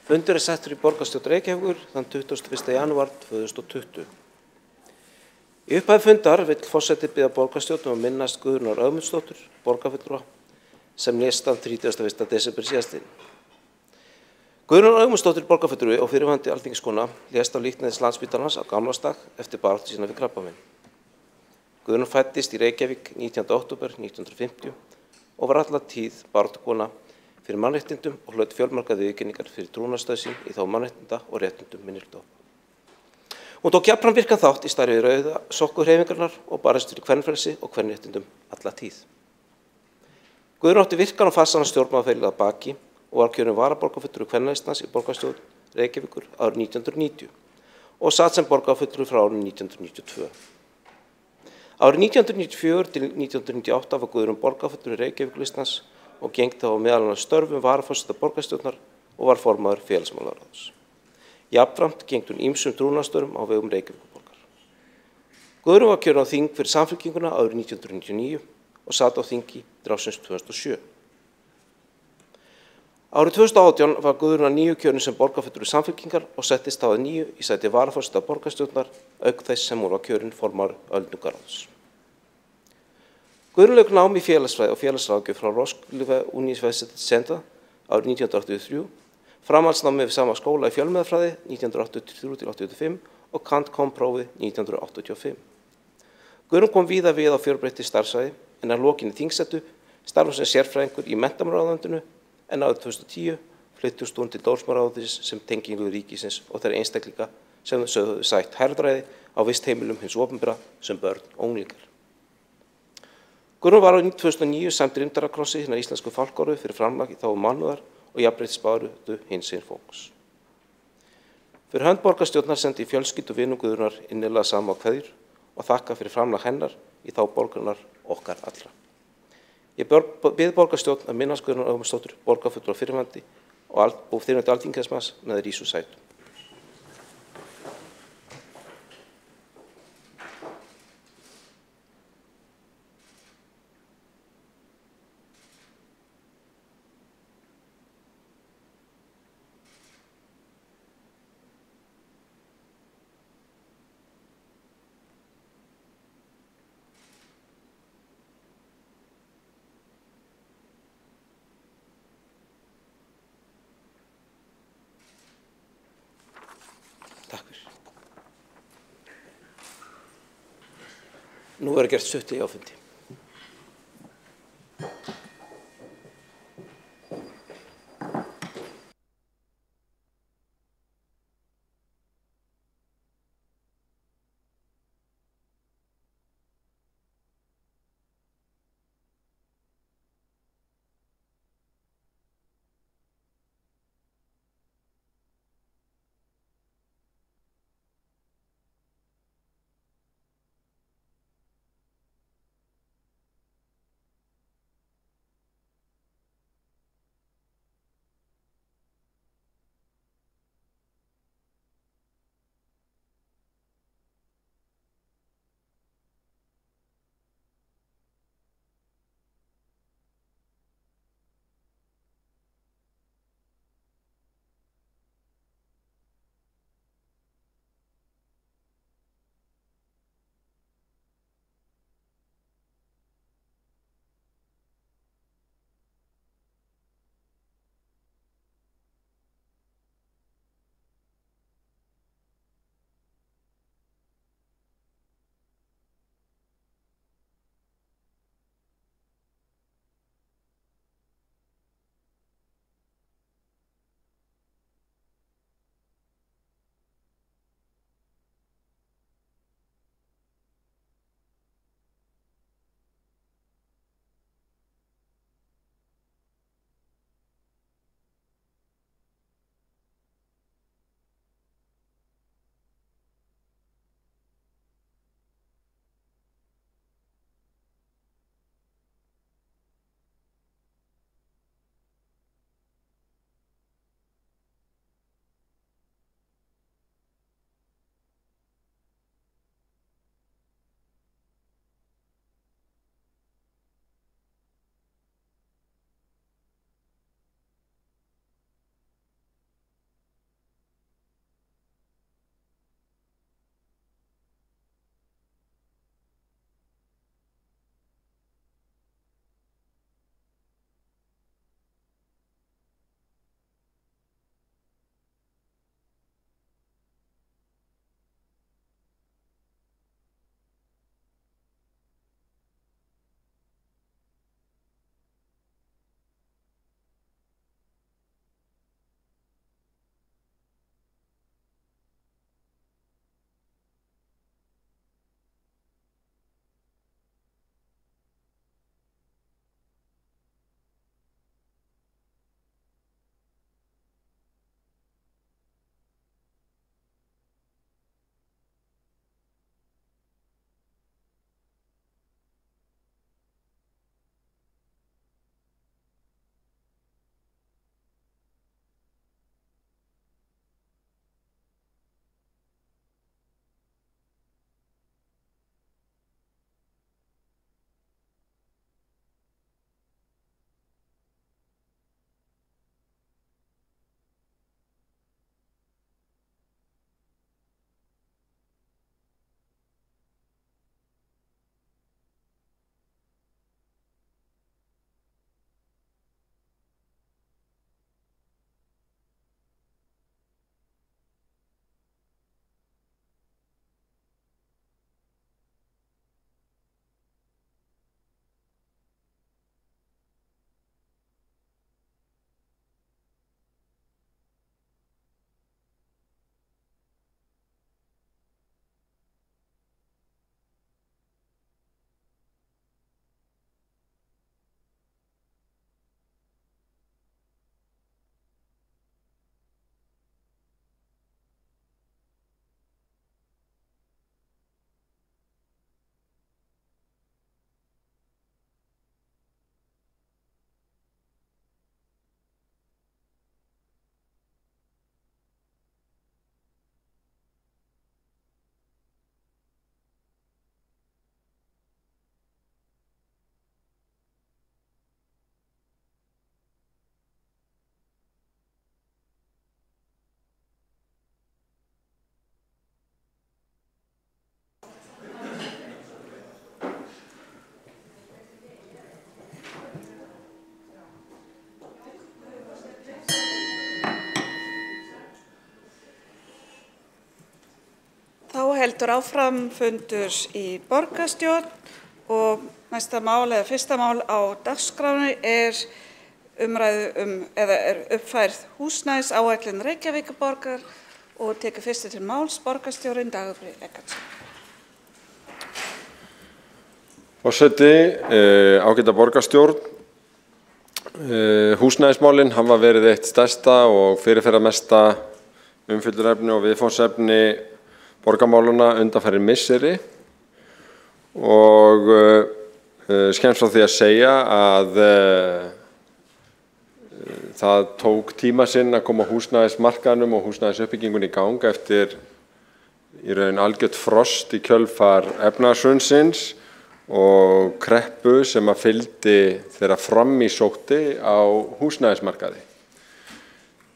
Fundur settur í borgarstjórn Reykjavíkur þann 21. janúar 2020. Í upphafi fundar vill forseti biðja borgarstjórn að minnast Guðrúnar Ögmundsdóttur, borgarfulltrúa, sem lést þann 31. desember síðastliðinn. Guðrúnar Ögmundsdóttir, borgarfulltrúi og fyrrverandi alþingiskona, lést á líknæðis Landspítalans á gamlársdag eftir baráttu sína við krabbamein. Guðrún fæddist í Reykjavík 19. október 1950 og var alla tíð baráttukona fyrir mannréttindum og hlaut fjölmargar viðurkenningar fyrir trúnaðarstörf sín í þá mannréttinda og réttindum minnihlutahópa. Hún tók jafnframt virkan þátt í starfi rauða sokkuhreyfingarinnar og barðist fyrir kvenfrelsi og kvenréttindum alla tíð. Guðrún átti virkan og fastan stjórnmálaferil að baki og var kjörin varaborgarfulltrúi Kvennalistans í borgarstjórn Reykjavíkur árið 1990 og sat sem borgarfulltrúi frá árinu 1992. Árið 1994 til 1998 var Guðrún borgarfulltrúi Reykjavíkurlistans og gegndi þá meðal annars störfum varaforseta borgarstjórnar og var formaður félagsmálaráðs. Jafnframt gegndi hún ýmsum trúnaðarstörfum á vegum Reykjavíkurborgar. Guðrún var kjörin á þing fyrir Samfylkinguna árið 1999 og sat á þingi til ársins 2007. Árið 2018 var Guðrún að nýju kjörin sem borgarfulltrúi Samfylkingar og settist þá að nýju í sæti varaforseta borgarstjórnar auk þess sem hún var kjörin formaður öldungaráðs. Guðrún lauk nám í félagsfræði og félagsráðgjöf frá Roskilde University Center árið 1983, framhaldsnámið við sama skóla í fjölmiðlafræði 1983–85 og Kant-kom-prófið 1985. Guðrún kom víða við á fjölbreyttu starfsvæði en að lokinni þingsetu starfaði sem sérfræðingur í menntamálaráðuneytinu en árið 2010 fluttist hún til dómsmálaráðuneytisins sem tengingu ríkisins og þeirra einstaklinga sem sögðu sætt herðræði á vistheimilum hins opinbera sem börn og unglingar. Guðrún var árið 2009 sæmd rimdarakrossi hinnar íslensku fálkaorðu fyrir framlag í þágu mannúðar og jafnréttisbaráttu hinsegin fólks. Fyrir hönd borgarstjórnar sendi fjölskyldu og vinum Guðrúnar innilega samúðarkveðjur og þakka fyrir framlag hennar í þágu borgarinnar okkar allra. Ég bið borgarstjórn að minnast Guðrúnar Ögmundsdóttur, borgarfulltrúa fyrrverandi og fyrrverandi alþingismanns með að rísa úr sætum. Takk fyrir. Nú verður gert stutt í áfundi. heldur áfram fundur í borgarstjórn og næsta mál eða fyrsta mál á dagskráni uppfærð húsnæðisáætlun Reykjavíkurborgar og tekur fyrst til máls borgarstjórinn Dagur B. Eggertsson. Forseti, ágæta borgarstjórn, húsnæðismálin hafa verið eitt stærsta og fyrirferðarmesta umfjöllunarefni og viðfangsefni borgarmálana undanfarin misseri og skemmst frá því að segja að það tók tíma sinn að koma húsnæðismarkaðnum og húsnæðisuppbyggingunni í gang eftir í raun algjört frost í kjölfar efnahagshrunsins og kreppu sem að fylgdi þeirra framísótti á húsnæðismarkaði.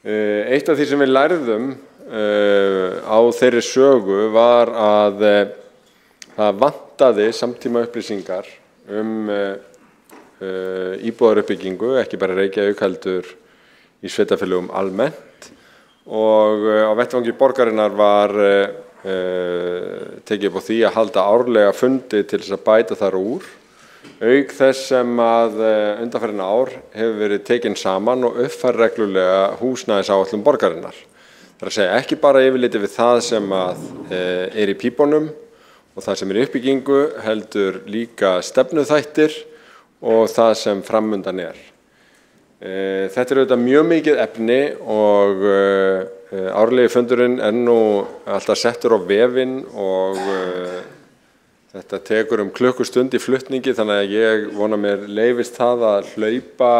Eitt af því sem við lærðum á þeirri sögu var að það vantaði samtíma upplýsingar íbúðaruppbyggingu, ekki bara Reykjavík heldur í sveitarfélögum almennt og á vettvangi borgarinnar var tekið upp á því að halda árlega fundi til þess að bæta þar úr, auk þess sem að undanfarin ár hefur verið tekin saman og uppfærð reglulega húsnæðisáætlun borgarinnar. Það er að segja ekki bara yfirliti við það sem að í pípunum og það sem í uppbyggingu heldur líka stefnuþættir og það sem framundan er. Þetta auðvitað mjög mikið efni og árlegi fundurinn nú alltaf settur á vefinn og þetta tekur klukkustund í flutningi þannig að ég vona mér leyfist það að hlaupa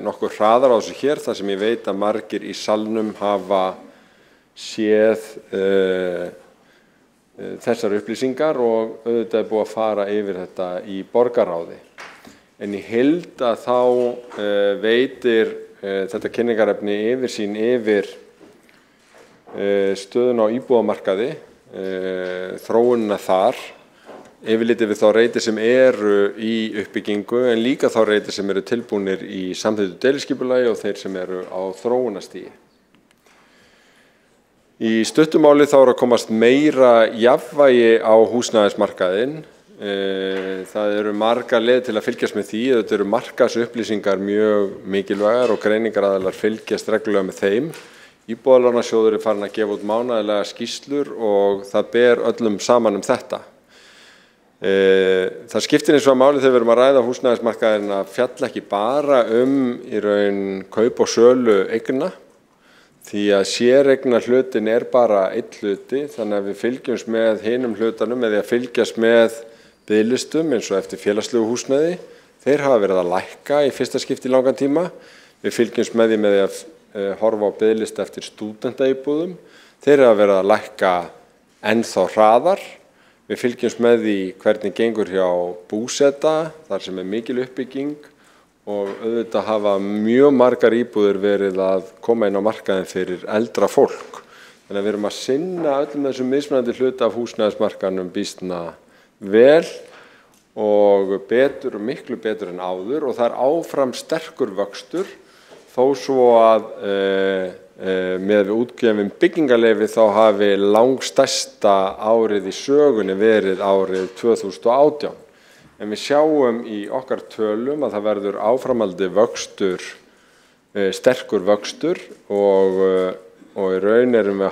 nokkuð hraðar á þessu hér þar sem ég veit að margir í salnum hafa séð þessar upplýsingar og auðvitað búið að fara yfir þetta í borgarráði. En í heild að þá veitir þetta kynningarefni yfirsýn yfir stöðuna á íbúðamarkaði, þróunina þar, yfirliti við þá reiti sem eru í uppbyggingu en líka þá reiti sem eru tilbúnir í samþykktu deiliskipulagi og þeir sem eru á þróunastigi. Í stuttumáli þá að komast meira jafnvægi á húsnæðismarkaðinn. Það eru margar leið til að fylgjast með því, þetta eru markaðsupplýsingar mjög mikilvægar og greiningaraðilar fylgjast reglulega með þeim. Íbúðalánasjóður farin að gefa út mánaðarlega skýrslur og það ber öllum saman þetta. Það skiptir eins og máli þegar við erum að ræða húsnæðismarkaðinn að fjalla ekki bara í raun kaup og sölu eigna, því að séreigna hlutin er bara einn hluti, þannig að við fylgjumst með hinum hlutanum eða að fylgjast með biðlistum eins og eftir félagslegu húsnæði. Þeir hafa verið að lækka í fyrsta skipti í langan tíma. Við fylgjumst með því með að horfa á biðlista eftir stúdentaíbúðum. Þeir hafa verið að lækka ennþá hraðar. Við fylgjumst með því hvernig gengur hjá búseta, þar sem mikil uppbygging og auðvitað hafa mjög margar íbúðir verið að koma inn á markaðinn fyrir eldra fólk. Þannig að við erum að sinna öllum þessum mismunandi hluta af húsnæðismarkaðnum býsna vel og miklu betur en áður og það er áfram sterkur vöxtur þó svo að með við útgefin byggingarleyfi þá hafi langstærsta árið í sögunni verið árið 2018. En við sjáum í okkar tölum að það verður áframhaldi vöxtur, sterkur vöxtur og í raun erum við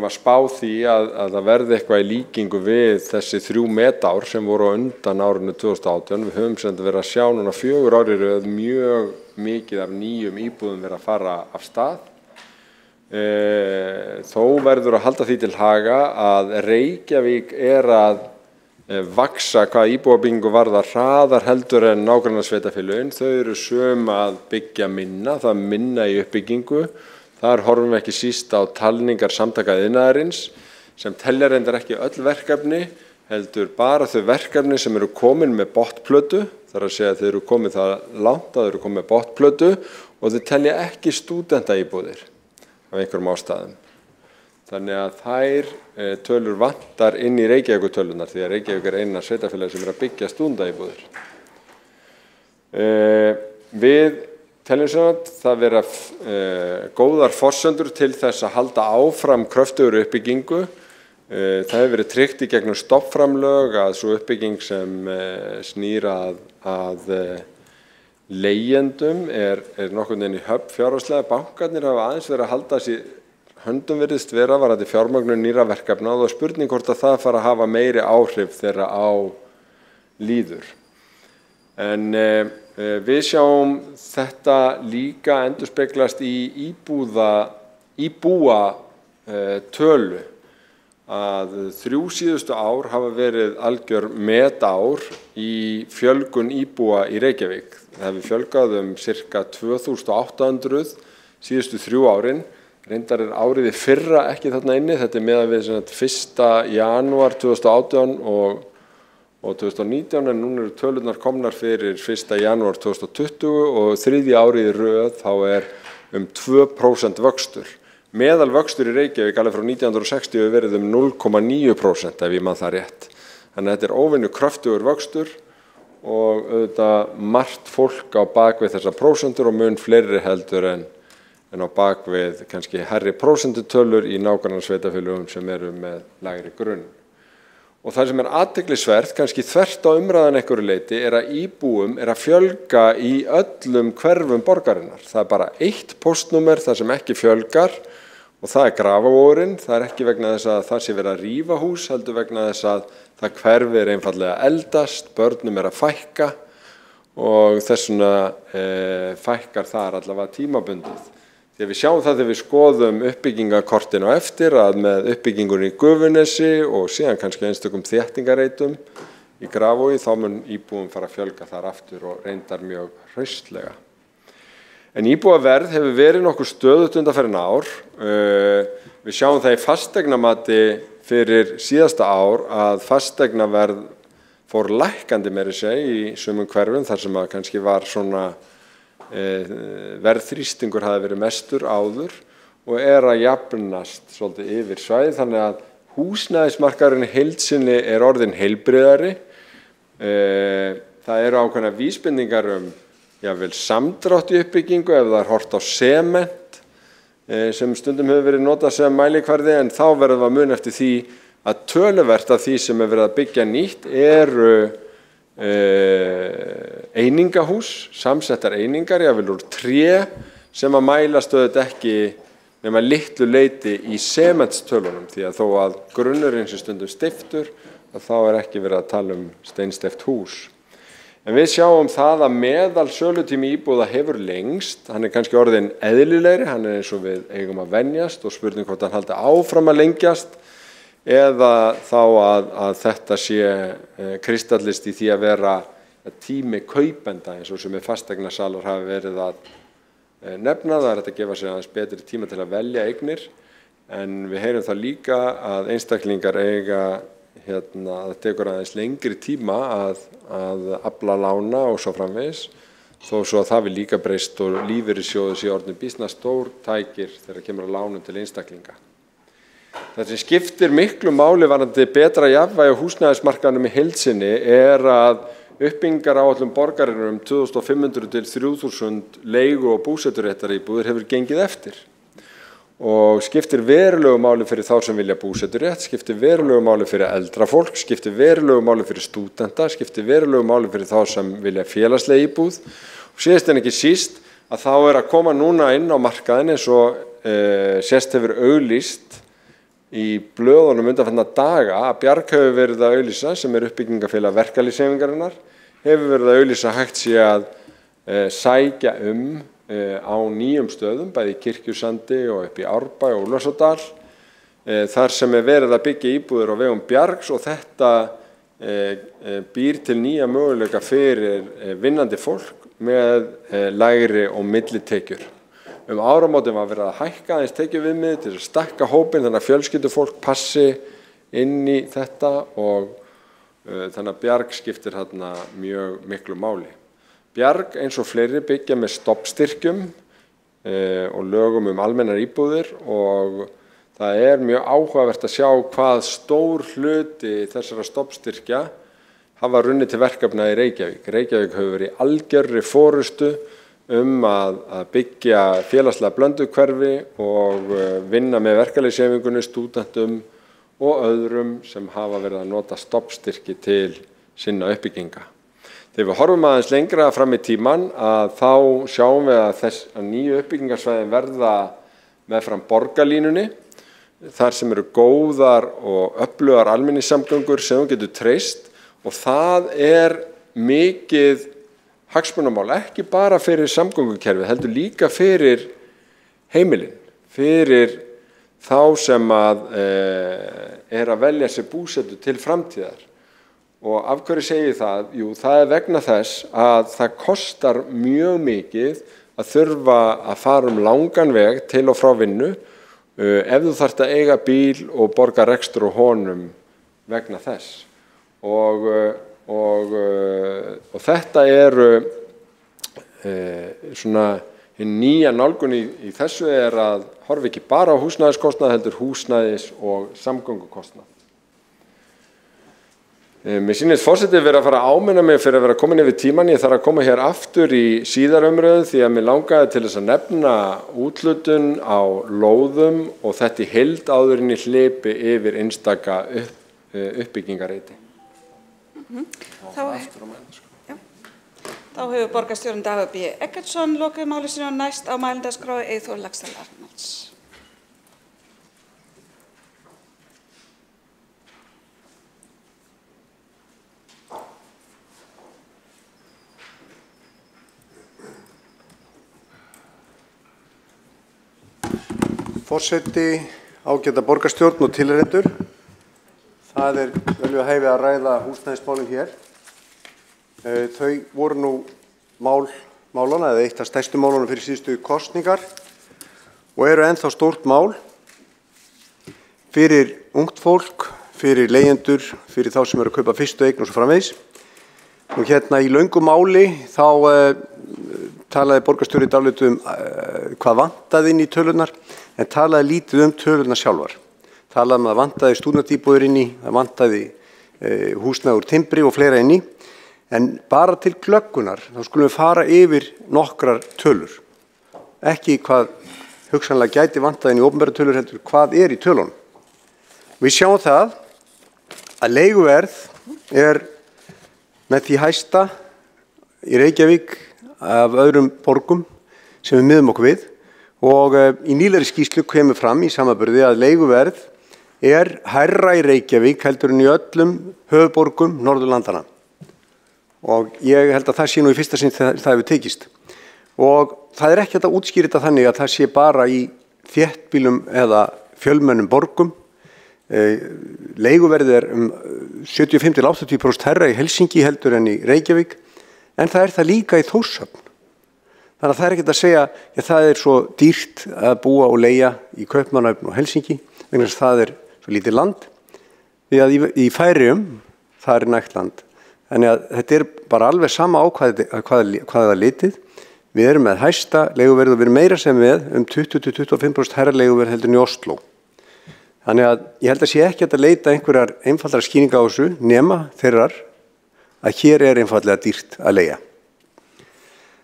að spá því að það verði eitthvað í líkingu við þessi 3 metár sem voru á undan árinu 2018. Við höfum sem verið að sjá núna 4 ári röð mjög mikið af nýjum íbúðum verið að fara af stað. Þó verður að halda því til haga að Reykjavík að vaxa hvað íbúðabyggingu varðar hraðar heldur en nágrannasveitarfélögin. Þau eru sum að byggja minna, það minna í uppbyggingu. Þar horfum við ekki síst á talningar samtaka iðnaðarins sem telja reyndar ekki öll verkefni, heldur bara þau verkefni sem eru komin með botnplötu, þar að segja að þau eru komin það langt að þau eru komin með botnplötu og þau telja ekki stúdentaíbúðir af einhverjum ástæðum. Þannig að þær tölur vantar inn í Reykjavíkurtölunar því að Reykjavík eina sveitarfélagi sem að byggja stúdentaíbúðir. Við teljum sem að það vera góðar forsendur til þess að halda áfram kröftugur uppbyggingu. Það hefur verið tryggt í gegnum stofnframlög að svo uppbygging sem snýr að leigjendum er nokkurn veginn í höfn fjárhagslega. Bankarnir hafa aðeins verið að halda sér höndum virðist vera varðandi fjármögnun nýrra verkefna og það er spurning hvort að það fara að hafa meiri áhrif þeirra á líður. En við sjáum þetta líka endurspeglast í íbúa tölu að 3 síðustu ár hafa verið algjör metár í fjölgun íbúa í Reykjavík. Það hefur fjölgað sirka 2800 síðustu 3 árin. Reyndar árið í fyrra ekki þarna inni, þetta meðan við 1. janúar 2018 og 2019 en núna eru tölurnar komnar fyrir 1. janúar 2020 og 3. árið í röð þá 2% vöxtur. Meðal vöxtur í Reykjavík alveg frá 1960 hefur verið 0,9% ef ég man það rétt. Þannig að þetta óvenju kröftugur vöxtur og auðvitað margt fólk á bakvið þessar prósentur og mun fleiri heldur en á bakvið kannski hærri prósentutölur í nágrannasveitarfélögum sem eru með lægri grunn. Og það sem athyglisvert, kannski þvert á umræðan einhverju leyti, að íbúum að fjölga í öllum hverfum borgarinnar. Það bara 1 póstnúmer þar sem ekki fjölgar og það Grafavogurinn. Það ekki vegna þess að það sé verið að rífa hús, heldur vegna þess að það hverfi einfaldlega eldast, börnum að fækka og þess vegna fækkar þar allavega tímabundið. Þegar við sjáum það þegar við skoðum uppbyggingakortin á eftir að með uppbyggingunni í Gufunesi og síðan kannski einstökum þéttingareitum í Grafarvogi þá mun íbúum fara að fjölga þar aftur og reyndar mjög hraustlega. En íbúaverð hefur verið nokkuð stöðugt undanfarin ár. Við sjáum það í fasteignamati fyrir síðasta ár að fasteignaverð fór lækkandi meira segja í sumum hverfum þar sem að kannski var svona verðþrýstingur hafi verið mestur áður og að jafnast svolítið yfir svæði þannig að húsnæðismarkaðurinn í heild sinni orðinn heilbrigðari. Það eru ákveðnar vísbendingar jafnvel samdrátt í uppbyggingu ef það horft á sement sem stundum hefur verið notað sem mælikvarði en þá verðum við að muna eftir því að töluvert af því sem verið að byggja nýtt eru einingahús, samsettar einingar, jafnvel úr tré sem að mælast auðvitað ekki nema litlu leyti í sementstölunum því að þó að grunnurinn sé stundum steyptur þá ekki verið að tala steinsteypt hús. En við sjáum það að meðal sölutími íbúða hefur lengst, hann kannski orðinn eðlilegri, hann eins og við eigum að venjast og spurning hvort hann haldi áfram að lengjast eða þá að þetta sé kristallist í því að vera tími kaupenda eins og sem fasteignasalar hafi verið að nefna. Það hægt að gefa sér aðeins betri tíma til að velja eignir en við heyrum það líka að einstaklingar eiga það tekur aðeins lengri tíma að afla lána og svo framvegis þó svo að það vil líka breyst og lífeyrissjóður sé orðnir býsna stór tækir þegar kemur að lánum til einstaklinga. Það sem skiptir miklu máli varðandi betra jafnvægi á húsnæðismarkaðnum í heild sinni að uppbyggingaráætlun borgarinnar 2500 til 3000 leigu- og búseturéttaríbúðir hefur gengið eftir og skiptir verulegu máli fyrir þá sem vilja búseturétt, skiptir verulegu máli fyrir eldra fólk, skiptir verulegu máli fyrir stúdenta, skiptir verulegu máli fyrir þá sem vilja félagslega íbúð og síðast en ekki síst að þá að koma núna inn á markaðin eins og sést hefur auglýst í blöðunum undanfarna daga að Bjarg hefur verið að auglýsa sem uppbyggingafélag verkalýðshreyfingarinnar hefur verið að auglýsa hægt sé að sækja á nýjum stöðum bæði í Kirkjusandi og upp í Árbæ og Úlfarsárdal þar sem verið að byggja íbúðir á vegum Bjargs og þetta býr til nýja möguleika fyrir vinnandi fólk með lægri og millitekjur. Áramótin var verið að hækka aðeins tekjuviðmið til að stækka hópinn þannig að fjölskyldufólk passi inn í þetta og þannig að Bjarg skiptir þarna mjög miklu máli. Bjarg eins og fleiri byggja með stofnstyrkjum og lögum almennar íbúðir og það mjög áhugavert að sjá hvað stór hluti þessara stofnstyrkja hafa runnið til verkefna í Reykjavík. Reykjavík hefur verið í algjörri forystu að byggja félagslega blönduhverfi og vinna með verkalýðshreyfingunni, stúdentum og öðrum sem hafa verið að nota stofnstyrki til sinna uppbygginga. Þegar við horfum aðeins lengra fram í tíman þá sjáum við að nýju uppbyggingarsvæðin verða meðfram borgarlínunni, þar sem eru góðar og öflugar almenningssamgöngur sem þú getur treyst, og það mikið hagsmunamál, ekki bara fyrir samgöngukerfið, heldur líka fyrir heimilin, fyrir þá sem að velja sér búsetu til framtíðar. Og af hverju segi ég það? Jú, það vegna þess að það kostar mjög mikið að þurfa að fara langan veg til og frá vinnu ef þú þarft að eiga bíl og borga rekstur á honum vegna þess. Og þetta svona hin nýja nálgun í þessu að horfa ekki bara á húsnæðiskostnað, heldur húsnæðis- og samgöngukostnað. Mér sýnist forseti vera að fara að áminna mig fyrir að vera komin yfir tíman. Ég þarf að koma hér aftur í síðar umræðu því að mér langaði til þess að nefna úthlutun á lóðum og þetta í heild áður en ég hleypi yfir einstaka uppbyggingareiti. Þá hefur borgarstjórinn Dagur B. Eggertsson lokið máli sínu næst á mælendaskrá Eyþór Laxdal Arnalds. Forseti, ágæta borgarstjórn og tilheyrendur. Það vel við hæfi að ræða húsnæðismálin hér. Þau voru nú málana eða eitt af stærstu málunum fyrir síðustu kosningar og eru ennþá stórt mál fyrir ungt fólk, fyrir leigjendur, fyrir þá sem eru að kaupa fyrstu eign og svo framvegis. Og hérna í löngu máli þá talaði borgarstjóri dálítið hvað vantaði inn í tölurnar, en talaði lítið tölurnar sjálfar. Talaði að vantaði stúdentíbúðir inn í, það vantaði húsnæði úr timbri og fleira inn í, en bara til glöggunar þá skulum við fara yfir nokkrar tölur. Ekki hvað hugsanlega gæti vantaði inn í opinbera tölur, heldur hvað í tölunum. Við sjáum það að leiguverð með því hæsta í Reykjavík af öðrum borgum sem við miðum okkur við, og í nýlegri skýrslu kemur fram í samanburði að leiguverð hærra í Reykjavík heldur en í öllum höfuðborgum Norðurlandana. Og ég held að það sé nú í fyrsta sinn það hefur tekist. Og það ekki hægt að útskýra þetta þannig að það sé bara í þéttbýlum eða fjölmennum borgum. Leiguverðið 75–80% hærra í Helsinki heldur en í Reykjavík, en það það líka í Þórshöfn. Þannig að það ekkert að segja að það svo dýrt að búa og leigja í Kaupmannahöfn og Helsinki, vegna þess að það svo lítið land, því að í Færeyjum það nægt land. Þannig að þetta bara alveg sama á hvaða litið. Við erum með hæsta leiguverð og við erum meira sem við 20–25% hærra leiguverð heldur en í Osló. Þannig að ég held að sé ekki að leita einhverjar einfaldara skýringa á þessu nema þeirrar að hér einfaldlega dýrt að leigja.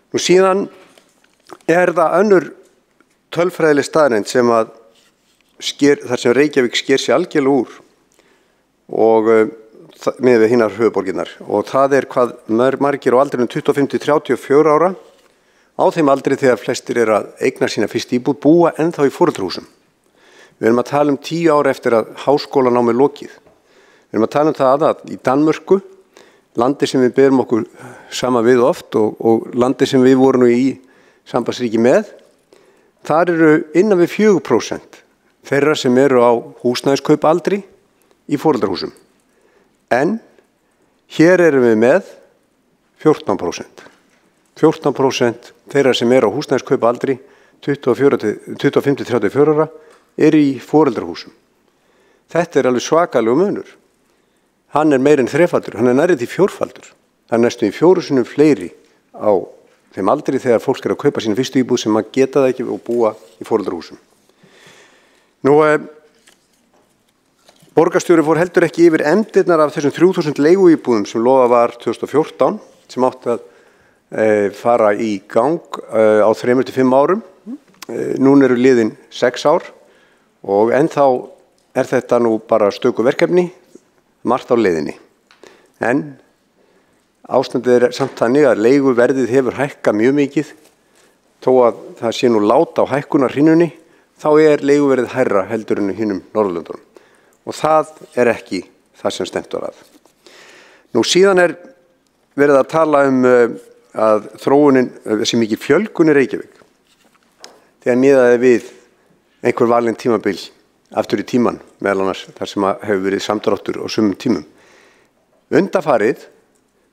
Nú síðan það önnur tölfræðileg staðreynd sem þar sem Reykjavík sker sig algjörlega úr og með við hinnar höfuðborginnar, og það hvað margir á aldrinum 25–34 ára á þeim aldri þegar flestir að eigna sína fyrst íbúð búa ennþá í foreldrahúsum. Við erum að tala 10 ár eftir að háskólanámi lokið. Við erum að tala það að í Danmörku, landi sem við berum okkur sama við oft og landi sem við vorum í sambandsríki með, þar innan við 4% þeirra sem eru á húsnæðiskaupaldri í foreldrahúsum. En hér erum við með 14%. 14% þeirra sem eru á húsnæðiskaupaldri 25–34 ára eru í foreldrahúsum. Þetta alveg svakalegur munur. Hann meira en þrefaldur, hann nærri því fjórfaldur. Það næstum í 4 sinnum fleiri á þeim aldri þegar fólk að kaupa sína fyrstu íbúð sem að geta það ekki og búa í foreldrahúsum. Nú, borgarstjóri fór heldur ekki yfir efndirnar af þessum 3000 leiguíbúðum sem lofað var 2014, sem átti að fara í gang á 3 til 5 árum. Núna eru liðin 6 ár og ennþá þetta nú bara stöku verkefni, margt á leiðinni. En ástandið samt þannig að leiguverðið hefur hækkað mjög mikið. Þó að það sé nú lát á hækkunarhrínunni, þá leiguverðið hærra heldur en hinum Norðurlöndunum. Og það ekki það sem stefnt var að. Nú síðan verið að tala að þróunin, þessi mikið fjölgun í Reykjavík. Þegar miðaði við einhver valin tímabil aftur í tíman, meðal annars þar sem hefur verið samdráttur á sumum tímum. Undanfarið,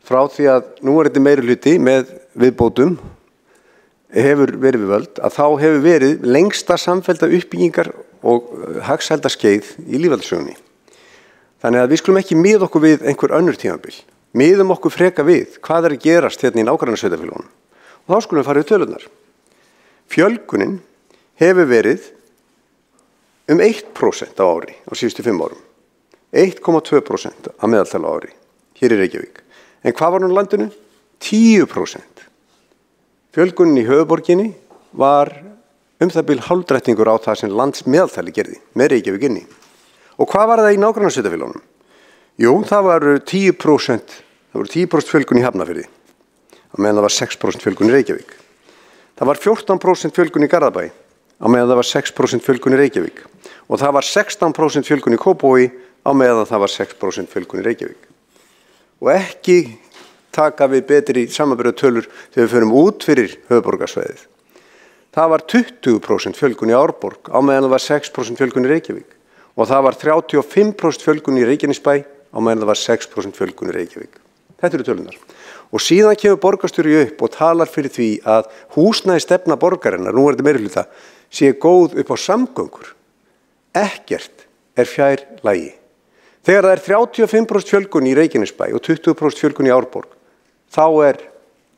frá því að nú þetta meiri hluti með viðbótum, hefur verið við völd, að þá hefur verið lengsta samfellda uppbyggingar og hagsældarskeið í lífaldasögunni. Þannig að við skulum ekki miða okkur við einhver önnur tímabil. Miðum okkur freka við hvað að gerast hérna í nágrannasveitarfélögunum. Og þá skulum við fara í tölurnar. Fjölgunin hefur verið 1% á ári á síðustu 5 árum. 1,2% að meðaltala á ári hér í Reykjavík. En hvað var nú landinu? 10%. Fjölgunin í höfuðborginni var það bil hálfdrættingur á það sem landsmeðaltali gerði með Reykjavík inni. Og hvað var það í nágrannasveitarfélögunum? Jú, það voru 10% fjölgun í Hafnarfirði, á meðan það var 6% fjölgun í Reykjavík. Það var 14% fjölgun í Garðabæ, á meðan það var 6% fjölgun í Reykjavík. Og það var 16% fjölgun í Kópavogi, á meðan það var 6% fjölgun í Reykjavík. Og ekki taka við betri samanburðartölur þegar við förum út fyrir höfuðborgarsvæðið. Það var 20% fjölgun í Árborg, á meðan það var 6% fjölgun í Reykjavík. Og það var 35% fjölgun í Reykjanesbæ, á meðan það var 6% fjölgun í Reykjavík. Þetta eru tölunar. Og síðan kemur borgarstjóri upp og talar fyrir því að húsnæðisstefna borgarinnar, nú þetta meirihluta, sé góð upp á samgöngur. Ekkert fjær lagi. Þegar það 35% fjölgun í Reykjanesbæ og 20% fjölgun í Árborg, þá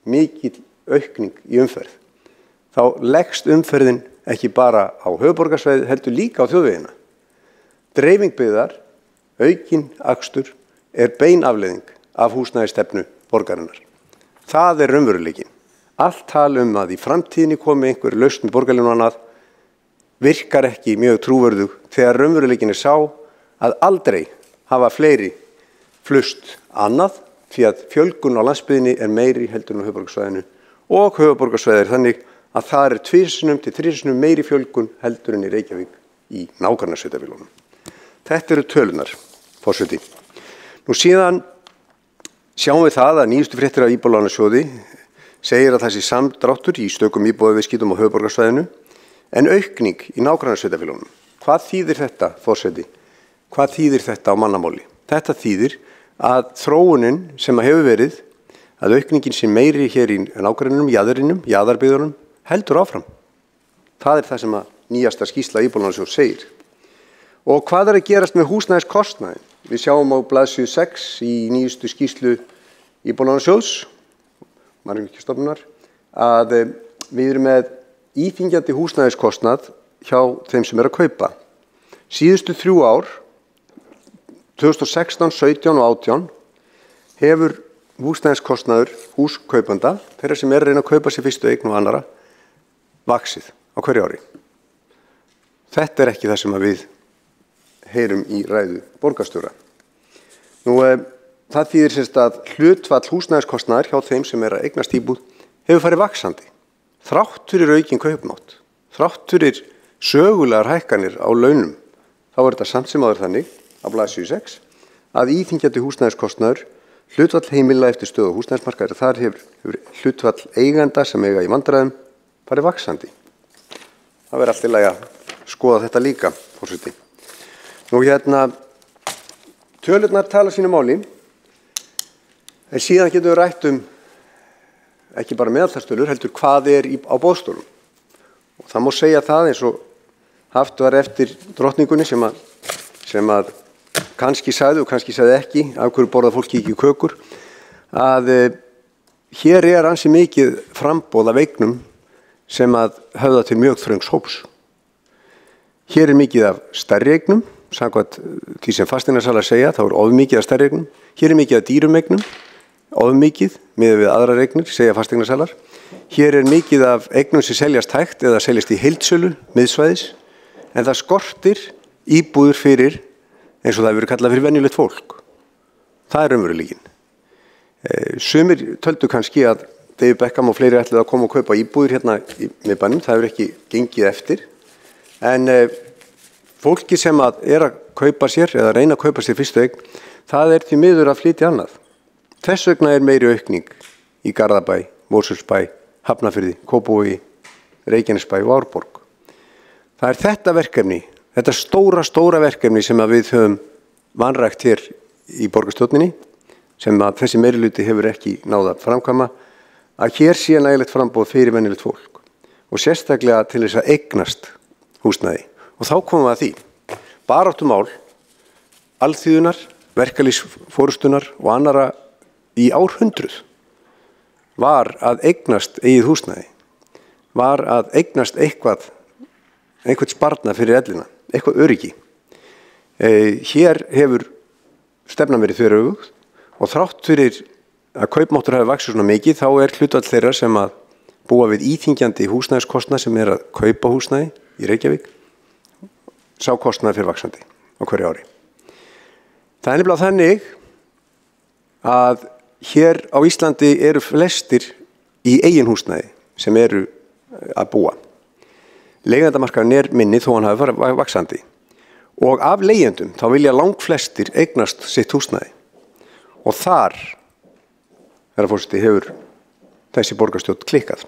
mikil aukning í umferð. Þá leggst umferðin ekki bara á höfuðborgarsvæðið, heldur líka á þjóðvegina. Dreifing byggðar, aukin akstur, bein afleiðing af húsnæðisstefnu borgarinnar. Það raunveruleikinn. Allt tal að í framtíðinni komi einhver lausn með borgarlínu og annað virkar ekki mjög trúverðug þegar raunveruleikinn sá að aldrei hafa fleiri flust annað því að fjölgun á landsbyggðinni meiri heldur en á höfuðborgarsvæðinu og höfuðborgarsvæðið þannig að það 2 til 3 sinnum meiri fjölgun heldur en í Reykjavík í nágrannasveitarfélögunum. Þetta eru tölunar, forseti. Nú síðan sjáum við það að nýjustu fréttir af Íbúðalánasjóði segir að það sé samdráttur í stökum íbúðaviðskiptum á höfuðborgarsvæðinu en aukning í nágrannasveitarfélögunum. Hvað þýðir þetta, forseti? Hvað þýðir þetta á mannamáli? Þetta þýðir að þróunin sem hefur verið, að aukningin sé meiri hér í nágrannanum, jaðarbyggðunum, heldur áfram. Það það sem að nýjasta skýrsla Íbúðalánasjóðs segir. Og hvað að gerast með húsnæðiskostnaðinn? Við sjáum á blaðsíðu 6 í nýjustu skýrslu Íbúðalánasjóðs, Mannvirkjastofnunar, að við erum með íþyngjandi húsnæðiskostnað hjá þeim sem að kaupa. Síðustu 3 ár, 2016, 17 og 18, hefur húsnæðiskostnaður húskaupanda, þeirra sem að reyna að kaupa sér fyrstu eign og annara, vaxið á hverju ári. Þetta ekki það sem að við heyrum í ræðu borgarstjóra. Nú, það þýðir semst að hlutfall húsnæðiskostnaðar hjá þeim sem að eignast íbúð hefur farið vaxandi. Þrátt fyrir aukinn kaupmátt, þrátt fyrir sögulegar hækkanir á launum, þá þetta samt sem áður þannig, á blaðsíðu 6, að íþyngjandi húsnæðiskostnaður, hlutfall heimila eftir stöðu á húsnæðismarkaði, þar hefur hlutfall eigenda sem eiga í vandræðum farið vaxandi. Það allt í lagi að skoða þetta líka, forseti. Nú tölurnar tala sínu máli, en síðan getum við rætt ekki bara meðaltalstölur, heldur hvað á boðstólum. Og það má segja það eins og haft var eftir drottningunni sem að kannski sagði og kannski sagði ekki, af hverju borða fólki ekki kökur, að hér ansi mikið framboð af eignum sem að höfða til mjög þröngs hóps. Hér mikið af stærri eignum, samkvæmt því sem fasteignasalar segja, þá of mikið af stærri eignum. Hér mikið af dýrum eignum, ofmikið miðað við aðrar eignir, segja fasteignasalar. Hér mikið af eignum sem seljast hægt eða seljast í heildsölu miðsvæðis, en það skortir íbúður fyrir, eins og það hefur verið kallað fyrir venjulegt fólk. Það raunveruleikinn. Sumir töldu kannski að David Beckham og fleiri ætluðu að koma og kaupa íbúður hérna í miðbænum, það hefur ekki gengið eftir. En fólki sem að kaupa sér eða reyna að kaupa sér fyrstu eign, það því miður að flytja annað. Þess vegna meiri aukning í Garðabæ, Mosfellsbæ, Hafnarfirði, Kópavogi, Reykjanesbæ og Árborg. Það þetta verkefni, þetta stóra verkefni sem að við höfum vanrækt hér í borgarstjórninni, sem að þessi meirihluti hefur ekki náð að framkvæma, að hér sé nægilegt framboð fyrir venjulegt fólk og sérstaklega til þess að eignast húsnæði. Og þá komum við að því. Baráttumál alþýðunar, verkalýðsforystunar og annarra í árhundruð var að eignast eigið húsnæði, var að eignast einhvern sparnað fyrir ellina, eitthvað öryggi. Hér hefur stefnan verið þveröfugt og þrátt fyrir að kaupmáttur hafi vaxið svona mikið, þá hlutfall þeirra sem að búa við íþyngjandi húsnæðiskostnað sem að kaupa húsnæði í Reykjavík, sá kostnað fyrir vaxandi á hverju ári. Það nefnilega þannig að hér á Íslandi eru flestir í eigin húsnæði sem eru að búa. Leigjendamarkaðurinn minni þó hann hafi farið vaxandi. Og af leigjendum þá vilja langflestir eignast sitt húsnæði. Og þar, herra forseti, hefur þessi borgarstjórn klikkað.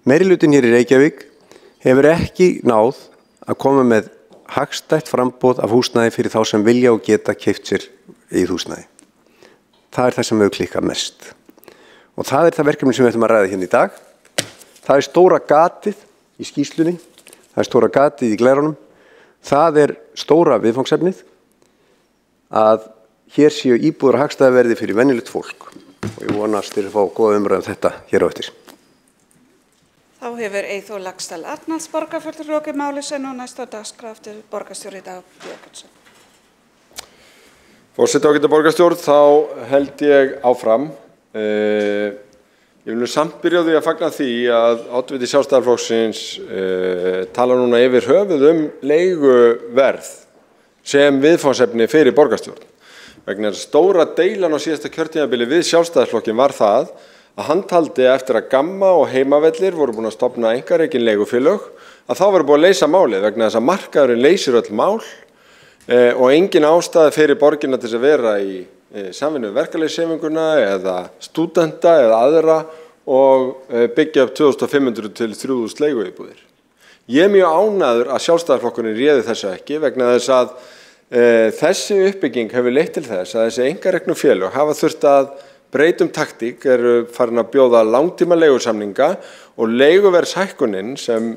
Meirihlutinn hér í Reykjavík hefur ekki náð að koma með hagstætt framboð af húsnæði fyrir þá sem vilja og geta keypt sér eigið húsnæði. Það það sem hefur klikkað mest. Og það það verkefni sem við ætlum að ræða hérna í dag. Það stóra gatið í skýrslunni, það stóra gatið í glærunum. Það stóra viðfangsefnið að hér séu íbúðar og hagstæðaverði fyrir venjulegt fólk. Og ég vonast til að fá góða umræðu þetta hér á eftir. Þá hefur Eyþór Laxdal Arnalds borgarfulltrúi lokið máli sem og næst á dagskrá eftir borgarstjóri Dagur B. Eggertsson. Forseti ágæta borgarstjórn, þá held ég áfram. Ég vil samt byrja á því að fagna því að oddviti Sjálfstæðisflokksins tala núna yfir höfuð leiguverð sem viðfangsefni fyrir borgarstjórn. Vegna stóra deilan á síðasta kjörtímabili við Sjálfstæðisflokkin var það að hann taldi eftir að Gamma og Heimavellir voru búin að stofna einkarekin leigufélög að þá var búin að leysa málið vegna þess að markaðurinn leysir öll mál og engin ástæða fyrir borgina til að vera í samvinnu við verkalýðshreyfinguna eða stúdenta eða aðra og byggja upp 2500 til 3000 leiguíbúðir. Ég mjög ánægður að Sjálfstæðisflokkurinn réði þessu ekki vegna þess að þessi uppbygging hefur leitt til þess að þessi einkareknu félög hafa þurft að breyta taktík, farin að bjóða langtíma leigusamninga og leiguverðshækkunin sem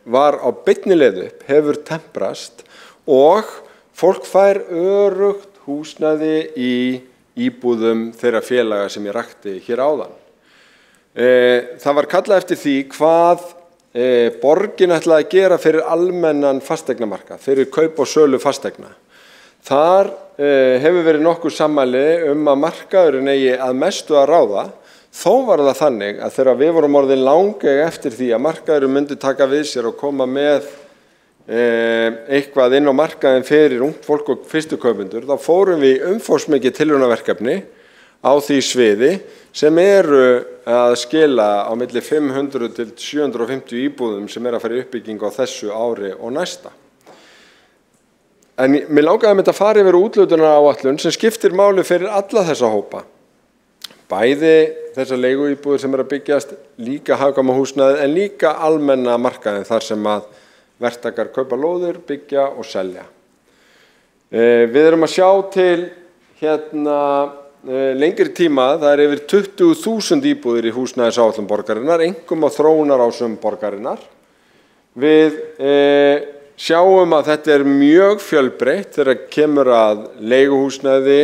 var á beinni leið upp hefur temprast og fólk fær öruggt húsnæði í íbúðum þeirra félaga sem ég rakti hér áðan. Það var kallað eftir því hvað borgin ætlaði að gera fyrir almennan fasteignamarkað, fyrir kaup og sölu fasteigna. Þar hefur verið nokkuð sammæli að markaðurinn eigi að mestu að ráða, þó var það þannig að þegar við vorum orðin langeg eftir því að markaðurinn myndi taka við sér og koma með eitthvað inn á markaðin fyrir ungt fólk og fyrstu kaupendur, þá fórum við umfangsmikið tilraunaverkefni á því sviði sem að skila á milli 500 til 750 íbúðum sem að fara í uppbygging á þessu ári og næsta. En mér langaði að fara yfir úthlutunaráætlun sem skiptir máli fyrir alla þessa hópa. Bæði þessar leiguíbúðir sem að byggjast, líka hagkvæma húsnæði en líka almenna markaðin þar sem að verktakar kaupa lóðir, byggja og selja. Við að sjá til lengri tíma, það yfir 20.000 íbúðir í húsnæðisáætlun borgarinnar, einkum á þróunarásum borgarinnar. Við sjáum að þetta mjög fjölbreytt þegar kemur að leiguhúsnæði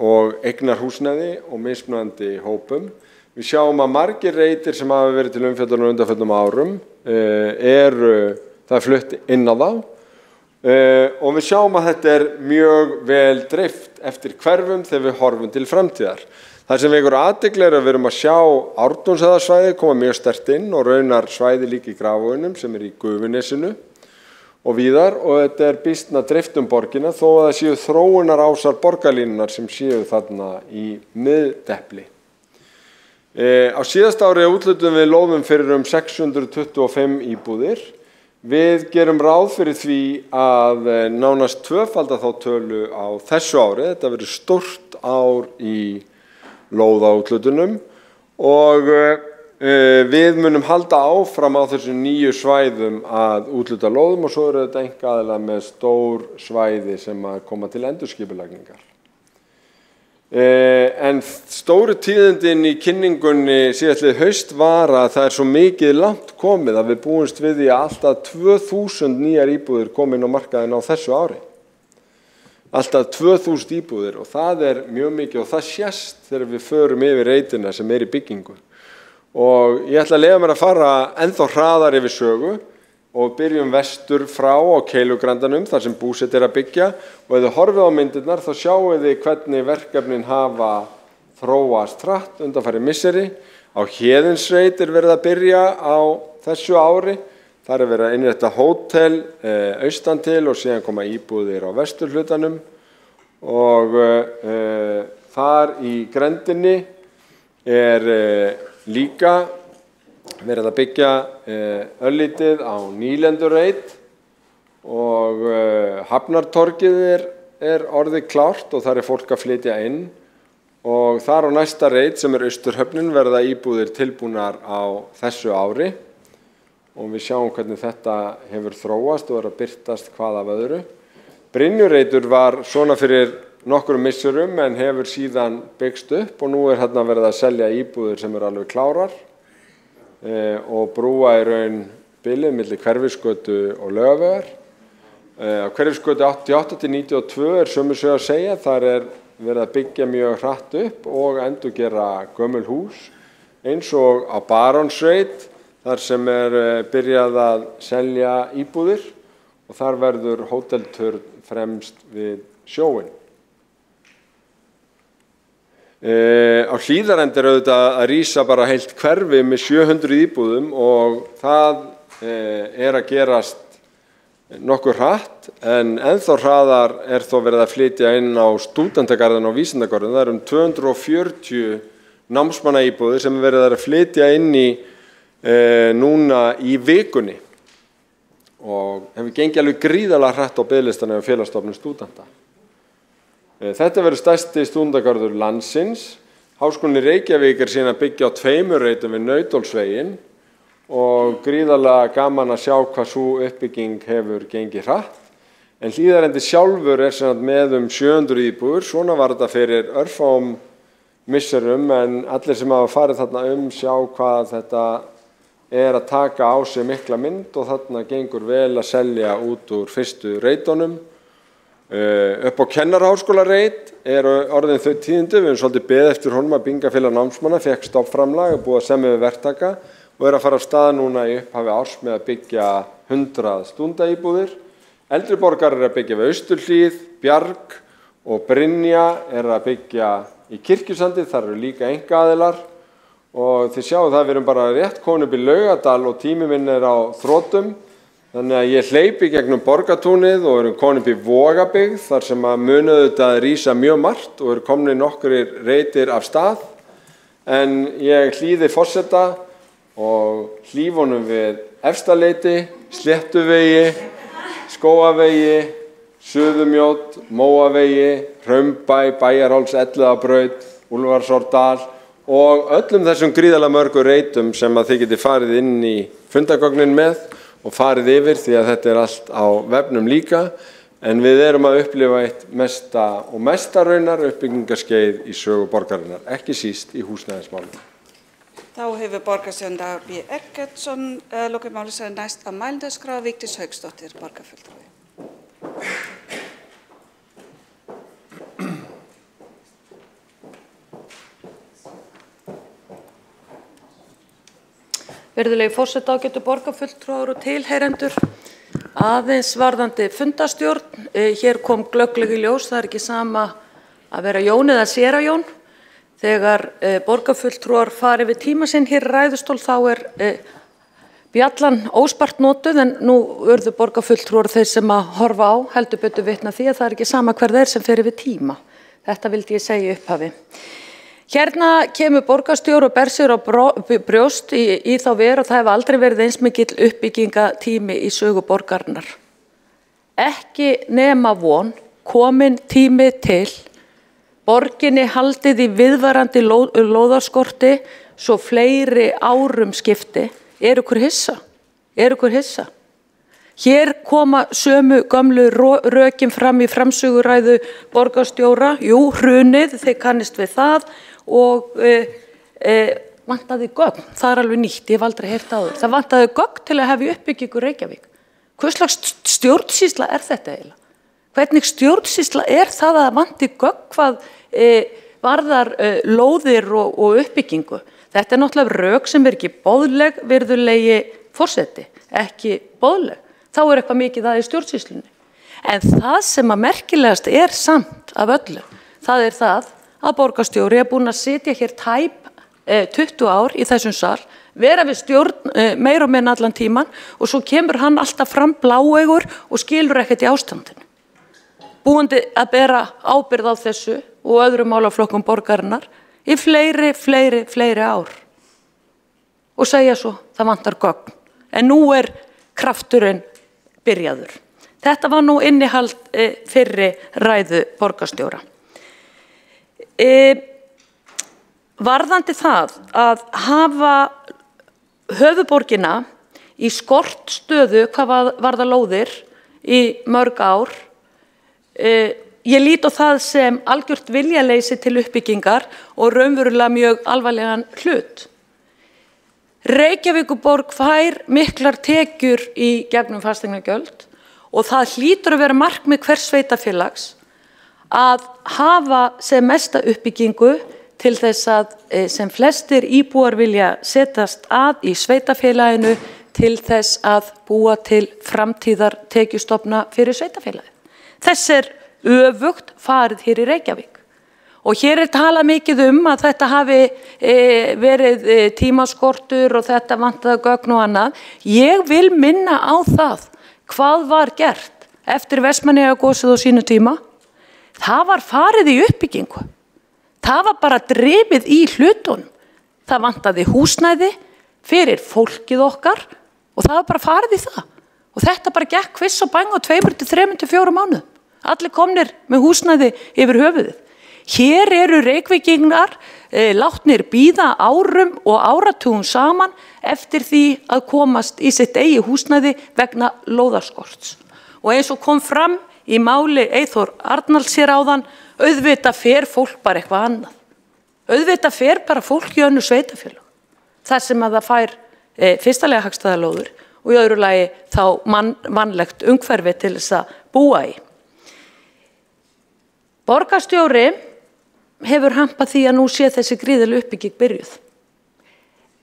og eignarhúsnæði og mismunandi hópum. Við sjáum að margir reitir sem hafa verið til umfjöllunar á undanförnum árum það flutt inn á þá og við sjáum að þetta mjög vel dreift eftir hverfum þegar við horfum til framtíðar. Það sem vekur athygli að við erum að sjá Ártúnshöfðasvæði koma mjög sterkt inn og raunar svæði líka í Grafarvoginum sem í Gufunesinu og víðar, og þetta býsna dreift borgina þó að það séu þróunarásar borgarlínunar sem séu þarna í miðdepli. Á síðasta ári úthlutum við lóðum fyrir 625 íbúðir. Við gerum ráð fyrir því að nánast tvöfalda þá tölu á þessu ári. Þetta verður stórt ár í lóðaúthlutunum og við munum halda áfram á þessum nýju svæðum að úthluta lóðum og svo eru þetta einkaaðilar með stór svæði sem að koma til endurskipulagningar. En stóru tíðindin í kynningunni síðastliðið haust var að það svo mikið langt komið að við búumst við því að alltaf 2000 nýjar íbúðir komin á markaðinn á þessu ári. Alltaf 2000 íbúðir og það mjög mikið og það sést þegar við förum yfir reitina sem í byggingu. Og ég ætla að leyfa mér að fara ennþá hraðar yfir sögu og byrjum vestur frá á Keilugrandanum þar sem búsett að byggja og ef þið horfið á myndirnar þá sjáum þið hvernig verkefnin hafa þróast hratt undanfarið misseri. Á Héðinsreit verið að byrja á þessu ári. Þar verið að innrétta hótel austan til og síðan koma íbúðir á vesturhlutanum og þar í grendinni líka verið að byggja örlítið á Nýlendurreit og Hafnartorgið orðið klárt og þar fólk að flytja inn og þar á næsta reit sem Austurhöfnin verða íbúðir tilbúnar á þessu ári og við sjáum hvernig þetta hefur þróast og að birtast hvað af öðru. Brynjureitur var svona fyrir nokkrum misserum en hefur síðan byggst upp og nú hérna verið að selja íbúðir sem alveg klárar og brúa í raun bilið milli Hverfisgötu og Laugavegar. Á Hverfisgötu 88-92 sömu sögu að segja, þar verið að byggja mjög hratt upp og endurgera gömul hús, eins og á Barónsreit, þar sem byrjað að selja íbúðir og þar verður hótelturn fremst við sjóinn. Á Hlíðarendi auðvitað að rísa bara heilt hverfi með 700 íbúðum og það að gerast nokkuð hratt en ennþá hraðar þó verið að flytja inn á stúdentagarðin og vísindagarðin. Það 240 námsmannaíbúðir sem verið að flytja inn í núna í vikunni og hefur gengið alveg gríðarlega hratt á biðlistana hjá Félagsstofnun stúdenta. Þetta verður stærsti stúdentagarður landsins. Háskólinn í Reykjavík síðan að byggja á 2 reitum við Nauthólsveginn og gríðarlega gaman að sjá hvað sú uppbygging hefur gengið hratt. En Hlíðarendi sjálfur sem með 700 íbúðir, svona var þetta fyrir örfáum misserum en allir sem hafa farið þarna sjá hvað þetta að taka á sig mikla mynd og þarna gengur vel að selja út úr fyrstu reitunum. Upp á Kennaraháskólareit orðin þau tíðindi, við höfum svolítið beðið eftir honum að Byggingafélag námsmanna fékk stofnframlag og búið að semja við verktaka og að fara af stað núna í upphafi árs með að byggja 100 stúdentaíbúðir. Eldri borgarar að byggja við Austurhlíð, Bjarg og Brynja að byggja í Kirkjusandi, þar líka einkaaðilar og þið sjáu það við erum bara rétt komin upp í Laugadal og tími minn á þrotum. Þannig að ég hleypi gegnum Borgartúnið og erum komin upp í Vogabyggð þar sem að munuðu þetta rísa mjög margt og komnir nokkrir reitir af stað. En ég hlýði forseta og hlífunum við Efstaleiti, Sléttuvegi, Skógavegi, Suðurmjódd, Móavegi, Hraunbæ, Bæjarháls, Elliðabraut, Úlfarsárdal og öllum þessum gríðarlega mörgu reitum sem að þið geti farið inn í fundagögnin með og farið yfir því að þetta allt á vefnum líka en við erum að upplifa eitt mesta raunar uppbyggingarskeið í sögu borgarinnar, ekki síst í húsnæðismálum. Þá hefur borgarstjórinn Dagur B. Eggertsson lokið máli sér næst á mælendaskrá Vigdís Hauksdóttir, borgarfulltrúi. Virðulegi forseti, ágætu borgarfulltrúar og tilheyrendur. Á Aðeins varðandi fundastjórn, hér kom glögglega í ljós, það ekki sama að vera Jón eða séra Jón. Þegar borgarfulltrúar fari við tíma sinn hér í ræðustól þá bjallan óspart notuð, en nú urðu borgarfulltrúar þeir sem að horfa á heldur betur vitna því að það ekki sama hver þeir sem fer við tíma. Þetta vildi ég segja í upphafi. Hérna kemur borgarstjóri og ber sér á brjóst í þá veru og það hefur aldrei verið eins mikill uppbyggingatími í sögu borgarinnar. Ekki nema von, komin tími til, borginni haldið í viðvarandi lóðarskorti svo fleiri árum skipti. Ykkur hissa? Ykkur hissa? Hér koma sömu gömlu rökin fram í framsöguræðu borgarstjóra. Jú, hrunið, þeir kannist við það og vantaði gögn. Það alveg nýtt, ég hef aldrei heyrt áður. Það vantaði gögn til að hefja uppbyggingu Reykjavík. Hvers slags stjórnsýsla þetta eiginlega? Hvernig stjórnsýsla það að vanti gögn hvað varðar lóðir og uppbyggingu? Þetta náttúrulega rök sem ekki boðleg, virðulegi forseti, ekki boðleg. Þá eitthvað mikið það í stjórnsýslunni. En það sem að merkilegast samt af öllu, það það að borgarstjóri búinn að sitja hér tæp 20 ár í þessum sal, vera við stjórn meira og minna allan tíman og svo kemur hann alltaf fram bláeygur og skilur ekkert í ástandinu. Búandi að bera ábyrgð á þessu og öðrum málaflokkum borgarinnar í fleiri ár og segja svo, það vantar gögn. En nú krafturinn byrjaður. Þetta var nú innihald fyrri ræðu borgarstjóra. Varðandi það að hafa höfuðborgina í skortstöðu hvað varðar lóðir í mörg ár, ég lít á það sem algjört viljaleysi til uppbyggingar og raunverulega mjög alvarlegan hlut. Reykjavíkurborg fær miklar tekjur í gegnum fasteignagjöld og það hlýtur að vera markmið hvers sveitarfélags að hafa sem mesta uppbyggingu til þess að sem flestir íbúar vilja setjast að í sveitarfélaginu til þess að búa til framtíðar tekjustofna fyrir sveitarfélagið. Þess öfugt farið hér í Reykjavík. Og hér talað mikið að þetta hafi verið tímaskortur og þetta vantaði gögn og annað. Ég vil minna á það hvað var gert eftir Vestmannaeyjagosið á sínu tíma. Það var farið í uppbyggingu. Það var bara drifið í hlutunum. Það vantaði húsnæði fyrir fólkið okkar og það var bara farið í það. Og þetta bara gekk kviss og bang á 2 til 3 til 4 mánuðum. Allir komnir með húsnæði yfir höfuðið. Hér Reykvíkingar látnir bíða árum og áratugum saman eftir því að komast í sitt eigið húsnæði vegna lóðarskorts. Og eins og kom fram í máli Eyþór Arnalds hér áðan, auðvitað fer fólk bara eitthvað annað. Auðvitað fer bara fólk í önnur sveitarfélög. Þar sem að það fær fyrstulega hagstæðar lóðir og í öðru lagi þá mannlegt umhverfi til þess að búa í. Borgarstjóri hefur hampað því að nú sé þessi gríðarlega uppbygging byrjuð.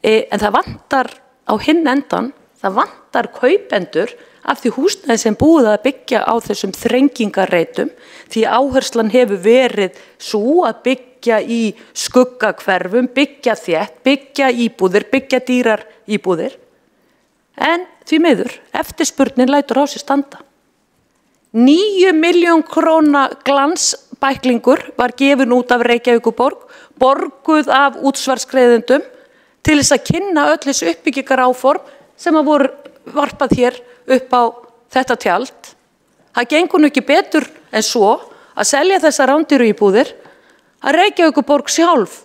En það vantar á hinn endan, það vantar kaupendur af því húsnæði sem búið að byggja á þessum þrengingarreitum, því áherslan hefur verið svo að byggja í skuggahverfum, byggja þétt, byggja íbúðir, byggja dýrar íbúðir. En því miður, eftirspurnin lætur á sig standa. 9 milljón króna glansbæklingur var gefin út af Reykjavíkurborg, borguð af útsvarsgreiðendum til þess að kynna öll þessu uppbyggingaráform sem að voru varpað hér upp á þetta tjald. Það gengur nú ekki betur en svo að selja þessar rándýru íbúðir að Reykjavíkurborg sjálf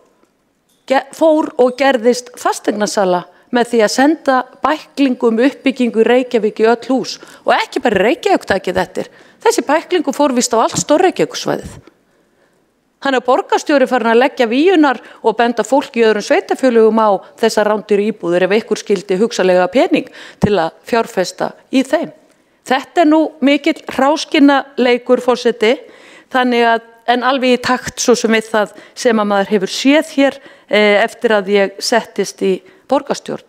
fór og gerðist fasteignasala með því að senda bæklingum uppbyggingu í Reykjavík í öll hús og ekki bara Reykjavík takið eftir. Þessi bæklingu fór víst á allt Stór-Reykjavíkursvæðið. Þannig að borgarstjóri farin að leggja víunar og benda fólki í öðrum sveitarfélögum á þessar rándýru íbúðir ef einhver skildi hugsanlega pening til að fjárfesta í þeim. Þetta nú mikill hráskinnaleikur, forseti, þannig að en alveg í takt svo sem við það sem að maður hefur séð hér eftir að ég settist í borgarstjórn.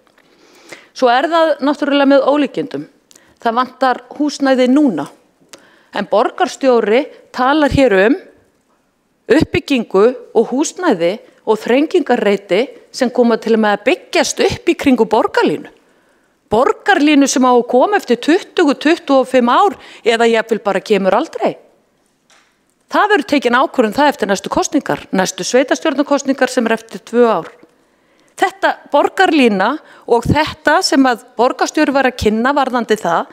Svo það náttúrulega með ólíkindum. það vantar húsnæði núna. En borgarstjóri talar hér uppbyggingu og húsnæði og þrengingarreiti sem koma til með að byggjast upp í kringu borgarlínu. Borgarlínu sem á að koma eftir 20-25 ár eða jafnvel bara kemur aldrei. Það verður tekin ákvörðun það eftir næstu kosningar, næstu sveitarstjórnarkosningar sem eftir 2 ár. Þetta borgarlína og þetta sem að borgarstjóri var að kynna varðandi það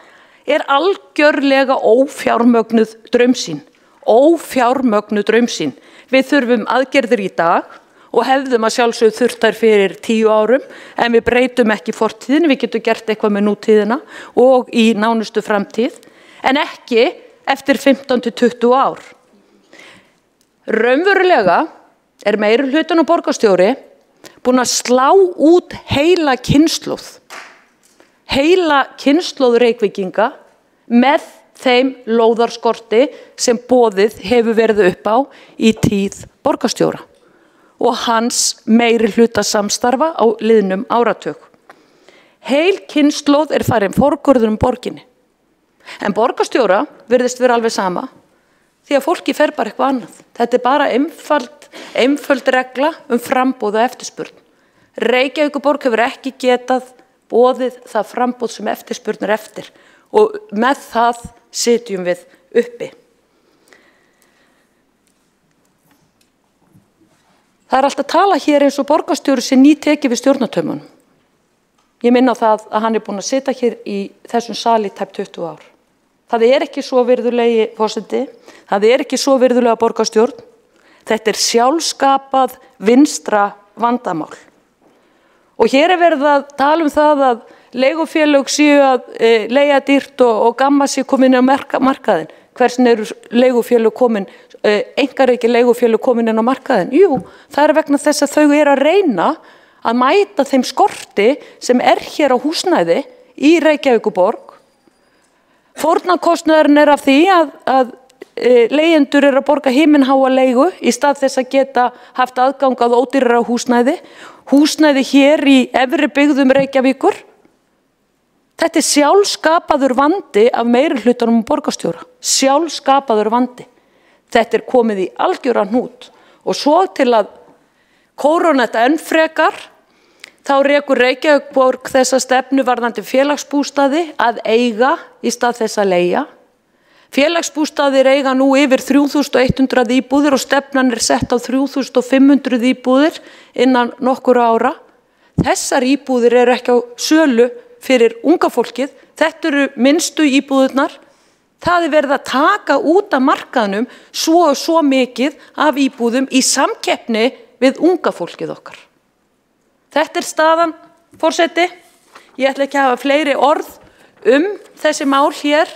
algjörlega ófjármögnuð draumsýn. Ófjármögnuð draumsýn. Við þurfum aðgerðir í dag og hefðum að sjálfsögðu þurft þær fyrir 10 árum en við breytum ekki fortíðinni, við getum gert eitthvað með nútíðina og í nánustu framtíð en ekki eftir 15-20 ár. Raunverulega meirihlutinn og borgarstjóri búin að slá út heila kynslóð Reykvíkinga með þeim lóðarskorti sem boðið hefur verið upp á í tíð borgarstjóra og hans meirihluta samstarfa á liðnum áratug. Heil kynslóð farin forgörður borginni. En borgarstjóra virðist vera alveg sama því að fólki fer bara eitthvað annað. Þetta bara einföld regla framboð og eftirspurn. Reykjavíkurborg hefur ekki getað boðið það framboð sem eftirspurn eftir og með það sitjum við uppi. Það alltaf tala hér eins og borgarstjóri sé nýtekið við stjórnartaumunum. Ég minna á það að hann búinn að sitja hér í þessum sal í tæp 20 ár. Það ekki svo virðulegi forseti, það ekki svo virðulega borgarstjórn. Þetta sjálfskapað vinstra vandamál. Og hér verið að tala það að leigufélög séu að leigja dýrt og gamma sé komin inn á markaðinn. Hversin eru leigufélög komin, einkareiki leigufélög komin inn á markaðinn? Jú, það vegna þess að þau að reyna að mæta þeim skorti sem hér á húsnæði í Reykjavíkurborg. Fórnarkostnaðurinn af því að leigjendur að borga himinháa leigu í stað þess að geta haft aðgang að ódýrara húsnæði. Húsnæði hér í efri byggðum Reykjavíkur. Þetta sjálfskapaður vandi af meirihlutanum borgarstjóra. Sjálfskapaður vandi. Þetta komið í algjöran hnút. Og svo til að kóróna þetta enn frekar, þá rekur Reykjavíkurborg þessa stefnu varðandi félagsbústaði að eiga í stað þess að leigja. Félagsbústaðir eiga nú yfir 3100 íbúðir og stefnan sett á 3500 íbúðir innan nokkura ára. Þessar íbúðir ekki á sölu fyrir unga fólkið. Þetta eru minnstu íbúðirnar. Það verið að taka út af markaðnum svo mikið af íbúðum í samkeppni við unga fólkið okkar. Þetta staðan, forseti. Ég ætla ekki að hafa fleiri orð þessi mál hér.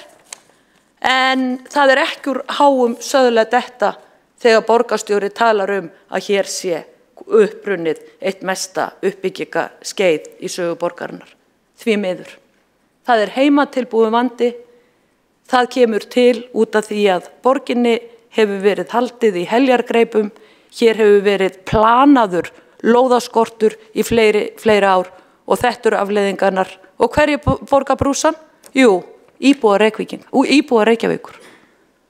En það ekki úr háum söðulega detta þegar borgarstjóri talar að hér sé upprunnið eitt mesta uppbyggingaskeið í sögu borgarinnar. Því miður. Það heimatilbúin vandi. Það kemur til út af því að borginni hefur verið haldið í heljargreipum. Hér hefur verið planaður lóðaskortur í fleiri ár og þetta eru afleiðingarnar. Og hverju borgar brúsann? Jú, íbúar Reykjavíkur.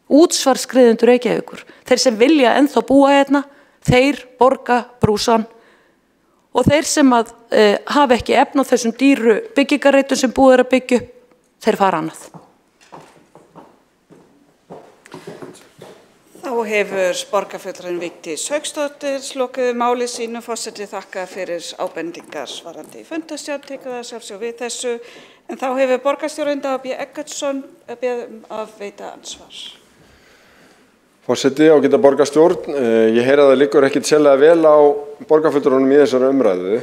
Útsvarsskriðendur Reykjavíkur. Þeir sem vilja ennþá búa hérna, þeir borga brúsann. Og þeir sem hafa ekki efni á þessum dýru byggingarreitum sem búið að byggja upp, þeir fara annað. Þá hefur borgarfulltrúinn Vigdís Hauksdóttir lokið máli sínu. Forseti þakka fyrir ábendingar svarandi fundarstjórn, tekur það sjálfsög við þessu. En þá hefur borgarstjórinn Dagur B. Eggertsson beðið að veita ansvar. Forseti og geta borgarstjórn, ég heyri að það liggur ekkit sérlega vel á borgarfulltrúnum í þessari umræðu.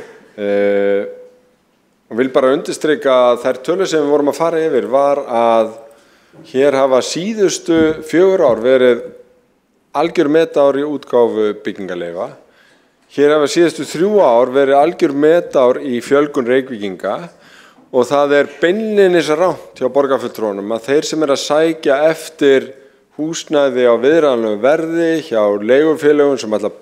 Og vil bara undirstrika að þær tölur sem við vorum að fara yfir var að hér hafa síðustu 4 ár verið algjör metár í útgáfu byggingarleyfa. Hér hafa síðustu 3 ár verið algjör metár í fjölgun Reykvíkinga og það beinlínis rangt hjá borgarfulltrúnum að þeir sem að sækja eftir húsnæði á viðráðanlegu verði hjá leigufélögum sem ætla að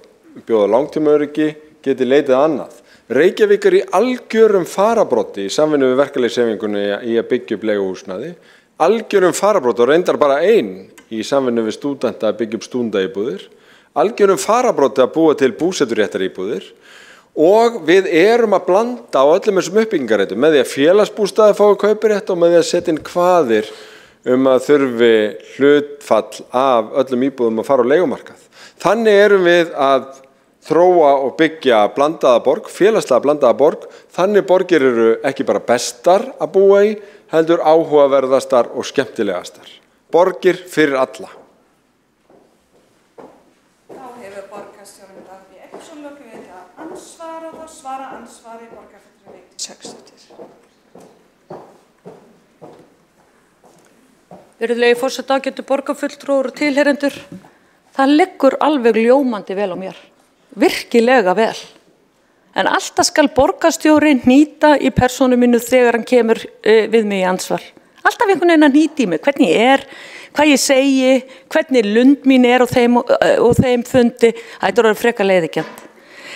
bjóða langtímaöryggi geti leitað annað. Reykjavík í algjörum farabroddi í samvinnu við verkalýðshreyfingunni í að byggja upp leiguhúsnæði, algjörum farabroddi og reyndar bara í samvinnu við stúdenta að byggja upp stúdendaíbúðir, algjörum farabroddi að búa til búseturéttaríbúðir og við erum að blanda á öllum þessum uppbyggingarreitum með því að félagsbústaðir fái kaupirétt og með því að setja inn kvaðir að þurfi hlutfall af öllum íbúðum að fara á leigumarkað. Þannig erum við að þróa og byggja blandaða borg, félagslega blandaða borg, þannig borgir eru ekki bara bestar að búa í, heldur áhugaverðastar og skemmtilegastar. Borgir fyrir alla. Þá hefur borgarstjórinn Dagur B. Eggertsson lokið við að ansvara og þá svara ansvari borgarfulltrúi Vigdís Hauksdóttir. Virðulegi forseti, ágætu borgarfulltrúar og tilheyrendur, það liggur alveg ljómandi vel á mér. Virkilega vel. En alltaf skal borgarstjóri nýta í persónu mínu þegar hann kemur við mig í ansvar. Alltaf einhvern veginn að nýta í mig, hvernig ég hvað ég segi, hvernig lund mín og þeim fundi, þetta er frekar leiðigjarnt.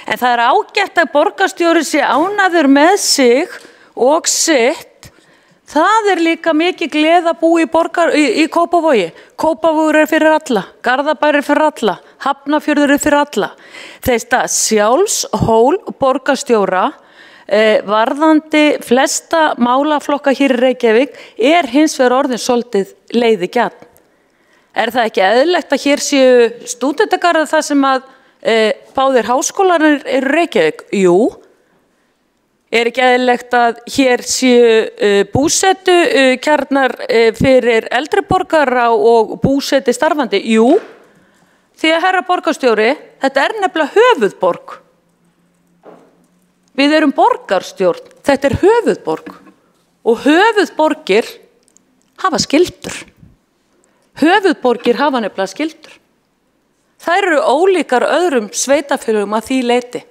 En það ágætt að borgarstjóri sé ánægður með sig og sitt. Það líka mikið gleð að búa í Kópavogi. Kópavogur fyrir alla, Garðabær fyrir alla, Hafnarfjörður fyrir alla. Þetta sjálfshól borgarstjóra varðandi flesta málaflokka hér í Reykjavík hins vegar orðin svolítið leiðigjarnt. Það ekki eðlilegt að hér séu stúdentagarðar þar sem að báðir háskólarnir eru Reykjavík? Jú. Ekki eðlilegt að hér séu búsetukjarnar fyrir eldri borgara og búseti starfandi? Jú, því að herra borgarstjóri, þetta nefnilega höfuðborg. Við erum borgarstjórn, þetta höfuðborg og höfuðborgir hafa skyldur. Höfuðborgir hafa nefnilega skyldur. Þær eru ólíkar öðrum sveitafélögum að því leyti.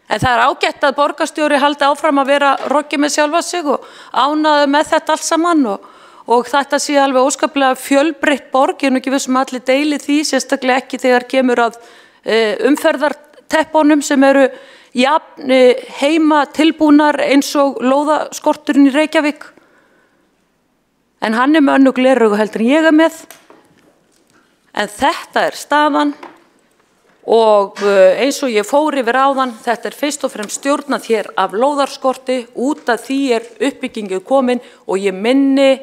En það ágætt að borgarstjóri haldi áfram að vera roggi með sjálfa sig og ánægður með þetta allt saman og þetta sé alveg óskaplega fjölbreytt borg, ég ekki vissum allir deili því, sérstaklega ekki þegar kemur að umferðarteppunum sem eru jafn heima tilbúnar eins og lóðaskorturinn í Reykjavík. En hann með önnur gleraugu heldur en ég með. En þetta staðan. Og eins og ég fór yfir áðan, þetta fyrst og fremst stjórnað hér af lóðarskorti, út af því uppbyggingin komin og ég minni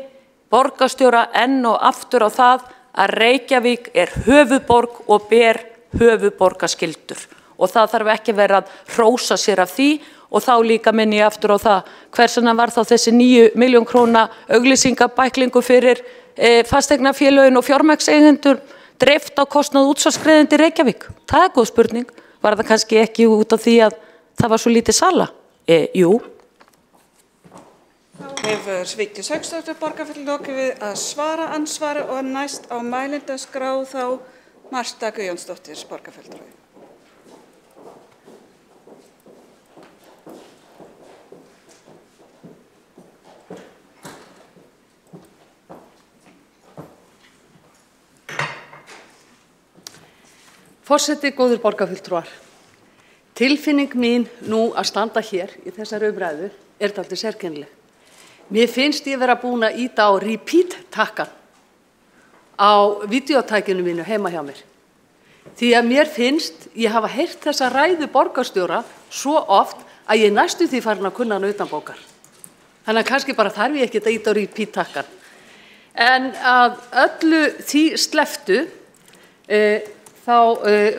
borgarstjóra enn og aftur á það að Reykjavík höfuðborg og ber höfuðborgarskyldur. Og það þarf ekki að vera að hrósa sér af því og þá líka minni ég aftur á það hversuna var þá þessi 9 milljón króna auglýsingabæklingu fyrir fasteignafélögin og fjármagnseigendur dreift á kostnað útsvarsgreiðandi Reykjavík? Það góð spurning. Var það kannski ekki út af því að það var svo lítið sala? Jú. Þá hefur Vigdís Hauksdóttir borgarfulltrúi lokið við að svara ansvari og næst á mælendaskrá þá Marta Guðjónsdóttir borgarfulltrúi. Forseti, góðir borgarfulltrúar. Tilfinning mín nú að standa hér í þessari umræðu dálítið sérkennileg. Mér finnst ég vera búin að ýta á repeat-takkan á vídeótækinu mínu heima hjá mér. Því að mér finnst ég hafa heyrt þessa ræðu borgarstjóra svo oft að ég næstu því farin að kunna hana utanbókar. Þannig að kannski bara þarf ég ekki að ýta á repeat-takkan. En að öllu því sleftu,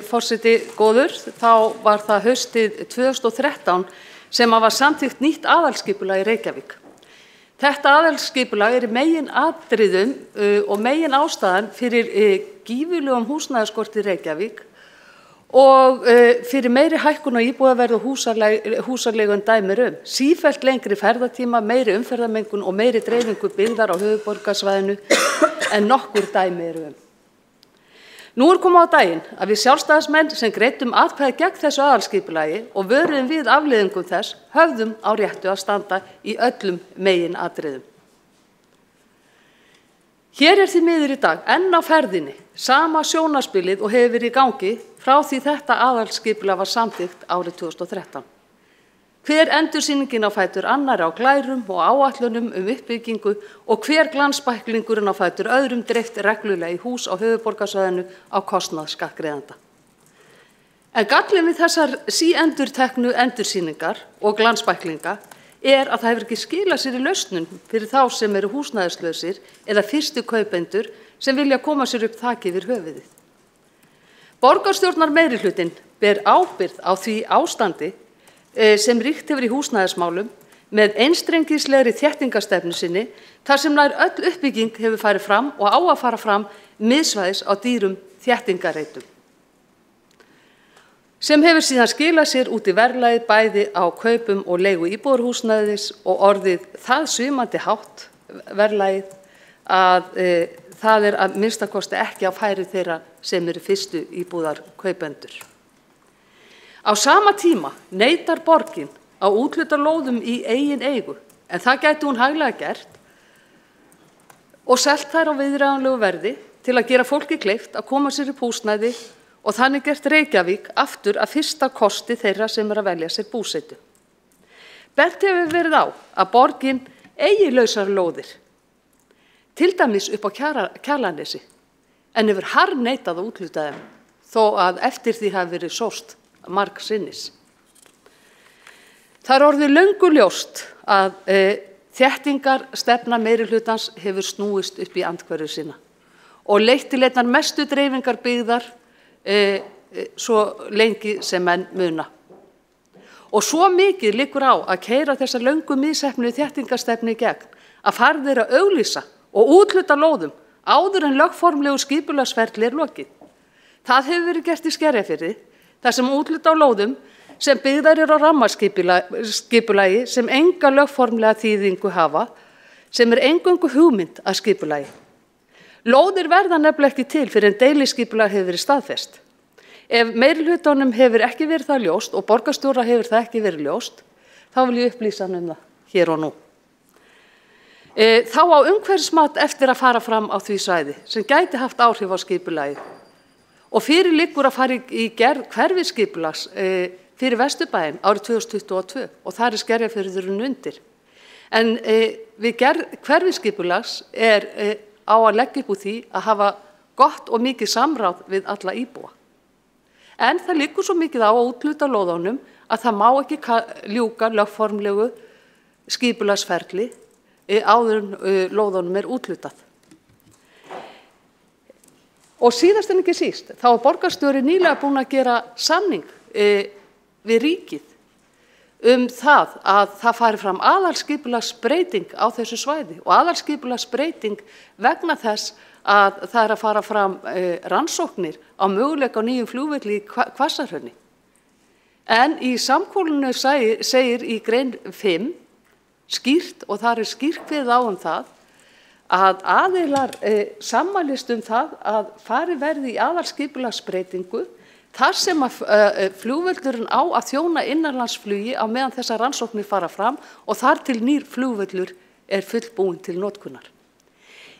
forseti góður, þá var það haustið 2013 sem var samþykkt nýtt aðalskipulag í Reykjavík. Þetta aðalskipulag í meginatriðum og megin ástæðan fyrir gífurlegum húsnæðisskorti í Reykjavík og fyrir meiri hækkun á íbúðaverði og húsaleigu en dæmi sífellt lengri ferðatíma, meiri umferðarmengun og meiri dreifingu byggðar á höfuðborgarsvæðinu en nokkur dæmi Nú komið á daginn að við sjálfstæðismenn sem greiddum atkvæði gegn þessu aðalskipulagi og vöruðum við afleiðingum þess höfðum á réttu að standa í öllum meginatriðum. Hér því miður í dag enn á ferðinni sama sjónarspilið og hefur verið í gangi frá því þetta aðalskipulag var samþykkt árið 2013. Hver endursýningin á fætur annarri á glærum og áætlunum uppbyggingu og hver glansbæklingurinn á fætur öðrum dreift reglulega í hús á höfuðborgarsvæðinu á kostnað skattgreiðenda. En gallinn við þessar síendurteknu endursýningar og glansbæklinga að það hefur ekki skilað sér í lausnum fyrir þá sem eru húsnæðislausir eða fyrstu kaupendur sem vilja koma sér upp þaki yfir höfuðið. Borgarstjórnar meirihlutinn ber ábyrgð á því ástandi sem ríkt hefur í húsnæðismálum með einstrengislegri þéttingarstefnu sinni þar sem nær öll uppbygging hefur farið fram og á að fara fram miðsvæðis á dýrum þéttingarreitum. Sem hefur síðan skilað sér út í verðlagið bæði á kaupum og leigu íbúðarhúsnæðis og orðið það svimandi hátt verðlagið að það að minnstakosti ekki á færi þeirra sem eru fyrstu íbúðarkaupendur. Á sama tíma neitar borgin á úthluta lóðum í eigin eigu, en það gæti hún hæglega gert og selt þær á viðráðanlegu verði til að gera fólki kleift að koma sér upp húsnæði og þannig gert Reykjavík aftur að fyrsta kosti þeirra sem að velja sér búsetu. Bent hefur verið á að borgin eigi lausar lóðir, til dæmis upp á Kjalarnesi, en hefur harðneitað að úthluta þeim, þó að eftir því hafi verið sóst margsinnis. Það orðið löngu ljóst að þéttingarstefna meirihlutans hefur snúist upp í andhverfu sína og leitt til einnar mestu dreifingar byggðar svo lengi sem menn muna. Og svo mikið liggur á að keyra þessa löngu misheppnu þéttingarstefnu í gegn að farið er að auglýsa og úthluta lóðum áður en lögformlegu skipulagsferli lokið. Það hefur verið gert í Skerjafirði þar sem úthluta á lóðum sem byggðar eru á rammaskipulagi sem enga lögformlega þýðingu hafa, sem eingöngu hugmynd að skipulagi. Lóðir verða nefnilega ekki til fyrir en deiliskipulag hefur verið staðfest. Ef meirihlutanum hefur ekki verið það ljóst og borgarstjóra hefur það ekki verið ljóst, þá vil ég upplýsa hann það hér og nú. Þá á umhverfismat eftir að fara fram á því svæði sem gæti haft áhrif á skipulagið. Og fyrir liggur að fara í gerð hverfisskipulags fyrir Vesturbæinn árið 2022 og þar Skerjafjörðurinn undir. En við gerð hverfisskipulags á að leggja upp úr því að hafa gott og mikið samráð við alla íbúa. En það liggur svo mikið á að úthluta lóðunum að það má ekki ljúka lögformlegu skipulagsferli áður en lóðunum úthlutað. Og síðast en ekki síst, þá borgarstjóri nýlega búin að gera samning við ríkið það að það fari fram aðalskipulagsbreyting á þessu svæði og aðalskipulagsbreyting vegna þess að það að fara fram rannsóknir á möguleika á nýjum flugvelli í Hvassahrauni. En í samkomulaginu segir í grein 5 skýrt og þar skýrt kveðið á það að aðilar sammælist það að fari verði í aðalskipulagsbreytingu þar sem að flugvöllurinn á að þjóna innanlandsflugi á meðan þessar rannsóknir fara fram og þar til nýr flugvöllur fullbúinn til notkunar.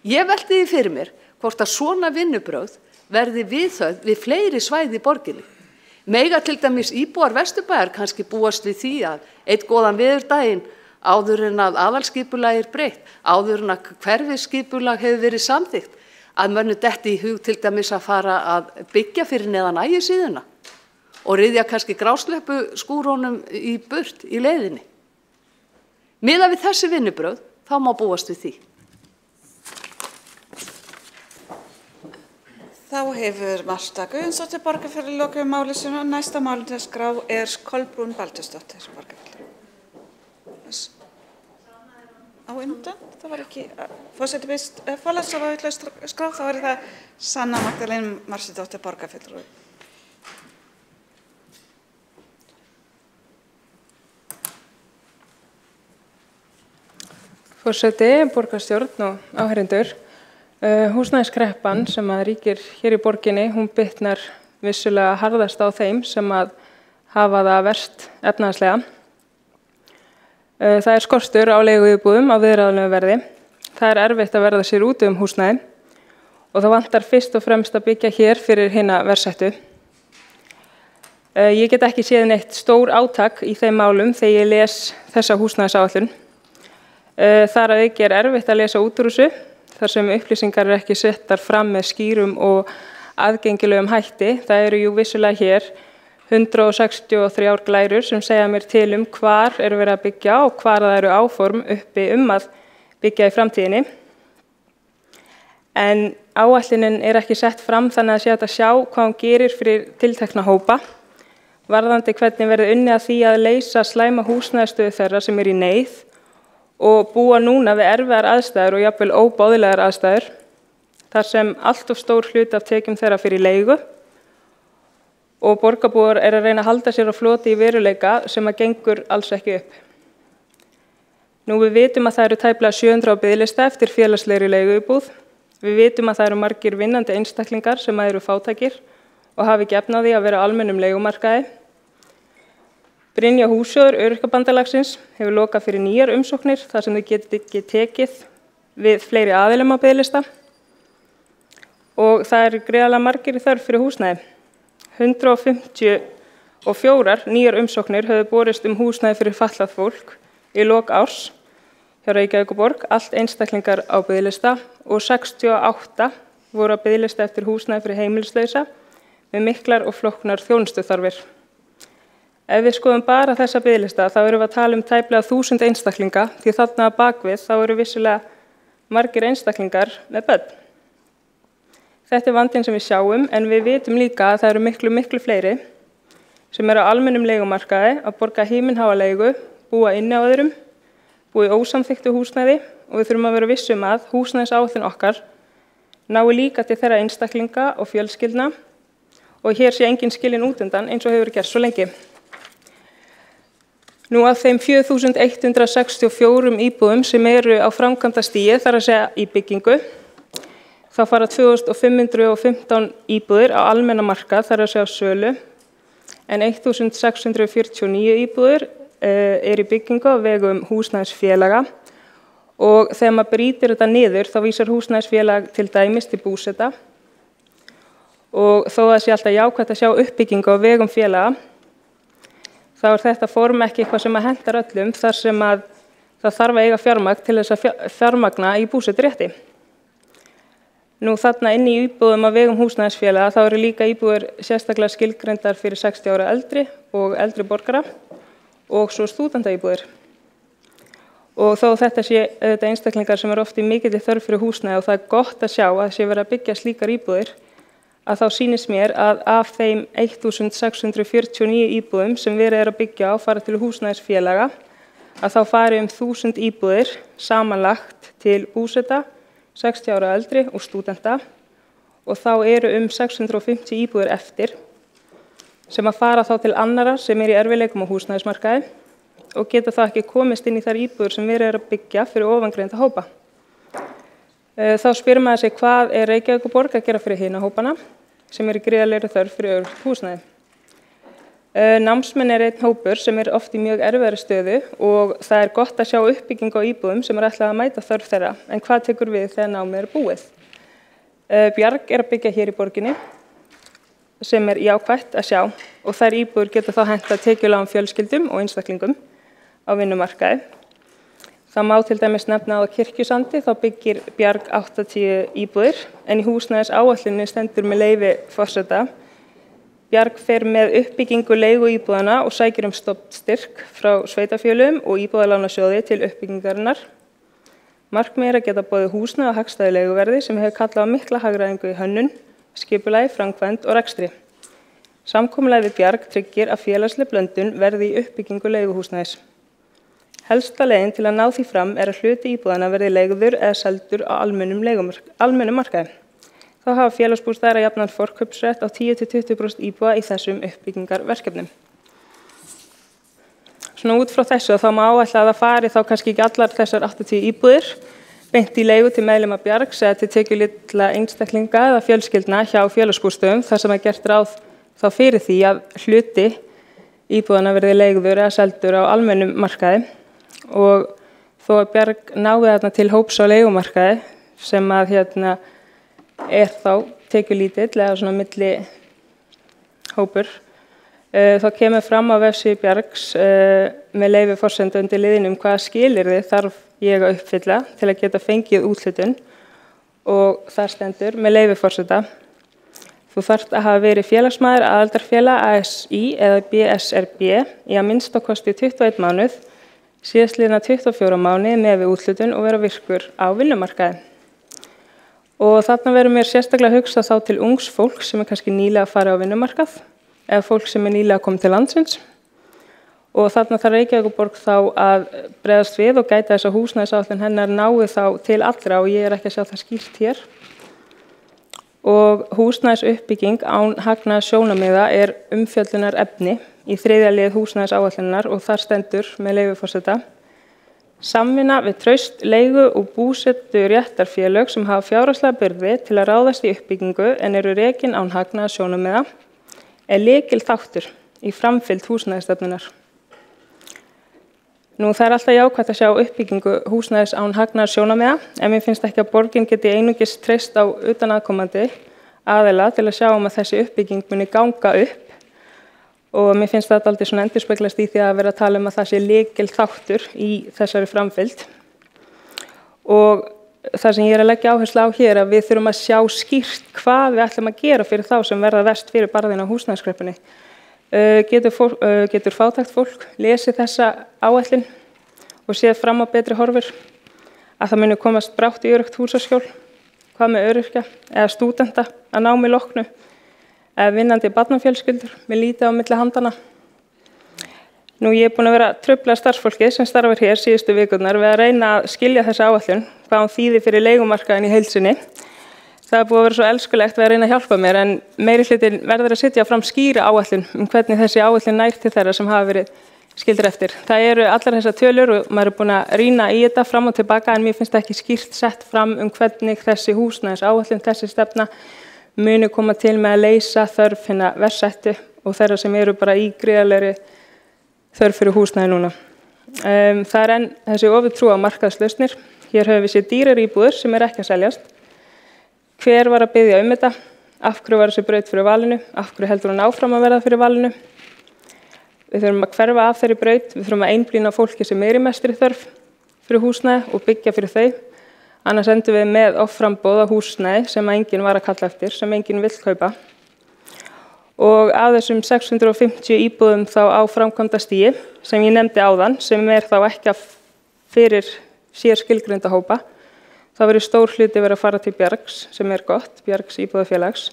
Ég velti því fyrir mér hvort að svona vinnubrögð verði viðhöfð við fleiri svæði í borginni. Mega til dæmis íbúar Vesturbæjar kannski búast við því að einn góðan veðurdaginn áður en að aðalskipulag breytt, áður en að hverfisskipulag hefur verið samþykkt, að mönnum detti í hug til dæmis að fara að byggja fyrir neðan Ægisíðuna og ryðja kannski grásleppuskúrunum í burt í leiðinni. Miðað við þessi vinnubrögð, þá má búast við því. Þá hefur Marta Guðjónsdóttir borgarfulltrúi lokið máli sínu og næsta málefnaskrá Kolbrún Baldursdóttir borgarfulltrúi. Á undan, það var ekki, forseti byrst fólas og var vitlaust skrá, þá var það Sanna Magdalena Marsdóttir borgarfulltrúi. Forseti, borgarstjórn og áheyrendur, húsnæðiskreppan sem að ríkir hér í borginni, hún bitnar vissulega harðast á þeim sem að hafa það verst efnahagslega. Það skortur á leiguíbúðum á viðráðanlegu verði. Það erfitt að verða sér út húsnæði og það vantar fyrst og fremst að byggja hér fyrir hina verðsettu. Ég get ekki séð neitt stór átak í þeim málum þegar ég les þessa húsnæðisáætlun. Þar að auki erfitt að lesa út úr þessu, þar sem upplýsingar ekki settar fram með skýrum og aðgengilegum hætti. Það eru jú vissulega hér 163 glærur sem segja mér til hvar verið að byggja og hvar það eru áform uppi að byggja í framtíðinni. En áætlunin ekki sett fram þannig að sé hægt að sjá hvað hún gerir fyrir tiltekna hópa, varðandi hvernig verður unnið að því að leysa slæma húsnæðisstöðu þeirra sem í neyð og búa núna við erfiðar aðstæður og jafnvel óboðlegar aðstæður, þar sem allt of stór hluti af tekjum þeirra fyrir leigu og borgarbúar að reyna að halda sér á floti í veruleika sem að gengur alls ekki upp. Nú við vitum að það eru tæplega 700 á biðlista eftir félagslegri leiguíbúð. Við vitum að það eru margir vinnandi einstaklingar sem eru fátækir og hafi ekki efni á því að vera á almennum leigumarkaði. Brynja hússjóður Öryrkjabandalagsins hefur lokað fyrir nýjar umsóknir þar sem þau geti ekki tekið við fleiri aðilum á biðlista og það eru gríðarlega margir í þörf fyrir húsnæði. 154 nýjar umsóknir höfðu borist húsnæði fyrir fatlað fólk í lok árs hjá Reykjavíkurborg, allt einstaklingar á biðlista og 68 voru á biðlista eftir húsnæði fyrir heimilislausa með miklar og flóknar þjónustuþarfir. Ef við skoðum bara þessa biðlista þá erum við að tala tæplega 1000 einstaklinga því þarna að bakvið þá eru vissulega margir einstaklingar með börn. Þetta vandinn sem við sjáum en við vitum líka að það eru miklu fleiri sem eru á almennum leigumarkaði að borga himinháa leigu, búa inni á öðrum, búa í ósamþykktu húsnæði og við þurfum að vera vissum að húsnæðisáætlun okkar nái líka til þeirra einstaklinga og fjölskyldna og hér sé engin skilin út undan eins og hefur gerst svo lengi. Nú af þeim 4164 íbúðum sem eru á framkvæmdastigi, þar að segja í byggingu, þá fara 2515 íbúðir á almenna markað, þar að segja á sölu, en 1649 íbúðir í byggingu á vegum húsnæðisfélaga og þegar maður brýtir þetta niður þá vísar húsnæðisfélag til dæmis til búseta og þó að sé alltaf jákvætt að sjá uppbyggingu á vegum félaga þá þetta form ekki eitthvað sem að hentar öllum þar sem að það þarf að eiga fjármagn til þess að fjármagna í búseturétti. Nú þarna inn í íbúðum á vegum húsnæðisfélaga þá eru líka íbúðir sérstaklega skilgreindar fyrir 60 ára eldri og eldri borgara og svo stúdendaíbúðir. Og þó þetta sé auðvitað einstaklingar sem eru oft í mikilli þörf fyrir húsnæði og það gott að sjá að sé verið að byggja slíkar íbúðir, að þá sýnist mér að af þeim 1649 íbúðum sem verið að byggja á fara til húsnæðisfélaga, að þá fari 1000 íbúðir samanlagt til búseta, 60 ára eldri og stúdenta og þá eru 650 íbúðir eftir sem að fara þá til annara sem í erfiðleikum á húsnæðismarkaði og geta þá ekki komist inn í þær íbúðir sem verið að byggja fyrir ofangreinda hópa. Þá spyr maður sig hvað Reykjavíkurborg að gera fyrir hina hópana sem í gríðarlegri þörf fyrir öruggt húsnæði. Námsmenn einn hópur sem oft í mjög erfiðari stöðu og það gott að sjá uppbyggingu á íbúðum sem ætlað að mæta þörf þeirra, en hvað tekur við þegar námið búið? Bjarg að byggja hér í borginni sem jákvætt að sjá og þær íbúður geta þá hentað tekjulágum fjölskyldum og einstaklingum á vinnumarkaði. Það má til dæmis nefna á Kirkjusandi, þá byggir Bjarg 80 íbúðir en í húsnæðisáætluninni stendur með leyfi forseta. Bjarg fer með uppbyggingu leiguíbúðana og sækir stofnstyrk frá sveitarfélögum og íbúðalánasjóði til uppbyggingarinnar. Markmið að geta boðið húsnæði á hagstæðu leiguverði sem hefur kallað á mikla hagræðingu í hönnun, skipulagi, framkvæmd og rekstri. Samkomulagið við Bjarg tryggir að félagsleg blöndun verði í uppbyggingu leiguhúsnæðis. Helsta leiðin til að ná því fram að hluti íbúðana verði leigður eða seldur á almennum markaði. Þá hafa félagsbústaðir að jafnan forkaupsrétt á 10–20% íbúða í þessum uppbyggingarverkefnum. Svona út frá þessu þá má áætla að það fari þá kannski ekki allar þessar 80 íbúðir beint í leigu til meðlima Bjargs eða til tekjulitla einstaklinga eða fjölskyldna hjá félagsbústöðum þar sem gert ráð þá fyrir því að hluti íbúðana verði leigður eða seldur á almennum markaði og þó að Bjarg nái þarna til hóps á leigumarkaði sem að þá tekjulítill eða svona milli hópur Þá kemur fram á vefsíðu Bjargs með leyfi forsenda undir liðnum hvaða skilyrði þarf ég að uppfylla til að geta fengið úthlutun og þar stendur með leyfi forseta. Þú þarft að hafa verið félagsmaður, aðaldarfélag, ASÍ eða BSRB í að minnstakosti 21 mánuð, síðastliðna 24 mánuði með við úthlutun og vera virkur á vinnumarkaði. Og þarna verður mér sérstaklega hugsa þá til ungs fólk sem kannski nýlega að fara á vinnumarkað eða fólk sem nýlega komið til landsins. Og þarna þarf Reykjavíkurborg þá að bregðast við og gæta þess að húsnæðisáætlun hennar nái þá til allra og ég ekki að sjá það skýrt hér. Og húsnæðisuppbygging án hagnaðar sjónarmiða umfjöllunar efni í 3. lið húsnæðisáætlunar og þar stendur með leyfi forseta. Samvinna við traust, leigu og búsetu réttarfélög sem hafa fjárhagslega byrði til að ráðast í uppbyggingu en eru rekin án hagnaðar sjónarmiða lykilþáttur í framfylgd húsnæðisstefnunar. Nú það alltaf jákvætt að sjá uppbyggingu húsnæðis án hagnaðar sjónarmiða en mér finnst ekki að borgin geti einungis treyst á utanaðkomandi aðila til að sjá að þessi uppbygging muni ganga upp og mér finnst þetta aldrei svona endurspeglast í því að vera að tala að það sé lykilþáttur í þessari framfylgd. Og það sem ég að leggja áherslu á hér að við þurfum að sjá skýrt hvað við ætlum að gera fyrir þá sem verða verst fyrir barðina á húsnæðiskreppunni. Getur fátækt fólk lesið þessa áætlun og séð fram á betri horfur að það muni komast brátt í öruggt húsaskjól, hvað með öryrkja eða stúdenta að námi loknu eða vinnandi barnafjölskyldur með lítið á milli handana. Nú ég búin að vera trufla starfsfólkið sem starfar hér síðustu vikurnar við að reyna að skilja þessa áætlun, hvað hún þýðir fyrir leigumarkaðin í heild sinni. Það búið að vera svo elskulegt að reyna að hjálpa mér en meiri hlutin verður að setja fram skýra áætlun hvernig þessi áætlun nær til þeirra sem hafa verið skildir eftir. Það eru allar þessar tölur og maður er búin að rýna í þetta fram og tilbaka en mér finnst ekki skýrt sett fram hvernig þessi húsnæðis áætlun, þessi stefna muni koma til með að leysa þörf hinna verst settu og þeirra sem eru bara í gríðarlegri þörf fyrir húsnæði núna. Það er enn þessi ofurtrú á markaðslausnir. Hér höfum við séð dýrar íbúðir sem ekki að seljast. Hver var að biðja þetta? Af hverju var þessi braut fyrir valinu? Af hverju heldur hún áfram að verða fyrir valinu? Við þurfum að hverfa af þeirri braut, við þurfum að einblína á fólki sem í mestri þörf fyrir húsnæði og byggja fyrir þau. Annars endum við með offramboð á húsnæði sem enginn var að kalla eftir, sem enginn vill kaupa. Og af þessum 650 íbúðum þá á framkvæmda stigi sem ég nefndi áðan, sem þá ekki fyrir sér skilgreinda hópa, þá verður stór hluti verið að fara til Bjargs, sem gott, Bjargs íbúðafélags.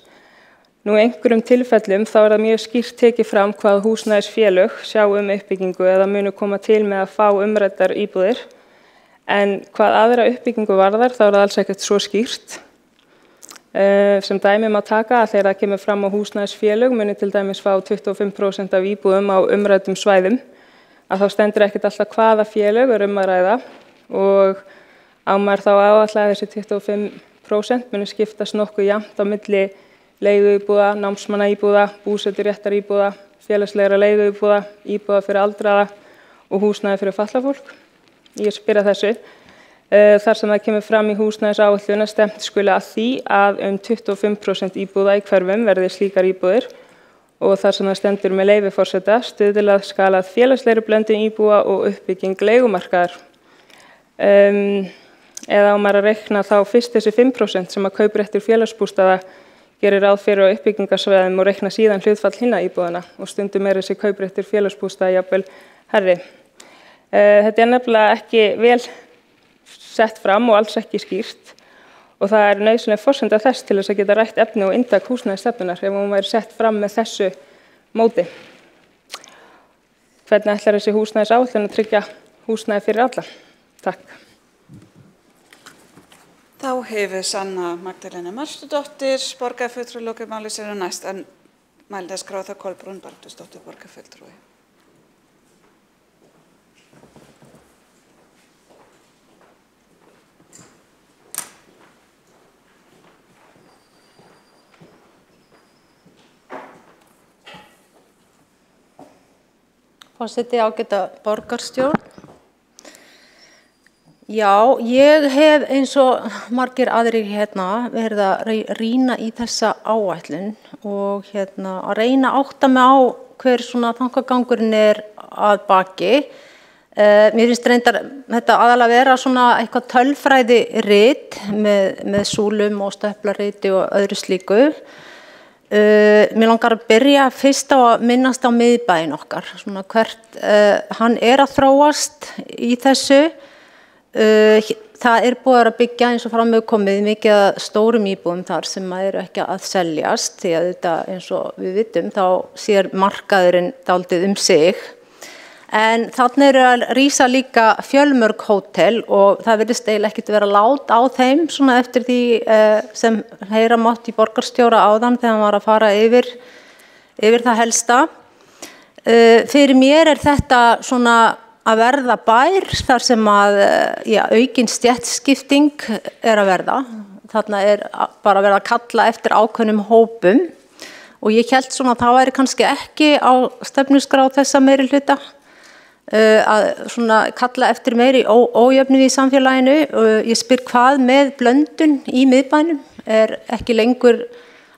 Nú einhverjum tilfellum þá það mjög skýrt tekið fram hvað húsnæðisfélög sjá uppbyggingu eða munu koma til með að fá umræddar íbúðir. En hvað aðra uppbyggingu varðar þá það alls ekkert svo skýrt. Sem dæmi má taka að þegar það kemur fram á húsnæðisfélög muni til dæmis fá 25% af íbúðum á umræddum svæðum. Að þá stendur ekkert alltaf hvaða félög að ræða og á maður þá áætla að þessi 25% muni skiptast nokkuð jafnt á milli leiguíbúða, námsmannaíbúða, búseturéttaríbúða, félagslegra leiguíbúða, íbúða fyrir aldraða og húsnæði fyrir fatlað fólk. Ég spyr að þessu. Þar sem það kemur fram í húsnæðisáætlun að stefnt skuli að því að 25% íbúða í hverfum verði slíkar íbúðir og þar sem það stendur með leyfi forseta stuðlað skal að félagslegri blöndun íbúða og uppbygging leigumarkaðar. Eða á maður að reikna þá fyrst þessi 5% sem að kaupréttur félagsbústaða gerir ráð fyrir á uppbyggingarsvæðum og reikna síðan hlutfall hinna íbúðana og stundum þessi kaupréttur félagsbústaða jafnvel herri. Þetta nefnilega ekki vel sett fram og alls ekki skýrt og það nauðsynleg forsenda þess til þess að geta rætt efni og inntak húsnæðisstefnunnar ef hún væri sett fram með þessu móti. Hvernig ætlar þessi húsnæðisáætlun að tryggja húsnæði fyrir alla? Takk. Þá hefur Sanna Magdalena Marstudóttir, borgarfulltrúi lokið máli sér næst en mælda skráð það Kolbrún Baldursdóttir, borgarfulltrúi. Forseti, ágæta borgarstjórn. Já, ég hef eins og margir aðrir verið að rýna í þessa áætlun og að reyna að átta mig á hver svona tankagangurinn að baki. Mér finnst reyndar þetta aðalega vera svona eitthvað tölfræði rit með súlum og stöplariti og öðru slíku. Mér langar að byrja fyrst á að minnast á miðbæinn okkar, svona hvert hann að þróast í þessu. Það búið að byggja eins og fram með komið mikið að stórum íbúðum þar sem eru ekki að seljast, því að þetta eins og við vitum þá sér markaðurinn dálítið sig. En þarna eru að rísa líka fjölmörg hótel og það virðist eiginlega ekkert vera lát á þeim svona eftir því sem heyra mátt í borgarstjóra áðan þegar hann var að fara yfir það helsta. Fyrir mér þetta svona að verða bær þar sem að aukin stéttskipting að verða. Þarna bara verið að kalla eftir ákveðnum hópum og ég hélt svona að það væri kannski ekki á stefnuskrá þessa meirihluta. Að svona kalla eftir meiri ójöfnuði í samfélaginu. Ég spyr hvað með blöndun í miðbænum ekki lengur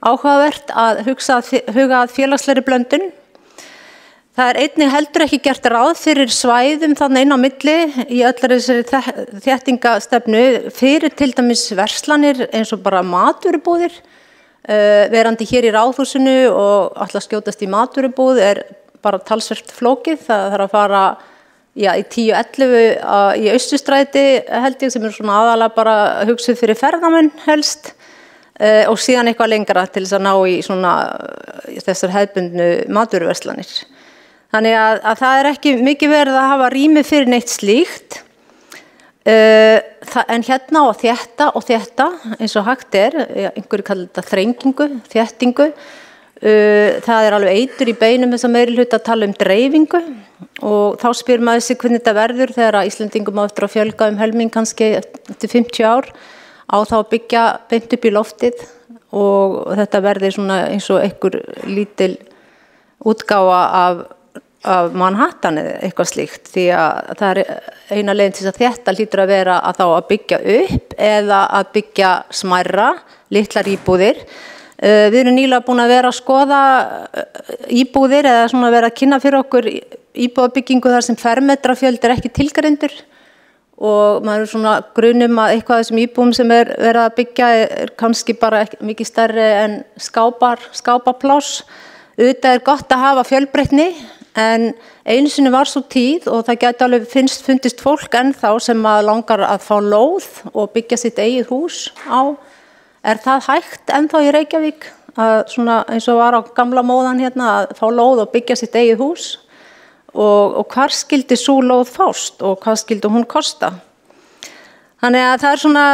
áhugavert að huga að félagslegri blöndun. Það einnig heldur ekki gert ráð fyrir svæðum þannig inn á milli í öllar þessari þéttingastefnu fyrir til dæmis verslanir eins og bara matvörubúðir. Verandi hér í Ráðhúsinu og ætla að skjótast í matvörubúð bara talsvert flókið, það þarf að fara í 10-11 í Austurstræti held ég sem svona aðalega bara hugsuð fyrir ferðamenn helst og síðan eitthvað lengra til þess að ná í svona þessar hefðbundnu matvöruverslanir. Þannig að það ekki mikið verið að hafa rými fyrir neitt slíkt en hérna á að þétta eins og hægt einhverju kallar þetta þrengingu, þéttingu. Það alveg eitur í beinum þess að meirihluta að tala dreifingu og þá spyr maður sig hvernig þetta verður þegar Íslendingum á eftir að fjölga helming kannski eftir 50 ár á þá að byggja beint upp í loftið og þetta verður svona eins og einhver lítil útgáfa af Manhattan eða eitthvað slíkt því að það eina leiðin til þess að þetta hlýtur að vera að þá að byggja upp eða að byggja smærra, litlar íbúðir. Við erum nýlega búin að vera að skoða íbúðir eða svona vera að kynna fyrir okkur íbúðabyggingu þar sem fermetrafjöld ekki tilgreindur og maður svona grunum að eitthvað af þessum íbúðum sem verið að byggja kannski bara mikið stærri en skápapláss. Auðvitað gott að hafa fjölbreytni en einu sinni var svo tíð og það gæti alveg fundist fólk ennþá sem að langar að fá lóð og byggja sitt eigið hús á. Það hægt ennþá í Reykjavík að svona eins og var á gamla móðan hérna að fá lóð og byggja sitt eigið hús og hvar skildi sú lóð fást og hvað skildi hún kosta? Þannig að það svona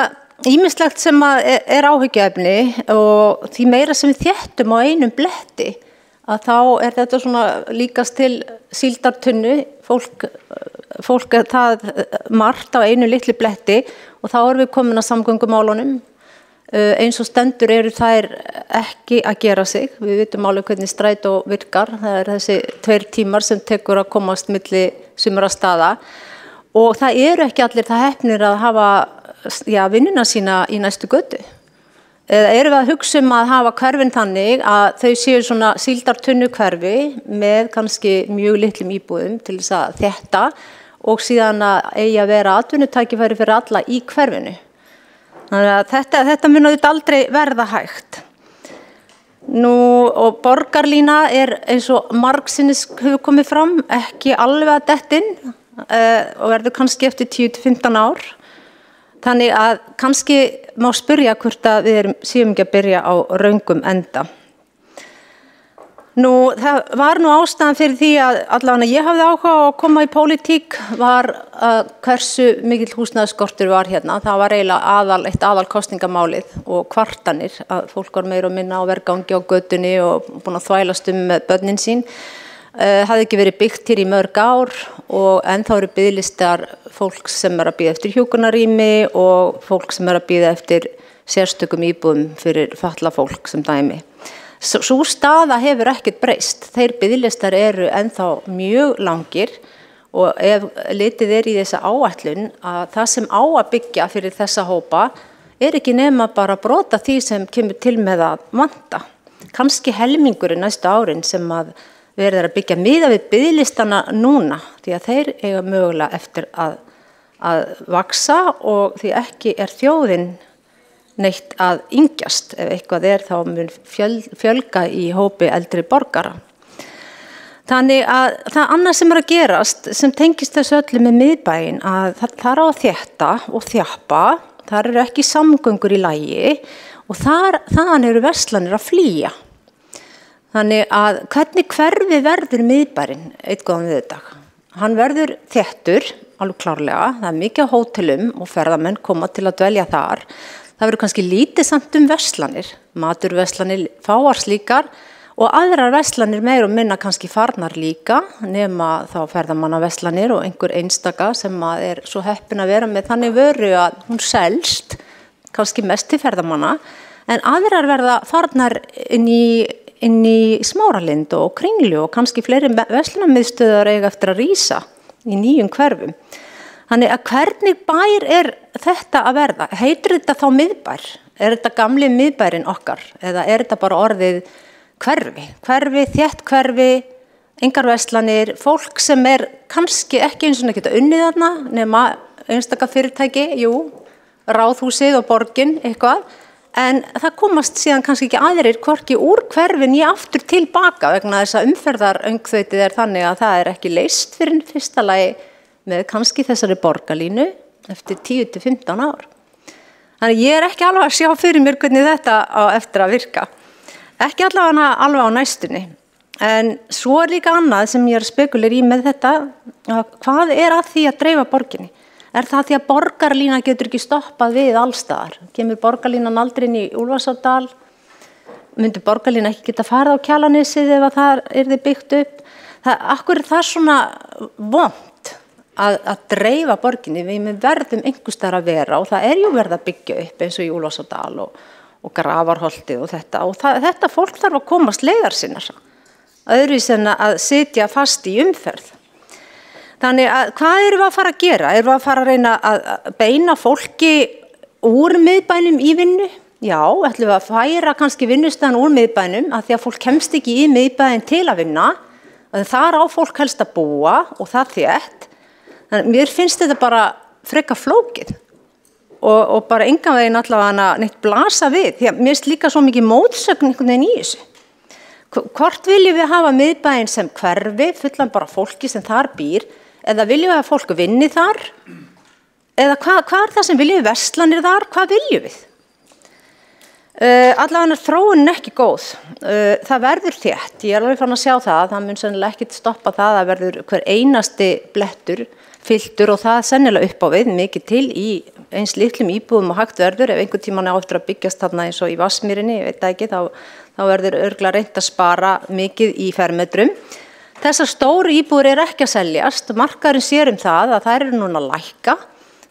ýmislegt sem að áhyggjuefni og því meira sem við þéttum á einum bletti að þá þetta svona líkast til síldartunnu, fólk það margt á einu litlu bletti og þá erum við komin að samgöngumálunum. Eins og stendur eru þær ekki að gera sig. Við vitum alveg hvernig strætó virkar. Það þessi 2 tímar sem tekur að komast milli sumra staða og það eru ekki allir það heppnir að hafa vinnuna sína í næstu götu. Eða erum við að hugsa að hafa hverfin þannig að þau séu svona síldartunnu hverfi með kannski mjög litlum íbúðum til þess að þétta og síðan að eigi að vera atvinnutækifæri fyrir alla í hverfinu. Þannig að þetta mun aldrei verða hægt. Og borgarlína eins og margsinnis hefur komið fram, ekki alveg að detta inn og verður kannski eftir 10-15 ár. Þannig að kannski má spyrja hvort að við séum ekki að byrja á röngum enda. Það var ástæðan fyrir því að allavega ég hafði áhuga á að koma í pólitík var hversu mikill húsnæðisskortur var hérna. Það var eiginlega eitt aðalkosningamálið og kvartanir að fólk var meira og minna á vergangi á götunni og búin að þvælast með börnin sín. Hafði ekki verið byggt hér í mörg ár og ennþá eru biðlistar fólk sem að bíða eftir hjúkrunarrými og fólk sem að bíða eftir sérstökum íbúðum fyrir fatlað fólk sem dæmi. Sú staða hefur ekkert breyst. Þeir biðlistar eru ennþá mjög langir og ef litið í þessa áætlun að það sem á að byggja fyrir þessa hópa ekki nema bara brota því sem kemur til með að vanta. Kannski helmingurinn næstu árin sem að verið að byggja miða við biðlistana núna því að þeir eiga mögulega eftir að vaksa og því ekki þjóðin neitt að yngjast. Ef eitthvað þá mun fjölga í hópi eldri borgara. Þannig að það annað sem að gerast sem tengist þessu öllu með miðbæinn að það á að þétta og þjappa, þar eru ekki samgöngur í lagi og þaðan eru verslanir að flýja. Þannig að hvernig hverfi verður miðbærinn einn góðan veðurdag? Hann verður þéttur, alveg klárlega, það mikið á hótelum og ferðamenn koma til að dvelja þar. Það verður kannski lítið samt verslanir, maturverslanir, fáar slíkar, og aðrar verslanir meir og minna kannski farnar líka, nema þá ferðamannaverslanir og einhver einstaka sem svo heppin að vera með þannig vöru að hún selst, kannski mest til ferðamanna, en aðrar verða farnar inn í Smáralind og Kringlu og kannski fleiri verslunarmiðstöðvar eiga eftir að rísa í nýjum hverfum. Þannig að hvernig bær þetta að verða? Heitir þetta þá miðbær? Þetta gamli miðbærin okkar? Eða þetta bara orðið hverfi, þétt hverfi, engar verslanir, fólk sem kannski ekki eins og geta unnið þarna, nema einstaka fyrirtæki, ráðhúsið og borgin, eitthvað, en það komast síðan kannski ekki aðrir hvorki úr hverfin í aftur tilbaka vegna þess að umferðaröngþveitið þannig að það ekki leyst fyrir fyrsta lagi með kannski þessari borgarlínu eftir 10-15 ár. Þannig ég ekki alveg að sjá fyrir mér hvernig þetta á eftir að virka. Ekki allavega alveg á næstunni, en svo líka annað sem ég að spekulir í með þetta, hvað að því að dreifa borginni? Það því að borgarlína getur ekki stoppað við allstaðar? Kemur borgarlínan aldrei inn í Úlfarsárdal? Myndi borgarlína ekki geta farið á Kjalarnesið ef það yrði byggt upp? Akkur það svona vont að dreifa borginni? Við verðum einhvers staðar að vera og það jú verið að byggja upp eins og í Úlfarsárdal og Grafarholtið og þetta. Og þetta fólk þarf að komast leiðar sinnar, öðruvísi en að sitja fast í umferð. Þannig að hvað erum við að fara að gera? Erum við að fara að reyna að beina fólki úr miðbænum í vinnu? Já, ætlum við að færa kannski vinnustæðan úr miðbænum af því að fólk kemst ekki í miðbæinn til að vinna. Þar á fólk helst að búa og það þétt. Þannig mér finnst þetta bara frekar flókið. Og bara engan veginn allavega neitt blasa við, því að mér finnst líka svo mikið mótsögn einhvern veginn í þessu. Hvort viljum við hafa miðbæinn sem hverfi, fullan bara fólki sem þar býr, eða viljum við að fólk vinni þar, eða hvað það sem viljum við verslanir þar, hvað viljum við? Allavega þróunin ekki góð, það verður þétt, ég alveg fann að sjá það mun sennilega ekkert stoppa það að verður hver einasti blettur fylltur og það sennilega upp á við mikið til í eins litlum íbúðum og hægt verður ef einhvern tímann á eftir að byggjast þarna eins og í Vatnsmýrinni, ég veit ekki, þá verður örugglega reynt að spara mikið í fermetrum. Þessar stóru íbúðir ekki að seljast, markaðurinn sér það að þær núna að lækka,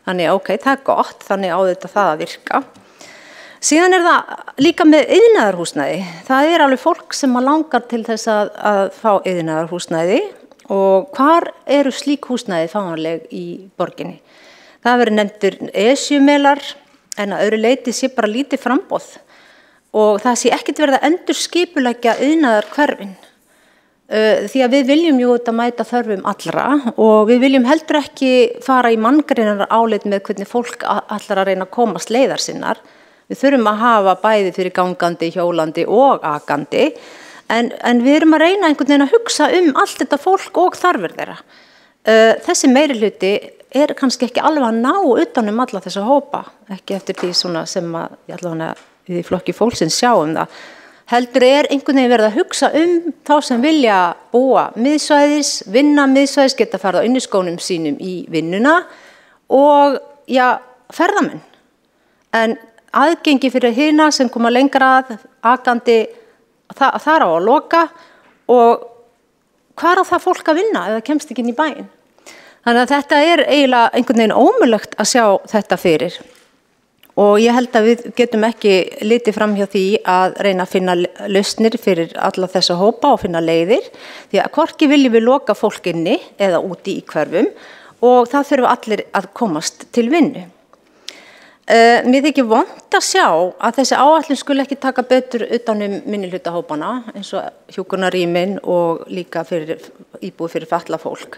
þannig ok, það gott, þannig á þetta það að virka. Síðan það líka með iðnaðarhúsnæði, það alveg fólk sem langar til þess að fá iðnaðarhúsnæði og hvar slík húsnæði fáanleg í borginni? Það verður nefndir esjumelar en að öðru leyti sé bara lítið framboð og það sé ekkert verið að endurskipuleggja iðnaðarhverfin. Því að við viljum þetta mæta þörfum allra og við viljum heldur ekki fara í manngreinar álit með hvernig fólk allar að reyna að komast leiðar sinnar. Við þurfum að hafa bæði fyrir gangandi, hjólandi og akandi en við erum að reyna einhvern veginn að hugsa allt þetta fólk og þarfir þeirra. Þessi meirihluti kannski ekki alveg að ná utan alla þessa hópa, ekki eftir því svona sem ég allavega við í flokki fólksins sjáum það. Heldur einhvern veginn verið að hugsa þá sem vilja búa miðsvæðis, vinna miðsvæðis, geta farið á inniskónum sínum í vinnuna og ferðamenn. En aðgengi fyrir hina sem koma lengra akandi, þar á að loka og hvar á það fólk að vinna ef það kemst ekki inn í bæinn? Þannig að þetta eiginlega einhvern veginn ómögulegt að sjá þetta fyrir. Og ég held að við getum ekki litið fram hjá því að reyna að finna lausnir fyrir alla þessa hópa og finna leiðir. Því að hvorki viljum við loka fólk inni eða úti í hverfum og það þurfa allir að komast til vinnu. Mér þykir vont að sjá að þessi áætlun skuli ekki taka betur utan minnihlutahópana eins og hjúkrunarrýmin og líka íbúið fyrir fatlað fólk.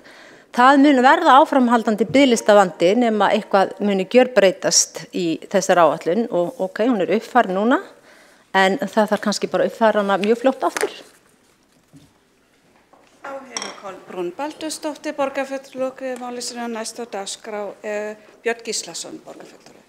Það mun verða áframhaldandi biðlistavandi nema eitthvað muni gjörbreytast í þessari áætlun og ok, hún uppfærð núna en það þarf kannski bara uppfæra hana mjög fljótt aftur. Þá hefur Kolbrún Baldursdóttir borgarfulltrúi lokið máli sínu á næstu dagskrá Björn Gíslason borgarfulltrúi.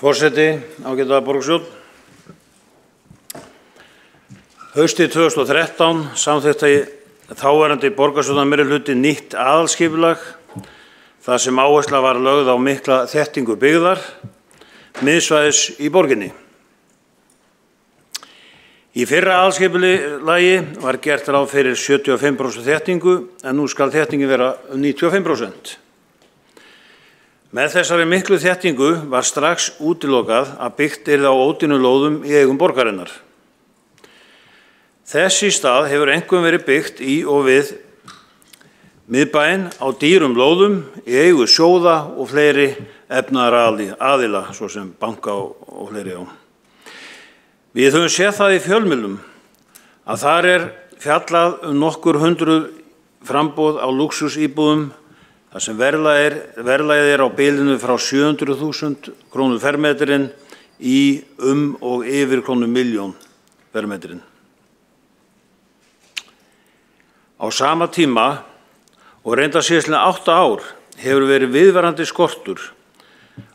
Forseti, ágæta borgarstjórn. Haustið 2013 samþykkti þáverandi borgarstjórnarmeirihluti nýtt aðalskipulag þar sem áhersla var lögð á mikla þéttingu byggðar, miðsvæðis í borginni. Í fyrra aðalskipulagi var gert ráð fyrir 75% þéttingu en nú skal þéttingin vera 95%. Með þessari miklu þéttingu var strax útilokað að byggt yrði á ódýrum lóðum í eigum borgarinnar. Þess í stað hefur einkum verið byggt í og við miðbæinn á dýrum lóðum í eigu sjóða og fleiri efnaðaraðila, svo sem banka og fleiri á. Við höfum séð það í fjölmiðlum að þar fjallað nokkur hundruð framboð á lúxusíbúðum þar sem verðlagið á bilinu frá 700.000 krónur fermetrinn í og yfir krónu milljón fermetrinn. Á sama tíma og reyndar síðastliðin 8 ár hefur verið viðvarandi skortur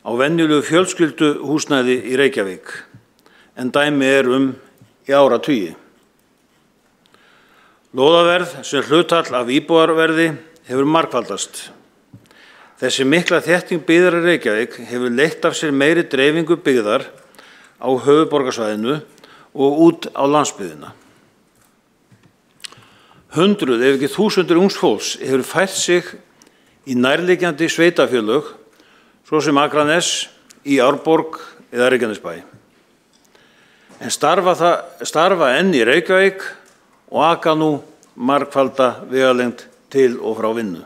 á venjulegu fjölskylduhúsnæði í Reykjavík en dæmi í áratugi. Lóðaverð sem hlutfall af íbúðarverði hefur margfaldast. Þessi mikla þétting byggðar í Reykjavík hefur leitt af sér meiri dreifingu byggðar á höfuðborgarsvæðinu og út á landsbyggðina. Hundruð ef ekki þúsundir ungs fólks hefur fært sig í nærliggjandi sveitarfélög, svo sem Akranes, í Árborg eða Reykjanesbæ. En starfa enn í Reykjavík og aka nú margfalda vegalengd til og frá vinnu.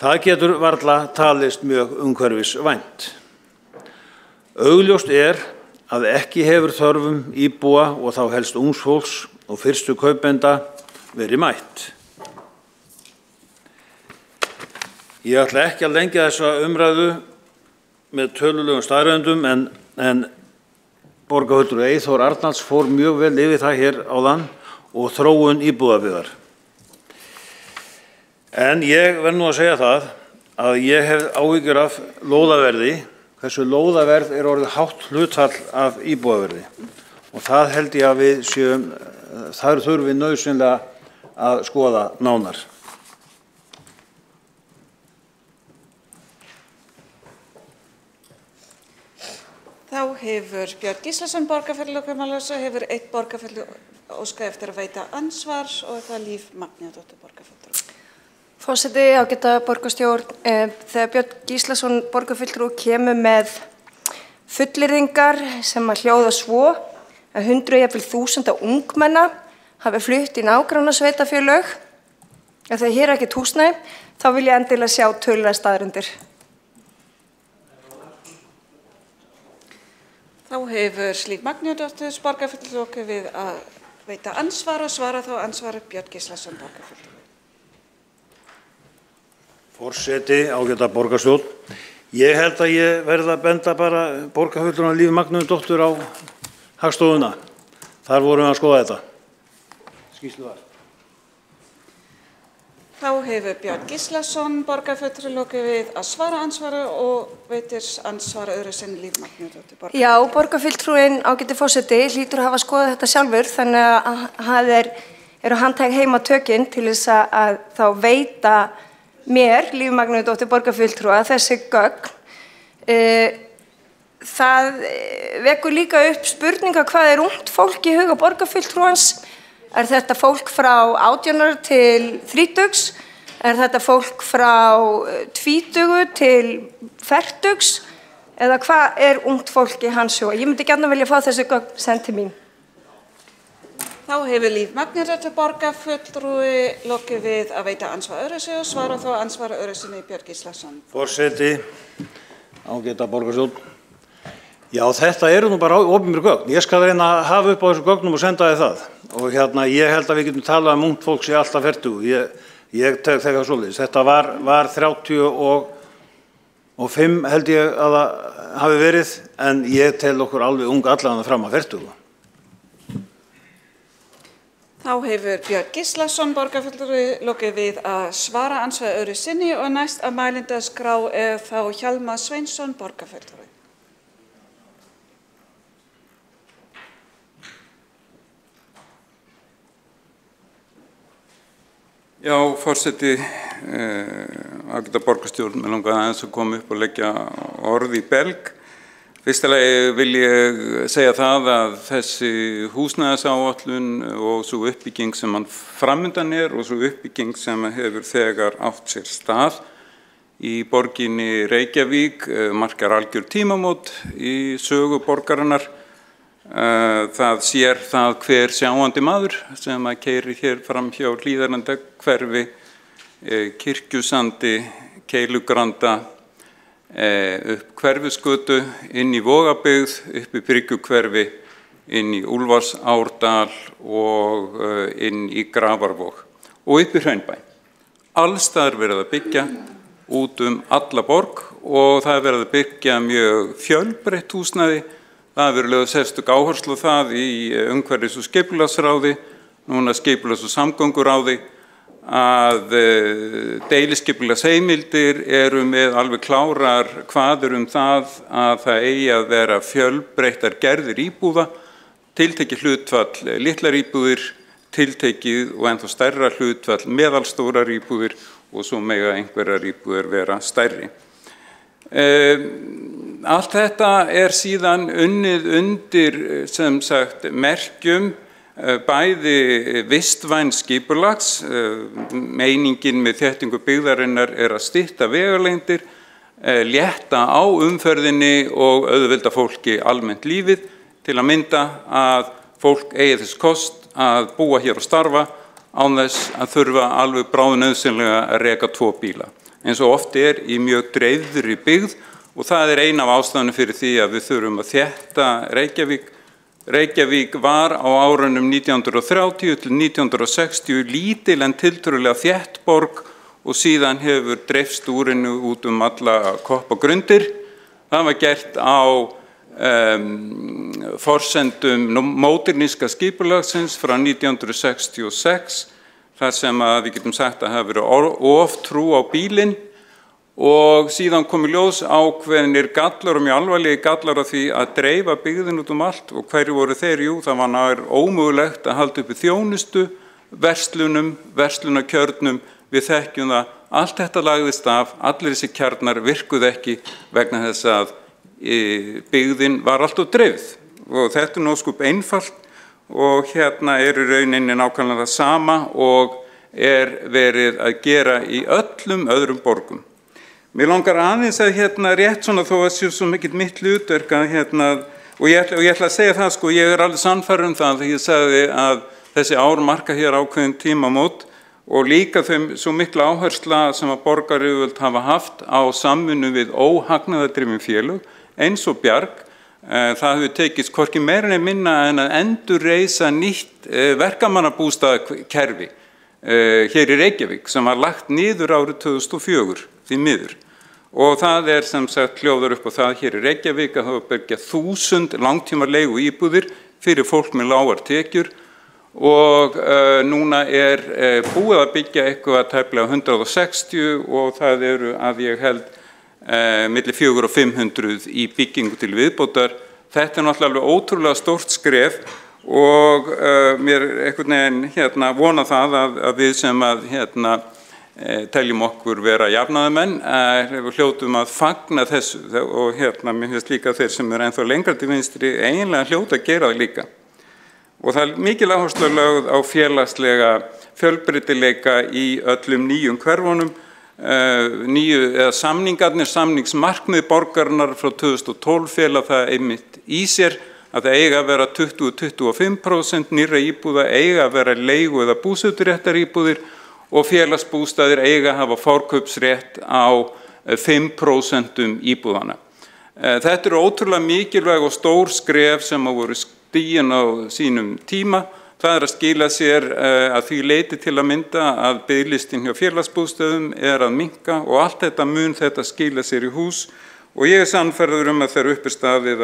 Það getur varla talist mjög umhverfisvænt. Augljóst að ekki hefur þörfum íbúa og þá helst ungs fólks og fyrstu kaupenda verið mætt. Ég ætla ekki að lengja þessa umræðu með tölulegum staðreyndum en borgarfulltrúi Eyþór Arnalds fór mjög vel yfir það hér áðan og þróun íbúðabyggðar. En ég verð nú að segja það að ég hef áhyggjur af lóðaverði, hversu lóðaverð orðið hátt hlutfall af íbúðaverði og það held ég að við séum, þar þurfum við nauðsynlega að skoða nánar. Þá hefur Björn Gíslason borgarfulltrúi lokið hefur einn borgarfulltrúi óskað eftir að veita ansvar og það Líf Magnúsdóttir borgarfulltrúi. Forseti, ágæta borgarstjórn, þegar Björn Gíslason borgarfulltrúi kemur með fullyrðingar sem að hljóða svo að 100.000 ungmenna hafi flutt í nágrannasveitarfélög þegar hér ekkert húsnæði, þá vil ég endilega sjá tölulegar staðreyndir. Þá hefur Líf Magnúsdóttir borgarfulltrúi lokið við að veita ansvar og svara þá ansvari Björn Gíslason borgarfulltrúi. Forseti, ágæta borgarstjórn. Ég held að ég verð að benda bara borgarfulltrúna Líf Magnúsdóttur á Hagstofuna. Þar vorum við að skoða þetta. Skýrslu þar. Þá hefur Björn Gíslason borgarfulltrúi lokið við að svara ansvari og veitir ansvar öðru sinni Líf Magnúsdóttur borgarfulltrúi. Já, borgarfulltrúin ágæti forseti hlýtur að hafa skoðað þetta sjálfur þannig að það eru handtæk heima tökin til þess að þá veita mér, Líf Magnúsdóttir borgarfulltrúa, þessi gögn. Það vekur líka upp spurninga hvað ungt fólk í huga borgarfulltrúans. Þetta fólk frá 18 til 30? Þetta fólk frá 20 til 40? eða hvað ungt fólk í hans huga? Ég myndi gjarnan vilja fá þessi gögn send til mín. Þá hefur Líf Magnúsdóttir borgarfulltrúi lokið við að veita ansvar öðru sig og svara þá ansvar öðru sinni Björn Gíslason. Forseti, ágæta borgarstjórn. Já, þetta eru nú bara opinber gögn. Ég skal reyna að hafa upp á þessu gögnum og senda þið það. Og ég held að við getum talað ungt fólk sé alltaf fertugu. Ég tek þegar svoleiðis. Þetta var 35 held ég að það hafi verið, en ég tel okkur alveg ung allan fram að fertugu. Þá hefur Björn Gíslason borgarfulltrúi lokið við að svara ansvar öðru sinni og næst að mælendaskrá þá Hjálmar Sveinsson borgarfulltrúi. Já, forseti, ágæta borgarstjórn, mig langaði aðeins að koma upp og leggja orð í belg. Fyrsta lagi vil ég segja það að þessi húsnæðisáætlun og svo uppbygging sem hann framundan og svo uppbygging sem hefur þegar átt sér stað í borginni Reykjavík markar algjör tímamót í sögu borgarinnar. Það sér það hver sjáandi maður sem að keyrir hér fram hjá Hlíðarenda hverfi, Kirkjusandi, Keilugranda, upp Hverfisgötu, inn í Vogabyggð, upp í Bryggjukverfi, inn í Úlfarsárdal og inn í Grafarvog og upp í Hraunbæ. Alls staðar verið að byggja út alla borg og það er verið að byggja mjög fjölbreytt húsnæði. Það er verið lögð sérstök áherslu á það í umhverfis- og skipulagsráði, núna skipulags- og samgönguráði, að deiliskipulagsheimildir eru með alveg klárar kvaðir það að það eigi að vera fjölbreyttar gerðir íbúða, tiltekið hlutfall litlar íbúðir, tiltekið og ennþá stærra hlutfall meðalstórar íbúðir og svo mega einhverjar íbúðir vera stærri. Allt þetta er síðan unnið undir sem sagt merkjum bæði vistvæns skipulags, meiningin með þéttingu byggðarinnar er að stytta vegalengdir, létta á umferðinni og auðvelda fólki almennt lífið til að mynda að fólk eigi þess kost að búa hér og starfa án þess að þurfa alveg bráðnauðsynlega að reka 2 bíla. Eins og oft er í mjög dreifðri byggð og það er ein af ástæðunum fyrir því að við þurfum að þétta Reykjavík. Reykjavík var á árunum 1930 til 1960 lítil en tiltölulega þétt borg og síðan hefur dreifst úr henni út alla koppagrundir. Það var gert á forsendum móderníska skipulagsins frá 1966, þar sem að við getum sagt að hafa verið oftrú á bílinn og síðan kom í ljós ákveðnir gallar og mjög alvarlegir gallar á því að dreifa byggðin út allt og hverju voru þeir? Jú, það var nær ómögulegt að halda uppi þjónustu, verslunum, verslunarkjörnum, við þekkjum það, allt þetta lagðist af, allir þessi kjarnar virkuð ekki vegna þess að byggðin var allt og dreifð og þetta nú skup einfalt og hérna í rauninni nákvæmlega það sama og verið að gera í öllum öðrum borgum. Mér langar aðeins að rétt svona þó að sé svo mikill mitt hlutverk að og ég ætla að segja það ég alveg sannfærður það þegar ég sagði að þessi ár marka hér ákveðin tímamót og líka þeim svo mikla áhersla sem að borgaryfirvöld hafa haft á samvinnu við óhagnaðardrifin félög eins og Bjarg. Það hefur tekist hvorki meira en minna en að endurreisa nýtt verkamannabústaðakerfi hér í Reykjavík sem var lagt niður árið 2004 því miður. Og það sem sagt hljóðar upp á það hér í Reykjavík að hafa byggjað 1000 langtímarleigu íbúðir fyrir fólk með lágar tekjur og núna búið að byggja eitthvað tæplega 160 og það eru að ég held milli 400 og 500 í byggingu til viðbótar. Þetta náttúrulega ótrúlega stórt skref og mér einhvern veginn vona það að við sem að teljum okkur vera jafnaðarmenn hljótum að fagna þessu og mér finnst líka þeir sem ennþá lengra til vinstri eiginlega hljóta að gera það líka. Og það mikil áhersla lögð á félagslega fjölbreytileika í öllum nýjum hverfunum samningsmarkmið borgarinnar frá 2012 fela það einmitt í sér að það eiga að vera 20-25% nýrra íbúða, eiga að vera leigu- eða búseturéttar íbúðir og félagsbústaðir eiga að hafa forkaupsrétt á 5% íbúðana. Þetta eru ótrúlega mikilvæg og stór skref sem voru stigin á sínum tíma. Það að skila sér að því leyti til að mynda að biðlistin hjá félagsbústöðum að minnka og allt þetta mun þetta skila sér í hús og ég sannfærður að þegar upp staðið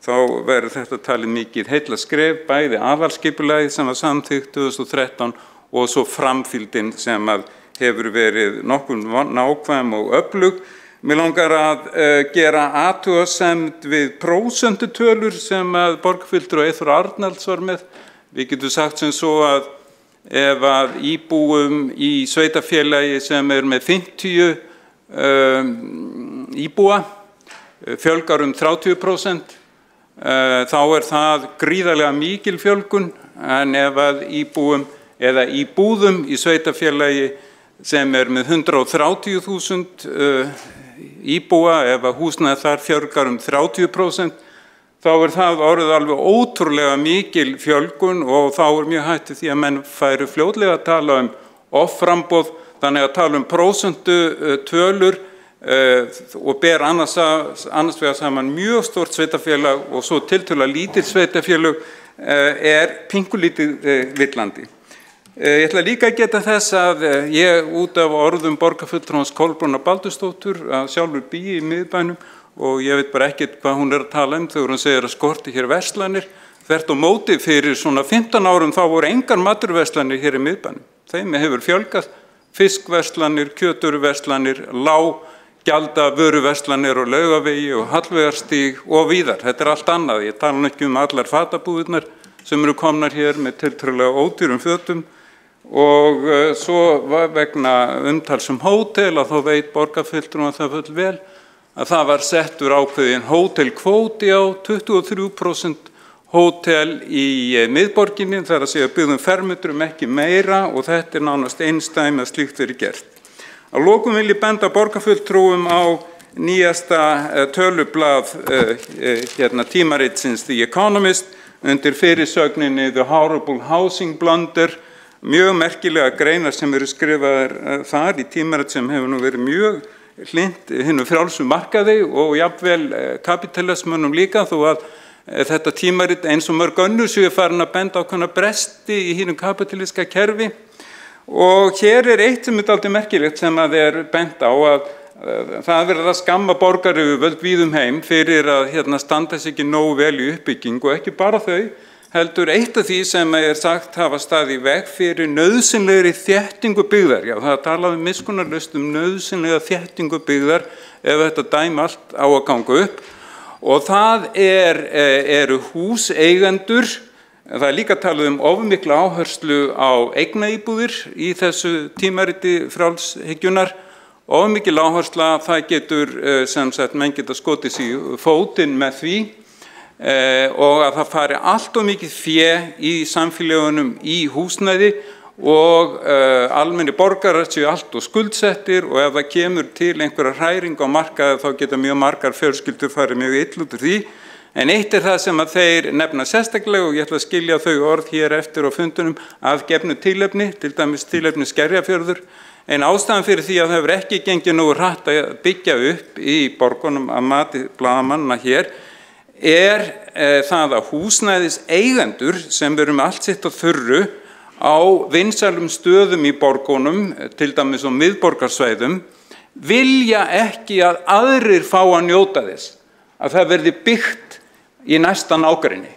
þá verður þetta talið mikið heillaskref, bæði aðalskipulagið sem var samþykkt 2013 og svo framfylgdin sem hefur verið nokkuð nákvæm og öflug. Mér langar að gera athugasemd við prósentutölur sem borgarfulltrúi Eyþór Arnalds var með. Við getum sagt sem svo að ef íbúum í sveitarfélagi sem með 50 íbúa fjölgar 30%, þá það gríðarlega mikil fjölgun, en ef íbúum eða íbúðum í sveitarfélagi sem með 130.000 íbúa, ef húsnæði þar fjölgar 30%, þá það orðið alveg ótrúlega mikil fjölgun og þá mjög hættið því að menn færu fljótlega að tala offramboð, þannig að tala prósentutölur og ber annars vegar saman mjög stórt sveitarfélag og svo tiltölulega lítill sveitarfélag pínkulítið villandi. Ég ætla líka að geta þess að ég út af orðum borgarfulltrúans Kolbrúnar Baldursdóttur að sjálfur bý í miðbænum og ég veit bara ekkert hvað hún að tala þegar hún segir að skorti hér verslanir. Þvert á móti fyrir svona 15 árum þá voru engar maturverslanir hér í miðbænum. Þeim hefur fjölgað fiskverslanir, kjötvöruverslanir, lággjalda vöruverslanir og Laugavegi og Hallveigarstíg og víðar. Þetta allt annað. Ég tala ekki allar fatabúðirnar sem eru komnar hér með tiltölulega ódýrum fötum og svo vegna umtals hótel að þá veit borgarfulltrúan það full vel að það var settur ákveðin hótelkvóti á 23% hótel í miðborginni, þar að segja byggðum fermetrum ekki meira og þetta nánast einstæmi að slíkt verið gert. Að lokum vil ég benda borgarfulltrúum á nýjasta tölublað tímaritsins The Economist undir fyrirsögninni The Horrible Housing Blunder, mjög merkilega greinar sem eru skrifaðar þar í tímarit sem hefur nú verið mjög hlynnt hinum frjálsum markaði og jafnvel kapitalismunum líka, þó að þetta tímarit eins og mörg önnur séu farin að benda ákveðna bresti í hinum kapitalíska kerfi. Og hér eitt sem dálítið merkilegt sem bent á að það verið að skamma borgaryfirvöld víðum heim fyrir að standa sig ekki nógu vel í uppbyggingu og ekki bara þau, heldur eitt af því sem sagt hafa staðið í veg fyrir nauðsynlegri þéttingu byggðar. Já, það talaði miskunnarlaust nauðsynlega þéttingu byggðar ef þetta dæmi allt á að ganga upp. Og það eru húseigendur, það líka talað ofmikla áherslu á eignaíbúðir í þessu tímariti frjálshyggjunnar. Ofmikil áhersla, það getur sem sagt menn geta skotið sig fótinn með því og að það fari allt of mikið fé í samfélagunum í húsnæði og almenni borgarar séu allt og skuldsettir og ef það kemur til einhverja hræring á markaði þá geta mjög margar fjölskyldur farið mjög illa út úr því. En eitt það sem að þeir nefna sérstaklega og ég ætla að skilja þau orð hér eftir á fundunum af gefnu tilefni, til dæmis tilefni Skerjafjörður. En ástæðan fyrir því að það hefur ekki gengið nógu hratt að byggja upp í borgunum að mati blaðamanna hér það að húsnæðis eigendur sem veru með allt sitt á þurru á vinsælum stöðum í borgunum, til dæmis á miðborgarsvæðum, vilja ekki að aðrir fá að njóta þess, að það verði byggt í næsta nágrenni.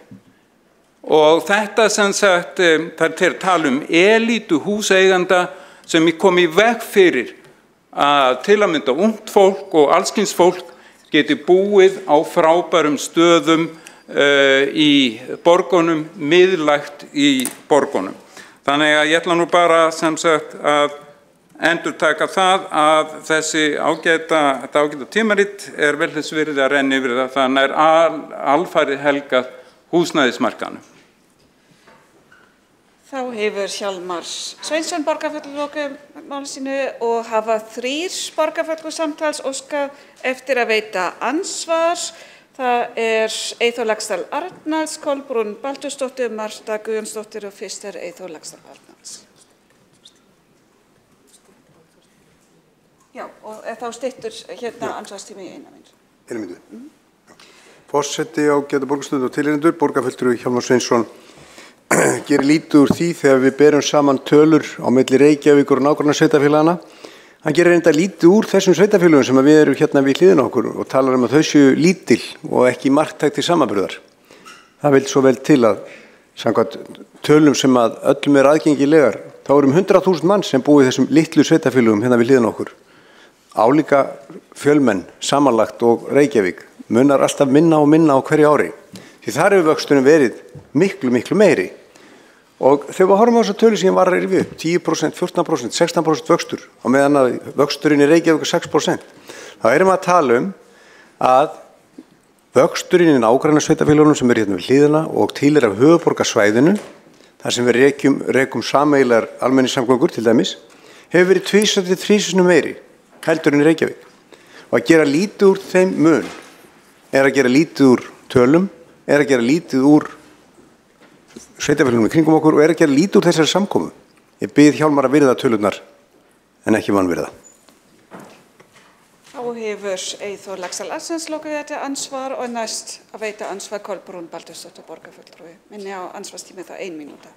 Og þetta sem sagt, það tala elítu húseiganda sem kom í veg fyrir að til að mynda ungt fólk og allskyns fólk geti búið á frábærum stöðum í borgunum, miðlægt í borgunum. Þannig að ég ætla nú bara sem sagt að endurtaka það að þessi ágæta tímarit vel þess virði að renna yfir það, þannig alfarið helgað húsnæðismarkaðnum. Þá hefur Hjálmar Sveinsson borgarfulltrúi lokið máli sínu og hafa 3 borgarfulltrúar samtals óskað eftir að veita andsvar. Það Eyþór Laxdal Arnalds, Kolbrún Baldursdóttir, Marta Guðjónsdóttir og fyrst Eyþór Laxdal Arnalds. Já, og þá styttur hérna ansvarstími í 1 mínútu. 1 mínútu. Forseti ágætu borgarstjórn og tilheyrendur, borgarfulltrúi Hjálmar Sveinsson gerir lítið úr því þegar við berum saman tölur á milli Reykjavíkur og nágrannasveitarfélagana. Hann gerir enda lítið úr þessum sveitarfélögum sem við erum hérna við hliðina á okkur og talar að þau séu lítil og ekki marktækt til samanburðar. Það vil svo vel til að samkvæmt tölum sem að öllum aðgengilegar, þá erum 100.000 mann sem búið þessum litlu sveitarfélögum hérna við hliðina á okkur. Álíka fjölmenn samanlagt og Reykjavík munar alltaf minna og minna á hverju ári. Því þar hefur vöxturinn verið miklu meiri. Og þegar við horfum á þessa tölu sem ég var að rifja upp, 10%, 14%, 16% vöxtur, á meðan að vöxturinn í Reykjavík er 6%, þá erum við að tala að vöxturinn í nágrannasveitarfélögunum sem hérna við hliðina og til af höfuðborgarsvæðinu, þar sem við rekum sameiginlegar almenningssamgöngur til dæmis, hefur verið 2-3 sinnum meiri heldur en í Reykjavík. Og að gera lítið úr þeim mun að gera lítið úr tölum, að gera lítið úr sveitarfélögunum í kringum okkur og að gera lítið úr þessari samkomu. Ég bið Hjálmar að virða tölurnar en ekki vanvirða. Þá hefur Eyþór Laxdal Arnalds lokið þetta ansvar og næst að veita ansvar Kolbrún Baldursdóttir borgarfulltrúi. Minni á ansvarstími það 1 mínúta.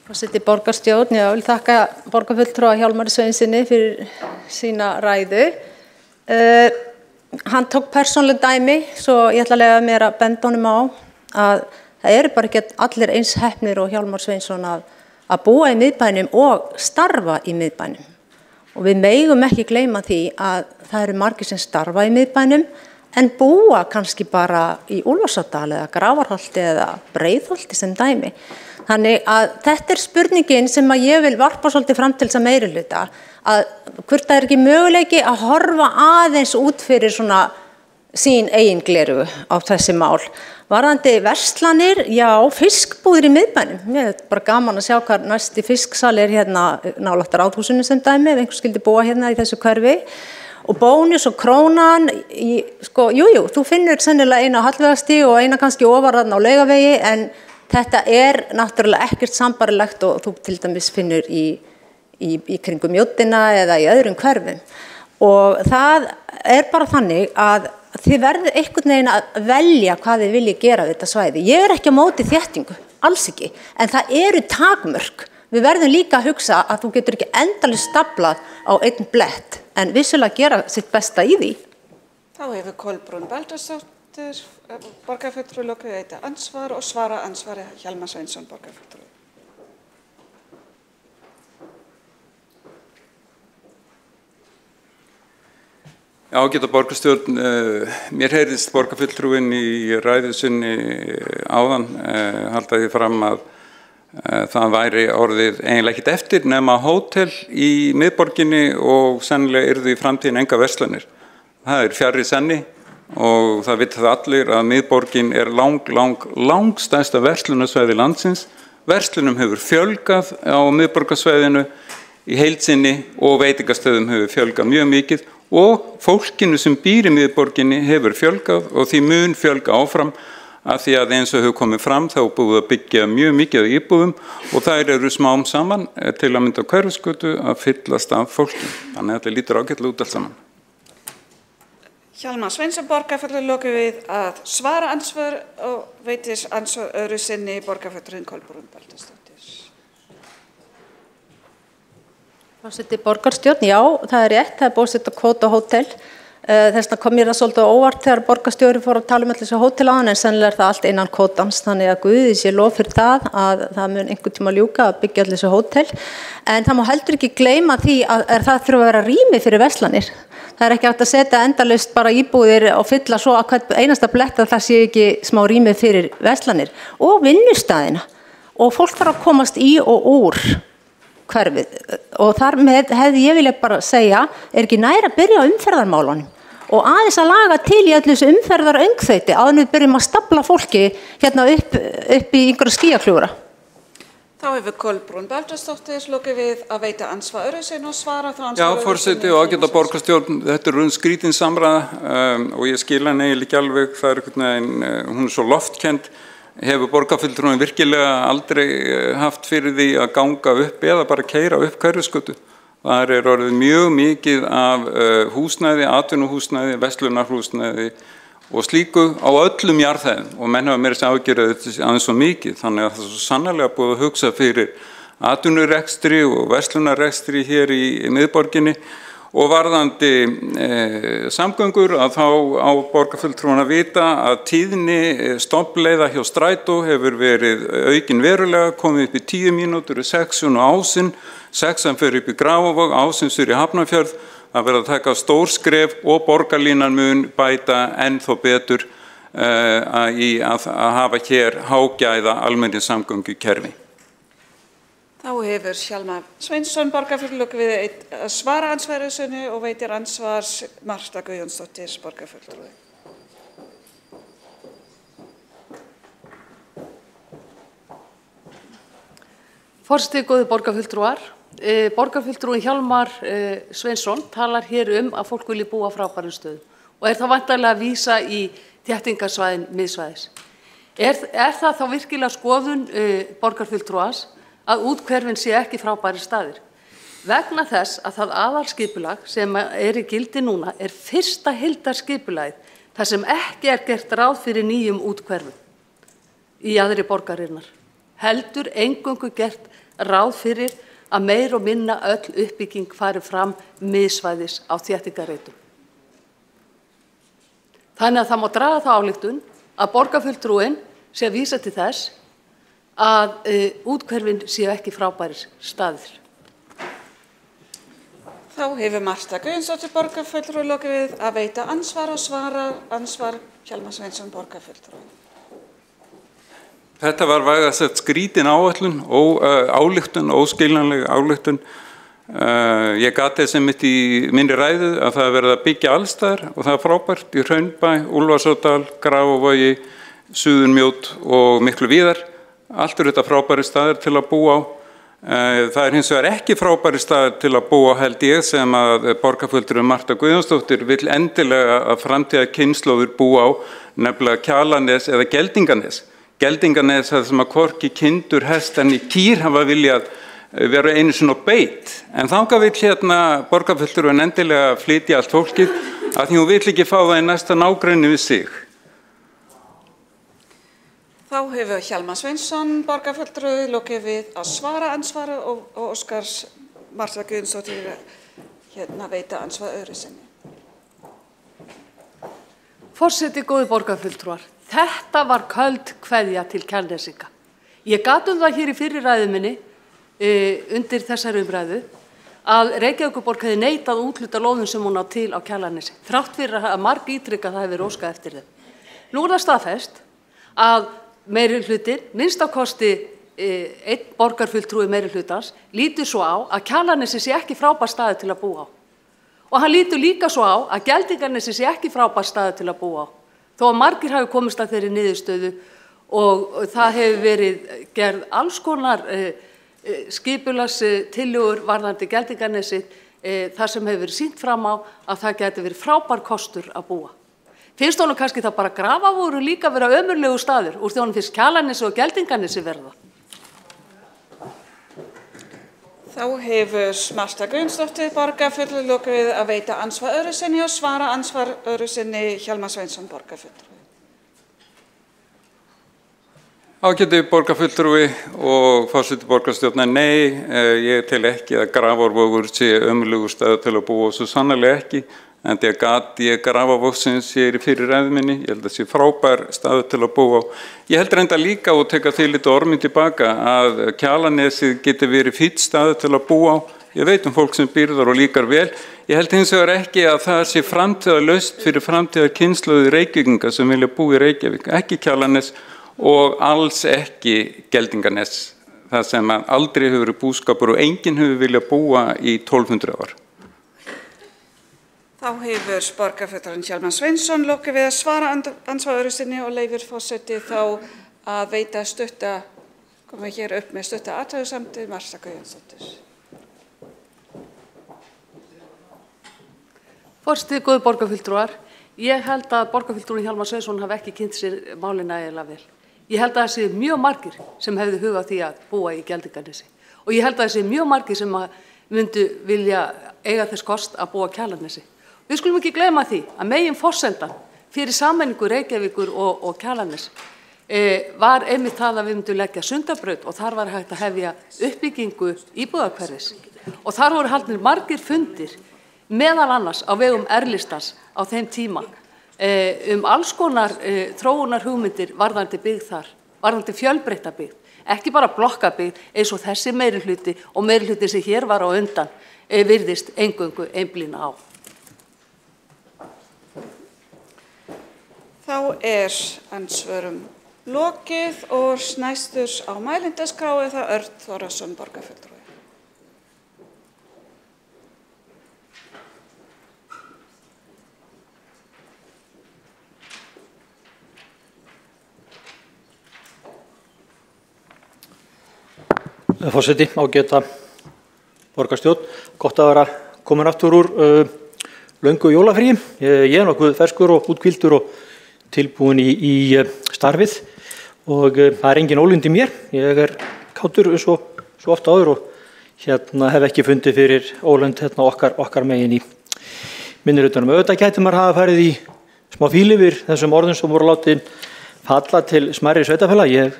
Forseti borgarstjórn, ég vil þakka borgarfulltrúa Hjálmari Sveinsinni fyrir sína ræðu. Hann tók persónuleg dæmi, svo ég ætla að leyfa mér að benda honum á að það eru bara ekki allir eins heppnir og Hjálmar Sveinsson að búa í miðbænum og starfa í miðbænum. Og við megum ekki gleyma því að það eru margir sem starfa í miðbænum en búa kannski bara í Úlfarsárdal eða Grafarholti eða Breiðholti sem dæmi. Þannig að þetta spurningin sem að ég vil varpa svolítið fram til þess að meirihluta, að hvort það ekki möguleiki að horfa aðeins út fyrir svona sín eigin glerugu á þessi mál. Varðandi verslanir, já, fiskbúðir í miðbænum. Mér er bara gaman að sjá hvað næsti fisksal hérna nálægt Ráðhúsinu sem dæmi, ef einhver skildi búa hérna í þessu hverfi. Og Bónus og Krónan, jú, þú finnur sennilega eina á Hallveigarstíg og eina kannski ofar þarna á Laugavegi, en þetta náttúrulega ekkert sambarilegt og þú til dæmis finnur í kringum Mjóddina eða í öðrum hverfum. Og það bara þannig að þið verður einhvern veginn að velja hvað þið viljið gera við þetta svæði. Ég ekki á móti þéttingu, alls ekki, en það eru takmörk. Við verðum líka að hugsa að þú getur ekki endalaust staflað á einn blett, en vissulega gera sitt besta í því. Þá hefur Kolbrún Baldursdóttir borgarfulltrúi lokið þetta ansvar og svara ansvari Hjálmar Sveinsson borgarfulltrúi. Já, ágæta borgarstjórn, mér heyrðist borgarfulltrúin í ræðu sinni áðan halda því fram að það væri orðið eiginlega ekkert eftir nema hótel í miðborginni og sennilega yrðu í framtíðin enga verslanir. Það fjarri senni og það vita það allir að miðborgin langstærsta verslunarsvæði landsins. Verslunum hefur fjölgað á miðborgarsvæðinu í heild sinni og veitingastöðum hefur fjölgað mjög mikið og fólkinu sem býr í miðborginni hefur fjölgað og því mun fjölga áfram af því að eins og hefur komið fram þá búið að byggja mjög mikið af íbúðum og þær eru smám saman til að mynda Hverfisgötu að fyllast af fólki. Þannig að þetta lítur ágætlega út allt saman. Hjálmar Sveinsson borgarfulltrúi lokið við að svara ansvar og veitir ansvar öðru sinni borgarfulltrúin Kolbrún Baldursdóttir. Forseti borgarstjórn, já, það rétt, það búið að setja kvóta á hótel. Þess vegna kom mér það svolítið óvart þegar borgarstjóri fór að tala þessu hótel á hann, en sennilega það allt innan kvótans, þannig að Guði sé lof fyrir það að það mun einhvern tíma ljúka að byggja þessu hótel. En það má heldur ekki gleyma því að það þurfa að vera rými fyrir verslanir. Það ekki hægt að setja endalaust bara íbúðir og fylla svo að hvern einasta blett að það sé ekki smá rými fyrir verslanir og vinnustæðina. Og fólk þarf að komast í og úr hverfið og þar með hefði ég vilja bara segja ekki næra að byrja á umferðarmálunum og aðeins að laga til í öllu þessu umferðar öngþveiti áður en við byrjum að stafla fólki hérna upp í einhverja skýjakljúfra. Þá hefur Kolbrún Baldursdóttir lokið við að veita ansvar öðruvísi og svara þá ansvar Já, forseti og ágæta borgarstjórn, þetta er skrítin samræða og ég skil hann eiginlega ekki alveg, það einhvern veginn, hún svo loftkend, hefur borgarfulltrúin virkilega aldrei haft fyrir því að ganga upp eða bara keyra upp Hverfisgötu. Það er orðið mjög mikið af húsnæði, atvinnuhúsnæði, verslunarhúsnæði og slíku á öllum jarðhæðum og menn hafa meira sem ágjörði þetta aðeins svo mikið, þannig að það er svo sannarlega búið að hugsa fyrir atvinnurekstri og verslunarrekstri hér í miðborginni og varðandi samgöngur að þá á borgarfulltrúin að vita að tíðni stoppleiða hjá Strætó hefur verið aukin verulega, komið upp í 10 mínútur, 6 og Ásinn, 6 fyrir upp í Grafarvog, Ásinn fyrir Hafnarfjörð. Það verður að taka stór skref og borgarlínan mun bæta ennþá betur í að hafa hér hágæða almenningssamgöngukerfi. Þá hefur Hjalmar Sveinsson borgarfulltrúi lokið við að svara ansvarinu og veitir ansvars Marta Guðjónsdóttir borgarfulltrúi. Forseti, góðir borgarfulltrúar. Borgarfulltrúin Hjalmar Sveinsson talar hér að fólk vilji búa á frábærum stöðum og þá væntanlega að vísa í þéttingarsvæðin miðsvæðis. Er það þá virkilega skoðun borgarfulltrúans að úthverfin sé ekki frábæri staðir? Vegna þess að það aðalskipulag sem í gildi núna er fyrsta heildarskipulagið þar sem ekki er gert ráð fyrir nýjum úthverfum í aðri borgarinnar. Heldur eingöngu gert ráð fyrir að meir og minna öll uppbygging fari fram miðsvæðis á þéttingarreitum. Þannig að það má draga þá ályktun að borgarfulltrúin sé að vísa til þess að úthverfin séu ekki frábærir staðir. Þá hefur Marta Guðjónsdóttir borgarfulltrúi lokið við að veita ansvar og svara ansvar Hjalmar Sveinsson borgarfulltrúi. Þetta var vægast sagt skrítin áætlun, ályktun, óskiljanleg ályktun. Ég gat þess einmitt í minni ræðu að það er verið að byggja allstaðar og það er frábært í Hraunbæ, Úlfarsárdal, Grafarvogi, Suðurmjót og miklu víðar. Allt þetta frábæri staðir til að búa á. Það er hins vegar ekki frábæri staðir til að búa á held ég sem að borgarfulltrúin Marta Guðjónsdóttir vill endilega að framtíðar kynslóðir búa á, nefnilega Kjalarnes eða Geldinganes. Geldinganes það sem að hvorki kindur, hest en í kýr hafa viljað vera einu sinni á beit. En þangað vill hérna borgarfulltrúin endilega flytja allt fólkið að því hún vill ekki fá það í næsta nágrenni við sig. Þá hefur Hjalmar Sveinsson borgarfulltrúi lokið við að svara ansvari og óskars Marta Guðjónsdóttir hérna veita ansvar öðru sinni. Forseti, góðir borgarfulltrúar. Þetta var köld kveðja til Kjalnesinga. Ég gat það hér í fyrri ræðu minni undir þessari umræðu að Reykjavíkurborg hefði neitað að úthluta lóðum sem hún á til á Kjalarnesi, þrátt fyrir að margítrekað það hefði óskað eftir þeim. Nú er það staðfest að meirihlutin, minnst á kosti einn borgarfulltrúi meirihlutans, lítur svo á að Kjalarnesi sé ekki frábær staður til að búa á. Og hann lítur líka svo á að Geldinganesi sé ekki frábær staður til að búa á. Þó að margir hafi komist að þeirri niðurstöðu og það hefur verið gerð alls konar skipulagstillögur varðandi Geldinganesi þar sem hefur verið sýnt fram á að það geti verið frábær kostur að búa. Finnst honum kannski það bara Grafarvogur líka vera ömurlegu staður úr því honum finnst Kjalarnesi og Geldinganesi verða? Þá hefur Marta Guðjónsdóttir borgarfulltrúi lokið við að veita ansvar öðru sinni og svara ansvar öðru sinni Hjalmar Sveinsson borgarfulltrúi. Ágæti borgarfulltrúi og forseti borgarstjórnar, nei, ég tel ekki að Grafarvogur sé ömurlegur staður til að búa og svo sannarlega ekki. En það gat ég Grafarvogsins hér í fyrir ræðu minni, ég held að sé frábær staður til að búa á. Ég held reynda líka og teka því lítið orminn tilbaka að Kjalarnesið geti verið fínn staður til að búa á. Ég veit fólk sem býr þar og líkar vel. Ég held hins vegar ekki að það sé framtíðarlaust fyrir framtíðar kynslóðir Reykvíkinga sem vilja búa í Reykjavík. Ekki Kjalarnes og alls ekki Geldinganes. Það sem aldrei hefur verið búskapur og enginn hefur viljað búa í 1200 ár. Þá Þá hefur borgarfulltrúinn Hjálmar Sveinsson lokið við að svara andsvari sinni og leyfir forseti þá að veita stutta, koma hér upp með stutta athugasemdir Marta Guðjónsdóttir. Forseti, góðu borgarfulltrúar, ég held að borgarfulltrúinn Hjálmar Sveinsson hafi ekki kynnt sér málið nægilega vel. Ég held að það sé mjög margir sem hefðu hug á því að búa í Geldinganesi og ég held að það sé mjög margir sem myndu vilja eiga þess kost að búa á Kjalarnesi. Við skulum ekki gleyma því að megin forsendan fyrir sameiningu Reykjavíkur og Kjalarness var einmitt það að við myndum leggja Sundabraut og þar var hægt að hefja uppbyggingu íbúðarhverfis og þar voru haldnir margir fundir meðal annars á vegum R-listans á þeim tíma alls konar þróunar hugmyndir varðandi byggð þar, varðandi fjölbreytta byggð, ekki bara blokkabyggð eins og þessi meirihluti og meirihluti sem hér var á undan virðist eingöngu einblína á. Þá andsvörum lokið og næstur á mælendaskrá það Örn Þórðarson borgarfulltrúi. Forseti, ágæta borgarstjórn, gott að vera komin aftur úr löngu jólafríi. Ég nokkuð ferskur og útkvildur og tilbúin í starfið og það engin ólund í mér. Ég kátur svo ofta áður og hef ekki fundið fyrir ólund okkar megin í minnihlutanum. Auðvitað gæti maður hafa farið í smá fíl yfir þessum orðum sem voru látin falla til smærri sveitarfélaga. Ég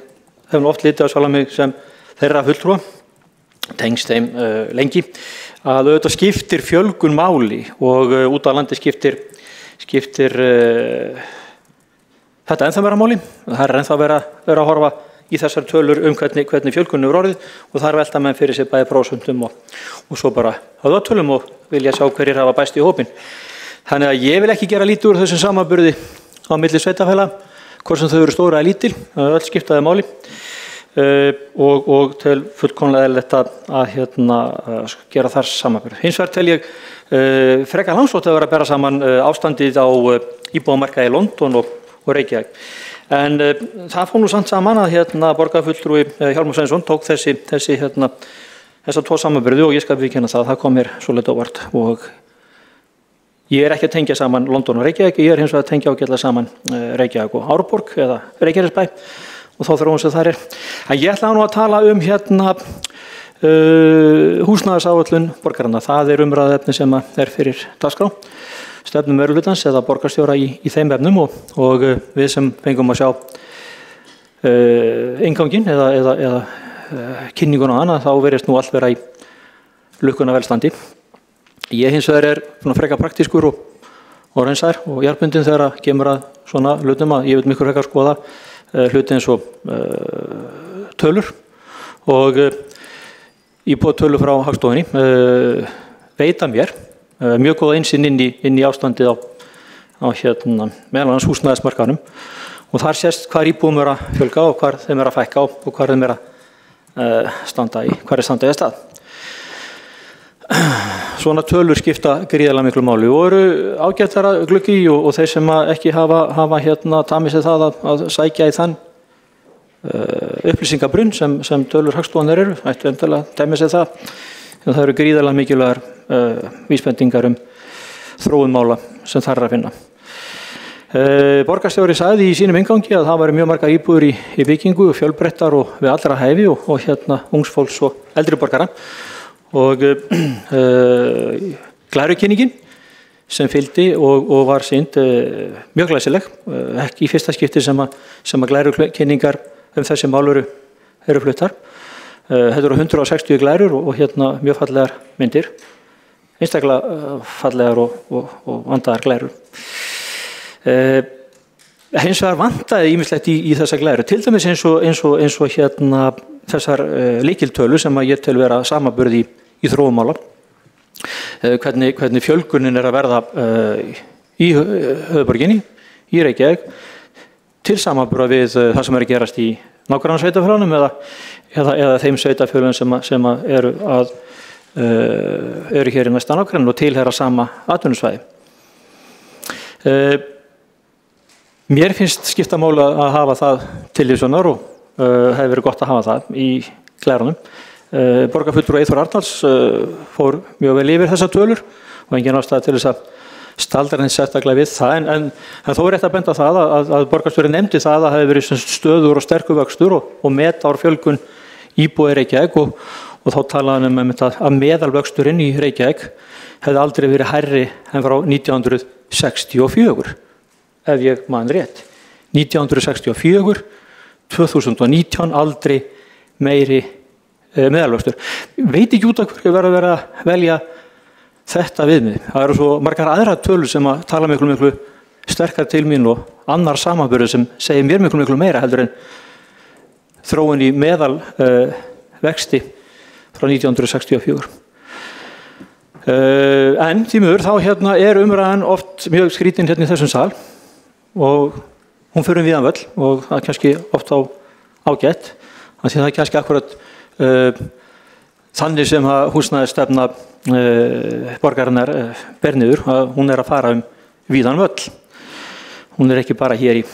hef nú oft litið á sjálfan mig sem þeirra fulltrúa, tengst þeim lengi, að auðvitað skiptir fjölgun máli og út á landi skiptir þetta ennþá meira máli. Það ennþá vera að horfa í þessar tölur hvernig fjölgun hefur orðið og það velta menn fyrir sér bæði prósentum og svo bara höfðatölum og vilja sjá hverjir hafa bæst í hópinn. Þannig að ég vil ekki gera lítið úr þessum samanburði á milli sveitarfélaga, hvort sem þau eru stóra eða lítil, öll skiptaði máli. Og til fullkomlega eðlilegt að gera þar samanburð. Hins vegar tel ég frekar langsótt að vera að bera saman ástandið á íbúðamarkaði í London og Reykjavík. En það fór nú samt saman að borgarfulltrúi Hjálmar Sveinsson tók þessa tvo samanburði og ég skal viðurkenna það kom mér svolítið óvart og ég ekki að tengja saman London og Reykjavík, ég hins vegar að tengja ágætlega saman Reykjavík og Árborg eða Reykjanesbæ og þá þróun sem það En ég ætla nú að tala húsnæðisáætlun borgaranna. Það umræðuefni sem fyrir dagskrá, stefnu meirihlutans eða borgarstjóra í þeim efnum og við sem fengum að sjá innganginn eða kynningun á hana, þá verðist nú allt vera í lukkuna velstandi. Ég hins vegar frekar praktískur og reynsær og jarðbundinn þegar kemur að svona hlutum að ég vil miklu frekar skoða hluti eins og tölur og íbúið tölur frá Hagstofunni veita mér mjög góða innsýn inn í ástandið á meðal annars húsnæðismarkaðnum og þar sést hvar íbúum að fjölga og hvar þeim að fækka og hvar þeim að standa í stað. Svona tölur skipta gríðarlega miklu máli og eru ágættar að glugga í og þeir sem ekki hafa tamið sér það að sækja í þann upplýsingabrunn sem tölur Hagstofunnar eru, ættu endilega að temja sér það. Það eru gríðarlega mikilvægar vísbendingar þróun mála sem þar að finna. Borgarstjóri sagði í sínum inngangi að það væri mjög margar íbúðir í byggingu, fjölbreyttar og við allra hæfi og ungs fólks og eldri borgara. Og glærukynningin sem fylgdi og var sýnd mjög glæsileg, ekki í fyrsta skipti sem að glærukynningar þessi mál eru fluttar. Þetta eru 160 glærur og mjög fallegar myndir, einstaklega fallegar og vandaðar glærur. Hins vegar vantaði ýmislegt í þessa glæru, til dæmis eins og þessar lykiltölu sem að ég tel vera samanburð í þróunmála, hvernig fjölgunin að verða í höfuðborginni, í Reykjavík, til samanburða við það sem að gerast í nágrannasveitarfélögunum eða þeim sveitarfélögum sem eru hér í næsta nágrann og tilheyra sama atvinnusvæði. Mér finnst skipta máli að hafa það til hliðsjónar og hefði verið gott að hafa það í glærunum. Borgarfulltrúi Eyþór Arnalds fór mjög vel yfir þessar tölur og engin ástæða til þess að staldra henni sérstaklega við það, en þó er rétt að benda það að borgarstjóri nefndi það að það hefði verið stöðugur og sterkur vöxtur og metár fjölgun íbúa í Reykjavík og þá talaði hann að meðalvöxturinn í Reykjavík hefði aldrei verið hærri en frá 1964, ef ég man rétt. 1964, 2019 aldrei meiri meðalvöxtur. Veit ekki út af hverju verið að velja þetta viðmið. Það eru svo margar aðra tölur sem að tala miklu sterkar til mín og annar samanburður sem segir mér miklu meira heldur en þróun í meðal vexti frá 1964. En því miður þá er umræðan oft mjög skrítin í þessum sal og hún fyrir víðan völl og það er kannski oft ágætt, því það er kannski akkurat þannig sem að húsnæðisstefna borgarinnar ber niður, að hún er að fara víðan völl. Hún er ekki bara hér í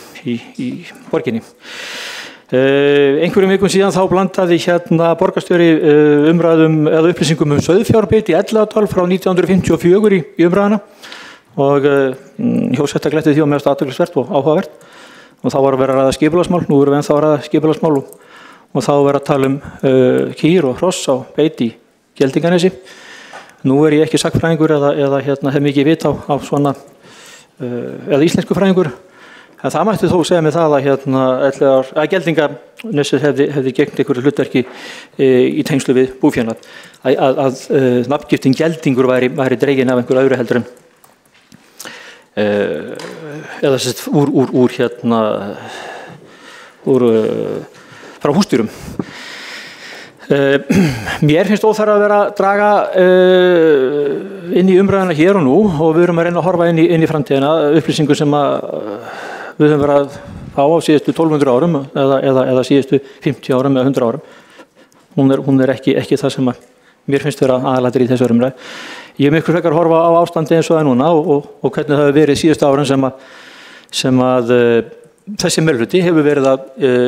borginni. Einhverjum vikum síðan þá blandaði borgarstjóri umræðum eða upplýsingum sauðfjárbeit í Elliðaárdal frá 1954 í umræðana og hjósetta glettið því og mest athyglisvert og áhugavert og þá var að vera að ræða skipulagsmál, nú erum við ennþá að ræða skipulagsmál og þá var að tala kýr og hross á beit í Geldinganesi. Nú er ég ekki sagnfræðingur eða hef mikið vit á svona eða íslensku fræðingur, en það mætti þó segja mig það að Geldinganesið hefði gegnt einhverju hlutverki í tengslu við búfénað, að nafngiftin Geldingur væri dregin af einhverju öðru heldur en eða sett frá húsdýrum. Mér finnst óþarfa að vera að draga inn í umræðuna hér og nú og við erum að reyna að horfa inn í framtíðina, upplýsingu sem við höfum verið að fá á síðustu 1200 árum eða síðustu 50 árum eða 100 árum. Hún er ekki það sem mér finnst vera aðalatriði í þessu umræðu. Ég er miklu frekar að horfa á ástandi eins og það núna og hvernig það hefur verið síðustu árum sem að þessi meirihluti hefur verið að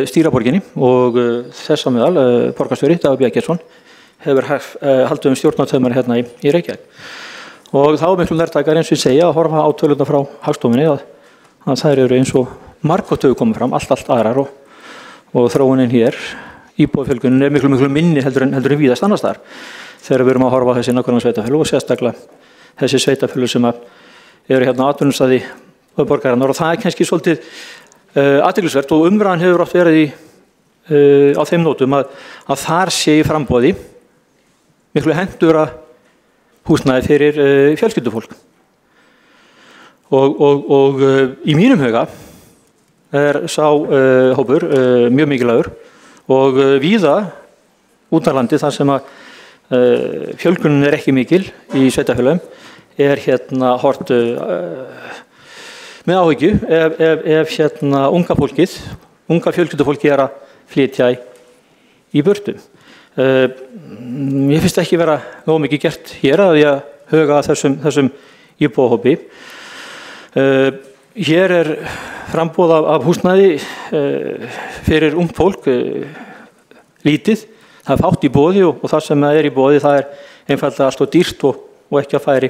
stýra borginni og þess að meðal borgarstjóri Dagur B. Eggertsson hefur haldið stjórnartaumar hérna í Reykjavík. Og þá er miklu nærtækar eins og ég segja að horfa á tölurnar frá Hagstofunni að þær eru eins og margótt hefur komið fram, allt aðrar og þróunin hér, íbúafjölgunin er miklu minni heldur en víðast annars staðar þegar við erum að horfa á þessi nákvæmlega sveitarfélög og sérstaklega þessi sveitarfélög sem eru hérna atvinnustæði borgarinnar og það er kannski svolítið athyglisvert og umræðan hefur oft verið á þeim nótum að þar sé í framboði miklu hendura húsnæði fyrir fjölskyldufólk. Og í mínum huga er sá hópur mjög mikilvægur og víða út af landi þar sem að fjölgunin er ekki mikil í sveitarfélögum er hort með áhyggju ef unga fjölskyldufólki er að flytja í burtu. Ég finnst ekki vera nóg mikið gert hér að ég huga að þessum íbúahópi. Hér er framboð af húsnæði fyrir ungt fólk lítið. Það er fátt í boði og það sem er í boði það er einfaldlega allt og dýrt og ekki að færi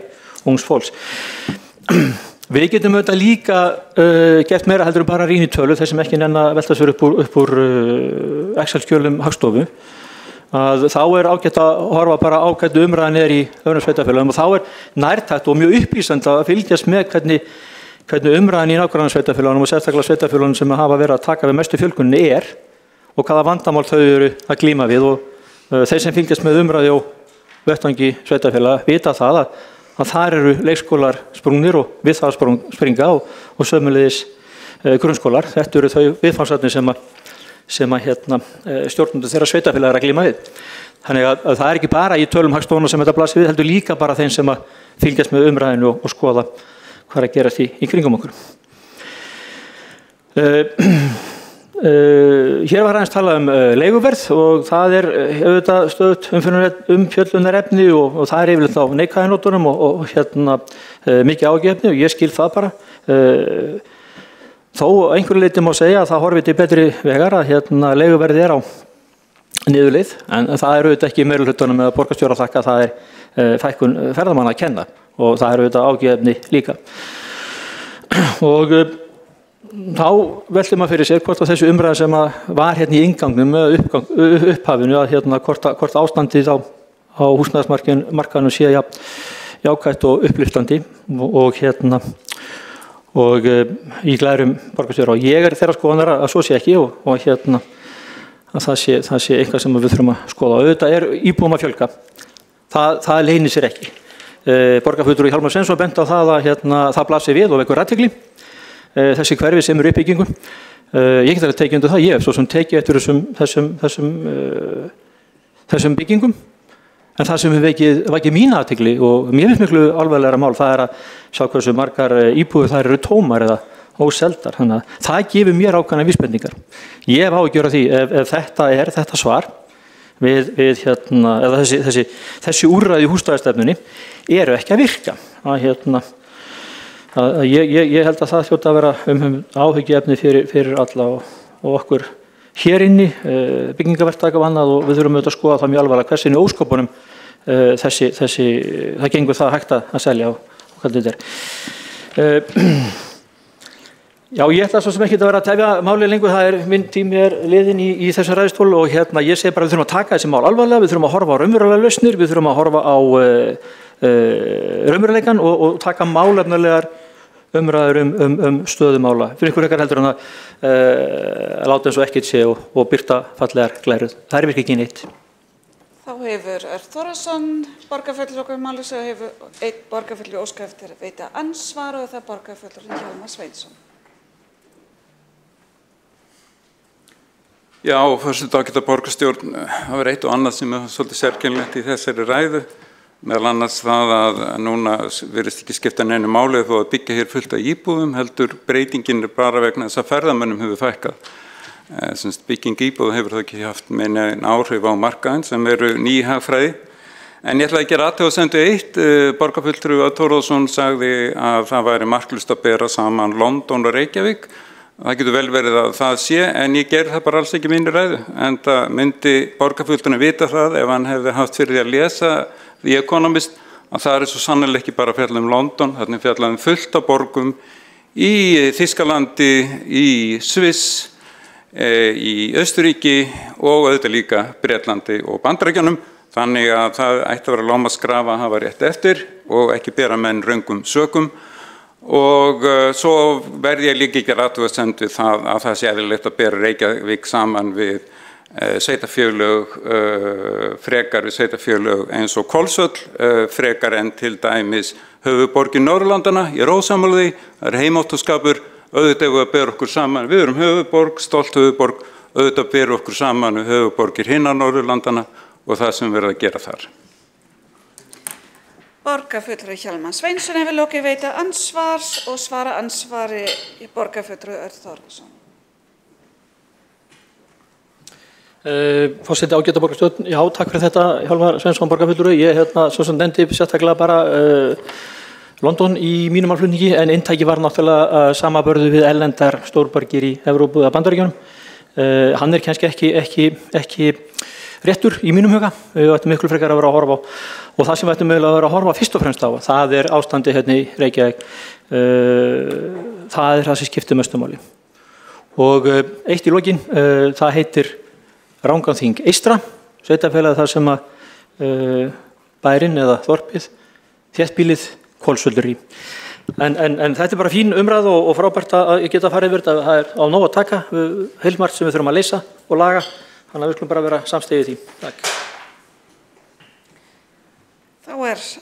ungs fólks. Við getum auðvitað líka gert meira heldur bara rýna í tölu þeir sem ekki nenna velta sér upp úr Excel-skjölum Hagstofu að þá er ágætt að horfa bara á hvernig umræðan er í öðrum sveitarfélögum og þá er nærtækt og mjög upplýsandi að fylgjast með hvernig umræðan í nágrannasveitarfélögunum og sérstaklega sveitarfélögunum sem hafa verið að taka við mestu fjölguninni er og hvaða vandamál þau eru að glíma við og þeir sem fylgjast með umræði og vettvangi sveitarfélaga vita það að þar eru leikskólar sprungnir og við það springa og sömuleiðis grunnskólar. Þetta eru þau viðfangsefni sem stjórnendur þeirra sveitarfélaga er að glíma við. Þannig að það er ekki bara í tölum Hagstofunnar sem þetta blasir við, heldur líka bara þeim sem að fylgjast með umræðinu og skoða hvað er að gerast í kringum okkur. Hér var aðeins talað leiguverð og það auðvitað stöðugt umfjöllunarefni og það yfirleitt á neikvæðinótunum og mikið ágefni og ég skil það bara. Þó einhverju leyti má segja að það horfi til betri vegar að leiguverði á niðurleið en það auðvitað ekki meirihlutanum eða borgarstjóra að þakka, það fækkun ferðamanna að kenna og það auðvitað ágefni líka. Og þá velti maður fyrir sér hvort að þessu umræða sem var í inngangnum með upphafinu að hvort ástandið á húsnæðismarkaðnum sé jákvætt og upplyftandi og í glærum borgarstjóra og ég þeirra skoðunar að svo sé ekki og að það sé eitthvað sem við þurfum að skoða. Auðvitað íbúum að fjölga, það leynir sér ekki. Borgarfulltrúi Hjálmar Sveinsson bent á það að það blasir við og vekur athygli. Þessi hverfi sem uppbyggingu. Ég get alveg tekið undir það, ég hef svo sem tekið eftir þessum byggingum. En það sem hefur vakið mína athygli og mér finnst miklu alvarlegra mál, það að sjá hversu margar íbúðir þær eru tómar eða óseldar. Þannig að það gefur mér ákveðnar vísbendingar. Ég hef áhyggjur af því ef þetta svar eða þessi úrræði í húsnæðisstefnunni eru ekki að virka. Ég held að það hljóti að vera áhyggjuefni fyrir alla og okkur hér inni, byggingaverktaka og annað og við þurfum auðvitað að skoða það mjög alvarlega hversinni óskopunum það gengur það hægt að selja og hvað þetta Já, ég ætla svo sem ekki að vera að tefja máli lengur, minn tími liðinn í þessum ræðustól og ég segi bara við þurfum að taka þessi mál alvarlega, við þurfum að horfa á raunverulegar lausnir, við þurfum að horfa á raunveruleikann og taka málefnalegar umræður stöðumála. Fyrir ykkur heldur hann að láta eins og ekkert sé og birta fallegar glærur. Það virkið ekki neitt. Þá hefur Örn Þórðarson borgarfulltrúi okkar máli og hefur einn borgarfulltrúi óskað eftir að veita andsvar og það borgarfulltrúi Hjálmar Sveinsson. Já, forseti ágæta borgarstjórn, það var eitt og annað sem er svolítið sérkennilegt í þessari ræðu, meðal annars það að núna virðist ekki skipta neinu máli þó að byggja hér fullt af íbúðum, heldur breytingin bara vegna þess að ferðamönnum hefur fækkað. Bygging íbúða hefur það ekki haft meina áhrif á markaðinn sem eru ný hagfræði. En ég ætla að gera athugasemd eitt, borgarfulltrúi Thoroddsen sagði að það væri marklaust að bera saman London og Reykjavík. Það getur vel verið að það sé, en ég ger það bara alls ekki minni ræðu. En það myndi borgarfulltrúi vita það ef hann hefði haft fyrir því að lesa The Economist, að það svo sannarlega ekki bara fjallað London, þannig fjallað fullt af borgum í Þýskalandi, í Sviss, í Austurríki og auðvitað líka Bretlandi og Bandaríkjunum. Þannig að það ætti að vera lágmarkskrafa að hafa rétt eftir og ekki bera menn röngum sökum. Og svo verði ég líka ekki athugasemd við það að það sé eðlilegt að bera Reykjavík saman við sveitarfélög, frekar við sveitarfélög eins og Hvolsvöll, frekar en til dæmis höfuðborgin Norðurlandana. Ég er ósammála því, það heimóttaskapur, auðvitað við að bera okkur saman. Við erum höfuðborg, stolt höfuðborg, auðvitað bera okkur saman við höfuðborgir hinna Norðurlandana og það sem við erum að gera þar. Borgarfulltrúi Hjálmar Sveinsson hefur lokið veita andsvars og svara andsvari í borgarfulltrúi Örn Þórðarson. Forseti ágæta borgarstjórn, já, takk fyrir þetta Hjálmar Sveinsson borgarfulltrúi. Ég svo sem nefndi sérstaklega bara London í mínum málflutningi en inntæki var náttúrulega samanburður við erlendar stórborgir í Evrópu eða Bandaríkjunum. Hann kannski ekki réttur í mínum huga, við ættum miklu frekar að vera að horfa á og það sem við ættum að vera að horfa fyrst og fremst á, það ástandi hérna í Reykjavík, það það sem skiptir mestu máli. Og eitt í lokin, það heitir Rangárþing Eystra, sveitarfélagið þar sem að bærinn eða þorpið, þéttbýlið Hvolsvöllur í. En þetta bara fín umræð og frábært að geta farið yfir þetta, það á nóg að taka, heilmargt sem við þurfum að leysa og laga. Þannig að við skulum bara vera samstegið því. Takk. Þá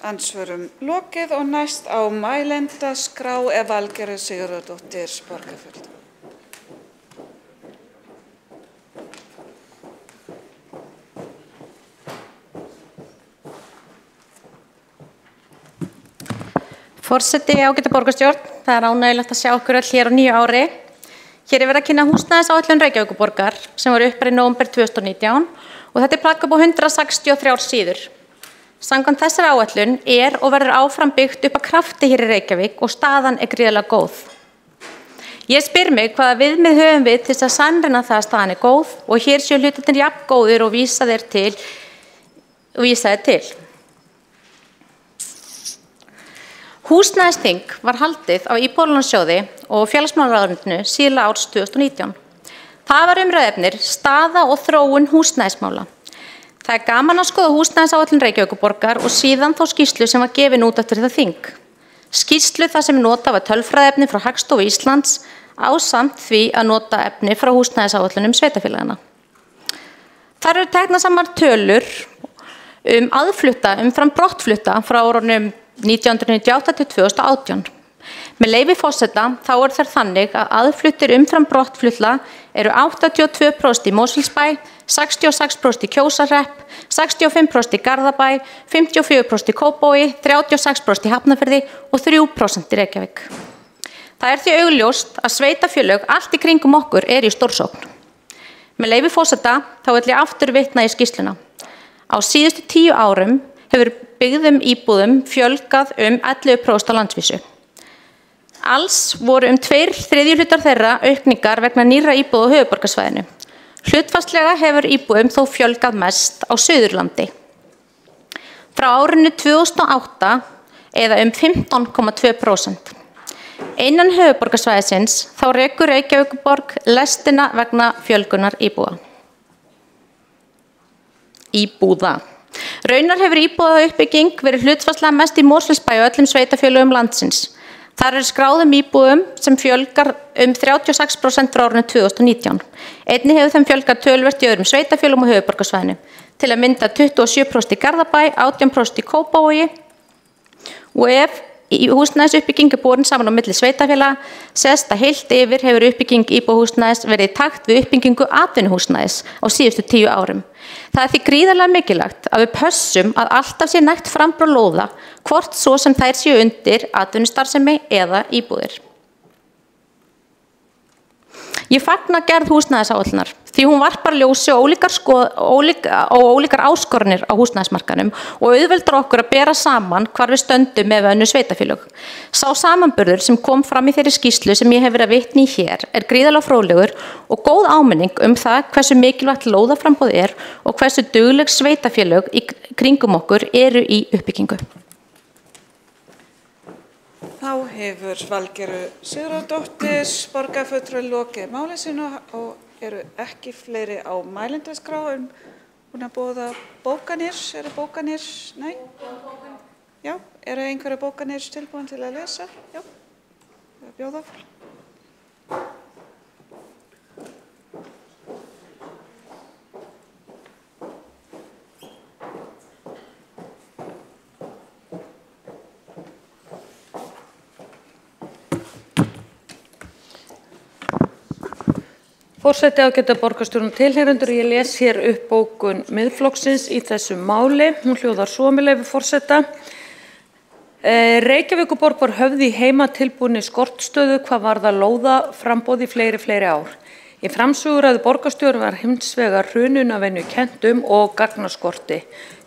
andsvörum lokið og næst á mælendaskrá Valgerður Sigurðardóttir borgarfulltrúi. Forseti ágæta borgarstjórn, það ánægjulegt að sjá okkur öll hér á nýju ári. Hér er verið að kynna húsnæðisáætlun Reykjavíkurborgar sem var upprætt í nóvember 2019 og þetta er plagg upp á 163 síður. Samkvæmt þessari áætlun er og verður áfram byggt upp að krafti hér í Reykjavík og staðan er gríðarlega góð. Ég spyr mig hvaða viðmið höfum við til að sannreyna það að staðan er góð og hér séu hlutirnir jafn góðir og vísa þeir til. Húsnæðisþing var haldið á Íbúðalánasjóði og félagsmálaráðuneytinu síðla árs 2019. Það var umræðefnir staða og þróun húsnæðismála. Það er gaman að skoða húsnæðisáætlun Reykjavíkurborgar og síðan þá skýrslu sem var gefin út eftir það þing. Skýrslu þar sem notað var tölfræðiefni frá Hagstofu Íslands ásamt því að nota efni frá húsnæðisáætlunum sveitarfélagana. Þar eru teknar saman tölur aðflutta umfram brottflutta frá árunum 1998 til 2018. Með leyfi forseta þá er þær þannig að aðfluttir umfram brottflutta eru 82% í Mosfellsbæ, 66% í Kjósarhrepp, 65% í Garðabæ, 54% í Kópavogi, 36% í Hafnarfirði og 3% í Reykjavík. Það er því augljóst að sveitarfélög allt í kringum okkur er í stórsókn. Með leyfi forseta þá vil ég aftur vitna í skýrsluna. Á síðustu 10 árum hefur byggðum íbúðum fjölgað 11% á landsvísu. Alls voru 2/3 hlutar þeirra aukningar vegna nýrra íbúða á höfuðborgarsvæðinu. Hlutfallslega hefur íbúðum þó fjölgað mest á Suðurlandi. Frá árinu 2008 eða 15,2%. Innan höfuðborgarsvæðisins þá rekur Reykjavíkurborg lestina vegna fjölgunar íbúða. Raunar hefur íbúðauppbygging verið hlutfallslega mest í Mosfellsbæ og öllum sveitarfélögum landsins. Þar er skráðum íbúðum sem fjölgar 36% frá árinu 2019. Einnig hefur þeim fjölgað töluvert í öðrum sveitarfélögum og höfuðborgarsvæðinu. Til að mynda 27% í Garðabæ, 18% í Kópavogi og ef húsnæðisuppbygging er borin saman á milli sveitarfélaga sést að heilt yfir hefur uppbygging íbúðarhúsnæðis verið í takt við uppbyggingu atvinnuhúsnæðis á síðustu 10 árum. Það er því gríðarlega mikilvægt að við pössum að alltaf sé nægt framboð lóða, hvort svo sem þær séu undir atvinnustarfsemi eða íbúðir. Ég fagna gerð húsnæðisáætlunar því hún varpar ljósi á ólíkar áskoranir á húsnæðismarkaðnum og auðveldar okkur að bera saman hvar við stöndum með önnur sveitarfélög. Sá samanburður sem kom fram í þeirri skýrslu sem ég hef verið að vitna í hér er gríðarlega fróðlegur og góð áminning það hversu mikilvægt lóðaframboð er og hversu dugleg sveitarfélög í kringum okkur eru í uppbyggingu. Þá hefur Valgerður Sigurðardóttir borgarfulltrúi lokið máli sínu og eru ekki fleiri á mælendaskrá búin að boða bókanir. Eru bókanir? Nei? Já, eru einhverja bókanir tilbúin til að lesa? Já, bjóða. Forseti ágætu borgarstjórnar tilheyrendur, ég les hér upp bókun Miðflokksins í þessu máli. Hún hljóðar svo með leyfi forseta. Reykjavíkurborg var höfð í heimatilbúinni skortstöðu hvað varðar lóðaframboð í fleiri ár. Í framsöguræðu borgarstjóra var hins vegar hrununarvenju kennt og gagnaskorti.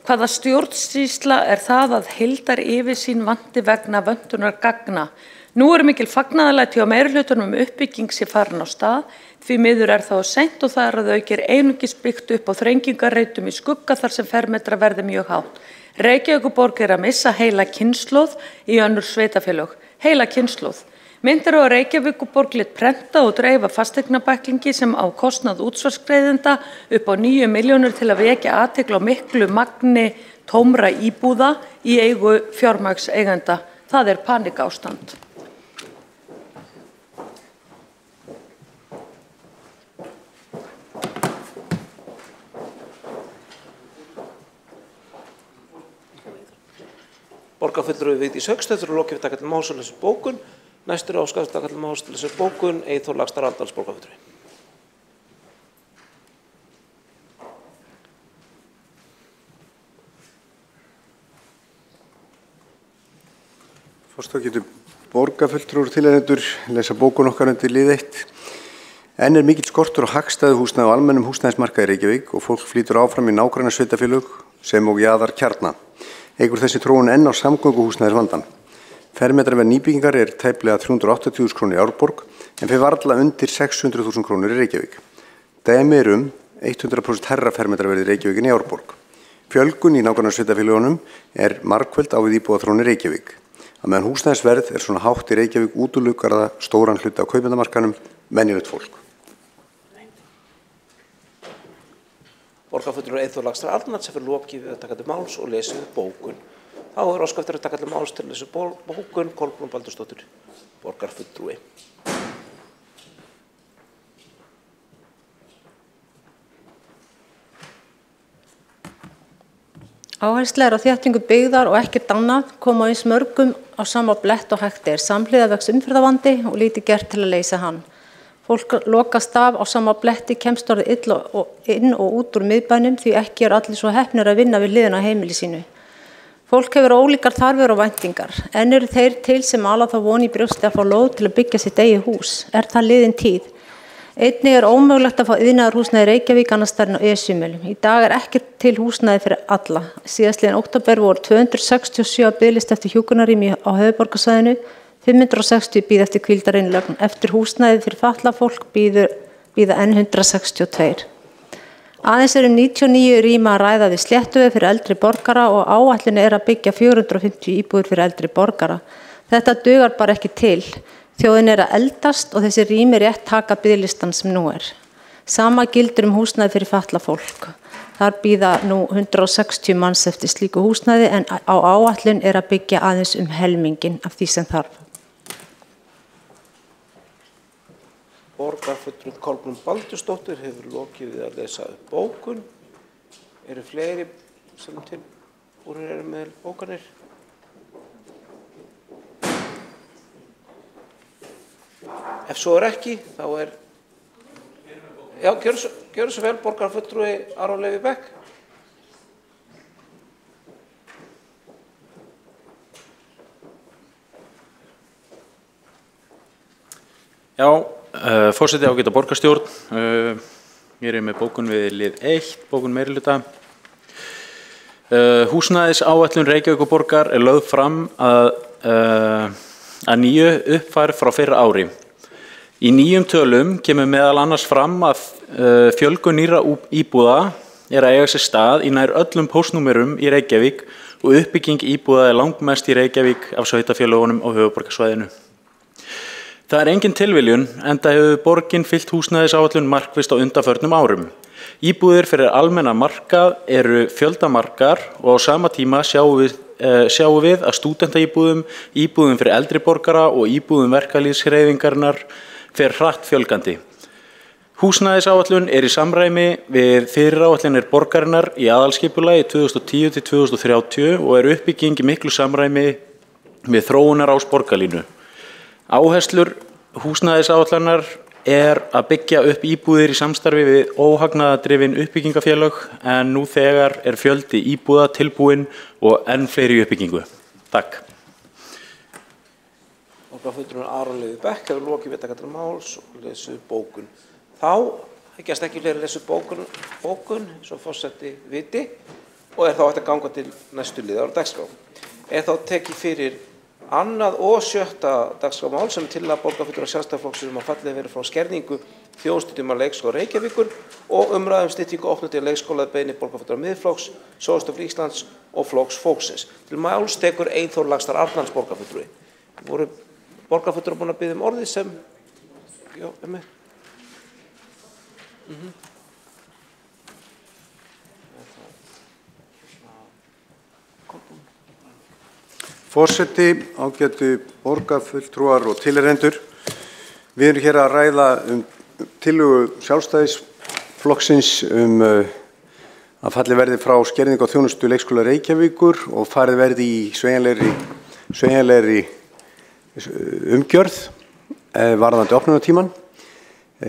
Hvaða stjórnsýsla er það að heildaryfirsýn vanti vegna vöntunar gagna? Nú eru mikil fagnaðarlæti á meirihlutanum uppbygging sé farin á stað, því miður er það seint og það að auki einungis byggt upp á þrengingarreitum í skugga þar sem fermetra verði mjög hátt. Reykjavíkurborg er að missa heila kynslóð í önnur sveitarfélög. Heila kynslóð. Myndir á Reykjavíkurborg lét prenta og dreifa fasteignabæklingi sem á kostnað útsvarsgreiðenda upp á 9 milljónir til að vekja athygli á miklu magni tómra íbúða í eigu fjármagnseigenda. Það er panikástand. Borgarfulltrúi Vigdís Hauksdóttir og lokið við taka til máls á þessu bókun. Næstur áskast taka til máls til þessu bókun Eyþór Laxdal Aldals borgarfulltrúi. Fyrst þá getur borgarfulltrúar tilheyrendur lesa bókun okkar undir lið 1. En mikill skortur á hagstæðu húsnæði og almennum húsnæðismarkaði í Reykjavík og fólk flýtur áfram í nágranna sveitarfélög sem og jaðarkjarna. Eykur þessi þróun enn á samgönguhúsnæðisvandann. Fermetraverð nýbyggingar tæplega 380.000 krónur í Árborg en fer varla undir 600.000 krónur í Reykjavík. Dæmi 100% hærra fermetraverð í Reykjavík en í Árborg. Fjölgun í nágranna sveitarfélögunum margföld á við íbúðaþróun í Reykjavík. Að meðan húsnæðisverð svona hátt í Reykjavík útilokar það stóran hluta á kaupendamarkaðnum venjulegt fólk. Borgarfulltrúi Eyþór Laxdal Arnalds hefur lokið við að taka til máls og lesið upp bókun. Þá er óskað eftir að taka til máls til þessu bókun Kolbrún Baldursdóttir, borgarfulltrúi. Áhersla á þéttingu byggðar og ekkert annað koma eins mörgum á sama blett og hægt samhliða vex umferðarvandi og lítið gert til að leysa hann. Fólk lokast af á sama bletti, kemst orðið illa inn og út úr miðbænum því ekki allir svo heppnir að vinna við hliðina á heimili sínu. Fólk hefur ólíkar þarfir og væntingar. En eru þeir til sem ala þá von í brjósti að fá lóð til að byggja sitt eigið hús. Það liðin tíð? Einnig ómögulegt að fá iðnaðarhúsnæði í Reykjavík annars staðar en á Esjumölum. Í dag ekkert til húsnæði fyrir alla. Síðastliðinn október voru 267 á biðlista eftir hjúkrunarrými á höfuðborgarsvæðinu. 560 bíða eftir hvíldarinnlögn. Eftir húsnæði fyrir fatlað fólk bíða enn 162. Aðeins 99 rýma að ræða við Sléttuveg fyrir eldri borgara og áætlun að byggja 450 íbúðir fyrir eldri borgara. Þetta dugar bara ekki til. Þjóðin að eldast og þessi rými rétt taka biðlistan sem nú Sama gildir húsnæði fyrir fatlað fólk. Þar bíða nú 160 manns eftir slíku húsnæði en á áætlun að byggja aðeins helminginn af því sem þarf. Borgarfulltrúi Kolbrún Baldursdóttir hefur lokið við að lesa upp bókun. Eru fleiri sem tilbúnir með bókanir? Ef svo ekki, þá Já, gjörðu svo vel, borgarfulltrúi Aron Leví Beck. Já, forseti ágæta borgarstjórn. Ég með bókun við lið 1, bókun meirihluta. Húsnæðisáætlun Reykjavíkurborgar lögð fram að nýju uppfærð frá fyrra ári. Í nýjum tölum kemur meðal annars fram að fjölgun nýrra íbúða að eiga sér stað í nær öllum póstnúmerum í Reykjavík og uppbygging íbúða langmest í Reykjavík af sveitarfélögunum á höfuðborgarsvæðinu. Það engin tilviljun, enda hefur borgin fylgt húsnæðisáætlun markvisst á undanförnum árum. Íbúðir fyrir almenna markað eru fjöldamarkar og á sama tíma sjáum við að stúdentaíbúðum, íbúðum fyrir eldri borgara og íbúðum verkalýðshreyfingarinnar fer hratt fjölgandi. Húsnæðisáætlun í samræmi við fyriráætlanir borgarinnar í aðalskipulagi 2010 til 2030 og uppbygging í miklu samræmi við þróunarás borgarlínu. Áherslur húsnæðisáætlanar að byggja upp íbúðir í samstarfi við óhagnaðardrifin uppbyggingafélög en nú þegar fjöldi íbúða tilbúinn og enn fleiri í uppbyggingu. Takk. Borgarfulltrúi Aron Leví Beck hefur lokið við að taka til máls og lesið bókun. Þá hyggjast ekki fleiri lesið bókun, svo forseti viti, og þá hægt að ganga til næstu liðar á dagskrá. Þá tekið fyrir annað og sjötta dagskrármál sem tillaga borgarfulltrúa Sjálfstæðisflokksins að fallið verið frá skerðingu þjónustutíma leikskóla Reykjavíkur og umræðum styttingu opnun til leikskóla að beiðni borgarfulltrúa Miðflokks, Sóðastofnunar Íslands og Flokks fólksins. Til máls tekur Eyþór Laxdal Arnalds borgarfulltrúi. Voru borgarfulltrúar búin að biðja orðið sem með? Forseti, ágætu borgarfulltrúar og tilheyrendur. Við erum hér að ræða tillögu Sjálfstæðisflokksins að fallið verði frá skerðingu á þjónustu leikskóla Reykjavíkur og farið verði í sveigjanlegri umgjörð varðandi opnunartímann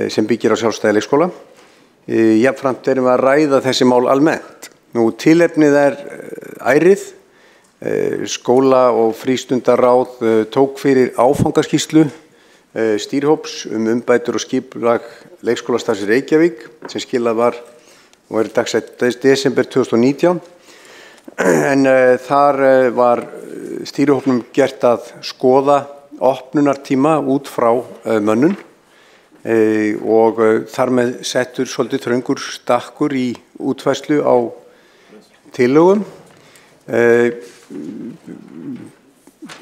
sem byggir á sjálfstæði leikskóla. Jafnframt erum við að ræða þessi mál almennt. Tilefnið ærið. Skóla- og frístundaráð tók fyrir áfangaskýrslu stýrihóps umbætur og skipulag leikskólastarfs í Reykjavík sem skilað var og er dagsett desember 2019. En þar var stýrihópnum gert að skoða opnunartíma út frá mönnun og þar með settur svolítið þröngur stakkur í útfærslu á tillögum.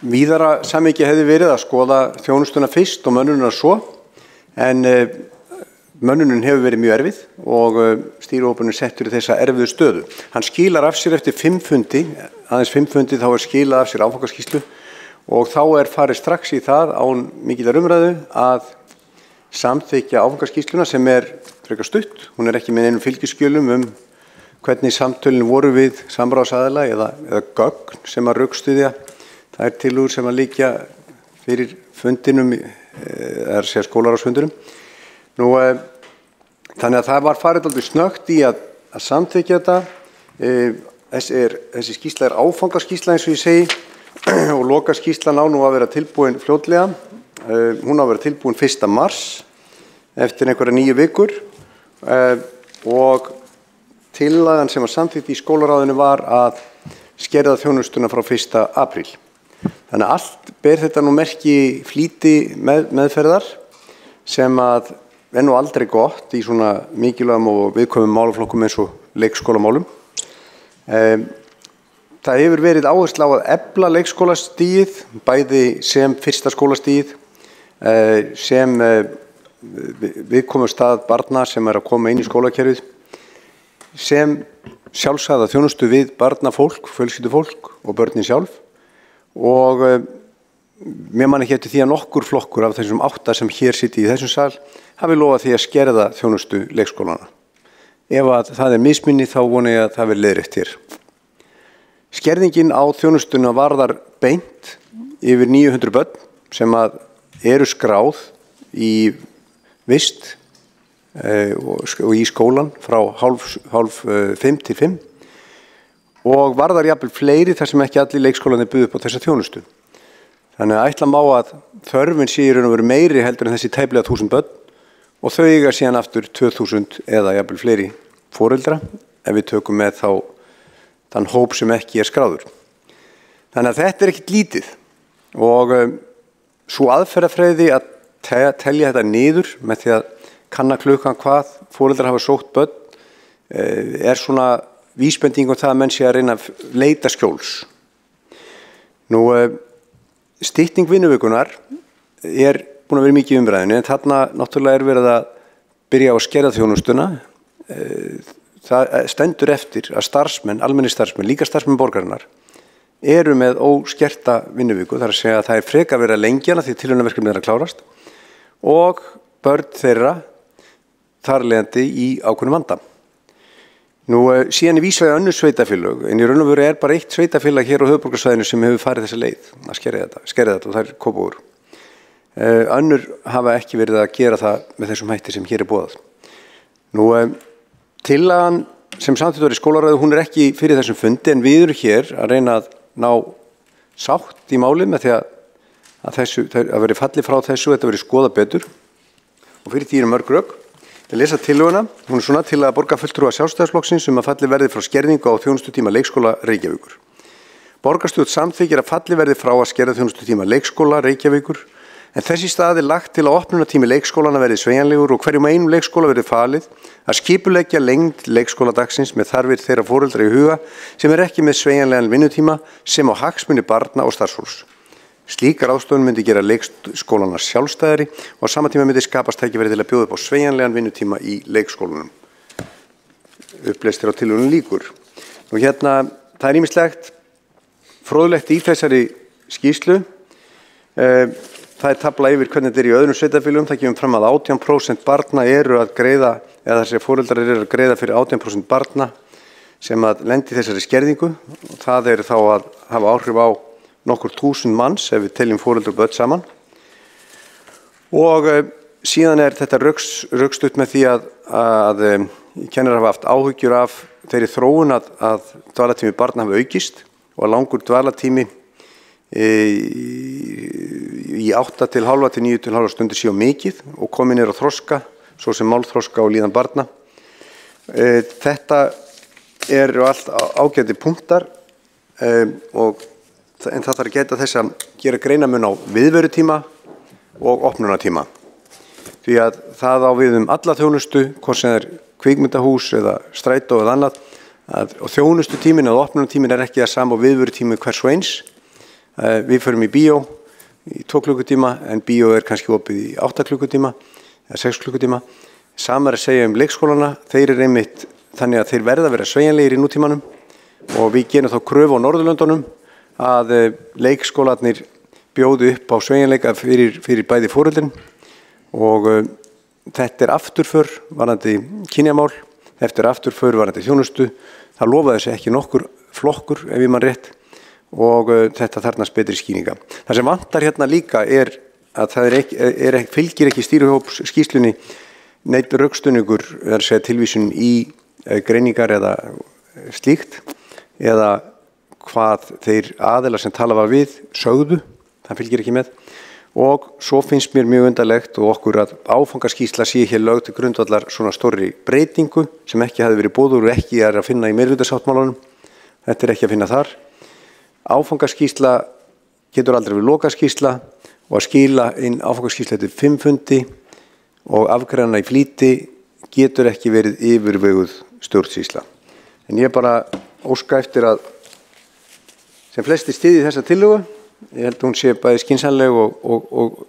Víðara samhengi hefði verið að skoða þjónustuna fyrst og mönnunina svo, en mönnunin hefur verið mjög erfið og stýrihópurinn settur í þessa erfiðu stöðu. Hann skilar af sér eftir 5 fundi, aðeins 5 fundi þá er skilað af sér áfangaskýrslu og þá er farið strax í það án mikillar umræðu að samþykkja áfangaskýrsluna sem er frekar stutt. Hún er ekki með einum fylgiskjölum hvernig samtölin voru við samráðsaðila eða gögn sem að rökstyðja þær tillögur sem að liggja fyrir fundinum, skólaráðsfundinum. Þannig að það var farið aldrei snöggt í að samþykkja þetta. Þessi skýrsla er áfangaskýrsla eins og ég segi og lokaskýrslan á nú að vera tilbúin fljótlega. Hún á að vera tilbúin 1. mars eftir einhverja 9 vikur og tillagan sem var samþykkt í skólaráðinu var að skerða þjónustuna frá 1. apríl. Þannig að allt ber þetta nú merki flýti meðferðar sem að er nú aldrei gott í svona mikilvægum og viðkvæmum málaflokkum eins og leikskólamálum. Það hefur verið áhersla á að efla leikskólastigið, bæði sem fyrsta skólastigið, sem viðkomustað barna sem er að koma inn í skólakerfið, sem sjálfsagða þjónustu við barnafólk, fjölskyldufólk og börnin sjálf og mér man ekki eftir því að nokkur flokkur af þessum 8 sem hér sitji í þessum sal hafi lofað því að skerða þjónustu leikskólana. Ef að það er misminni þá vona ég að það verði leiðrétt hér. Skerðingin á þjónustuna varðar beint yfir 900 börn sem að eru skráð í vist og í skólan frá hálf 5 til 5 og varðar jafnvel fleiri þar sem ekki allir leikskólanir buðu upp á þessa þjónustu. Þannig að ætla má að þörfin sé í raun og veru meiri heldur en þessi tæplega 1000 börn og þau eiga síðan aftur 2000 eða jafnvel fleiri foreldra ef við tökum með þá þann hóp sem ekki er skráður. Þannig að þetta er ekkert lítið og svo aðferðafræði að telja þetta niður með því að kanna klukkan hvað foreldrar hafa sótt börn er svona vísbending það að menn sé að reyna að leita skjóls. Stytting vinnuvikunar er búin að vera mikið í umræðinu en þarna náttúrulega er verið að byrja á að skerða þjónustuna. Það stendur eftir að starfsmenn, almennir starfsmenn, líka starfsmenn borgarinnar eru með óskerta vinnuviku, þar að segja að það er frekar verið að lengja hana því tilraunaverkefnið er að klárast og börn þeirra þar leiðandi í ákveðnum vanda. Síðan er vísað í önnur sveitarfélög, en í raun og veru er bara eitt sveitarfélag hér á höfuðborgarsvæðinu sem hefur farið þessa leið að skerða þetta og það er Kópavogur. Önnur hafa ekki verið að gera það með þessum hætti sem hér er boðað. Tillagan sem samþykkt var í skólaráði, hún er ekki fyrir þessum fundi en við erum hér að reyna að ná sátt í máli með því að veri fallið frá þessu, þetta veri skoða betur og fyrir því eru mörg rök. Ég lesa tillöguna, hún er svona til að borgarfulltrúa Sjálfstæðisflokksins að falli verði frá skerðingu á þjónustutíma leikskóla Reykjavíkur. Borgarstjórn samþykkir að falli verði frá að skerða þjónustutíma leikskóla Reykjavíkur en þessi stað er lagt til að opnunartími leikskólana verði sveigjanlegur og hverjum einum leikskóla verði falið að skipuleggja lengd leikskóladagsins með þarfir þeirra foreldra í huga sem er ekki með sveigjanlegan vinnutíma sem á hagsmuni barna og starfsfólks. Slíkar ráðstöfun myndi gera leikskólana sjálfstæðari og á sama tíma myndi skapast tækifæri til að bjóða upp á sveigjanlegan vinnutíma í leikskólanum. Uppleystir á tillögunum lýkur. Hérna, það er ýmislegt fróðlegt í þessari skýrslu. Það er tafla yfir hvernig þetta er í öðrum sveitarfélögum. Það kemur fram að 18% barna eru að greiða, eða þessi foreldrar eru að greiða fyrir 18% barna sem að lendi þessari skerðingu. Og það er þá að hafa áhrif á nokkur 1000 manns ef við teljum foreldrar og börn saman. Og síðan er þetta rökstutt með því að kennarar hafa haft áhyggjur af þeirri þróun að dvalartími barna hafa aukist og að langur dvalartími í 8 til hálfa til 9 til hálfa stundir séu mikið og komin á þroska, svo sem málþroska og líðan barna. Þetta eru allt ágæti punktar en það þarf að geta þess að gera greinamun á viðverutíma og opnunartíma. Því að það á við alla þjónustu, hvort sem er kvikmyndahús eða strætó eða annað, og þjónustutíminn eða opnunartíminn ekki það sama og viðverutími hvers og eins. Við förum í bíó í 2 klukkutíma en bíó kannski opið í 8 klukkutíma eða 6 klukkutíma. Sama að segja leikskólana, þeir einmitt þannig að þeir verða að vera sveigjanlegir í nútímanum og við gerum þá kröfu á Norðurlöndunum að leikskólarnir bjóðu upp á sveigjanleika fyrir bæði foreldrin og þetta afturför varðandi kynjamál, þetta afturför varðandi þjónustu. Það lofaði þessi ekki nokkur flokkur ef ég man rétt og þetta þarfnast betri skýringa. Það sem vantar hérna líka að það fylgir ekki stýrihóps skýrslunni neitt rökstuðningur, það að segja tilvísun í greiningar eða slíkt eða hvað þeir aðilar sem tala var við sögðu, það fylgir ekki með. Og svo finnst mér mjög undarlegt og okkur að áfangaskýrsla sé hér lögð til grundvallar svona stórri breytingu sem ekki hafi verið boðuð og ekki að finna í meirihlutasáttmálanum. Þetta ekki að finna þar. Áfangaskýrsla getur aldrei verið lokaskýrsla og að skila inn áfangaskýrsla til 5 fundi og afgreiðana í flýti getur ekki verið yfirveguð stjórnsýsla. En ég bara óska eftir að sem flesti styðji þessa tillögu. Ég held að hún sé bæði skynsamleg og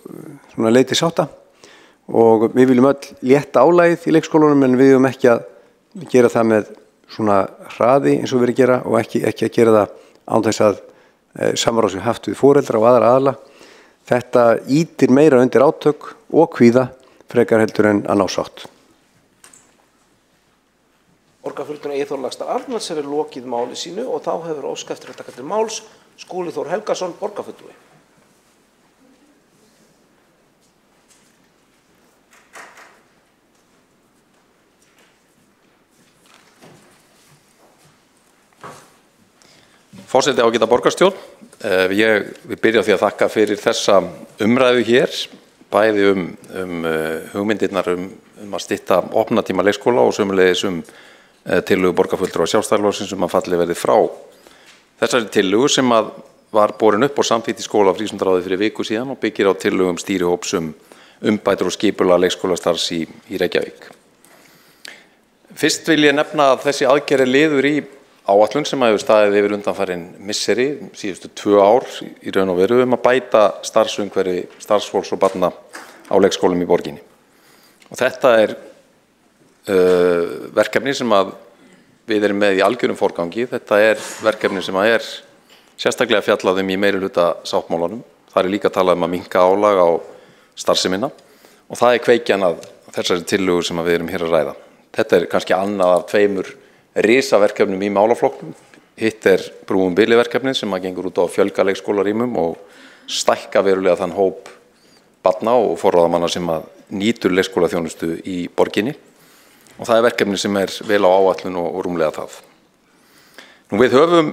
svona leiti sátta og við viljum öll létta álagið í leikskólanum en við viljum ekki að gera það með svona hraði eins og við erum að gera og ekki að gera það án þess að samráð sé haft við foreldra og aðra aðila. Þetta ýtir meira undir átök og kvíða frekar heldur en að ná sátt. Borgarfulltrúi Eyþór Laxdal Arnalds hefur lokið máli sínu og þá hefur óskað eftir að taka til máls Skúli Þór Helgason, borgarfulltrúi. Forseti ágæta borgarstjórn, ég byrja á því að þakka fyrir þessa umræðu hér, bæði hugmyndirnar að stytta opnunartíma leikskóla og sömuleiðis tillögu borgarfulltrúa Sjálfstæðisflokksins að falli verði frá þessari tillögu sem var borin upp og samþykkt í skóla- og frístundaráði fyrir viku síðan og byggir á tillögum stýrihóps umbætur og skipulag leikskólastarfs í Reykjavík. Fyrst vil ég nefna að þessi aðgerð liður í áætlun sem hefur staðið yfir undanfarin misseri, síðustu 2 ár í raun og veru að bæta starfsumhverfi starfsfólks og barna á leikskólum í borginni. Og þetta verkefni sem við erum með í algjörum forgangi. Þetta verkefni sem sérstaklega fjallað í meirihluta-sáttmálanum. Það líka talað að minnka álag á starfsemina og það kveikjan að þessari tillögu sem við erum hér að ræða. Þetta kannski annað af 2 risaverkefnum í málaflokknum. Hitt brúum biliverkefnið sem gengur út á að fjölga leikskólarýmum og stækka verulega þann hóp barna og forráðamanna sem nýtur leikskólaþjónustu í borginni. Og það verkefni sem vel á áætlun og rúmlega það. Við höfum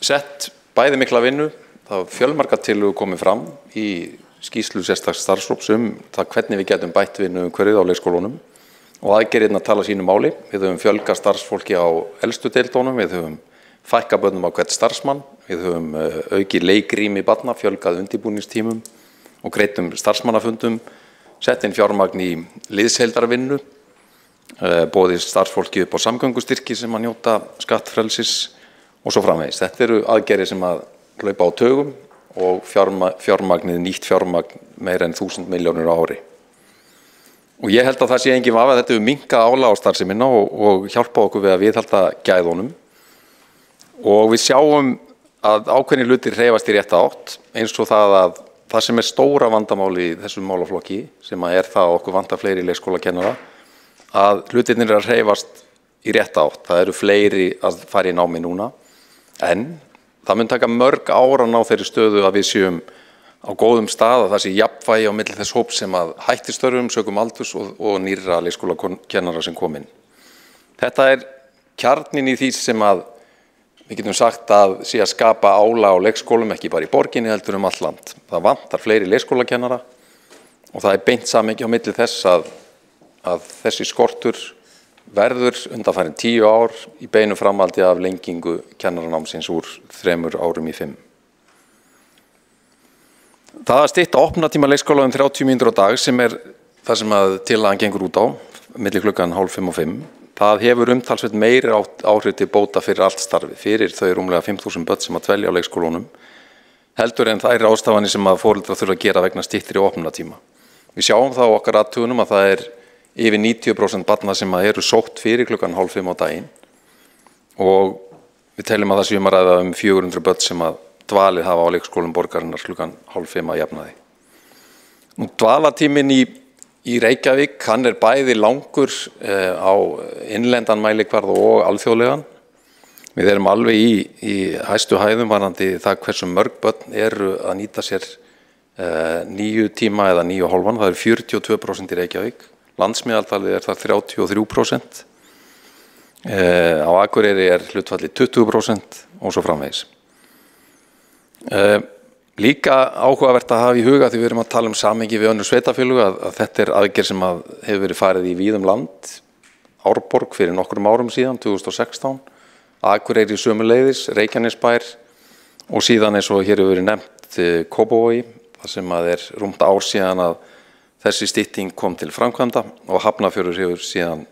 sett bæði mikla vinnu, það fjölmargar tillögur komið fram í skýrslu sérstaks starfshóps það hvernig við getum bætt vinnuumhverfið á leikskólunum og aðgerðirnar tala sínu máli. Við höfum fjölgað starfsfólki á elstu deildónum, við höfum fækkað börnum á hvern starfsmann, við höfum aukið leikrými barna, fjölgað undirbúningstímum og greiddum starfsmannafundum, sett inn fjármagn í liðsheildarvinnu, boðið starfsfólki upp á samgöngustyrki sem njóta skattfrelsis og svo framvegis. Þetta eru aðgerðir sem hlaupa á tugum og fjármagnið nýtt fjármagn meira en 1000 milljónir á ári. Og ég held að það sé engin vafi að þetta hefur minnkað álag á starfsemina og hjálpað okkur við að viðhalda gæðunum. Og við sjáum að ákveðnir hlutir hreyfast í rétta átt eins og það sem stóra vandamáli í þessum málaflokki sem það að okkur vantar fleiri leikskólakennara að hlutirnir að hreyfast í rétta átt. Það eru fleiri að fara í námi núna en það mun taka mörg ár að ná þeirri stöðu að við séum á góðum stað að það sé jafnvægi á milli þess hóps sem hættir störfum sökum aldurs og nýrra leikskólakennara sem kom inn. Þetta kjarninn í því sem við getum sagt að sé að skapa álag á leikskólum, ekki bara í borginni heldur allt land. Það vantar fleiri leikskólakennara og það beint samhengi á milli þess að þessi skortur verður undanfarin 10 ár í beinu framhaldi af lengingu kennaranámsins úr 3 árum í 5. Það að stytta opnatíma leikskóla 30 mínútur á dag sem það sem að tillagan gengur út á, milli klukkan 4:30 og 5, það hefur umtalsveit meiri áhrif til bóta fyrir allt starfi, fyrir þau rúmlega 5.000 börn sem að dvelja á leikskólunum, heldur en þær ráðstafanir sem að foreldrar þurfa að gera vegna styttri opnunartíma. Við sjáum þá okkar athugunum að það yfir 90% barna sem að eru sótt fyrir klukkan 4:30 á daginn og við teljum að það séum að ræða 400 börn sem að dvalið hafa á leikskólum borgarinnar klukkan 4:30 að jafnaði. Nú dvalartíminn í Reykjavík, hann bæði langur á innlendan mælikvarða og alþjóðlegan. Við erum alveg í hæstu hæðum varðandi það hversu mörg börn eru að nýta sér 9 tíma eða 9,5. Það 42% í Reykjavík. Landsmeðaltalið það 33%. Á Akureyri hlutfallið 20% og svo framvegis. Líka áhugavert að hafa í huga því við erum að tala samhengi við önnur sveitarfélög að þetta aðgerð sem hefur verið farið í víðum land, Árborg fyrir nokkrum árum síðan, 2016, Akureyri sömuleiðis, Reykjanesbær og síðan eins og hér hefur verið nefnt Kópavogi, þar sem rúmt ár síðan að þessi stytting kom til framkvæmda og Hafnarfjörður hefur síðan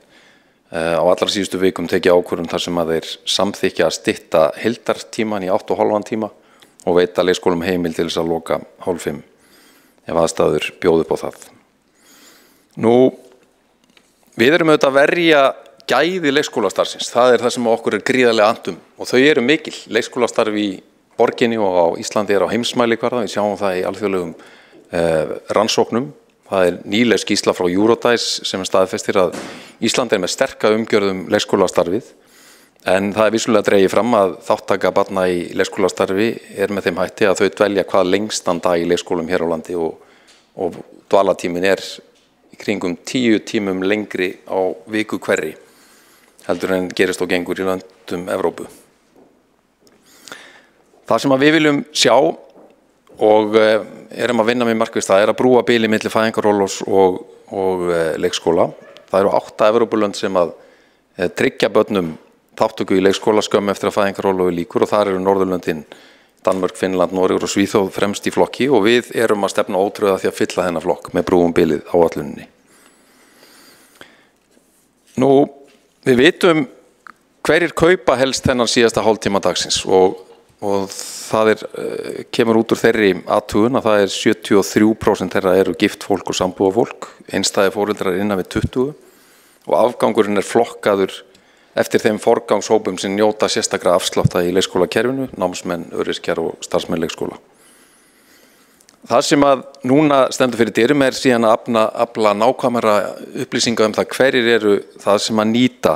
á allra síðustu vikum tekið ákvörðun þar sem að þeir samþykkja að stytta heildartíman í 8,5 tíma og veita leikskólum heimil til þess að loka 4:30 ef aðstæður bjóði upp á það. Nú, við erum auðvitað að verja gæði leikskólastarfsins. Það það sem okkur gríðarlega annt og þau eru mikil. Leikskólastarf í borginni og á Íslandi á heimsmælikvarða. Við sjáum það í alþjóðlegum rannsóknum. Það nýleg skýrsla frá Eurodice sem staðfestir að Ísland með sterka umgjörð leikskólastarfið. En það vissulega dregið fram að þáttaka barna í leikskólastarfi með þeim hætti að þau dvelja hvað lengstan dag í leikskólum hér á landi og dvalartíminn í kringum 10 tímum lengri á viku hverri heldur en gerist og gengur í löndum Evrópu. Það sem við viljum sjá og erum að vinna með markvisst það að brúa bilið milli fæðingarorlofs og leikskóla. Það eru 8 Evrópulönd sem að tryggja börnum þáttöku í leikskóla skömmu eftir að fæðingarorlofi lýkur og þar eru Norðurlöndin, Danmörk, Finnland, Noregur og Svíþjóð fremst í flokki og við erum að stefna ótrúlega því að fylla þennan flokk með brúum bilið áætluninni. Nú, við vitum hverjir kaupa helst þennan síðasta hálftíma dagsins og það kemur út úr þeirri athugun að það 73% þeirra eru gift fólk og sambúðarfólk, einstæðir foreldrar innan við 20 og afgangurinn flokkaður eftir þeim forgangshópum sem njóta sérstakra afslátta í leikskólakerfinu, námsmenn, öryrkjar og starfsmenn leikskóla. Það sem að núna stendur fyrir dyrum síðan að afla nákvæmara upplýsinga það hverjir eru það sem að nýta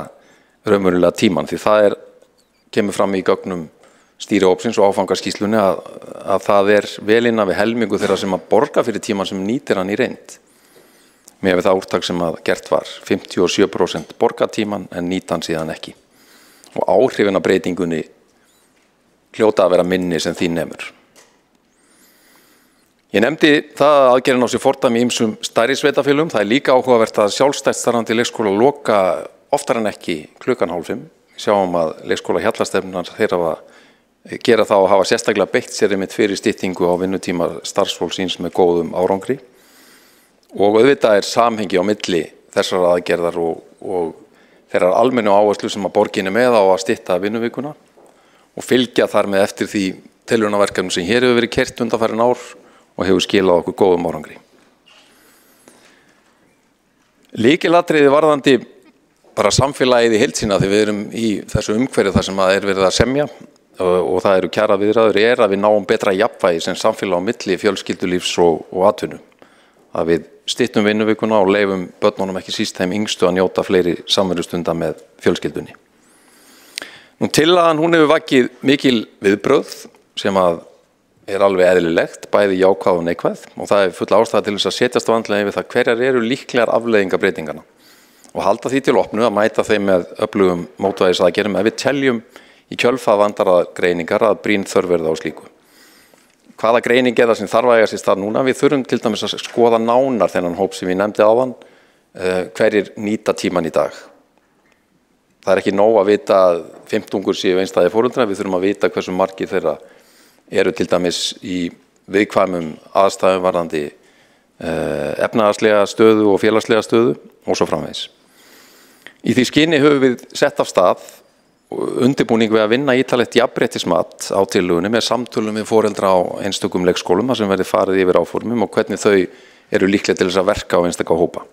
raunverulega tíman því það kemur fram í gögnum stýrihópsins og áfangaskýrslunni að það vel innan við helmingu þeirra sem að borga fyrir tíman sem nýtir hann í reynd. Með við það úrtak sem að gert var 57% borgatíman en nýtan síðan ekki. Og áhrifin af breytingunni hljóta að vera minni sem því nemur. Ég nefndi það að aðgerðin á sér fordæmi í ýmsum stærri sveitarfélögum. Það líka áhugavert að sjálfstætt starfandi leikskóla loka oftar en ekki klukkan 4:30. Við sjáum að leikskóla hjallastefnunar þeirra gera það og hafa sérstaklega beitt sér einmitt fyrir styttingu á vinnutíma starfsfólksins með góðum árangri. Og auðvitað samhengi á milli þessar aðgerðar og þeirrar almennu áherslu sem að borgin með á að stytta vinnuvikuna og fylgja þar með eftir því tilraunaverkefnum sem hér hefur verið kert undanfarin ár og hefur skilað okkur góðum árangri. Lykilatriði varðandi bara samfélagið í heild sína því við erum í þessu umhverfi þar sem að verið að semja og það eru kjaraviðræður að við náum betra jafnvægi sem samfélag á milli fjölskyldulífs og atvinnu. Að við styttum vinnuvikuna og leyfum börnunum ekki síst þeim yngstu að njóta fleiri samverustunda með fjölskyldunni. Nú tillagan hún hefur vakið mikil viðbrögð sem að alveg eðlilegt, bæði jákvæð og neikvæð og það full ástæða til þess að setjast vandlega yfir það hverjar eru líklegar afleiðingar breytingana og halda því til opnu að mæta þeim með öflugum mótvægisaðgerðum ef við teljum í kjölfar vandargreiningar að brýn þörf verði á slíku. Hvaða greining er það sem þarf að eiga sér stað núna? Við þurfum til dæmis að skoða nánar þennan hóp sem ég nefndi áðan, hverjir nýta tíman í dag. Það er ekki nóg að vita að 15 séu einstæðir foreldrar, við þurfum að vita hversu margir þeirra eru til dæmis í viðkvæmum aðstæðum varðandi efnahagslega stöðu og félagslega stöðu og svo framvegis. Í því skyni höfum við sett af stað undirbúning við að vinna ítarlegt jafnréttismat á tillögunni með samtölum við foreldra á einstökum leikskólum þar sem verði farið yfir áformum og hvernig þau eru líklega til þess að verka á einstaka hópa.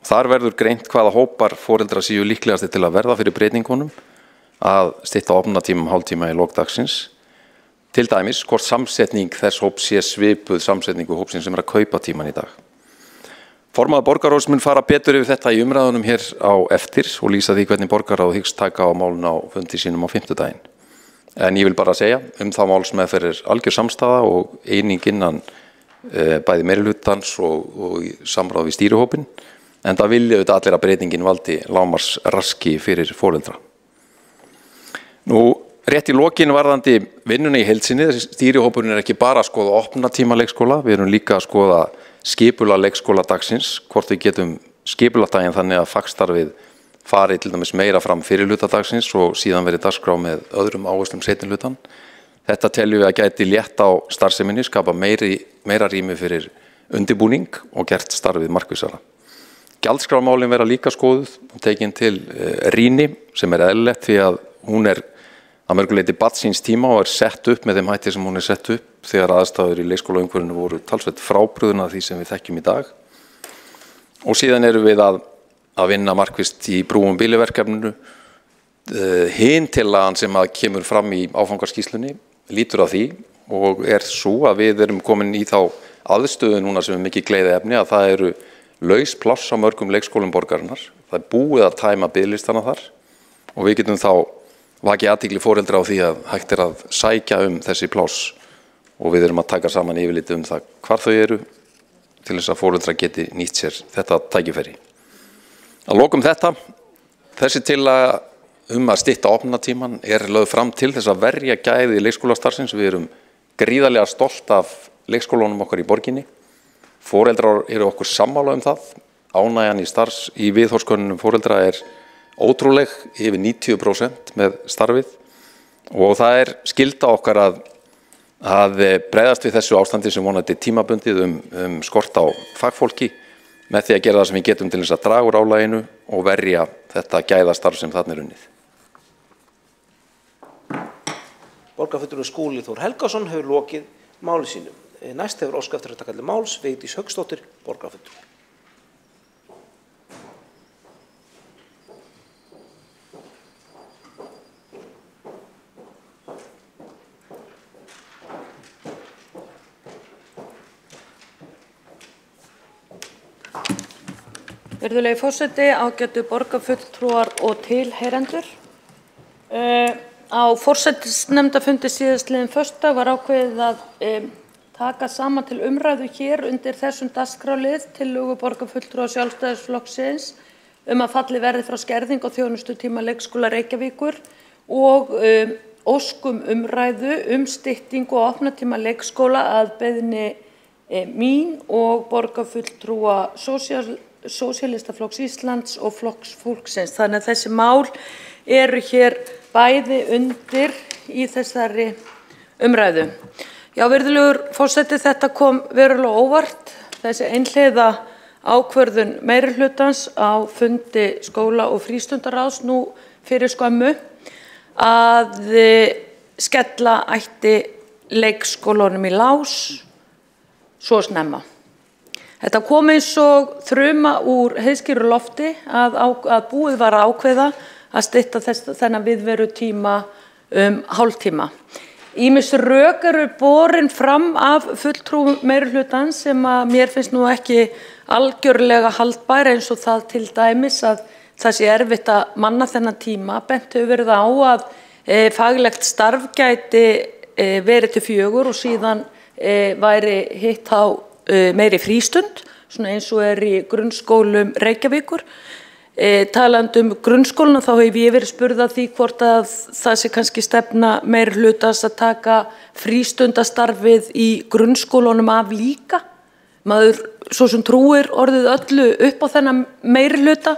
Þar verður greint hvaða hópar foreldra séu líklegasti til að verða fyrir breytingunum, að stytta opnunartíma hálftíma í lok dagsins. Til dæmis hvort samsetning þess hóps sé svipuð samsetningu hópsins sem er að kaupa tíman í dag. Formaður borgarráðs mun fara betur yfir þetta í umræðunum hér á eftir og lýsa því hvernig borgarráð hyggst taka á málun á fundi sínum á fimmtudaginn. En ég vil bara segja þá málsmeðferð algjör samstaða og eining innan bæði meirihlutans og í samráð við stýrihópinn, en það vilja auðvitað allir að breytingin valdi lágmarks raski fyrir foreldra. Rétt í lokin varðandi vinnuna í heild sinni, þessi stýrihópurinn er ekki bara að skoða opnunartíma leikskóla, við erum líka að skoða skipulag leikskóla dagsins, hvort við getum skipulagdaginn þannig að fagstarfið fari til dæmis meira fram fyrir hluta dagsins og síðan verið dagskrá með öðrum áherslum seinni hlutan. Þetta teljum við að gæti létt á starfseminni, skapa meira rými fyrir undirbúning og gert starfið markvissara. Gjaldskrámálin vera líka skoðuð og tekin til rýni sem er eðlilegt því að hún er að mörgu leyti barn síns tíma og er sett upp með þeim hætti sem hún er sett upp þegar aðstæður í leikskólaumhverfinu voru talsvert frábrugðin af því sem við þekkjum í dag. Og síðan erum við að vinna markvisst í brúum bíliverkefninu. Hin tillagan sem að kemur fram í áfangarskýrslunni lítur að því og er svo að við erum komin í þá aðstöðu núna sem er mikið gleðiefni að það eru laus pláss á mörgum leikskólum borgarinnar. Það er búið að tæma biðlistana þar og við getum þá vakið athygli foreldra á því að hægt er að sækja þessi pláss og við erum að taka saman yfirlit það hvar þau eru til þess að foreldra geti nýtt sér þetta tækifæri. Að lokum þessi tillaga að stytta opnunartímann er lögð fram til þess að verja gæði leikskólastarfsins. Við erum gríðarlega stolt af leikskólunum okkar í borginni. Foreldrar eru okkur sammála það. Ánægjan í viðhorfskönnunum foreldra er ótrúleg, yfir 90% með starfið og það er skylda okkar að bregðast við þessu ástandi sem vonandi tímabundið skort á fagfólki með því að gera það sem við getum til þess að draga úr álaginu og verja þetta gæðastarf sem þarna er unnið. Borgarfulltrúi Skúli Þór Helgason hefur lokið máli sínum. Næst hefur óskað eftir að taka til máls Vigdís Hauksdóttir, borgarfulltrúi. Virðulegi forseti, ágætu borgarfulltrúar og tilheyrendur. Á forsætisnefndarfundi síðastliðinn föstudag var ákveðið að taka saman til umræðu hér undir þessum dagskrárlið tillögu borgarfulltrúa Sjálfstæðisflokksins að fallið verði frá skerðing á þjónustutíma leikskóla Reykjavíkur og óskum umræðu styttingu og opnunartíma leikskóla að beiðni mín og borgarfulltrúa Sósíalistaflokks Íslands og Flokks fólksins. Þannig að þessi mál eru hér bæði undir í þessari umræðu. Já, virðulegur forseti, þetta kom verulega óvart, þessi einhliða ákvörðun meirihlutans á fundi skóla- og frístundaráðs nú fyrir skömmu að skella ætti leikskólunum í lás svo snemma. Þetta kom eins og þruma úr heiðskíru lofti að búið var að ákveða að stytta þennan viðverutíma hálftíma. Ýmis rök eru borin fram af fulltrúum meirihlutans sem að mér finnst nú ekki algjörlega haldbær, eins og það til dæmis að það sé erfitt að manna þennan tíma. Bent hefur verið á að faglegt starf gæti verið til 4 og síðan væri hitt á meiri frístund, svona eins og í grunnskólum Reykjavíkur. Talandi grunnskóluna þá hef ég verið spurð að því hvort að það sé kannski stefna meirihlutans að taka frístundastarfið í grunnskólunum af líka. Maður svo sem trúir orðið öllu upp á þennan meirihluta.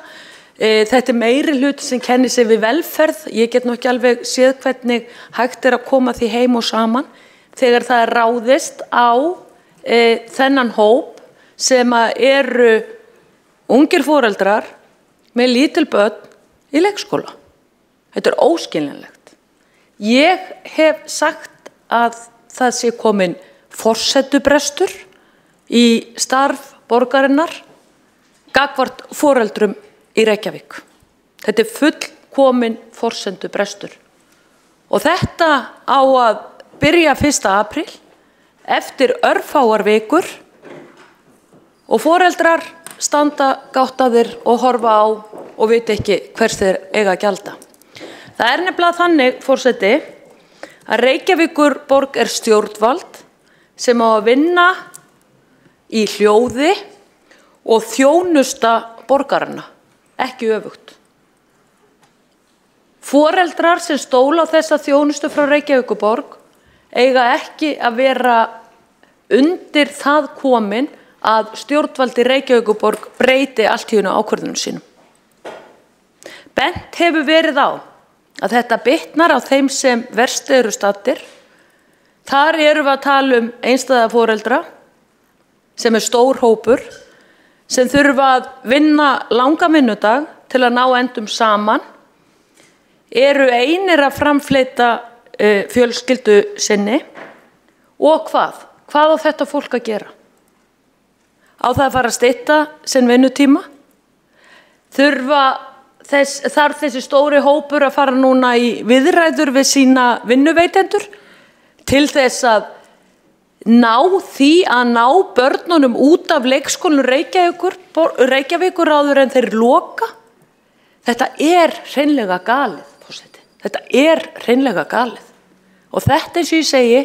Þetta meirihluti sem kennir sig við velferð. Ég get nú ekki alveg séð hvernig hægt að koma því heim og saman þegar það ráðist á þennan hóp sem eru ungir foreldrar með lítil börn í leikskóla. Þetta óskiljanlegt. Ég hef sagt að það sé komin forsetubrestur í starf borgarinnar gagnvart foreldrum í Reykjavík. Þetta fullkomin forsendubrestur. Og þetta á að byrja 1. apríl eftir örfáar vikur og foreldrar standa gáttaðir og horfa á og vita ekki hvers þeir eiga að gjalda. Það nefnilega þannig, forseti, að Reykjavíkurborg stjórnvald sem á að vinna í hljóði og þjónusta borgarana, ekki öfugt. Foreldrar sem stóla á þessa þjónustu frá Reykjavíkurborg eiga ekki að vera undir það komin að stjórnvaldi Reykjavíkurborg breyti allt í einu ákvörðunum sínum. Bent hefur verið á að þetta bitnar á þeim sem verst eru staddir. Þar erum við að tala einstæða foreldra sem stór hópur sem þurfa að vinna langa vinnudag til að ná endum saman, eru einir að framfleyta fjölskyldu sinni og hvað? Hvað á þetta fólk að gera? Á það að fara að stytta sinn vinnutíma? Þarf þessi stóri hópur að fara núna í viðræður við sína vinnuveitendur til þess að ná börnunum út af leikskólum Reykjavíkur áður en þeir loka? Þetta hreinlega galið, forseti. Þetta hreinlega galið. Og þetta, eins og ég segi,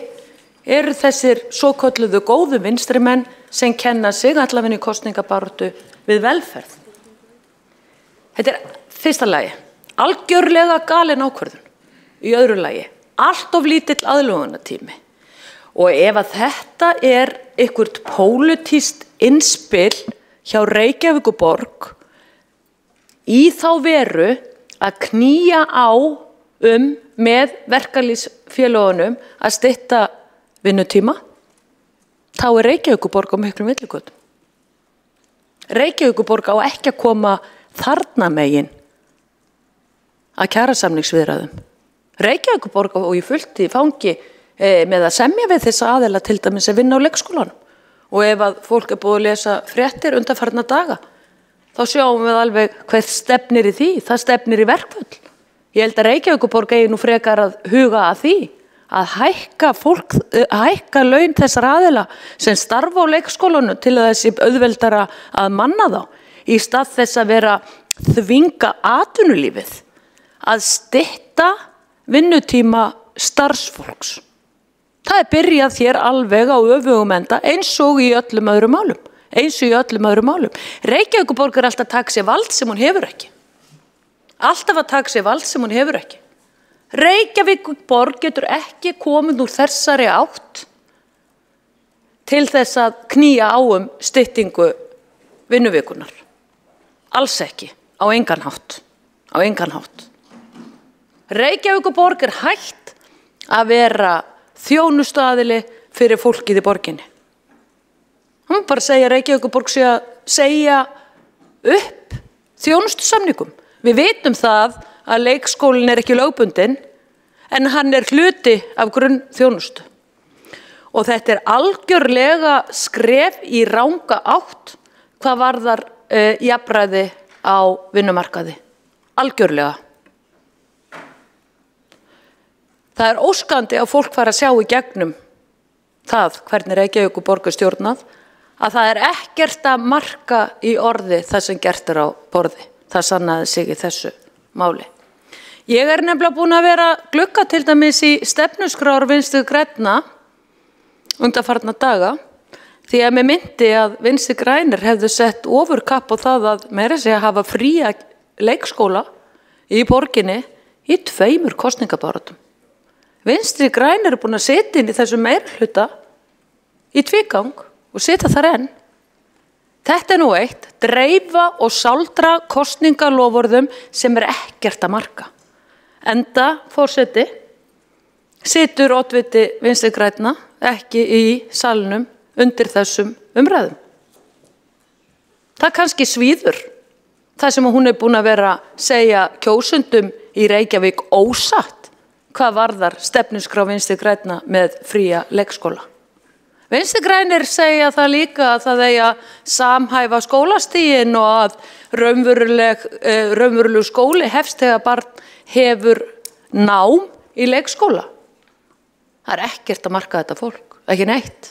eru þessir svokölluðu góðu vinstrimenn sem kenna sig allavega í kosningabaráttu við velferð. Þetta fyrsta lagi, algjörlega galin ákvörðun. Í öðru lagi, allt of lítill aðlögunartími. Og ef að þetta eitthvert pólitískt innspil hjá Reykjavíkurborg í þá veru að knýja á með verkalýðsfélögunum að stytta vinnutíma, þá Reykjavíkurborg á miklum villigötum. Reykjavíkurborg á ekki að koma þarna megin að kjarasamningsviðræðum. Reykjavíkurborg og í fullt í fangi með að semja við þessa aðila til dæmis að vinna á leikskólanum. Og ef að fólk búið að lesa fréttir undanfarna daga, þá sjáum við alveg hvað stefnir í því. Það stefnir í verkföll. Ég held að Reykjavíkurborg eigi nú frekar að huga að því að hækka laun þessar aðila sem starfa á leikskólanum til að þessi auðveldara að manna þá, í stað þess að vera þvinga atvinnulífið að stytta vinnutíma starfsfólks. Það byrjað hér alveg á öfugum enda eins og í öllum öðrum málum. Reykjavíkurborg alltaf að taka sér vald sem hún hefur ekki. Reykjavíkurborg getur ekki komið úr þessari átt til þess að knýja á styttingu vinnuvikunar. Alls ekki, á engan hátt. Reykjavíkurborg hætt að vera þjónustuaðili fyrir fólkið í borginni. Hún bara segja Reykjavíkurborg sé að segja upp þjónustusamningum. Við vitum það að leikskólinn ekki lögbundinn, en hann hluti af grunnþjónustu. Og þetta algjörlega skref í ranga átt hvað varðar jafnræði á vinnumarkaði. Algjörlega. Það óskandi að fólk fara að sjá í gegnum það hvernig Reykjavíkurborg stjórnað, að það ekkert að marka í orði það sem gert á borði. Það sannaði sig í þessu máli. Ég nefnilega búin að vera glugga til dæmis í stefnuskrár Vinstri grænna undanfarna daga, því að mig myndi að Vinstri grænir hefðu sett ofurkapp á það að meira segja hafa fría leikskóla í borginni í 2 kosningabarátum. Vinstri græn eru búin að sitja inn í þessum meirihluta í tvígang og sitja þar enn. Þetta nú eitt, dreifa og sáldra kosningaloforðum sem ekkert að marka. Enda, forseti, situr oddviti Vinstri grænna ekki í salnum undir þessum umræðum. Það kannski svíður, það sem hún búin að vera að segja kjósundum í Reykjavík ósatt, hvað varðar stefnuskrá Vinstri grænna með fría leikskóla. Vinstri grænir segja það líka að það eigi að samhæfa skólastigin og að raunveruleg skóli hefst þegar barn hefur nám í leikskóla. Það ekkert að marka þetta fólk, ekki neitt.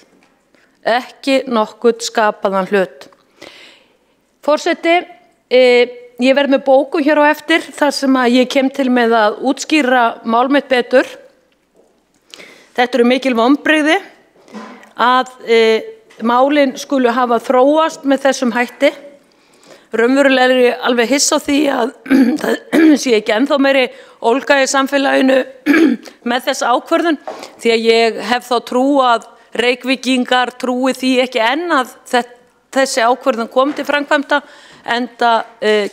Ekki nokkuð skapaðan hlut. Forseti, ég verð með bókum hér á eftir þar sem að ég kem til með að útskýra mál mitt betur. Þetta eru mikil vonbrigði að málin skulu hafa þróast með þessum hætti. Raunverulega er ég alveg hissa á því að það sé ekki ennþá meiri ólga í samfélaginu með þessa ákvörðun, því að ég hef þá trú að Reykvíkingar trúi því ekki enn að þessi ákvörðun kom til framkvæmda, enda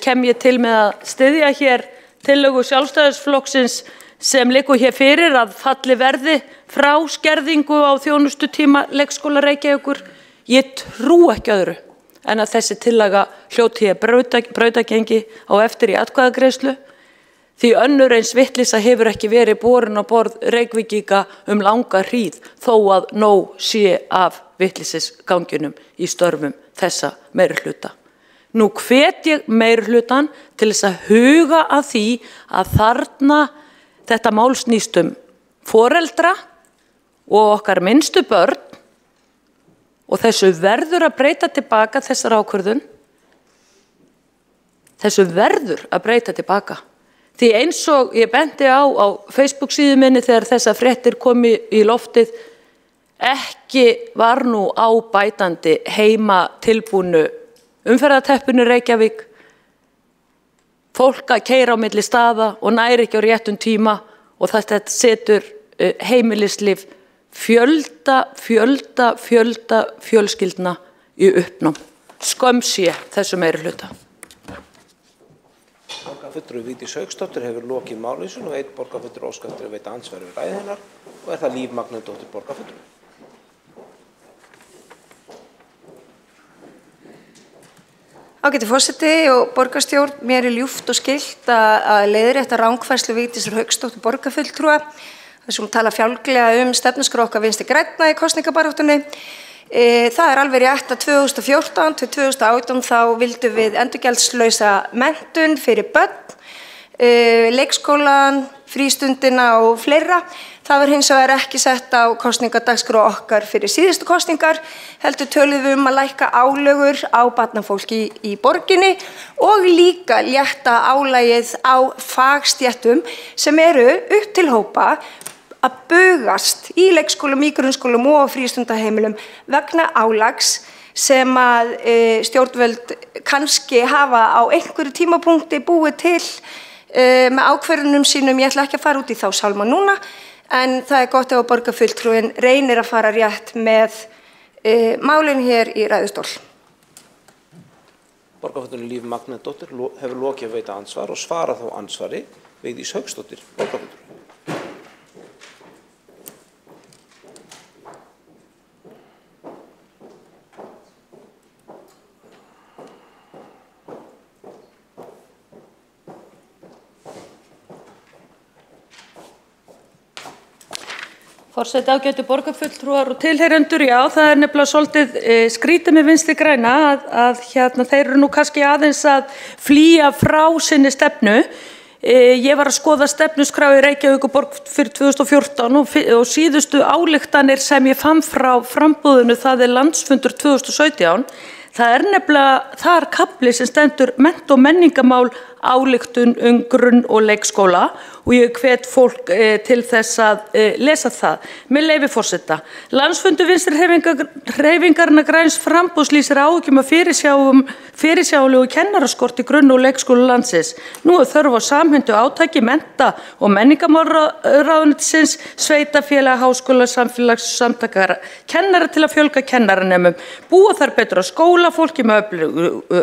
kem ég til með að styðja hér tillögu Sjálfstæðisflokksins sem liggur hér fyrir að falli verði frá skerðingu á þjónustutíma leikskóla Reykjavíkur. Ég trú ekki öðru en að þessi tillaga hljóti brautagengi á eftir í atkvæðagreiðslu, því önnur eins vitleysa hefur ekki verið borin á borð Reykvíkinga langa hríð, þó að nóg sé af vitleysisganginum í störfum þessa meirihluta. Nú hvet ég meirihlutan til þess að huga að því að þarna þetta mál snýst foreldra og okkar minnstu börn, og þessu verður að breyta tilbaka þessar ákvörðun. Þessu verður að breyta tilbaka. Því eins og ég benti á Facebook síðu minni þegar þessar fréttir komi í loftið, ekki var nú á bætandi heima tilbúnu umferðarteppinu Reykjavík. Fólk að keyra á milli staða og næri ekki á réttum tíma, og þetta setur heimilislíf fjölda fjölskyldna í uppnám. Skömm sé þessu meirihluta. Borgarfulltrúi Vigdís Hauksdóttir hefur lokið máli sínu og einn borgarfulltrúi óskar eftir að veita andsvar við ræðu hennar, og það Líf Magnúsdóttir borgarfulltrúi. Ágæti forseti og borgarstjórn, mér ljúft og skylt að leiðrétta rangfærslu Vigdísar Hauksdóttir borgarfulltrúa, þessum tala fjálglega stefnuskrá okkar Vinstri grænna í kosningabaráttunni. Það alveg rétt að 2014 til 2018 þá vildum við endurgjaldslausa menntun fyrir börn, leikskólan, frístundina og fleira. Það var hins vegar ekki sett á kosningadagskrá okkar fyrir síðustu kosningar, heldur töluðum að lækka álögur á barnafólki í borginni og líka létta álagið á fagstéttum sem eru upp til hópa að bugast í leikskólum, í grunnskólum og frístundaheimilum vegna álags sem að stjórnvöld kannski hafa á einhverju tímapunkti búið til með ákvörðunum sínum. Ég ætla ekki að fara út í þá sálma núna, en það gott ef að borgarfulltrúinn reynir að fara rétt með málin hér í ræðustól. Borgarfulltrúi Líf Magnúsdóttir hefur lokið að veita ansvar og svara þá ansvari Vigdís Hauksdóttir borgarfulltrúi. Forseti, ágætu borgarfulltrúar og tilheyrendur, já, það nefnilega svolítið skrítið með Vinstri græna að þeir eru nú kannski aðeins að flýja frá sinni stefnu. Ég var að skoða stefnuskrá í Reykjavíkurborg fyrir 2014 og síðustu ályktanir sem ég fann frá frambúðinu, það landsfundur 2017. Það nefnilega þar kafli sem stendur mennt- og menningamál ályktun grunn- og leikskóla og ég hvet fólk til þess að lesa það. Með leyfi forseta. Landsfundur Vinstri hreyfingarinnar græns framboðs lýsir áhyggjum af fyrirsjáanlegu kennaraskort í grunn- og leikskóla landsins. Nú þörf á samhentu átaki mennta- og menningamálráðuneytisins, sveitarfélaga, háskóla, samfélagssamtaka kennara til að fjölga kennaranemum. Búa þar betur á skóla, fólki með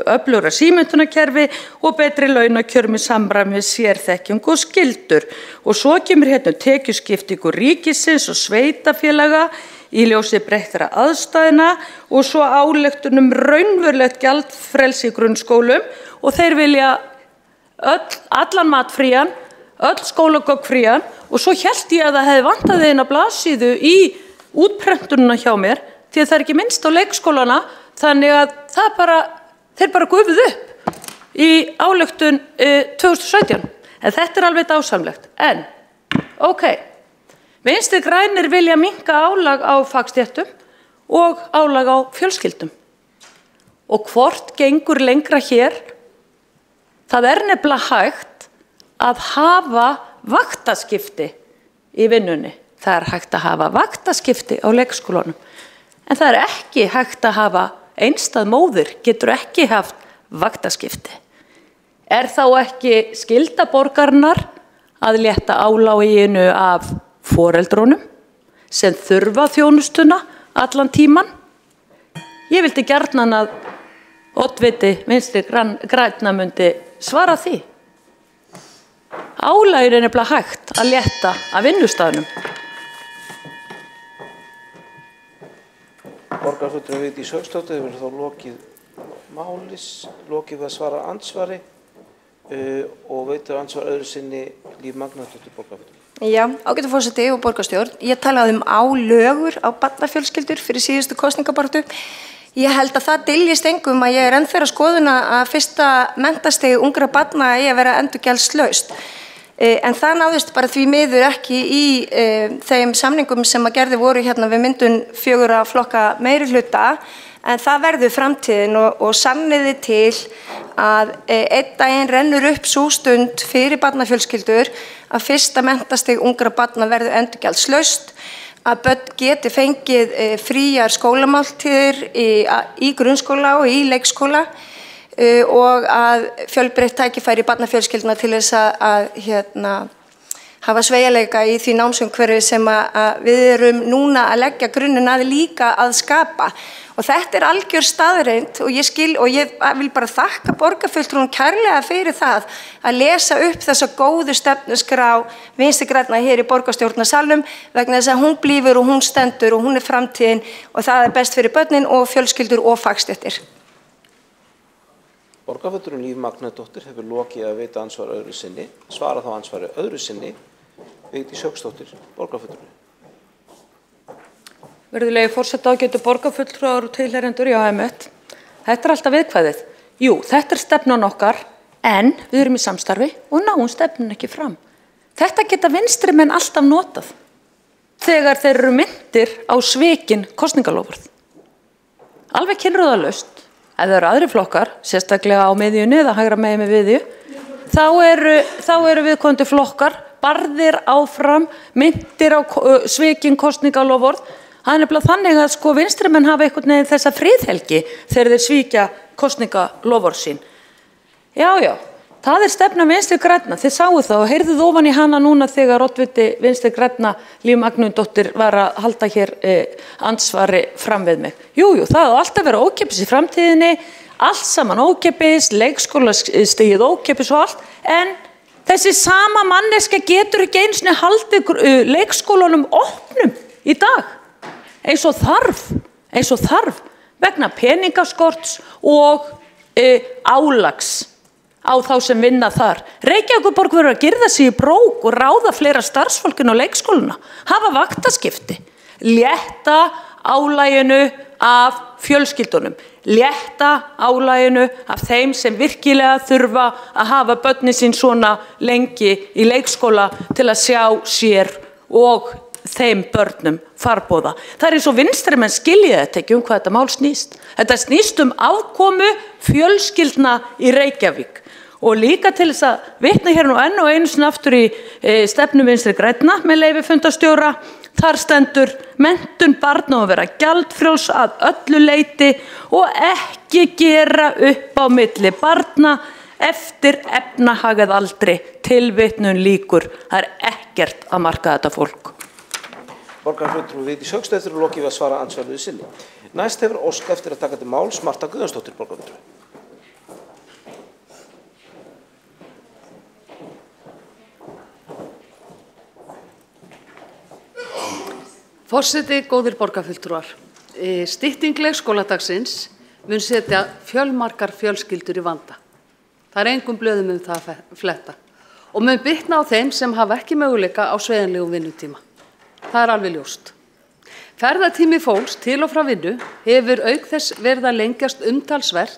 öflugra símenntunarkerfi og betri launakjör með samræmi við sérþekkingu og skyldur. Og svo kemur hérna tekjuskiptingu ríkisins og sveitafélaga í ljósi breyttra aðstæðna og svo ályktun raunverulegt gjaldfrelsi í grunnskólum og þeir vilja allan matfrían, öll skólagögn frían og svo hélt ég að það hefði vantað eina blaðsíðu í útprentununa hjá mér því að það ekki minnst á leikskólana þannig að þeir bara gufuðu upp í ályktun 2017. En þetta alveg dásamlegt. En, ok, Vinstri grænir vilja minnka álag á fagstéttum og álag á fjölskyldum. Og hvort gengur lengra hér? Það nefnilega hægt að hafa vaktaskipti í vinnunni. Það hægt að hafa vaktaskipti á leikskólanum. En það ekki hægt að hafa einstæð móðir, getur ekki haft vaktaskipti. Þá ekki skylda borgarinnar að létta álaginu af foreldrunum sem þurfa þjónustuna allan tíman? Ég vildi gjarnan að oddviti Vinstri grænna myndi svara því. Álaginu nefnilega hægt að létta af vinnustaðnum. Borgarfulltrúi Vigdís Hauksdóttir hefur þá lokið við að svara andsvari og veitur ansvar öðru sinni Líf Magnúsdóttir borgarfulltrúi. Já, ágætu forseti og borgarstjórn. Ég talaði álögur á barnafjölskyldur fyrir síðustu kosningabaráttu. Ég held að það dyljist engum að ég enn þeirra skoðuna að fyrsta menntastigi ungra barna eigi að vera endurgjaldslaust. En það náðist bara því miður ekki í þeim samningum sem að gerði voru hérna við myndun 4 flokka meirihluta. En það verður framtíðin og sanniði til að einn daginn rennur upp sú stund fyrir barnafjölskyldur að fyrsta menntastigi ungra barna verður endurgjaldslaust, að börn geti fengið fríar skólamáltíðir í grunnskóla og í leikskóla og að fjölbreytt tækifæri barnafjölskylduna til þess að hafa sveigjanleika í því námsumhverfi sem við erum núna að leggja grunninn að líka að skapa. Og þetta algjör staðreynd og ég vil bara þakka borgarfulltrúum kærlega fyrir það að lesa upp þessa góðu stefnuskrá Vinstri grænna hér í borgarstjórnarsalnum vegna þess að hún blífur og hún stendur og hún framtíðin og það best fyrir börnin og fjölskyldur og fagstéttir. Borgarfulltrúin Líf Magnúsdóttir hefur lokið að veita ansvar öðru sinni, svara þá ansvari öðru sinni Vigdís Hauksdóttir borgarfulltrúi. Virðulegi forseti, ágætu borgarfulltrúar og tilheyrendur, já, einmitt. Þetta alltaf viðkvæðið. Jú, þetta stefnan okkar, en við erum í samstarfi og náum stefnun ekki fram. Þetta geta vinstri menn alltaf notað þegar þeir eru myndir á svikin kosningaloforð. Alveg kynrúðalaust, ef það eru aðri flokkar, sérstaklega á miðjunni eða hægra megin með viðju, þá eru viðkomandi flokkar barðir áfram, myndir á svikin kosningaloforð. Það nefnilega þannig að vinstrimenn hafa einhvern veginn þessa friðhelgi þegar þeir svíkja kosningaloforð sín. Já, það stefna Vinstri grænna. Þið sáu það og heyrðuð ofan í hana núna þegar oddviti Vinstri grænna Líf Magnúsdóttir var að halda hér ansvari fram við mig. Jú, það á alltaf vera ókeypis í framtíðinni, allt saman ókeypis, leikskólastigið ókeypis og allt, en þessi sama manneska getur ekki einu sinni haldið leikskólanum opnum í dag. Eins og þarf vegna peningaskorts og álags á þá sem vinna þar. Reykjavíkurborg verður að girða sig í brók og ráða fleira starfsfólkin á leikskóluna, hafa vaktaskipti, létta álaginu af fjölskyldunum, létta álaginu af þeim sem virkilega þurfa að hafa börnin sín svona lengi í leikskóla til að sjá sér og þeim börnum farbóða. Það er eins og vinstrimenn skilja þetta ekki hvað þetta mál snýst. Þetta snýst afkomu fjölskyldna í Reykjavík. Og líka til þess að vitna hér nú enn og einu sinni aftur í stefnu Vinstri grænna með leyfi fundarstjóra. Þar stendur menntun barna að vera gjaldfrjáls að öllu leyti og ekki gera upp á milli barna eftir efnahag eða aldri, tilvitnun lýkur. Það er ekkert að marka þetta fólk. Borgarfulltrúi Vigdís Hauksdóttir og lokið við að svara andsvarinu sinni. Næst hefur óskað eftir að taka til máls Marta Guðjónsdóttir, borgarfulltrúi. Forseti, góðir borgarfulltrúar. Stytting leikskóladagsins mun setja fjölmargar fjölskyldur í vanda. Það er engum blöðum það að fletta og mun bitna á þeim sem hafa ekki möguleika á sveigjanlegum vinnutíma. Það er alveg ljóst. Ferðatími fólks til og frá vinnu hefur auk þess verið að lengjast umtalsvert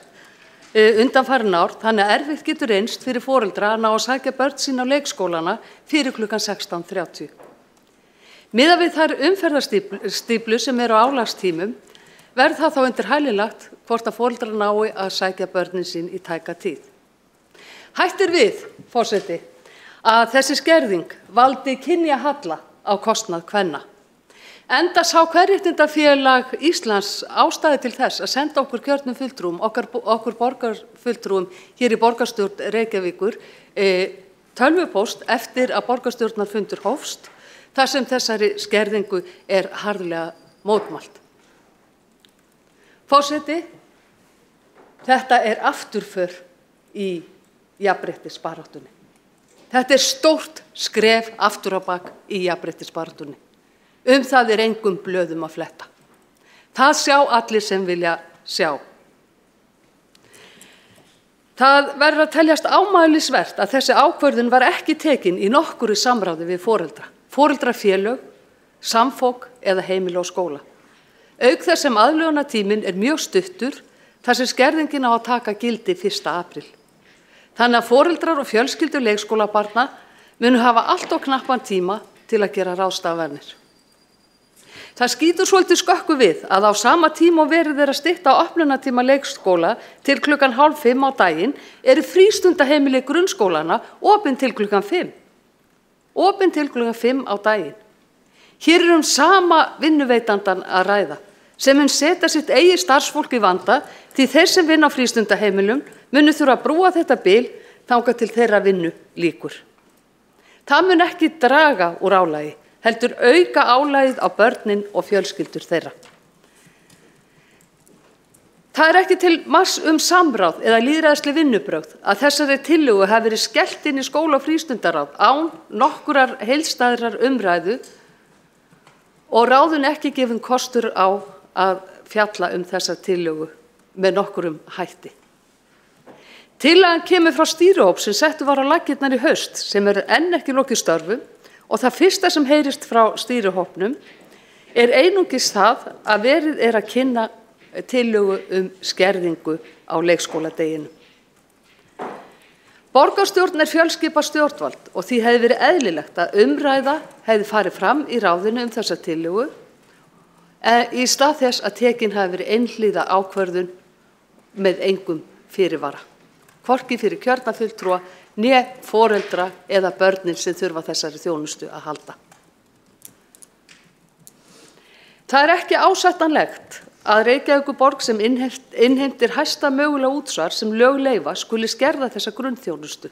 undanfarin ár, þannig að erfitt getur reynst fyrir foreldra að ná að sækja börn sín á leikskólana fyrir klukkan 16:30. Miðað við þær umferðarstíflu sem eru á álagstímum verður það þá undir hælilagt hvort að foreldrar nái að sækja börnin sín í tæka tíð. Hættir við, forseti, að þessi skerðing valdi kynjahalla á kostnað kvenna. Enda sá Kvenréttindafélag Íslands ástæðu til þess að senda okkur kjörnum fulltrúum, okkur borgarfulltrúum hér í borgarstjórn Reykjavíkur, tölvupóst eftir að borgarstjórnarfundur hófst, þar sem þessari skerðingu er harðlega mótmælt. Forseti, þetta er afturför í jafnréttisbaráttunni. Þetta er stórt skref aftur á bak í jafnréttisbaráttunni. Það er engum blöðum að fletta. Það sjá allir sem vilja sjá. Það verður að teljast ámælisvert að þessi ákvörðun var ekki tekin í nokkru samráði við foreldra. Foreldrafélög, samfólk eða heimili og skóla. Auk þess sem aðlögunartíminn er mjög stuttur þar sem skerðingin á að taka gildi 1. apríl. Þannig að foreldrar og fjölskyldur leikskólabarna munu hafa allt of knappan tíma til að gera ráðstafanir. Það skýtur svolítið skökku við að á sama tíma og verið er að stytta opnunartíma leikskóla til klukkan 4:30 á daginn eru frístundaheimili grunnskólana opin til klukkan 5. Opin til klukkan 5 á daginn. Hér er sama vinnuveitandan að ræða sem mun setja sitt eigið starfsfólk í vanda því þeir sem vinna á frístundaheimilum munu þurfa að brúa þetta bil þangað til þeirra vinnu lýkur. Það mun ekki draga úr álagi, heldur auka álagið á börnin og fjölskyldur þeirra. Það er ekki til marks samráð eða lýðræðisleg vinnubrögð að þessari tillögu hafi verið skellt inn í skóla- og frístundaráð án nokkurrar heildstæðrar umræðu og ráðun ekki gefin kostur á að fjalla þessa tillögu með nokkurum hætti. Tillagan kemur frá stýrihóp sem settur var á laggirnar í haust sem eru enn ekki lokið störfum og það fyrsta sem heyrist frá stýrihópnum er einungis það að verið er að kynna tillögu skerðingu á leikskóladeginu. Borgarstjórn er fjölskipað stjórnvald og því hefði verið eðlilegt að umræða hefði farið fram í ráðinu þessa tillögu í stað þess að tekin hafi verið einhlíða ákvörðun með engum fyrirvara. Hvorki fyrir kjörnafulltrúa né foreldra eða börnin sem þurfa þessari þjónustu að halda. Það er ekki ásættanlegt að Reykjavíkurborg sem innheimtir hæsta mögulega útsvar sem lög leyfa skuli skerða þessa grunnþjónustu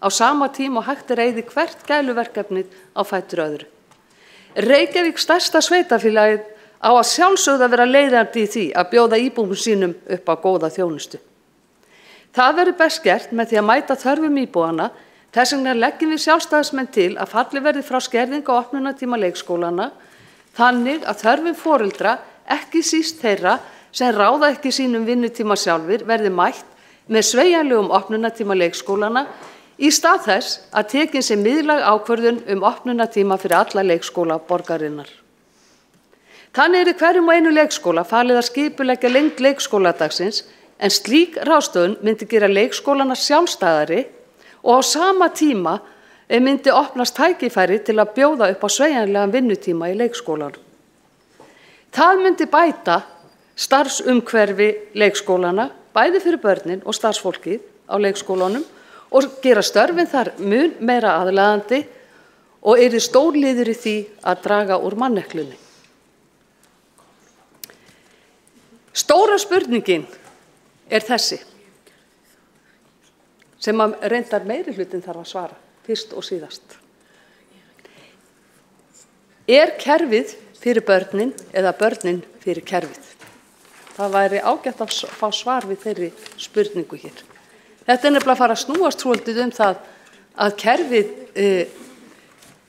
á sama tíma og hægt er eyða í hvert gæluverkefnið á fætur öðru. Reykjavík stærsta sveitarfélagið á að sjálfsögðu að vera leiðandi í því að bjóða íbúum sínum upp á góða þjónustu. Það verður best gert með því að mæta þörfum íbúanna, þess vegna leggjum við sjálfstæðismenn til að falli verði frá skerðingu á opnunartíma leikskólana þannig að þörfum foreldra, ekki síst þeirra sem ráða ekki sínum vinnutíma sjálfir, verði mætt með sveigjanlegum opnunartíma leikskólana í stað þess að tekin sé miðlæg ákvörðun opnunartíma fyrir alla leikskóla borgarinnar. Þannig er í hverjum og einu leikskóla falið að skipuleggja lengd leikskóladagsins en slík ráðstöfun myndi gera leikskólana sjálfstæðari og á sama tíma myndi opnast tækifæri til að bjóða upp á sveigjanlegan vinnutíma í leikskólanum. Það myndi bæta starfsumhverfi leikskólana, bæði fyrir börnin og starfsfólkið á leikskólanum og gera störfin þar mun meira aðlaðandi og yrði stór liður í því að draga úr manneklunni. Stóra spurningin þessi, sem að reyndar meirihlutin þarf að svara, fyrst og síðast. Kerfið fyrir börnin eða börnin fyrir kerfið? Það væri ágætt að fá svar við þeirri spurningu hér. Þetta nefnilega að fara að snúast svolítið það að kerfið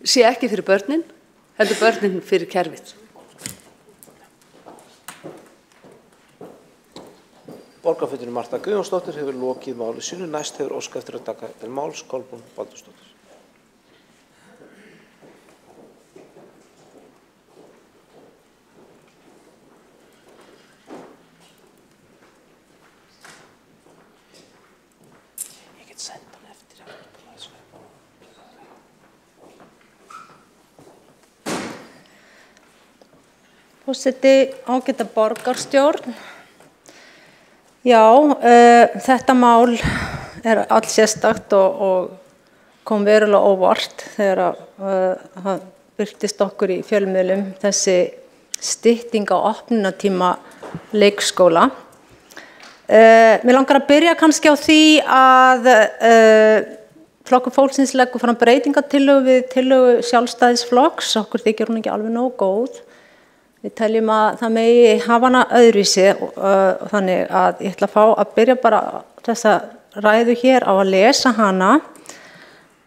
sé ekki fyrir börnin, heldur börnin fyrir kerfið. Borgarfulltrúi Marta Guðjónsdóttir hefur lokið máli sínu. Næst hefur óskað eftir að taka til máls Kolbrún Baldursdóttir. Forseti, ágæta borgarstjórn. Já, þetta mál allsérstakt og kom verulega óvart þegar það birtist okkur í fjölmiðlum þessi stytting á opnunartíma leikskóla. Mig langar að byrja kannski á því að Flokkur fólksins leggur fram breytingartillögu við tillögu Sjálfstæðisflokks. Okkur þykir hún ekki alveg nógu góð. Við teljum að það megi hafa hana öðruvísi þannig að ég ætla að fá að byrja bara þessa ræðu hér á að lesa hana.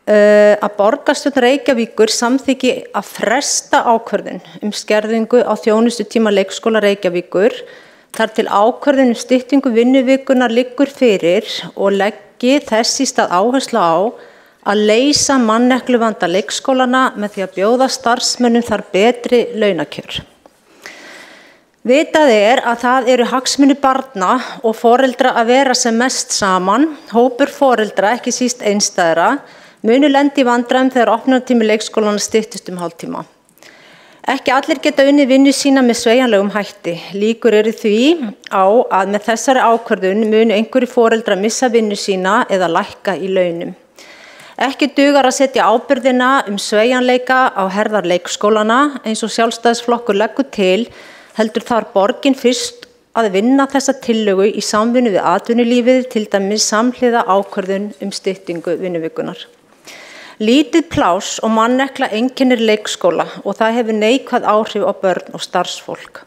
Að borgarstjórn Reykjavíkur samþykki að fresta ákvörðun skerðingu á þjónustutíma leikskóla Reykjavíkur þar til ákvörðun styttingu vinnuvikunar liggur fyrir og leggi þess í stað áherslu á að leysa mannekluvanda leikskólana með því að bjóða starfsmönnum þar betri launakjör. Vitað að það eru hagsmunir barna og foreldra að vera sem mest saman. Hópur foreldra, ekki síst einstæðra, munu lendi í vandræðum þegar opnunartími leikskólana styttist hálftíma. Ekki allir geta unnið vinnu sína með sveigjanlegum hætti. Líkur eru því á að með þessari ákvörðun munu einhverjir foreldra missa vinnu sína eða lækka í launum. Ekki dugar að setja ábyrgðina sveigjanleika á herðar leikskólana eins og Sjálfstæðisflokkur leggur til, heldur þar borgin fyrst að vinna þessa tillögu í samvinnu við atvinnulífið, til dæmis samhliða ákvörðun styttingu vinnuvikunar. Lítið pláss og mannekla einkennir leikskóla og það hefur neikvæð áhrif á börn og starfsfólk.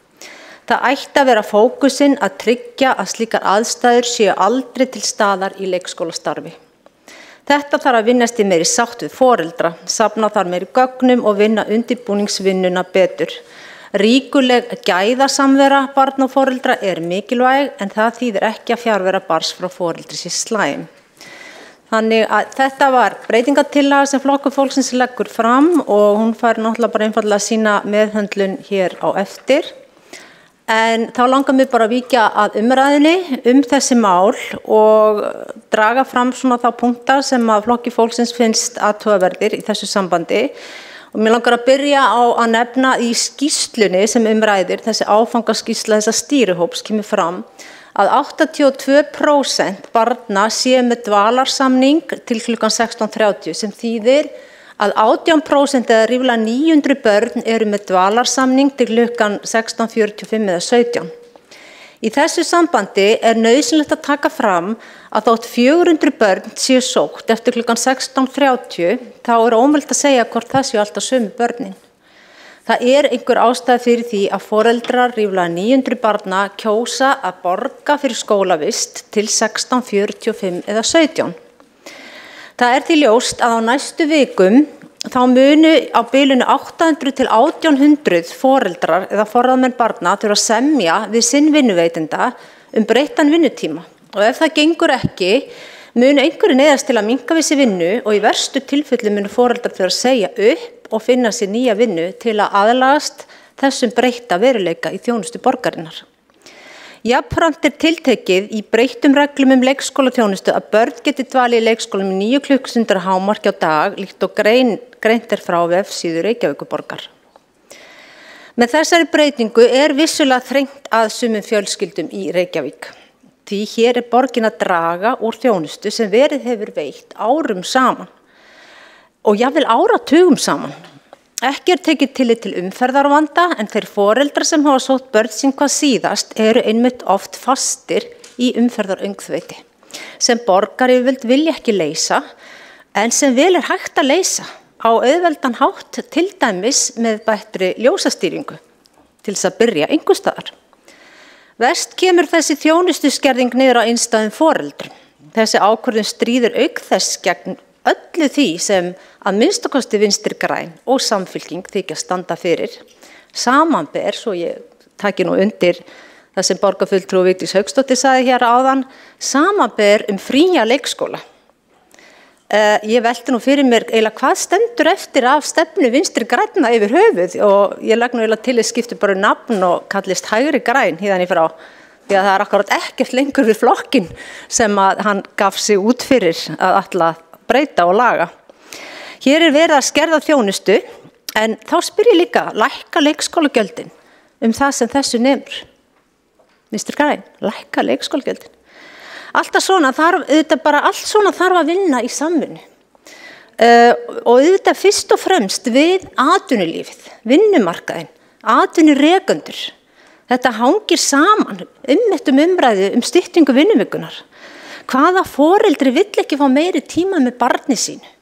Það ætti að vera fókusinn að tryggja að slíkar aðstæður séu aldrei til staðar í leikskólastarfi. Þetta þarf að vinnast í meiri sátt við foreldra, safna þar meiri gögnum og vinna undirbúningsvinnuna betur. Ríkuleg gæðasamvera barna og foreldra mikilvæg en það þýðir ekki að fjarvera barns frá foreldri sé slæm. Þannig að þetta var breytingartillaga sem Flokkur fólksins leggur fram og hún fær náttúrulega bara einfaldlega sína meðhöndlun hér á eftir. En þá langar mig bara að víkja að umræðunni þessi mál og draga fram svona þá punkta sem að Flokki fólksins finnst athugaverðir í þessu sambandi. Og mér langar að byrja á að nefna í skýrslunni sem ræðir, þessi áfangaskýrsla þessa stýrihóps kemur fram, að 82% barna séu með dvalarsamning til klukkan 16:30 sem þýðir að 18% eða ríflega 900 börn eru með dvalarsamning til klukkan 16:45 eða 17. Í þessu sambandi nauðsynlegt að taka fram að þótt 400 börn séu sótt eftir klukkan 16:30 þá ómögulegt að segja hvort það séu alltaf sömu börnin. Það einhver ástæða fyrir því að foreldrar ríflega 900 barna kjósa að borga fyrir skólavist til 16:45 eða 17. Það því ljóst að á næstu vikum þá munu á bilinu 800 til 1800 foreldrar eða forráðamenn barna þurfa að semja við sinn vinnuveitenda breyttan vinnutíma. Og ef það gengur ekki, munu einhverju neyðast til að minnka við sér vinnu og í verstu tilfelli munu foreldrar þurfa að segja upp og finna sér nýja vinnu til að aðlagast þessum breytta veruleika í þjónustu borgarinnar. Jafnframt tiltekið í breyttum reglum leikskólaþjónustu að börn geti dvalið í leikskólum í 9 klukkustundir hámarki á dag, líkt og greint frá vefsíðu Reykjavíkurborgar. Með þessari breytingu vissulega þrengt að sumum fjölskyldum í Reykjavík. Því hér borgin að draga úr þjónustu sem verið hefur veitt árum saman og jafnvel áratugum saman. Ekki tekið tillit til umferðarvanda en þeir foreldrar sem hafa sótt börn sín hvað síðast eru einmitt oft fastir í umferðaröngþveiti sem borgaryfirvöld vilja ekki leysa en sem vel hægt að leysa á auðveldan hátt, til dæmis með bættri ljósastýringu til þess að byrja einhvers staðar. Verst kemur þessi þjónustuskerðing niður á einstæðum foreldrum. Þessi ákvörðun stríður auk þess gegn öllu því sem að minnstakosti Vinstri græn og Samfylking þykja standa fyrir. Samanber, svo ég taki nú undir það sem borgarfulltrúi Vigdís Hauksdóttir sagði hér áðan, samanber fría leikskóla. Ég velti nú fyrir mér hvað stendur eftir af stefnu Vinstri grænna yfir höfuð og ég legg nú til að skipti bara nafn og kallist Hægri græn híðan í frá því að það akkurat ekkert lengur við flokkin sem að hann gaf sig út fyrir að ætla að breyta og laga. Hér verið að skerða þjónustu en þá spyr ég líka, lækka leikskólagjöldin það sem þessu nemur? Vinstri græn, lækka leikskólagjöldin. Allt svona þarf að vinna í samvinnu og auðvitað fyrst og fremst við atvinnulífið, vinnumarkaðinn, atvinnurekendur. Þetta hangir saman umræðu styttingu vinnuvikunar. Hvaða foreldri vill ekki fá meiri tíma með barni sínu?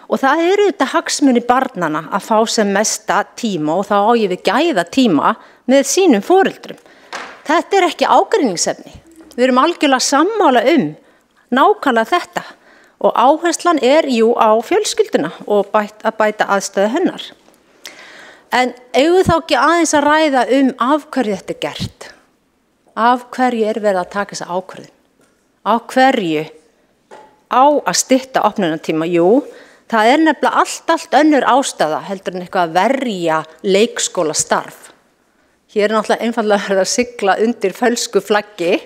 Og það auðvitað hagsmuni barnanna að fá sem mesta tíma og þá á ég við gæða tíma með sínum foreldrum. Þetta ekki ágreiningsefni. Við erum algjörlega sammála nákvæmlega þetta og áherslan á fjölskylduna og að bæta aðstöðu hennar. En eigum við þá ekki aðeins að ræða af hverju þetta gert? Af hverju verið að taka þessa ákvörðun? Af hverju á að stytta opnunartíma? Jú, það nefnilega allt önnur ástæða heldur en eitthvað að verja leikskólastarf. Hér náttúrulega einfaldlega verið að sigla undir fölsku flaggi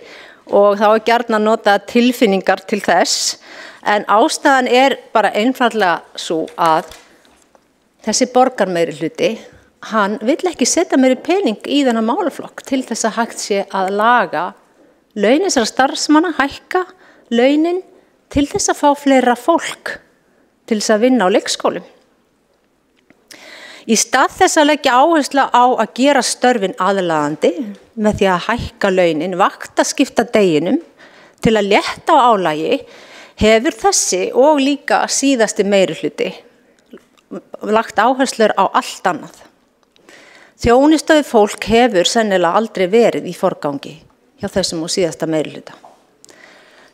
og þá gjarnan að nota tilfinningar til þess, en ástæðan bara einfaldlega svo að þessi borgarmeirihluti, hann vill ekki setja meiri pening í þennan málaflokk til þess að hægt sé að laga laun þessara starfsmanna, hækka launin til þess að fá fleira fólk til þess að vinna á leikskólum. Í stað þess að leggja áherslu á að gera störfin aðlaðandi með því að hækka launin, vaktaskipta deginum til að létta á álagi, hefur þessi og líka síðasti meirihluti lagt áherslur á allt annað. Þjónusta við fólk hefur sennilega aldrei verið í forgangi hjá þessum og síðasta meirihluta.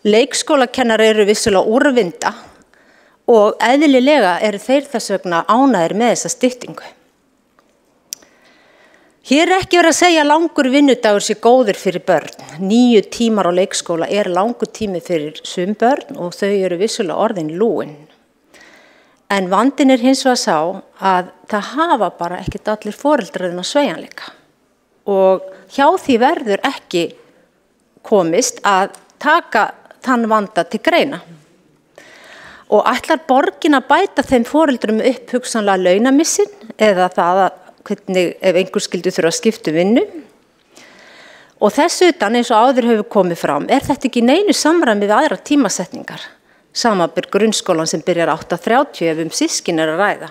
Leikskólakennarar eru vissulega úrvinda og eðlilega eru þeir þess vegna ánægðir með þessa styttingu. Hér ekki verið að segja að langur vinnudagur sé góður fyrir börn. 9 tímar á leikskóla langur tími fyrir sum börn og þau eru vissulega orðin lúin. En vandinn hins vegar sá að það hafa bara ekkert allir foreldrar sveigjanleika og hjá því verður ekki komist að taka þann vanda til greina. Og ætlar borgin að bæta þeim foreldrum upp hugsanlega launamissin eða það að hvernig ef einhver skyldi þurfa að skipta vinnu. Og þess utan eins og áður hefur komið fram þetta ekki neinu samræmi við aðra tímasetningar. Samanber grunnskólan sem byrjar 8:30 ef systkin að ræða.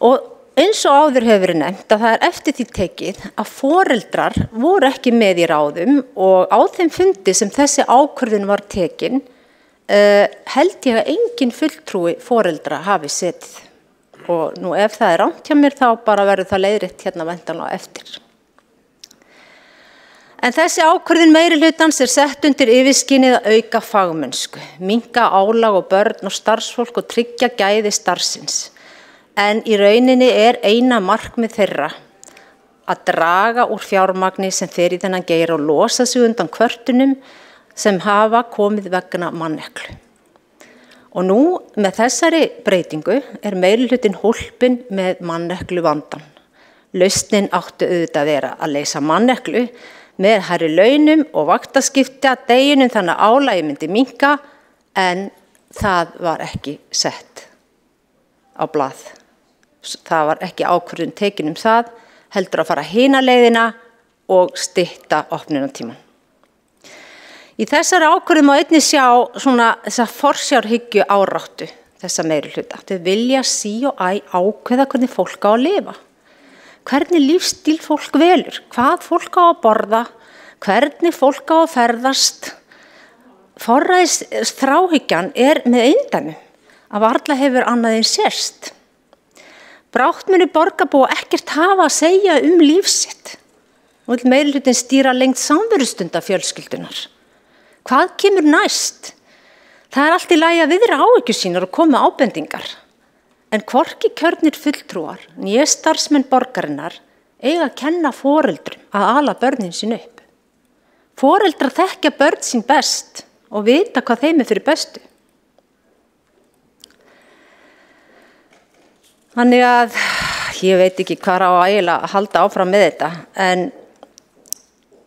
Og eins og áður hefur verið nefnt að það eftir því tekið að foreldrar voru ekki með í ráðum og á þeim fundi sem þessi ákvörðun var tekin held ég að engin fulltrúi foreldra hafi setið. Og nú ef það rangt hjá mér þá bara verður það leiðrétt hérna væntanlega eftir. En þessi ákvörðun meirihlutans sett undir yfirskynið að auka fagmennsku, minnka álag og börn og starfsfólk og tryggja gæði starfsins. En í rauninni eina markmið þeirra að draga úr fjármagni sem fer í þennan geira og losa sig undan kvörtunum sem hafa komið vegna manneklu. Og nú með þessari breytingu meirihlutinn hólpinn með manneklu vandan. Lausnin áttu auðvitað að vera að leysa manneklu með hærri launum og vaktaskipta deginum þannig að álagi myndi minnka, en það var ekki sett á blað. Það var ekki ákvörðun tekin það, heldur að fara hina leiðina og stytta opnunartímann. Í þessari ákvörðun má einnig sjá svona þessa forsjárhyggju áráttu þessa meirihluta. Þau vilja sí og æ ákveða hvernig fólk á að lifa. Hvernig lífstíl fólk velur, hvað fólk á að borða, hvernig fólk á að ferðast. Forræðisþráhyggjan með eindæmi að varla hefur annað en sérst. Brátt muni borgarbúa ekkert hafa að segja líf sitt. Nú vill meirihlutin stýra lengt samverustunda fjölskyldunar. Hvað kemur næst? Það allt í lagi að viðra áhyggjur sínar og koma ábendingar. En hvorki kjörnir fulltrúar né starfsmenn borgarinnar eiga að kenna foreldrum að ala börnin sín upp. Foreldrar þekkja börn sín best og vita hvað þeim fyrir bestu. Þannig að ég veit ekki hvað á að halda áfram með þetta, en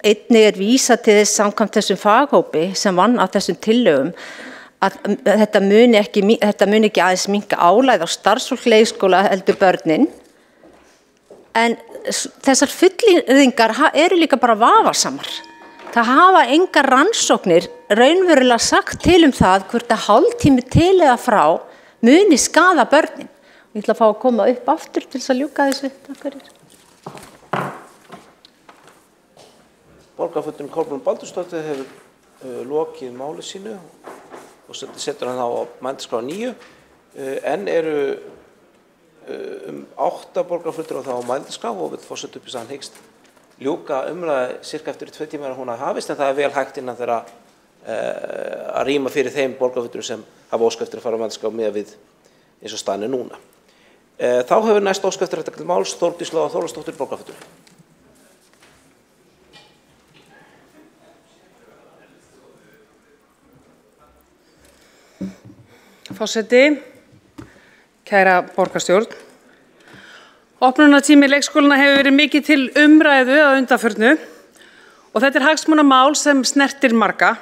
einnig vísað til þess samkvæmt þessum faghópi sem vann á þessum tillögum að þetta muni ekki aðeins minnka álægð á starfsfólk leikskóla heldur börnin, en þessar fullyrðingar eru líka bara vafasamar. Það hafa engar rannsóknir raunverulega sagt til það hvort að hálftími til eða frá muni skaða börnin. Ég ætla að fá að koma upp aftur til þess að ljúka þessu. Takk fyrir. Borgarfulltrúinn Kolbrún Baldursdóttir hefur lokið máli sínu og setur hann á mælendaskrá 9. En eru 8 borgarfulltrúar þá á mælendaskrá og vill forseti upplýsa að hann hyggst ljúka umræðu cirka eftir 2 tímar að hún hafi hafist, en það vel hægt innan þeirra að rýma fyrir þeim borgarfulltrúum sem hafa óskað eftir að fara á mælendaskrá miðað við eins og staðan núna. Þá hefur næst óskað eftir þetta til máls Þórdís Lóa Þórðardóttir borgarfulltrúi. Forseti, kæra borgarstjórn. Opnunartími leikskólana hefur verið mikið til umræðu að undanförnu og þetta hagsmunamál sem snertir marga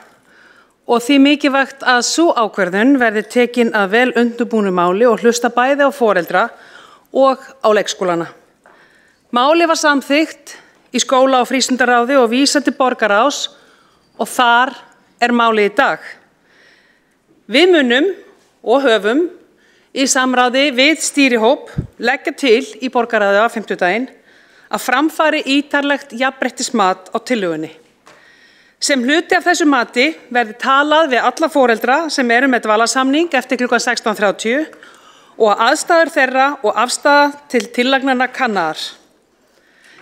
og því mikilvægt að sú ákvörðun verði tekin að vel undirbúnu máli og hlusta bæði á foreldra og á leikskólana. Máli var samþykkt í skóla- og frístundaráði og vísað til borgarráðs og þar málið í dag. Við munum og höfum í samráði við stýrihóp leggja til í borgarráði á 50-daginn að framfari ítarlegt jafnréttismat á tillögunni. Sem hluti af þessu mati verði talað við alla foreldra sem eru með dvalarsamning eftir kl. 16:30 og að aðstæður þeirra og afstaða til tillagnanna kannaðar.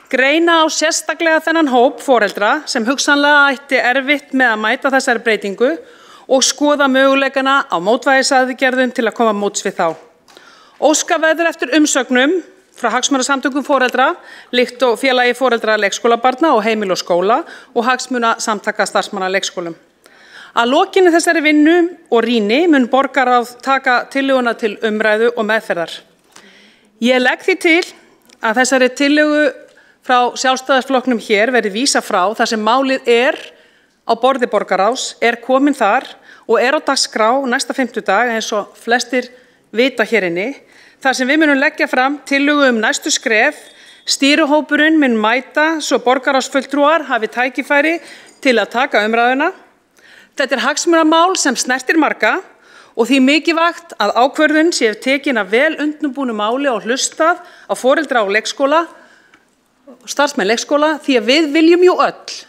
Greina á sérstaklega þennan hóp foreldra sem hugsanlega ætti erfitt með að mæta þessari breytingu og skoða möguleikana á mótvægisaðgerðum til að koma móts við þá. Óska verður eftir umsögnum frá hagsmunasamtökum foreldra, líkt og félagi foreldra leikskólabarna og heimil og skóla og hagsmunasamtaka starfsmanna leikskólum. Að lokinni þessari vinnu og rýni mun borgarráð taka tillöguna til umræðu og meðferðar. Ég legg því til að þessari tillögu frá Sjálfstæðisflokknum hér verði vísað frá þar sem málið á borði borgarráðs, komin þar og á dagskrá næsta 50 eins og flestir vita hér inni, þar sem við munum leggja fram tillögu næstu skref. Stýrihópurinn mun mæta svo borgarráðsfulltrúar hafi tækifæri til að taka umræðuna. Þetta hagsmunamál sem snertir marga og því mikilvægt að ákvörðun sé tekin að vel undirbúnu máli og hlustað á foreldra á leikskóla, starfsmenn leikskóla, því að við viljum jú öll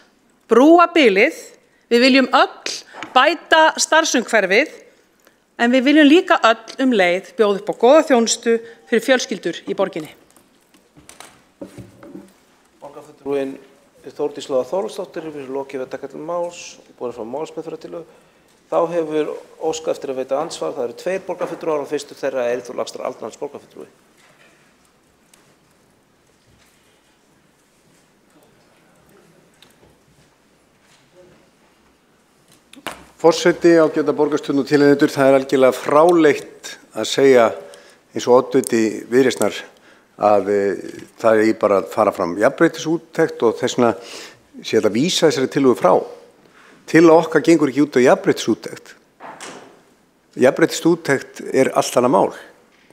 brúa bilið, við viljum öll bæta starfsumhverfið, en við viljum líka öll leið bjóða upp á góða þjónustu fyrir fjölskyldur í borginni. Borgarfulltrúinn Þórdís Lóa Þórðardóttir hefur lokið við að taka til máls og borið fram málsmeðferðartillögu. Þá hefur óskað eftir að veita ansvar. Það eru 2 borgarfulltrúar og fyrstur þeirra Eyþór Laxdal Aldnans borgarfulltrúi. Forseti, ágæta borgarstjórn og tilheyrendur, það algjörlega fráleitt að segja eins og oddviti Viðreisnar að það bara að fara fram jafnréttisúttekt og þess vegna sé að vísa þessari tillögu frá til að okkar gengur ekki út á jafnréttisúttekt. Jafnréttisúttekt allt annað mál.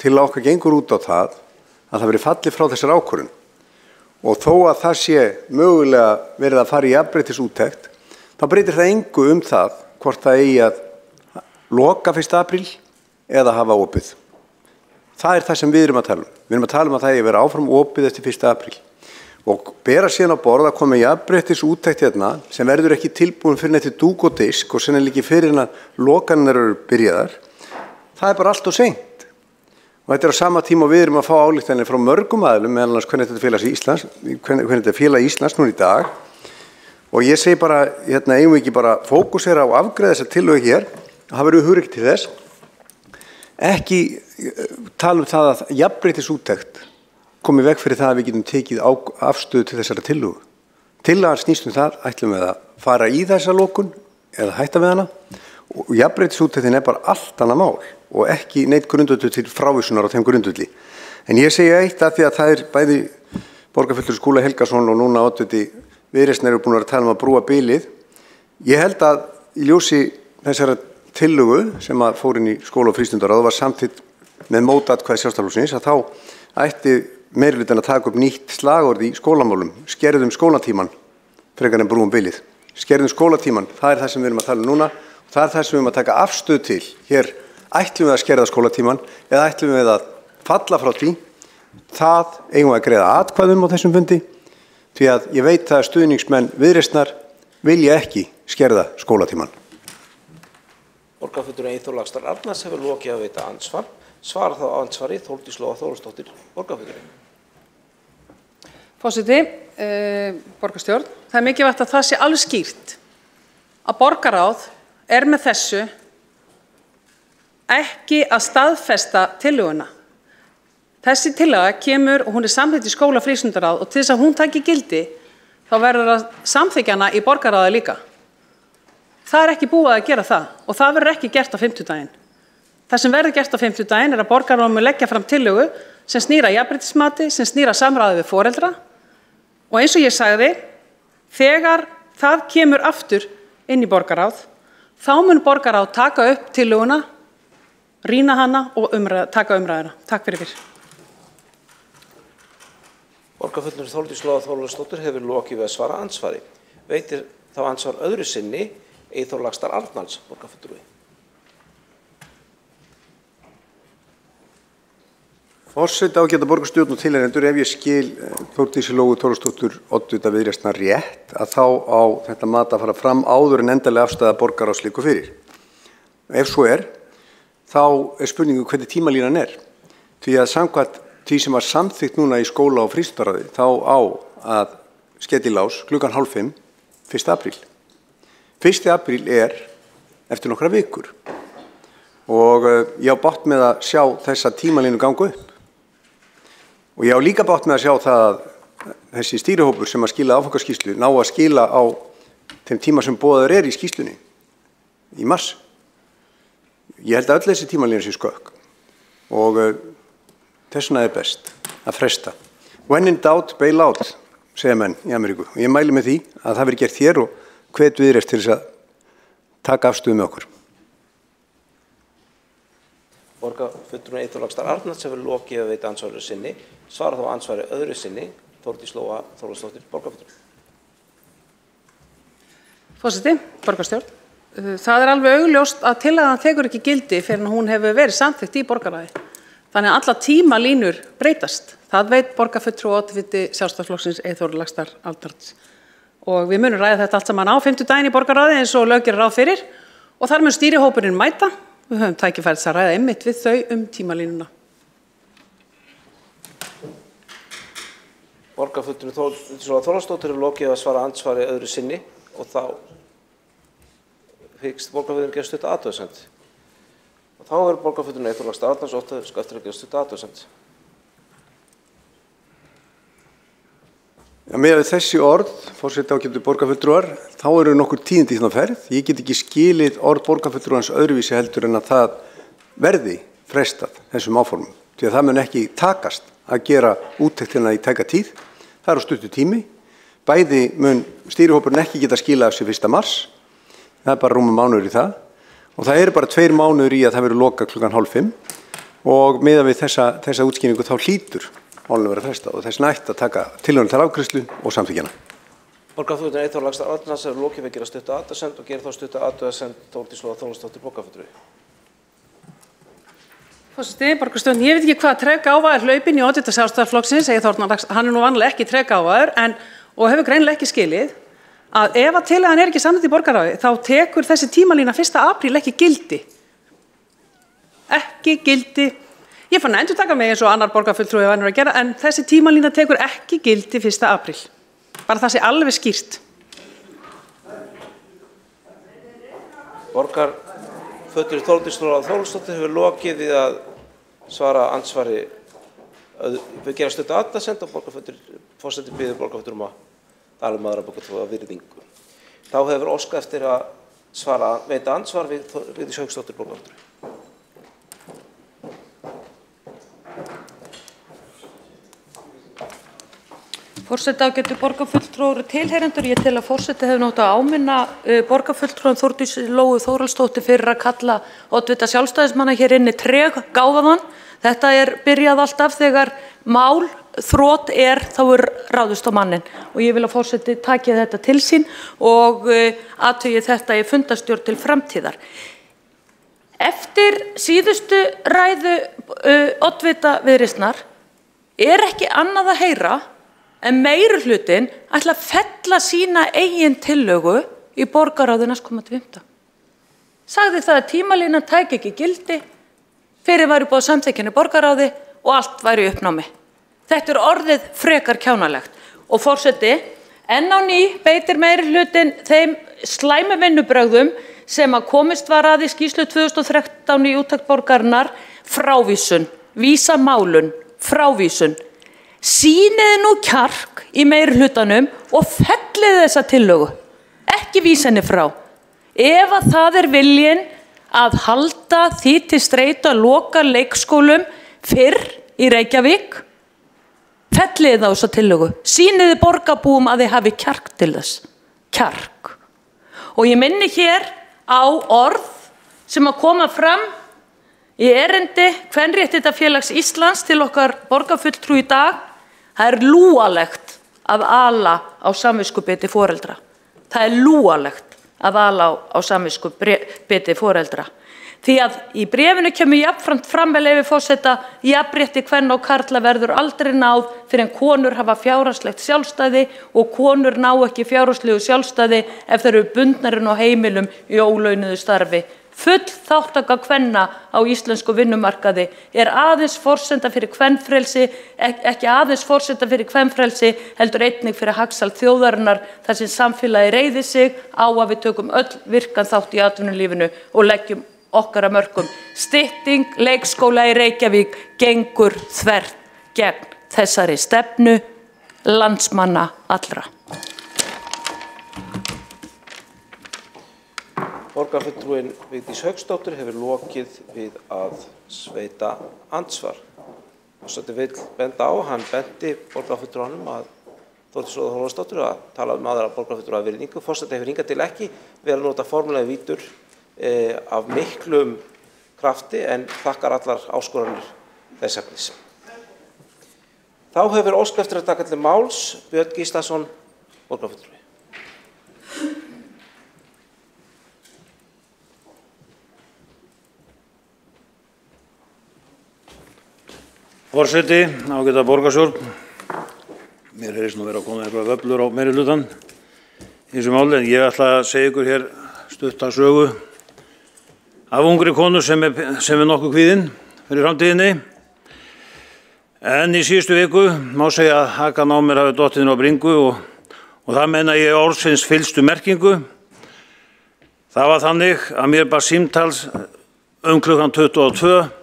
Til að okkar gengur út á það að það veri fallið frá þessar ákvörðun. Og þó að það sé mögulega verið að fara í jafnréttisúttekt, þá breytir það engu það hvort það eigi að loka 1. apríl eða hafa opið. Það það sem við erum að tala um. Við erum að tala um að það eigi að vera áfram opið eftir 1. apríl. Og bera síðan á borð að koma jafnréttisúttekt hérna sem verður ekki tilbúin fyrir eftir dúk og disk og sennilega ekki fyrir en að lokanir eru byrjaðar. Það bara allt og seint. Og þetta á sama tíma og við erum að fá ályktanir frá mörgum aðilum, meðal annars hvernig þetta félag Íslands nú í dag. Og ég segi bara, eigum við ekki bara fókusera á afgreiða þessa tillögu hér, það verður hugrekki til þess. Ekki tala um það að jafnréttisúttekt komið veg fyrir það að við getum tekið afstöðu til þessara tillögu. Tillagan snýst það, ætlum við að fara í þessa lokun eða hætta við hana og jafnréttisúttektin bara allt annað mál og ekki neitt grundvöllur til frávísunar á þeim grundvölli. En ég segi eitt að því að það bæði borgarfulltrúi Skúli Helgason og núna oddviti Viðreisnar eru búin að tala um að brúa bilið. Ég held að í ljósi þessara tillögu sem að fór inn í skóla- og frístundaráð var samþykkt með mótatkvæði Sjálfstæðisflokksins að þá ætti meirihlutann að taka upp nýtt slagorð í skólamálum, skerðum skólatíman frekar en brúum bilið. Skerðum skólatíman, það það sem við erum að tala um núna og það það sem við erum að taka afstöð til. Hér ætlum við að skerða skólatíman eða ætlum við að falla frá því. Það eigum við að greiða atkvæðum á þessum fundi því að ég veit að stuðningsmenn Viðreisnar vilja ekki skerða skólatíman. Borgarfulltrúi Eyþór Laxdal Arnars hefur lokið að veita andsvar. Svara þá ansvari Þórdís Lóa Þórhallsdóttir, borgarfulltrúi. Forseti, borgarstjórn, það mikilvægt að það sé alveg skýrt að borgarráð með þessu ekki að staðfesta tillöguna. Þessi tillaga kemur og hún samþykkt í skóla- og frístundaráð og til þess að hún taki gildi þá verður að samþykkja hana í borgarráði líka. Það ekki búið að gera það og það verður ekki gert á fimmtudaginn. Það sem verður gert á fimmtudaginn að borgarráð mun leggja fram tillögu sem snýr að jafnréttismati, sem snýr að samráði við foreldra og eins og ég sagði, þegar það kemur aftur inn í borgarráð, þá mun borgarráð taka upp tillöguna, rýna hana og taka umræðuna. Takk fyrir fyrir. Borgarfulltrúi Þórdís Lóa Þórhallsdóttir hefur lokið við að svara andsvari. Veitir þá ansvar öðru sinni Eyþór Laxdal Arnars, borgarfulltrúi. Forseti ágæta borgarstjórn og tilheyrendur, ef ég skil Þórdísi Lóu Þórhallsdóttir oddvita Viðreisnar rétt, að þá á þetta mat að fara fram áður en endanlega afstæða borgarráðs liggur fyrir. Ef svo þá spurningu hvernig tímalínan Því að samkvæmt því sem var samþykkt núna í skóla- og frístundaráði, þá á að skella í lás klukkan 4:30 1. apríl. 1. apríl eftir nokkra vikur og ég á bágt með að sjá þessa tímalínu ganga upp. Og ég á líka bágt með að sjá það að þessi stýrihópur sem að skila áfangaskýrslu ná að skila á þeim tíma sem boðaður í skýrslunni í mars. Ég held að öll þessi tímalínu sé skökk og þess vegna best að fresta. When in doubt, bail out, segja menn í Ameríku. Og ég mæli með því að það veri gert hér og hvet Viðreisn til þess að taka afstöðu með okkur. Borgarfulltrúi Eyþór Laxdal Arnars hefur lokið að veita ansvari sinni. Svara þá ansvari öðru sinni Þórdís Lóa Þórhallsdóttir, borgarfulltrúi. Forseti, borgarstjórn. Það alveg augljóst að tillagan tekur ekki gildi fyrir en hún hefur verið samþykkt í borgarráði. Þannig að alla tímalínur breytast. Það veit borgarfulltrúi og oddviti Sjálfstæðisflokksins Eyþór Laxdal Arnars. Og við munum ræða þetta allt saman á fimmtudaginn í borgarráði eins og lög gerir ráð fyrir og þar mun stýrihópurinn mæta. Við höfum tækifæri að ræða einmitt við þau tímalínuna. Borgarfulltrúi Þórdís Lóa Þórhallsdóttir hefur lokið að svara andsvari öðru sinni og þá hyggst borgarfulltrúi gera stutt athugasemd. Og þá verður borgarfulltrúi Eyþór Laxdal Arnars óttast eftir að gera stutt athugasemd. Með þessi orð, forseti ágætu borgarfulltrúar, þá eru nokkur tíðindi í þannig ferð. Ég get ekki skilið orð borgarfulltrúans öðruvísi heldur en að það verði frestað þessum áformum. Því að það mun ekki takast að gera úttektina í tæka tíð. Það eru stuttur tími. Bæði mun stýrihópurinn ekki geta skilað af sér 1. mars, það bara rúmur mánuður í það og það bara 2 mánuður í að það verður loka klukkan 4:30 og miðað við þessa útskýringu þá hlýtur málinu verið frestað og þess nætt að taka tillöguna til afgreiðslu og samþykkjana. Borgarfulltrúinn Eyþór Laxdal Árnason hefur lokið við að gera stutta athugasemd og gerir þá stutta athugasemd Þórdís Lóa Þórhallsdóttir borgarfulltrúi. Forseti, borgarstjórn, ég veit ekki hvað treggáfaður hlaupinn í oddvita Sjálfstæðisflokksins, hann nú vanlega ekki treggáfaður og hefur greinilega ekki skilið að ef að tillagan ekki samþykkt í borgarráði þá tekur þessi tímalína 1. apríl ekki gildi. Ekki gildi. Ég fann að endurtaka mig eins og annar borgarfulltrúi var að gera en þessi tímalína tekur ekki gildi 1. apríl. Bara það sé alveg skýrt. Borgarfulltrúi Þórdís Lóa Þórhallsdóttir hefur lokið við að svara andsvari við gera stutta athugasemd og forseti biður borgarfulltrúum að tala aðra borgarfulltrúa virðingu. Þá hefur óskað eftir að veita andsvar við Vigdísi Hauksdóttur borgarfulltrúi. Forseti ágætu borgarfulltrúar tilheyrendur, ég tel að forseti hefur nátt að áminna borgarfulltrúan Þórdísi Lóu Þórhallsdóttir fyrir að kalla oddvita sjálfstæðismanna hér inni treggáfaðan. Þetta byrjað alltaf þegar mál þrot þá ráðist á mannin og ég vil að forseti taki þetta til sín og athugi þetta í fundastjórn til framtíðar. Eftir síðustu ræðu oddvita Viðreisnar ekki annað að heyra en meirihlutinn ætla að fella sína eigin tillögu í borgarráði næstkomandi 5. Sagði það að tímalínan tæki ekki gildi, fyrir væri búið samþykkjan í borgarráði og allt væri í uppnámi. Þetta orðið frekar kjánalegt og forseti enn á ný beitir meirihlutinn þeim slæmu vinnubrögðum sem að komist var að í skýrslu 2013 í úttekt borgarinnar frávísun, vísa málun, frávísun. Sýniði nú kjark í meirihlutanum og felliði þessa tillögu, ekki vísa henni frá. Ef að það viljinn að halda því til streitu að loka leikskólum fyrr í Reykjavík, felliði þá þessa tillögu. Sýniði borgarbúum að þið hafi kjark til þess. Kjark. Og ég minni hér á orð sem að koma fram í erindi Kvenréttindafélags Íslands til okkar borgarfulltrúa í dag. Það lúalegt að ala á samviskubiti foreldra. Það lúalegt að ala á samviskubiti foreldra. Því að í bréfinu kemur jafnframt fram með leyfi forseta jafnrétti kvenna og karla verður aldrei náð fyrir en konur hafa fjárhagslegt sjálfstæði og konur ná ekki fjárhagslegu sjálfstæði ef þeir eru bundnar inn á heimilum í ólaunuðu starfi. Full þátttaka kvenna á íslensku vinnumarkaði aðeins forsenda fyrir kvenfrelsi, ekki aðeins forsenda fyrir kvenfrelsi, heldur einnig fyrir hagsæld þjóðarinnar þar sem samfélagi reiði sig á að við tökum öll virkan þátt í atvinnulífinu og leggjum okkar að mörkum. Stytting leikskóla í Reykjavík gengur þvert gegn þessari stefnu landsmanna allra. Borgarfulltrúinn Vigdís Hauksdóttir hefur lokið við að sveita andsvar. Forseti vill benda á, hann benti borgarfulltrúanum að Þórdís Lóa Þórhallsdóttir að tala aðra borgarfulltrúa virðingu. Forseti hefur hingað til ekki verið að nota formulega vítur af miklum krafti en þakkar allar áskoranir þess efnis. Þá hefur óskað eftir að taka til máls Björn Gíslason, borgarfulltrúi. Forseti, ágæta borgarstjórn, mér heyrist nú vera að koma eitthvað vöflur á meirihlutann í þessu máli en ég ætla að segja ykkur hér stutta sögu af ungri konu sem nokkuð kvíðin fyrir framtíðinni. En í síðustu viku má segja að hakan á mér hafi dottið inn á bringu og það meina ég orðsins fyllstu merkingu. Það var þannig að mér bar símtals klukkan 22:15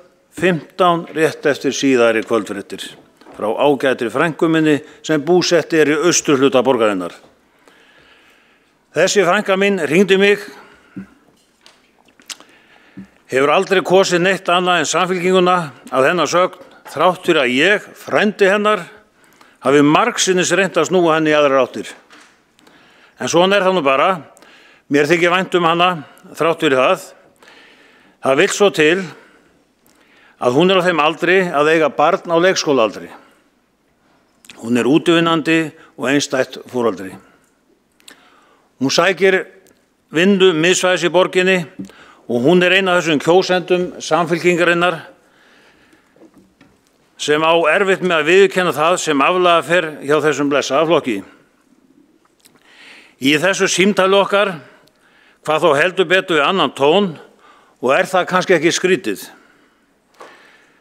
rétt eftir síðari kvöldfréttir frá ágætri frænku minni sem búsett í austurhluta borgarinnar. Þessi frænka mín hringdi mig, hefur aldrei kosið neitt annað en Samfylkinguna að hennar sögn, þrátt fyrir að ég, frændi hennar, hafi margsinnis reynt að snúa henni í aðrar áttir. En svona það nú bara. Mér þykir vænt hana, þrátt fyrir það. Það vill svo til að hún á þeim aldri að eiga barn á leikskólaaldri. Hún útivinnandi og einstætt foreldri. Hún sækir vinnu miðsvæðis í borginni og hún ein af þessum kjósendum Samfylkingarinnar sem á erfitt með að viðurkenna það sem aflaga fer hjá þessum blessaða flokki. Í þessu símtali okkar, hvað þó heldur betur við annan tón og það kannski ekki skrítið.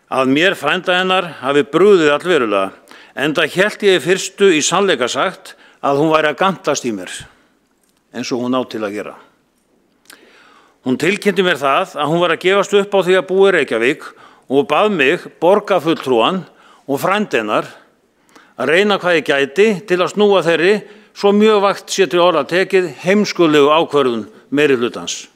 Að mér frænda hennar hafi brugðið allverulega, enda hélt ég fyrstu í sannleika sagt að hún væri að gantast í mér, eins og hún á til að gera. Hún tilkynnti mér það að hún var að gefast upp á því að búa í Reykjavík og bað mig, borgarfulltrúan og frænda hennar, að reyna hvað ég gæti til að snúa þeirri svo mjög vakt sé til orða tekið heimskulegu ákvörðun meirihlutans.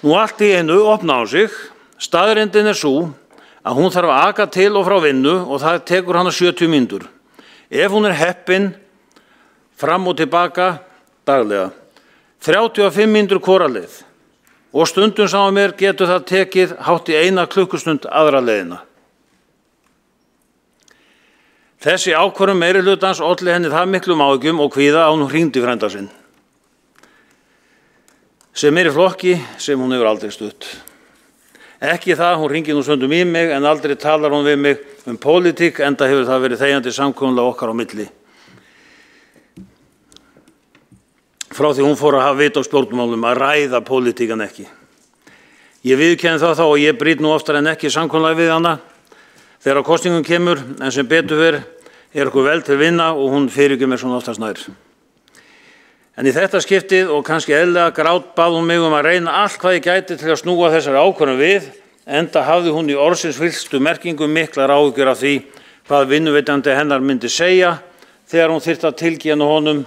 Nú allt í einu opna á sig, staðreyndin sú að hún þarf að aka til og frá vinnu og það tekur hana 70 mínútur. Ef hún heppin, fram og tilbaka daglega, 35 mínútur hvora leið og stundum sá mér getur það tekið hátt í 1 klukkustund aðra leiðina. Þessi ákvörðun meirihlutans olli henni það miklum áhyggjum og kvíða að hún hringdi frænda sinn, sem í flokki sem hún hefur aldrei stutt. Ekki það, hún hringir nú stundum í mig en aldrei talar hún við mig pólitík enda hefur það verið þegjandi samkomulag okkar á milli. Frá því hún fór að hafa vit á stjórnmálum að ræða pólitíkan ekki. Ég viðurkenni það þá og ég brýt nú oftar en ekki samkomulag við hana þegar kosningum kemur, en sem betur ver okkur vel til vinna og hún fyrirgefur mér svona oftast nær. En í þetta skiptið og kannski eðlilega grátbað hún mig að reyna allt hvað ég gæti til að snúa þessari ákvörðun við, enda hafði hún í orðsins fyllstu merkingu miklar áhyggjur af því hvað vinnuveitandi hennar myndi segja þegar hún þyrfti að tilkynna honum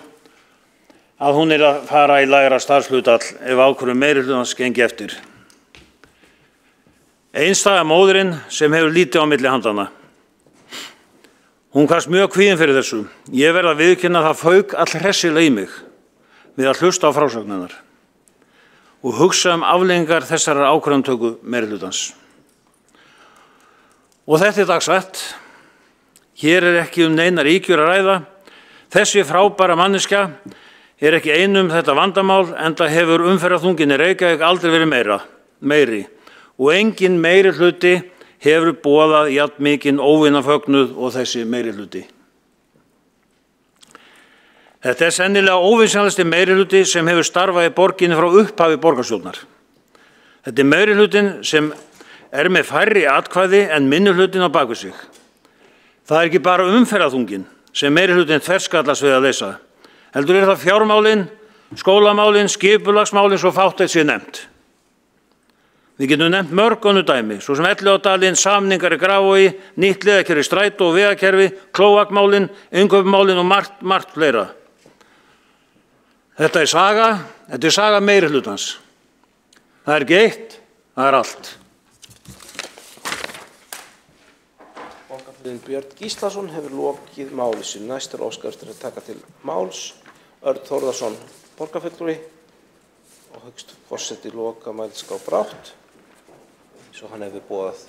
að hún að fara í lægra starfshlutfall ef ákvörðun meirihlutans gengi eftir. Einstæða móðirin sem hefur lítið á milli handana. Hún kvaðst mjög kvíðin fyrir þessu. Ég verð að viðurkenna að það fauk allhressilega í mig við að hlusta á frásögn og hugsa afleiðingar þessarar ákvörðunartöku meirihlutans. Og þetta dagsett. Hér ekki neinar ýkjur að ræða. Þessi frábæra manneskja ekki einum þetta vandamál enda hefur umferðarþungin í Reykjavík aldrei verið meiri og engin meirihluti hefur boðað jafn mikinn óvinafögnuð og þessi meirihluti. Þetta sennilega óvinsamlegasti meirihluti sem hefur starfað í borginni frá upphafi borgarstjórnar. Þetta meirihlutin sem með færri atkvæði en minnihlutin á baku sig. Það ekki bara umferðarþungin sem meirihlutin þverskallast við að leysa. Heldur það fjármálin, skólamálin, skipulagsmálin svo fátt eitt sé nefnt. Við getum nefnt mörg önnur dæmi, svo sem Elliðaárdalinn, samningar í Grafarvogi, nýtt leiðakerfi strætó og vegakerfi, klóakmálin, innkaupamálin og margt fleira. Þetta saga meirihlutans. Það ekki eitt, það allt. Borgarfulltrúinn Björn Gíslason hefur lokið máli sínu. Næst óskað eftir að taka til máls Örn Þórðarson, borgarfulltrúi, og hyggst forseti loka mælskrá brátt, svo hann hefur boðað.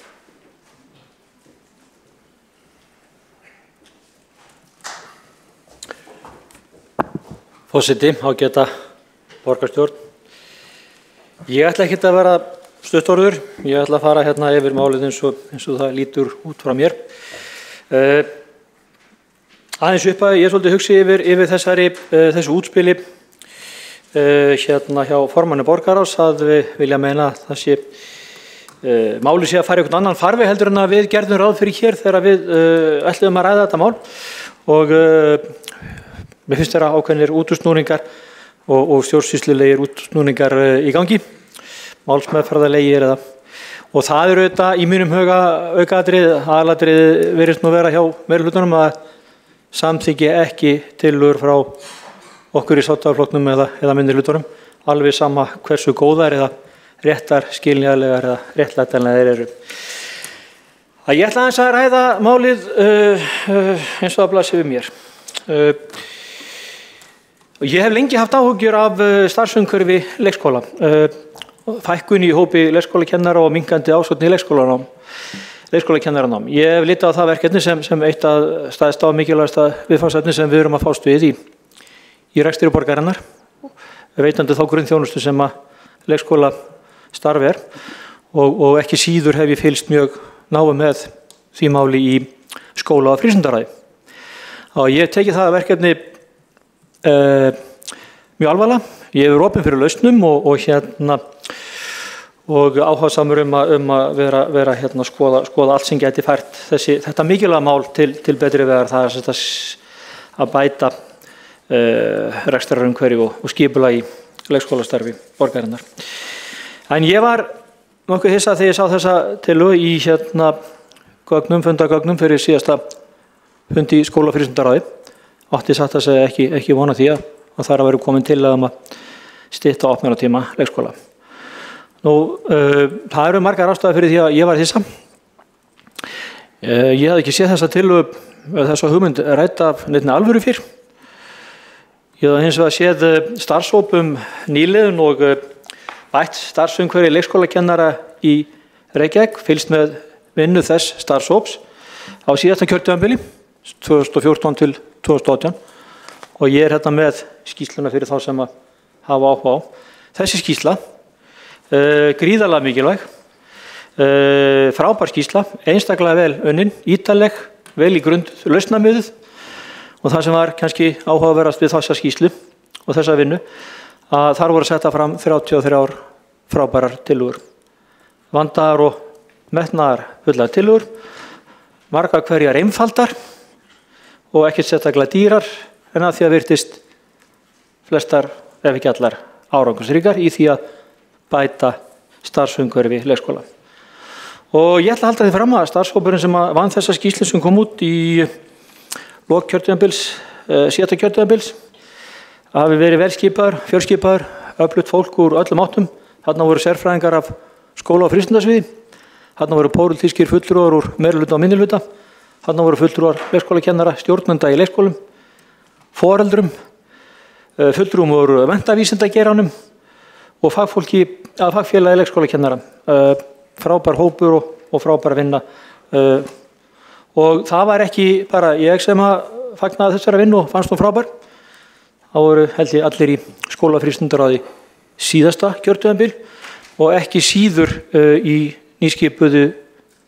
Forseti, ágæta borgarstjórn. Ég ætla ekki að vera stuttorður, ég ætla að fara hérna yfir málið eins og það lítur út frá mér. Aðeins upp að ég svolítið hugsi yfir þessu útspili hérna hjá formanni borgarráðs að við vilja meina að það sé máli sé að fara í einhvern annan farveg heldur en að við gerðum ráð fyrir hér þegar við ætluðum að ræða þetta mál og mér finnst þeirra ákveðnir útúrsnúningar og stjórnsýslulegir útúrsnúningar í gangi, málsmeðferðarlegir og það auðvitað í mínum huga aukaatriði, aðalatriði virðist nú vera hjá meirihlutanum að samþykja ekki tillögur frá okkur í Sjálfstæðisflokknum eða minnihlutunum, alveg sama hversu góðar eða réttar, skiljanlegar eða réttlætanlegar eru. Ég ætla aðeins að ræða málið eins og það blasir við mér. Ég hef lengi haft áhugjur af starfsumhverfi leikskóla, fækkun í hópi leikskólakennara og minnkandi ásókn í leikskólakennaranám. Ég hef litið á það verkefni sem eitt af stærsta og mikilvægasta viðfangsefni sem við erum að fást við í rekstri borgarinnar, veitandi þá grunnþjónustu sem að leikskóla starf og ekki síður hef ég fylgst mjög náið með því máli í skóla- og frístundaræði. Og ég teki það verkefni mjög alvarlega. Ég er opinn fyrir lausnum og áhugasamur að vera skoða allt sem geti fært þetta mikilvæga mál til betri vegar. Það er að bæta rekstrarumhverfi og skipulagi í leikskólastarfi borgarinnar. En ég var nokkuð hissa þegar ég sá þessa tillögu í fundagögnum fyrir síðasta fundi í skóla- og frístundaráði. Átti satt að segja ekki vona því að þar að vera komin til að stytta opnunartíma leikskóla. Það eru margar ástæður fyrir því að ég var hissa. Ég hafði ekki séð þessa tillögu, þessa hugmynd rædd af neinni alvöru fyrr. Ég hafði hins vegar séð starfshóp nýliðun og bætt starfsumhverfi leikskólakennara í Reykjavík, fylgst með vinnu þess starfshóps á síðasta kjörtímabili 2014 til 2018 og ég er með skýrsluna fyrir þá sem að hafa áhuga á. Þessi skýrsla, gríðarlega mikilvæg, frábær skýrsla, einstaklega vel unnin, ítarleg, vel í grund lausnamiðuð og það sem var kannski áhugaverðast við þessa skýrslu og þessa vinnu að þar voru setta fram 33 frábærar tillögur. Vandaðar og metnaðar fullar tillögur, margar hverjar einfaldar og ekkert sérstaklega dýrar en að því að virtist flestar ef ekki allar árangursríkar í því að bæta starfsumhverfi leikskóla. Og ég ætla að halda því fram að starfshópurinn sem vann þessa skýrslu sem kom út í lok síðasta kjörtímabils hafi verið vel skipaður, fjölskipaður, öflugt fólk úr öllum áttum. Þarna voru sérfræðingar af skóla- og frístundasviði, þarna voru pólitískir fulltrúar úr meirihluta og minnihluta, þarna voru fulltrúar leikskólakennara, stjórnenda í leikskólum, foreldrum, fulltrúum úr menntavísindageiranum og fagfélagi leikskólakennara. Frábær hópur og frábær vinna. Og það var ekki bara ég sem að fagnaði þessara vinnu og fannst hún frábær. Það voru held ég allir í skóla- og frístundaráði síðasta kjörtímabil og ekki síður í nýskipuðu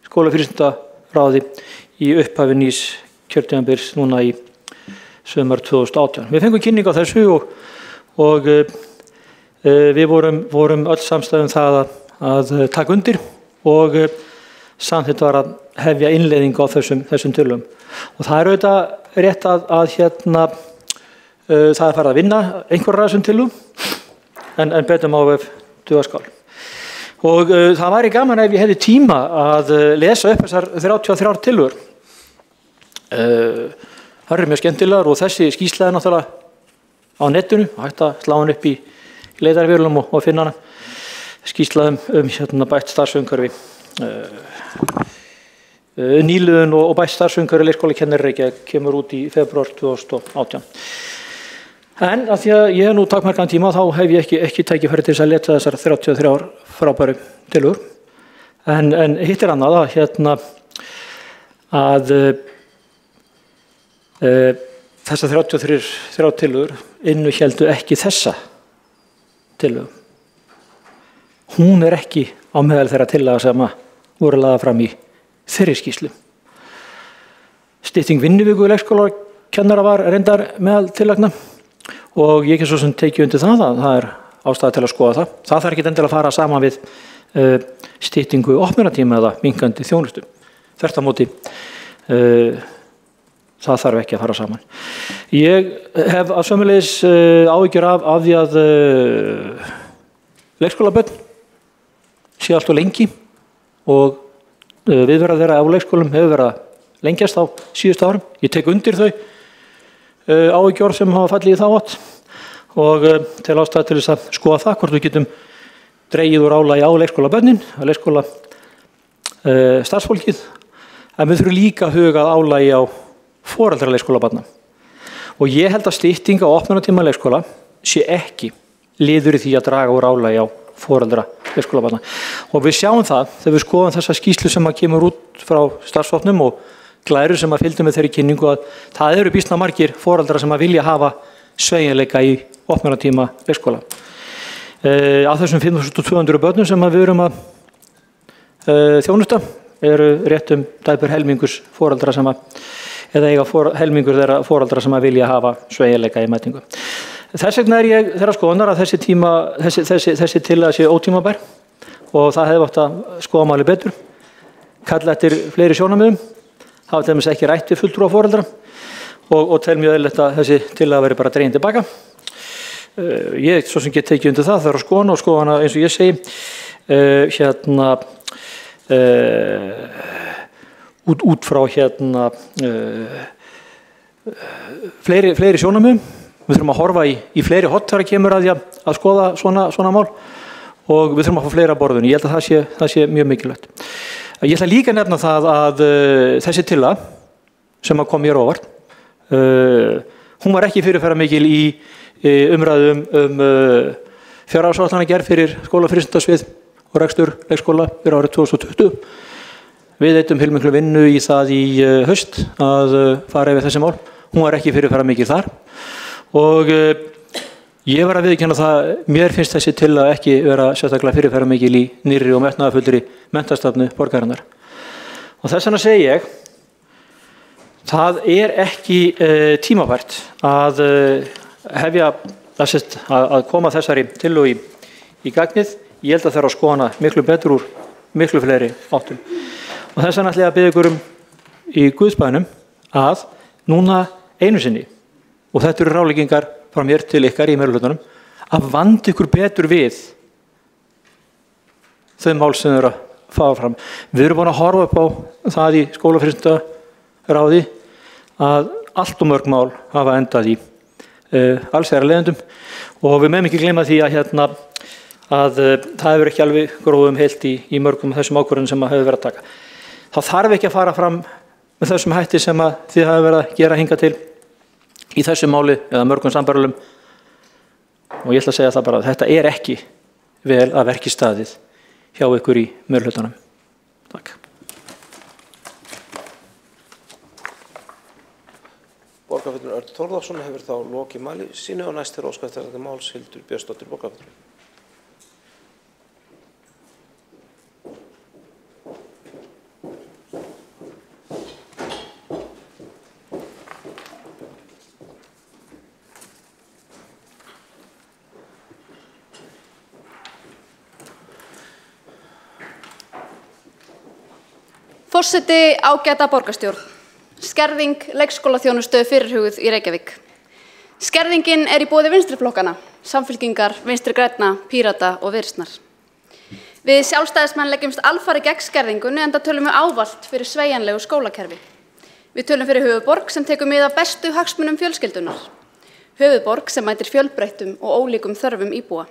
skóla- og frístundaráði í upphafi nýs kjörtímabils núna í sumar 2018. Við fengum kynning á þessu og við vorum öll samstæðum það að taka undir og samþykkt var að hefja innleiðingu á þessum tillögum. Og það er auðvitað rétt að það er farið að vinna einhverjar af þessum tillögum en betur má ef duga skal. Og það væri gaman ef ég hefði tíma að lesa upp þessar 33 tillögur. Það eru mjög skemmtilegar og þessi skýrsla náttúrulega á netinu, hægt að slá hann upp í leitarvélum og finna hana. Skýrsla bætt starfsumhverfi, nýliðun og bætt starfsumhverfi leikskólakennara Reykjavík kemur út í febrúar 2018. En af því að ég hef nú takmarkaðan tíma þá hef ég ekki tækifæri til þess að lesa þessar 33 frábæru tillögur. En hitt er annað að þessar 33 tillögur innihéldu ekki þessa tillögu. Hún er ekki á meðal þeirra tillaga sem voru lagðar fram í þeirri skýrslu. Stytting vinnuviku leikskólakennara var reyndar meðal tillagna og ég ekki svo sem tekið undir það að það er ástæða til að skoða það. Það þarf ekki endilega að fara saman við styttingu opnunartíma eða minnkandi þjónustu. Þvert á móti það þarf ekki að fara saman. Ég hef að sömuleiðis áhyggjur af því að leikskólabörn sé allt og lengi og viðvera þeirra á leikskólum hefur verið að lengjast á síðustu árum. Ég tek undir þau áhyggjur sem hafa fallið í þá átt og til ástæða til þess að skoða það hvort við getum dregið úr álagi á leikskólabörnin, á leikskóla starfsfólkið, en við þurfum líka að huga að álagi á foreldra leikskólabarna. Og ég held að stytting á opnunartíma leikskóla sé ekki liður í því að draga úr álagi á foreldra leikskólabarna. Og við sjáum það þegar við skoðum þessa skýrslu sem að kemur út frá starfshópnum og glæru sem að fylgdu með þeirri kynningu að það eru býsna margir foreldrar sem að vilja hafa sveigjanleika í opnunartíma leikskóla. Á þessum 5.200 börnum sem við erum að þjónusta eru rétt tæpur helmingus foreldra sem að eða eiga helmingur þeirra foreldra sem að vilja hafa sveigjanleika í mætingu. Þess vegna ég þeirra skoðunar að þessi tillaga sé ótímabær og það hefði átt að skoða máli betur, kalla eftir fleiri sjónarmiðum, hafa til dæmis ekki rætt við fulltrúa foreldra og tel mjög eðlilegt að þessi tillaga veri bara dregin tilbaka. Ég svo sem get tekið undir það þarf að skoða hana eins og ég segi út frá fleiri sjónarmiðum. Við þurfum að horfa í fleiri hot þegar kemur að skoða svona mál og við þurfum að fá fleira borðun. Ég held að það sé mjög mikilvægt. Ég ætla líka að nefna það að þessi tillaga sem að kom mér óvart, hún var ekki fyrirferðar mikil í umræðum fjárhagsáætlanagerð fyrir skólafrístundasvið og rekstur leikskóla fyrir árið 2020. Við eittum heilmiklu vinnu í það í haust að fara yfir þessi mál. Hún var ekki fyrirferðar mikil þar. Og ég var að viðurkenna það, mér finnst þessi tillaga ekki vera sérstaklega fyrirferðar mikil í nýrri og metnaðarfullri menntastefnu borgarinnar. Og þess vegna segi ég, það er ekki tímabært að hefja að koma þessari tillögu í gagnið. Ég held að það er að skoða hana miklu betur úr miklu fleiri áttum. Og þess vegna ætla ég að biðja ykkur í Guðsbænum að núna einu sinni, og þetta eru ráðleggingar frá mér til ykkar í meirihlutanum, að vanda ykkur betur við þau mál sem eru að fá fram. Við erum búin að horfa upp á það í skólafrístundaráði að allt og mörg mál hafa endað í allsherjarleiðendum og við megum ekki gleyma því að það hefur ekki alveg gróðum heilt í mörgum þessum ákvörðunum sem hefur verið að taka. Þá þarf ekki að fara fram með þessum hætti sem að þið hafa verið að gera hingað til í þessu máli eða mörgum sambærilegum og ég ætla að segja það bara að þetta er ekki vel að verki staðið hjá ykkur í meirihlutanum. Takk. Borgarfulltrúi Örn Þórðarson hefur þá lokið máli sínu og næst er óskað eftir þetta máls Hildur Björnsdóttir borgarfulltrúi. Forseti, ágæta borgarstjórn. Skerðing leikskólaþjónustu fyrirhuguð í Reykjavík. Skerðingin er í boði vinstriflokkana, Samfylkingar, Vinstri grænna, Pírata og Viðreisnar. Við sjálfstæðismenn leggjumst alfarið gegn skerðingunni enda tölum við ávallt fyrir sveigjanlegu skólakerfi. Við tölum fyrir höfuðborg sem tekur mið af bestu hagsmunum fjölskyldunar. Höfuðborg sem mætir fjölbreyttum og ólíkum þörfum íbúa.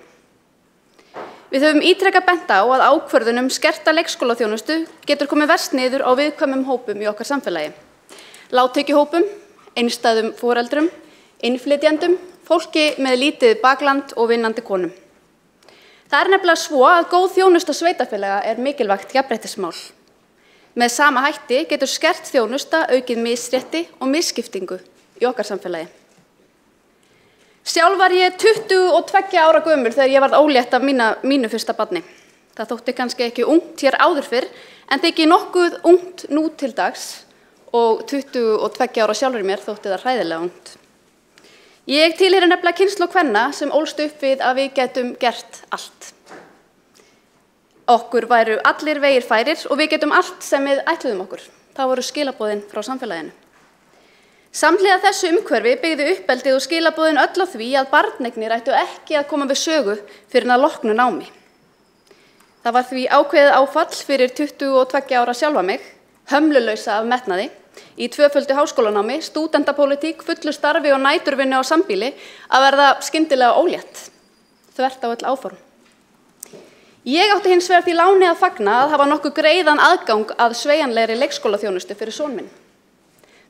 Við höfum ítrekað bent á að ákvörðun skerta leikskólaþjónustu getur komið verst niður á viðkvæmum hópum í okkar samfélagi. Lágtekjuhópum, einstæðum foreldrum, innflytjendum, fólki með lítið bakland og vinnandi konum. Það er nefnilega svo að góð þjónusta sveitarfélaga er mikilvægt jafnréttismál. Með sama hætti getur skert þjónusta aukið misrétti og misskiptingu í okkar samfélagi. Sjálf var ég 22 ára gömul þegar ég varð ólétt af mínu fyrsta barni. Það þótti kannski ekki ungt hér áður fyrr, en þykir nokkuð ungt nú til dags og 22 ára sjálfur mér þótti það hræðilega ungt. Ég tilheyri nefnilega kynslóð kvenna sem ólst upp við að við getum gert allt. Okkur væru allir vegir færir og við getum allt sem við ætluðum okkur. Það voru skilaboðin frá samfélaginu. Samhliða þessu umhverfi byggði uppeldið og skilaboðin öll á því að barneignir ættu ekki að koma við sögu fyrir að loknu námi. Það var því ákveðið áfall fyrir 22 ára sjálfa mig, hömlulausa af metnaði, í tvöföldu háskólanámi, stúdentapólitík, fullu starfi og næturvinnu á sambýli að verða skyndilega ólétt, þvert á öll áform. Ég átti hins vegar því láni að fagna að hafa nokkuð greiðan aðgang að sveigjanlegri leikskólaþjónustu fyrir son minn.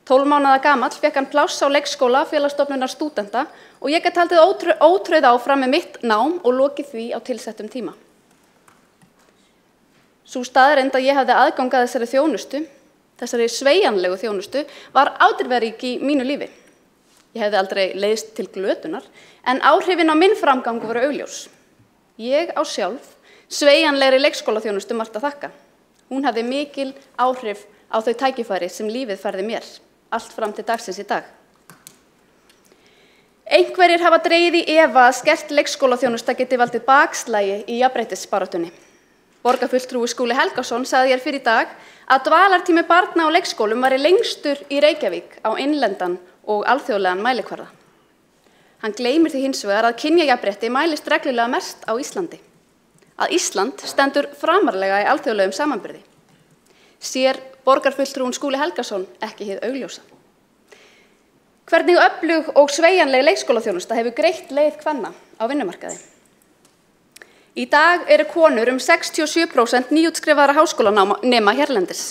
12 mánaða gamall fékk hann pláss á leikskóla Félagsstofnunar stúdenta og ég gat haldið ótrauð áfram með mitt nám og lokið því á tilsettum tíma. Sú staðreynd að ég hafði aðgang að þessari þjónustu, þessari sveigjanlegu þjónustu, var ábyrgðarrík í mínu lífi. Ég hefði aldrei leiðst til glötunar, en áhrifin á minn framgang voru augljós. Ég á sjálf sveigjanlegri leikskólaþjónustu margt að þakka. Hún hafði mikil áhrif á þau tækifæri sem lífið færði mér, allt fram til dagsins í dag. Einhverjir hafa dregið í efa að skert leikskólaþjónusta geti valdið bakslagi í jafnréttisbaráttunni. Borgarfulltrúi Skúli Helgason sagði hér fyrr í dag að dvalartími barna á leikskólum væri lengstur í Reykjavík á innlendan og alþjóðlegan mælikvarða. Hann gleymir því hins vegar að kynjajafnrétti mælist reglulega mest á Íslandi. Að Ísland stendur framarlega í alþjóðlegum samanburði. Sér borgarfulltrúin Skúli Helgason ekki hið augljósa. Hvernig öflug og sveigjanleg leikskólaþjónusta hefur greitt leið kvenna á vinnumarkaði? Í dag eru konur 67% nýútskrifaðra háskólanema hérlendis.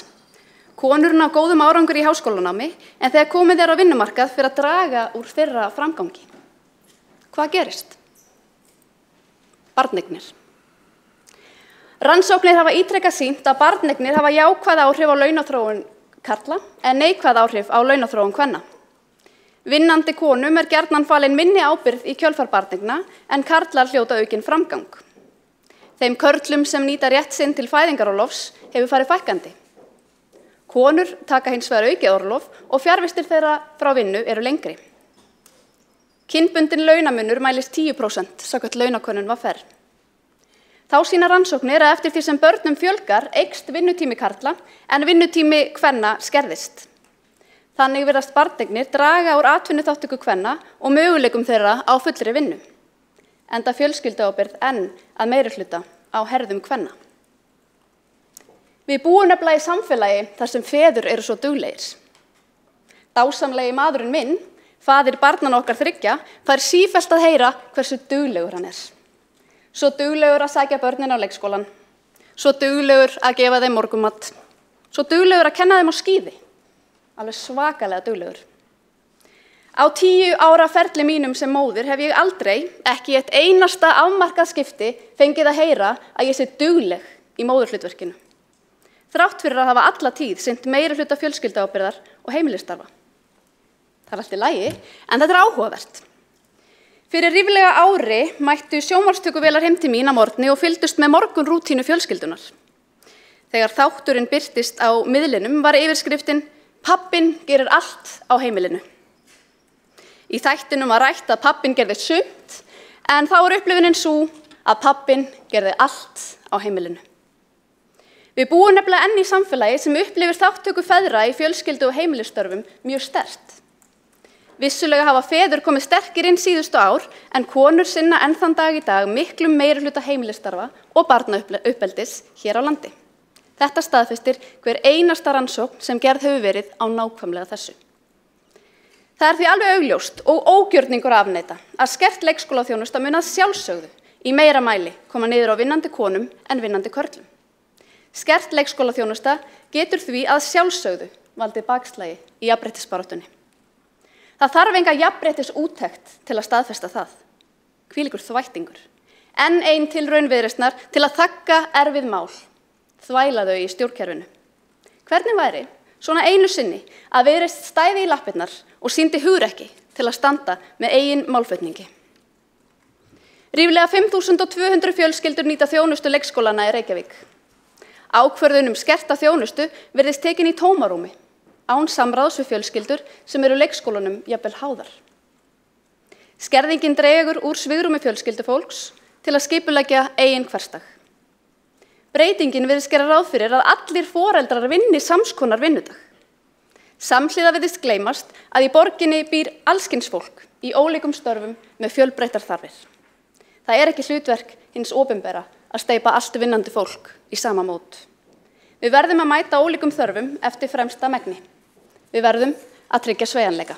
Konur ná góðum árangur í háskólanámi en þegar komið á vinnumarkað fyrir að draga úr þeirra framgangi. Hvað gerist? Barneignir. Rannsóknir hafa ítrekað sýnt að barneignir hafa jákvæð áhrif á launaþróun karla en neikvæð áhrif á launaþróun kvenna. Vinnandi konum gjarnan falin minni ábyrgð í kjölfar barneigna en karlar hljóta aukinn framgang. Þeim körlum sem nýta rétt sinn til fæðingarorlofs hefur farið fækkandi. Konur taka hins vegar aukið orlof og fjarvistir þeirra frá vinnu eru lengri. Kynbundinn launamunur mælist 10% samkvæmt launakönnun VR. Þá sýna rannsóknir að eftir því sem börnum fjölgar eykst vinnutími karla en vinnutími kvenna skerðist. Þannig virðast barneignir draga úr atvinnuþátttöku kvenna og möguleikum þeirra á fullri vinnu. Enda fjölskylduábyrgð enn að meirihluta á herðum kvenna. Við búum nefnilega í samfélagi þar sem feður eru svo duglegir. Dásamlegi maðurinn minn, faðir barnanna okkar 3, fær sífellt að heyra hversu duglegur hann er. Svo duglegur að sækja börnin á leikskólan, svo duglegur að gefa þeim morgunmat, svo duglegur að kenna þeim á skíði, alveg svakalega duglegur. Á 10 ára ferli mínum sem móðir hef ég aldrei, ekki eitt einasta afmarkað skipti, fengið að heyra að ég sé dugleg í móðurhlutverkinu. Þrátt fyrir að hafa alla tíð sinnt meirihluta fjölskylduábyrgðar og heimilisstarfa. Það allt í lagi, en þetta áhugavert. Fyrir ríflega ári mættu sjónvarpstökuvélar heim til mín að morgni og fylgdust með morgunrútínu fjölskyldunar. Þegar þátturinn birtist á miðlinum var yfirskriftin "Pabbinn gerir allt á heimilinu". Í þættinum var rætt að pabbinn gerði sumt, en þá upplifunin sú að pabbinn gerði allt á heimilinu. Við búum nefnilega enn í samfélagi sem upplifir þátttöku feðra í fjölskyldu og heimilistörfum mjög sterkt. Vissulega hafa feður komið sterkir inn síðustu ár, en konur sinna enn þann dag í dag miklum meirihluta heimilistarfa og barnauppeldis hér á landi. Þetta staðfestir hver einasta rannsókn sem gerð hefur verið á nákvæmlega þessu. Það því alveg augljóst og ógjörningur að afneita að skert leikskólaþjónusta mun að sjálfsögðu í meira mæli koma niður á vinnandi konum en vinnandi körlum. Skert leikskólaþjónusta getur því að sjálfsögðu valdið bakslagi í jafnréttisbaráttunni. Það þarf enga jafnréttisúttekt til að staðfesta það. Hvílíkur þvættingur. Enn ein tilraun Viðreisnar til að þagga erfið mál, þvæla þau í stjórnkerfinu. Hvernig væri svona einu sinni að Viðreisn stæði í lappirnar og sýndi hugrekki til að standa með eigin málflutningi? Ríflega 5.200 fjölskyldur nýta þjónustu leikskólana í Reykjavík. Ákvörðun skerta þjónustu virðist tekin í tómarúmi, án samráðs við fjölskyldur sem eru leikskólanum jafnvel háðar. Skerðingin dregur úr svigrúmi fjölskyldufólks til að skipuleggja eigin hversdag. Breytingin virðist gera ráð fyrir að allir foreldrar vinni samskonar vinnudag. Samhliða virðist gleymast að í borginni býr allskyns fólk í ólíkum störfum með fjölbreyttar þarfir. Það er ekki hlutverk hins opinbera að steypa allt vinnandi fólk í sama mót. Við verðum að mæta ólíkum þörfum eftir fremsta megni. Við verðum að tryggja sveigjanleika.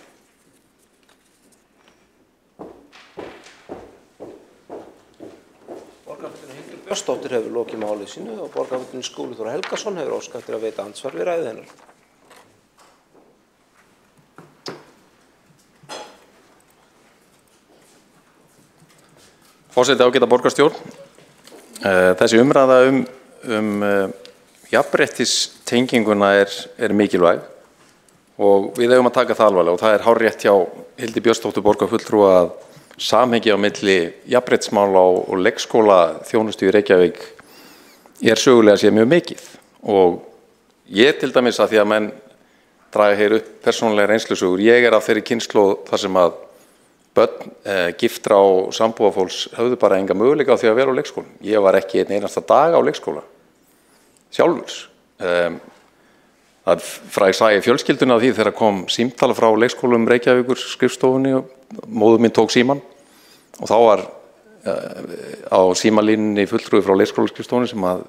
Borgarfulltrúi Hildur Björnsdóttir hefur lokið máli sínu og borgarfulltrúi Skúli Þór Helgason hefur óskað eftir að veita andsvar við ræðu hennar. Forseti, ágæta borgarstjórn. Þessi umræða jafnréttistenginguna er mikilvæg og við eigum að taka það alvarlega og það er hárrétt hjá Hildi Björnsdóttur borgarfulltrúa að samhengi á milli jafnréttismála og leikskóla þjónustu í Reykjavík sögulega séð mjög mikið og ég til dæmis að því að menn draga hér upp persónulega reynslusögur, ég af þeirri kynslóð þar sem að börn giftra og sambúðarfólks höfðu bara enga möguleika á því að vera á leikskólum. Ég var ekki einn einasta dag á leikskóla sjálfur. Það fræg sagði fjölskylduna af því þegar kom símtala frá leikskólum Reykjavíkur skrifstofunni og móður mín tók síman og þá var á símalínunni fulltrúi frá leikskólaskrifstofunni sem að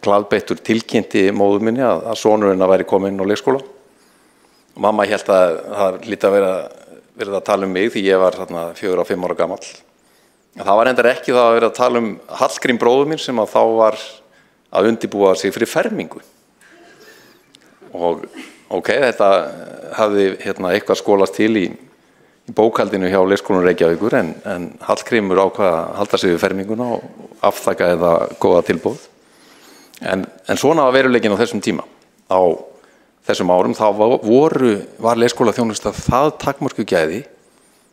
glaðbeittur tilkynnti móður minni að sonurinn væri kominn á leikskóla. Og mamma hélt að það hlyti að verið að tala um mig því ég var 4 og 5 ára gamall. Það var endar ekki það að vera að tala um Hallgrím bróður minn sem að þá var að undirbúa sig fyrir fermingu. Og þetta hafði eitthvað skólast til í bókhaldinu hjá leikskólanum Reykjavíkur en Hallgrímur ákvað að halda sig við ferminguna og afþakka eða góða tilboð. En svona var veruleikinn á þessum tíma. Á þessum árum þá var leikskólaþjónusta það takmörku gæði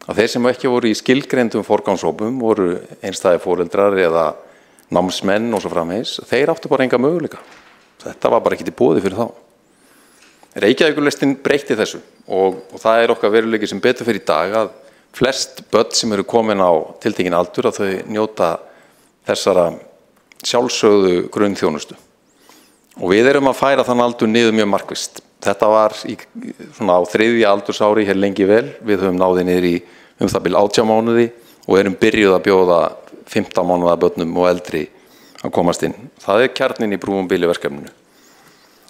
að þeir sem ekki voru í skilgreindum forgangshópum voru einstæðir foreldrar eða námsmenn og svo framvegis, þeir áttu bara enga möguleika. Þetta var bara ekki til boði fyrir þá. Reykjavíkurlistin breytti þessu og það okkar veruleiki sem betur fyrir í dag að flest börn sem eru komin á tiltekinn aldur að þau njóta þessara sjálfsögðu grunnþjónustu. Og við erum að færa þann aldur niður mjög markvisst. Þetta var á 3. aldursári hér lengi vel. Við höfum náði niður í það bil 18 mánuði og erum byrjuð að bjóða 15 mánuða börnum og eldri að komast inn. Það kjarninn í brúum biliverkefninu.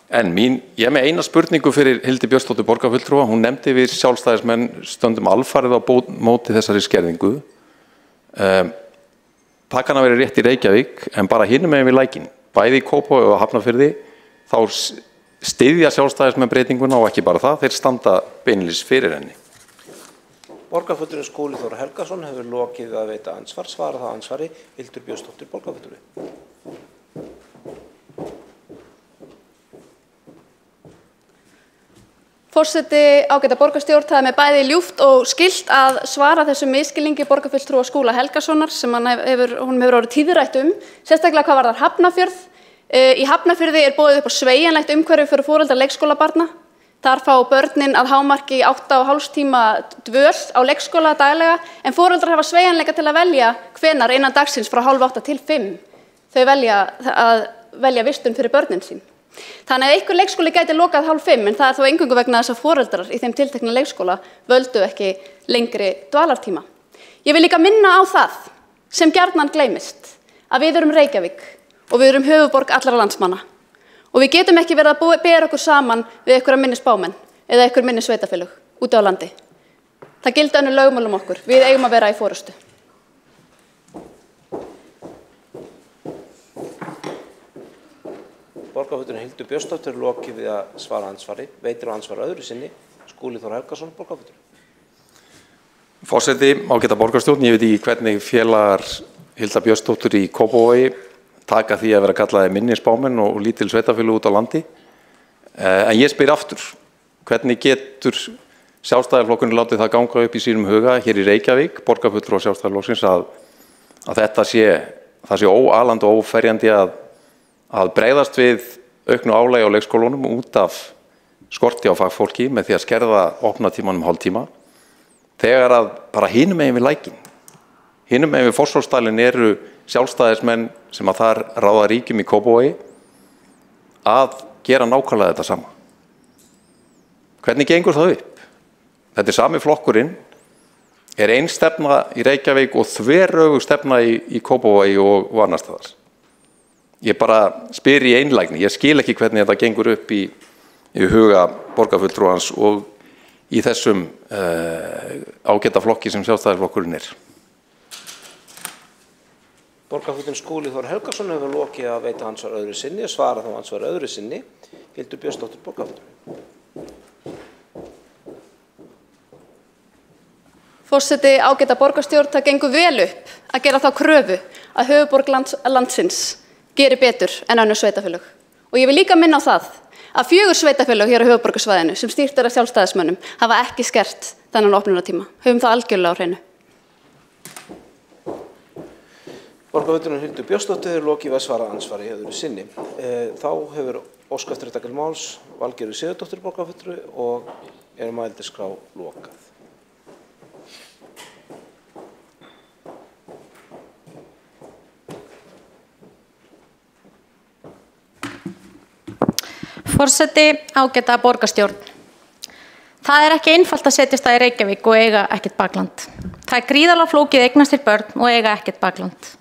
En ég með eina spurningu fyrir Hildi Björnsdóttur borgarfulltrúa. Hún nefndi við sjálfstæðismenn stöndum alfarið á móti þessari skerðingu. Það kann að vera rétt í Reykjavík en bara hinum megin við lækinn. Bæði í Kópavogi og Hafnarfirði þá styðja sjálfstæðismenn breytinguna og ekki bara það, þeir standa beinlínis fyrir henni. Borgarfulltrúinn Skúli Þór Helgason hefur lokið að veita ansvar, svara það ansvari Hildur Björnsdóttir borgarfulltrúi. Forseti, ágæta borgarstjórn, það með bæði ljúft og skylt að svara þessum misskilningi borgarfulltrúa Skúla Helgasonar sem hún hefur orðið tíðrætt sérstaklega hvað varðar Hafnarfjörð. Í Hafnarfirði boðið upp á sveigjanlegt umhverfi fyrir foreldra leikskólabarna. Þar fá börnin að hámarki 8,5 tíma dvöl á leikskóla daglega en foreldrar hafa sveigjanleika til að velja hvenær innan dagsins frá 7:30 til 5. Þau velja vistun fyrir börnin sín. Þannig að einhver leikskóli gæti lokað 4:30 en það þó eingöngu vegna þess að foreldrar í þeim tiltekna leikskóla völdu ekki lengri dvalartíma. Ég vil líka minna á það sem gjarnan gleymist að við erum Reykjavík og við erum höfuðborg allra landsmanna og við getum ekki verið að bera okkur saman við einhverja minni spámenn eða einhver minni sveitafélög úti á landi. Það gilda önnur lögmál okkur. Við eigum að vera í forystu. Borgarfulltrúinn Hildur Björnsdóttir lokið við að svara ansvari, veitir á ansvar öðru sinni, Skúli Þór Helgason, borgarfulltrúi. Forseti, ágæta borgarstjórn, ég veit ekki hvernig félagar Hilda Björnsdóttur í Kópavogi taka því að vera kallaði minni spámenn og lítil sveitafélög út á landi. En ég spyr aftur, hvernig getur Sjálfstæðisflokkurinn látið það ganga upp í sínum huga hér í Reykjavík, borgarfulltrúa Sjálfstæðisflokksins, að þetta sé óalandi og óferjandi að bregðast við auknu álagi á leikskólunum út af skorti á fagfólki með því að skerða opnatímanum hálftíma þegar að bara hinum megin við lækinn. Hinum megin við Fossvogsdalinn eru sjálfstæðismenn sem að þar ráða ríkjum í Kópavogi að gera nákvæmlega þetta sama. Hvernig gengur það upp? Þetta sami flokkurinn ein stefna í Reykjavík og þveröfug stefna í Kópavogi og annars staðar. Ég bara spyr í einlægni, ég skil ekki hvernig þetta gengur upp í huga borgarfulltrúans og í þessum ágæta flokki sem Sjálfstæðisflokkurinn er. Borgarfulltrúinn Skúli Þór Helgason hefur lokið að veita ansvar öðru sinni og svara þá ansvar öðru sinni, Hildur Björnsdóttir borgarfulltrúi. Forseti, ágæta borgarstjórn, það gengur vel upp að gera þá kröfu að höfuðborg landsins geri betur en önnur sveitarfélög. Og ég vil líka minna á það að 4 sveitarfélög hér á höfuðborgarsvæðinu sem stýrt af sjálfstæðismönnum hafa ekki skert þennan opnunartíma. Höfum það algjörlega á hreinu. Borgarfulltrúinn Hildur Björnsdóttir lokið við að svara andsvari í öðru sinni. Þá hefur óskað eftir að taka til máls Valgerður Sigurðardóttir borgarfulltrúi og er mælendaskrá lokað. Forseti, ágæta borgarstjórn. Það er ekki einfalt að setjast í Reykjavík og eiga ekkert bakland. Það er gríðarlega flókið að eignast sér börn og eiga ekkert bakland.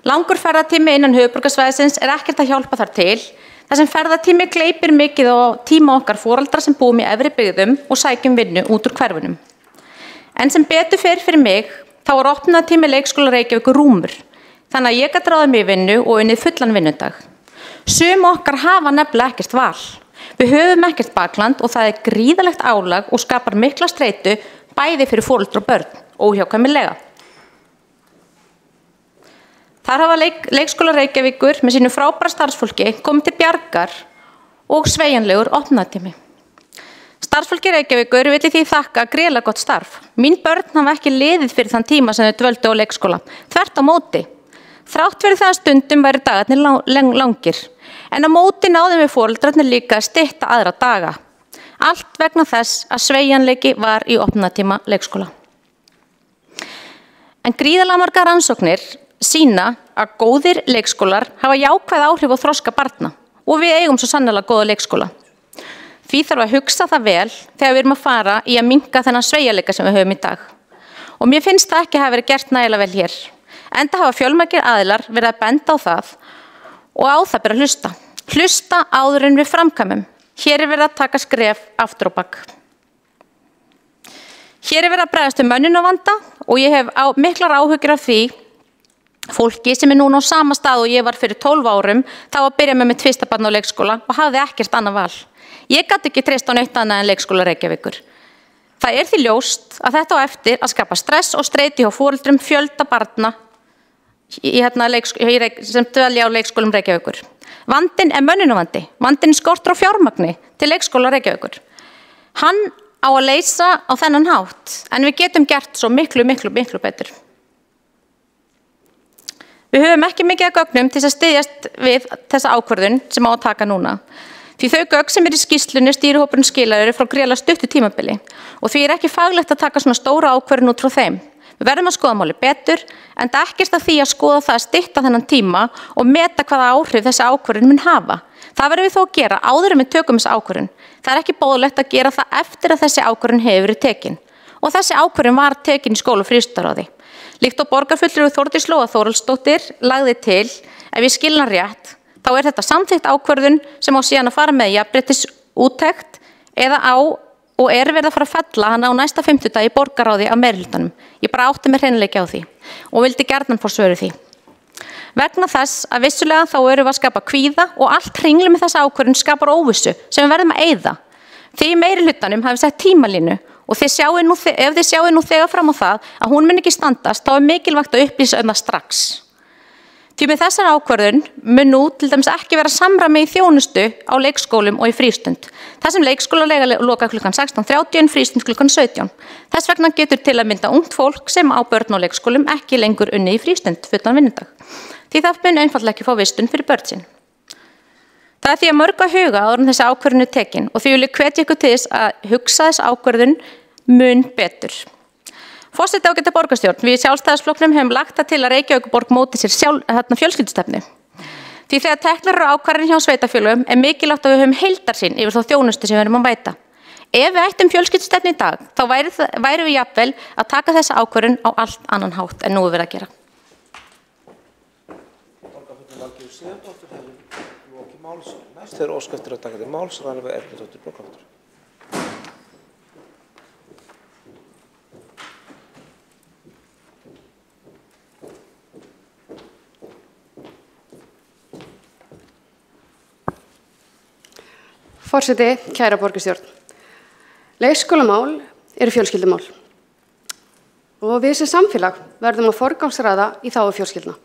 Langur ferðatími innan höfuðborgarsvæðisins er ekkert að hjálpa þar til, þar sem ferðatími gleypir mikið á tíma okkar foreldra sem búum í efri byggðum og sækjum vinnu út úr hverfunum. En sem betur fer fyrir mig, þá er opnunartími leikskóla Reykjavíkur rúmur, þannig að ég gat ráðið mig í vinnu og unnið fullan vinnudag. Sum okkar hafa nefnilega ekkert val. Við höfum ekkert bakland og það er gríðalegt álag og skapar mikla streitu bæði fyrir foreldra og börn, óhjákvæmilega. Þar hafa leikskóla Reykjavíkur með sínu frábæra starfsfólki komið til bjargar og sveigjanlegur opnunartími. Starfsfólki Reykjavíkur vill því þakka gríðarlega gott starf. Mín börn hafa ekki liðið fyrir þann tíma sem þau dvöldu á leikskóla, þvert á móti. Þrátt fyrir það stundum væri dagarnir langir, en á móti náðum við foreldrarnir líka að stytta aðra daga. Allt vegna þess að sveigjanleiki var í opnunartíma leikskóla. En gríðarlega margar rannsóknir sýna að góðir leikskólar hafa jákvæð áhrif á þroska barna og við eigum svo sannarlega góða leikskóla. Því þarf að hugsa það vel þegar við erum að fara í að minnka þennan sveigjanleika sem við höfum í dag. Og mér finnst það ekki hafa verið gert nægilega vel hér. Enda hafa fjölmargir aðilar verið að benda á það og á það ber að hlusta. Hlusta áður en við framkvæmum. Hér er verið að taka skref aftur á bak. Hér er verið að bregðast við mönnunarvanda og ég hef miklar áhyggjur af því fólki sem er núna á sama stað og ég var fyrir 12 árum þá að byrja með mitt fyrsta barn á leikskóla og hafði ekkert annað val. Ég gat ekki treyst á neitt annað en leikskóla Reykjavíkur. Það er því ljóst að þetta á eftir að skapa stress og streiti hjá foreldrum fjölda barna sem dvelja á leikskólum Reykjavíkur. Vandinn er mönnunarvandi, vandinn er skortur á fjármagni til leikskóla Reykjavíkur. Hann á að leysa á þennan hátt, en við getum gert svo miklu betur. Við höfum ekki mikið að gögnum til að styðjast við þessa ákvörðun sem á að taka núna. Því þau gögn sem í skýrslunni stýrihópurinn skilar eru frá gríðarlega stuttu tímabili og því er ekki faglegt að taka svona stóra ákvörðun út frá þeim. Við verðum að skoða máli betur, en það ekkert að því að skoða það að stytta þennan tíma og meta hvaða áhrif þessi ákvörðun mun hafa. Það verðum við þó að gera áður en við tökum þessi ákvörðun. Það er ekki boðlegt að gera það eftir að þessi ákvörðun hefur verið tekin. Og þessi ákvörðun var tekin í skóla- og frístundaráði. Líkt og borgarfulltrúi Þórdís Lóa Þórhallsdóttir lagði til, ef ég skil hana rétt, þá er þetta samþykkt ákvörðun sem á síðan að fara með jafnréttisúttekt eða á og er verið að fara að fella hana á næsta 50 í borgarráði á meirihlutanum. Ég bara átti mér hreinleiki á því og vildi gjarnan fá svör við því. Vegna þess að vissulega þá erum við að skapa kvíða og allt hringli með þessa ákvörðun skapar óvissu sem við verðum að eyða. Því í meirihlutanum hafi sett tímalínu og ef þið sjáið nú þegar fram á það að hún mun ekki standast, þá er mikilvægt að upplýsa það strax. Því með þessar ákvörðun mun nú til dæmis ekki vera samræmi í þjónustu á leikskólum og í frístund. Það sem leikskóla loka klukkan 16:30 en frístund klukkan 17. Þess vegna getur til að mynda ungt fólk sem á börn á leikskólum ekki lengur unni í frístund fullan vinnudag. Því það mun einfaldlega ekki fá vistun fyrir börn sín. Það er því að mörg að huga áður en þessi ákvörðun er tekin og því vil ég hvetja ykkur til þess að hugsa þess ákvörðun mun betur. Forseti ágæta borgarstjórn, við í Sjálfstæðisflokknum hefum lagt það til að Reykjavíkurborg móti sér fjölskyldustefnu. Því þegar teknar eru ákvarðanir hjá sveitarfélögum er mikilvægt að við höfum heildarsýn yfir þá þjónustu sem við erum að veita. Ef við ættum fjölskyldustefnu í dag, þá væri við jafnvel að taka þessa ákvörðun á allt annan hátt en nú er verið að gera. Borgarfulltrúi Valgerður Sigurðardóttir hefur lokið máls. Næst þegar óskað eftir að taka til máls ræðum við Erludóttur borgarfulltrúi. Forseti, kæra borgarstjórn. Leikskólamál eru fjölskyldumál. og við sem samfélag verðum að forgangsraða í þágu fjölskyldna.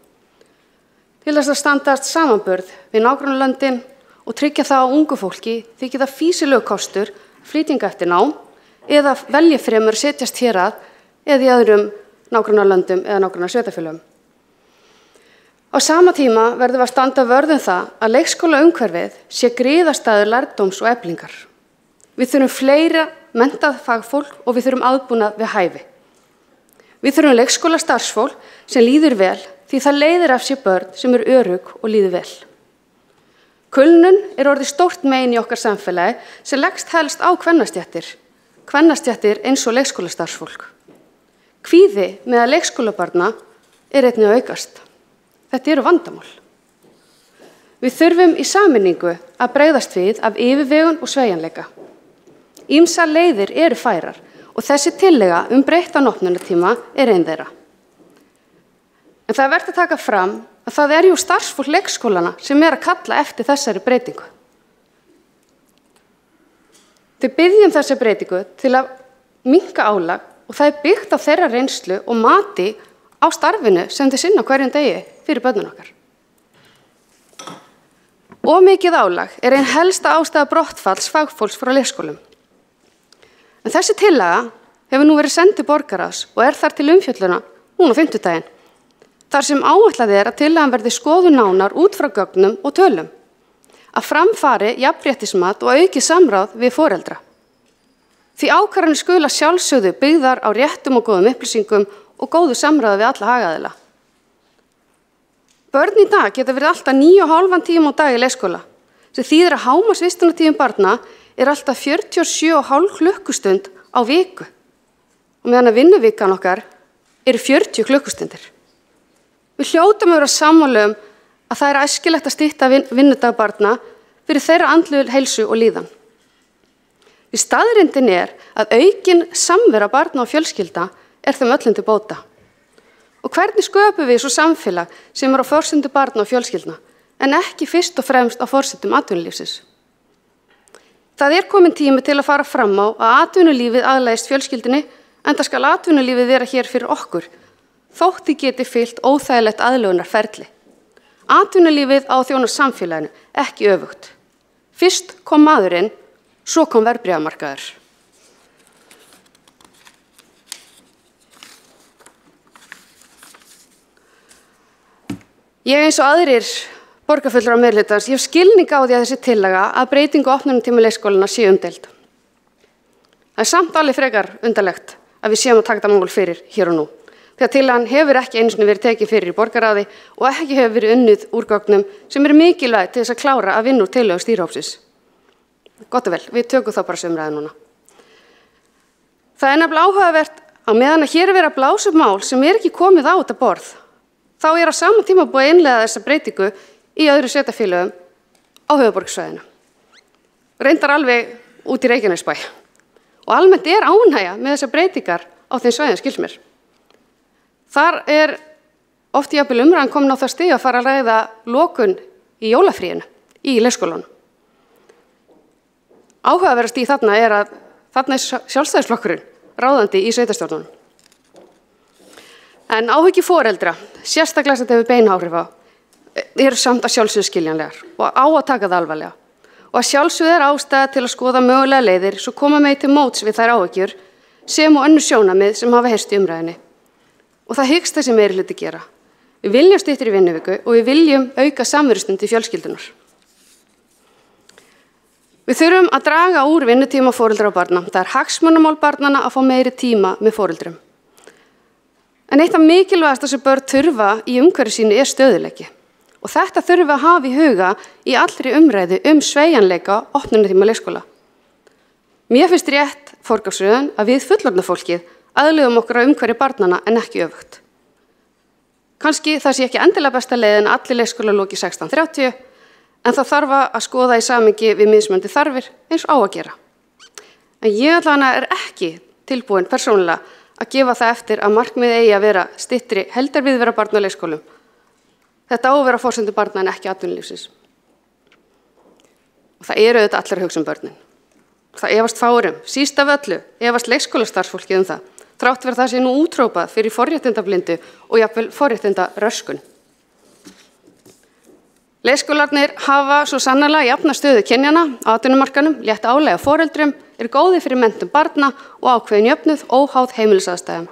Til þess að standast samanburð við nágrannalöndin og tryggja það á ungu fólki þykir það fýsilegur kostur flýtinga eftir nám eða velja fremur að setjast hér að eða í öðrum nágrannalöndum eða nágrannasveitarfélögum. Á sama tíma verðum við að standa vörð það að leikskólaumhverfið sé griðastaður lærdóms og eflingar. Við þurfum fleira menntað fagfólk og við þurfum aðbúnað við hæfi. Við þurfum leikskóla starfsfólk sem líður vel því það leiðir af sér börn sem örugg og líður vel. Kulnun orðið stórt mein í okkar samfélagi sem leggst helst á kvennastéttir eins og leikskóla starfsfólk. Kvíði meðal leikskólabarna einnig að aukast. Þetta eru vandamál. Við þurfum í sameiningu að bregðast við af yfirvegun og sveigjanleika. Ýmsar leiðir eru færar og þessi tillaga breyttan opnunartíma ein þeirra. En það er vert að taka fram að það er jú starfsfólk leikskólana sem að kalla eftir þessari breytingu. Þau biðja þessa breytingu til að minnka álag og það er byggt á þeirra reynslu og mati á starfinu sem þau sinna hverjum degi fyrir börnin okkar. Og mikið álag er ein helsta ástæða brottfalls fagfólks frá leikskólum. En þessi tillaga hefur nú verið send til borgarráðs og þar til umfjölluna núna á fimmtudaginn. Þar sem áætlað að tillagan verði skoðuð nánar út frá gögnum og tölum. Að framfari jafnréttismat og aukið samráð við foreldra. Því ákvarðanir skulu að sjálfsögðu byggðar á réttum og góðum upplýsingum og góðu samráði við alla hagaðila. Börn í dag geta verið alltaf 9,5 tíma á dag í leikskóla, sem þýðir að hámarksvistunartími barna alltaf 47,5 klukkustund á viku. Og meðan að vinnuvikan okkar 40 klukkustundir. Við hljótum að vera sammála að það æskilegt að stytta vinnudag barna fyrir þeirra andlegu heilsu og líðan. Því staðreyndin að aukin samvera barna og fjölskylda þeim öllum til bóta. Og hvernig sköpum við svo samfélag sem á forsendu barna og fjölskyldna, en ekki fyrst og fremst á forsendum atvinnulífsins? Það komin tími til að fara fram á að atvinnulífið aðlagist fjölskyldunni, enda skal atvinnulífið vera hér fyrir okkur, þótt því geti fylgt óþægilegt aðlögunarferli. Atvinnulífið á að þjóna samfélaginu, ekki öfugt. Fyrst kom maðurinn, svo kom verðbréfamarkaður. Ég eins og aðrir borgarfulltrúar meirihlutans, ég hef skilning á því að þessi tillaga að breytingu á opnunartíma leikskólana sé umdeild. Það samt alveg frekar undarlegt að við séum að taka það mál fyrir hér og nú. Þegar tillagan hefur ekki einu sinni verið tekin fyrir í borgarráði og ekki hefur verið unnið úr gögnum sem mikilvæg til þess að klára að vinna úr tillögu stýrihópsins. Gott og vel, við tökum þá bara umræðu núna. Það nefnilega áhugavert að meðan að hér verið að blása upp mál sem ekki komið á þetta borð, þá á sama tíma búið að innleiða þessa breytingu í öðru sveitarfélögum á höfuðborgarsvæðinu. Reyndar alveg út í Reykjanesbæ. Og almennt ánægja með þessar breytingar á þeim svæðum, skilst mér. Þar oft jafnvel umræðan komin á það stig að fara að ræða lokun í jólafríinu í leikskólanum. Áhugaverðast í þarna að þarna sjálfstæðisflokkurinn ráðandi í sveitarstjórnunum. En áhyggjur foreldra, sérstaklega sem þetta hefur bein áhrif á, samt að sjálfsögðu skiljanlegar og á að taka það alvarlega. Og að sjálfsögðu ástæða til að skoða mögulega leiðir svo koma með til móts við þær áhyggjur sem og önnur sjónarmið sem hafa heyrst í umræðinni. Og það hyggst þessi meirihluti gera. Við viljum styttri vinnuviku og við viljum auka samverustundi fjölskyldunar. Við þurfum að draga úr vinnutíma foreldra og barna. Það hagsmunamál barnanna að fá meiri tíma með foreldrum. En eitt af mikilvægasta sem börn þurfa í umhverfi sínu stöðugleiki. Og þetta þurfum við að hafa í huga í allri umræðu sveigjanleika opnunartíma leikskóla. Mér finnst rétt forgangsröðun að við fullorðna fólkið aðlögum okkur á umhverfi barnanna en ekki öfugt. Kannski það sé ekki endilega besta leiðin að allir leikskólar loki 16:30, en það þarf að skoða í samhengi við mismunandi þarfir eins og á að gera. En ég allavega ekki tilbúin persónulega að gefa það eftir að markmið eigi að vera styttri heildarviðvera barna á leikskólum. Þetta á að vera forsendur barna en ekki atvinnulífsins. Og það auðvitað allir að hugsa börnin. Það efast fáurum, síst af öllu, efast leikskólastarfsfólkið það. þrátt fyrir það sé nú útrópað fyrir forréttindablindu og jafnvel forréttindaröskun. Leikskólarnir hafa svo sannarlega jafna stöðu kynjanna á atvinnumarkaðnum, létt álega foreldrum, góði fyrir menntun barna og ákveðin jöfnuð óháð heimilisaðstæðum.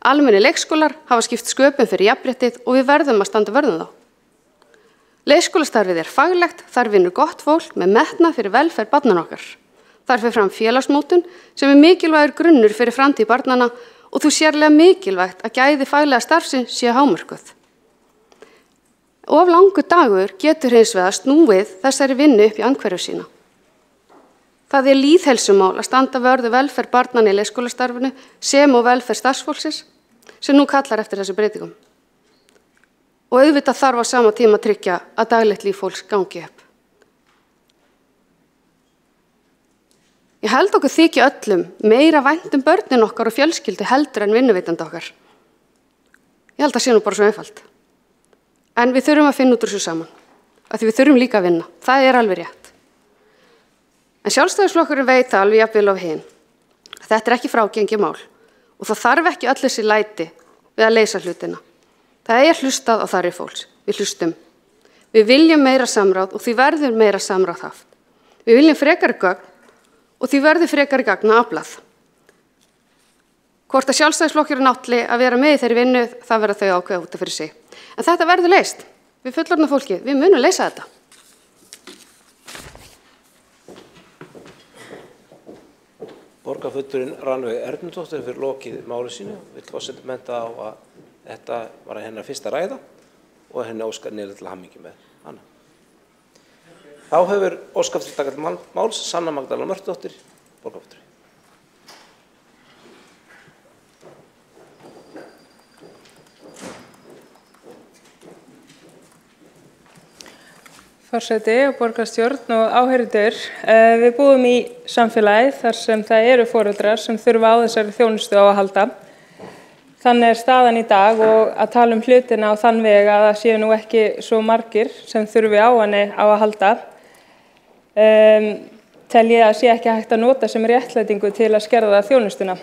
Almennir leikskólar hafa skipt sköpum fyrir jafnréttið og við verðum að standa vörð um þá. Leikskólastarfið faglegt, þar vinnur gott fólk með metnað fyrir velferð barnanna okkar. Þar fer fram félagsmótun sem mikilvægur grunnur fyrir framtíð barnanna og þú sérlega mikilvægt að gæði faglega starfsins sé hámörkuð. Of langur dagur getur hins vegar snúið þessari vinnu upp í andhverfu sína. Það lýðheilsumál að standa vörð um velferð barnanna í leikskólastarfinu sem og velferð starfsfólksins sem nú kallar eftir þessu breytingum. Og auðvitað þarf á sama tíma að tryggja að daglegt líf fólks gangi upp. Ég held okkur þykja öllum meira vænt börnin okkar og fjölskyldu heldur en vinnuveitandi okkar. Ég held að sé nú bara svo einfalt. En við þurfum að finna út úr þessu saman, af því við þurfum líka að vinna. Það alveg rétt. En Sjálfstæðisflokkurinn veit alveg jafnvel á hinn. Þetta ekki frágengið mál og það þarf ekki öll þessi læti við að leysa hlutina. Það hlustað á þarfir fólks. Við hlustum. Við viljum meira samráð og því verður meira samráð haft. Við viljum frekari gögn og því verður frekari gagna aflað. Hvort að Sjálfstæðisflokkurinn ætli að vera með í þeirri vinnu, það verða þau ákveða út af fyrir sig. En þetta verður leyst. Við fullorðna fólki, við munum leysa þetta. Borgarfulltrúinn Rannveig Ernudóttir fyrir lokið máli sínu. Vill forseti mennta á að þetta var hennar fyrsta ræða og henni óskar niður til hamingju með hana. Þá hefur óskað til taka máls Sanna Magdalena Mörtudóttir, borgarfulltrúi. Forseti og borgarstjórn og áheyrendur, við búum í samfélagi þar sem það eru foreldrar sem þurfa á þessari þjónustu á að halda. Þannig staðan í dag og að tala hlutina á þann veg að það séu nú ekki svo margir sem þurfi á henni á að halda. Tel ég að sé ekki hægt að nota sem réttlætingu til að skerða þjónustuna.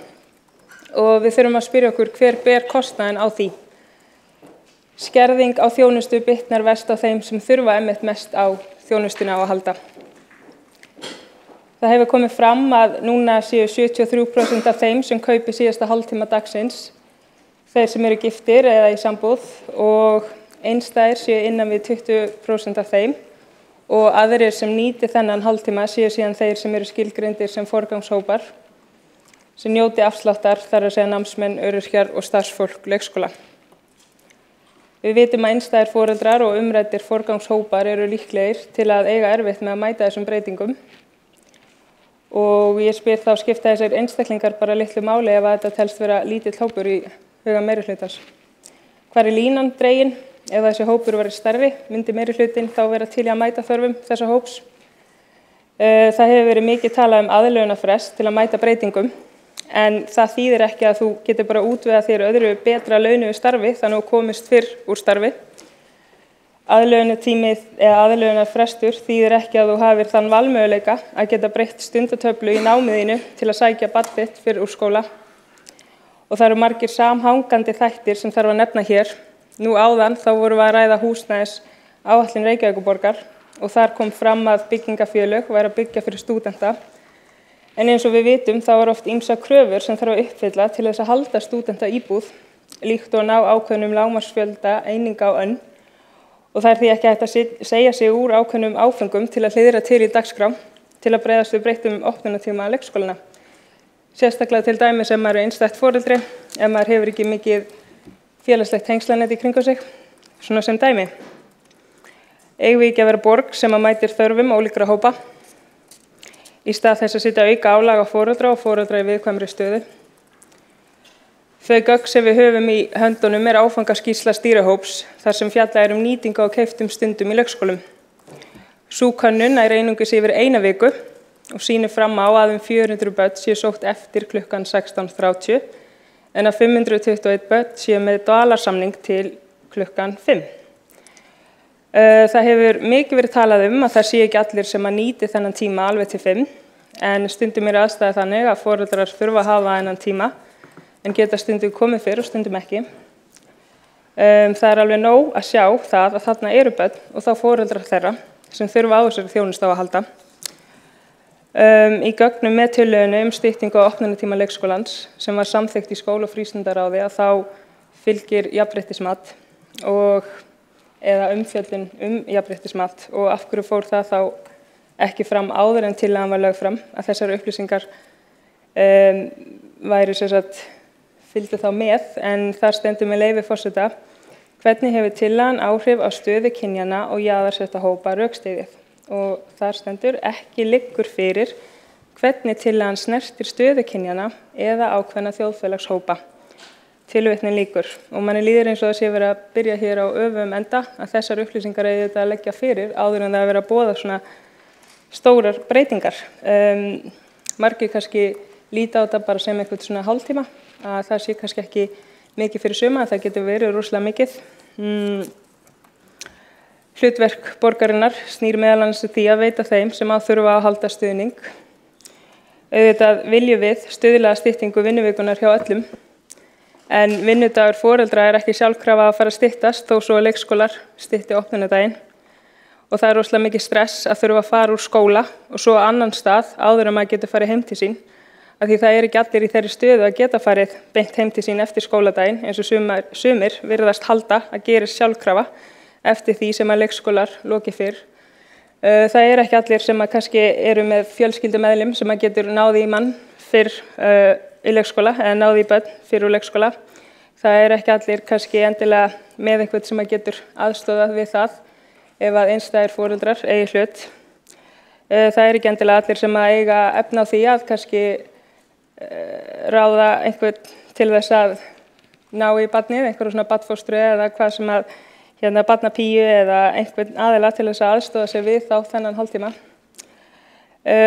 Og við þurfum að spyrja okkur hver ber kostnaðinn á því. Skerðing á þjónustu bitnar verst á þeim sem þurfa einmitt mest á þjónustuna á að halda. Það hefur komið fram að núna séu 73% af þeim sem kaupi síðasta hálftíma dagsins, þeir sem eru giftir eða í sambúð og einstæðir séu innan við 20% af þeim og aðrir sem nýti þennan hálftíma séu síðan þeir sem eru skilgreindir sem forgangshópar sem njóti afsláttar, þar að segja námsmenn, öryrkjar og starfsfólk leikskóla. Við vitum að einstæðir foreldrar og umræddir forgangshópar eru líklegir til að eiga erfitt með að mæta þessum breytingum. Og ég spyr þá skipta þessir einstaklingar bara litlu máli ef að þetta telst vera lítill hópur í huga meirihlutans. Hvar línan dregin? Ef þessi hópur væri stærri, myndi meirihlutinn þá vera til í að mæta þörfum þessa hóps. Það hefur verið mikið talað aðlögunarfrest til að mæta breytingum. En það þýðir ekki að þú getur bara útvegað þér öðru betra launuðu starfi þannig að þú komist fyrr úr starfi. Aðlögunartímið eða aðlögunarfrestur þýðir ekki að þú hafir þann valmöguleika að geta breytt stundatöflu í námiðinu til að sækja barn þitt fyrr úr skóla. Og það eru margir samhangandi þættir sem þarf að nefna hér. Nú áðan þá vorum við að ræða húsnæðis áætlun Reykjavíkurborgar og þar kom fram að byggingafélög væri að byggja fyrir stúdenta. En eins og við vitum þá oft ýmsar kröfur sem þarf að uppfylla til þess að halda stúdenta íbúð, líkt og ná ákveðnum lágmarksfjölda eininga á önn. Og það því ekki hægt að segja sig úr ákveðnum áfengum til að hliðra til í dagskrá til að bregðast við breyttum opnunartíma leikskólana. Sérstaklega til dæmis ef maður einstætt foreldri, ef maður hefur ekki mikið félagslegt tengslanet í kringum sig, svona sem dæmi. Eigum við ekki að vera borg sem að mætir þörfum ólíkra hópa? Í stað þess að setja auka álag á foreldra og foreldra í viðkvæmri stöðu. Þau gögn sem við höfum í höndunum áfangaskýrsla stýrihóps þar sem fjallað nýtingu á keyptum stundum í leikskólum. Sú könnun einungis yfir eina viku og sýnir fram á að 400 börn séu sótt eftir klukkan 16:30 en að 521 börn séu með dvalarsamning til klukkan 5. Það hefur mikið verið talað að það sé ekki allir sem að nýti þennan tíma alveg til 5, en stundum aðstæða þannig að foreldrar þurfa að hafa þennan tíma en geta stundum komið fyrr og stundum ekki. Það alveg nóg að sjá það að þarna eru börn og þá foreldrar þeirra sem þurfa á þessari þjónustu á að halda. Í gögnum með tillögunni styttingu á opnunartíma leikskólans sem var samþykkt í skóla- og frístundaráði að þá fylgir jafnréttismat eða umfjöllun jafnréttismat og af hverju fór það þá ekki fram áður en tillagan var lögð fram að þessar upplýsingar væri fylgdu þá með, en þar stendur með leyfi forseta: hvernig hefur tillagan áhrif á stöðu kynjanna og jaðarsetta hópa rökstyðið? Og þar stendur: ekki liggur fyrir hvernig tillagan snertir stöðu kynjanna eða ákveðna þjóðfélagshópa. Tilvitnun lýkur. Og manni líður eins og það sé verið að byrja hér á öfum enda að þessar upplýsingar eigi þetta að leggja fyrir áður en það að vera að boða svona stórar breytingar. Margir kannski líta á þetta bara sem eitthvað svona hálftíma, að það sé kannski ekki mikið fyrir suma, það getur verið rosalega mikið. Hlutverk borgarinnar snýr meðal annars því að veita þeim sem á þurfa að halda stuðning. Auðvitað viljum við stuðla að styttingu vinnuvikunar hjá öllum, en vinnudagur foreldra ekki sjálfkrafa að fara að styttast þó svo að leikskólar stytti opnunardaginn. Og það rosalega mikið stress að þurfa að fara úr skóla og svo annan stað áður en maður getur farið heim til sín. Af því það ekki allir í þeirri stöðu að geta farið beint heim til sín eftir skóladaginn eins og sumir virðast halda að gerist sjálfkrafa eftir því sem að leikskólar loki fyrr. Það ekki allir sem að kannski eru með fjölskyldumeðlim sem að getur náði í mann fyrr í leikskóla eða náði í börn fyrr úr leikskóla. Það ekki allir kannski endilega með einhvern sem að getur aðstoðað við það ef að einstæðir foreldrar eigi hlut. Það ekki endilega allir sem að eiga efni á því að kannski ráða einhvern til þess að ná í barnið, einhverjum svona barnfóstru eða hvað sem að barnapíu eða einhvern aðila til þess að aðstoða sig við þá þennan hálftíma.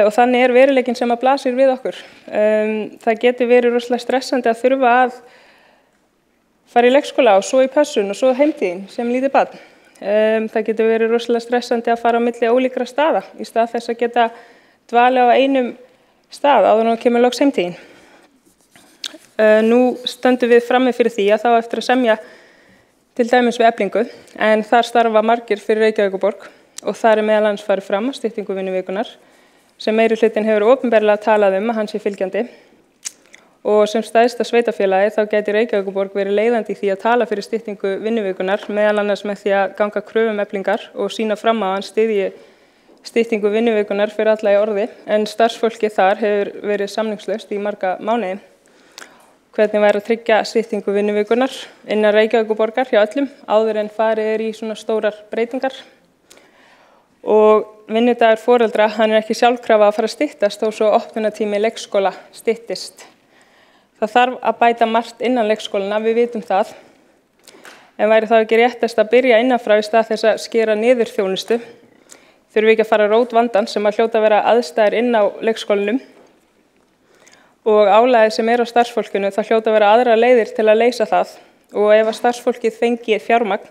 Og þannig veruleikinn sem að blasir við okkur. Það getur verið rosalega stressandi að þurfa að fara í leikskóla og svo í pössun og svo heimtíðin sem lítið barn. Það getur verið rosalega stressandi að fara á milli ólíkra staða í stað þess að geta dvalið á einum stað áður en kemur loks heimtíðin. Nú stöndum við frammi fyrir því að þá eftir að semja til dæmis við Eflingu, en þar starfa margir fyrir Reykjavíkurborg og þar meðal annars farið fram að styttingu vinnuvikunar sem meirihlutinn hefur opinberlega talað að hann sé fylgjandi. Og sem stærsta sveitarfélagi þá gæti Reykjavíkurborg verið leiðandi í því að tala fyrir styttingu vinnuvikunar meðal annars með því að ganga kröfum Eflingar og sýna fram á að hann styðji styttingu vinnuvikunar fyrir alla í orði, en starfsfólki þar hefur verið samningslaust í marga mánuði. Hvernig væri að tryggja styttingu vinnuvikunar innan Reykjavíkurborgar hjá öllum áður en farið í svona stórar breytingar. Og vinnudagur foreldra, hann ekki sjálfkrafa að fara að styttast þó svo opnunartími leikskóla styttist. Það þarf að bæta margt innan leikskólana, við vitum það. En væri þá ekki réttast að byrja innanfrá í stað þess að skera niður þjónustu. Þurfum við ekki að fara rót vandan sem að hljóta að vera aðstæður inn á leikskólanum og álagið sem á starfsfólkinu það hljóta að vera aðra leiðir til að leysa það og ef að starfsfólkið fengi fjármagn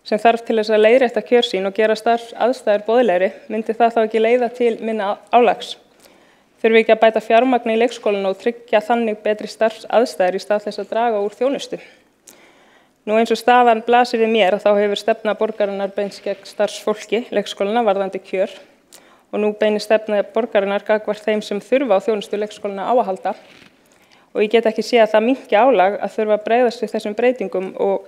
sem þarf til þess að leiðrétta kjör sín og gera starfsaðstæður boðlegri myndi það þá ekki leiða til minna álags. Þurfum við ekki að bæta fjármagn í leikskólan og tryggja þannig betri starfsaðstæður í stað þess að draga úr þjónustu. Nú eins og staðan blasir við mér þá hefur stefna borgarinnar beinst gegn starfsfólki leikskólana varðandi kjör og nú beinir stefna borgarinnar gagnvart þeim sem þurfa á þjónustu leikskólana á að halda. Og ég get ekki séð að það minnki álag að þurfa að bregðast við þessum breytingum og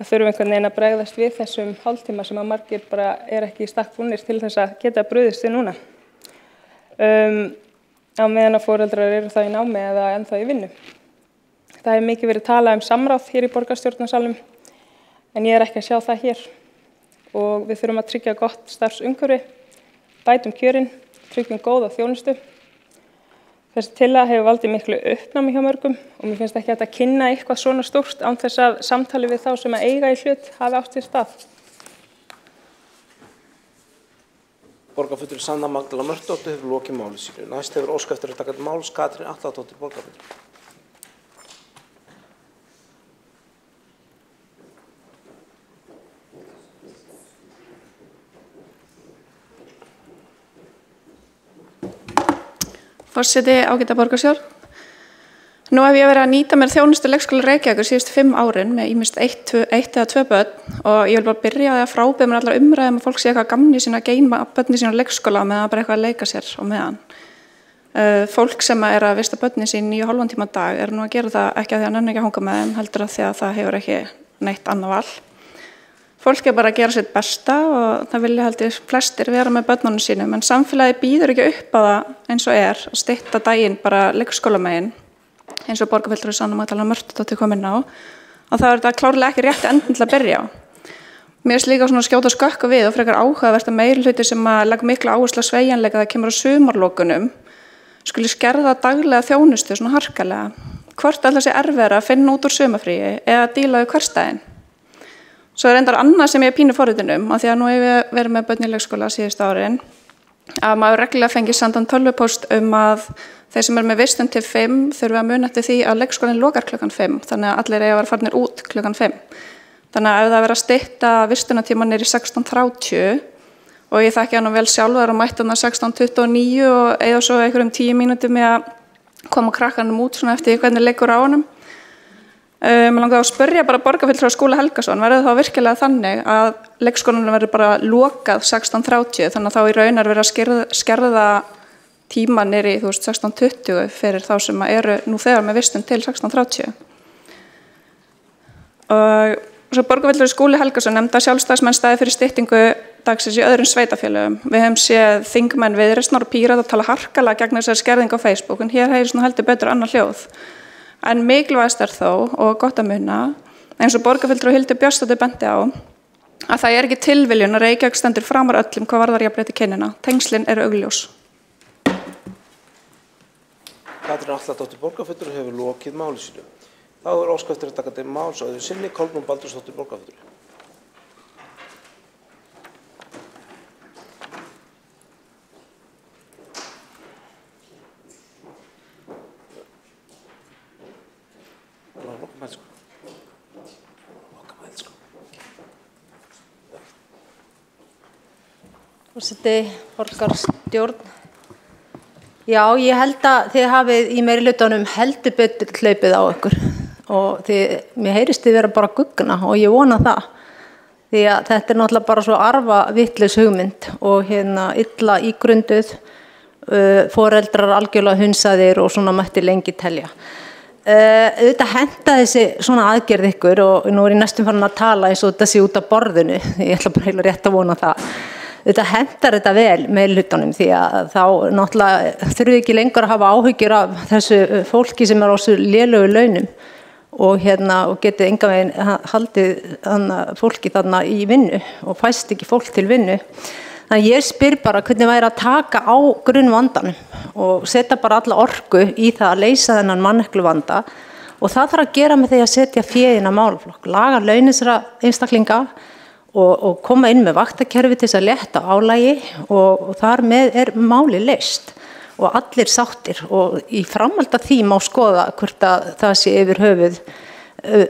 að þurfa einhvern veginn að bregðast við þessum hálftíma sem að margir bara ekki í stakk búnir til þess að geta brugðist við núna. Á meðan að foreldrar eru það í námi eða ennþá í vinnu. Það mikið verið talað samráð hér í borgarstjórnarsalnum en ég ekki að sjá það hér og við þurfum að tryggja gott starfsumhverfi, bætum kjörin, tryggjum góða þjónustu. Þessi tillaga hefur valdið miklu uppnámi hjá mörgum og mér finnst ekki að kynna eitthvað svona stórt án þess að samtali við þá sem að eiga í hlut hafi átt sér stað. Borgarfulltrúi Sanna Magdalena Mörtudóttir hefur lokið máli sínu. Næst hefur óskað eftir að taka til máls Katrín Atladóttir borgarfulltrúi. Forseti, ágæta borgarstjórn. Nú hef ég verið að nýta mér þjónustu leikskóla Reykjavíkur síðustu 5 árin með ýmist 1 eða 2 börn og ég vil bara byrja að frábiðja mér allar umræðum að fólk sé eitthvað gamni sína að geyma börni sína á leikskóla meðan bara eitthvað að leika sér á meðan. Fólk sem er að vista börni sín 9,5 tíma á dag er nú að gera það ekki að því að nenni ekki að hanga með þeim, heldur að því að það hefur ekki neitt annað val. Fólk er bara að gera sitt besta og það vilja heldur flestir vera með börnunum sínum en samfélagi býður ekki upp á það eins og er að stytta daginn bara leikskólamegin eins og borgarfulltrúi Sanna Magdalena Mörtudóttir kom inn á og það er þetta klárlega ekki rétt endin til að byrja á. Mér finnst líka svona skjóta skökku við og frekar áhugavert að meirihluti sem að leggur mikla áherslu á sveigjanleika það kemur á sumarlokunum skuli skerða daglega þjónustu svona harkalega. Hvort ætla sé erfiðara að finna út úr sumarfríi eða díla við hversdaginn. Svo er reyndar annað sem ég er pínu forritin af því að nú hef ég verið með börn í leikskóla síðustu árin að maður reglulega fengið sendan tölvupóst að þeir sem með vistun til 5 þurfa að muna eftir því að leikskólinn lokar klukkan 5 þannig að allir eiga að vera farnir út klukkan 5. Þannig að ef það verið að stytta vistunartíman í 16:30 og ég þekki hann vel sjálfur og mætti hann 16:29 og eða svo einhverjum 10 mínútum með að koma krakkanum út svona eftir hvernig leikur á honum. Mér langaði að spyrja bara borgarfulltrúa Skúla Helgason, verður þá virkilega þannig að leikskólanum verður bara lokað 16:30 þannig að þá í raun er verið að skerða tíma niður í 16:20 fyrir þá sem eru nú þegar með vistun til 16:30. Og svo borgarfulltrúi Skúli Helgason nefndi að sjálfstæðismenn staði fyrir styttingu dagsins í öðrum sveitafélögum. Við höfum séð þingmenn Viðreisnar og Pírata tala harkalega gegn þessari skerðingu á Facebook en hér heyrist nú heldur betur annar hljóð. En mikilvægast þó og gott að muna eins og borgarfulltrúi Hildur Björnsdóttir benti á að það er ekki tilviljun að Reykjavík stendur framar öllum hvað varðar jafnrétti kynjanna. Tengslin eru augljós. Katrín Atladóttir borgarfulltrúi hefur lokið máli sínu. Þá er óskað eftir að taka til máls öðru sinni Kolbrún Baldursdóttir borgarfulltrúi. Forseti, borgarstjórn. Já, ég held að þið hafið í meirihlutanum heldur betur hlaupið á ykkur og mér heyrist þið vera bara guggna og ég vona það. Því að þetta er náttúrulega bara svo arfavitlaus hugmynd og illa ígrunduð, foreldrar algjörlega hunsaðir og svona mætti lengi telja. Auðvitað henta þessi svona aðgerð ykkur og nú er ég næstum farin að tala eins og þetta sé út af borðinu. Ég ætla bara heila rétt að vona það. Þetta hentar þetta vel með hlutunum því að þá náttúrulega þurfum við ekki lengur að hafa áhyggjur af þessu fólki sem er á þessu lélegu launum og getið engan veginn haldið fólki þarna í vinnu og fæst ekki fólk til vinnu. Þannig ég spyr bara hvernig væri að taka á grunnvandanum og setja bara alla orku í það að leysa þennan manneklu vanda og það þarf að gera með því að setja fé inn á málaflokk, laga launin þessara einstaklinga og koma inn með vaktakerfi til þess að létta álagi og þar með er máli leyst og allir sáttir og í framhald af því má skoða hvort að það sé yfir höfuð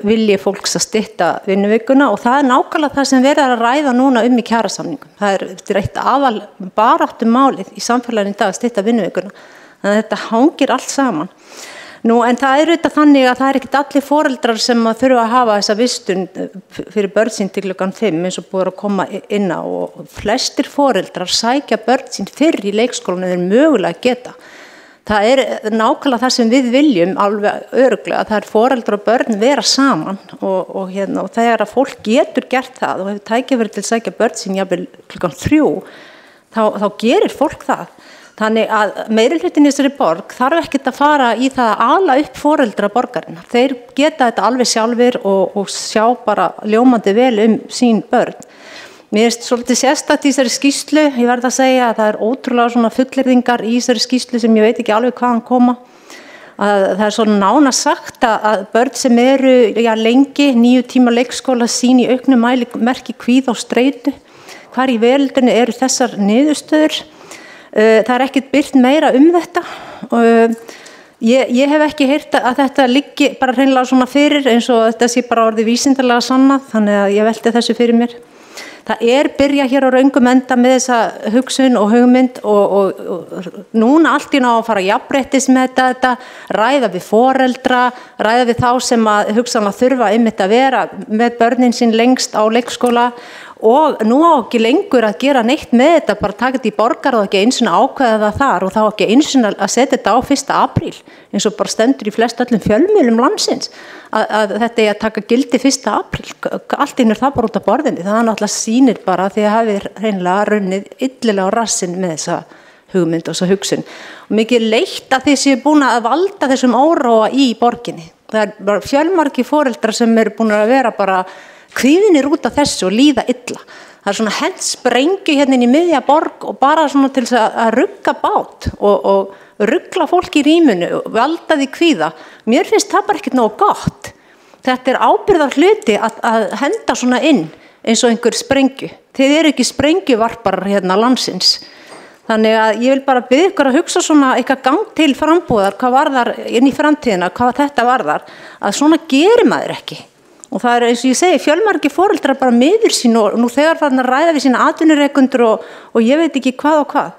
vilji fólks að stytta vinnuvikuna og það er nákvæmlega það sem verður að ræða núna í kjarasamningum. Það er eitt aðal baráttum málið í samfélaginu í dag að stytta vinnuvikuna. Þannig að þetta hangir allt saman. Nú, en það er auðvitað þannig að það er ekkert allir foreldrar sem þurfa að hafa þessa vistun fyrir börn sín til klukkan 5 eins og búið að koma inn á og flestir foreldrar sækja börn sín fyrr í leikskólanum þeir mögulega geta. Það er nákvæmlega það sem við viljum alveg örugglega, það er foreldrar og börn vera saman og þegar að fólk getur gert það og hefur tækifæri til að sækja börn sín jafnvel klukkan 3 þá gerir fólk það. Þannig að meirihlutin í þessari borg þarf ekkert að fara í það að ala upp foreldra borgarinnar. Þeir geta þetta alveg sjálfir og sjá bara ljómandi vel sín börn. Mér finnst svolítið sérstakt í þessari skýrslu, ég verð að segja að það er ótrúlega svona fullyrðingar í þessari skýrslu sem ég veit ekki alveg hvaðan koma. Það er svona nána sagt að börn sem eru lengi 9 tíma leikskóla sín í auknum mæli merki kvíða og streitu. Hvar í veröldinni eru þessar niðurstöður? Það er ekkert birt meira þetta. Ég hef ekki heyrt að þetta liggi bara hreinlega svona fyrir eins og þetta sé bara orðið vísindalega sannað, þannig að ég velti þessu fyrir mér. það byrja hér á röngum enda með þessa hugsun og hugmynd og núna allt í ná að fara jafnréttis með þetta, ræða við foreldra, ræða við þá sem að hugsanlega þurfa einmitt að vera með börnin sín lengst á leikskóla og nú á ekki lengur að gera neitt með þetta, bara taka þetta í borgar og ekki eins og ákveða það þar og þá ekki eins og að setja þetta á 1. apríl eins og bara stendur í flest öllum fjölmiðlum landsins að þetta að taka gildi 1. apríl, allt innur það bara út af borðinni, það náttúrulega sýnir bara því að hafi hreinlega runnið illilega á rassinn með þessa hugmynd og þessa hugsun og mikið leitt að þið séu búin að valda þessum óróa í borginni, það bara fjölmargir foreldrar sem búin að vera bara kvíðinir út af þessu og líða illa. Það svona hent sprengju hérna inn í miðja borg og bara svona til þess að rugga bát og ruggla fólk í rýminu og valda því kvíða. Mér finnst það bara ekkert nógu gott. Þetta ábyrgðar hluti að henda svona inn eins og einhver sprengju. Þið ekki sprengjuvarpar hérna landsins. Þannig að ég vil bara biðja ykkur að hugsa svona eitthvað gang til frambúðar, hvað varðar inn í framtíðina, hvað þetta varðar, að svona gerir maður ekki. Og það eins og ég segi, fjölmargir foreldrar bara miður sín og nú þegar farin að ræða við sína atvinnurekendur og ég veit ekki hvað og hvað.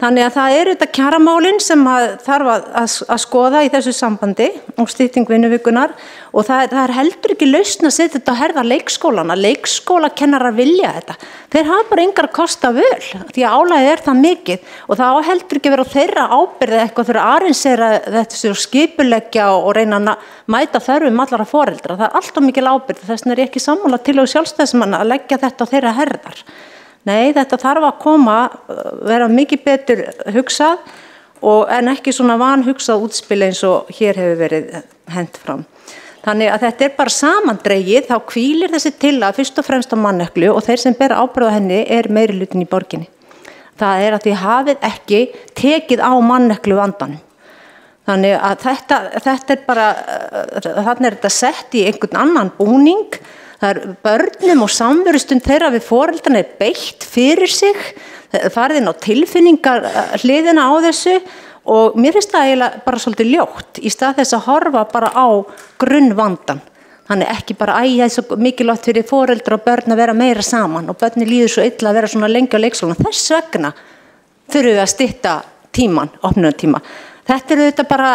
Þannig að það þetta kjaramálin sem þarf að skoða í þessu sambandi og stytting vinnuvikunar og það heldur ekki lausn að setja þetta á herðar leikskólana. Leikskólakennarar vilja þetta. Þeir hafa bara engar að kosta völ því að álagið það mikið og það heldur ekki vera á þeirra ábyrgð eitthvað fyrir að arinsera þetta og skipuleggja og reyna að mæta þörfum allara foreldra. Það allt of mikil ábyrgð, þess vegna ekki sammála tillögu sjálfstæðismanna að leggja þetta á þeirra herðar. Nei, þetta þarf að koma, vera mikið betur hugsað en ekki svona vanhugsað útspil eins og hér hefur verið hent fram. Þannig að þetta bara samandregið, þá hvílir þessi tillaga fyrst og fremst á manneklu og þeir sem bera ábyrgð á henni meirihlutin í borginni. Það að þið hafið ekki tekið á manneklu vandanum. Þannig að þetta bara, þannig þetta sett í einhvern annan búning. Það börnum og samverustund þeirra við foreldrana beitt fyrir sig, farið inn á tilfinningar hliðina á þessu og mér finnst það eiginlega bara svolítið ljótt í stað þess að horfa bara á grunnvandan. Þannig ekki bara það svo mikilvægt fyrir foreldra og börn að vera meira saman og börni líður svo illa að vera svona lengi á leikskólanum. Þess vegna þurfum við að stytta tíman, opnunartíma. Þetta þetta bara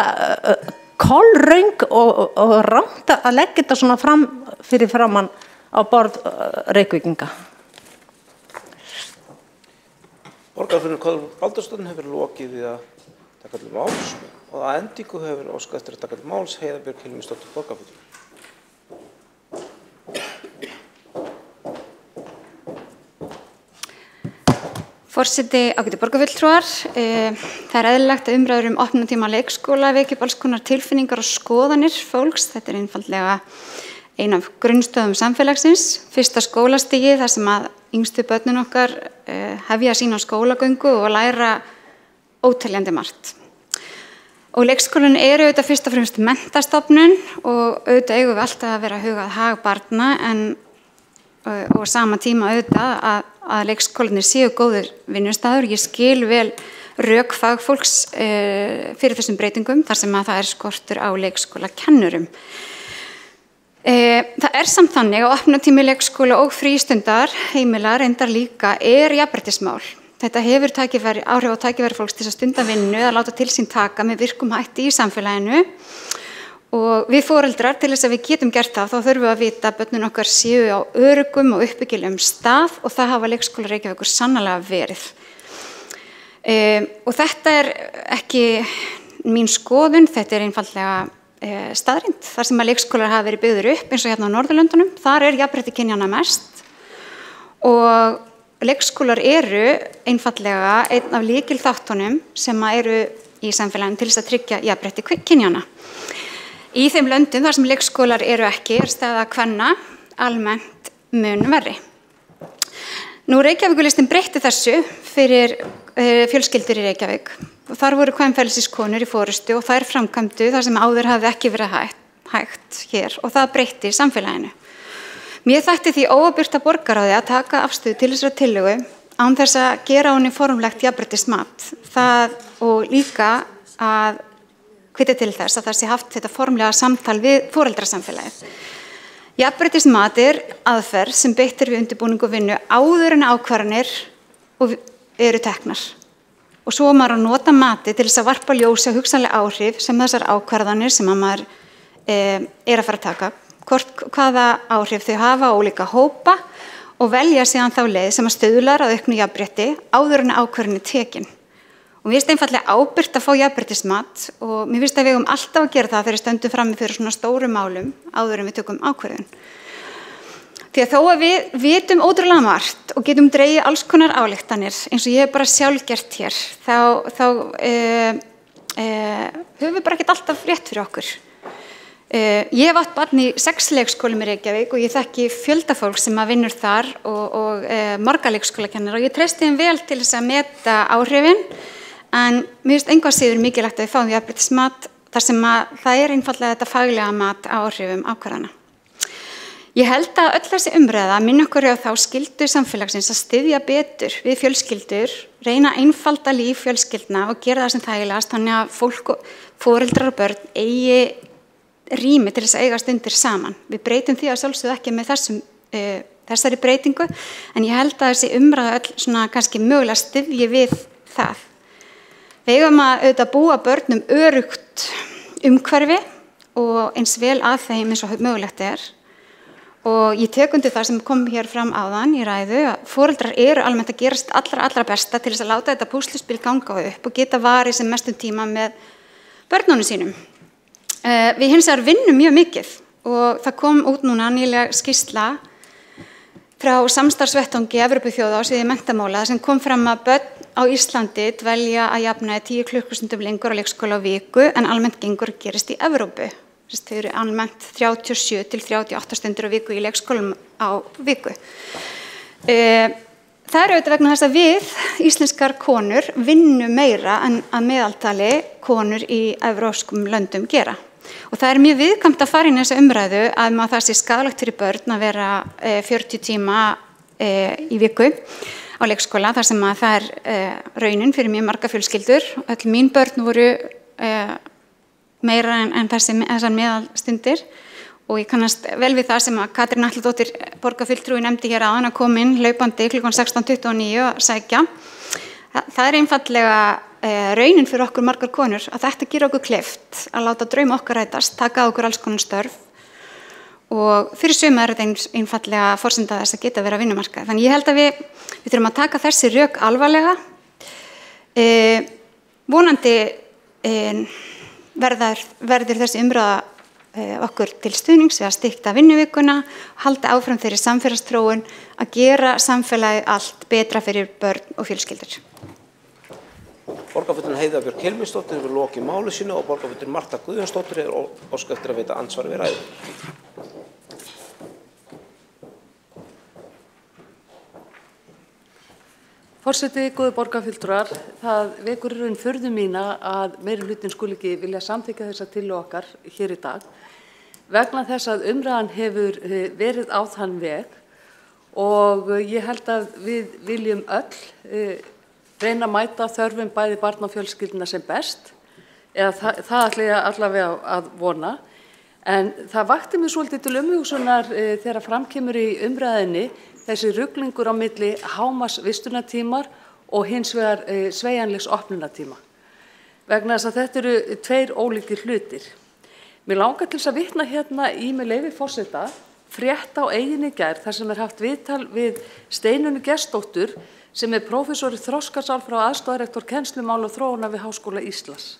kolröng og rangt að leggja þetta svona fram fyrir framann á borð Reykvíkinga. Borgarfulltrúi Kolbrún Baldursdóttir hefur lokið við að taka til máls og að endingu hefur óskað eftir að taka til máls Heiða Björk Hilmisdóttir borgarfulltrúi. Forseti, ágætu borgarfulltrúar, það eðlilegt að umræður opnunartíma leikskóla veki upp alls konar tilfinningar og skoðanir fólks. Þetta einfaldlega ein af grunnstöðum samfélagsins, fyrsta skólastigi þar sem að yngstu börnin okkar hefja sína skólagöngu og læra óteljandi margt. Og leikskólinn auðvitað fyrst og fremst menntastofnun og auðvitað eigum við alltaf að vera að huga að hag barna og sama tíma auðvitað að leikskólarnir séu góður vinnustaður. Ég skil vel rök fagfólks fyrir þessum breytingum þar sem að það skortur á leikskólakennurum. Það samt þannig að opnunartími leikskóla og frístundar heimila reyndar líka jafnréttismál. Þetta hefur áhrif á tækifæri fólks til að stunda vinnu að láta til sín taka með virkum hætti í samfélaginu og við foreldrar til þess að við getum gert það þá þurfum við að vita að börnin okkar séu á öruggum og uppbyggilegum stað og það hafa leikskólar Reykjavíkur sannarlega verið. Og þetta ekki mín skoðun, þetta einfaldlega staðrind þar sem að leikskólar hafa verið byggður upp eins og hérna á Norðurlöndunum. Þar jafnrétti kynjanna mest og leikskólar einfaldlega einn af lykilþáttunum sem eru í samfélaginu til þess að tryggja jafnrétti kynjanna. Í þeim löndum þar sem leikskólar ekki staða kvenna almennt mun verri. Nú Reykjavíkurlistinn breytti þessu fyrir fjölskyldur í Reykjavík og þar voru kvenfrelsiskonur í forystu og þær framkvæmdu þar sem áður hafði ekki verið hægt hér og það breytti samfélaginu. Mér þætti því óábyrgt af borgarráði að taka afstöðu til þessara tillögu án þess að gera henni formlegt jafnréttismat og líka að hvetja til þess að það sé haft þetta formlega samtal við foreldrasamfélagið. Jafnréttismat aðferð sem beitt við undirbúning og vinnu áður en ákvarðanir eru teknar. Og svo maður að nota matið til þess að varpa ljósi á hugsanlega áhrif sem þessar ákvarðanir sem að maður að fara að taka, hvaða áhrif þau hafa á ólíka hópa og velja síðan þá leið sem að stuðlar að auknu jafnrétti áður en ákvarðanir tekin. Og mér finnst einfaldlega ábyrgt að fá jafnréttismat og mér finnst að við eigum alltaf að gera það þegar við stöndum frammi fyrir svona stórum málum áður en við tökum ákvörðun. Því að þó að við vitum ótrúlega margt og getum dregið alls konar ályktanir eins og ég hef bara sjálf gert hér, þá höfum við bara ekkert alltaf rétt fyrir okkur. Ég hef átt barn í 6 leikskólum í Reykjavík og ég þekki fjölda fólk sem að vinnur þar og marga leikskólakennara og ég treysti þeim vel til þess að meta áhrifin. En mér finnst engu að síður mikilvægt að við fáum jafnréttismat þar sem að það einfaldlega þetta faglega mat á áhrifum ákvarðana. Ég held að öll þessi umræða minni okkur á þá skyldu samfélagsins að styðja betur við fjölskyldur, reyna að einfalda líf fjölskyldna og gera það sem þægilegast þannig að fólk, foreldrar og börn eigi rými til þess að eiga stundir saman. Við breytum því að sjálfsögðu ekki með þessari breytingu en ég held að þessi umræða öll svona kannski mögulega styðji við það. Við eigum að auðvitað búa börnum öruggt umhverfi og eins vel að þeim eins og mögulegt og ég tek undir það sem kom hér fram áðan í ræðu að foreldrar eru almennt að gerast allra besta til þess að láta þetta púsluspil ganga upp og geta varið sem mestum tíma með börnunum sínum. Við hins vegar vinnum mjög mikið og það kom út núna nýlega skýrsla frá samstarfsvettvangi Evrópuþjóða á sviði menntamála sem kom fram að börn á Íslandi dvelja að jafnaði 10 klukkustundum lengur á leikskóla á viku en almennt gengur gerist í Evrópu. Þau eru almennt 37 til 38 stundur á viku í leikskólum á viku. Það eru auðvitað vegna þess að við, íslenskar konur, vinnum meira en að meðaltali konur í evrópskum löndum gera. Og það er mjög viðkvæmt að fara inn í þessa umræðu að það sé skaðlegt fyrir börn að vera 40 tíma í viku á leikskóla þar sem að það raunin fyrir mjög marga fjölskyldur. Öll mín börn voru meira en þessar meðalstundir og ég kannast vel við það sem að Katrín Atladóttir borgarfulltrúi nefndi hér áðan að koma inn hlaupandi klukkan 16:29 að sækja. Það einfaldlega raunin fyrir okkur margar konur að þetta gera okkur kleift að láta drauma okkar rætast, taka á okkur alls konar störf og fyrir suma þetta einfaldlega forsenda þess að geta vera á vinnumarkaði. Þannig ég held að við þurfum að taka þessi rök alvarlega. Vonandi verður þessi umræða okkur til stuðnings við að stytta vinnuvikuna, halda áfram þeirri samfélagsþróun að gera samfélagið allt betra fyrir börn og fjölskyldur. Borgarfulltrúin Heiða Björk Hilmisdóttir hefur lokið máli sínu og borgarfulltrúin Marta Guðjónsdóttir er óskað eftir að veita andsvar við ræðu. Forseti, góðu borgarfulltrúar, það vekur í raun furðu mína að meirihlutinn skuli ekki vilja samþykkja þessa tillögu okkar hér í dag vegna þess að umræðan hefur verið á þann veg og ég held að við viljum öll reyna að mæta þörfum bæði barna og fjölskyldna sem best eða það ætla ég allavega að vona en það vakti mig svolítið til umhugsunar þegar fram kemur í umræðinni þessi ruglingur á milli hámarks vistunartímar og hins vegar sveigjanlegs opnunartíma. Vegna þess að þetta eru 2 ólíkir hlutir. Mér langar til þess að vitna hérna í með leyfi forseta frétt á Eyjunni í gær þar sem haft viðtal við Steinunni Gestsdóttur sem prófessor í þroskasálfræði og aðstoðarrektor kennslumála og þróunar við Háskóla Íslands.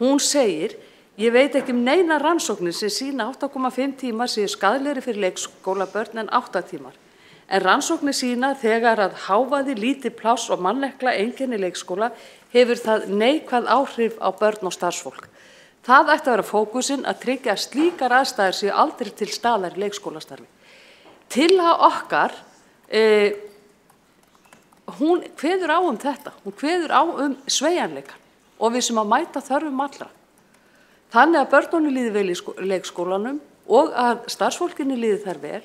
Hún segir: Ég veit ekki neina rannsóknir sem sýna 8,5 tímar séu skaðlegri fyrir leikskólabörn en 8 tímar. En rannsóknir sýna þegar að hávaði, lítið pláss og mannekla einkenni leikskóla hefur það neikvæð áhrif á börn og starfsfólk. Það ætti að vera fókusinn að tryggja að slíkar aðstæður séu aldrei til staðar í leikskólastarfi. Tillaga okkar, hún kveður á þetta, hún kveður á sveigjanleikann og við sem að mæta þörfum allra. Þannig að börnunum líði vel í leikskólanum og að starfsfólkinu líði þar vel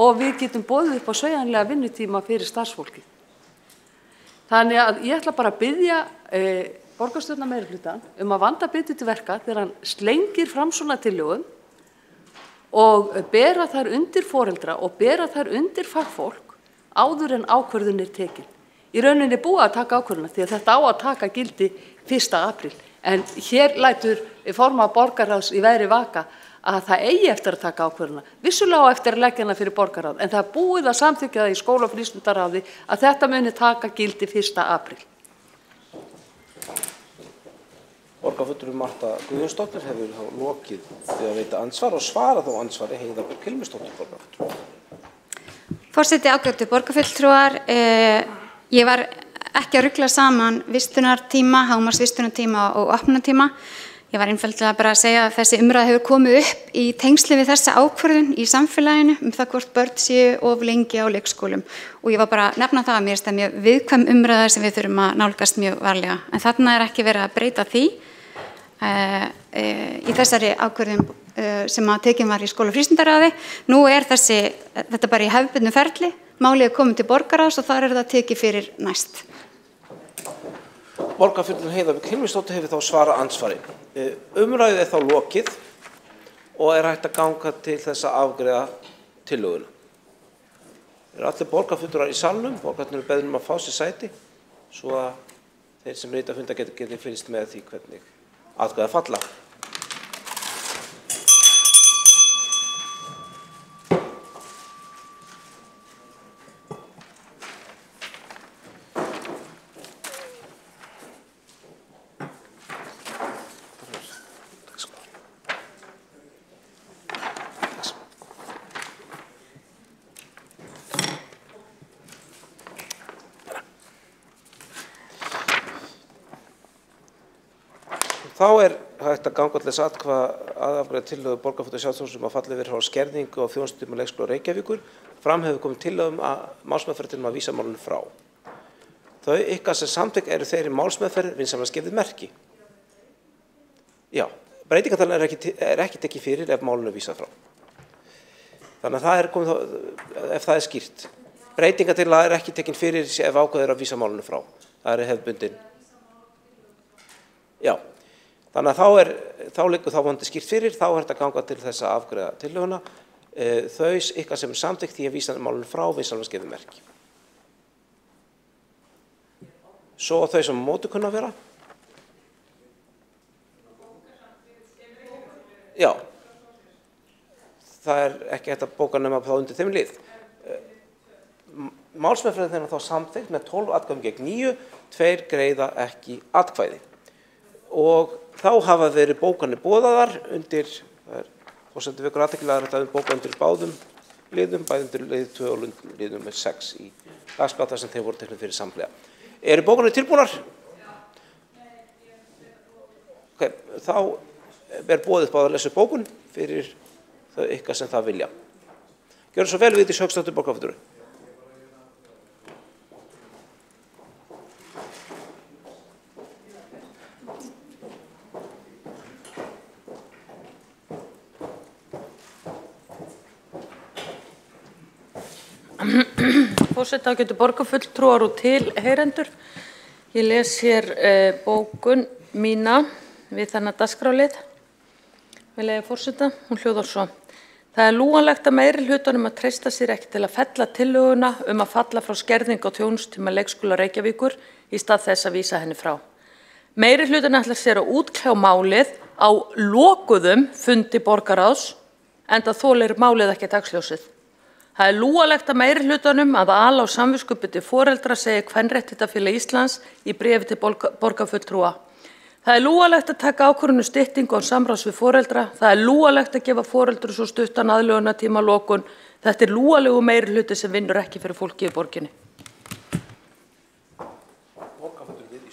og við getum boðið upp á sveigjanlega vinnutíma fyrir starfsfólkið. Þannig að ég ætla bara að biðja borgarstjórnarmeirihlutann að vanda betur til verka þegar hann slengir fram svona tillögum og bera þær undir foreldra og bera þær undir fagfólk áður en ákvörðun tekin. Í rauninni búið að taka ákvörðuna því að þetta á að taka gildi 1. apríl. En hér lætur formaður borgarráðs í veðri vaka að það eigi eftir að taka ákvörðuna. Vissulega á eftir að leggja hana fyrir borgarráð, en það er búið að samþykkja það í skóla- og frístundaráði að þetta muni taka gildi 1. apríl. Borgarfulltrúi Marta Guðjónsdóttir hefur þá lokið við að veita ansvar og svara þá ansvari Heiða Björk Hilmisdóttir borgarfulltrúi. Forseti, ágætu borgarfulltrúar, ég var ekki að rugla saman vistunartíma, hámarksvistunartíma og opnunartíma. Ég var einfaldlega bara að segja að þessi umræða hefur komið upp í tengsli við þessa ákvörðun í samfélaginu það hvort börn séu of lengi á leikskólum. Og ég var bara að nefna það að mér finnst það mjög viðkvæm umræða sem við þurfum að nálgast mjög varlega. En þarna ekki verið að breyta því í þessari ákvörðun sem að tekin var í skóla- og frístundaráði. Nú þetta bara í hefðbundnu ferli. Málið komið til borgarráðs og þar það tekið fyrir næst. Borgarfulltrúi Heiða Björk Hilmisdóttir hefur þá svarað ansvari. Umræðið þá lokið og hægt að ganga til þess að afgreiða tillöguna. Allir borgarfulltrúar í salnum, borgarfulltrúar beðnir að fá sér sæti svo að þeir sem rita funda geti fylgst með því hvernig atkvæði falla. Þá hægt að ganga til þess að afgreiða tillögu borgarfulltrúa Sjálfstæðisflokksins að falli verið frá skerðingu á þjónustutíma leikskóla Reykjavíkur. Fram hefur komið tillögu að málsmeðferð að vísa málinu frá. Þau ykkar sem samþykkt eru þeir í málsmeðferð vinsamlegast gefið merki. Já, breytingartillagan er ekki tekið fyrir ef málinu er vísað frá. Þannig að það komið ef það skýrt. Breytingartillagan er ekki tekin fyrir ef ákveðið er að vísa málinu frá. Það hefðbundin. Já. Þannig að þá liggur þá vonandi skýrt fyrir, þá hægt að ganga til þess að afgreiða tillöguna. Þau ykkar sem samþykkt því að vísa málinu frá vinsamlegast gefið merki. Svo þau sem móti kunna vera. Já. Það ekki hægt að bóka nema þá undir þeim lið. Málsmeðferðin þá samþykkt með 12 atkvæðum gegn 9, 2 greiða ekki atkvæði. Og þá hafa verið bókanir boðaðar undir, forseti vekur athygli að þetta bóka undir báðum liðum, bæði undir lið 2 og lið nr. 6 í dagskrá þar sem þeir voru teknir fyrir samhliða. Eru bókanir tilbúnar? Okay, þá boðið upp á að lesa bókun fyrir þau ykkar sem það vilja. Gjörðu svo vel við í Hauksdóttir borgarfulltrúi. Forseti, ágætu borgarfulltrúar og tilheyrendur. Ég les hér bókun mína við þennan dagskrárlið. Með leyfi forseta, hún hljóðar svo. Það er lúanlegt að meiri hlutanum að treysta sér ekki til að fella tillöguna að falla frá skerðingu á þjónustutíma leikskóla Reykjavíkur í stað þess að vísa henni frá. Meiri hlutin ætlar sér að útkljá málið á lokuðum fundi borgarráðs enda þolir málið ekki dagsljósið. Það er lúanlegt að meiri hlutanum að ala á samviskubiti foreldra segir Kvenréttindafélag Íslands í bréfi til borgarfulltrúa. Það er lúanlegt að taka ákvörðun styttingu á samráðs við foreldra. Það er lúanlegt að gefa foreldrum svo stuttan aðlögunartíma lokun. Þetta er lúanlegu meiri hluti sem vinnur ekki fyrir fólki í borginni.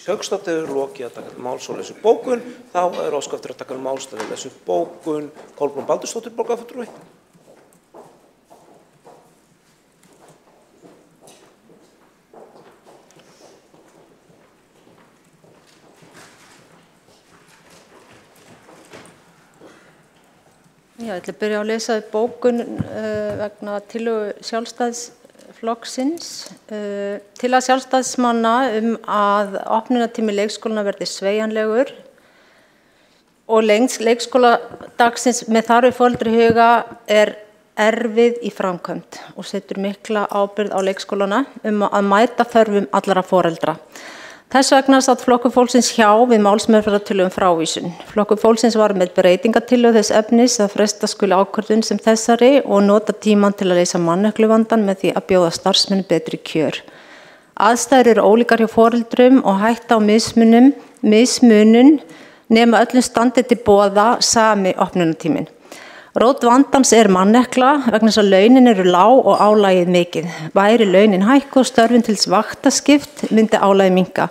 Hauksdóttir lokið að taka máls og lesa bókun. Þá óskað eftir að taka máls og lesa bókun Kolbrún Baldursdóttir borgarfulltrúi. Já, ég ætla að byrja að lesa bókun vegna tillögu Sjálfstæðisflokksins. Tillaga Sjálfstæðismanna að opnunartími leikskólana verði sveigjanlegur. og lengst leikskóladagsins með þarfir foreldra í huga erfið í framkvæmd og setur mikla ábyrgð á leikskólana að mæta þörfum allra foreldra. Þess vegna satt Flokkur fólksins hjá við málsmeðferðartillögu frávísun. Flokkur fólksins var með breytingartillögu þess efnis að fresta skuli ákvörðun sem þessari og nota tímann til að leysa mannekluvandann með því að bjóða starfsmenn betri kjör. Aðstæður eru ólíkar hjá foreldrum og hætta á mismunun nema öllum standi til boða sami opnunartíminn. Rót vandans mannekla vegna þess að launin eru lág og álagið mikið. Væri launin hækkuð og störfin til vaktaskipt myndi álagið minnka.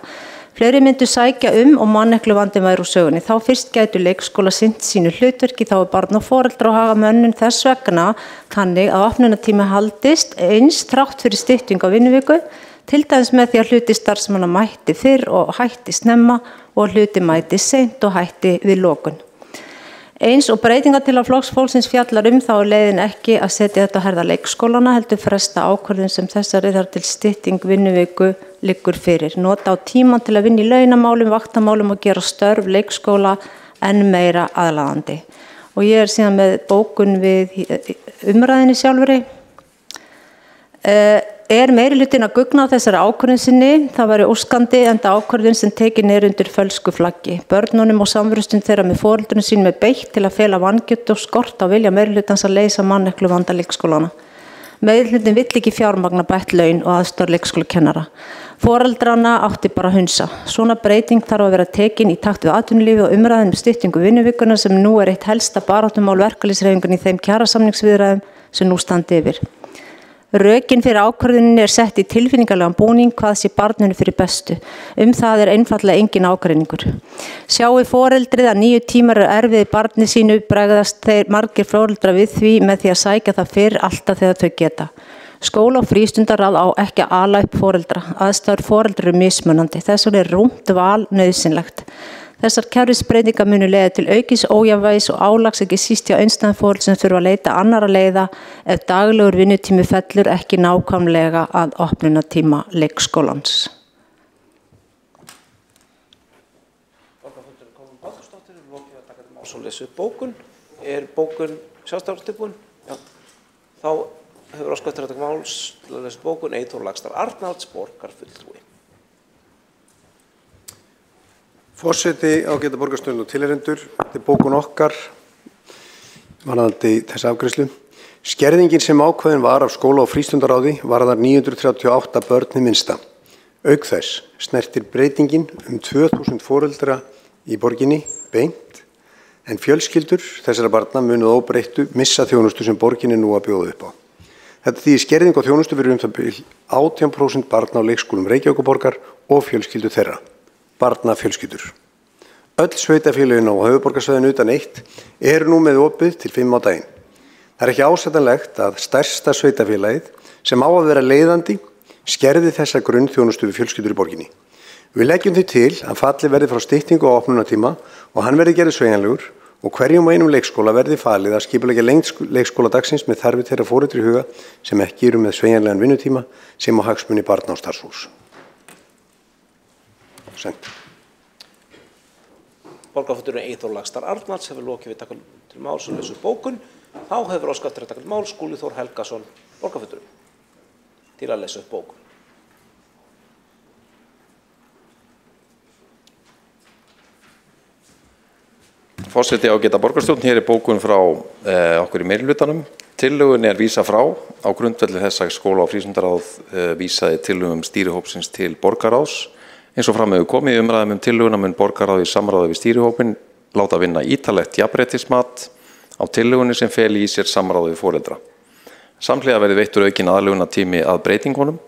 Fleiri myndu sækja og mannekluvandinn væri úr sögunni. Þá fyrst gætu leikskóla sinnt sínu hlutverki þá barn og foreldra og haga mönnun þess vegna þannig að opnunartími haldist eins þrátt fyrir stytting á vinnuviku, til dæmis með því að hluti starfsmanna mætti fyrr og hætti snemma og hluti mætti seint og hætti við lokun. Eins og breytingar til að Flokks fólksins fjallar þá leiðin ekki að setja þetta á herðar leikskólana, heldur fresta ákvörðun sem þessari þar til stytting vinnuviku liggur fyrir. Nota á tímann til að vinna í launamálum, vaktamálum og gera störf leikskóla enn meira aðlaðandi. Og ég síðan með bókun við umræðinni sjálfri. Meirihlutinn að gugna á þessari ákvörðun sinni, það væri óskandi enda ákvörðun sem tekin undir fölsku flaggi. Börnunum og samverustund þeirra með foreldrunum sín með beitt til að fela vangjut og skort á vilja meirihlutans að leysa mannekluvanda leikskólana. Meirihlutinn vill ekki fjármagna bætt laun og aðstoð leikskólakennara. Foreldrana átti bara að hunsa. Svona breyting þarf að vera tekin í takt við atvinnulífi og umræðum styttingu vinnuvikuna sem nú eitt helsta baráttumál verkalýðshreyfingunnar í þeim kjarasamningsviðræðum sem nú standi yfir. Rökin fyrir ákvörðuninni sett í tilfinningarlegan búning hvað sé barninu fyrir bestu. Það einfaldlega engin ágreiningur. Sjái foreldrið að 9 tímar erfiði barni sínu bregðast þeir margir foreldra við því með því að sækja það fyrr alltaf þegar þau geta. Skóla og frístundarráð á ekki að ala upp foreldra. Aðstæður foreldra mismunandi. Þess vegna rúmt val nauðsynlegt. Þessar kerfisbreytingar munu leiða til aukins ójafnvægis og álags ekki síst hjá einstæðum foreldrum sem þurfa að leita annarra leiða ef daglegur vinnutími fellur ekki nákvæmlega að opnunartíma leikskólans. Svo lesu bókun. Bókun sjálfstæðartilbúin? Já. Þá hefur óskað eftir að taka máls til að lesa bókun Eyþór Laxdal Arnalds, borgarfulltrúi. Forseti, ágæta borgarstjórn og tilheyrendur, þetta bókun okkar varðandi þessa afgreiðslu. Skerðingin sem ákveðin var af skóla- og frístundaráði varðar 938 börn hið minnsta. Auk þess snertir breytingin 2000 foreldra í borginni beint, en fjölskyldur þessara barna munu óbreyttu missa þjónustu sem borginni nú að bjóða upp á. Þetta þýðir skerðing á þjónustu fyrir það bil 18% barna á leikskólum Reykjavíkurborgar og fjölskyldu þeirra. Barnafjölskyldur. Öll sveitarfélögin á höfuðborgarsvæðinu utan eitt nú með opið til 5 á daginn. Það ekki ásættanlegt að stærsta sveitarfélagið sem á að vera leiðandi skerði þessa grunnþjónustu við fjölskyldur í borginni. Við leggjum því til að falli verði frá styttingu á opnunartíma og hann verði gerði sveigjanlegur og hverjum og einum leikskóla verði falið að skipuleggja lengd leikskóladagsins með þarfir þeirra foreldra í huga sem ekki eru með sveigjanlegan vinnutíma sem á hagsmuni barna og starfsfólks. Borgarfulltrúi Eyþór Laxdal Arnalds hefur lokið við taka til máls og lesu bókun. Þá hefur óskað eftir að taka til máls Skúli Þór Helgason, borgarfulltrúi, til að lesa upp bókun. Forseti, ágæta borgarstjórn, hér bókun frá okkur í meirihlutanum. Tillögunni vísað frá á grundvelli þess að skóla- og frístundaráð vísaði tillögum stýrihópsins til borgarráðs. Eins og fram hefur komið í umræðum tillöguna mun borgarráð í samráði við stýrihópinn láta vinna ítarlegt jafnréttismat á tillögunni sem feli í sér samráði við foreldra. Samhliða verði veittur aukin aðlögunartími að breytingunum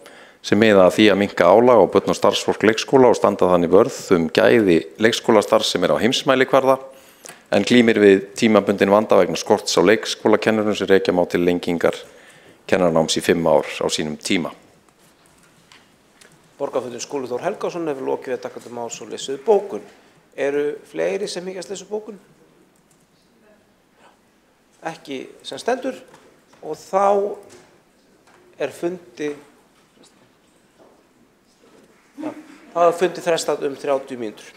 sem miða að því að minnka álag á börn og starfsfólk leikskóla og standa þannig vörð gæði leikskólastarf sem á heimsmælikvarða en glímir við tímabundin vanda vegna skorts á leikskólakennurum sem rekja má til lengingar kennaranáms í 5 ár á sínum tíma. Borgarfulltrúi Skúli Þór Helgason hefur lokið að taka til máls og lesa upp bókun. Eru fleiri sem hyggjast lesa upp bókun? Ekki sem stendur og þá fundi frestað 30 mínútur.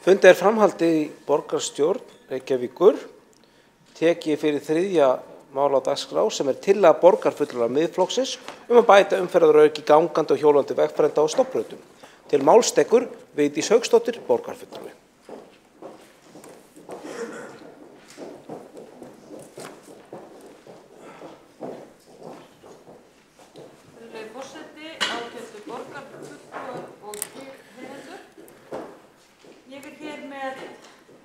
Fundi framhaldið í borgarstjórn Reykjavíkur. Tekið fyrir 3. mál á dagskrá sem tillaga borgarfulltrúa Miðflokksins að bæta umferðaröryggi gangandi og hjólandi vegfarenda á stofnbrautum. Til máls tekur Vigdís Hauksdóttir, borgarfulltrúi.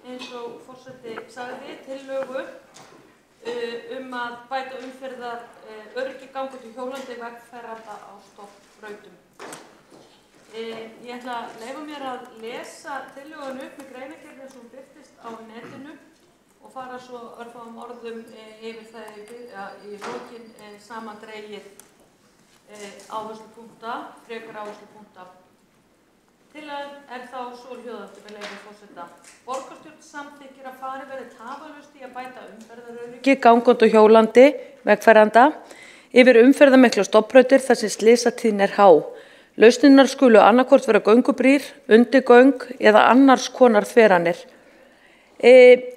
Eins og forseti sagði, tillögu að bæta umferðaröryggi gangandi og hjólandi vegfarenda á stofnbrautum. Ég ætla að leyfa mér að lesa tillöguna upp með greinargerðinni sem birtist á netinu og fara svo örfáum orðum yfir það í lokin samandregið áherslupunkta, frekar áherslupunkta. Tillagan þá svo hljóðandi með leyfi forseta. Borgarstjórn samþykkir að farið verði tafarlaust í að bæta umferðaröryggi gangandi og hjólandi vegfarenda yfir umferðarmiklar stofnbrautir þar sem slysatíðnin há. Lausnirnar skulu annaðhvort vera göngubrýr, undirgöng eða annars konar þveranir. 1.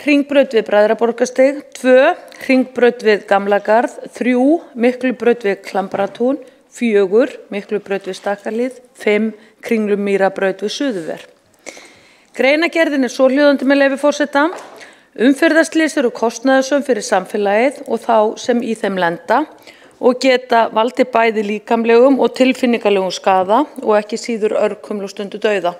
Hringbraut við Bræðraborgarstíg. 2. Hringbraut við Gamlagarð. 3. Miklubraut við Klambratún. 4. Miklubraut við Stakkarhlíð. 5. Kringlumýrabraut við Suðurver. Greinargerðin svohljóðandi með leyfi forseta. Umferðarslys eru kostnaðarsöm fyrir samfélagið og þá sem í þeim lenda og geta valdið bæði líkamlegum og tilfinningalegum skaða og ekki síður örkuml og stundu dauða.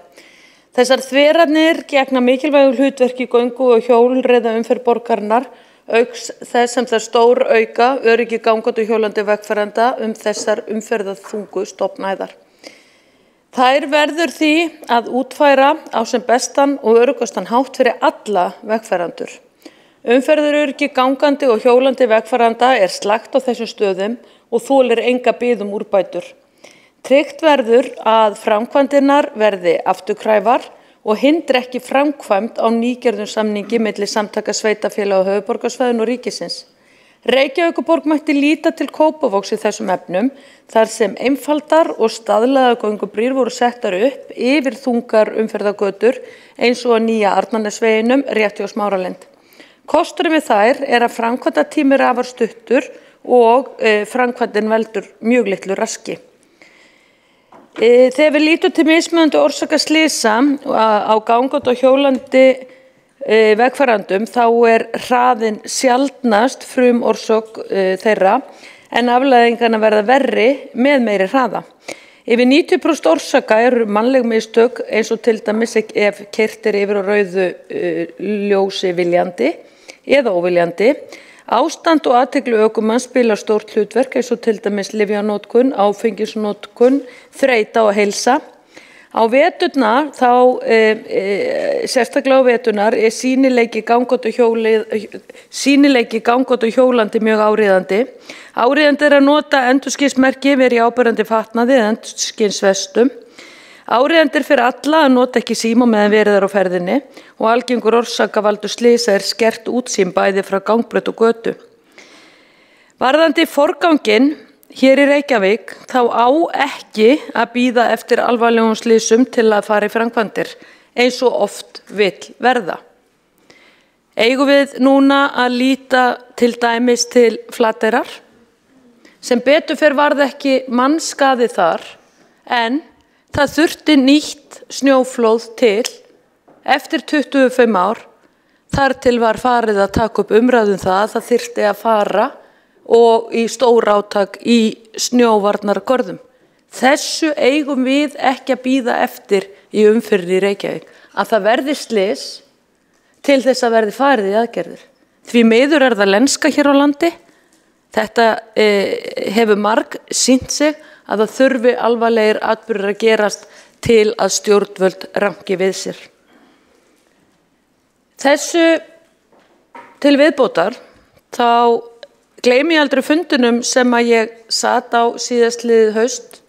Þessar þveranir gegna mikilvægu hlutverki í göngu og hjólreiða umferð borgarinnar auk þess sem það stór auka öryggi gangandi og hjólandi vegfarenda þessar umferðarþungu stofnæðar. Þær verður því að útfæra á sem bestan og öruggastan hátt fyrir alla vegfarendur. Umferðaröryggi gangandi og hjólandi vegfarenda slakt á þessum stöðum og þolir enga bið úrbætur. Tryggt verður að framkvæmdirnar verði afturkræfar og hindri ekki framkvæmd á nýgerðum samningi milli samtaka sveitarfélaga á höfuðborgarsvæðinu og ríkisins. Reykjavíkurborg mætti líta til Kópavogs í þessum efnum þar sem einfaldar og staðlaðar göngubrýr voru settar upp yfir þungar umferðargötur eins og að nýja Arnarnesveginum rétt hjá Smáralind. Kosturinn við þær að framkvæmdatími er afar stuttur og framkvæmdin veldur mjög litlu raski. Þegar við lítum til mismunandi orsaka slysa á gangandi og hjólandi vegfarendum þá hraðinn sjaldnast frumorsök þeirra en afleiðingarnar verða verri með meiri hraða. Yfir 90% orsaka eru mannleg mistök eins og til dæmis ef keyrt yfir á rauðu ljósi viljandi eða óviljandi. Ástand og athygli ökumanns spila stórt hlutverk eins og til dæmis lyfjanotkun, áfengisnotkun, þreyta og heilsa. Á veturna sérstaklega á veturnar sýnileiki gangandi og hjólandi mjög áríðandi. Áríðandi að nota endurskinsmerki verið í áberandi fatnaði eða endurskinsvestum. Áríðandi fyrir alla að nota ekki síma meðan verið á ferðinni og algengur orsakavaldur slysa skert útsýn bæði frá gangbraut og götu. Varðandi forganginn hér í Reykjavík þá á ekki að bíða eftir alvarlegum slysum til að fara í framkvæmdir eins og oft vill verða. Eigum við núna að líta til dæmis til Flateyrar sem betur fer varð ekki mannskaði þar en það þurfti nýtt snjóflóð til eftir 25 ár þar til var farið að taka upp umræðu það að það þyrfti að fara og í stórátak í snjóvarnargörðum. Þessu eigum við ekki að bíða eftir í umferð í Reykjavík, að það verði slys til þess að verði farið í aðgerðir. Því miður það lenska hér á landi. Þetta hefur marg sýnt sig að það þurfi alvarlegir atburðir að gerast til að stjórnvöld ranki við sér. Þessu til viðbótar þá gleymi ég aldrei fundinum sem að ég sat á síðastliðið haust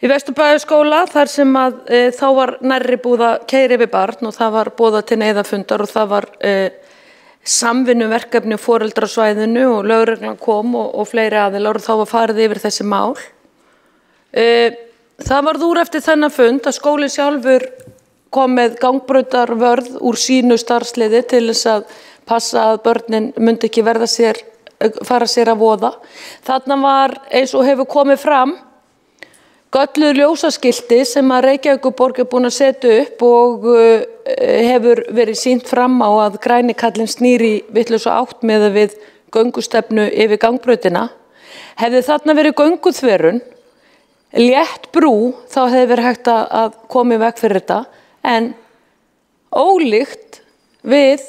í Vesturbæjarskóla þar sem að þá var nærri búið að keyra yfir barn og það var boðað til neyðarfundar og það var samvinnuverkefni foreldra á svæðinu og lögreglan kom og fleiri aðilar og þá var farið yfir þessi mál. Það varð úr eftir þennan fund að skólinn sjálfur kom með gangbrautarvörð úr sínu starfsliði til þess að passa að börnin myndi ekki fara sér að voða. Þarna var, eins og hefur komið fram, gölluð ljósaskilti sem að Reykjavíkurborg er búin að setja upp og hefur verið sýnt fram á að græni kallinn snýr í vitlausa átt með við göngustefnu yfir gangbrautina. Hefði þarna verið gönguþverun, létt brú, þá hefði verið hægt að koma í veg fyrir þetta, en ólíkt við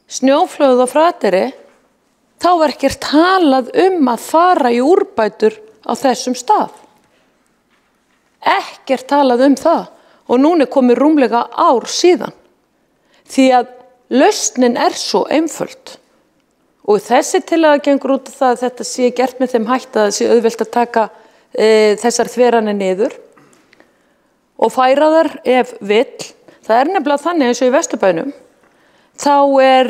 snjóflóð og Flateyri, þá var ekkert talað að fara í úrbætur á þessum stað. Ekkert talað það og núna er komið rúmlega ár síðan því að lausnin er svo einföld og þessi tillaga gengur út á það að þetta sé gert með þeim hætti að það sé auðvelt að taka þessar þveranir niður og færa þær ef vill. Það er nefnilega þannig eins og í Vesturbænum, þá er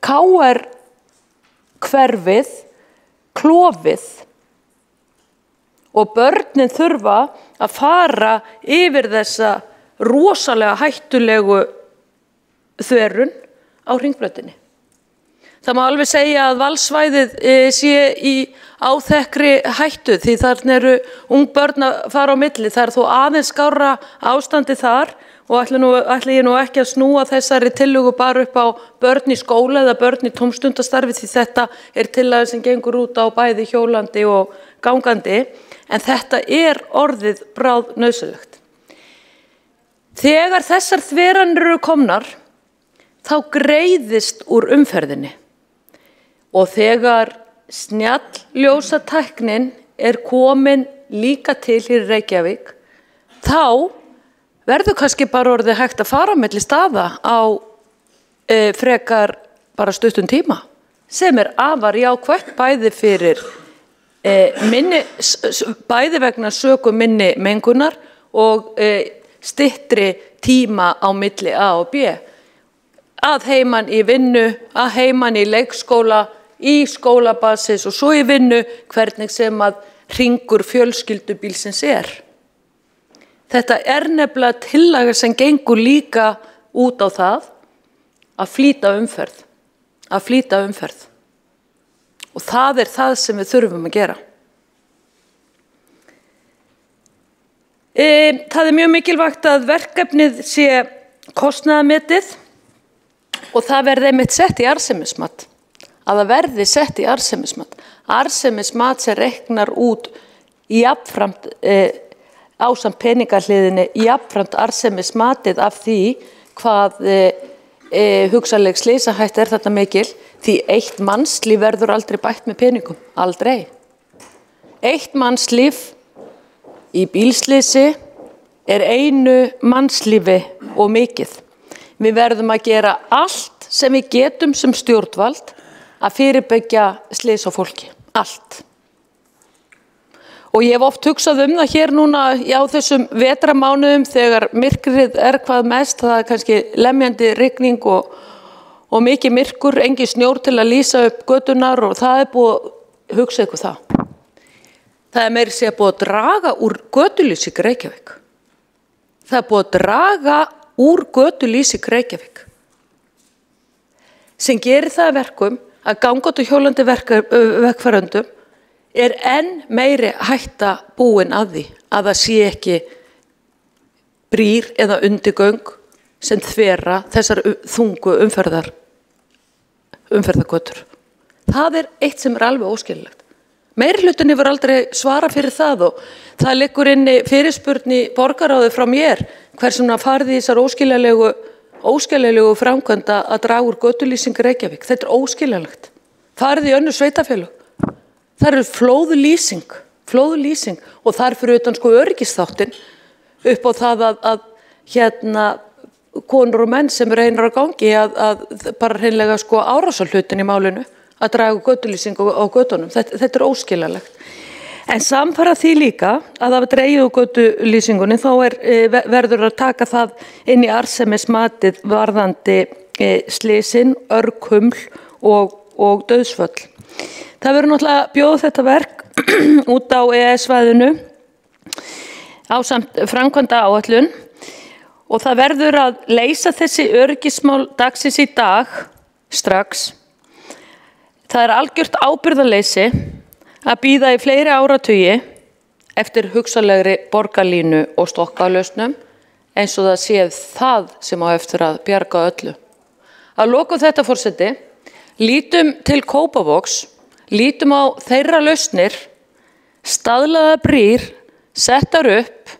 KR hverfið klofið og börnin þurfa að fara yfir þessa rosalega hættulegu þverun á Hringbrautinni. Það má alveg segja að valsvæðið sé í áþekkri hættu því þarna eru ung börn að fara á milli. Það er þó aðeins skárra ástandi þar og ætla ég nú ekki að snúa þessari tillögu bara upp á börn í skóla eða börn í tómstundastarfi því þetta er tillaga sem gengur út á bæði hjólandi og gangandi. En þetta er orðið bráð nauðsynlegt. Þegar þessar þveranir eru komnar, þá greiðist úr umferðinni. Og þegar snjallljósatæknin er komin líka til hér í Reykjavík, þá verður kannski bara orðið hægt að fara milli staða á frekar bara stuttum tíma, sem er afar jákvætt bæði fyrir bæði vegna söku minni mengunar og styttri tíma á milli A og B. Að heiman í vinnu, að heiman í leikskóla, í skólabasis og svo í vinnu, hvernig sem að hringur fjölskyldubílsins er. Þetta er nefnilega tillaga sem gengur líka út á það að flýta umferð. Og það er það sem við þurfum að gera. Það er mjög mikilvægt að verkefnið sé kostnaðarmetið og það verði einmitt sett í arðsemismat. Að það verði sett í arðsemismat. Arðsemismat sem reiknar út jafnframt ásamt peningahliðinni, jafnframt arðsemismatið af því hvað hugsanleg slysahætta er þarna mikil. Því eitt mannslíf verður aldrei bætt með peningum, aldrei. Eitt mannslíf í bílslysi er einu mannslífi og mikið. Við verðum að gera allt sem við getum sem stjórnvald að fyrirbyggja slys á fólki, allt. Og ég hef oft hugsað það hér núna á þessum vetramánuðum þegar myrkrið er hvað mest, það er kannski lemjandi rigning og mikið myrkur, engin snjór til að lýsa upp götunar og það er búið að hugsa ykkur það. Það er meira sér búið að draga úr götulýsing Reykjavík. Það er búið að draga úr götulýsing Reykjavík. Sem gerir það verkum að gangandi og hjólandi vegfarendum er enn meiri hætta búin að því að það sé ekki brýr eða undirgöng sem þvera þessar þungu umferðargötur. Það er eitt sem er alveg óskiljanlegt. Meirihlutin hefur aldrei svara fyrir það og það liggur inni fyrirspurn í borgarráði frá mér hversuna farið í þessar óskiljanlegu framkvæmda að draga úr götulýsing Reykjavík. Þetta er óskiljanlegt. Farið í önnur sveitarfélög. Það eru flóðlýsing og það er fyrir utan öryggisþáttinn upp á það að konur og menn sem reynar á gangi að bara hreinlega árásarhlutin í málinu að draga götulýsing á götunum. Þetta er óskiljanlegt. En samfara því líka að það dregið úr götulýsingunni þá verður að taka það inn í arðsemismatið varðandi slysin, örkuml og dauðsföll. Það verður náttúrulega að bjóða þetta verk út á EES-svæðinu ásamt framkvæmda áætlun og það verður að leysa þessi öryggismál dagsins í dag strax. Það er algjört ábyrgðarleysi að bíða í fleiri áratugi eftir hugsanlegri borgarlínu og stokkalausnum eins og það séð það sem á eftir að bjarga öllu. Að lokum þetta, forseti, lítum til Kópavogs, lítum á þeirra lausnir, staðlaða brýr, settar upp,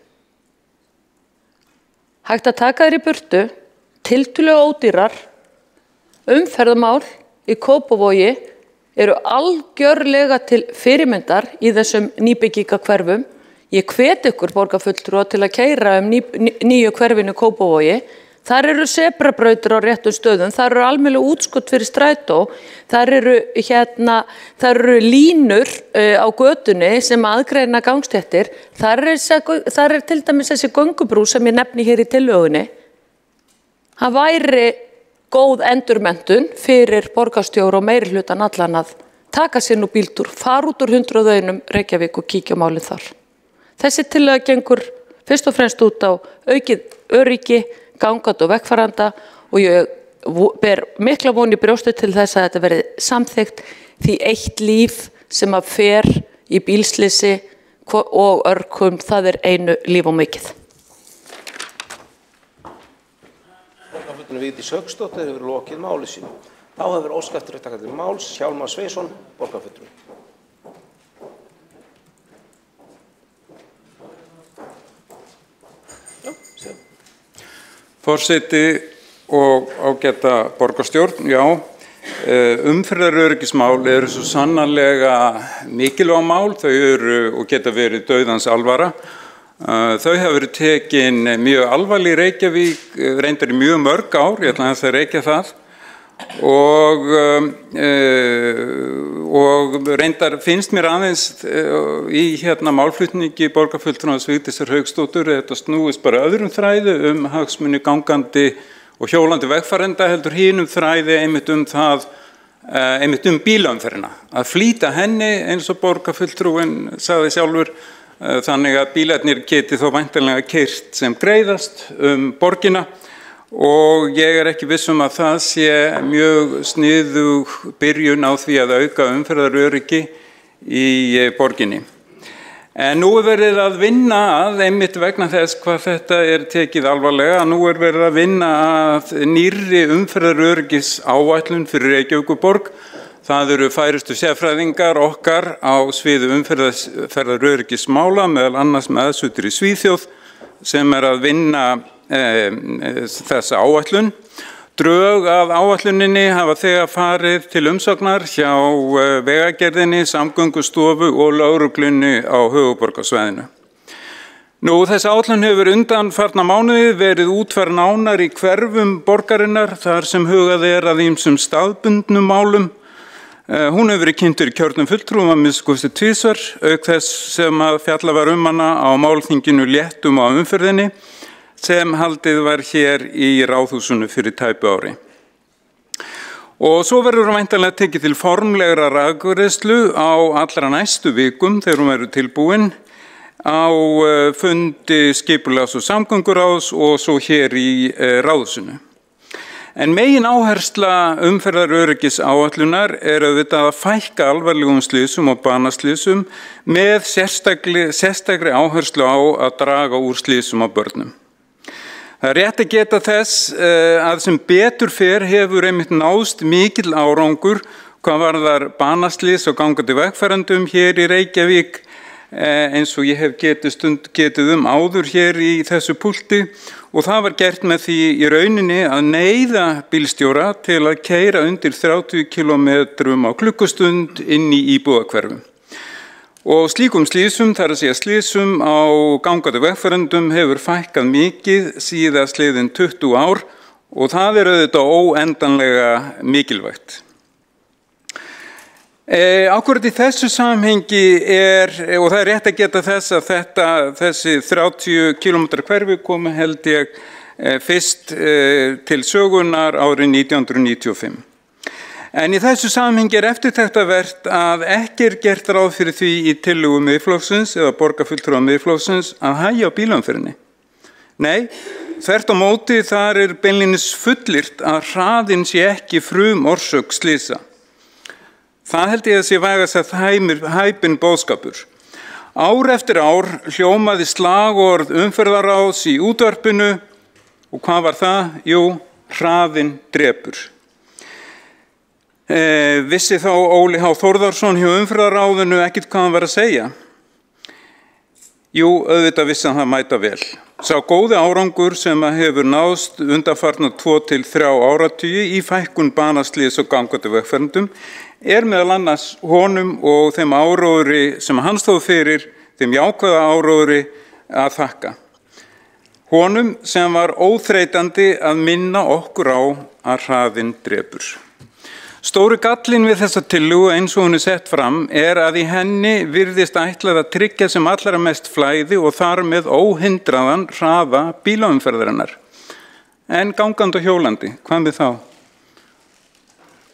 hægt að taka þær í burtu, tiltölulega ódýrar, umferðamál í Kópavogi eru algjörlega til fyrirmyndar í þessum nýbyggingahverfum. Ég hvet ykkur borgarfulltrúa til að keyra nýju hverfinu Kópavogi. Þar eru sebrabrautir á réttum stöðum, þar eru almennileg útskot fyrir strætó, þar eru línur á götunni sem aðgreina gangstéttir, þar er til dæmis þessi göngubrú sem ég nefni hér í tillögunni. Það væri góð endurmenntun fyrir borgarstjóra og meirihlutann allan að taka sér nú bíltúr, fara út úr 100 Reykjavík og kíkja málið þar. Þessi tillaga gengur fyrst og fremst út á aukið öryggi, gangandi og vegfarenda og ég ber mikla von í brjósti til þess að þetta verði samþykkt því eitt líf sem að fer í bílslysi og örkum, það er einu líf og mikið. Borgarfulltrúi Vigdís Hauksdóttir hefur lokið máli sínu. Þá hefur óskað eftir að taka til máls Hjálmar Sveinsson, borgarfulltrúi. Forseti og ágæta borgarstjórn, já, umferðaröryggismál eru svo sannarlega mikilvæg mál, þau eru og geta verið dauðans alvara. Þau hafa verið tekin mjög alvarleg í Reykjavík, reyndar í mjög mörg ár, ég ætla að rekja það, og reyndar finnst mér aðeins í málflutningi borgarfulltrúans Vigdísar Hauksdóttur þetta snúist bara öðrum þræði hagsmuni gangandi og hjólandi vegfarenda heldur hinum þræði einmitt það einmitt bílaumferðina að flýta henni eins og borgarfulltrúin sagði sjálfur þannig að bílarnir geti þó væntanlega keyrt sem greiðast borgina og ég er ekki viss að það sé mjög sniðug byrjun á því að auka umferðaröryggi í borginni. En nú er verið að vinna einmitt vegna þess hvað þetta er tekið alvarlega, nú er verið að vinna að nýrri umferðaröryggis áætlun fyrir Reykjavíkurborg. Það eru færustu sérfræðingar okkar á sviði umferðaröryggismála, meðal annars með aðsetur í Svíþjóð, sem að vinna þessa áætlun. Drög að áætluninni hafa þegar farið til umsagnar hjá Vegagerðinni, Samgöngustofu og lögreglunni á höfuðborgarsvæðinu. Þessi áætlun hefur undanfarna mánuði verið útfærð nánar í hverfum borgarinnar þar sem hugað er að ýmsum staðbundnum málum. Hún hefur verið kynntur í kjörnum fulltrúum að minnsta kosti tvisvar, auk þess sem að fjalla var hana á málþinginu léttum á umferðinni sem haldið var hér í Ráðhúsinu fyrir tæpu ári. Og svo verður væntanlega tekið til formlegra afgreiðslu á allra næstu vikum þegar hún verður tilbúin á fundi skipulags- og samgönguráðs og svo hér í Ráðhúsinu. En megin áhersla umferðaröryggis áætlunar auðvitað að fækka alvarlegum slysum og banaslysum með sérstakri áherslu á að draga úr slysum á börnum. Það er rétt að geta þess að sem betur fer hefur einmitt náðst mikill árangur hvað varðar banaslys og gangandi vegfarendum hér í Reykjavík eins og ég hef getið áður hér í þessu púlti og það var gert með því í rauninni að neyða bílstjóra til að keyra undir 30 km á klukkustund inn í íbúðahverfum. Og slíkum slysum, þar að segja slysum á gangandi vegfarendum hefur fækkað mikið síðast liðin 20 ár og það er auðvitað óendanlega mikilvægt. Akkúrat í þessu samhengi og það er rétt að geta þess að þessi 30 km hverfi komu held ég fyrst til sögunar árið 1995. En í þessu samhengi eftirtektarvert að ekki gert ráð fyrir því í tillögu Miðflokksins eða borgarfulltrúa Miðflokksins að hægja á bílaumferðinni. Nei, Þvert á móti þar beinlínis fullyrt að hraðinn sé ekki frumorsök slysa. Það held ég að sé vægast að hæpinn boðskapur. Ár eftir ár hljómaði slagorð umferðaráðs í útvarpinu og hvað var það? Jú, hraðinn drepur. Vissi þá Óli H. Þórðarsson hjá umferðaráðinu ekkert hvað hann var að segja? Jú, auðvitað vissi hann það mæta vel. Sá góði árangur sem hefur náðst undanfarna 2 til 3 áratugi í fækkun banaslys og gangandi vegfarendum meðal annars honum og þeim áróðri sem hann stóð fyrir, þeim jákvæða áróðri að þakka. Honum sem var óþreytandi að minna okkur á að hraðinn drepur. Stóri gallinn við þessa tillögu eins og hún sett fram að í henni virðist ætlað að tryggja sem allra mest flæði og þar með óhindraðan hraða bílaumferðarinnar. En gangandi og hjólandi, hvað við þá?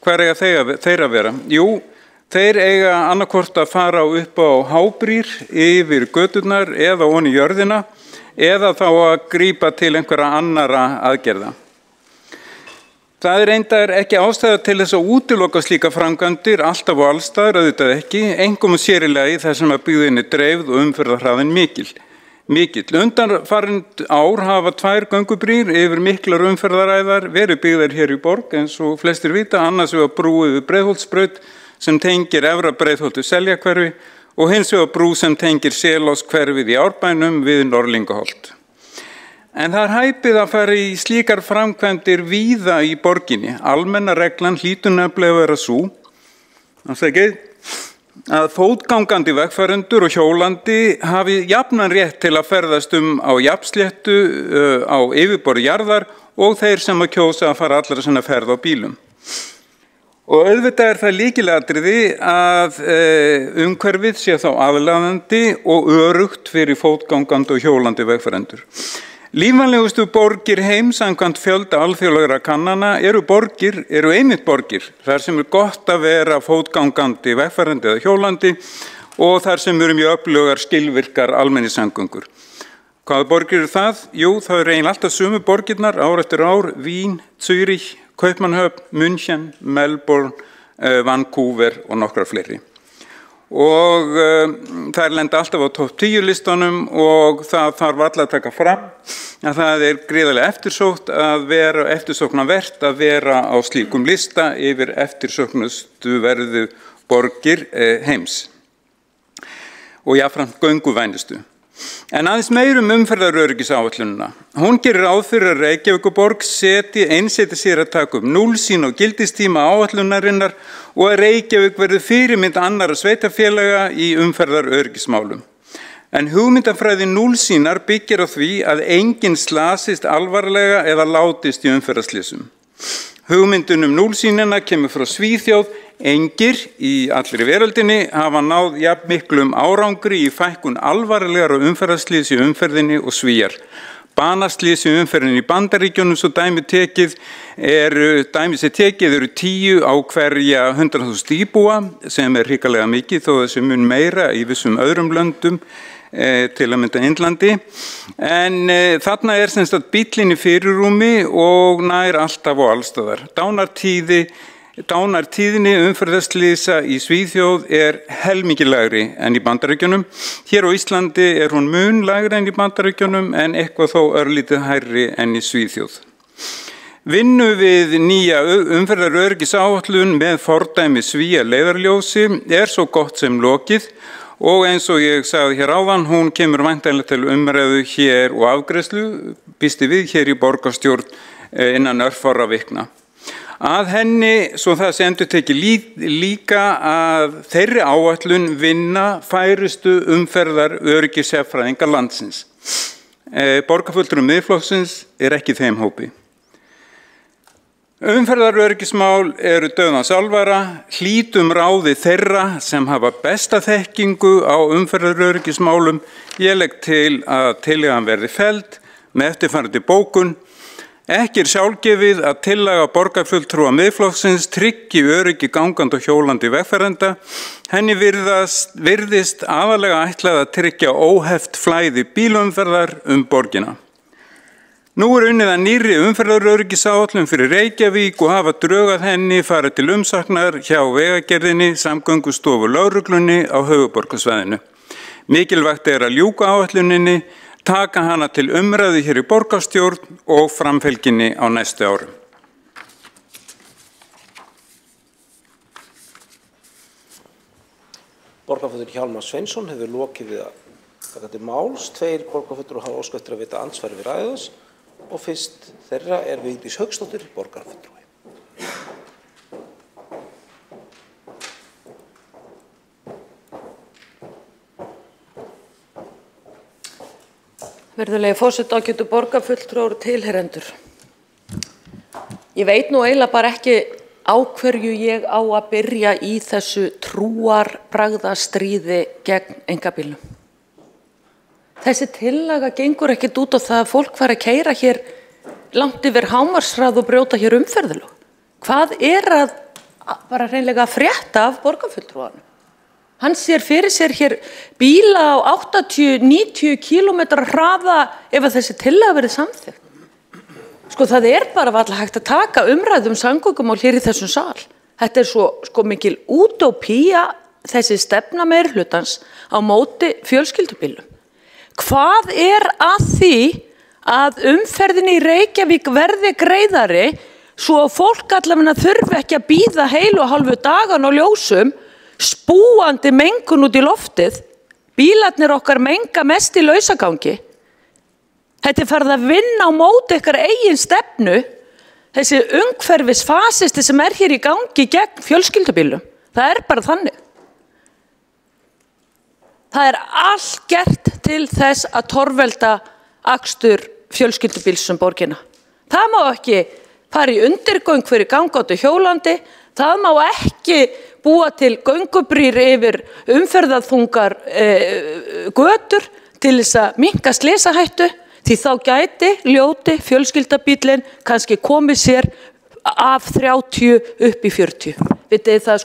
Hver eiga þeir að vera? Jú, þeir eiga annarkvort að fara upp á hábrýr yfir göturnar eða onni jörðina eða þá að grípa til einhverja annara aðgerða. Það reyndar ekki ástæða til þess að útiloka slíka framkvæmdir alltaf og allstaðar, auðvitað ekki, einkum og sér í lagi þar sem að byggðin dreifð og umferðarhraðinn mikill. Undanfarandi ár hafa 2 göngubrýr yfir miklar umferðaræðar verið byggðar hér í borg eins og flestir vita, annars vegar brú yfir Breiðholtsbraut sem tengir Efra Breiðholt við Seljakverfi og hins vegar brú sem tengir Selháskverfið í Árbænum við Norðlingaholt. En það hæpið að fara í slíkar framkvæmdir víða í borginni. Almenna reglan hlýtur nefnilega að vera sú að fótgangandi vegfarendur og hjólandi hafi jafnan rétt til að ferðast á jafnsléttu á yfirborði jarðar og þeir sem að kjósa að fara allra sinna ferð á bílum. Og auðvitað það lykilatriði að umhverfið sé þá aðlaðandi og örugt fyrir fótgangandi og hjólandi vegfarendur. Lífvænlegustu borgir heims samkvæmt fjölda alþjóðlegra kannana eru einmitt borgir þar sem gott að vera fótgangandi vegfarandi eða hjólandi og þar sem mjög öflugar skilvirkar almenningssamgöngur. Hvaða borgir það? Jú, það eiginlega alltaf sömu borgirnar ár eftir ár: Vín, Zürich, Kaupmannahöfn, München, Melbourne, Vancouver og nokkrar fleiri. Og þær lenda alltaf á topp 10 listanum og það þarf alla að taka fram að það gríðarlega eftirsóknarvert að vera á slíkum lista yfir eftirsóknustu verðu borgir heims og jafnframt gönguvænustu. En aðeins meirum umferðaröryggisáætlunina. Hún gerir ráð fyrir að Reykjavíkurborg einseti sér að taka upp núllsýn og gildistíma áætlunarinnar og að Reykjavík verði fyrirmynd annarra sveitarfélaga í umferðaröryggismálum. En hugmyndafræði núllsýnar byggir á því að enginn slasist alvarlega eða látist í umferðarslysum. Hugmyndin núllsýnina kemur frá Svíþjóð. Engir í allri veröldinni hafa náð jafn miklum árangri í fækkun alvarlegra umferðarslys í umferðinni og Svíar. Banaslys í umferðinni í Bandaríkjunum svo dæmi eru 10 á hverja 100.000 íbúa sem hrikalega mikið þó þessi mun meira í vissum öðrum löndum til að mynda Indlandi. En þarna sem sagt bíllinn í fyrirrúmi og nær alltaf og allstaðar. Dánartíðni umferðarslysa í Svíþjóð helmingi lægri en í Bandaríkjunum. Hér á Íslandi hún mun lægri en í Bandaríkjunum en eitthvað þó örlítið hærri en í Svíþjóð. Vinnu við nýja umferðaröryggisáætlun með fordæmi Svía leiðarljósi svo gott sem lokið og eins og ég sagði hér áðan, hún kemur væntanlega til umræðu hér og afgreiðslu, býst við hér í borgarstjórn innan örfárra vikna. Að henni, svo það sem endurtekið líka að þeirri áætlun vinna færustu umferðaröryggissérfræðingar landsins. Borgarfulltrúi Miðflokksins ekki í þeim hópi. Umferðaröryggismál eru dauðans alvara, hlítum ráði þeirra sem hafa besta þekkingu á umferðaröryggismálum. Ég legg til að tillagan verði felld með eftirfarandi bókun. Ekki sjálfgefið að tillaga borgarfulltrúa Miðflokksins tryggi öryggi gangandi og hjólandi vegfarenda. Henni virðist aðalega ætlað að tryggja óheft flæði bílaumferðar borgina. Nú unnið að nýrri umferðaröryggisáætlun fyrir Reykjavík og hafa drög að henni farið til umsagnar hjá Vegagerðinni, Samgöngustofu lögreglunni á höfuðborgarsvæðinu. Mikilvægt er að ljúka áætluninni, taka hana til umræðu hér í borgarstjórn og framfylginni á næstu árum. Borgarfulltrúi Hjálmar Sveinsson hefur lokið við að taka til máls. 2 borgarfulltrúar hafa óskað eftir að veita andsvari við ræðu hans og fyrst þeirra er Vigdís Hauksdóttir, borgarfulltrúi. Virðulegi forseti, ágætu borgarfulltrúar og tilheyrendur. Ég veit nú eiginlega bara ekki á hverju ég á að byrja í þessu trúarbragðastríði gegn einkabílnum. Þessi tillaga gengur ekkert út á það að fólk fari að keyra hér langt yfir hámarkshraða og brjóta hér umferðarlög. Hvað er að bara hreinlega að frétta af borgarfulltrúanum? Hann sér fyrir sér hér bíla á 80-90 km hraða ef að þessi tillaga verið samþykkt. Sko það er bara varla hægt að taka umræðu samgöngumál hér í þessum sal. Þetta er svo mikil útópía þessi stefna meirihlutans á móti fjölskyldubílum. Hvað er að því að umferðinni í Reykjavík verði greiðari svo að fólk allavega þurfi ekki að bíða heilu og hálfu dagan á ljósum, spúandi mengun út í loftið, bílarnir okkar menga mest í lausagangi. Þetta er farið að vinna á móti ykkar eigin stefnu, þessi umhverfisfasisti sem er hér í gangi gegn fjölskyldubílum. Það er bara þannig. Það er allt gert til þess að torvelda akstur fjölskyldubíls borgina. Það má ekki fara í undirgöng fyrir gangandi hjólandi, það má ekki búa til göngubrýr yfir umferðarþungar götur til þess að minnka slysahættu, því þá gæti ljóti fjölskyldubílinn kannski komið sér af 30 upp í 40. Vitið það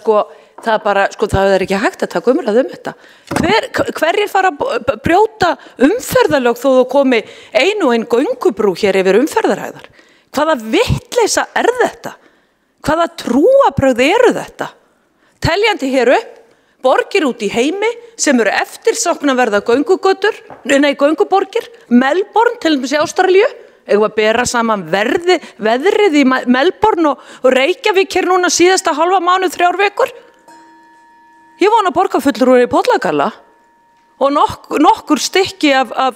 það er ekki hægt að taka umræðu þetta. Hverjir fara að brjóta umferðarlög þó þú komi einu og einn göngubrú hér yfir umferðaræðar? Hvaða vitleysa er þetta? Hvaða trúarbrögð eru þetta? Teljandi hér upp, borgir út í heimi sem eru eftirsóknarverða gönguborgir, Melbourne til dæmis í Ástralíu, eigum að bera saman veðrið í Melbourne og Reykjavík hér núna síðasta hálfa mánuð 3 vikur. Ég vona borgarfulltrúar í Pollagalla og nokkur stykki af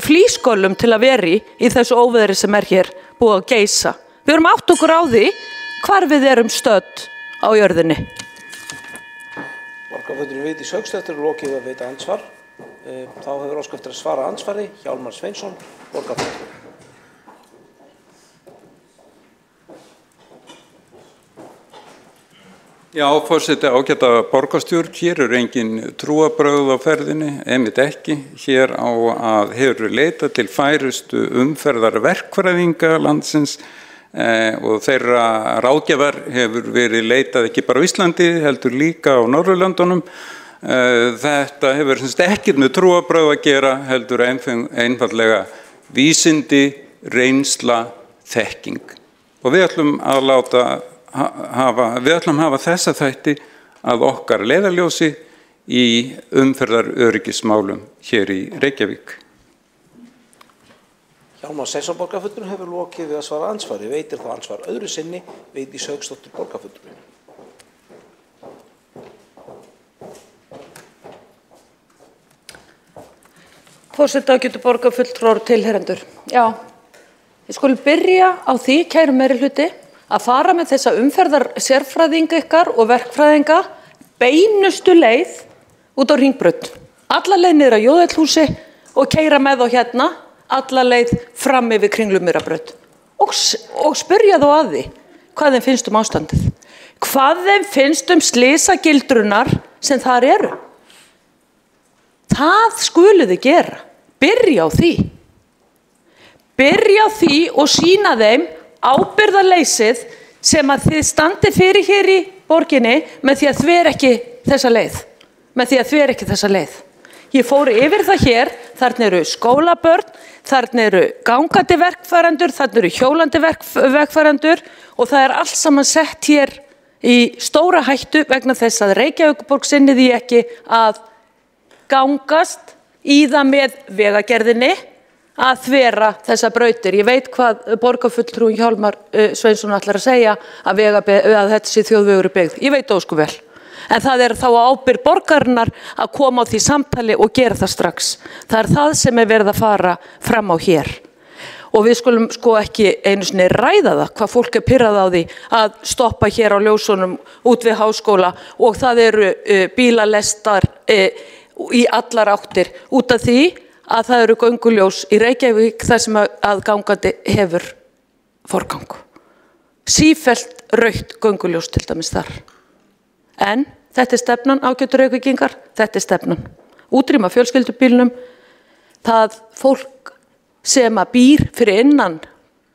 flísgöllum til að veri í þessu óveðri sem er hér búið að geysa. Við erum átt okkur á því hvar við erum stödd á jörðinni. Borgarfulltrúi Vigdís Hauksdóttir lokið að veita andsvar. Þá hefur óskað eftir að svara andsvari Hjálmar Sveinsson, borgarfulltrúi. Já, forseti, ágæta borgarstjórn, hér engin trúarbrögð á ferðinni, einmitt ekki. Hér hefur leitað til færustu umferðarverkfræðinga landsins og þeirra ráðgjafar hefur verið leitað ekki bara á Íslandi, heldur líka á Norðurlöndunum. Þetta hefur ekkert með trúarbrögð að gera, heldur einfaldlega vísindi, reynsla, þekking. Og við ætlum að hafa þessa þætti að okkar leiðarljósi í umferðaröryggismálum hér í Reykjavík. Hjálmar Sveinsson borgarfulltrúi hefur lokið við að svara andsvari. Veitir þá ansvar öðru sinni Vigdís Hauksdóttir borgarfulltrúi. Forseti, ágætu borgarfulltrúar og tilheyrendur. Já, við skulum byrja á því, kæru meirihluti, að fara með þessa umferðarsérfræðinga ykkar og verkfræðinga beinustu leið út á Hringbraut. Alla leið niður á Jóðhúsi og keyra með þá hérna, alla leið fram yfir Kringlumýrarbraut. Og spyrja þá að því hvað þeim finnst ástandið. Hvað þeim finnst slysagildrurnar sem þar eru. Það skuluð þið gera. Byrja á því. Byrja á því og sýna þeim ábyrgðarleysið sem að þið standið fyrir hér í borginni með því að þver ekki þessa leið. Ég fór yfir það hér, þarna eru skólabörn, þarna eru gangandi verkfærendur, þarna eru hjólandi verkfærendur og það er allt saman sett hér í stóra hættu vegna þess að Reykjavíkurborg sinni því ekki að gangast í það með vegagerðinni að þvera þessa brautir. Ég veit hvað borgarfulltrúinn Hjálmar Sveinsson ætlar að segja að þetta sé þjóðvegur í byggð. Ég veit ósku vel. En það er þá á ábyrgð borgarinnar að koma á því samtali og gera það strax. Það er það sem er verið að fara fram á hér. Og við skulum sko ekki einu sinni ræða það hvað fólk er pirrað á því að stoppa hér á ljósunum út við háskóla og það eru bílalestar í allar áttir út af því að það eru gönguljós í Reykjavík þar sem að gangandi hefur forgang. Sífellt rautt gönguljós til dæmis þar. En þetta er stefnan, ágætu Reykvíkingar, þetta er stefnan. Útrýma fjölskyldubílnum, það fólk sem að býr fyrir innan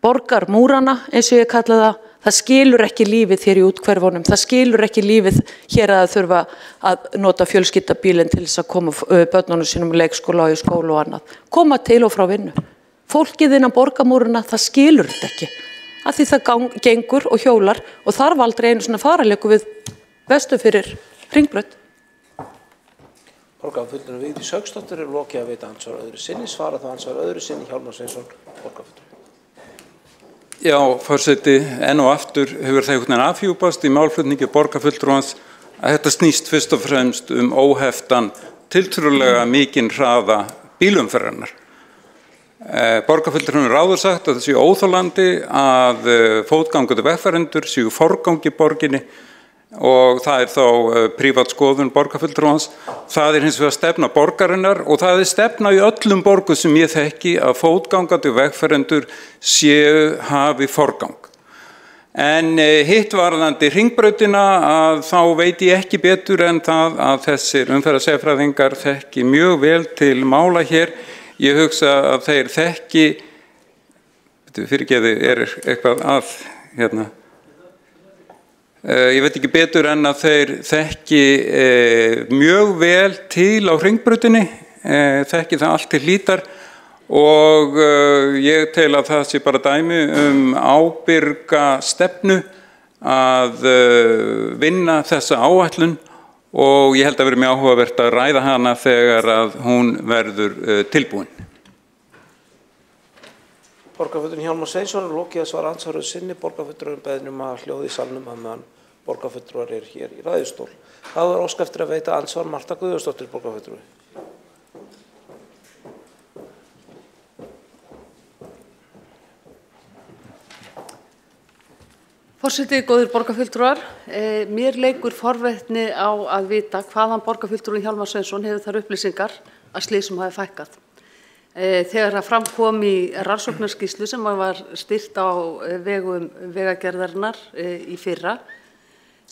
borgarmúrana, eins og ég kalla það skilur ekki lífið hér í útkverfunum, það skilur ekki lífið hér að þurfa að nota fjölskyldubílinn til þess að koma börnunum sínum í leikskóla og í skóla og annað. Koma til og frá vinnu. Fólkið innan borgarmúrana, það skilur þetta ekki. Af því það gengur og hjólar og þarf aldrei einu svona faraleku við vestu fyrir Hringbraut. Borgarfulltrúi Vigdís Hauksdóttir er lokið að veita andsvar öðru sinni. Svara þá andsvar öðru sinni Hjálmar Sveinsson, borgarfulltrúi. Já, forseti, enn og aftur hefur það einhvern veginn afhjúpast í málflutningi borgarfulltrúans að þetta snýst fyrst og fremst óheftan, tiltölulega mikinn hraða bílumferðarinnar. Borgarfulltrúin ráður sagt að það séu óþolandi að fótgangandi vegfarendur séu forgangi borginni og það er þá prívat skoðun borgarfulltrúans. Það er hins vegar stefna borgarinnar og það er stefna í öllum borgum sem ég þekki að fótgangandi vegfarendur hafi forgang. En hitt varðandi Hringbrautina að þá veit ég ekki betur en það að þessir umferðarsérfræðingar þekki mjög vel til mála hér. Ég hugsa að þeir þekki, fyrirgeði, er eitthvað að hérna. Ég veit ekki betur en að þeir þekki mjög vel til á Hringbrautinni, þekki það allt til hlítar og ég tel að það sé bara dæmi ábyrga stefnu að vinna þessa áætlun og ég held að vera mjög áhugavert að ræða hana þegar að hún verður tilbúin. Borgarfulltrúinn Hjálmar Sveinsson er lokið að svara andsvar öðru sinni. Borgarfulltrúinn beðinn að hljóða í salnum að meðan borgarfulltrúar er hér í ræðustól. Það er ósk eftir að veita andsvar Marta Guðjónsdóttir, borgarfulltrúi. Forseti, góðir borgarfulltrúar, mér leikur forvitni á að vita hvaðan borgarfulltrúinn Hjálmar Sveinsson hefur þar upplýsingar að slysum hafi fækkað. Þegar það framkom í rannsóknarskýrslu sem var styrkt á vegum vegagerðarinnar í fyrra,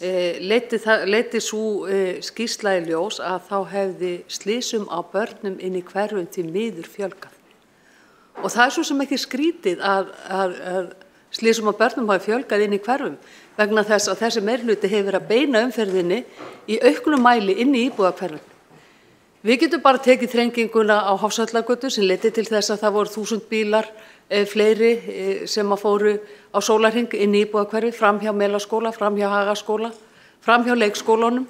leiddi sú skýrsla í ljós að þá hefði slysum á börnum inn í hverfum því miður fjölgað. Og það er svo sem ekki skrítið að slysum á börnum hafi fjölgað inn í hverfum vegna þess að þessi meirhluti hefur verið að beina umferðinni í auknum mæli inn í íbúðahverfin. Við getum bara tekið þrenginguna á Hofsvallagötu sem leiddi til þess að það voru 1000 bílar fleiri sem að fóru á sólarhring inn í íbúðahverfi, fram hjá Melaskóla, fram hjá Hagaskóla, fram hjá leikskólanum,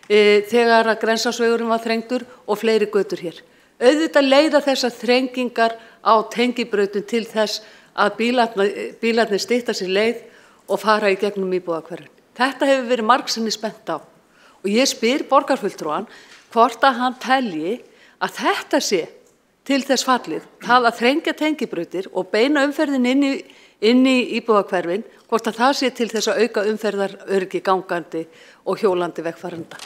þegar að Grensásvegurinn var þrengdur og fleiri götur hér. Auðvitað leiða þessar þrengingar á tengibrautum til þess að bílarnir stytta sér leið og fara í gegnum íbúðahverfin. Þetta hefur verið margsinnis bent á og ég spyr borgarfulltrúan hvort að hann telji að þetta sé til þess fallið, það að þrengja tengibrautir og beina umferðin inn í íbúðahverfin, hvort að það sé til þess að auka umferðaröryggi gangandi og hjólandi vegfarenda.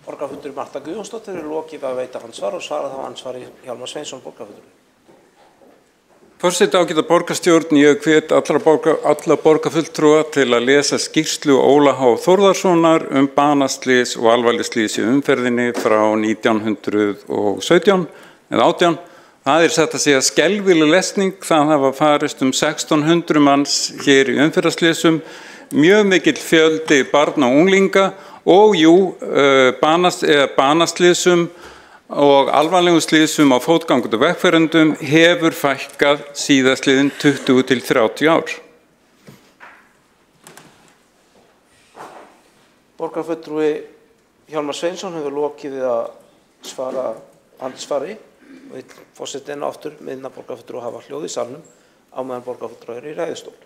Borgarfulltrúi Marta Guðjónsdóttir er lokið að veita andsvar og svara þá ansvari Hjálmar Sveinsson, borgarfulltrúi. Forseti, ágæta borgarstjórn, ég hvet alla borgarfulltrúa til að lesa skýrslu Óla H. Þórðarssonar banaslys og alvarleg slys í umferðinni frá 1917 eða 18. Það er satt að segja skelfileg lesning, það hafa farist 1600 manns hér í umferðarslysum, mjög mikill fjöldi barna og unglinga og banaslysum og alvarlegum slysum á fótgangandi vegfarendum hefur fækkað síðastliðin 20 til 30 ár. Borgarfulltrúi Hjálmar Sveinsson hefur lokið við að svara andsvari og vill forseti enn aftur minna borgarfulltrúa hafa hljóð í salnum á meðan borgarfulltrúa í ræðustól.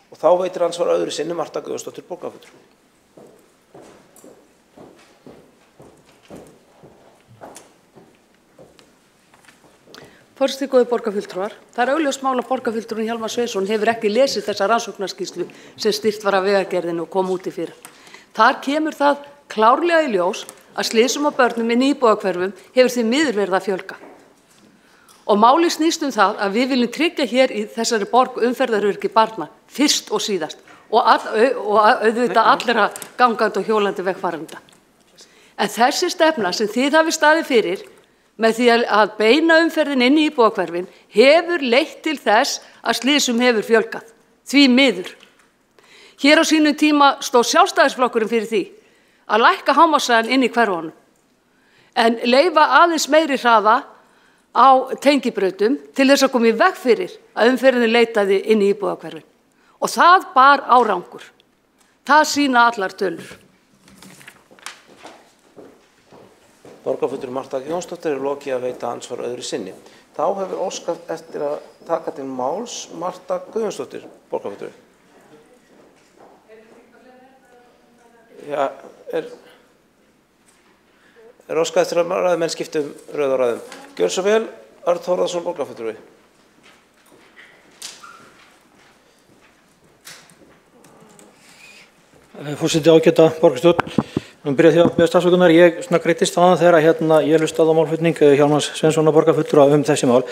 Og þá veitir andsvar öðru sinni Marta Guðjónsdóttir borgarfulltrúi. Forseti, góðir borgarfulltrúar, það er augljóst mál að borgarfulltrúinn Hjálmar Sveinsson hefur ekki lesið þessa rannsóknarskýrslu sem styrkt var af Vegagerðinni og kom út í fyrra. Þar kemur það klárlega í ljós að slysum á börnum inn í íbúðahverfum hefur því miður verið að fjölga. Og máli snýst það að við viljum tryggja hér í þessari borg umferðaröryggi barna fyrst og síðast og auðvitað allra gangandi og hjólandi vegfarenda. En þessi stefna sem þið hafi staðið fyrir með því að beina umferðin inn í íbúðahverfin hefur leitt til þess að slysum hefur fjölgað, því miður. Hér á sínum tíma stóð Sjálfstæðisflokkurinn fyrir því að lækka hámarkshraðann inn í hverfunum, en leyfa aðeins meiri hraða á tengibrautum til þess að koma í veg fyrir að umferðin leitaði inn í íbúðahverfin. Og það bar árangur. Það sýna allar tölur. Borgarfulltrúi Marta Guðjónsdóttir er lokið að veita andsvar öðru sinni. Þá hefur óskað eftir að taka til máls Marta Guðjónsdóttir, borgarfulltrúi. Já, er óskað eftir að ræðumenn skipti röð á ræðum. Gjörðu svo vel, Örn Þórðarson, borgarfulltrúi. Forseti, ágæta borgarstjórn. Nú byrja því að beðast afsökunar. Ég greittist þaðan þegar ég hlustaði á málflutning Hjálmars Sveinssonar borgarfulltrúa þessi mál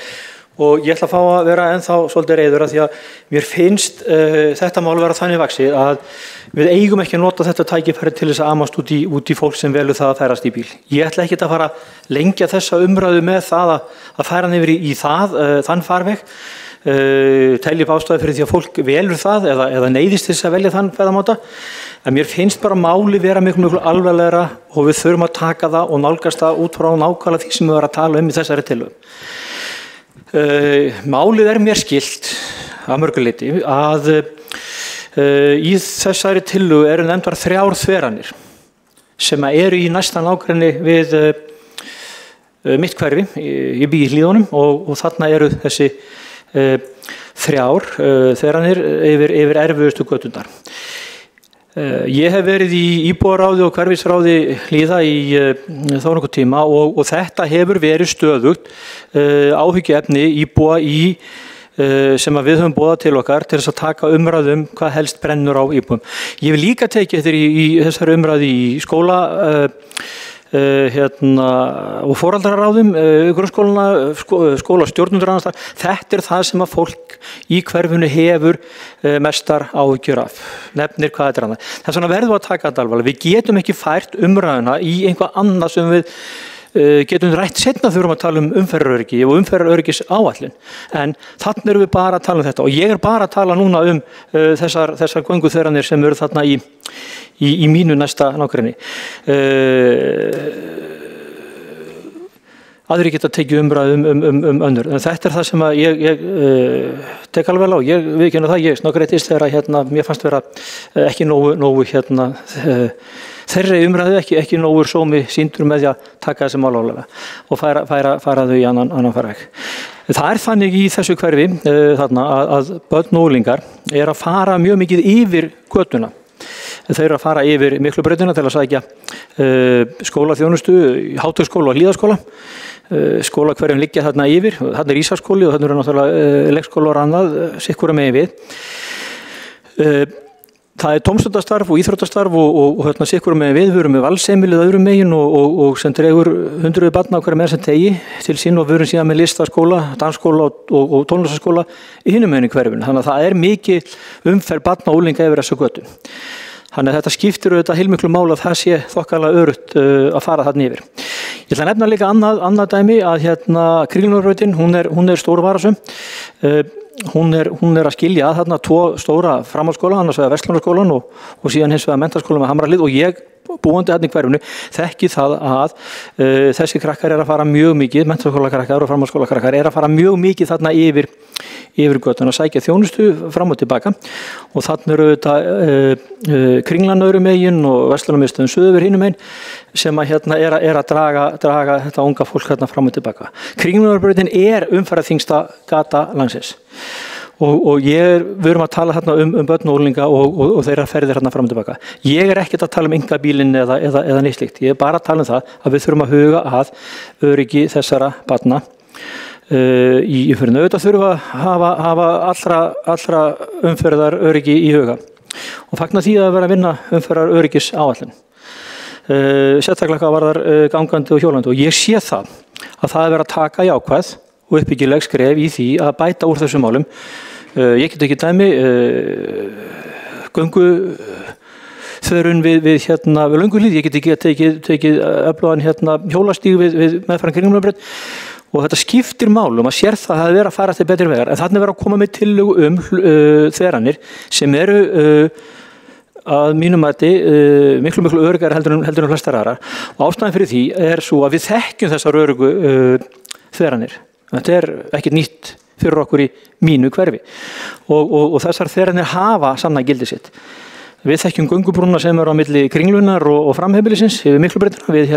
og ég ætla að fá að vera ennþá svolítið reiður af því að mér finnst þetta mál vera þannig vaxið að við eigum ekki að nota þetta tækifæri til þess að amast út í fólk sem velur það að færast í bíl. Ég ætla ekki að fara að lengja þessa umræðu með það að færa hann yfir í þann farveg. Telja upp ástæðu fyrir því að fólk velur það eða neyðist þess að velja þann ferðamáta. En mér finnst bara máli vera miklu alvarlegra og við þurfum að taka það og nálgast það út frá nákvæmlega því sem við erum að tala í þessari tillögu. Málið er mér skylt að mörgu leyti að í þessari tillögu eru nefndar 3 þveranir sem eru í næsta nágrenni við mitt hverfi. Ég bý í Hlíðunum og þarna eru þessi 3 þveranir yfir erfiðustu göturnar. Ég hef verið í íbúaráði og hverfisráði Hlíða í þó nokkuð tíma og þetta hefur verið stöðugt áhyggjuefni íbúa sem við höfum boðað til okkar til þess að taka umræðu hvað helst brennur á íbúum. Ég vil líka tekið þetta í þessari umræðu í skóla og foreldraráðum, grunnskólana, skólastjórnendur annars staðar. Þetta er það sem að fólk í hverfinu hefur mestar áhyggjur af. Nefnir hvað þetta er annað. Þess vegna verðum við að taka þetta alvarlega. Við getum ekki fært umræðuna í einhvað annað sem við getum rætt seinna þurfum að tala umferðaröryggi og umferðaröryggis áætlun. En þannig erum við bara að tala um þetta og ég er bara að tala núna þessar gönguþveranir sem eru þarna í mínu næsta nágrenni. Aðrir geta tekið umræðu önnur. En þetta er það sem að ég tek alveg vel á. Ég viðurkenni það, ég snöggreittist þegar mér fannst vera ekki nógu þeirri umræðu ekki nógur sómi sýndur með því að taka þessi mál álega og færa þau í annan farveg. Það er þannig í þessu hverfi þarna að börn og unglingar er að fara mjög mikið yfir götuna. Þau eru að fara yfir Miklubrautina til að sækja skólaþjónustu, Háteigsskóla og Hlíðaskóla. Skólahverfin liggja þarna yfir, þarna er Ísaskóli og þarna eru náttúrulega leikskólar og annað, sitt hvoru megin við. Það er tómstundastarf og íþróttastarf og sitt hvoru megin við. Við erum með valsheimilið öðrum megin og sem dregur 100 barna á hverju með sem tegi til sín og við erum síðan með listaskóla, dansskóla og tónlistaskóla í hinum megin í hverfinu. Þannig að það er mikið umferð barna og unglinga yfir þessu götu. Þannig að þetta skiptir auðvitað heilmiklu máli að það sé þokkalega örugt að fara þarna yfir. Ég ætla að nefna líka annað dæmi að Kringlunarbrautin, hún er stórvarasöm. Hún er að skilja að þarna 2 stóra framhaldsskóla, annars vegar Verslunarskólan og síðan hins vegar Menntaskólan með Hamrahlíð og ég búandi hérna í hverfinu þekki það að þessi krakkar að fara mjög mikið, menntaskólakrakkar og framhaldsskólakrakkar að fara mjög mikið þarna yfir götuna að sækja þjónustu fram og tilbaka og þarna eru þetta Kringlan öðrum megin og Verslunarmiðstöðin suður hinum megin sem að hérna er að draga þetta unga fólk hérna fram og tilbaka. Kringlunarbrautin umferðarþyngsta gata landsins. Og við erum að tala hérna börn og unglinga og þeirra ferðir hérna fram og tilbaka. Ég ekkert að tala einkabílinn eða neitt slíkt. Ég bara að tala það að við þurfum að huga að öryggi þessara barna í umferðinu. Auðvitað þurfum að hafa allra umferðar öryggi í huga. Og fagna því að vera að vinna umferðar öryggis áætlun. Sérstaklega varðar gangandi og hjólandi og ég sé það að það vera að taka jákvæð og uppbyggileg skref í því að bæta úr þessum málum. Ég get ekki dæmi göngu þörun við Lönguhlíð, ég get ekki tekið öflugan hjólastíg við meðfæran Kringlunarbraut og þetta skiptir málum að sér það að vera að fara til betri vegar en þannig vera að koma með tillögu þveranir sem eru að mínum mati miklu öruggari heldur en flestar aðrar og ástæðan fyrir því svo að við þekkjum þessar öruggu þveranir. Þetta ekkert nýtt fyrir okkur í mínu hverfi og þessar þveranir hafa sanna gildi sitt. Við þekkjum göngubrúna sem eru á milli Kringlunar og framheimilisins yfir Miklubrautina við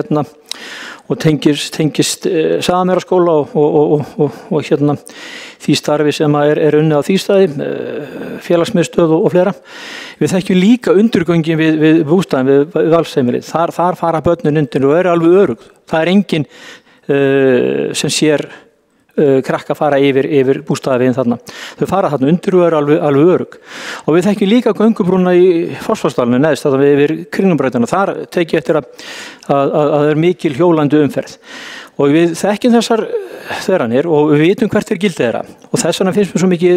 og tengist Sameraskóla og því starfi sem er unnið á því staði, félagsmiðstöð og fleira. Við þekkjum líka undirgöngin við bústaðin, við Valsheimilið. Þar fara börnin undir og eru alveg örugg. Það enginn sem sér krakka fara yfir bústaðaveginn þarna. Þau fara þarna undir og eru alveg örugg. Og við þekkjum líka göngubrúna í Fossvogsdalnum neðst þarna yfir Kringlunarbrautina. Þar tek ég eftir að það mikil hjólandi umferð. Og við þekkjum þessar þveranir og við vitum hvert gildi þeirra. Og þess vegna finnst mér svo mikið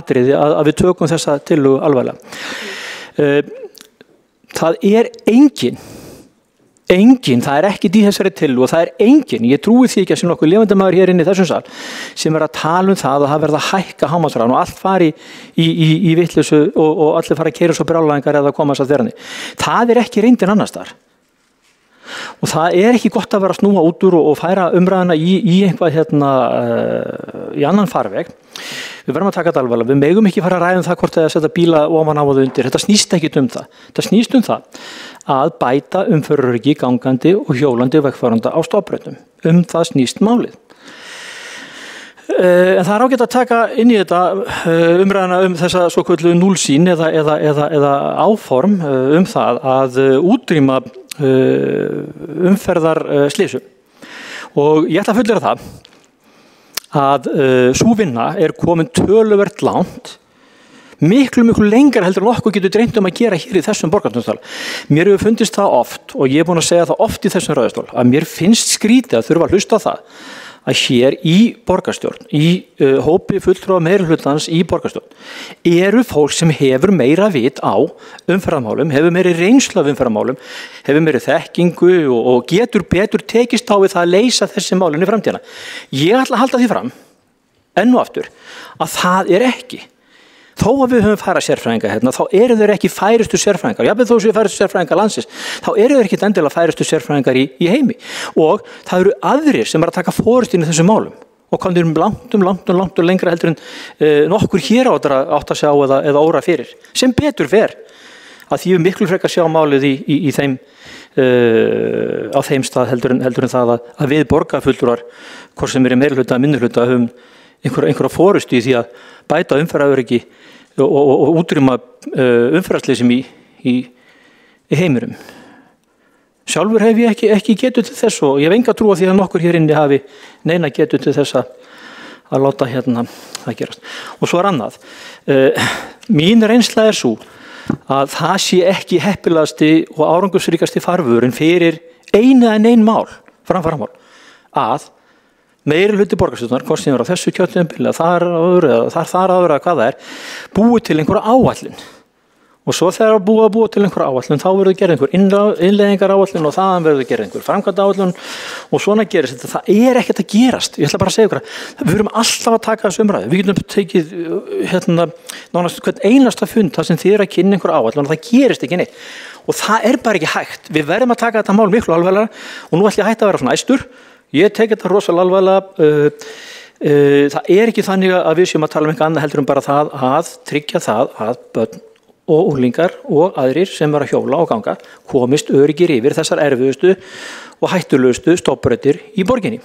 atriði að við tökum þessa tillögu alvarlega. Það engin, það ekkert í þessari tillögu og það engin, ég trúi því ekki að sem nokkuð lifandi maður hér inni í þessum sal sem að tala það að það verða að hækka hámarkshraðann og allt fari í vitleysu og allir fara að keyra svo brjálæðingar eða koma þess að þverrani. Það ekki reyndin annars þar. Og það ekki gott að vera að snúa út úr og færa umræðina í einhvað í annan farveg. Við verðum að taka þetta alvarlega. Við megum ekki fara að ræða það hvort að setja bíla ofan á og undir. Þetta snýst ekkit það. Þetta snýst það að bæta umferðaröryggi gangandi og hjólandi vegfarenda á stofnbrautum. Það snýst málið. En það ágætt að taka inn í þetta umræðina þessa svokölluðu núllsýn eða áform það að útrýma umferðarslysum. Og ég ætla að fullyrða það að sú vinna komin töluvert langt, miklu lengra heldur en okkur getur dreymt að gera hér í þessum borgarstjórnarstól. Mér hefur fundist það oft og ég búin að segja það oft í þessum ræðustól að mér finnst skrítið að þurfa að hlusta á það að hér í borgarstjórn, í hópi fulltrúa meirihlutans í borgarstjórn fólk sem hefur meira vit á umferðarmálum, hefur meiri reynslu af umferðarmálum, hefur meiri þekkingu og getur betur tekist á við það að leysa þessi málin í framtíðina. Ég ætla að halda því fram, enn og aftur, að það ekki. Þó að við höfum færa sérfræðinga hérna, þá þeir ekki færustu sérfræðingar. Jafnvel þó sem færustu sérfræðingar landsins, þá þeir ekki endilega færustu sérfræðingar í heimi. Og það eru aðrir sem að taka fórustinn í þessum málum og komnir langt og lengra heldur en nokkur hér átt að sjá eða óra fyrir. Sem betur fer að því við miklu frekar sjá málið í þeim á þeim stað heldur en það að við borgarfulltrúar, hvort sem meirihluta eða minnihluta, höfum einhverja fórustu í því að bæta umferðaröryggi og útrýma umferðarslysum í heiminum. Sjálfur hef ég ekki getu til þess og ég hef enga trú á því að nokkur hér inni hafi neina getu til þess að láta það gerast. Og svo annað. Mín reynsla svo að það sé ekki heppilegasti og árangursríkasti farvörun fyrir eina en ein mál, framfaramál, að meirihluti borgarstjórnar, hvort sem á þessu kjörtímabili, þar áður eða hvað það búið til einhverja áætlun. Og svo þegar að búa til einhver áætlun, þá verður gerð einhver innleiðingar áætlun og þaðan verður gerð einhver framkvæmda áætlun og svona gerist þetta. Það ekkert að gerast. Ég ætla bara að segja ykkur að við verum alltaf að taka þessu umræðu. Við getum tekið nánast hvern einasta fund þar sem þið að kynna einhver áætlun og það gerist ekki neitt. Og það bara ekki hægt. Við verðum að taka þetta mál miklu alvarlegra og nú ætla ég að hætta að vera svona æstur. Ég tek þetta rosalega alvarlega. Það ekki þannig að við séum að tala eitthvað annað heldur bara það að tryggja það að börn og unglingar og aðrir sem að hjóla og ganga komist öryggir yfir þessar erfiðustu og hættulegustu stoppbrautir í borginni.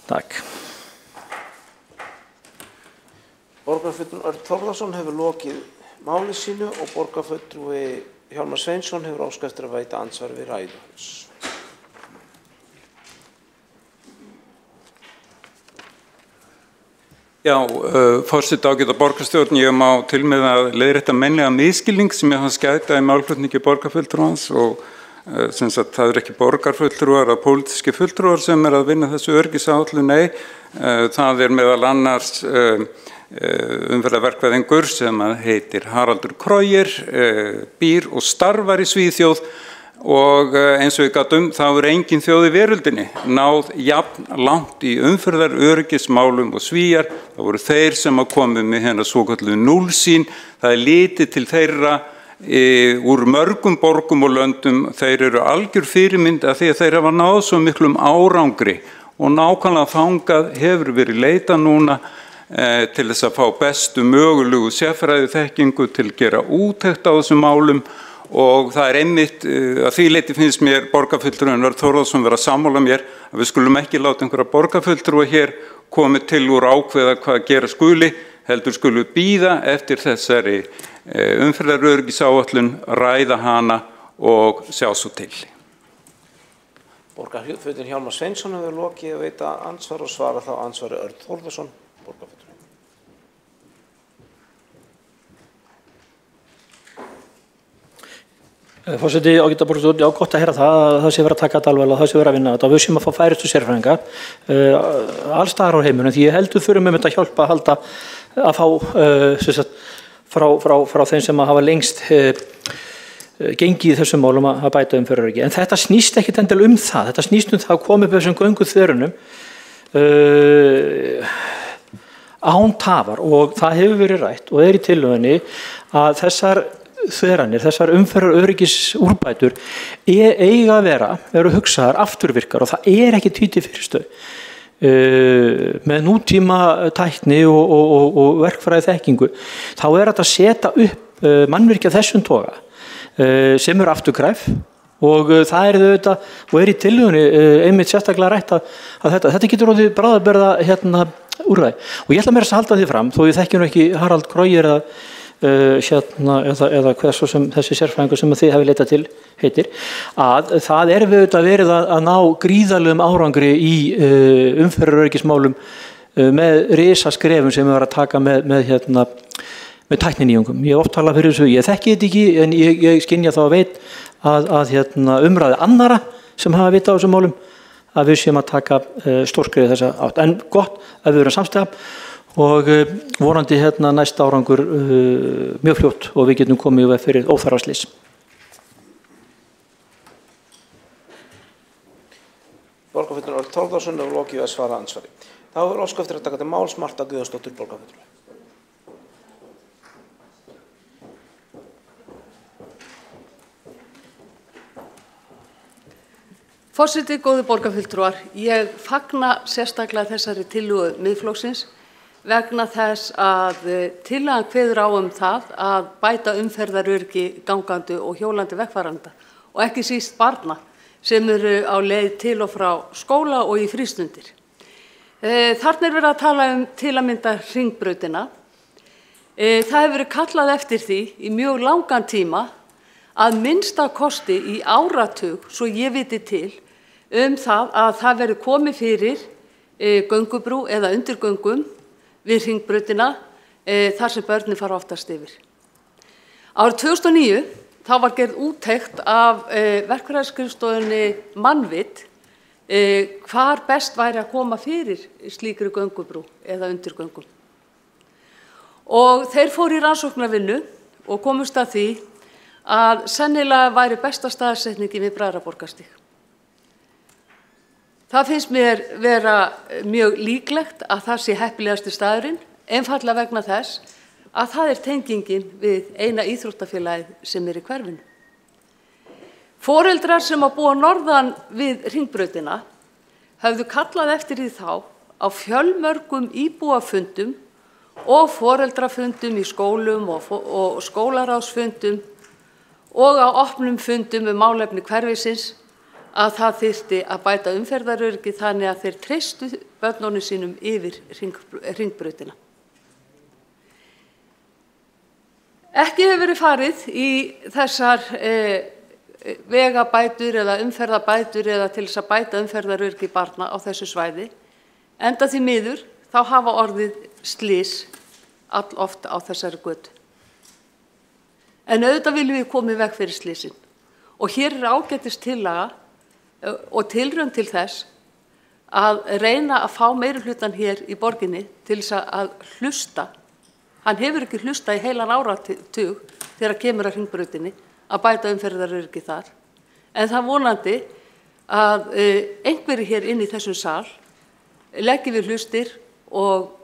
Takk. Borgarfulltrúi Örn Þórðarson hefur lokið máli sínu og borgarfulltrúi Hjálmar Sveinsson hefur óskað eftir að veita andsvar við ræðu hans. Já, forseti ágæta borgarstjórn, ég má til með að leiðrétta meinlega misskilning sem ég hafa skæta í málflutningi borgarfulltrúans og sem sagt það ekki borgarfulltrúar að pólitíski fulltrúar sem að vinna þessu öryggisáætlun, nei, það meðal annars umferðarverkfræðingur sem heitir Haraldur Krøyer, býr og starfar í Svíþjóð og eins og ég gat þá engin þjóð í veröldinni náð jafn langt í umferðaröryggismálum og Svíar. Það voru þeir sem að komu með hennar svokölluðu núllsýn. Það litið til þeirra úr mörgum borgum og löndum. Þeir eru algjör fyrirmynd af því að þeir hafa náð svo miklum árangri og nákvæmlega þangað hefur verið leitað núna til þess að fá bestu mögulegu sérfræði þekkingu til að gera úttekt á þessum málum. Og það einmitt, að því leyti finnst mér borgarfulltrúinn Örn Þórðarson vera sammála mér að við skulum ekki láta einhverja borgarfulltrúa hér komið til úr ákveða hvað gera skuli, heldur skulum bíða eftir þessari umferðaröryggisáætlun, ræða hana og sjá svo til. Borgarfulltrúinn Hjálmar Sveinsson hefur lokið að veita ansvar og svara þá ansvari Örn Þórðarson, borgarfulltrúi. Forseti ágæta borgarstjórn, já gott að heyra það sé verið að taka þetta alvarlega, það sé verið að vinna þetta og við séum að fá færustu sérfræðinga alls staðar á heiminum því ég heldur þurfum þetta að hjálpa að halda að fá frá þeim sem að hafa lengst gengið þessum málum að bæta umferðaröryggi. En þetta snýst ekkit endilega það, þetta snýst það að koma upp þessum göngu þverunum án tafar og það hefur verið rætt og í tillögunni að þessar þessar umferðaröryggisúrbætur eiga að vera hugsaðar afturvirkar og það ekki tvíti fyrirstöð með nútíma tækni og verkfræði þekkingu þá þetta að setja upp mannvirki af þessum toga sem afturkræf og það þetta og í tillögunni einmitt sérstaklega rætt að þetta getur orðið bráðabirgða úrræði og ég ætla mér að halda því fram þó ég þekki nú ekki Harald Krøyer eða hvað svo sem þessi sérfræðingur sem þið hefur leitað til heitir að það við verið að ná gríðarlegum árangri í umferðaröryggismálum með risaskrefum sem við varum að taka með tækninýjungum. Ég oft talað fyrir þessu, ég þekki þetta ekki en ég skynja þá að veit að umræði annara sem hafa vita á þessum málum að við séum að taka stórskrefið þessa átt. En gott að við verum samstæða og vonandi næsta árangur mjög fljótt og við getum komið fyrir óþarfaslys. Borgarfulltrúi Örn Þórðarson hefur lokið að svara ansvari. Þá hefur óskað eftir að taka til máls Marta Guðjónsdóttir borgarfulltrúi. Forseti, góði borgarfulltrúar, ég fagna sérstaklega þessari tillögu Miðflokksins vegna þess að tillagan kveður á það að bæta umferðaröryggi gangandi og hjólandi vegfarenda og ekki síst barna sem eru á leið til og frá skóla og í frístundir. Þarna verið að tala til að mynda hringbrautina. Það hefur verið kallað eftir því í mjög langan tíma að minnsta kosti í áratug, svo ég viti til, það að það verið komið fyrir göngubrú eða undirgöngum við hringbrautina þar sem börnin fara oftast yfir. Árið 2009 þá var gerð úttekt af verkfræðiskrifstofunni Mannvit hvar best væri að koma fyrir slíkri göngubrú eða undirgöngum. Og þeir fóru í rannsóknarvinnu og komumst að því að sennilega væri besta staðsetningin við Bræðraborgarstíg. Það finnst mér vera mjög líklegt að það sé heppilegasti staðurinn, einfaldlega vegna þess að það er tengingin við eina íþróttafélagið sem er í hverfinu. Foreldrar sem að búa norðan við Hringbrautina höfðu kallað eftir því þá á fjölmörgum íbúafundum og foreldrafundum í skólum og skólaráðsfundum og á opnum fundum málefni hverfisins að það þyrfti að bæta umferðaröryggi þannig að þeir treystu börnunum sínum yfir Hringbrautina. Ekki hefur verið farið í þessar vegabætur eða umferðarbætur eða til þess að bæta umferðaröryggi barna á þessu svæði, enda því miður þá hafa orðið slys alloft á þessari götu. En auðvitað viljum við koma í veg fyrir slysin. Og hér er ágætis tillaga og tilraun til þess að reyna að fá meirihlutann hér í borginni til þess að hlusta. Hann hefur ekki hlustað í heilan áratug þegar kemur að Hringbrautinni að bæta umferðaröryggi þar. En það vonandi að einhverjir hér inn í þessum sal leggi við hlustir og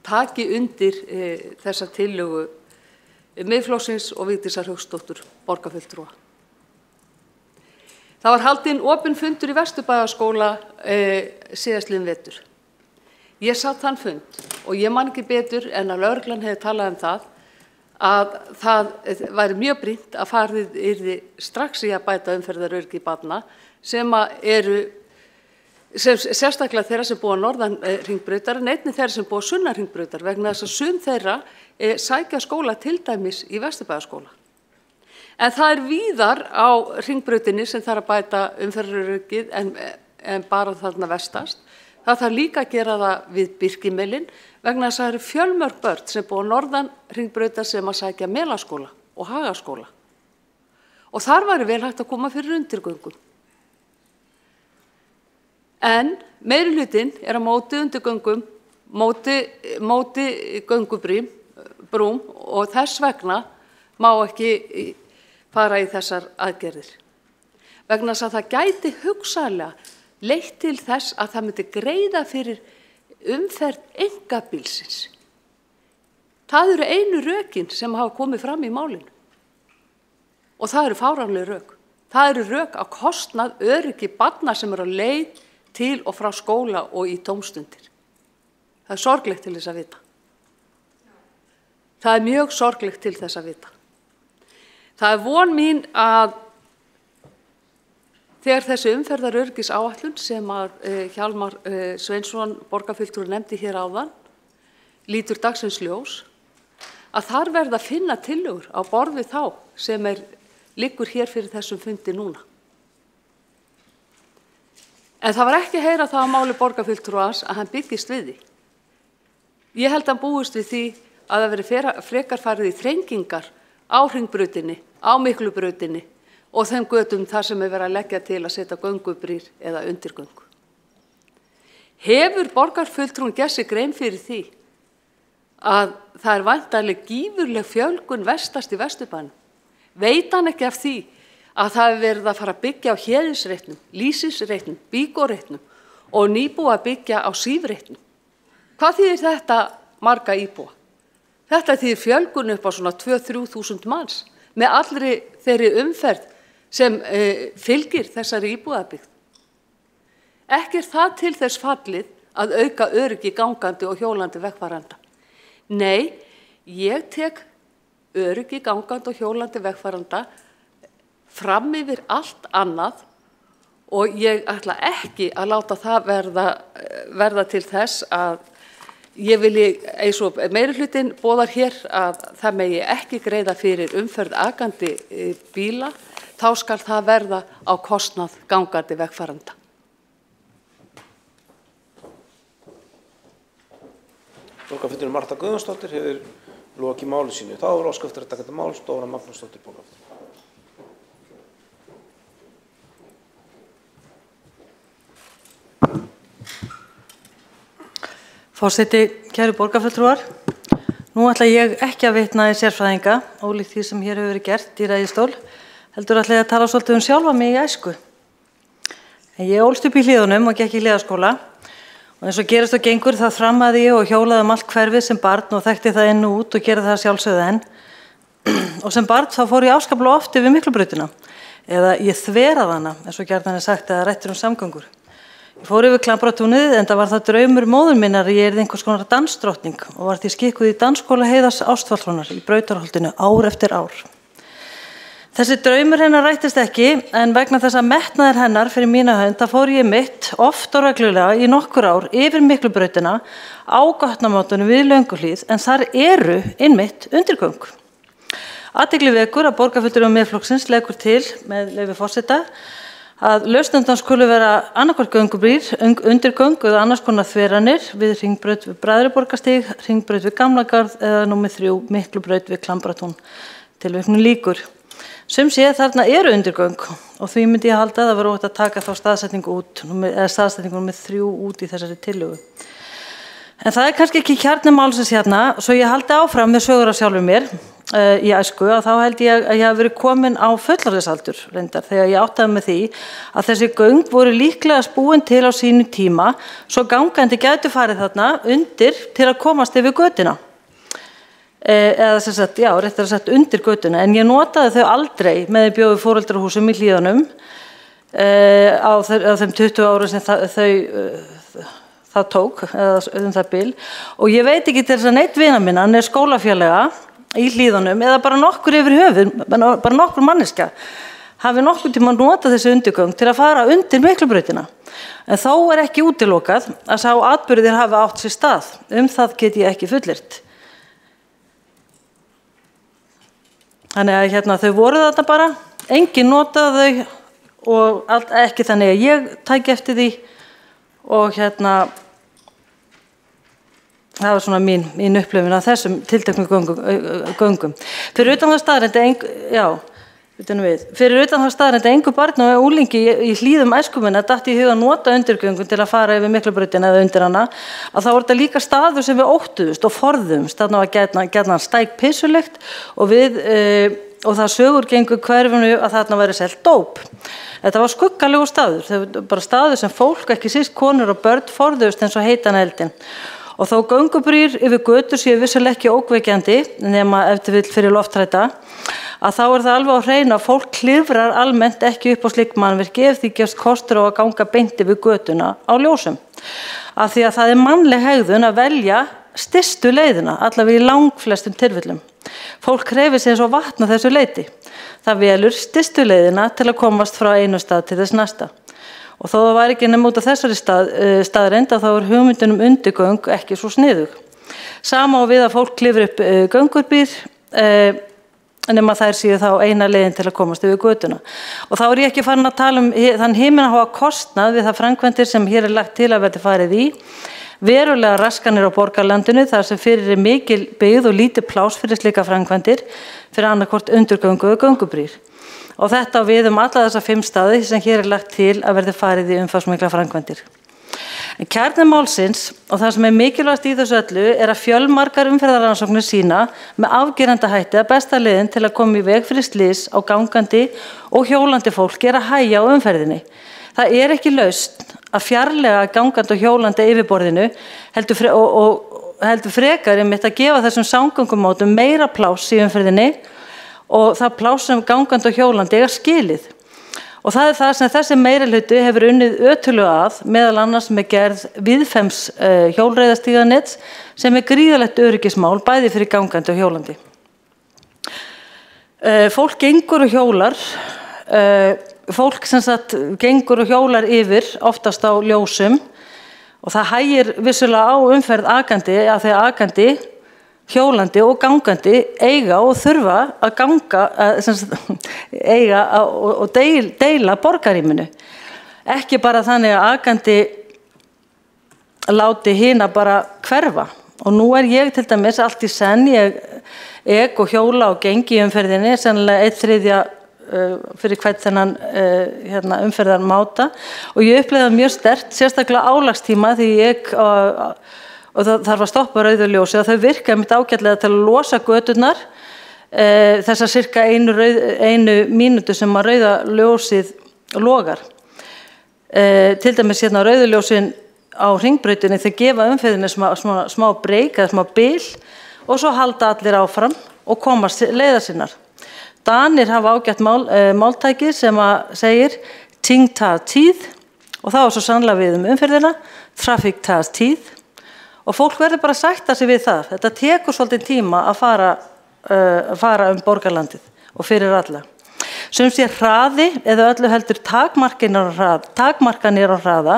taki undir þessa tillögu Miðflokksins og Vigdísar Hauksdóttur borgarfulltrúa. Það var haldinn opinn fundur í Vesturbæjarskóla síðastliðinn vetur. Ég satt þann fund og ég man ekki betur en að lögreglan hefði talað það að það væri mjög brýnt að farið yrði strax í að bæta umferðaröryggi barna sem sérstaklega þeirra sem búa norðan Hringbrautar en einnig þeirra sem búa sunnan Hringbrautar vegna þess að sum þeirra sækja skóla til dæmis í Vesturbæjarskóla. En það víðar á Hringbrautinni sem þarf að bæta umferðaröryggið en bara þarna vestast. Það þarf líka að gera það við Birkimelinn vegna þess að það eru fjölmörg börn sem búa norðan Hringbrautar sem að sækja Melaskóla og Hagaskóla. Og þar væri vel hægt að koma fyrir undirgöngum. En meirihlutinn er á móti undirgöngum, móti göngubrúm og þess vegna má ekki fara í þessar aðgerðir. Vegna þess að það gæti hugsanlega leitt til þess að það myndi greiða fyrir umferð einkabílsins. Það eru einu rökin sem hafa komið fram í málinu. Og það eru fáránleg rök. Það eru rök á kostnað öryggi barna sem eru á leið til og frá skóla og í tómstundir. Það er sorglegt til þess að vita. Það er mjög sorglegt til þess að vita. Það er von mín að þegar þessi umferðaröryggisáætlun sem að Hjálmar Sveinsson borgarfulltrúi nefndi hér áðan lítur dagsins ljós, að þar verða að finna tillögur á borð við þá sem liggur hér fyrir þessum fundi núna. En það var ekki að heyra það á máli borgarfulltrúans að hann byggist við því. Ég held að hann búist við því að það veri frekar farið í þrengingar á Hringbrautinni, á Miklubrautinni og þeim götum þar sem verið að leggja til að setja göngubrýr eða undirgöngu. Hefur borgarfulltrúin gert sér grein fyrir því að það er væntanleg gífurleg fjölgun vestast í Vesturbænum? Veit hann ekki af því að það er verið að fara að byggja á Héðinsreitnum, Lýsinsreitnum, Bíkóreitnum og nýbúa að byggja á Sífreitnum? Hvað þýðir þetta marga íbúa? Þetta þýðir fjölgun upp á svona 2-3 þúsund manns með allri þeirri umferð sem fylgir þessari íbúðabyggð. Ekki er það til þess fallið að auka öryggi gangandi og hjólandi vegfarenda. Nei, ég tek öryggi gangandi og hjólandi vegfarenda fram yfir allt annað og ég ætla ekki að láta það verða til þess að ég vilji, eins og meirihlutinn boðar hér, að það megi ekki greiða fyrir umferð akandi bíla, þá skal það verða á kostnað gangandi vegfarenda. Borgarfulltrúi Marta Guðjónsdóttir hefur lokið máli sínu. Þá er óskað eftir að taka þetta mál Dóra Magnúsdóttir borgarfulltrúi. Forseti, kæru borgarfulltrúar, Nú ætla ég ekki að vitna í sérfræðinga, ólíkt því sem hér hefur verið gert í ræðustól, heldur ætla ég að tala svolítið sjálfa mig í æsku. En ég ólst upp í Hlíðunum og gekk í Hlíðaskóla og eins og gerist og gengur þá þrammaði ég og hjólaði allt hverfið sem barn og þekkti það inn og út og gerði það sjálfsögðu enn. Og sem barn þá fór ég afskaplega oft yfir Miklubrautina eða ég þveraði hana, eins og gjarnan sagt, eða rættur samgöngur. Ég fór yfir Klambratúnið en það var það draumur móður minnar að ég yrði einhvers konar dansdrottning og var því skikkuð í dansskóla Heiðars Ástvaldssonar í Brautarholtinu ár eftir ár. Þessi draumur hennar rættist ekki en vegna þess að metnaðir hennar fyrir mína hönd það fór ég mitt oft og reglulega í nokkur ár yfir Miklubrautina á gatnamótunum við Lönguhlíð en þar eru innmitt undirgöng. Athygli vekur að borgarfulltrúi Miðflokksins leggur til með leyfi forseta að lausnundan skulu vera annarkvort göngubrýr, undirgöng eða annars konar þveranir við Hringbraut við Bræðraborgarstíg, Hringbraut við Gamlagarð eða númer 3 Miklubraut við Klambratún. Tilvitnun lýkur. Sum sé þarna eru undirgöng og því myndi ég halda að það var óhætt að taka þá staðsetningu út, eða staðsetningu númer 3 út í þessari tillögu. En það er kannski ekki kjarni málsins hérna, svo ég haldi áfram með sögur af sjálfum mér í æsku að þá held ég að ég hafi verið komin á fullorðinsaldur reyndar þegar ég áttaði með því að þessi göng voru líklega búin til á sínu tíma svo gangandi gætu farið þarna undir til að komast yfir götuna. Eða sem sagt, já, réttar að sagt undir götuna en ég notaði þau aldrei með bjóði foreldrahúsum í Hlíðunum á þeim 20 árum sem það tók eða það bil og ég veit ekki til þess að neitt vina minna hann er skólafélaga í Hlíðunum eða bara nokkur yfir höfuð, bara nokkur manneska hafi nokkur tíma notað þessi undirgöng til að fara undir Miklubrautina. En þó er ekki útilokað að sá atburðir hafi átt sér stað. Það get ég ekki fullyrt. Þannig að hérna, þau voru þetta bara, enginn notaði þau og ekki þannig að ég tæki eftir því og hérna það var svona mín upplifun af þessum tilteknu göngum. Fyrir utan það staðreynd að engu barn og unglingi í Hlíðum æskuminna datt í hug að nota undirgöngun til að fara yfir Miklubrautina eða undir hana, að þá var þetta líka staður sem við óttuðumst og forðumst. Þarna var gjarnan stæk pissulegt og það sögur gengur hverfinu að þarna væri selt dóp. Þetta var skuggalegu staður, það var bara staður sem fólk, ekki síst konur og börn, forðumst eins og heitan eldin. Og þó göngubrýr yfir götur séu vissulega ekki ókveikjandi nema ef til vill fyrir loftræta, að þá er það alveg á hreinu að fólk klifrar almennt ekki upp á slík mannvirki ef því gefst kostur á að ganga beint yfir götuna á ljósum. Af því að það er mannleg hegðun að velja stystu leiðina, allavega í langflestum tilfellum. Fólk krefir sig eins og vatn á þessu leyti. Það velur stystu leiðina til að komast frá einu stað til þess næsta. Og þó það var ekki nema út af þessari staðreynd að þá er hugmyndin undirgöng ekki svo sniðug. Sama á við að fólk klifur upp göngurbýr nema þær séu þá eina leiðin til að komast yfir götuna. Og þá er ég ekki farin að tala þann himinháa kostnað við það framkvæmdir sem hér er lagt til að verði farið í. Verulega raskanir á borgarlandinu þar sem fyrir mikil byggð og lítið pláss fyrir slíka framkvæmdir fyrir annarkvort undirgöngu og göngubrýr. Og þetta við alla þessa 5 staði sem hér er lagt til að verði farið í umfangsmikla framkvæmdir. En kjarni málsins og það sem er mikilvægast í þessu öllu er að fjölmargar umferðarrannsóknir sýna með afgerandi hætti að besta leiðin til að koma í veg fyrir slys á gangandi og hjólandi fólk er að hægja á umferðinni. Það er ekki lausn að fjarlæga gangandi og hjólandi yfirborðinu heldur frekar einmitt að gefa þessum samgöngumótum meira pláss í umferðinni og það pláss sem gangandi og hjólandi eiga skilið. Og það er það sem þessi meirihluti hefur unnið ötullega að, meðal annars með gerð víðfems hjólreiðastíganets sem er gríðarlegt öryggismál bæði fyrir gangandi og hjólandi. Fólk gengur og hjólar, gengur og hjólar yfir oftast á ljósum og það hægir vissulega á umferð akandi að þegar akandi hjólandi og gangandi eiga og þurfa að ganga, eiga og deila borgarrýminu. Ekki bara þannig að akandi láti hina bara hverfa. Og nú er ég til dæmis allt í senn, ég og hjóla og gengi í umferðinni, sennilega 1/3 fyrir hvern þennan umferðarmáta og ég upplifði það mjög sterkt, sérstaklega álagstíma því ég og það þarf að stoppa rauðu ljósi og þau virka mitt ágætlega til að losa göturnar þessar cirka einu mínútu sem að rauða ljósið logar. Til dæmis hérna rauðu ljósin á hringbrautinni þau gefa umferðinni smá breyk eða smá bil og svo halda allir áfram og komast leiðar sinnar. Danir hafa ágætt máltæki sem að segir ting tager tid og það var svo sannlega við umferðina, traffic tager tid og fólk verður bara að sætta sig við það. Þetta tekur svolítið tíma að fara borgarlandið og fyrir alla. Sums sé hraði eða öllu heldur takmarkanir á hraða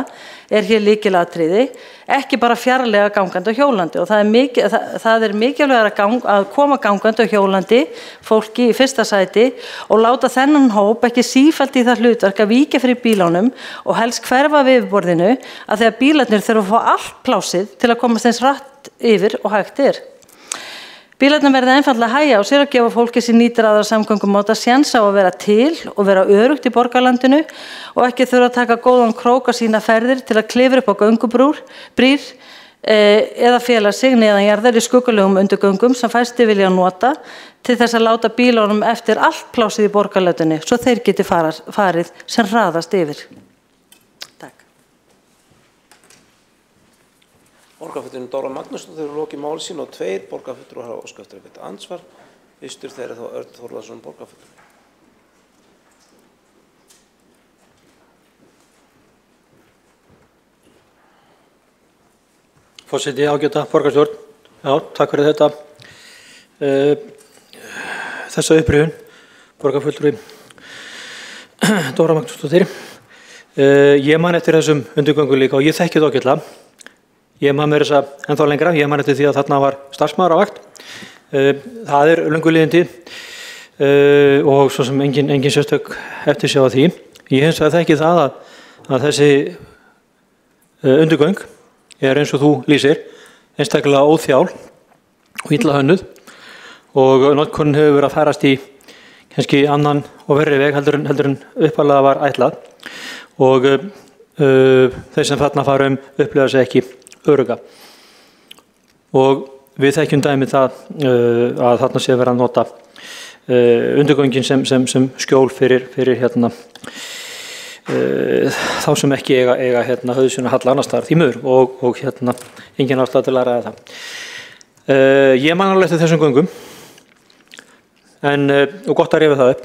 hér lykilatriði, ekki bara fjarlæga gangandi og hjólandi og það er mikilvægt að koma gangandi og hjólandi fólki í fyrsta sæti og láta þennan hóp ekki sífellt í það hlutverk að víkja fyrir bílánum og helst hverfa við yfirborðinu að þegar bílarnir þurfa að fá allt plásið til að komast eins rætt yfir og hægt er. Bílarnir verða einfaldlega að hægja á sér að gefa fólki sem nýtir aðra samgöngumáta séns á að vera til og vera örugt í borgarlandinu og ekki þurfa að taka góðan krók á sína ferðir til að klifra upp á göngubrýr eða fela sig neðanjarðar í skuggalegum undirgöngum sem fæstir vilja nota til þess að láta bílunum eftir allt plásið í borgarlandinu svo þeir geti farið sem hraðast yfir. Borgarfulltrúinn Dóra Magnúsdóttir hefur lokið máli sín og 2 borgarfulltrúar hafa óskað eftir að veita andsvar. Fyrstur þeirra þá Örn Þórðarson borgarfulltrúi. Forseti ágæta borgarstjórn. Já, takk fyrir þetta. Þessa upprifjun, borgarfulltrúi Dóra Magnúsdóttir. Ég man eftir þessum undirgöngum líka og ég þekki það ágætlega. Ég man mér þess að ennþá lengra, ég man eftir því að þarna var starfsmaður á vakt. Það er löngu liðin tíð og svo sem engin sérstök eftir sjá því. Ég hins vegar þekki það að þessi undirgöng er eins og þú lýsir, einstaklega óþjál og illa hönnuð og notkun hefur verið að færast í kannski annan og verri veg heldur en upphaflega var ætlað og þeir sem þarna fara upplifa sig ekki örugga. Og við þekkjum dæmi það að þarna sé verið að nota undirgöngin sem skjól fyrir hérna þá sem ekki eiga hérna höfðsuna halla annars staðar því miður og hérna engin ástæða til að ræða það. Ég man alveg eftir þessum göngum og gott að rifja það upp.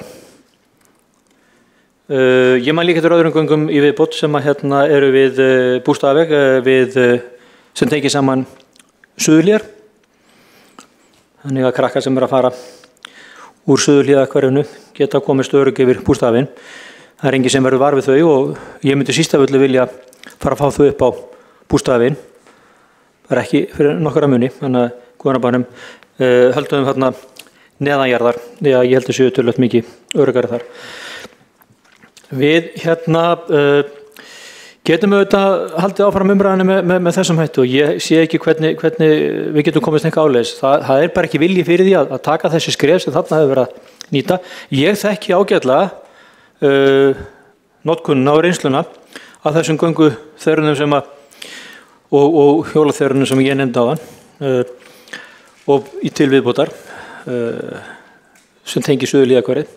Ég man líka eftir öðrum göngum í viðbót sem að hérna eru við Bústaðaveg sem tengir saman Suðurhlíðar. Þannig að krakkar sem eru að fara úr Suðurhlíðarhverfinu geta komist örugg yfir Bústaðaveginn. Það er enginn sem verður var við þau og ég myndi síst af öllu vilja fara að fá þau upp á Bústaðaveginn. Það er ekki fyrir nokkra muni, þannig að Guðanabænum höldum þarna neðanjarðar, því að ég held að séu tölvöld mikið öruggari þar. Við hérna getum auðvitað haldið áfram umræðinu með þessum hættu og ég sé ekki hvernig við getum komist eitthvað áleiðis. Það er bara ekki vilji fyrir því að taka þessi skref sem þarna hefur verið að nýta. Ég þekki ágætlega notkunina og reynsluna að þessum gönguþörunum og hjólaþörunum sem ég nefndi áðan og í tilviðbótar sem tengi Suðurhlíðarhverfið.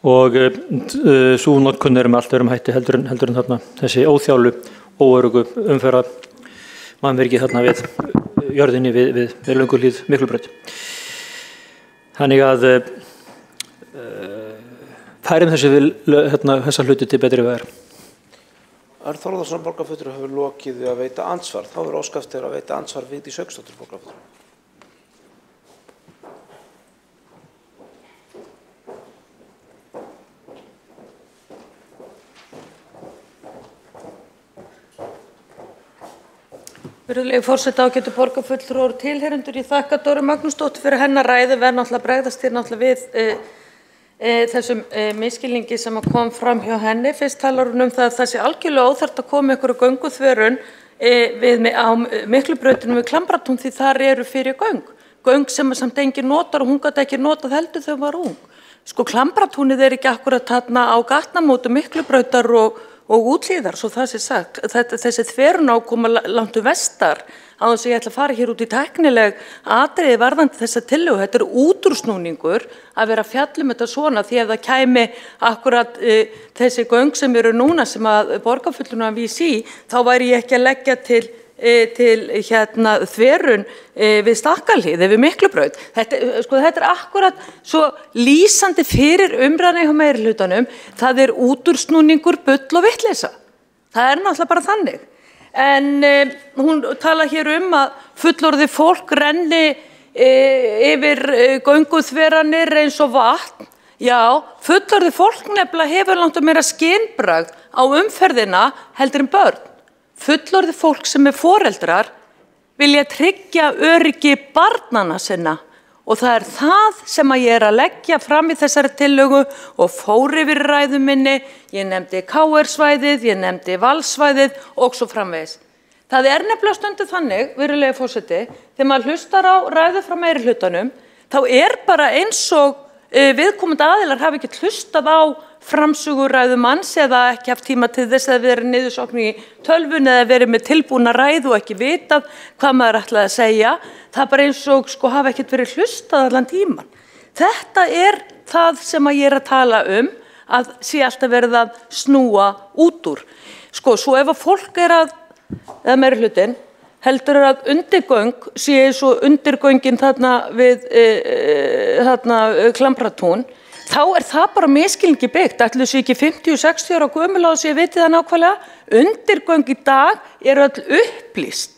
Og sú notkun er með allt öðrum hætti heldur en þarna þessi óþjálu, óöruggu umferðar mannvirki þarna við jörðinni við Lönguhlíð Miklubraut. Þannig að færum þessa hluti til betri vegar. Örn Þórðarson borgarfulltrúi hefur lokið að veita andsvar. Þá er óskað eftir að veita andsvar Vigdís Hauksdóttir borgarfulltrúi. Virðulegi forseti, ágætu borgarfulltrúar og tilheyrendur, ég þakka Dóru Magnúsdóttur fyrir hennar ræðu, verð náttúrulega bregðast þér náttúrulega við þessum misskilningi sem kom fram hjá henni. Fyrst talar hún það að það sé algjörlega óþarft að koma ykkur gönguþverun á Miklubrautinum við Klambratún því þar eru fyrir göng sem samt enginn notar og hún gat ekki notað heldur þegar hún var ung. Sko Klambratúnið er ekki akkurat þarna á gatnamótum Miklubrautar og og útlíðar, svo það sé sagt. Þessi þverun ákoma langt vestar, á þess að ég ætla að fara hér út í tæknileg atriði varðandi þessa tillögu. Þetta útrúsnúningur að vera að fjalla þetta svona, því ef það kæmi akkurat þessi göng sem eru núna sem að borgarfulltrúar vísa í, þá væri ég ekki að leggja til þverun við Stakkahlíð við Miklubraut. Þetta akkurat svo lýsandi fyrir umræðuna hjá meirihlutanum. Það útúrsnúningur, bull og vitleysa. Það náttúrulega bara þannig. En hún tala hér að fullorðið fólk renni yfir gönguþveranir eins og vatn. Já, fullorðið fólk nefnilega hefur langt meira skynbragð á umferðina heldur en börn. Fullorðið fólk sem foreldrar vilja tryggja öryggi barnanna sinna og það það sem að ég að leggja fram í þessari tillögu og fór yfir ræðu minni. Ég nefndi KR-svæðið, ég nefndi Valsvæðið og svo framvegis. Það nefnilega stundum þannig, virðulegi forseti, þegar maður hlustar á ræðu frá meirihlutanum, þá bara eins og viðkomandi aðilar hafi ekki hlustað á framsöguræðu manns eða ekki haft tíma til þess að vera niðursókn í tölvun eða verið með tilbúna ræðu og ekki vitað hvað maður ætlaði að segja. Það eins og hafi ekkert verið hlustað allan tíman. Þetta það sem ég að tala að sé alltaf verið að snúa út úr. Svo ef að fólk eða meirihlutinn heldur að undirgöng sé eins og undirgöngin þarna við Klambratún, þá það bara misskilningi byggt. Ætli sé ekki 50-60 ára gömul á þess að ég viti það nákvæmlega. Undirgöng í dag öll upplýst.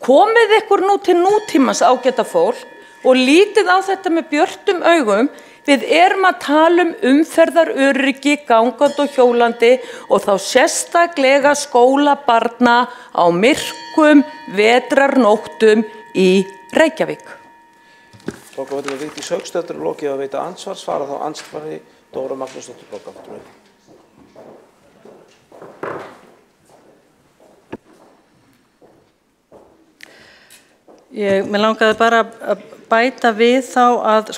Komið ykkur nú til nútímans ágæta fólk og lítið á þetta með björtum augum. Við að tala umferðaröryggi gangandi og hjólandi og þá sérstaklega skólabarna á myrkum vetrarnóttum í Reykjavík. Borgarfulltrúi Vigdís Hauksdóttir lokið að veita andsvar, svara þá andsvari Dóra Magnúsdóttir borgarfulltrúi. Mér langaði bara að bæta við þá að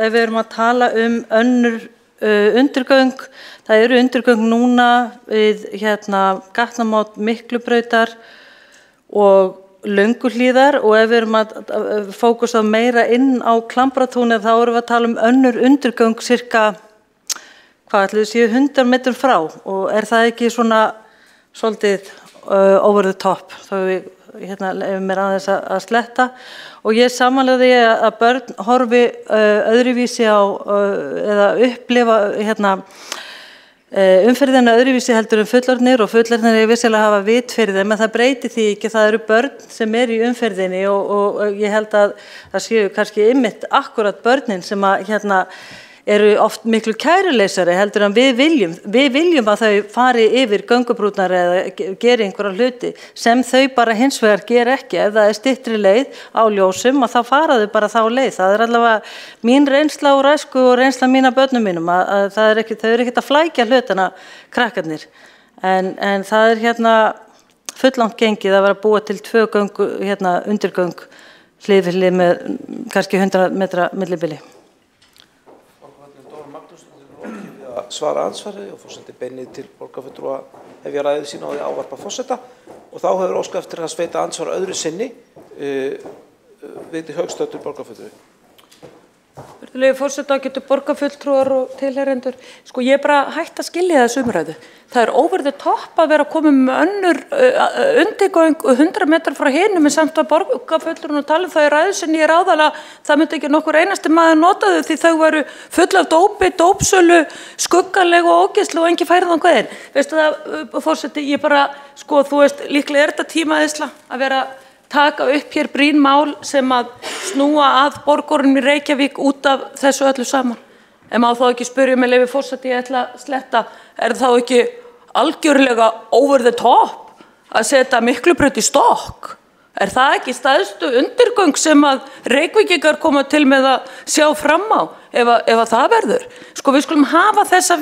ef við að tala önnur undirgöng, það undirgöng núna við gatnamót Miklubrautar og Lönguhlíðar og ef við að fókusa meira inn á Klambratúni þá við að tala önnur undirgöng cirka, hvað ætli séu 100 metrum frá og það ekki svona svolítið over the top, þá við mér aðeins að sletta og ég samanlega því að börn horfi öðruvísi á eða upplifa umferðina öðruvísi heldur fullorðnir og fullorðnir vissilega hafa vit fyrir þeim en það breyti því ekki, það börn sem í umferðinni og ég held að það séu kannski einmitt akkurat börnin sem að oft miklu kæruleysari heldur en við viljum að þau fari yfir göngubrúnar eða geri einhverja hluti sem þau bara hins vegar gera ekki. Ef það styttri leið á ljósum og þá fara þau bara þá leið. Það allavega mín reynsla og æsku og reynsla mín af börnum mínum að þau ekkert að flækja hlutana krakkarnir. En það fulllangt gengið að vera að búa til 2 göngu, undirgöng hlið við hlið með kannski 100 metra millibili. Svara ansvari og forseti beinið til borgarfulltrúa hefja ræðu sína á því ávarpa forseta og þá hefur óskað eftir að veita ansvar öðru sinni Vigdís Hauksdóttir borgarfulltrúi. Virðulegi forseti, getur borgarfulltrúar og tilheyrendur. Ég bara hætt að skilja þessu umræðu. Það over the top að vera að koma með önnur undirgöng 100 metrar frá hinum en samt að borgarfulltrúar og tala það í ræðu sinni ég ráðalega það myndi ekki nokkur einasti maður nota þau því þau væru full af dópi, dópsölu, skuggaleg og ógeðslu og engi færið á hvað Veistu það, forseti, ég bara, þú veist, líklega þetta tímaeyðsla að vera taka upp hér brýn mál sem að snúa að borgurunum í Reykjavík út af þessu öllu saman. En má þá ekki spyrja með leyfi forseti ég ætla að sletta, þá ekki algjörlega over the top að setja Miklubraut í stokk? Það ekki stærstu undirgöng sem að Reykvíkingar koma til með að sjá fram á ef það verður? Við skulum hafa þessa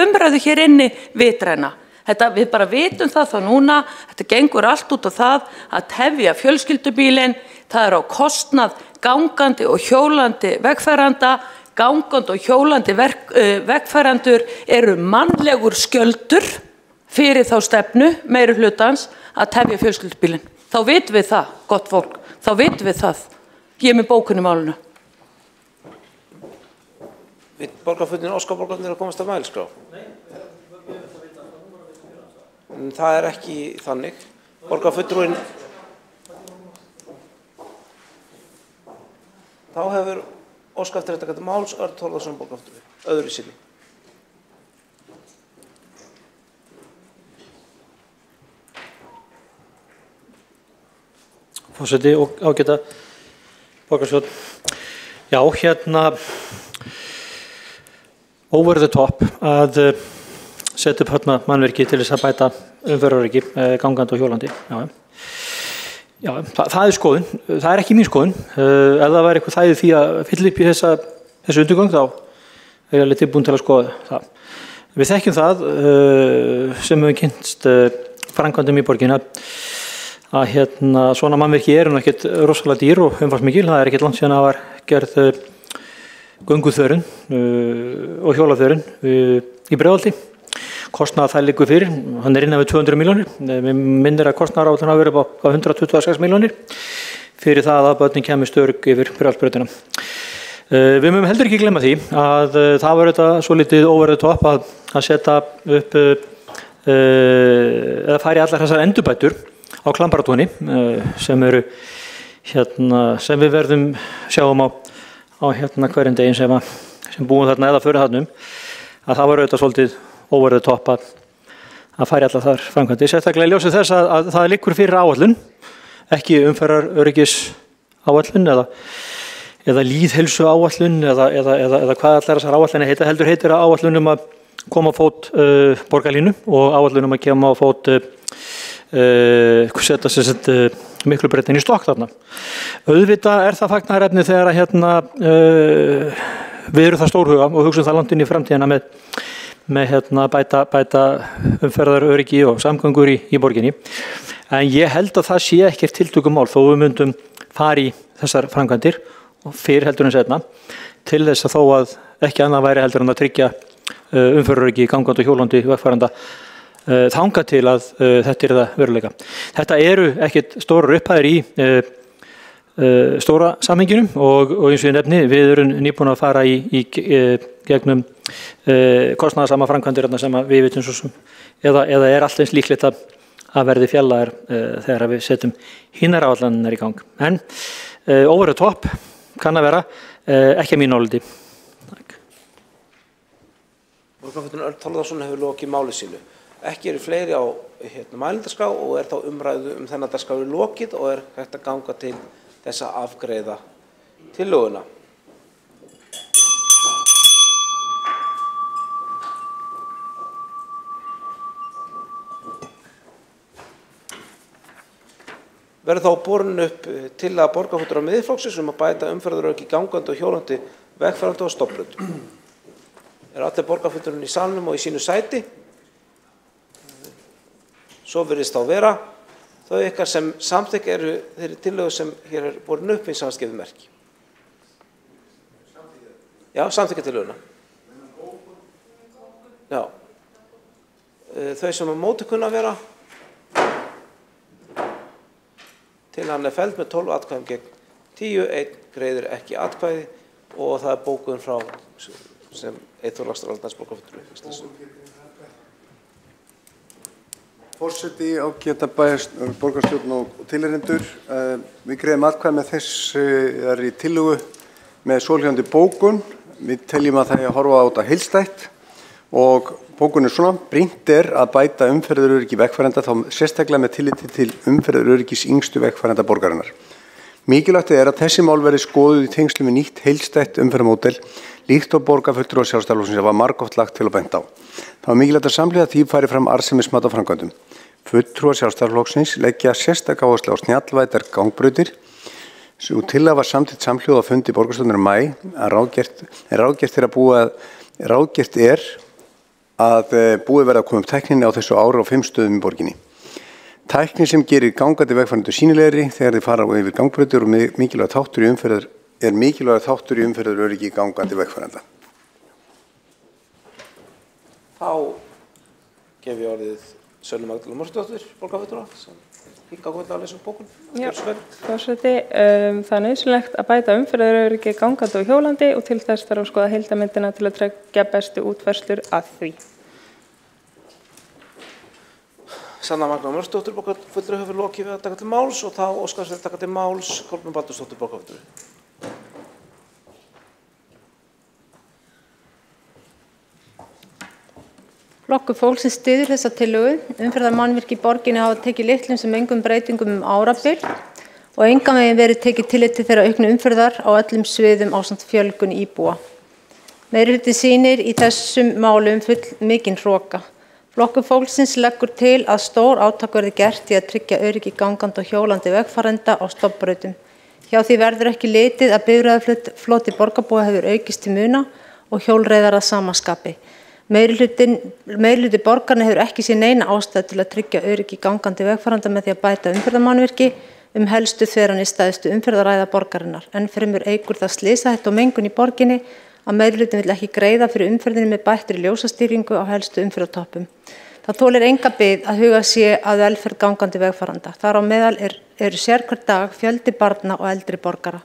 umræðu hér inni vitræna. Við bara vitum það þá núna, þetta gengur allt út á það að tefja fjölskyldubílinn, það á kostnað gangandi og hjólandi vegfarenda, gangandi og hjólandi vegfarendur eru mannlegur skjöldur fyrir þá stefnu meiri hlutans að tefja fjölskyldubílinn. Þá vitum við það, gott fólk, þá vitum við það. Ég er með bókun í málinu. Vill borgarfulltrúinn óska borgararnir að komast að mælskrá? Nei. Það er ekki þannig. Borgarfulltrúinn þá hefur óskað eftir þetta máls Örn Þórðarson borgarfulltrúi, öðru sinni. Forseti og ágæta borgarstjórn. Já, over the top að setja upp mannvirki til þess að bæta umferðaröryggi gangandi og hjólandi. Já, það er skoðun. Það er ekki mín skoðun. Ef það væri eitthvað þægið því að fylla upp í þessu undirgöng þá er ég alveg tilbúin til að skoða það. Við þekkjum það sem við kynnst framkvæmdum í borginni að svona mannvirki eru nú ekkert rosalega dýr og umfangsmikil. Það er ekkert langt síðan að var gerð gönguþörun og hjólaþörun í Breiðholti. Kostnaður það liggur fyrir, hann er innan við 200 milljónir. Við minnir að kostnaðaráætlun hafi verið á 126 milljónir fyrir það að börnin kemur örugg yfir Breiðholtsbrautina. Við mögum heldur ekki glemma því að það var þetta svo litið over the top að setja upp eða færi allar þessar endurbætur á Klambaratúni sem eru sem við verðum sjáum á hverjum deginn sem búum þarna eða fyrir þarnum að það var auðvitað svolítið over the top að færi allar þar framkvæmdi. Sérstaklega í ljósi þess að það liggur fyrir áætlun, ekki umferðaröryggis áætlun eða lýðheilsu áætlun eða hvað allar þessar áætlunni heita, heldur heitir áætlun að koma á fót borgarlínu og áætlun að koma á fót setja miklu breytin í stokk þarna. Auðvitað er það fagnaðarefni þegar við erum það stórhuga og hugsaum það langt inn í framtíðina með bæta umferðaröryggi og samgöngur í borginni. En ég held að það sé ekkert tiltökumál þó við myndum fara í þessar framkvæmdir og fyrir heldur en setna til þess að þó að ekki annað væri heldur en að tryggja umferðaröryggi gangandi og hjólandi vegfarenda þangað til að þetta er það veruleika. Þetta eru ekkert stórar upphæðir í stóra samhenginu og eins og ég nefni, við erum nýbúin að fara í gegnum kostnaðarsama framkvæmdir sem við vitum svo sem eða er allt eins líklegt að verði fjallaðar þegar við setjum hinnar áætlanirnar í gang. En over the top kann að vera ekki að mínu áliti. Borgarfulltrúinn Örn Þórðarson hefur lokið máli sínu. Ekki eru fleiri á mælendaskrá og er þá umræðu þennan dagskrá lokið og er hægt að ganga til þess að afgreiða tillöguna. Verður þá borin upp tillaga borgarfulltrúa Miðflokksins að bæta umferðaröryggi gangandi og hjólandi vegfarenda og stofnbrautum. Er allir borgarfulltrúar í salnum og í sínu sæti? Svo virðist þá vera. Þau ykkar sem samþykk eru þeirri tillögu sem hér er borin upp við samskipið merki. Já, samþykja tillöguna. Já. Þau sem á móti kunna vera. Tillagan er felld með 12 atkvæðum gegn 10, 1 greiðir ekki atkvæði og það er bókun frá sem Eyþór Laxdal Alldals borgarfulltrúi. Forseti, ágæta borgarstjórn og tilheyrendur. Við greiðum atkvæði með þessari tillögu með svohljóðandi bókun. Við teljum að það er að horfa á þetta heildstætt og bókun er svona: brýnt er að bæta umferðaröryggi vegfarenda þá sérstaklega með tilliti til umferðaröryggis yngstu vegfarenda borgarinnar. Mikilvægt er að þessi mál verði skoðuð í tengslum við nýtt heildstætt umferðarmódel líkt og borgarfulltrúar Sjálfstæðisflokksins var margoft lagt til að benda á. Það var mikilvægt að samhliða því fari fram arðsemismat á framkvæmdum. Fulltrúar Sjálfstæðisflokksins leggja sérstaka áherslu á snjallvætar gangbrautir. Sú tillaga var samþykkt samhljóða á fundi borgarstjórnar í maí ráðgert er að búið verði að koma upp tækninni á þessu ári á 5 stöðum í borginni. Tækni sem gerir gangandi vegfarendur sýnilegri þegar þeir fara yfir gangbrautir og mikilvægur þáttur í umferðaröryggi gangandi vegfarenda. Þá gef ég orðið Sölvi Magdalena Mörtusdóttir, borgarfulltrúa, sem hingað komið að lesa bókun. Já, forseti, það er nauðsynlegt að bæta umferðaröryggi gangandi og hjólandi og til þess þarf að skoða heildarmyndina til að tryggja bestu útfærslur að því. Sanna Magnús Mörtusdóttir, borgarfulltrúi, hefur lokið við að taka til máls og þá óskast við að taka til máls Kolbrún Baldursdóttir, borgarfulltrúi. Flokkur fólksins styður þessa tillögu. Umferðarmannvirki í borginni hafa tekið litlum sem engum breytingum árabil og engan veginn verið tekið tillit til þeirra auknu umferðar á öllum sviðum ásamt fjölgun íbúa. Meirihluti sýnir í þessum málum full mikinn hroka. Flokkur fólksins leggur til að stór átak verði gert í að tryggja öryggi gangandi og hjólandi vegfarenda á stofnbrautum. Hjá því verður ekki litið að bifreiðafloti borgarbúa hefur aukist til muna og hjólreiðar að sama skapi. Meirihluti borgarna hefur ekki séð neina ástæðu til að tryggja öryggi gangandi vegfarenda með því að bæta umferðarmannvirki helstu þveranir stæðstu umferðaræða borgarinnar. Enn fremur eykur það slysahættu og mengun í borginni að meirihlutin vill ekki greiða fyrir umferðinni með bættri ljósastýringu á helstu umferðartoppum. Það þolir enga bið að huga sé að velferð gangandi vegfarenda. Þar á meðal eru sérhver dag fjöldi barna og eldri borgara.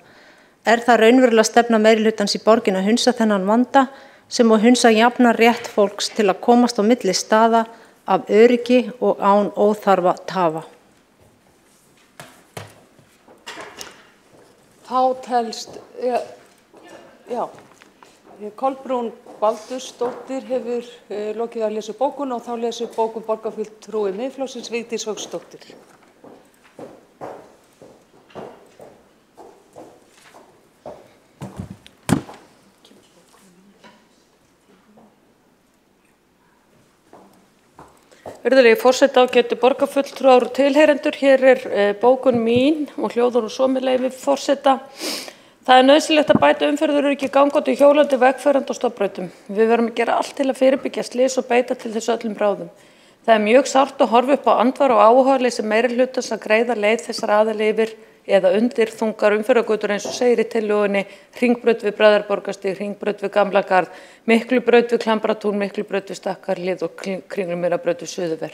Er það raunverulega stefna meirihlutans í borginni að hunsa þennan vanda sem og hunsa jafnan rétt fólks til að komast á milli staða af öryggi og án óþarfa tafa. Þá telst, Kolbrún Baldursdóttir hefur lokið að lesa bókun og þá lesur bókun borgarfulltrúi Miðflokksins Vigdís Hauksdóttir. Virðulegi forseti, ágætu borgarfulltrúar og tilheyrendur, hér er bókun mín og hljóðar og svo með leyfi forseta. Það er nauðsynlegt að bæta umferðaröryggi gangandi og hjólandi vegfarenda á stofnbrautum. Við verðum að gera allt til að fyrirbyggja slys og beita til þessu öllum ráðum. Það er mjög sárt að horfa upp á andvar og áhugaleysi meirihlutans að greiða leið þessar aðili yfir eða undir þungar umferðargötur eins og segir í tillögunni, Hringbraut við Bræðraborgarstíg, Hringbraut við Gamlagarð, Miklubraut við Klambratún, Miklubraut við Stakkarhlíð og Kringlumýrarbraut við Suðurver.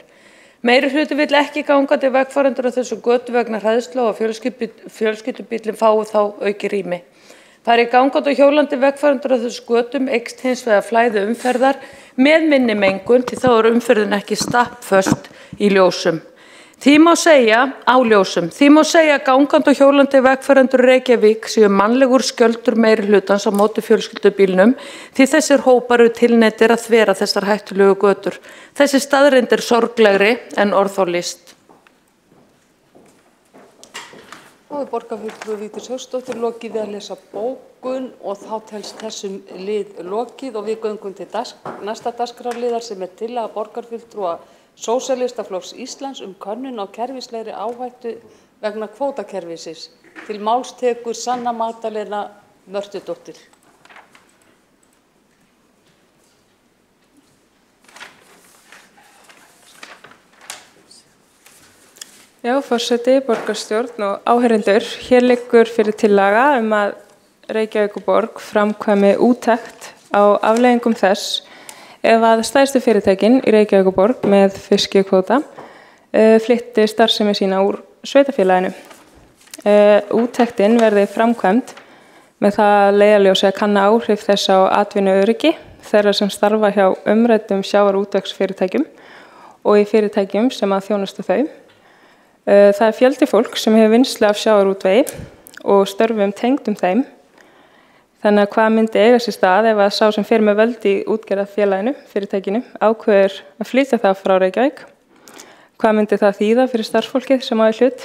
Meirihluti vill ekki gangandi vegfarendur á þessu götu vegna hræðslu og fjölskyldubíllinn fái þá auki rými. Fari gangandi og hjólandi vegfarendur á þessu götum eykst hins vegar flæði umferðar með minni mengun því þá er umferðin ekki stappföst í ljósum. Því má segja að gangandi og hjólandi vegfarendur í Reykjavík séu mannlegur skjöldur meirihlutans á móti fjölskyldubílnum því þessir hópar eru tilneyddir að þvera þessar hættulegu götur. Þessi staðreynd er sorglegri en orð á list. Þá er borgarfulltrúi Vigdís Hauksdóttir lokið við að lesa bókun og þá telst þessum lið lokið og við göngum til næsta dagskrárliðar sem er tillaga borgarfulltrúa Sósíalistaflokks Íslands könnun á kerfislegri áhættu vegna kvótakerfisins. Til máls tekur Sanna Magdalena Mörtusdóttir. Já, forseti, borgarstjórn og áheyrendur. Hér liggur fyrir tillaga að Reykjavíkurborg framkvæmi úttekt á afleiðingum þess ef að stærstu fyrirtækin í Reykjavíkurborg með fiskikvóta flytti starfsemi sína úr sveitarfélaginu. Úttektin verði framkvæmd með það að leiðarljósi að kanna áhrif þess á atvinnuöryggi þeirra sem starfa hjá umræddum sjávarútvegsfyrirtækjum og í fyrirtækjum sem að þjónusta þau. Það er fjöldi fólk sem hefur vinnslu af sjávarútvegi og störfum tengdum þeim. Þannig að hvað myndi eiga sér stað ef að sá sem fer með völd í útgerðarfélaginu, fyrirtækinu, ákveður að flytja það frá Reykjavík? Hvað myndi það þýða fyrir starfsfólkið sem á í hlut?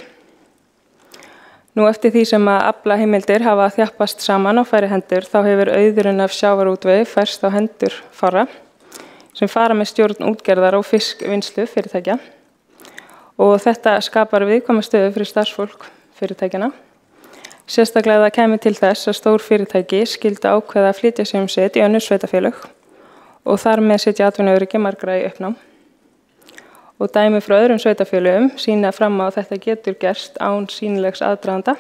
Nú eftir því sem að aflaheimildir hafa þjappast saman á færri hendur þá hefur auðurinn af sjávarútvegi færst á hendur fárra sem fara með stjórn útgerðar og fiskvinnslu fyrirtækja og þetta skapar viðkvæma stöðu fyrir starfsfólk fyrirtækjana. Sérstaklega það kemur til þess að stór fyrirtæki skyldu ákveða að flytja sig sitt í önnur sveitarfélög og þar með setja atvinnuöryggi margra í uppnám. Og dæmi frá öðrum sveitarfélögum sýna fram á að þetta getur gerst án sýnilegs aðdraganda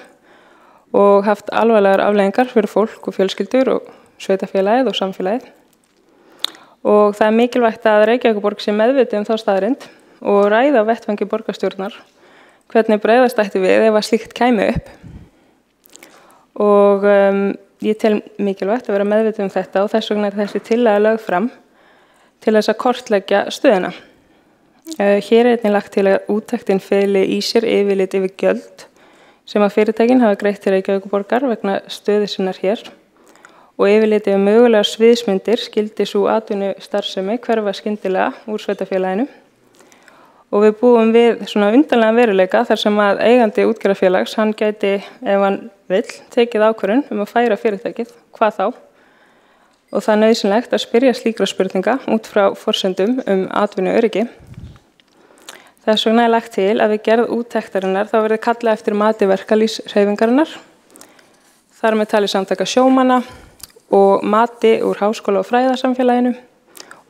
og haft alvarlegar afleiðingar fyrir fólk og fjölskyldur og sveitarfélagið og samfélagið. Og það er mikilvægt að Reykjavíkurborg sé meðvituð þá staðreynd og ræða á vettvangi borgarstjórnar hvernig bregðast ætti við ef að slíkt kæmi upp. Og ég tel mikilvægt að vera meðvituð þetta og þess vegna þessi tillaga lögð fram til þess að kortleggja stöðuna. Hér einnig lagt til að úttektin feli í sér yfirlit yfir gjöld sem að fyrirtækin hafa greitt til Reykjavíkurborgar vegna stöðu sinnar hér og yfirlit yfir mögulegar sviðsmyndir skyldi sú atvinnustarfsemi hverfa skyndilega úr sveitarfélaginu. Og við búum við svona undarlegan veruleika þar sem að eigandi útgerðarfélags, hann gæti, ef hann vill, tekið ákvörðun að færa fyrirtækið, hvað þá? Og það er nauðsynlegt að spyrja slíkra spurninga út frá forsendum atvinnuöryggi. Þess vegna er lagt til að við gerð úttektarinnar þá verði kallað eftir mati verkalýðshreyfingarinnar, þar með talið samtaka sjómanna og mati úr háskóla- og fræðasamfélaginu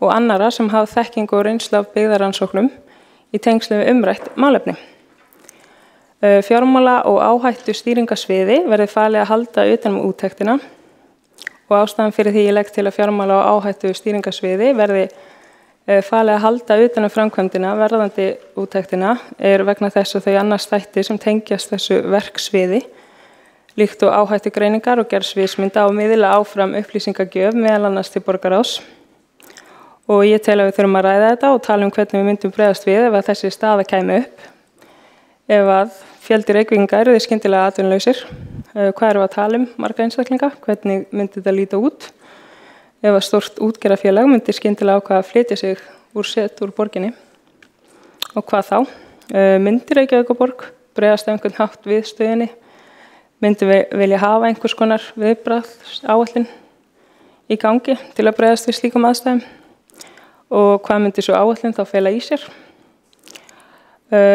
og annara sem hafa þekkingu og reynslu af byggðarannsóknum í tengslu við umrætt málefni. Fjármála- og áhættu stýringasviði verði falið að halda utan úttektina og ástæðan fyrir því ég legg til að fjármála- og áhættu stýringasviði verði falið að halda utan framkvæmdina verðandi úttektina er vegna þess að þau annars þætti sem tengjast þessu verksviði líkt og áhættu greiningar og gerð sviðsmynda og miðla áfram upplýsingagjöf meðal annars til borgaráðs. Og ég tel að við þurfum að ræða þetta og tala hvernig við myndum bregðast við ef að þessi staða kæmi upp. Ef að fjöldi Reykvíkinga eru skyndilega atvinnulausir, hvað erum við að tala marga einstaklinga, hvernig myndi þetta líta út? Ef að stórt útgerðarfélag myndi skyndilega ákveða að flytja sig úr borginni og hvað þá? Myndi Reykjavíkurborg bregðast einhvern hátt við stöðinni? Myndi við vilja hafa einhvers konar viðbragðsáætlun í gangi til að bregðast við slíkum aðstæðum? Og hvað myndi svo áætlun þá fela í sér?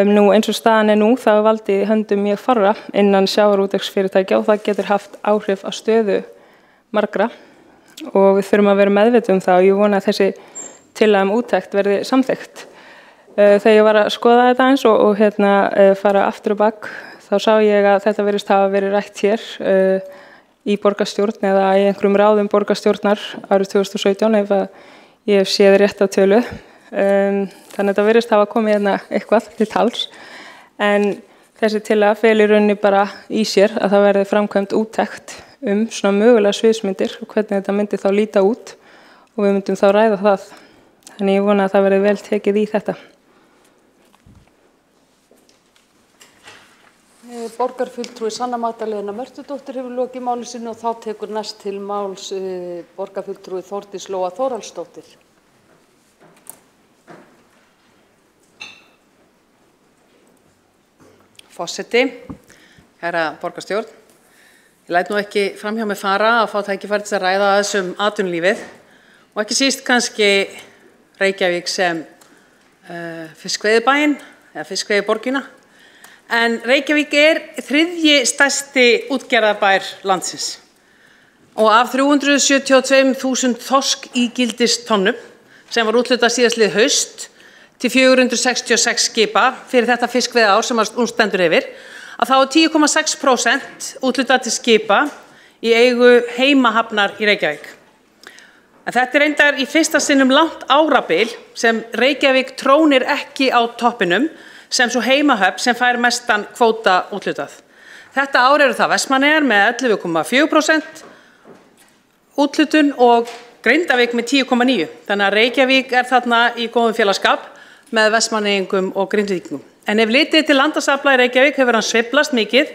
Nú eins og staðan nú þá er valdið í höndum mjög fárra innan sjávarútvegsfyrirtækja og það getur haft áhrif á stöðu margra og við þurfum að vera meðvituð það og ég vona að þessi tillaga úttekt verði samþykkt. Þegar ég var að skoða þetta eins og fara aftur og bak þá sá ég að þetta virðist hafa verið rætt hér í borgarstjórn eða í einhverjum ráðum borgarstjórnar árið 2017 ef ég hef séð rétt að tölu. Þannig að þetta virðist hafa komið hérna eitthvað til tals en þessi tillaga felur í rauninni bara í sér að það verði framkvæmd úttekt svona mögulega sviðsmyndir og hvernig þetta myndi þá líta út og við myndum þá ræða það. Þannig ég vona að það verði vel tekið í þetta. Borgarfulltrúi Sanna Magdalena Mörtudóttir hefur lokið máli sinni og þá tekur næst til máls borgarfulltrúi Þórdís Lóa Þórhallsdóttir. Forseti, herra borgarstjórn, ég læt nú ekki framhjá mig fara að fá tækifæri til að ræða þessum atvinnulífið og ekki síst kannski Reykjavík sem fiskveiðibæinn eða fiskveiðiborgina. En Reykjavík er þriðji stærsti útgerðarbær landsins og af 372.000 þorskígildistonnum sem var úthlutað síðastlið haust til 466 skipa fyrir þetta fiskveiðiár sem hún stendur yfir, að þá er 10,6% úthlutað til skipa í eigu heimahafnar í Reykjavík. En þetta er reyndar í fyrsta sinnum langt árabil sem Reykjavík trónir ekki á toppinum sem svo heimahöfn sem fær mestan kvóta úthlutað. Þetta ár eru það Vestmannaeyjar með 11,4% úthlutun og Grindavík með 10,9%. Þannig að Reykjavík er þarna í góðum félagsskap með Vestmanneyingum og Grindvíkingum. En ef litið til landasafla í Reykjavík hefur hann sveiflast mikið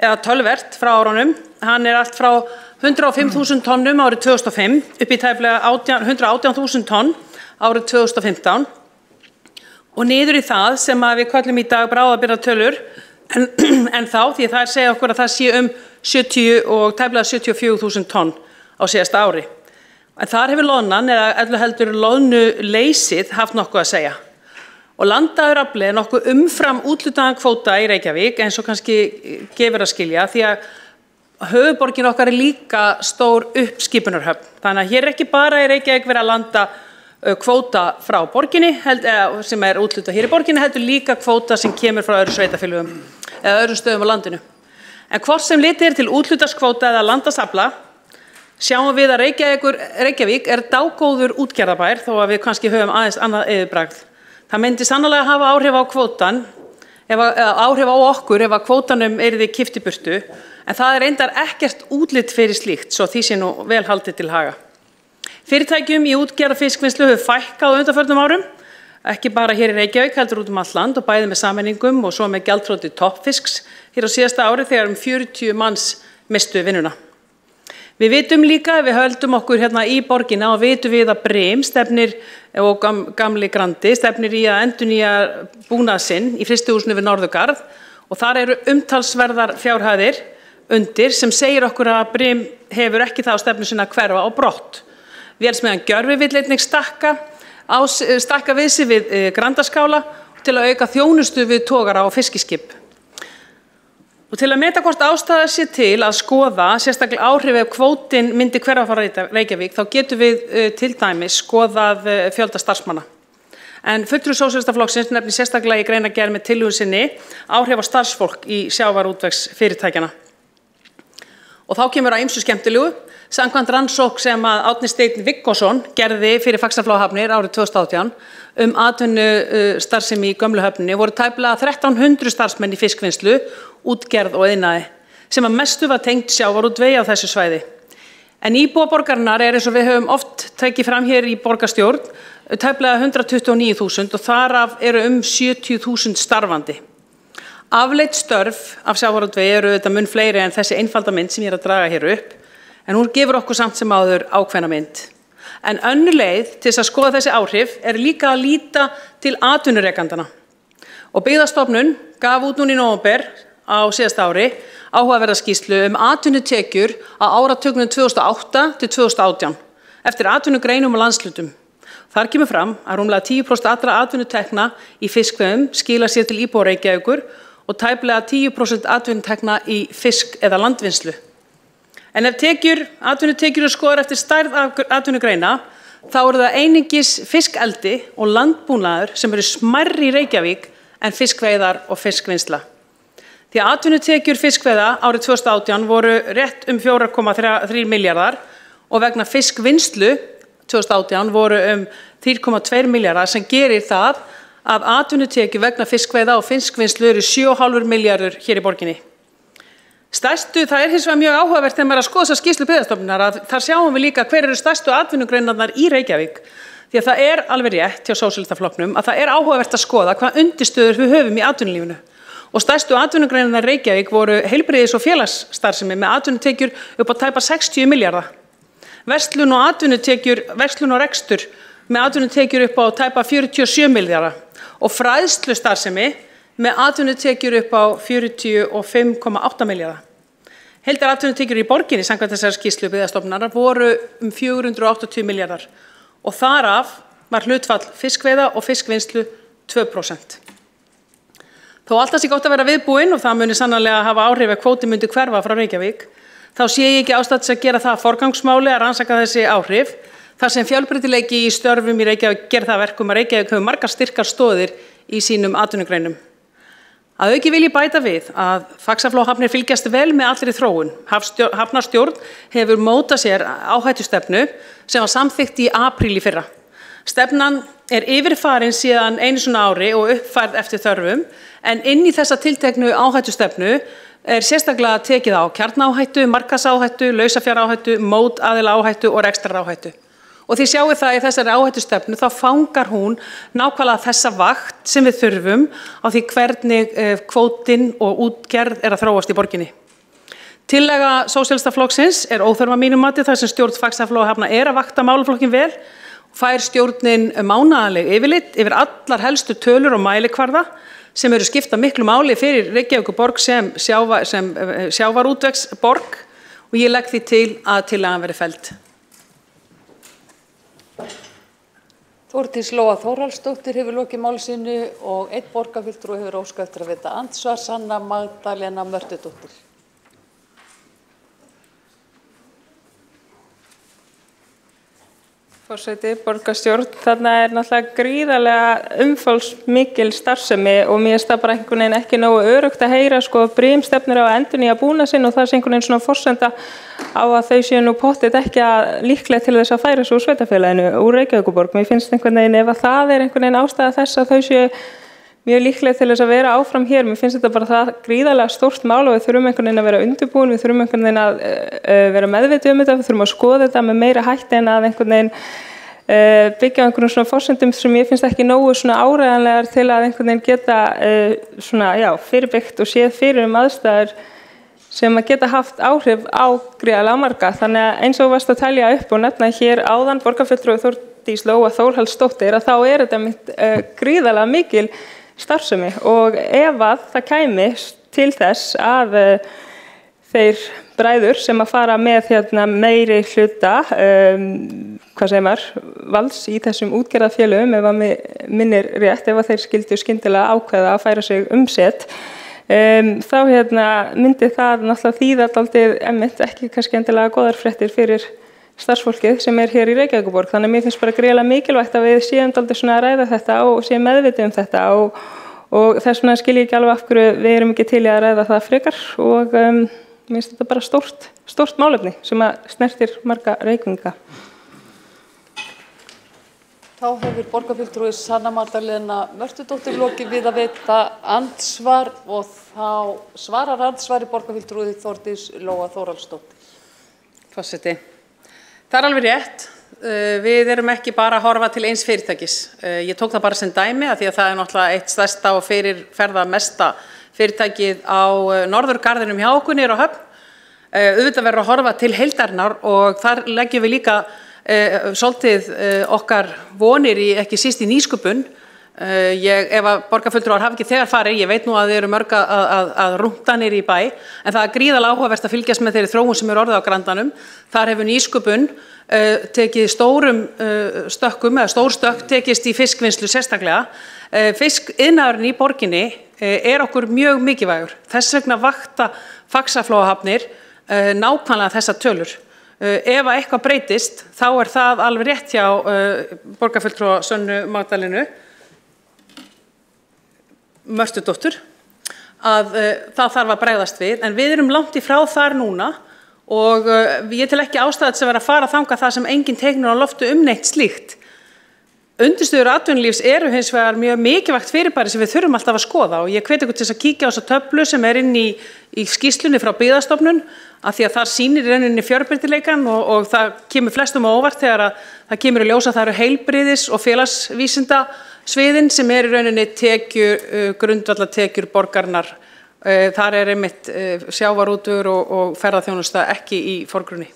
eða töluvert frá árunum. Hann er allt frá 105.000 tonnum árið 2005 upp í tæplega 118.000 tonn árið 2015 og niður í það sem við köllum í dag bráðabirgðatölur en þá því það segja okkur að það sé 70 og tæplega 74.000 tonn á síðasta ári. En þar hefur loðnan eða öllu heldur loðnuleysið haft nokkuð að segja. Og landaðurafli er nokkuð umfram úthlutaðan kvóta í Reykjavík eins og kannski gefur að skilja því að höfuðborgin okkar er líka stór uppskipunarhöfn. Þannig að hér er ekki bara í Reykjavík verið að landa kvóta frá borginni sem er úthlutað hér í borginni heldur líka kvóta sem kemur frá öðrum sveitarfélögum eða öðrum stöðum á landinu. En hvort sem litið er til úthlutaskvóta eða landasafla sjáum við að Reykjavík er dágóður útgerðarbær þó að við kannski höfum aðeins annað yfirbragð. Það myndi sannarlega hafa áhrif á kvótan, áhrif á okkur ef að kvótanum yrði kippt í burtu, en það er reyndar ekkert útlit fyrir slíkt, svo því sé nú vel haldið til haga. Fyrirtækjum í útgerð og fiskvinnslu hefur fækkað á undanförnum árum, ekki bara hér í Reykjavík, heldur út allt land og bæði með sameiningum og svo með gjaldþroti Toppfisks hér á síðasta ári þegar 40 manns mistu vinnuna. Við vitum líka, við höldum okkur hérna í borgina og vitum við að Brim stefnir og gamli Grandi stefnir í að endurnýja búnað sinn í frystihúsinu við Norðurgarð og þar eru umtalsverðar fjárhæðir undir sem segir okkur að Brim hefur ekki það á stefnu sinna að hverfa á brott. Vélsmiðjan Gjörvi vill einnig stakka við sig við Grandaskála til að auka þjónustu við togara og fiskiskip. Og til að meta hvort ástæða sé til að skoða sérstaklega áhrif ef kvótinn myndi hverfa frá Reykjavík, þá getum við til dæmis skoðað fjölda starfsmanna. En fulltrúi Sósíalistaflokksins nefnir sérstaklega í greinargerð með tillögu sinni áhrif á starfsfólk í sjávarútvegsfyrirtækjanna. Og þá kemur að ýmsu skemmtilegu. Samkvæmt rannsókn sem að Árni Steinn Viggósson gerði fyrir Faxaflóahafnir árið 2018 atvinnustarfsemi í gömlu höfninni voru tæplega 1300 starfsmenn í fiskvinnslu, útgerð og iðnaði sem að mestu var tengt sjávarútvegi á þessu svæði. En íbúa borgarinnar er eins og við höfum oft tekið fram hér í borgarstjórn tæplega 129.000 og þaraf eru 70.000 starfandi. Afleidd störf af sjávarútvegi eru auðvitað mun fleiri en þessi einfalda mynd sem ég er að draga hér upp, en hún gefur okkur samt sem áður ákveðna mynd. En önnur leið til þess að skoða þessi áhrif er líka að líta til atvinnurekandana. Og Byggðastofnun gaf út núna í nóvember á síðasta ári áhugaverða skýrslu atvinnutekjur á áratugnum 2008 til 2018 eftir atvinnugreinum og landshlutum. Þar kemur fram að rúmlega 10% allra atvinnutekna í fiskveiðum skila sér til íbúa Reykjavíkur og tæplega 10% atvinnutekna í fisk- eða landvinnslu. En ef atvinnutekjur eru skoðar eftir stærð atvinnugreina, þá eru það einungis fiskeldi og landbúnaður sem eru smærri í Reykjavík en fiskveiðar og fiskvinnsla. Því að atvinnutekjur fiskveiða árið 2018 voru rétt 4,3 milljarðar og vegna fiskvinnslu 2018 voru 3,2 milljarðar sem gerir það að atvinnutekjur vegna fiskveiða og fiskvinnslu eru 7,5 milljarður hér í borginni. Það er hins vegar mjög áhugavert þegar maður er að skoða þessa skýrslu Byggðastofnunar að þar sjáum við líka hver eru stærstu atvinnugreinarnar í Reykjavík. Því að það er alveg rétt hjá Sósíalistaflokknum að það er áhugavert að skoða hvað undirstöður við höfum í atvinnulífinu. Og stærstu atvinnugreinarnar í Reykjavík voru heilbrigðis- og félagsstarfsemi með atvinnutekjur upp á tæpa 60 milljarða. Verslun og rekstur með atvinnutekjur upp á tæpa 47 milljarða og fræðslustarfsemi með atvinnutekjur upp á 45,8 milljarða. Heildar atvinnutekjur í borginni samkvæmt þessari skýrslu Byggðastofnunar voru 480 milljarðar og þaraf var hlutfall fiskveiða og fiskvinnslu 2%. Þó alltaf sé gott að vera viðbúin og það muni sannarlega hafa áhrif ef kvóti myndi hverfa frá Reykjavík, þá sé ég ekki ástæðu til að gera það forgangsmáli að rannsaka þessi áhrif, þar sem fjölbreytileiki í störfum í Reykjavík gerir það verkum að Reykjavík hefur margar styrkar stoðir í sínum atvinnugreinum. Að auki vil ég bæta við að Faxaflóahafnir fylgjast vel með allri þróun. Hafnarstjórn hefur mótað sér áhættustefnu sem var samþykkt í apríl í fyrra. Stefnan er yfirfarin síðan einu svona ári og uppfærð eftir þörfum, en inn í þessa tilteknu áhættustefnu er sérstaklega tekið á kjarnaáhættu, markaðsáhættu, lausafjáráhættu, mótaðilaáhættu og rekstraráhættu. Og þið sjáu það í þessari áhættustefnu, þá fangar hún nákvæmlega þessa vakt sem við þurfum á því hvernig kvótinn og útgerð er að þróast í borginni. Tillaga Sósíalistaflokksins er óþörf að mínum mati þar sem stjórn Faxaflóahafna er að vakta málaflokkin vel og fær stjórnin mánaðarleg yfirlit yfir allar helstu tölur og mælikvarða sem eru skipta miklu máli fyrir Reykjavíkurborg sem sjávarútvegsborg og ég legg því til að tillagan verði felld. Þórdís Lóa Þórhallsdóttir hefur lokið máli sínu og einn borgarfulltrúi hefur óskað eftir að veita andsvar, Sanna Magdalena Mörtudóttir. Forseti, borgarstjórn, þarna er náttúrulega gríðarlega umfangsmikil starfsemi og mér finnst það bara einhvern veginn ekki nógu öruggt að heyra Brim stefnir á að endurnýja búnað sinn og það er einhvern veginn svona forsenda á að þau séu nú pottið ekki líklega til þess að færa svo úr sveitarfélaginu, úr Reykjavíkurborg. Mér finnst einhvern veginn ef að það einhvern veginn ástæða þess að þau séu mjög líklega til þess að vera áfram hér. Mér finnst þetta bara það gríðarlega stórt mál og við þurfum einhvern veginn að vera undirbúin, við þurfum einhvern veginn að vera meðvituð þetta, við þurfum að skoða þetta með meira hætti en að einhvern veginn byggja einhvern svona forsendum sem ég finnst ekki nógu svona áreiðanlegar til að einhvern veginn geta fyrirbyggt og séð fyrir aðstæður sem að geta haft áhrif á gríðarlega marga. Þannig að eins og varst að telja upp og nefna hér áðan borgarfulltrúi Þórdís Lóa Þórhallsdóttir að þá þetta gríðarlega mikil starfsemi og ef að það kæmi til þess að þeir bræður sem að fara með meiri hluta valds í þessum útgerðarfélögum ef að minnir rétt, ef að þeir skildu skyndilega ákveða að færa sig umsett þá myndi það náttúrulega þýða dálítið ekki kannski endilega góðar fréttir fyrir starfsfólkið sem hér í Reykjavíkurborg. Þannig að mér finnst bara gríðarlega mikilvægt að við séum dálítið svona að ræða þetta og séum meðvituð þetta og þess vegna skil ég ekki alveg af hverju við erum ekki til í að ræða það frekar og mér finnst þetta bara stórt málefni sem að snertir marga Reykvíkinga. Þá hefur borgarfulltrúi Sanna Magdalena Mörtudóttir lokið við að veita andsvar og þá svarar andsvari borgarfulltrúi Þórdís Lóa Þórhallsdóttir. Forseti, það alveg rétt. Við erum ekki bara að horfa til eins fyrirtækis. Ég tók það bara sem dæmi að því að það náttúrulega eitt stærsta og fyrirferðamesta fyrirtækið á norðurgarðinum hjá okkur niður á Höfn. Auðvitað verður að horfa til heildarinnar og þar leggjum við líka svolítið okkar vonir ekki síst í nýsköpun. Ef að borgarfulltrúar hafa ekki þegar farið, ég veit nú að þið eru mörg að rúnta niður í bæ, en það gríðarlega áhugavert að fylgjast með þeirri þróun sem orðið á Grandanum. Þar hefur nýsköpun tekið stórum stökkum, eða stór stökk tekist í fiskvinnslu sérstaklega. Fiskiðnaðurinn í borginni okkur mjög mikilvægur. Þess vegna vakta Faxaflóahafnir nákvæmlega þessar tölur. Ef að eitthvað breytist, þá það alveg rétt hjá borgarfulltrúa Sönnu Magdalenu Mörtudóttur að það þarf að bregðast við, en við erum langt í frá þar núna og ég tel ekki ástæðu til að vera að fara þangað það sem engin teiknur á lofti neitt slíkt. Undirstöður atvinnulífs eru hins vegar mjög mikilvægt fyrirbæri sem við þurfum alltaf að skoða og ég hvet ykkur til þess að kíkja á þessa töflu sem inn í skýrslunni frá Byggðastofnun af því að þar sýnir í rauninni fjölbreytileikann og það kemur flestum á óvart þegar að það kemur í ljós að það eru heilbrigðis- og félagsvísindasviðin sem í rauninni grundvallartekjur borgarinnar. Þar einmitt sjávarútvegur og ferðaþjónusta ekki í forgrunni.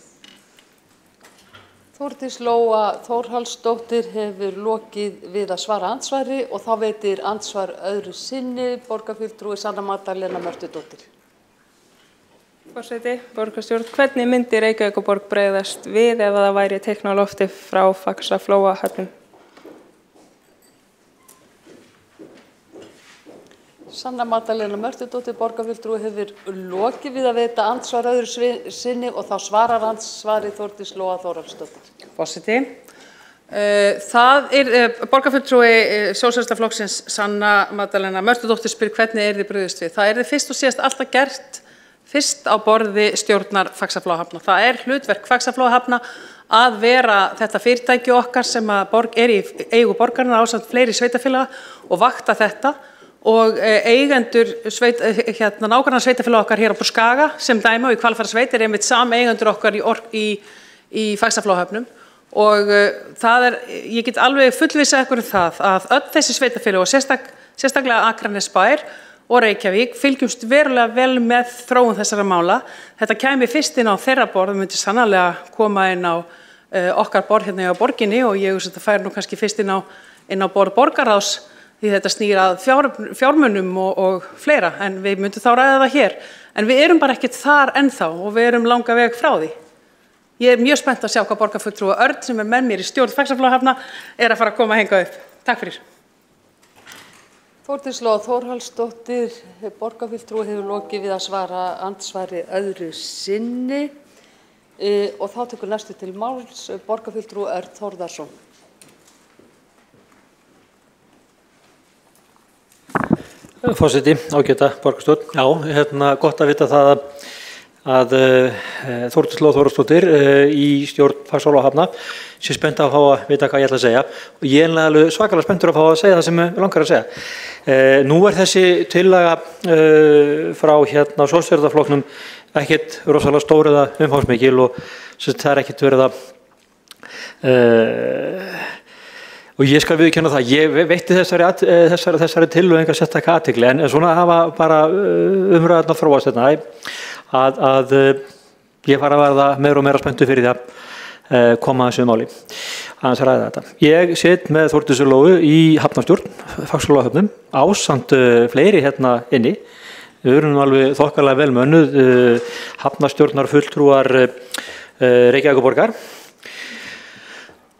Þórdís Lóa Þórhallsdóttir hefur lokið við að svara andsvari og þá veitir andsvar öðru sinni borgarfulltrúi Sanna Magdalena Mörtudóttir. Forseti, borgarstjórn, hvernig myndi Reykjavíkurborg bregðast við ef það væri teikn á lofti frá Faxaflóahöfnum? Sanna Magdalena Mörtudóttir borgarfulltrúi hefur lokið við að veita andsvar öðru sinni og þá svarar andsvari Þórdís Lóa Þórhallsdóttir. Forseti, borgarfulltrúi Sósíalistaflokksins Sanna Magdalena Mörtudóttir spyr hvernig þið brugðist við. Það fyrst og síðast alltaf gert fyrst á borði stjórnar Faxaflóahafna. Það hlutverk Faxaflóahafna að vera þetta fyrirtæki okkar sem í eigu borgarinnar ásamt fleiri sveitarfélaga og vakta þetta og eigendur nágranna sveitarfélaga okkar hér á Skaga sem dæmi og í Hvalfjarðarsveit einmitt sameigendur okkar í Faxaflóahöfnum og ég get alveg fullvissað ykkur það að öll þessi sveitarfélag og sérstaklega Akranesbær og Reykjavík fylgjumst verulega vel með þróun þessara mála. Þetta kæmi fyrst inn á þeirra borð, myndi sannarlega koma inn á okkar borð hérna á borginni og ég veist að þetta fær nú kannski fyrst inn á borð borgarráðs því þetta snýr að fjármunum og fleira, en við myndum þá ræða það hér. En við erum bara ekkert þar ennþá og við erum langa veg frá því. Ég mjög spennt að sjá hvað borgarfulltrúi Örn sem með mér í stjórn Faxaflóahafna að fara að koma að hengja upp. Takk fyrir. Þórdís Lóa Þórhallsdóttir borgarfulltrúi hefur lokið við að svara andsvari öðru sinni og þá tekur næstu til máls borgarfulltrúi Örn Þórðarson. Forseti, ágæta borgarstjórn. Já, gott að vita það að Þórdís Lóa Þórðardóttir í stjórn Faxaflóa og Hafna sé spennt að fá að vita hvað ég ætla að segja og ég er alveg svakalega spenntur að fá að segja það sem ég langar að segja. Nú er þessi tillaga frá Sósíaldemókrataflokknum ekkert rosalega stór eða umfangsmikil og það er ekkert verið að og ég skal viðurkenna það, ég veitti þessari tillögu enga sérstaka athygli en svona hafa bara umræðurnar þróast að ég fara að verða meira og meira spenntur fyrir því að koma að þessu máli aðeins að ræða þetta. Ég sit með Þórdísi Lóu í hafnarstjórn Faxaflóa höfnum ásamt fleiri hérna inni. Við erum alveg þokkalega vel mönnuð hafnarstjórnar fulltrúar Reykjavíkurborgar.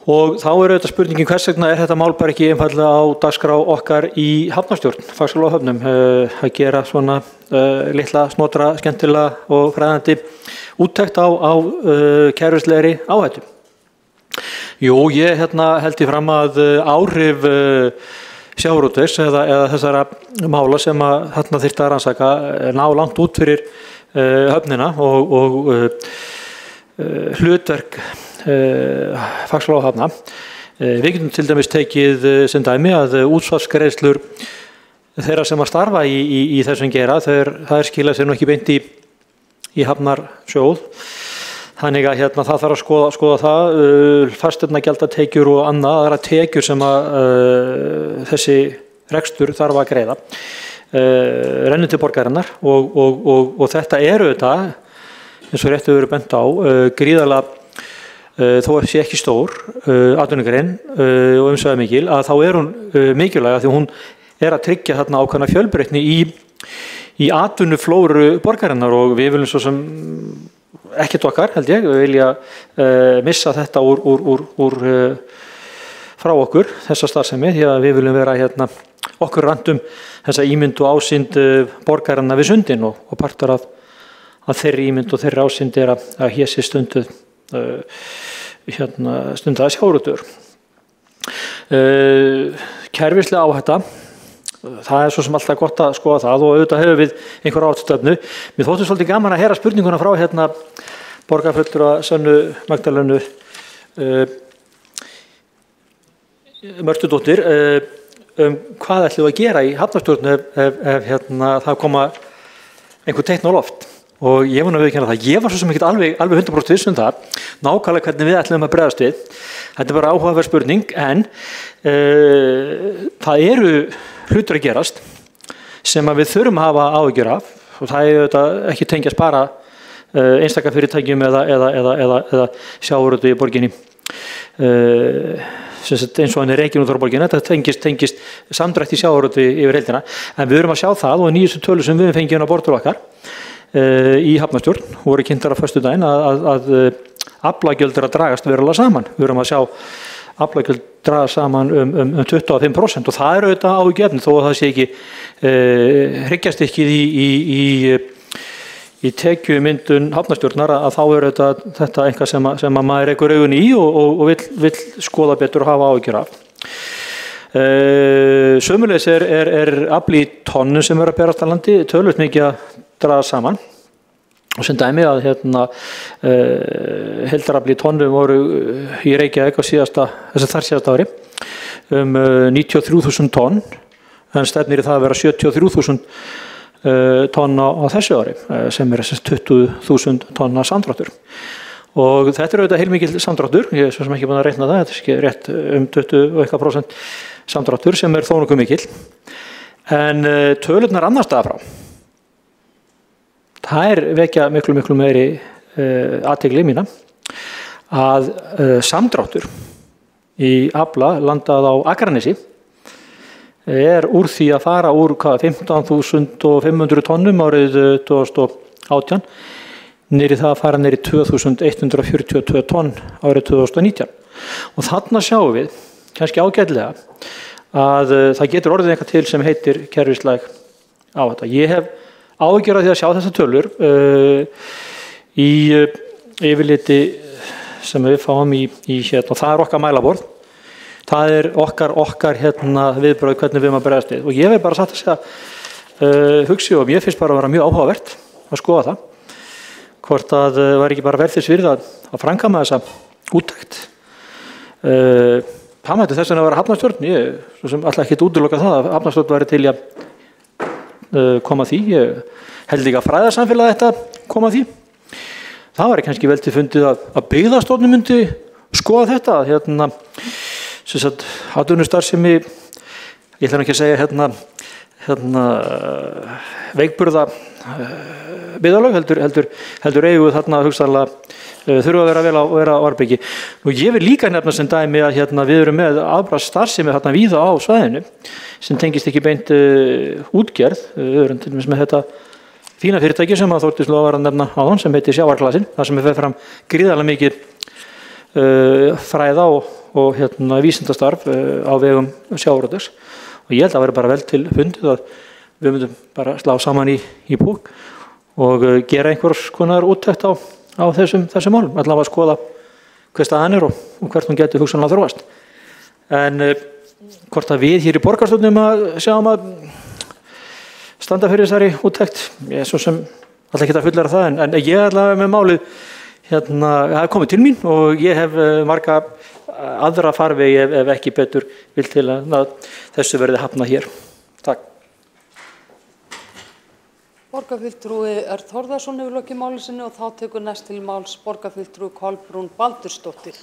Og þá er þetta spurningin hvers vegna er þetta mál bara ekki einfallega á dagskrá okkar í hafnarstjórn, Faxaflóa höfnum, að gera svona litla, snotra, skemmtilega og fræðandi úttekt á kerfislegri áhættu. Jú, ég held í fram að áhrif sjávarútvegs eða þessara mála sem að þarna þyrfti að rannsaka ná langt út fyrir höfnina og hlutverk Faxaflóa Hafna. Við getum til dæmis tekið sem dæmi að útsvarsgreiðslur þeirra sem að starfa í þessum geira, það skilað sér nú ekki beint í hafnarsjóð. Þannig að það þarf að skoða það, fasteignagjaldatekjur og aðra tekjur sem að þessi rekstur þarf að greiða. Rennur til borgarinnar og þetta eru þetta, eins og rétt hefur verið bent á, gríðarlega þó sé ekki stór atvinnugrein og umsvifamikil að þá er hún mikilvæg því hún er að tryggja þarna ákveðna fjölbreytni í atvinnuflóru borgarinnar og við viljum svo sem ekkert okkar held ég, við vilja missa þetta úr frá okkur þessa starfsemi því að við viljum vera okkur randum þessa ímynd og ásýnd borgarinnar við sundin og partur af þeirri ímynd og þeirri ásýnd er að hér sé stunduð stundaði sjávarútvegur. Kerfislega áhætta, það er svo sem alltaf gott að skoða það og auðvitað hefur við einhver áststefnu. Mér þótti svolítið gaman að heyra spurninguna frá borgarfulltrúa Sönnu Magdalenu Mörtudóttir hvað ætlum við að gera í hafnarstjórn ef það koma einhver teikn á loft. Og ég var að viðurkenna það, ég var svo sem ekkert alveg 100% viss það, nákvæmlega hvernig við ætlum að bregðast við. Þetta er bara áhugaverð spurning, en það eru hlutur að gerast sem að við þurfum að hafa áhyggjur af og það er ekki tengjast bara einstaka fyrirtækjum eða sjávarútvegi í borginni. Eins og hann er Reykjavík úr borginni, þetta tengist samdrætti í sjávarútvegi yfir heildina, en við erum að sjá það og nýjustu tölur sem við fengjum á borður okkar í hafnarstjórn voru kynntar á föstudaginn að aflagjöld er að dragast verulega saman. Við erum að sjá aflagjöld draga saman 25% og það er auðvitað áhyggjuefni þó að það sé ekki hryggjastykkið í tekjumyndun hafnarstjórnar að þá er þetta eitthvað sem að maður rekur augun í og vill skoða betur og hafa áhyggjur af. Sömuleiðis er afli í tonnum sem er að berast að landi töluvert mikið að draga saman og sem dæmi að heildarafli í tonnum voru í Reykjavík á síðasta ári 93.000 tonn en stefnir í það að vera 73.000 tonn á þessu ári sem er 20.000 tonna samdráttur og þetta er auðvitað heilmikil samdráttur, ég er svo sem ekki búin að reikna það, þetta er ekki rétt 20% samdráttur sem er þó nokkuð mikil en tölurnar annars staðar frá það er vekja miklu meiri athygli mína að samdráttur í afla landað á Akranesi er úr því að fara úr 15.500 tonnum árið 2018 niður í það að fara niður í 2.142 tonn árið 2019 og þarna sjáum við kannski ágætlega að það getur orðið eitthvað til sem heitir kerfislæg áhætta. Ég hef áhyggjur af því að sjá þessar tölur í yfirliti sem við fáum í og það er okkar mælaborð. Það er okkar viðbrögð hvernig við maður bregðast við og ég verð bara satt að segja hugsi og mér finnst bara að vera mjög áhugavert að skoða það hvort að var ekki bara verð þess virði að framkvæma þessa úttekt. Það mætti þess vegna að vera hafnarstjórn. Ég svo sem alltaf ekki útiloka það að hafnarstjórn væri til að koma að því. Ég held líka að fræðasamfélagið þetta koma að því. Það var kannski vel til fundið að byggðastofnun myndi skoða þetta. Sem sagt, atvinnustarfsemi, ég ætla ekki að segja veikburða byggðarlög, heldur eigum við þarna hugsanlega þurfa að vera á arbyggi. Og ég vil líka nefna sem dæmi að við erum með afbragðsstarfsemi þarna víða á svæðinu sem tengist ekki beint útgerð. Við erum til dæmis með þetta fína fyrirtæki sem að Þórdís var að nefna áðan sem heitir Sjávarklassinn, þar sem við fer fram gríðarlega mikið fræða og vísindastarf á vegum sjávarútvegs. Og ég held að vera bara vel til fundið að við myndum bara slá saman í búk og gera einhvers konar úttekt á þessum málum, allavega að skoða hver staðan er og hvert hún getur hugsanlega þróast. En hvort að við hér í borgarstjórnum að sjáum að standa fyrir þessari úttekt, ég er svo sem alltaf ekki að fullera það, en ég er allavega með málið það komið til mín og ég hef marga aðra farvegi ef ekki betur vil til að þessu verði hafnað hér. Takk. Borgarfulltrúi Örn Þórðarson hefur lokið máli sinni og þá tekur næst til máls borgarfulltrúi Kolbrún Baldursdóttir.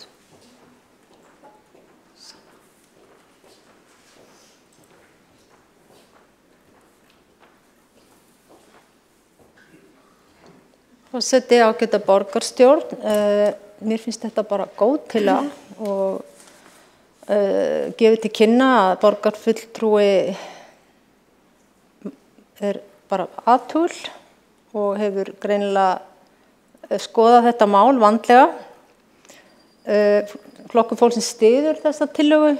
Forseti, ágæta borgarstjórn, mér finnst þetta bara góð tillaga og gefið til kynna að borgarfulltrúi er bara athugul og hefur greinilega skoðað þetta mál vandlega. Flokkur fólksins styður þessa tillögu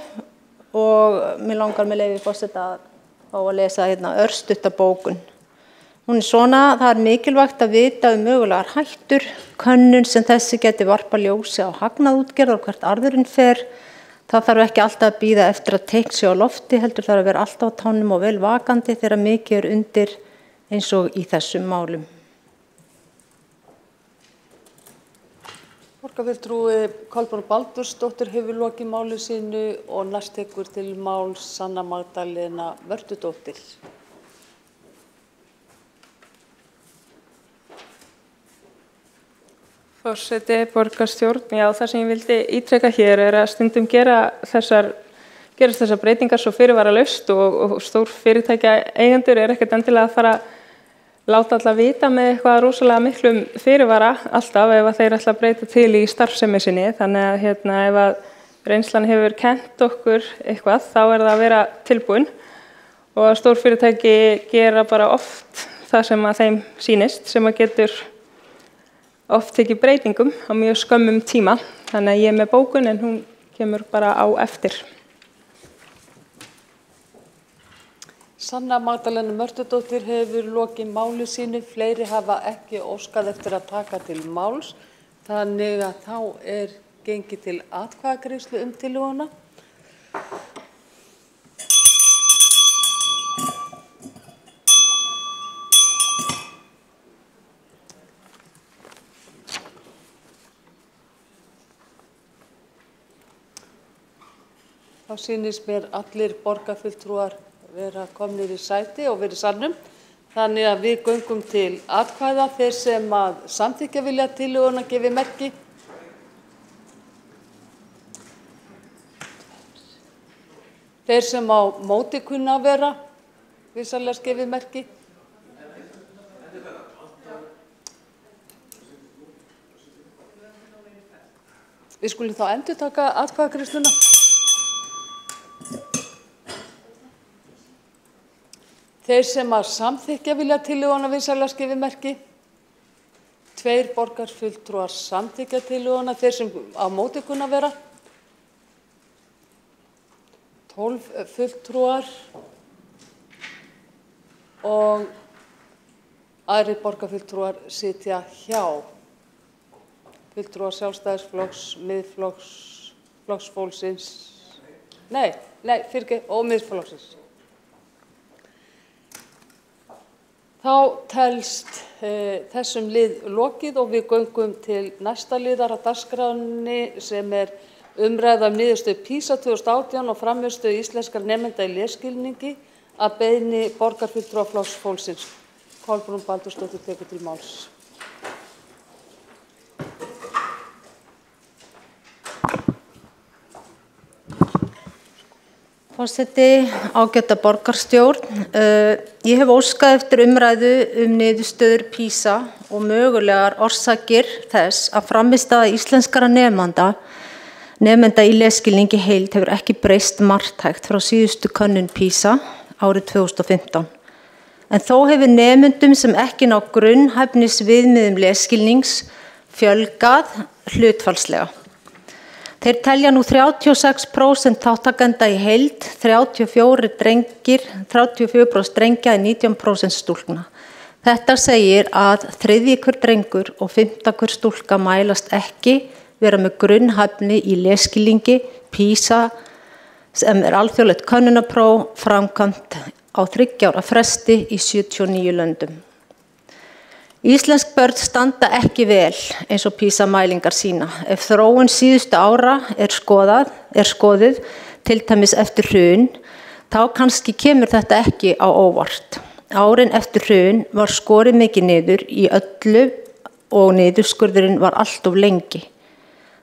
og mér langar með leyfi forseta að lesa örstutta bókun. Hún er svona: það er mikilvægt að vita mögulegar hættur, könnun sem þessi geti varpa ljósi á hagnað útgerðar og hvert arðurinn fer. Það þarf ekki alltaf að bíða eftir að teikn sé á lofti, heldur þarf að vera alltaf á tánum og vel vakandi þegar mikið er undir eins og í þessum málum. Borgarfulltrúi Kolbrún Baldursdóttir hefur lokið máli sínu og næst tekur til máls Sanna Magdalena Mörtudóttir. Forseti, borgarstjórn, já, það sem ég vildi ítreka hér er að stundum gerast þessar breytingar svo fyrirvaralaust og stór fyrirtækja eigendur er ekkert endilega að fara að láta alla vita með eitthvað rosalega miklum fyrirvara alltaf ef að þeir ætla að breyta til í starfsemi sinni. Þannig að ef að reynslan hefur kennt okkur eitthvað þá er það að vera tilbúin og að stór fyrirtæki gera bara oft það sem að þeim sýnist, sem að getur oft tekið breytingum á mjög skömmum tíma. Þannig að ég er með bókun en hún kemur bara á eftir. Sanna Magdalena Mörtudóttir hefur lokið máli sínu, fleiri hafa ekki óskað eftir að taka til máls, þannig að þá er gengið til atkvæðagreiðslu tillöguna. Þá sýnist mér allir borgarfulltrúar vera komnir í sæti og verið sannum. Þannig að við göngum til atkvæða. Þeir sem að samþykkja vilja tillöguna gefi merki. Þeir sem á móti kunna að vera, vissulega gefi merki. Við skulum þá endurtaka atkvæðagreiðsluna. Þeir sem að samþykkja vilja tillöguna vissulega gefi merki. 2 borgarfulltrúar samþykkja tillöguna. Þeir sem á móti kunna að vera. 12 fulltrúar og aðrir borgarfulltrúar sitja hjá. Fulltrúar Sjálfstæðisflokks, Miðflokks, Flokks fólksins, og Miðflokksins. Þá telst þessum lið lokið og við göngum til næsta liðar á dagskránni sem umræða niðurstöðu PISA 2018 og frammistöðu íslenskra nemenda í lesskilningi að beiðni borgarfulltrúa Flokks fólksins. Kolbrún Baldursdóttir tekur til máls. Forseti, ágæta borgarstjórn. Ég hef óskað eftir umræðu niðurstöður PISA og mögulegar orsakir þess að frammistaða íslenskra nemenda í lesskilningi heild hefur ekki breyst marktækt frá síðustu könnun PISA árið 2015. En þó hefur nemendum sem ekki ná grunnhæfnisviðmiðum lesskilnings fjölgað hlutfallslega. Þeir telja nú 36% þáttakenda í heild, 34% drengja en 19% stúlkna. Þetta segir að 3. hver drengur og 5. hver stúlka mælast ekki vera með grunnhæfni í lesskilningi PISA sem alþjóðlegt könnunarpróf framkvæmt á 3 ára fresti í 79 löndum. Íslensk börn standa ekki vel eins og PISA-mælingar sína. Ef þróun síðustu ára skoðuð, til dæmis eftir hrun, þá kannski kemur þetta ekki á óvart. Árin eftir hrun var skorið mikið niður í öllu og niðurskurðurinn var allt of lengi.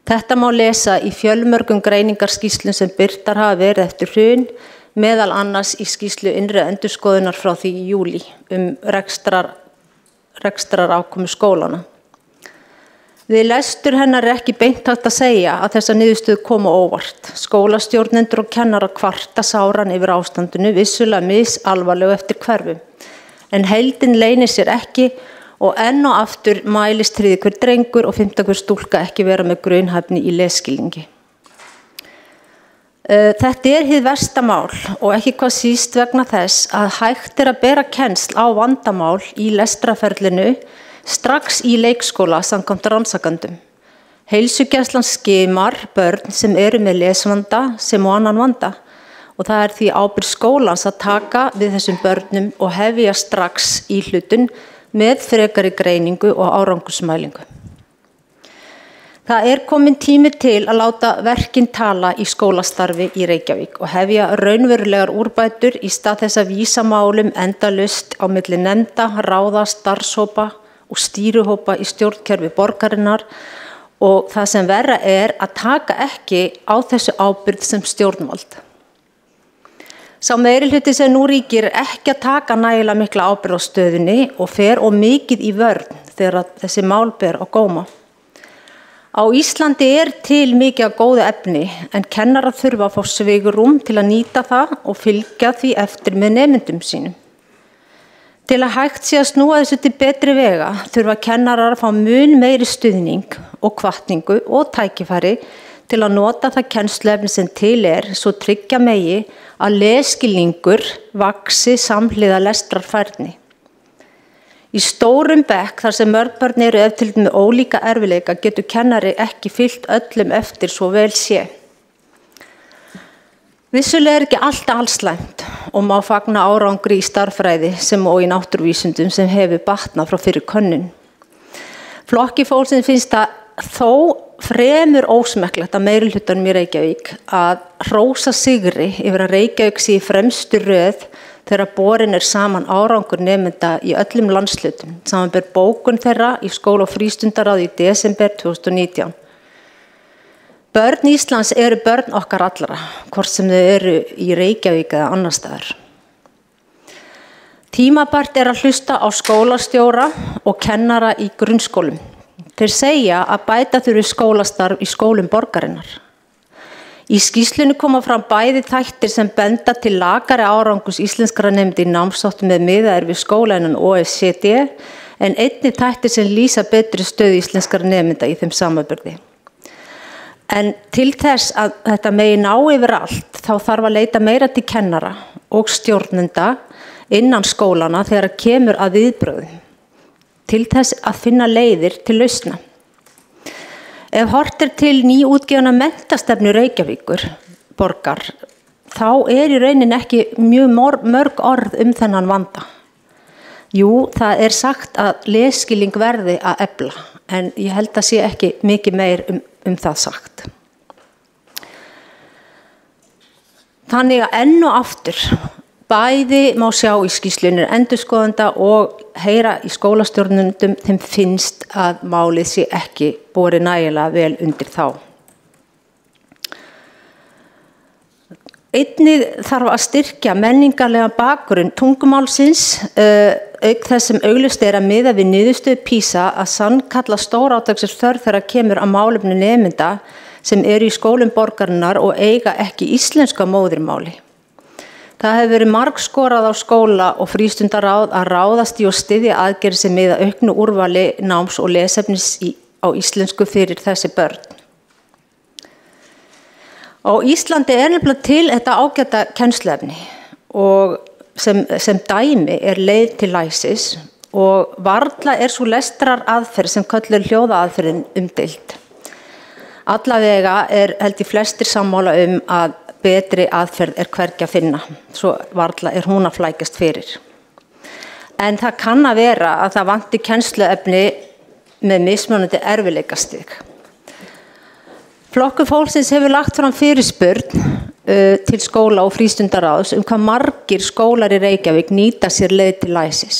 Þetta má lesa í fjölmörgum greiningarskýrslum sem birtar hafa verið eftir hrun, meðal annars í skýrslu innri endurskoðunar frá því í júlí rekstrarafkomu skólana. Við lestur hennar ekki beint hægt að segja að þessa niðurstöðu koma óvart. Skólastjórnendur og kennarar kvarta sáran yfir ástandinu, vissulega misalvarlegu eftir hverfum. En heildin leynir sér ekki og enn og aftur mælist 3. hver drengur og 5. hver stúlka ekki vera með grunnhæfni í lesskilningi. Þetta hið versta mál og ekki hvað síst vegna þess að hægt að bera kennsl á vandamál í lestrarferlinu strax í leikskóla samkvæmt rannsakendum. Heilsugæslan skimar börn sem eru með lesvanda sem og annan vanda og það því ábyrgð skólans að taka við þessum börnum og hefja strax íhlutun með frekari greiningu og árangursmælingu. Það komin tími til að láta verkin tala í skólastarfi í Reykjavík og hefja raunverulegar úrbætur í stað þess að vísa málum endalaust á milli nefnda, ráða, starfshópa og stýruhópa í stjórnkerfi borgarinnar og það sem verra að taka ekki á þessu ábyrgð sem stjórnvald. Sá meirihluti sem nú ríkir ekki að taka nægilega mikla ábyrgð á stöðunni og fer of mikið í vörn þegar þessi mál ber á góma. Á Íslandi til mikið af góðu efni en kennarar þurfa að fá svigrúm til að nýta það og fylgja því eftir með nemendum sínum. Til að hægt sé að snúa þessu til betri vega þurfa kennarar að fá mun meiri stuðning og hvatningu og tækifæri til að nota það kennsluefni sem til svo tryggja megi að lesskilningur vaxi samhliða lestrarfærni. Í stórum bekk þar sem mörg börn ef til með ólíka erfiðleika getur kennari ekki fylgt öllum eftir svo vel sé. Vissulega ekki alltaf slæmt og má fagna árangri í starffræði sem og í náttúruvísindum sem hefur batnað frá fyrir könnun. Flokki fólksins finnst það þó fremur ósmekklegt að meirihlutanum í Reykjavík að hrósa sigri yfir að Reykjavík sé í fremstu röð þegar borin saman árangur nemenda í öllum landshlutum, samanber bókun þeirra í skóla- og frístundaráði í desember 2019. Börn Íslands börn okkar allra, hvort sem þau í Reykjavík eða annar staðar. Tímabært að hlusta á skólastjóra og kennara í grunnskólum. Þeir segja að bæta þurfi skólastarf í skólum borgarinnar. Í skýrslunni koma fram bæði þættir sem benda til lakari árangus íslenskra nemenda í námsáttum með miðað við skóla innan OECD en einnig þættir sem lýsa betri stöðu íslenskra nemenda í þeim samanburði. En til þess að þetta megi ná yfir allt þá þarf að leita meira til kennara og stjórnenda innan skólana þegar kemur að viðbrögðum til þess að finna leiðir til lausna. Ef hort til nýútgefna menntastefnu Reykjavíkur borgar, þá í rauninni ekki mjög mörg orð þennan vanda. Jú, það er sagt að lesskilning verði að efla, en ég held að sé ekki mikið meir það sagt. Þannig að enn og aftur, bæði má sjá í skýrslunni endurskoðenda og heyra í skólastjórnendum þeim finnst að málið sé ekki borið nægilega vel undir þá. Einnig þarf að styrkja menningarlega bakgrunn tungumálsins, auk þess sem augljóst að miða við niðurstöðu PISA að sannkalla stórátaksins þörf þegar kemur að málefni nemenda sem eru í skólum borgarinnar og eiga ekki íslenska móðurmáli. Það hefur verið margskorað á skóla og frístundaráð að ráðast í og styðja aðgerðir sem miða auknu úrvali náms og lesefnis á íslensku fyrir þessi börn. Á Íslandi er nefnilega til þetta ágæta kennsluefni og sem dæmi er leið til læsis og varla er svo lestrar aðferð sem kölluð hljóðaaðferðin umdeild. Allavega held ég flestir sammála að betri aðferð er hvergi að finna, svo varla er hún að flækjast fyrir. En það kann að vera að það vanti kennsluefni með mismunandi erfiðleikastig. Flokkur fólksins hefur lagt fram fyrirspurn til skóla og frístundaráðs hvað margir skólar í Reykjavík nýta sér leið til læsis.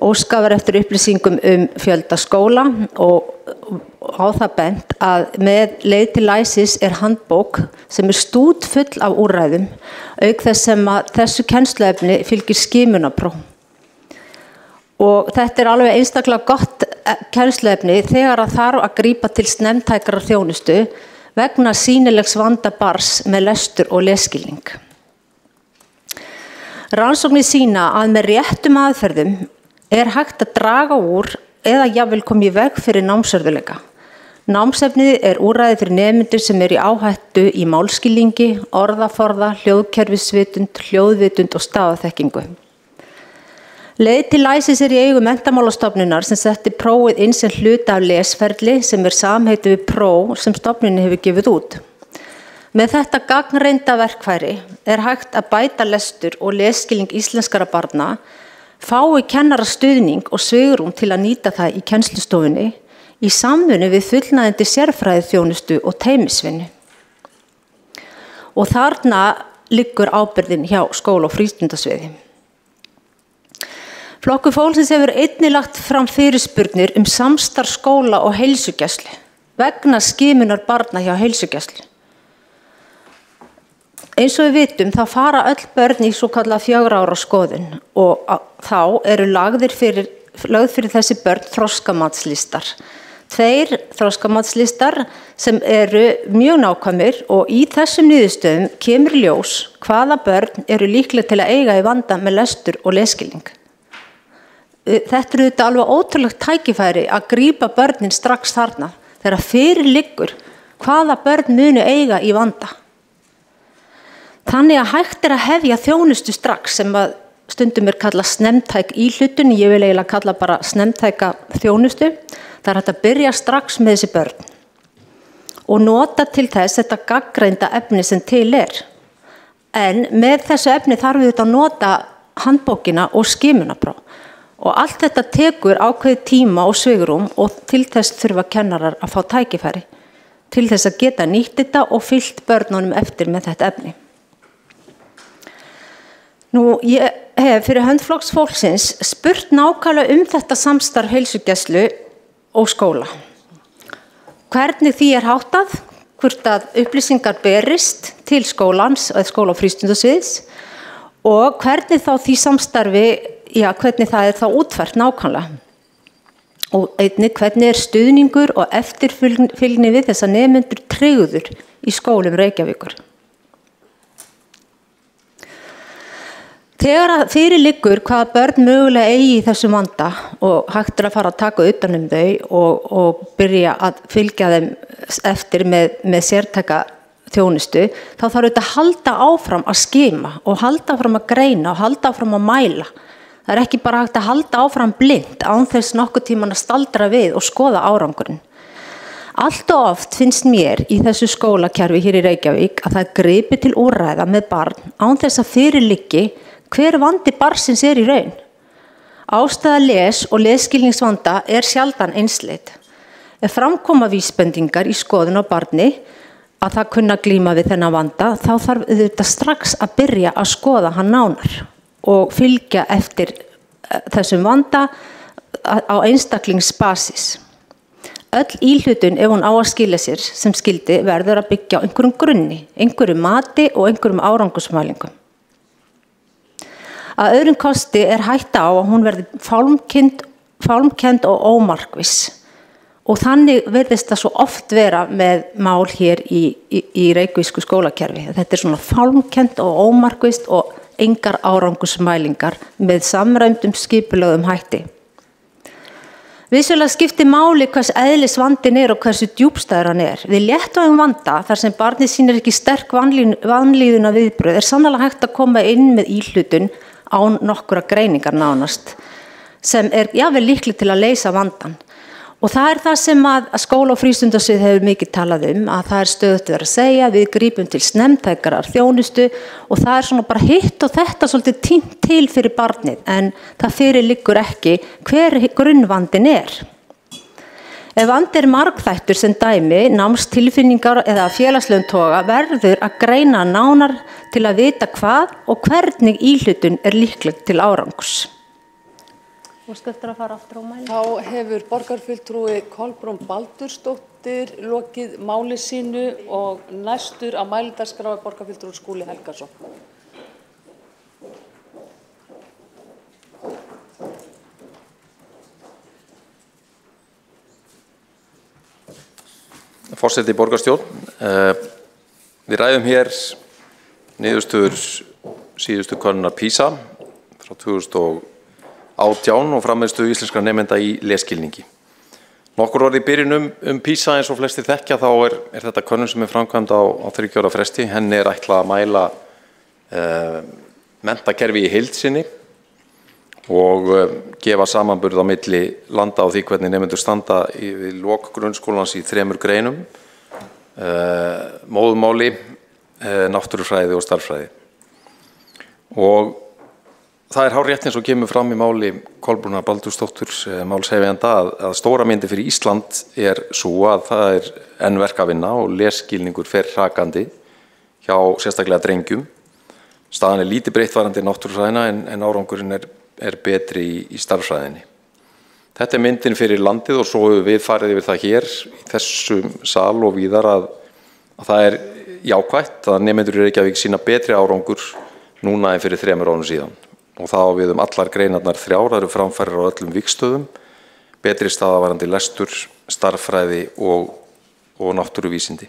Óskað var eftir upplýsingum fjölda skóla og á það bent að með leið til læsis er handbók sem stútfull af úrræðum, auk þess sem að þessu kennsluefni fylgir skimunarpróf. Og þetta er alveg einstaklega gott kennsluefni þegar að þarf að grípa til snemmtækrar þjónustu vegna sýnilegs vanda barns með lestur og lesskilning. Rannsóknir sýna að með réttum aðferðum er hægt að draga úr eða jafnvel koma í veg fyrir námsörðuleika. Námsefnið er úrræði fyrir nemendur sem eru í áhættu í málskilningi, orðaforða, hljóðkerfisvitund, hljóðvitund og stafaþekkingu. Leið til læsis er í eigu Menntamálastofnunar sem setti prófið inn sem hluta af lesferli sem er samheiti við próf sem stofnunin hefur gefið út. Með þetta gagnreynda verkfæri er hægt að bæta lestur og lesskilning íslenskara barna, fái kennara stuðning og svigrúm til að nýta það í kennslustofunni í samvinnu við fullnægjandi sérfræðiþjónustu og teymisvinnu. Og þarna liggur ábyrgðin hjá skóla- og frístundasviði. Flokkur fólksins hefur einnig lagt fram fyrirspurnir samstarf skóla og heilsugæslu vegna skimunar barna hjá heilsugæslu. Eins og við vitum þá fara öll börn í svokallað 4 ára skoðun og þá eru lögð fyrir þessi börn þroskamatslistar. 2 þroskamatslistar sem eru mjög nákvæmir og í þessum niðurstöðum kemur í ljós hvaða börn eru líkleg til að eiga í vanda með lestur og lesskilning. Þetta þetta alveg ótrúlegt tækifæri að grípa börnin strax þarna þegar fyrir liggur hvaða börn munu eiga í vanda. Þannig að hægt að hefja þjónustu strax sem að stundum kallað snemmtæk íhlutun, ég vil eiginlega kalla bara snemmtæka þjónustu. Það hægt að byrja strax með þessi börn og nota til þess þetta gagnreynda efni sem til En með þessu efni þarf við að nota handbókina og skimunarpróf. Og allt þetta tekur ákveðið tíma og svigrúm og til þess þurfa kennarar að fá tækifæri til þess að geta nýtt þetta og fylgt börnunum eftir með þetta efni. Nú, ég hef fyrir hönd Flokks fólksins spurt nákvæmlega þetta samstarf heilsugæslu og skóla. Hvernig því háttað, hvort að upplýsingar berist til skólans eða skóla- og frístundasviðs og hvernig þá því samstarfi hvernig það þá útfært nákvæmlega. Og einnig hvernig stuðningur og eftirfylgni við þessa nemendur tryggður í skólum Reykjavíkur. Þegar að fyrir liggur hvaða börn mögulega eigi í þessum vanda og hægt að fara að taka utan þau og byrja að fylgja þeim eftir með sértæka þjónustu, þá þarf þetta að halda áfram að skima og halda áfram að greina og halda áfram að mæla. Það er ekki bara hægt að halda áfram blind án þess nokkuð tíman að staldra við og skoða árangurinn. Allt og oft finnst mér í þessu skólakerfi hér í Reykjavík að það gripi til úrræða með barn án þess að fyrir liggi hver vandi barnsins í raun. Ástæða les- og lesskilningsvanda sjaldan einsleit. Ef framkoma vísbendingar í skoðun á barni að það kunna glíma við þennan vanda, þá þarf þetta strax að byrja að skoða hann nánar og fylgja eftir þessum vanda á einstaklingsbasis. Öll íhlutun ef hún á að skila sér sem skildi verður að byggja á einhverjum grunni, einhverjum mati og einhverjum árangursmælingum. Að öðrum kosti hætta á að hún verði fálmkennd og ómarkviss. Og þannig virðist það svo oft vera með mál hér í reykvísku skólakerfi. Þetta svona fálmkennt og ómarkvist og engar árangursmælingar með samræmdum skipulögðum hætti. Vissulega skiptir máli hvers eðlis vandinn og hversu djúpstæður hann Við léttvægum vanda þar sem barnið sýnir ekki sterk vanlíðuna viðbrögð sannarlega hægt að koma inn með íhlutun án nokkura greiningar nánast sem jafnvel líkleg til að leysa vandann. Og það það sem að skóla- og frístundasvið hefur mikið talað að það stöðugt verið að segja, við grípum til snemmtækrar þjónustu og það svona bara hitt og þetta svolítið tínt til fyrir barnið en það fyrir liggur ekki hver grunnvandinn Ef vandi margþættur sem dæmi, námstilfinningar eða félagslegum toga verður að greina nánar til að vita hvað og hvernig íhlutun líkleg til árangurs. Þá hefur borgarfulltrúi Kolbrún Baldursdóttir lokið máli sínu og næstur á mælendaskrá borgarfulltrúi Skúli Helgason. Forseti borgarstjórn, við ræðum hér niðurstöður síðustu könnunar PISA frá 2018 og frammiðstöðu íslenskra nemenda í lesskilningi. Nokkur orð í byrjun PISA eins og flestir þekkja þá þetta könnun sem framkvæmd á 30 ára fresti. Henni ætlað að mæla menntakerfi í heild sinni og gefa samanburð á milli landa á því hvernig nemendur standa í lok grunnskólans í 3 greinum, móðurmáli, náttúrufræði og stærðfræði. Og það hárrétt eins og kemur fram í máli Kolbrúnar Baldursdóttur málshefjanda að stóra myndi fyrir Ísland sú að það enn verk að vinna og lesskilningur fer hrakandi hjá sérstaklega drengjum. Staðan lítið breytt varðandi náttúrufræðina en árangurinn betri í stærðfræðinni. Þetta myndin fyrir landið og svo hefur við farið yfir það hér í þessum sal og víðar að það jákvætt að nemendur í Reykjavík sína betri árangur núna en fyrir 3 árum síðan. Og það á við allar greinarnar 3, það eru framfærir á öllum vígstöðum, betri staða varðandi lestur, stærðfræði og náttúruvísindi.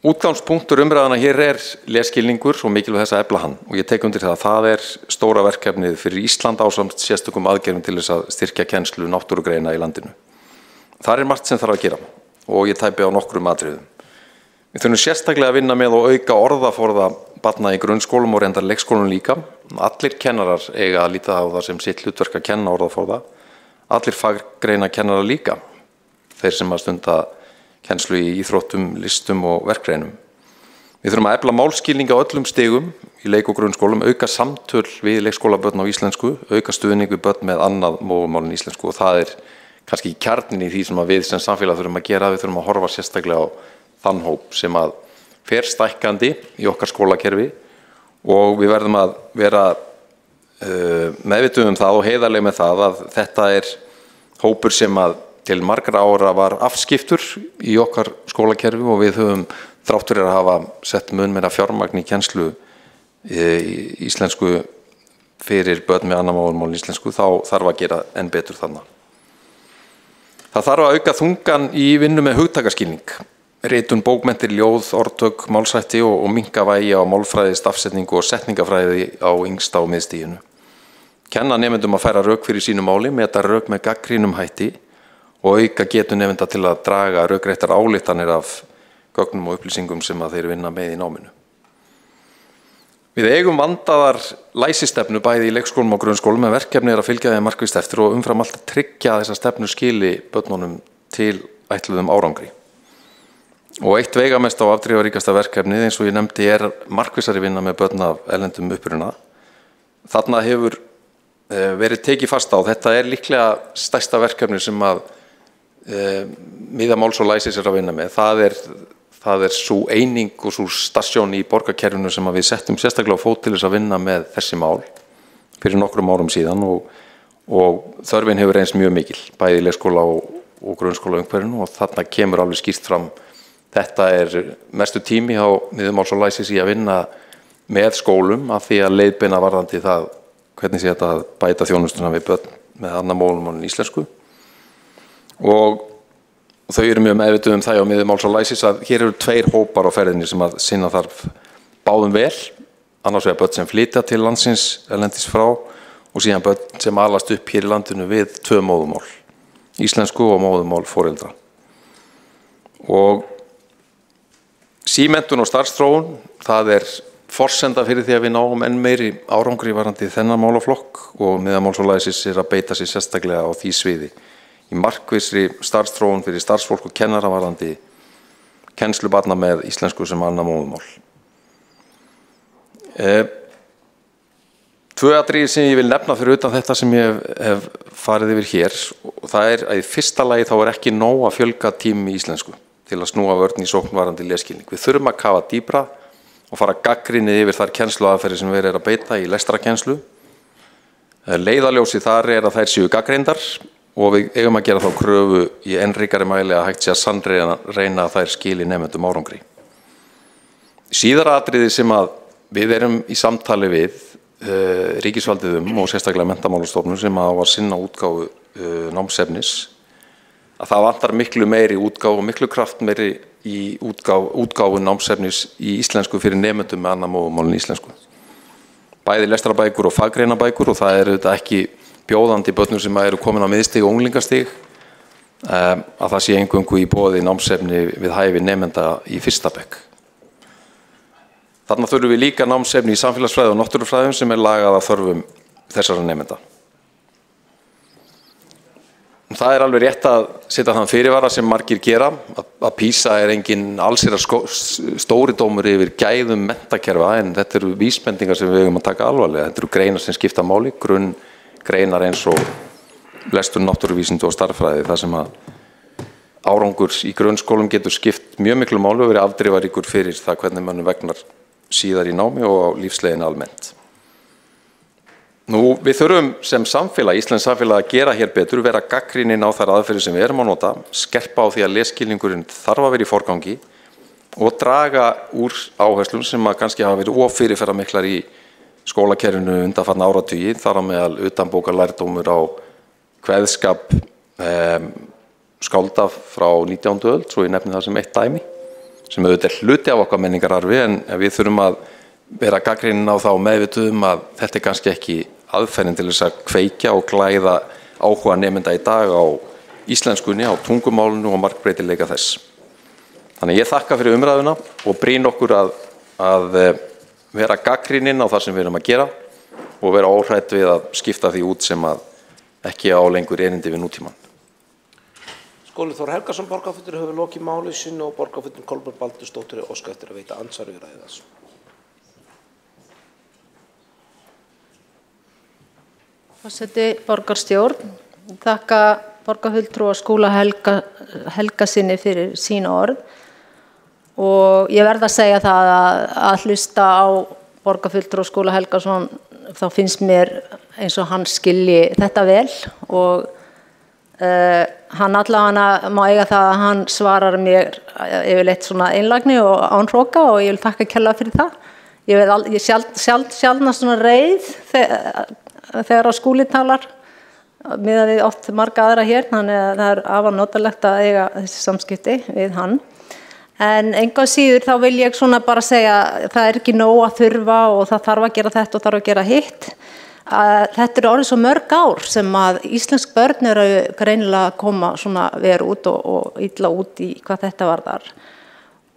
Útgangspunktur umræðana hér lesskilningur og mikilvægt þess að efla hann og ég tek undir það að það stóra verkefnið fyrir Ísland ásamt sérstökum aðgerðum til þess að styrkja kennslu náttúrugreina í landinu. Það margt sem þarf að gera og ég tæpi á nokkrum atriðum. Við þurfum sérstaklega að vinna með og auka orðaforða barna í grunnskólum og reyndar leikskólum líka. Allir kennarar eiga að líta á það sem sitt hlutverk að kenna orðaforða. Allir faggreina kennarar líka, þeir sem að stunda kennslu í íþróttum, listum og verkgreinum. Við þurfum að efla málskilning á öllum stigum í leik- og grunnskólum, auka samtöl við leikskólabörn á íslensku, auka stuðning við börn með annað móðurmál en íslensku og það kannski kjarnin í því sem við sem samfélag þurfum að gera. Við þurfum að horfa sérstaklega á þann hóp sem að fer stækkandi í okkar skólakerfi og við verðum að vera meðvituð það og heiðarleg með það að þetta hópur sem að til margra ára var afskiptur í okkar skólakerfi og við höfum þrátt fyrir að hafa sett mun meira fjármagn í kennslu íslensku fyrir börn með annað móðurmál en íslensku, þá þarf að gera enn betur þarna. Það þarf að auka þungan í vinnu með hugtakaskilning, ritun, bókmenntir, ljóð, orðtök, málshætti og minnka vægi á málfræði, stafsetningu og setningafræði á yngsta og miðstiginu. Kenna nemendum að færa rök fyrir sínu máli, meta rök með gagnrýnum hætti og auka getu nemenda til að draga rökréttar ályktanir af gögnum og upplýsingum sem að þeir vinna með í náminu. Við eigum vandaðar læsistefnu bæði í leikskólum og grunnskólum en verkefni að fylgja þeim markvisst eftir og umfram allt að tryggja að þessa stefnu skili börnunum til ætluðum árangri. Og eitt veigamesta og afdrifaríkasta verkefnið eins og ég nefndi markvissari vinna með börn af erlendum uppruna. þarna hefur verið tekið fast á. Þetta líklega stærsta verkefni sem að miðamáls og læsis að vinna með. Það svo eining og svo stasjón í borgarkerfinu sem að við settum sérstaklega á fót til þess að vinna með þessi mál fyrir nokkrum árum síðan og þörfin hefur reynst mjög mikil, bæði í leikskóla og grunnskóla umhverfinu og þarna kemur alveg skýrt fram. Þetta mestu tími á miðamáls og læsis í að vinna með skólum af því að leiðbeina varðandi það hvernig sé þetta að bæta þjónustuna við börn með annan málum en íslensku. Og þau mjög meðvituð það á miðamáls og læsis að hér eru 2 hópar á ferðinni sem að sinna þarf báðum vel, annars vegar börn sem flytja til landsins erlendis frá og síðan börn sem alast upp hér í landinu við 2 móðurmál, íslensku og móðurmál foreldra. Og símenntun og starfsþróun, það forsenda fyrir því að við náum enn meiri árangri varðandi þennan málaflokk og miðamáls og læsis að beita sig sérstaklega á því sviði. Í markvissri starfsþróun fyrir starfsfólk og kennara varðandi kennslu barna með íslensku sem annað móðurmál. 2 atriði sem ég vil nefna fyrir utan þetta sem ég hef farið yfir hér og það að í fyrsta lagi þá ekki nóg að fjölga tímum í íslensku til að snúa vörn í sókn varðandi lesskilning. Við þurfum að kafa dýpra og fara gagnrýnið yfir þær kennsluaðferðir sem verið að beita í lestrarkennslu. Leiðarljósið þar að þær séu gagnrýndar og við eigum að gera þá kröfu í enn ríkari mæli að hægt sé að sannreyna að þær skili nemendum árangri. Síðara atriði sem að við í samtali við ríkisvaldið og sérstaklega Menntamálastofnun sem að var sinna útgáfu námsefnis að það vantar miklu meiri útgáfu og miklu kraft meiri í útgáfu námsefnis í íslensku fyrir nemendum með annað móðurmál en íslensku. Bæði lestrarbækur og faggreinabækur og það þetta ekki bjóðandi börnum sem eru komin á miðstig og unglingastig að það sé eingöngu í boði námsefni við hæfi nemenda í 1. bekk. Þarna þurfum við líka námsefni í samfélagsfræði og náttúrufræðum sem lagað að þörfum þessara nemenda. Það alveg rétt að setja þann fyrirvara sem margir gera að PISA engin allsherjar stóri dómur yfir gæðum menntakerfa en þetta eru vísbendingar sem við eigum að taka alvarlega. Þetta eru greinar sem skipta máli, grunngreinar eins og lestur, náttúruvísindi og starffræði þar sem að árangur í grunnskólum getur skipt mjög miklu máli og verið afdrifaríkur fyrir það hvernig mönnum vegnar síðar í námi og á lífsleiðinni almennt. Við þurfum sem samfélag, Íslands samfélag að gera hér betur, vera gagnrýnin á þær aðferðir sem við erum að nota, skerpa á því að lesskilningurinn þarf að vera í forgangi og draga úr áherslum sem að kannski hafa verið fyrirferðarmiklar í skólakerfinu undanfarna áratugi, þar á meðal utanbókar lærdómur á kveðskap skálda frá 19. öld, svo ég nefni það sem eitt dæmi, sem auðvitað hluti af okkar menningararfi en við þurfum að vera gagnrýnin á það og meðvituð að þetta kannski ekki aðferðin til þess að kveikja og glæða áhuga nemenda í dag á íslenskunni, á tungumálinu og margbreytileika þess. Þannig ég þakka fyrir umræðuna og brýn okkur að vera gagnrýnin á það sem við erum að gera og vera óhrædd við að skipta því út sem að ekki á lengur erindi við nútímann. Skúli Þór Helgason, borgarfulltrúi, hefur lokið máli sínu og borgarfulltrúi Kolbrún Baldursdóttir óskað eftir að veita andsvar við ræðu þess. Forseti borgarstjórn, þakka borgarfulltrúa Skúla Helgasyni fyrir sín orð og ég verð að segja það að hlusta á borgarfulltrúa Skúla Helgason þá finnst mér eins og hann skilji þetta vel og hann allavega má eiga það að hann svarar mér yfirleitt svona einlægni og án hroka og ég vil þakka kærlega fyrir það. Ég sjaldnast svona reið þegar á Skúli talar miðað við oft marga aðra hér, þannig að það afar notalegt að eiga þessi samskipti við hann. En engan síður þá vil ég svona bara segja það ekki nóg að þurfa og það þarf að gera þetta og þarf að gera hitt. Þetta eru orðið svo mörg ár sem að íslensk börn eru greinilega að koma svona verið út og illa út í hvað þetta varðar.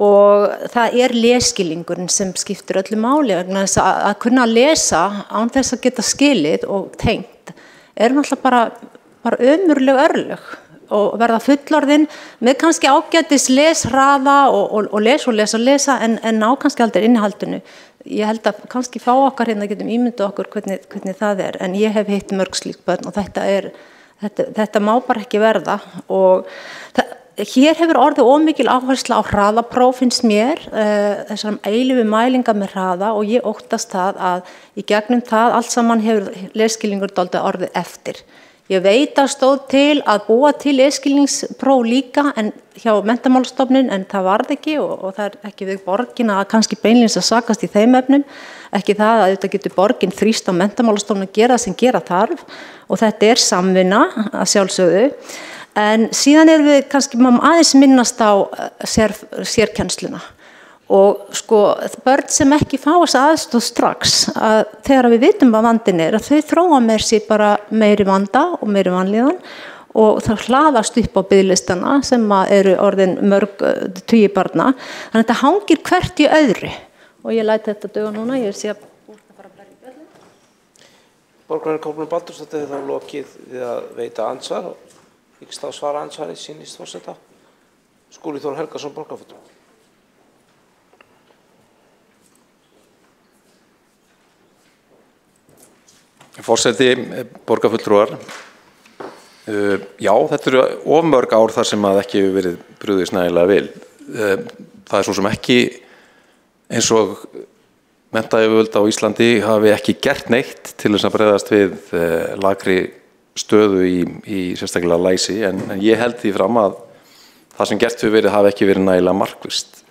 Og það lesskilningurinn sem skiptir öllu máli vegna þess að kunna lesa án þess að geta skilið og tengt náttúrulega bara ömurleg örlög og verða fullorðin með kannski ágætis leshraða og lesa en ná kannski aldrei innihaldinu. Ég held að kannski fá okkar hérna getum ímyndað okkur hvernig það en ég hef hitt mörg slík börn og þetta má bara ekki verða og hér hefur orðið ómikil áhersla á hraðapróf finnst mér, þessar eilífu mælingar með hraða og ég óttast það að í gegnum það allt saman hefur lesskilningur dálítið orðið eftir. Ég veit að stóð til að búa til lesskilningspróf líka en hjá Menntamálastofnun en það varð ekki og það er ekki við borgin að kannski beinlínis að sakast í þeim efnum, ekki það að þetta getur borgin þrýst á Menntamálastofnun að gera sem gera þarf og þetta er samvinna að sjálfsögðu. En síðan við kannski aðeins minnast á sérkennsluna og sko börn sem ekki fá þessa aðstoð strax að þegar við vitum hvað vandinn að þau þróa með sér bara meiri vanda og meiri vanlíðan og það hlaðast upp á biðlistana sem eru orðin mörg tugi barna þannig að þetta hangir hvert í öðru og ég læt þetta duga núna, ég sé að Borgarinn Kolbrún Baldursdóttir þá lokið við að veita ansvar og hyggst á svara ansvari sýnist forseta. Skúli Þór Helgason, borgarfulltrúi. Forseti, borgarfulltrúar, já, þetta eru of mörg ár þar sem að ekki hefur verið brugðist nægilega vel. Það svo sem ekki eins og menntaryfirvöld á Íslandi hafi ekki gert neitt til þess að bregðast við lakri stöðu í sérstaklega læsi, en ég held því fram að það sem gert hefur verið hafi ekki verið nægilega markvisst.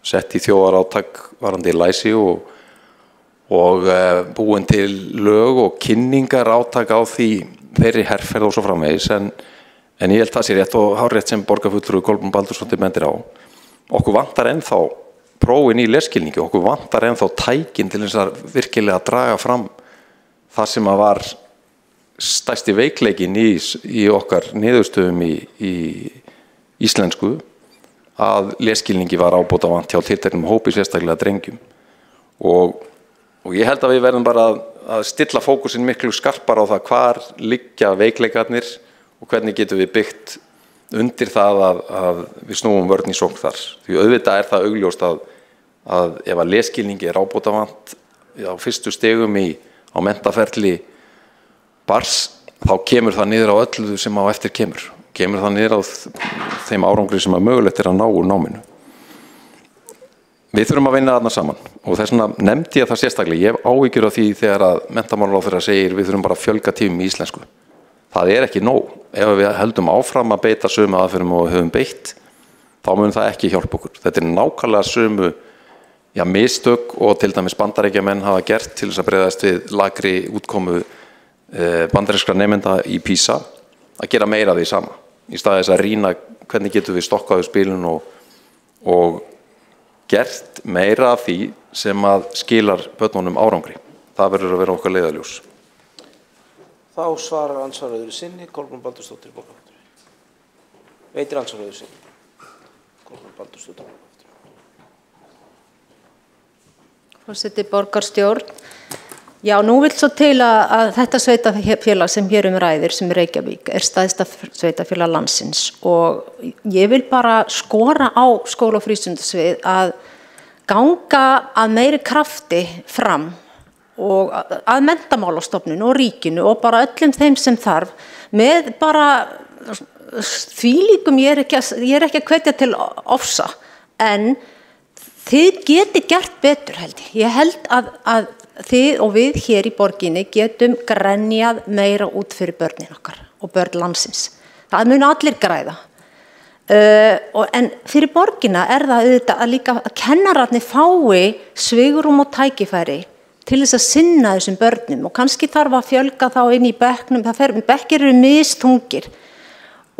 Sett í þjóðarátak varandi læsi og búin til lög og kynningar átak á þeirri herferð og svo framvegis en ég held það sé rétt og hárrétt sem borgarfulltrúi Kolbrún Baldursdóttir bendir á. Okkur vantar ennþá prófin í lesskilningi, okkur vantar ennþá tækin til þess að virkilega draga fram það sem að var stærsti veikleikin í okkar niðurstöðum í íslensku að lesskilningi var ábótavant hjá tilteknum hópi sérstaklega drengjum og ég held að við verðum bara að stilla fókusin miklu skarpar á það hvar liggja veikleikarnir og hvernig getum við byggt undir það að við snúum vörn í sókn þar. Því auðvitað er það augljóst að ef að lesskilningi er ábótavant á fyrstu stigum á menntaferli barns, þá kemur það niður á öllu sem á eftir kemur. Kemur það niður á þeim árangri sem að mögulegt er að ná úr náminu. Við þurfum að vinna þarna saman og þess vegna nefndi ég það sérstaklega. Ég hef áhyggjur af því þegar að menntamálaráðherra segir við þurfum bara að fjölga tímum í íslensku. Það er ekki nóg. Ef við heldum áfram að beita sömu aðferðum og höfum beitt, þá mun það ekki hjálpa okkur. Þetta er nákvæmlega sömu mistök og til dæmis Bandaríkjamenn hafa gert til þess að bregðast við lakri útkomu bandarískra nemenda í PISA, að gera meira af því sama. Í stað þess að rýna hvernig getum við stokkað við spilun og gert meira af því sem að skilar börnunum árangri. Það verður að vera okkar leiðarljós. Þá svarar ansvarauður sinni Kolbrún Baldursdóttir, borgarfulltrúi. Veitir ansvarauður sinni Kolbrún Baldursdóttir, borgarfulltrúi. Forseti, borgarstjórn. Já, nú vill svo til að þetta sveitafélag sem hér ræðir, sem Reykjavík, er stærsta sveitafélag landsins og ég vil bara skora á skóla- og frístundasvið að ganga að meiri krafti fram og að Menntamálastofnun og ríkinu og bara öllum þeim sem þarf með bara þvílíkum, ég er ekki að hvetja til ofsa, en þið geti gert betur held ég. Ég held að þið og við hér í borginni getum grenjað meira út fyrir börnin okkar og börn landsins. Það mun allir græða. En fyrir borgina er það auðvitað að líka að kennararnir fái svigrúm og tækifæri til þess að sinna þessum börnum og kannski þarf að fjölga þá inn í bekknum, bekkir eru mistungir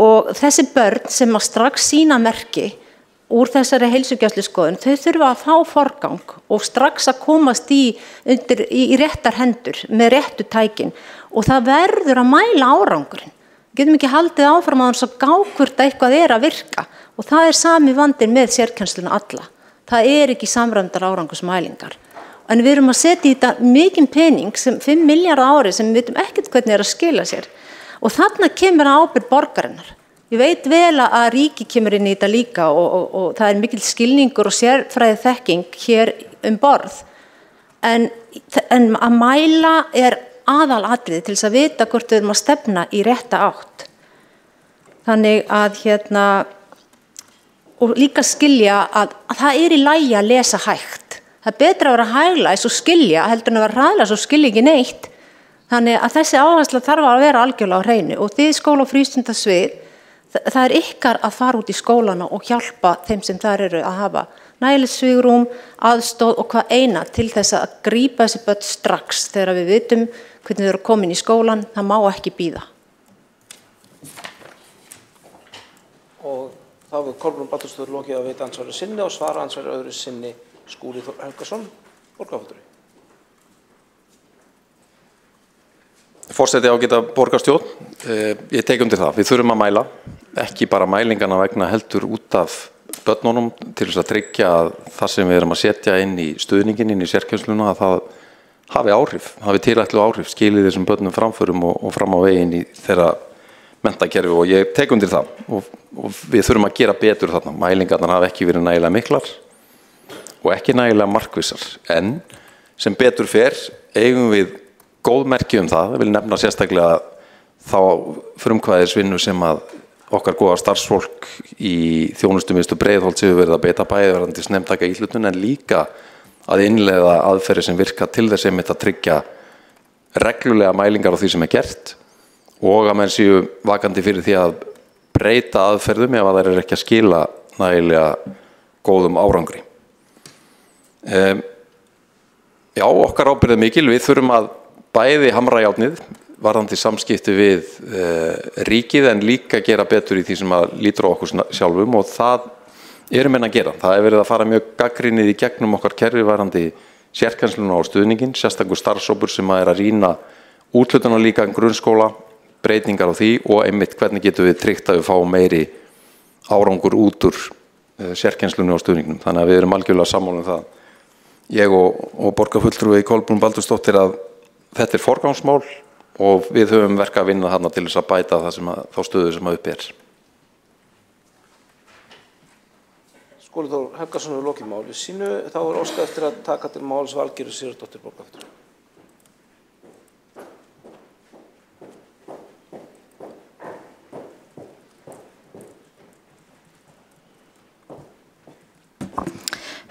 og þessi börn sem að strax sýna merki úr þessari heilsugæsluskoðun, þau þurfa að fá forgang og strax að komast í réttar hendur með réttu tækin og það verður að mæla árangurinn. Getum ekki haldið áfram að hans að gákvurt eitthvað er að virka og það er sami vandinn með sérkennsluna alla. Það er ekki samræmdar árangursmælingar. En við erum að setja í þetta mikinn pening, 5 milljarða ári sem við veitum ekkert hvernig er að skila sér og þarna kemur ábyrgð borgarinnar. Ég veit vel að ríki kemur inn í þetta líka og það er mikill skilningur og sérfræði þekking hér borð. En að mæla aðalatriði til þess að vita hvort við erum að stefna í rétta átt. Þannig að og líka skilja að það í lagi að lesa hægt. Það er betra að vera hæglæs og skilja heldur en að vera hraðlæs og skilja ekki neitt. Þannig að þessi áhersla þarf að vera algjörlega á hreinu og þið skóla- og frístundasvið, það er ykkar að fara út í skólana og hjálpa þeim sem þar eru að hafa nægilegt svigrúm, aðstoð og hvað eina til þess að grípa þessi börn strax þegar við vitum hvernig þau eru komin í skólan, það má ekki bíða. Og þá hefur Kolbrún Baldursdóttir lokið að veita ansvari sinni og svara ansvari öðru sinni Skúli Þór Helgason, borgarfulltrúi. Forseti ágæta borgarstjórn, ég tek undir það. Við þurfum að mæla, ekki bara mælingana vegna heldur út af börnunum til þess að tryggja að það sem við erum að setja inn í stuðningin, inn í sérkennsluna, að það hafi áhrif, hafi tilætlu áhrif, skilið þessum börnum framförum og fram á veginn í þeirra menntakerfi og ég tek undir það og við þurfum að gera betur þarna. Mælingarnar hafa ekki verið nægilega miklar og ekki nægilega markvissar, en sem betur fer eigum við góð merki það. Ég vil nefna sérstaklega þá frumkvæðisvinnu sem að okkar góða starfsfólk í þjónustumiðstöð Breiðholts hefur verið að beita bæði verðandi snemmtaka íhlutun en líka að innleiða aðferðir sem virka til þess að tryggja reglulega mælingar á því sem er gert og að menn séu vakandi fyrir því að breyta aðferðum ef að þær eru ekki að skila nægilega góðum árangri. Já, okkar ábyrgð er mikil. Við þurfum að bæði hamra járnið varðandi samskipti við ríkið en líka gera betur í því sem að lítur á okkur sjálfum og það erum menn að gera. Það er verið að fara mjög gagnrýnið í gegnum okkar kerfi varðandi sérkennsluna og stuðningin, sérstakur starfshópur sem að rýna úthlutana líka grunnskóla, breytingar á því og einmitt hvernig getum við tryggt að við fáum meiri árangur út úr sérkennslunni og stuðningnum. Þannig að við erum algjörlega sammála það. Ég og borgarfulltrúi Kolbrún Baldursdóttir að þetta er forgangsmál og við höfum verk að vinna þarna til þess að bæta þá stöðu sem að upp er. Skúli Þór Helgason hefur lokið máli sínu, þá er óskað eftir að taka til máls Valgerður Sigurðardóttir borgarfulltrúi.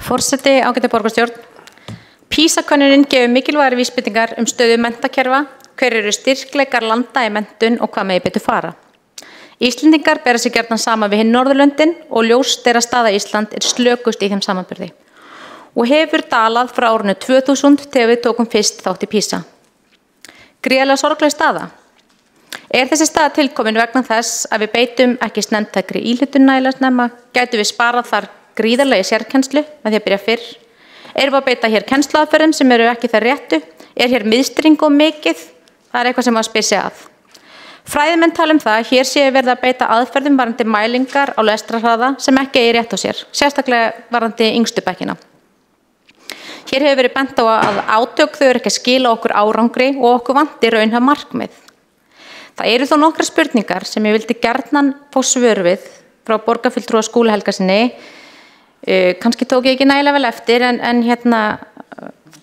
Forseti, ágæta borgarstjórn. PISA-könnunin gefur mikilvægar vísbendingar stöðu menntakerfa, hver eru styrkleikar landa í menntun og hvað megi betur fara. Íslendingar bera sig gjarnan saman við hin Norðurlöndin og ljóst er að staða Ísland er slökust í þeim samanburði og hefur dalað frá árinu 2000 þegar við tókum fyrst þátt í PISA. Gríðarlega sorgleg staða. Er þessi staða tilkomin vegna þess að við beitum ekki snemmtækri íhlutun nægilega snemma, gætum við sparað þar gríðarlega í sérkennslu með því að byrja fyrr? Erum við að beita hér kennsluaðferðum sem eru ekki þær réttu? Er hér miðstýring og mikið? Það er eitthvað sem að spyrja sig að. Fræðimenn tala það að hér séu verið að beita aðferðum varðandi mælingar á lestrarhraða sem ekki eigi rétt á sér, sérstaklega varðandi yngstu bekkina. Hér hefur verið bent á að átök þau eru ekki að skila okkur árangri og okkur vanti raunhæf markmið. Það eru þó nokkrar spurningar sem ég vildi gjarnan fá svör við frá borgarfulltrúa Skúla Helgasyni. Kannski tók ég ekki nægilega vel eftir en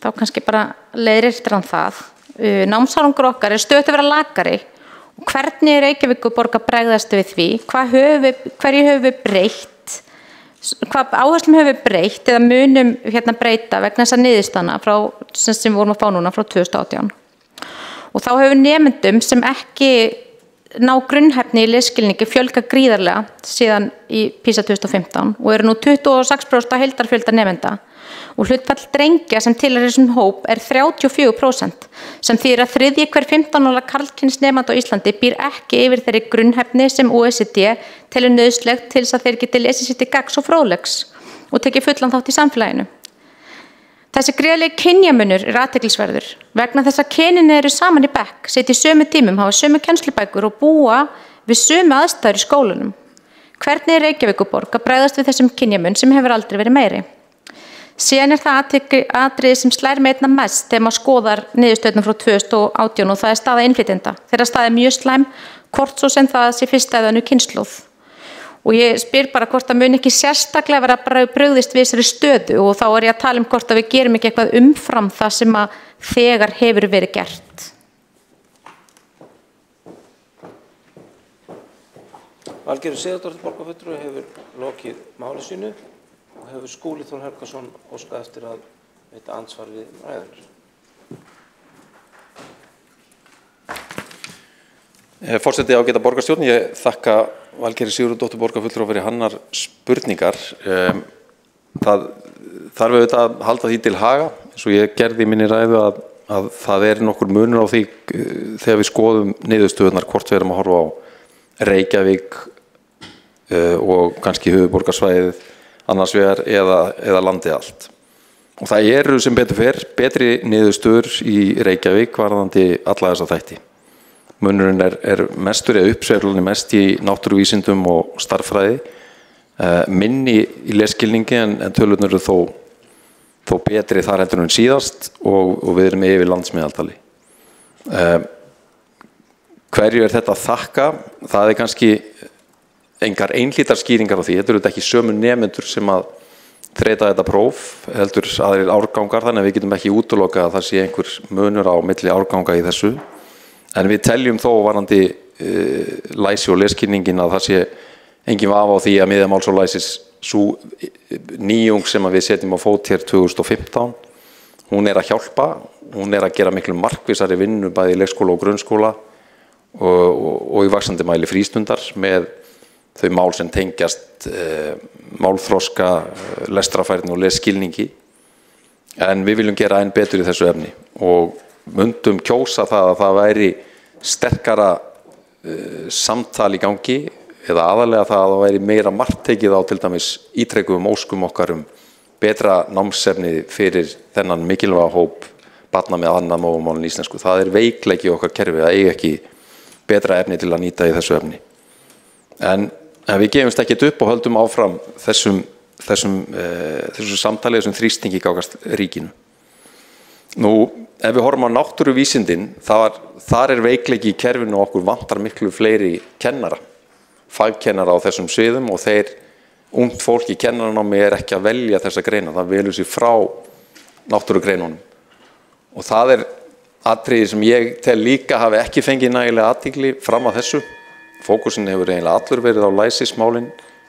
þá kannski bara leiðréttir hann það. Námsárangur okkar er stöðugt að vera lakari og hvernig er Reykjavíkurborg að bregðast við því? Hverju höfum við breytt? Hvað áherslum höfum við breytt eða munum breyta vegna þessa niðurstaðna sem við vorum að fá núna frá 2018? Og þá hefur nemendum sem ekki ná grunnhæfni í lesskilningi fjölga gríðarlega síðan í PISA 2015 og eru nú 26% af heildarfjölda nemenda og hlutfall drengja sem tilheyrir þessum hóp er 34% sem þýðir að þriðji hver 15 ára karlkyns nemandi á Íslandi býr ekki yfir þeirri grunnhæfni sem OECD telur nauðsynlegt til þess að þeir geti lesið sér til gagns og fróðleiks og tekið fullan þátt í samfélaginu. Þessi gríðarlegi kynjamunur er athyglisverður vegna þess að kynin eru saman í bekk, sitja í sömu tímum, hafa sömu kennslubækur og búa við sömu aðstæður í skólanum. Hvernig er Reykjavíkurborg að bregðast við þessum kynjamun sem hefur aldrei verið meiri? Síðan það atriði sem slær mig einna mest þegar maður skoðar niðurstöðuna frá 2018 og það staða innflytjenda. Þeirra staða mjög slæm, hvort svo sem það sé fyrsta eða önnur kynslóð. Og ég spyr bara hvort það mun ekki sérstaklega vera brugðist við þessari stöðu og þá ég að tala hvort að við gerum ekki eitthvað umfram það sem að þegar hefur verið gert. Valgerður Sigurðardóttir borgarfulltrúi hefur lokið máli sínu og hefur Skúli Þór Helgason óskað eftir að veita andsvar við ræðunnar. Forseti ágæta borgarstjórn, ég þakka Valgerði Sigurðardóttur borgarfulltrúa fyrir hennar spurningar. Það þarf auðvitað að halda því til haga, eins og ég gerði í minni ræðu að það nokkur munur á því þegar við skoðum niðurstöðurnar hvort við erum að horfa á Reykjavík og kannski höfuðborgarsvæðið annars vegar eða landið allt. Og það sem betur fer betri niðurstöður í Reykjavík varðandi alla þessa þætti. Munurinn mestur eða uppsveiflan mest í náttúruvísindum og stærðfræði, minni í lesskilningi en tölurnar eru þó betri þar heldur en síðast og við erum yfir landsmeðaltali. Hverju þetta að þakka? Það kannski engar einhlítar skýringar á því. Þetta eru ekki sömu nemendur sem að þreyta þetta próf, heldur aðrir árgangar, þannig að við getum ekki útilokað að það sé einhver munur á milli árganga í þessu. En við teljum þó varðandi læsi og leskilningin að það sé engin vafa á því að miðamáls og læsis sú nýjung sem við setjum á fót hér 2015, hún að hjálpa, hún að gera miklu markvissari vinnu bæði í leikskóla og grunnskóla og í vaxandi mæli frístundar með þau mál sem tengjast málþroska, lestrarfærni og lesskilningi. En við viljum gera enn betur í þessu efni og myndum kjósa það að það væri sterkara samtal í gangi eða aðalega það að það væri meira marktekið á til dæmis ítrekkuðum óskum okkar betra námsefni fyrir þennan mikilvæga hóp barna með annað móðurmál en íslensku. Það veikleiki í okkar kerfi að eiga ekki betra efni til að nýta í þessu efni. En við gefumst ekkert upp og höldum áfram þessum samtali, þessum þrýstingi gagnvart ríkinu. Nú, ef við horfum á náttúruvísindin, þar veikleiki í kerfinu og okkur vantar miklu fleiri kennara, fagkennara á þessum sviðum og ungt fólk í kennaranámi ekki að velja þessa greina, það velur sér frá náttúrugreinunum. Og það atriði sem ég tel líka hafi ekki fengið nægilega athygli fram að þessu. Fókusinn hefur eiginlega allur verið á læsismálin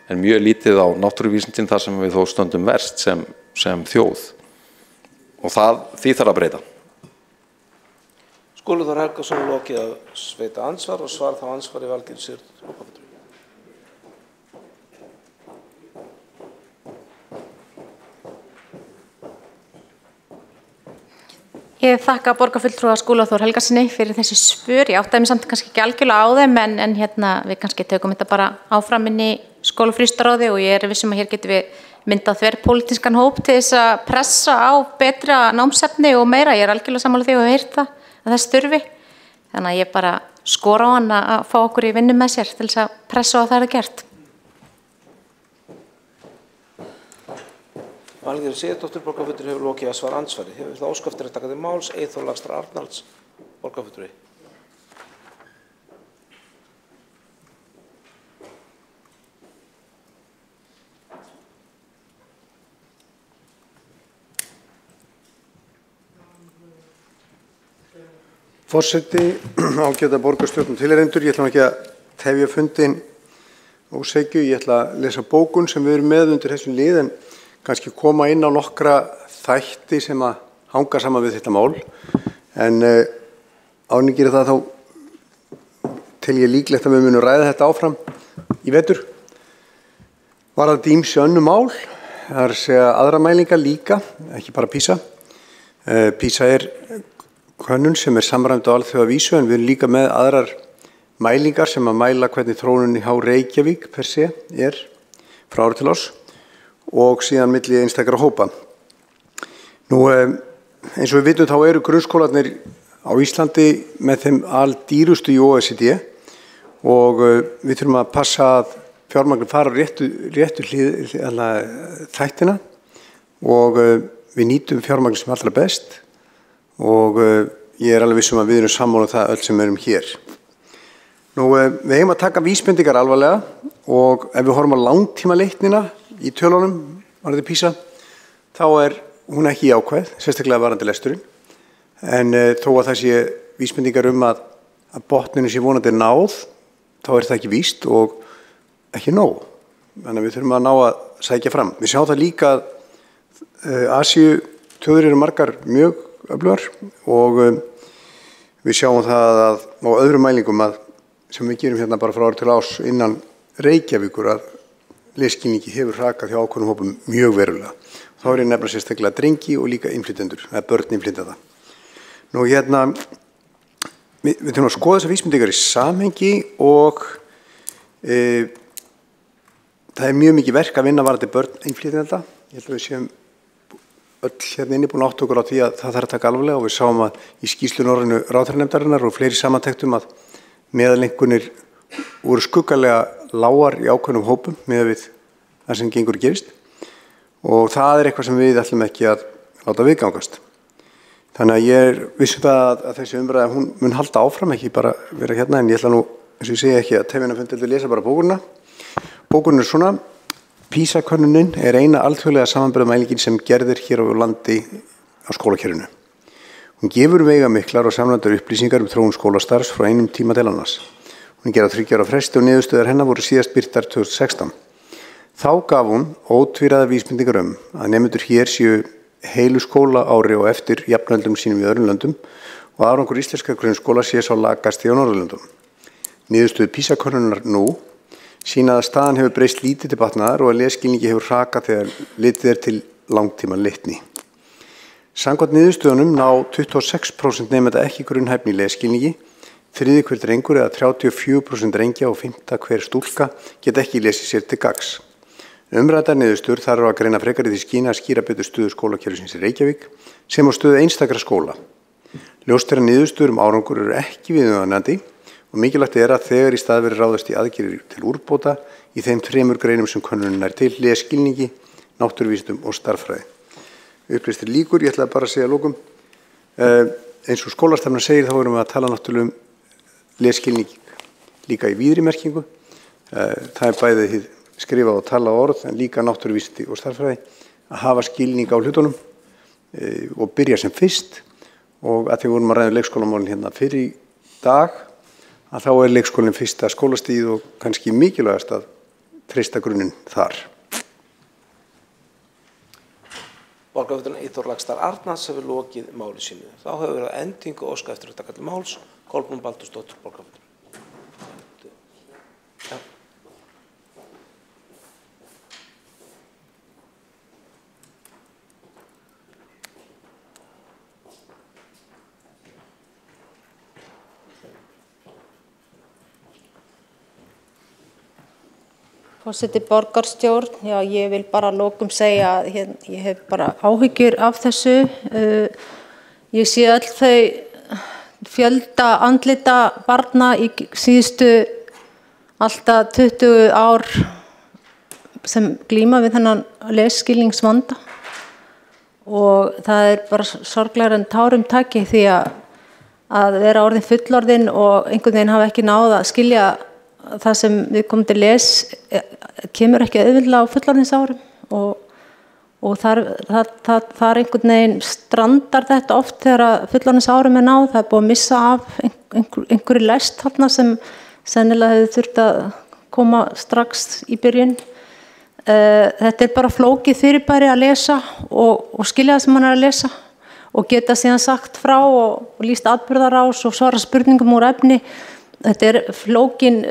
en mjög lítið á náttúruvísindin þar sem við þó stöndum verst sem þjóð. Og því þarf að breyta. Skúli Þór Helgason lokið að veita ansvar og svar þá ansvari Valgerður Sigurðardóttir borgarfulltrúi. Ég þakka borgarfulltrúa Skúla Þór Helgasyni fyrir þessi svör. Ég áttaði mig samt kannski ekki algjörlega á þeim en við kannski tökum þetta bara áfram inn í skólafrístaráði og ég vissum að hér getum við myndað þverpólitískan hóp til þess að pressa á betra námsefni og meira. Ég algjörlega sammála því og hef heyrt það að þess þurfi. Þannig að ég bara skora á hann að fá okkur í vinnu með sér til þess að pressa á að það gert. Valgerður Sigurðardóttir borgarfulltrúi hefur lokið að svara andsvari. Hefur það óskað eftir að taka til máls Eyþór Laxdal Arnalds borgarfulltrúi. Forseti, ágæta borgarstjórn tilheyrendur, ég ætla ekki að tefja fundinn ósekju, ég ætla að lesa bókun sem við erum með undir þessum lið en kannski koma inn á nokkra þætti sem að hanga saman við þetta mál en áningir það þá tel ég líklegt að við munum ræða þetta áfram í vetur. Varðandi ýmsi önnur mál, það segja aðra mælingar líka, ekki bara PISA. PISA könnun sem samræmd á alþjóðavísu en við erum líka með aðrar mælingar sem að mæla hvernig þróunin í Reykjavík per se frá ári til árs og síðan milli einstakra hópa. Nú, eins og við vitum þá eru grunnskólarnir á Íslandi með þeim aldýrustu í OECD og við þurfum að passa að fjármagn fara réttu þættina og við nýtum fjármagn sem allra best og ég alveg viss að við erum sammála það öll sem erum hér. Nú, við eigum að taka vísbendingar alvarlega og ef við horfum á langtíma leiknina í tölunum, varðandi PISA, þá hún ekki jákvæð, sérstaklega varðandi lesturinn, en þó að það sé vísbendingar að botninu sé vonandi náð, þá það ekki víst og ekki nóg. Þannig að við þurfum að ná að sækja fram. Við sjáum það líka að Asíu þjóðir eru margar mjög öflugar og við sjáum það að á öðrum mælingum sem við gerum hérna bara frá ári til árs innan Reykjavíkur að lesskilningi hefur hrakað hjá ákveðnum hópum mjög verulega. Þá ég nefnilega sérstaklega drengi og líka innflytjendur, eða börn innflytjenda. Nú hérna, við þurfum að skoða þessar vísbendingar í samhengi og það mjög mikið verk að vinna varðandi börn innflytjenda. Ég held að við séum öll hérna inni búin átt okkur á því að það þarf að taka alvarlega og við sáum að í skýrslu norrænu ráðherranefndarinnar og fleiri samantektum að meðalengunir voru skuggalega lágar í ákveðnum hópum með við það sem gengur gerist og það eitthvað sem við ætlum ekki að láta viðgangast. Þannig að ég vissum það að þessi umræða hún mun halda áfram, ekki bara vera hérna, en ég ætla nú, eins og ég segi ekki að tefina fundi að lesa bara bókurna. Bókurna svona: PISA-könnunin eina alþjóðlega samanburðarmælingin sem gerðir hér á landi á skólakerfinu. Hún gefur veigamiklar og samræmdar upplýsingar þróun skólastarfs frá einum tíma til annars. Hún gerði á 3 ára fresti og niðurstöður hennar voru síðast birtar 2016. Þá gaf hún ótvíræðar vísbendingar að nemendur hér séu heilu skólaári og eftir jafnöldum sínum í öðrum löndum og árangur íslenska grunnskóla sé sá lakasti á Norðurlöndum. Niðurstöður PISA-könnunar nú sýna að staðan hefur breyst lítið til batnaðar og að lesskilningi hefur hrakað þegar litið til langtíma leikni. Samkvæmt niðurstöðunum ná 26% nemenda ekki grunnhæfni í lesskilningi, 3 hver drengur eða 34% drengja og 5 hver stúlka geta ekki lesið sér til gagns. Umræddar niðurstöður þarf að greina frekar í því skyni að skýra betur stöðu skólakerfisins í Reykjavík sem á stöðu einstakra skóla. Ljóst að niðurstöður árangur eru ekki viðunandi og mikilvægt að þegar í stað verið ráðast í aðgerðir til úrbóta í þeim 3 greinum sem könnunin til lesskilningi, náttúruvísindum og stærðfræði. Upplýstir lýkur, ég ætla bara að segja að lokum. Eins og skólastefnan segir þá erum við að tala náttúrulega lesskilning líka í víðri merkingu. Það bæði skrifað og talað orð en líka náttúruvísindi og stærðfræði að hafa skilning á hlutunum og byrja sem fyrst og að því vorum að ræða leikskólamálin hérna fyrir í dag að þá leikskólinn fyrsta skólastíð og kannski mikilvægast að treysta grunninn þar. Borgarfulltrúinn Eyþór Laxdal Arnalds hefur lokið máli sínu. Þá hefur verið endingu óska eftir að taka til máls Kolbrún Baldursdóttir borgarfulltrúi. Forseti borgarstjórn, já, ég vil bara að lokum segja að ég hef bara áhyggjur af þessu. Ég sé öll þau fjölda andlita barna í síðustu alltaf 20 ár sem glíma við þennan lesskilningsvanda og það bara sorglegra en tárum taki því að vera orðin fullorðin og einhvern veginn hafa ekki náð að skilja það sem við komum til les kemur ekki auðvitað á fullorðinsárum og þar einhvern veginn strandar þetta oft þegar fullorðinsárum náð. Það búið að missa af einhverju lest þarna sem sennilega hefði þurft að koma strax í byrjun. Þetta bara flókið fyrirbæri að lesa og skilja það sem hann að lesa og geta síðan sagt frá og lýst atburðarás og svara spurningum úr efni. Þetta flókin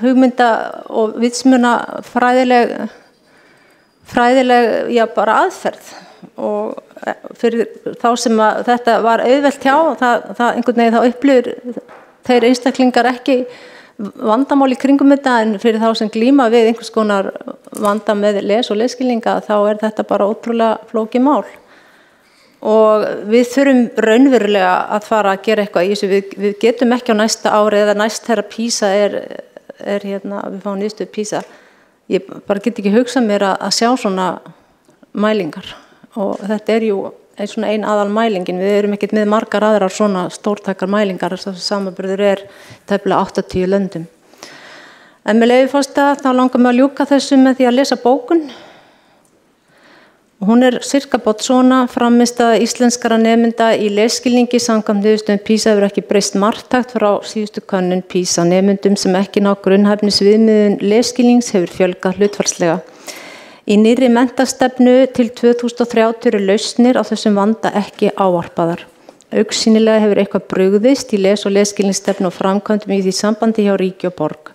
hugmynda og vitsmuna fræðileg bara aðferð og fyrir þá sem þetta var auðvelt hjá, það einhvern veginn þá upplifir þeir einstaklingar ekki vandamál í kringum þetta en fyrir þá sem glíma við einhvers konar vanda með les og lesskilninga þá þetta bara ótrúlega flókið mál. Og við þurfum raunverulega að fara að gera eitthvað í þessu. Við getum ekki á næsta ári eða næst þegar PISA við fáum niðurstöðu PISA. Ég bara get ekki hugsað mér að sjá svona mælingar og þetta jú svona ein aðal mælingin. Við erum ekkert með margar aðrar svona stórtækar mælingar, þess að samanburður tæplega 80 löndum. En með leyfi forseta þá langar mig að ljúka þessu með því að lesa bókun. Hún sirkabát svona: frammistaða íslenskara nemenda í lesskilningi samkvæmt niðurstöðum PISA hefur ekki breyst marktækt frá síðustu könnun PISA. Nemendum sem ekki ná grunnhæfnisviðmiðun lesskilnings hefur fjölgað hlutfallslega. Í nýrri menntastefnu til 2030 eru lausnir á þessum vanda ekki ávarpaðar. Augsýnilega hefur eitthvað brugðist í les- og lesskilningsstefnu og framkvæmdum í því sambandi hjá ríki og borg.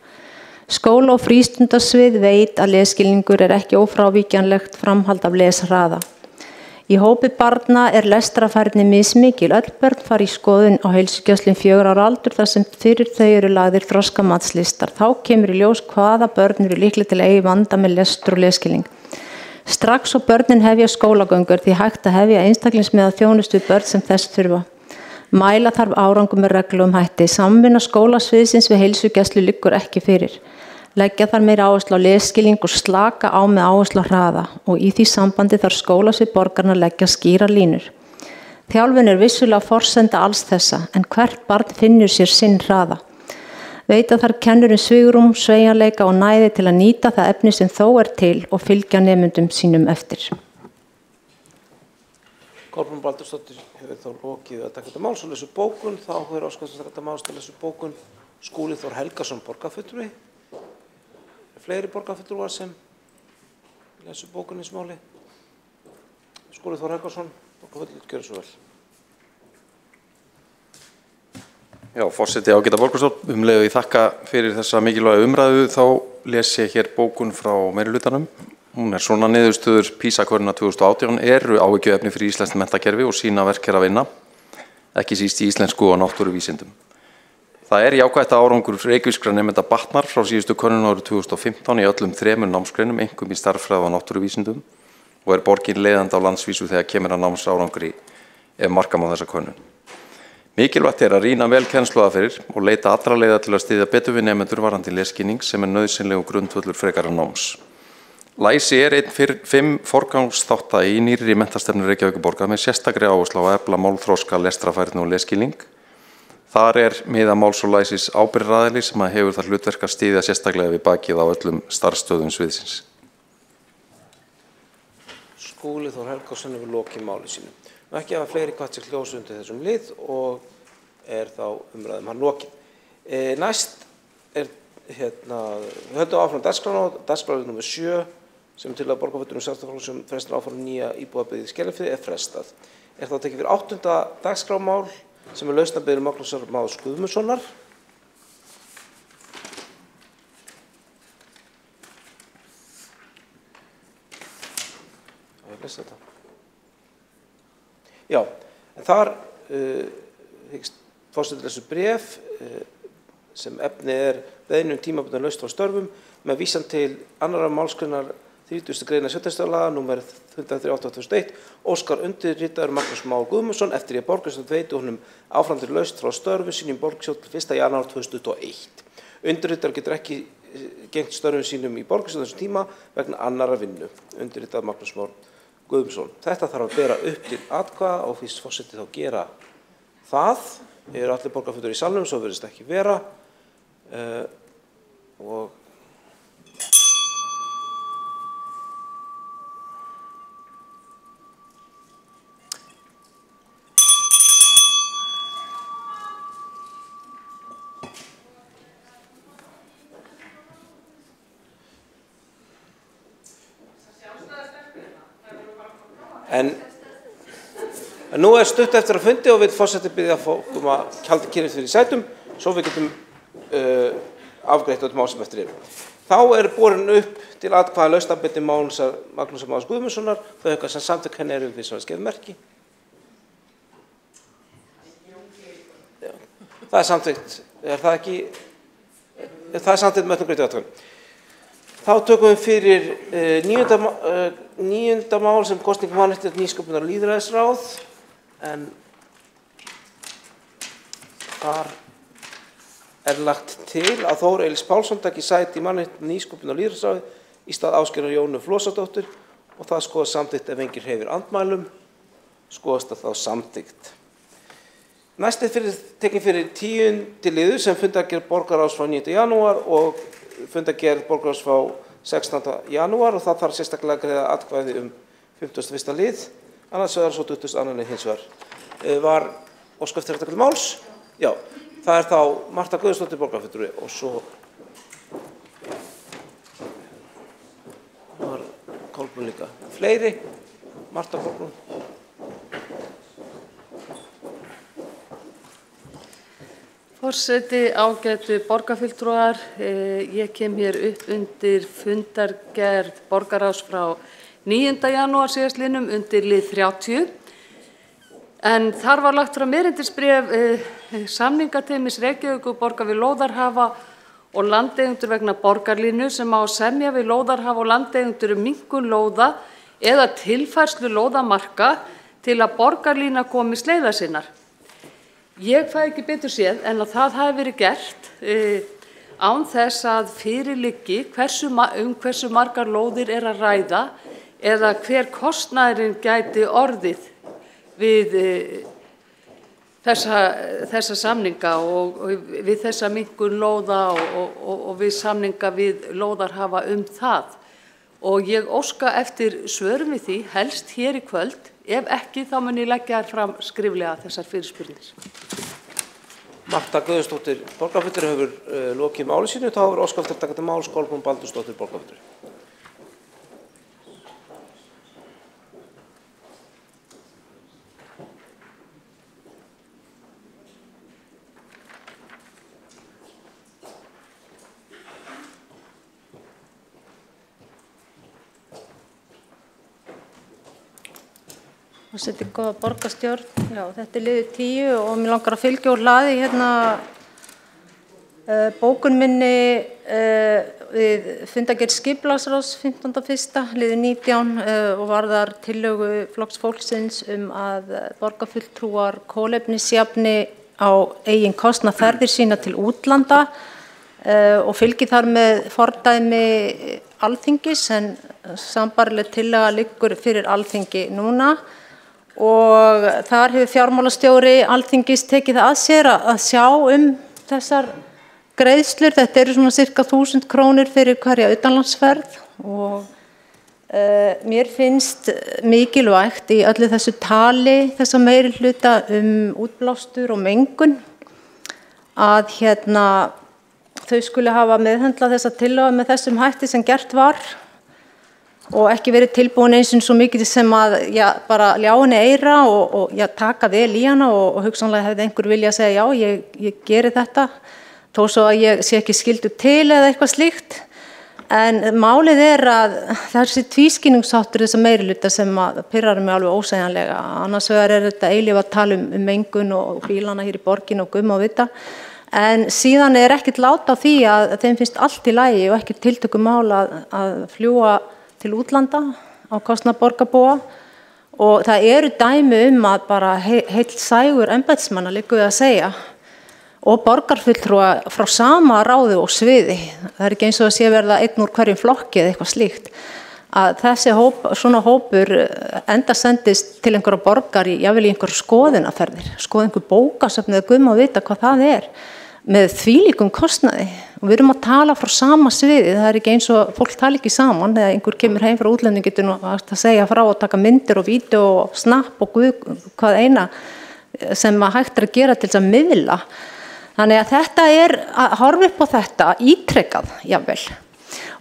Skóla- og frístundasvið veit að lesskilningur ekki ófrávíkjanlegt framhald af leshraða. Í hópi barna lestrarfærni mismikil. Öll börn fara í skoðun á heilsugæslu 4 ára aldur þar sem fyrir þau eru lagðir þroskamatslistar. Þá kemur í ljós hvaða börn eru líkleg til að eiga vanda með lestur og lesskilning. Strax og börnin hefja skólagöngur því hægt að hefja einstaklingsmiðað þjónustu við börn sem þess þurfa. Mæla þarf árangur með reglum hætti. Samvinna skólasviðsins við heilsugæslu liggur ekki fyrir. Leggja þar meira áherslu á lesskilning og slaka á með áherslu á hraða og í því sambandi þarf skólasvið borgarna að leggja skýrar línur. Þjálfun vissulega forsenda alls þessa en hvert barn finnur sér sinn hraða. Veita þarf kennurum svigrúm, sveigjanleika og næði til að nýta það efni sem þó til og fylgja nemendum sínum eftir. Kolbrún Baldursdóttir hefur þá lokið að taka þetta máls og lesu bókun. Þá hefur Óskar að taka máls til að lesu bókun Skúli Þór Helgason, borgarfulltrúi. Fleiri borgarfulltrúar sem lesu bókun í smáli. Skúli Þór Helgason, borgarfulltrúi, gjörðu svo vel. Já, forseti ágæta borgarstjórn, leið ég þakka fyrir þessa mikilvæga umræðu, þá les ég hér bókun frá meirihlutanum. Hún svona: niðurstöður PISA-könnunar 2018 eru áhyggjuefni fyrir íslenskt menntakerfi og sína verk að vinna, ekki síst í íslensku og náttúruvísindum. Það jákvætt að árangur reykvískra nemenda batnar frá síðustu könnun árið 2015 í öllum 3 námsgreinum, einkum í stærðfræði og náttúruvísindum, og borgin leiðandi á landsvísu þegar kemur að námsárangri ef marka má þessa könnun. Mikilvægt að rýna vel kennsluaðferðir og leita allra leiða til að styðja betur við nemendur varðandi lesskilning sem nauðsynlegur grundvöllur frekara náms. Læsi einn 5 forgangsþátta í nýrri menntastefnu Reykjavíkurborgar með sérstakri áherslu á að efla málþroska, lestrarfærni og lesskilning. Þar miða máls og læsis ábyrgðaraðili sem hefur það hlutverk að styðja sérstaklega við bakið á öllum starfsstöðum sviðsins. Skúli Þór Helgason hefur lokið máli sínu. Ekki hafa fleiri hvatt sér hljóðs undir þessum lið og þá umræðum hann lokið. Næst höldum áfram dagskrárlið nr. 7 sem til að borgarfulltrúum Sjálfstæðisflokksins sem frestar áform nýja íbúðabyggð í Skerjafirði frestað. Þá tekið fyrir 8. dagskrármál sem lausnarbeiðni Magnúsar Más Guðmundssonar. Já, en þar hyggst forseti þessu bréf sem efni beiðni tímabundna lausn frá störfum með vísan til 2. málsgreinar 30. greinar sveitarstjórnarlaga númer 138/2001 óskar undirritaður Magnús Már Guðmundsson eftir að borgarstjórn veiti honum áfram til lausn frá störfum sínum í borgarstjórn 1. janúar 2021. Undirritaður getur ekki gegnt störfum sínum í borgarstjórn þessum tíma vegna annarra vinnu. Undirritaður Magnús Már Guðmundsson. Þetta þarf að bera upp til atkvæða og fyrst forseti þá gera það. Allir borgarfulltrúar í salnum, svo virðist ekki vera. Og En nú stutt eftir að fundi og vil forseti biðja fólk að halda kyrrið fyrir sætum svo við getum afgreitt öll mál sem eftir eru. Þá borin upp til atkvæða lausnarbeiðni Magnúsar Más Guðmundssonar, þau eitthvað sem samtök henni við svo að skeið merki. Það samþykkt, það ekki? Það samþykkt með öllum greitu atkvæðum. Þá tökum við fyrir 9. mál sem kosning mannréttinda, nýsköpunar og lýðræðisráð, en þar lagt til að Þór Elís Pálsson taki sæti í mannréttinda, nýsköpunar og lýðræðisráði í stað Ásgerðar Jónu Flosadóttur og það skoðast samþykkt ef enginn hreyfir andmælum, skoðast það þá samþykkt. Næst er tekin fyrir 10. liður sem fundargerð borgarráðs frá 9. janúar og fundargerð borgarráðs frá 16. janúar og það þarf sérstaklega að greiða atkvæði 51. lið, annars vegar svo 22. lið hins vegar. Var óskað eftir þetta til máls? Já, það er þá Marta Guðjónsdóttir borgarfulltrúi og svo var Kolbrún líka. Fleiri? Marta, Kolbrún. Forseti, ágætu borgarfulltrúar, ég kem hér upp undir fundargerð borgarráðs frá 9. janúar síðastliðnum undir lið 30. En þar var lagt fram erindisbréf samningateymis Reykjavíkurborgar við lóðarhafa og landeigendur vegna borgarlínu sem á að semja við lóðarhafa og landeigendur minnkun lóða eða tilfærslu lóðamarka til að borgarlína komi sleiða sinnar. Ég fæ ekki betur séð en að það hafi verið gert án þess að fyrir liggi hversu margar lóðir er að ræða eða hver kostnaðurinn gæti orðið við þessa samninga og við þessa minnkun lóða og við samninga við lóðarhafa það. Og ég óska eftir svörum við því helst hér í kvöld. Ef ekki, þá mun ég leggja fram skriflega þessar fyrirspurnir. Marta Guðjónsdóttir borgarfulltrúi hefur lokið máli sínu, þá hefur óskað eftir að taka til máls Kolbrún Baldursdóttir borgarfulltrúi. Þetta er góða borgarstjórn, já, þetta er liður 10 og mér langar að fylgja úr hlaði hérna bókun minni við fundargerð skipulagsráðs 15.1. liður 19 og varðar tillögu Flokks fólksins að borgarfulltrúar kolefnisjafni á eigin kostnað ferðir sína til útlanda og fylgi þar með fordæmi Alþingis en sambærileg tillaga liggur fyrir Alþingi núna. Og þar hefur fjármálastjóri Alþingis tekið það að sér að sjá þessar greiðslur. Þetta eru svona cirka 1000 krónur fyrir hverja utanlandsferð og mér finnst mikilvægt í öllu þessu tali þessa meirihluta útblástur og mengun að þau skuli hafa meðhöndlað þessa tillögu með þessum hætti sem gert var. Og ekki verið tilbúin eins og svo mikið sem að bara ljá henni eyra og taka vel í hana og hugsanlega hefði einhver vilja að segja já, ég geri þetta þó svo að ég sé ekki skyldur til eða eitthvað slíkt. En málið er að þessi tvískinnungsháttur þessa meirihluta sem að pirrar mig alveg ósegjanlega. Annars vegar er þetta eilífa að tala mengun og bílana hér í borgin og gumma og vita. En síðan er ekkert lát á því að þeim finnst allt í lagi og ekki tiltökumál að fljúga til útlanda á kostnað borgarbúa og það eru dæmi að bara heill sægur embættismanna liggur við að segja og borgarfulltrúa frá sama ráði og sviði. Það er ekki eins og að sé verða einn úr hverjum flokki eða eitthvað slíkt. Að svona hópur enda sendist til einhverja borgar jafnvel í einhverja skoðunarferðir, skoða einhver bókasöfn eða gumma og vita hvað það er með þvílíkum kostnaði. Og við erum að tala frá sama sviði, það er ekki eins og fólk tala ekki saman eða einhver kemur heim frá útlöndum getur nú að segja frá og taka myndir og vídeo og snapp og hvað eina sem hægt er að gera til þess að miðla. Þannig að þetta er að horfa upp á þetta ítrekað jafnvel.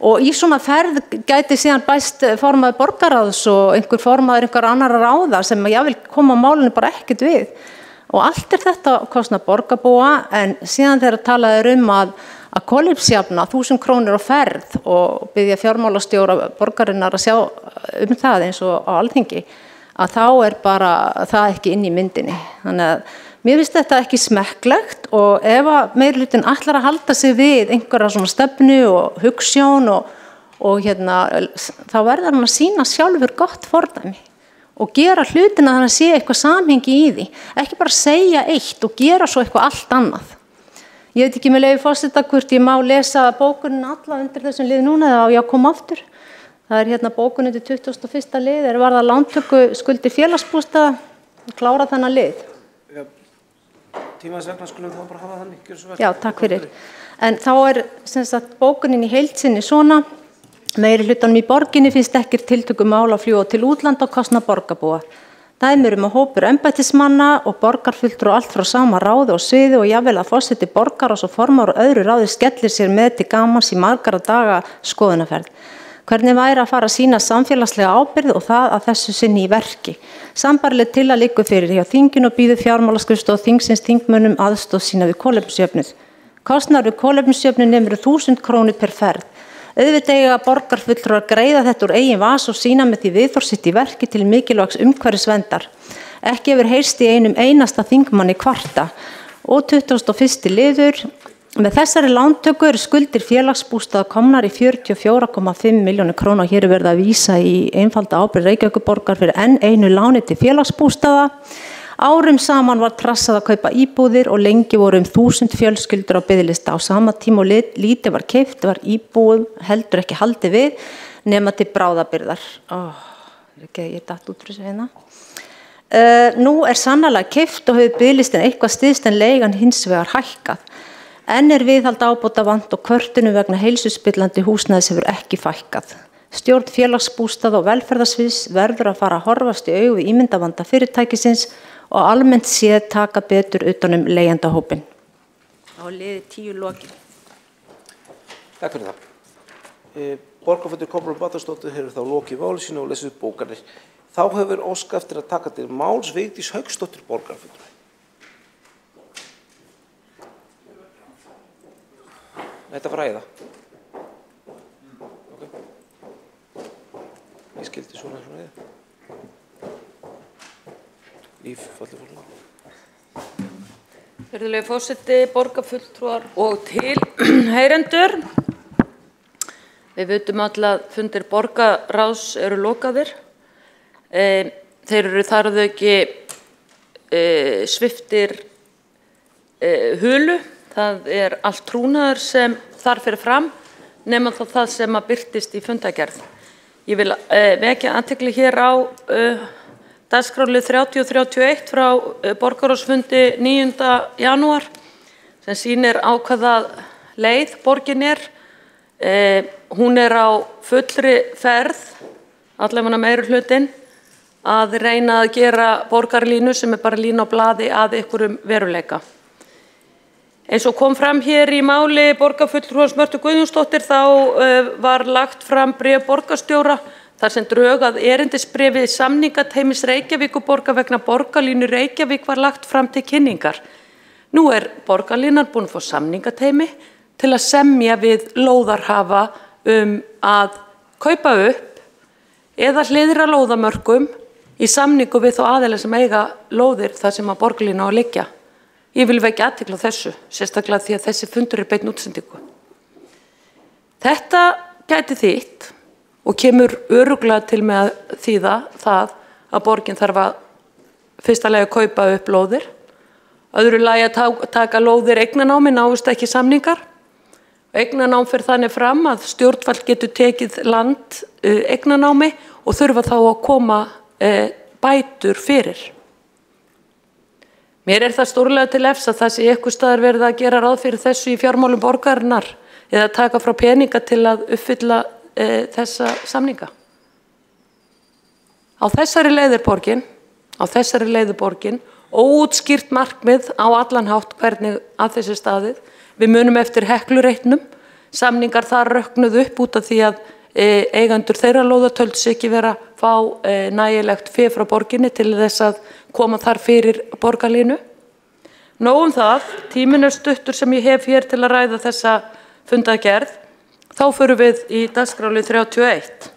Og í svona ferð gæti síðan bæst formaður borgarráðs og einhver formaður einhver annar ráða sem jafnvel koma málinu bara ekkert við. Og allt er þetta kostnað borgarbúa en síðan þegar talað er að kolefnisjafna 1000 krónur á ferð og biðja fjármálastjóra borgarinnar að sjá það eins og á Alþingi að þá er bara það ekki inn í myndinni. Þannig að mér finnst þetta ekki smekklegt og ef að meirihlutinn ætlar að halda sig við einhverja svona stefnu og hugsjón og þá verður hann að sýna sjálfur gott fordæmi og gera hlutina þannig að sé eitthvað samhengi í því. Ekki bara segja eitt og gera svo eitthvað allt annað. Ég veit ekki með leyfi forseta hvort ég má lesa bókunin alla undir þessum lið núna eða á ég að koma aftur. Það er hérna bókun undir 21. lið, er varða lántöku skuldir félagsbústaða, klára þennan lið. Tímans vegna skulum þá bara hafa þannig, gjör svo vel. Já, takk fyrir. En þá er sem sagt bókunin í heild sinni svona, meiri hlutanum í borginni finnst ekkert tiltöku mál að fljúga til útlanda og kostnað borgarbúa. Dæmi að hópur embættismanna og borgarfulltrúar allt frá sama ráði og sviði og jafnvel að forseti borgarráðs og formar og öðru ráði skellir sér með til gamans í margra daga skoðunarferð. Hvernig væri að fara að sýna samfélagslega ábyrgð og það að þessu sinni í verki. Sambarileg til að liggur fyrir hjá þinginu og býður fjármálaskrifstofu þingsins þingmönnum aðstoð sína við kolefnisjöfnuð. Kostnaður við kolefnisjöfnuð nemur 1000 krónur per ferð. Auðvitað eiga borgarfulltrúar greiða þetta úr eigin vas og sína með því viðhorf sitt í verki til mikilvægs umhverfisverndar. Ekki hefur heyrst í einum einasta þingmanni kvarta. Og 21. liður. Með þessari lántöku eru skuldir félagsbústaða komnar í 44,5 milljónir króna. Hér er verið að vísa í einfalda ábyrgð Reykjavíkurborgar fyrir enn einu láni til félagsbústaða. Árum saman var trassað að kaupa íbúðir og lengi voru 1000 fjölskyldur á biðlista. Á sama tíma og lítið var keypt var íbúðum heldur ekki haldið við nema til bráðabirgðar. Ég datt út fyrir þessu hérna. Nú er sannarlega keypt og hefur biðlistin eitthvað styðst en leigan hins vegar hækkað. Enn er viðhald ábóta vant og kvörtunum vegna heilsuspillandi húsnæðis hefur ekki fækkað. Stjórn félagsbústaða og velferðarsviðs verður að fara að horfast í augu við ímyndavanda fyrirtækisins og almennt séð taka betur utanum leigjendahópinn. Á liði 10 lokið. Takk fyrir það. Borgarfulltrúi Kolbrún Baldursdóttir hefur þá lokið máli sínu og lesið upp bókanir. Þá hefur óskað eftir að taka til máls Vigdís Hauksdóttir borgarfulltrúi. Þetta var ræða. Ég skildi svona ræða. Líf, falli fólk. Virðulegi forseti, borgarfulltrúar og tilheyrendur. Við vitum alla að fundir borgarráðs eru lokaðir. Þeir eru þar að auki sviptir hulu. Það er allt trúnaður sem þar fyrir fram nema þá það sem að birtist í fundagerð. Ég vil vekja athygli hér á dagskrárlið 30 og 31 frá borgarráðsfundi 9. janúar sem sýnir á hvaða leið borgin er. Hún er á fullri ferð, allavega meiri hlutinn, að reyna að gera borgarlínu sem er bara lína á blaði að einhverjum veruleika. Eins og kom fram hér í máli borgarfulltrúans Mörtu Guðjónsdóttur þá var lagt fram bréf borgarstjóra þar sem drög að erindisbréfi samningateymis Reykjavíkurborgar vegna borgarlínu Reykjavík var lagt fram til kynningar. Nú er borgarlínan búin að fá samningateymi til að semja við lóðarhafa að kaupa upp eða hliðra lóðamörkum í samningu við þá aðila sem eiga lóðir þar sem að borgarlínu á að liggja. Ég vil vekja athygli á þessu, sérstaklega því að þessi fundur er beinn útsendingu. Þetta gæti þýtt og kemur örugglega til með að þýða það að borgin þarf að fyrsta lagi að kaupa upp lóðir, öðru lagi að taka lóðir eignanámi, náist ekki samningar. Eignanám fer þannig fram að stjórnvald getur tekið land eignanámi og þurfa þá að koma bætur fyrir. Mér er það stórlega til efs að það sé einhvers staðar verið að gera ráð fyrir þessu í fjármálum borgarinnar eða taka frá peninga til að uppfylla þessa samninga. Á þessari leið er borgin, óútskýrt markmið á allan hátt hvernig að þessi staðið. Við munum eftir Heklureitnum, samningar þar röknuð upp út af því að eigendur þeirra lóða töldu sig ekki vera að fá nægilegt fé frá borginni til þess að koma þar fyrir borgarlínu. Nóg það, tíminn er stuttur sem ég hef hér til að ræða þessa fundagerð. Þá förum við í dagskrárlið 31.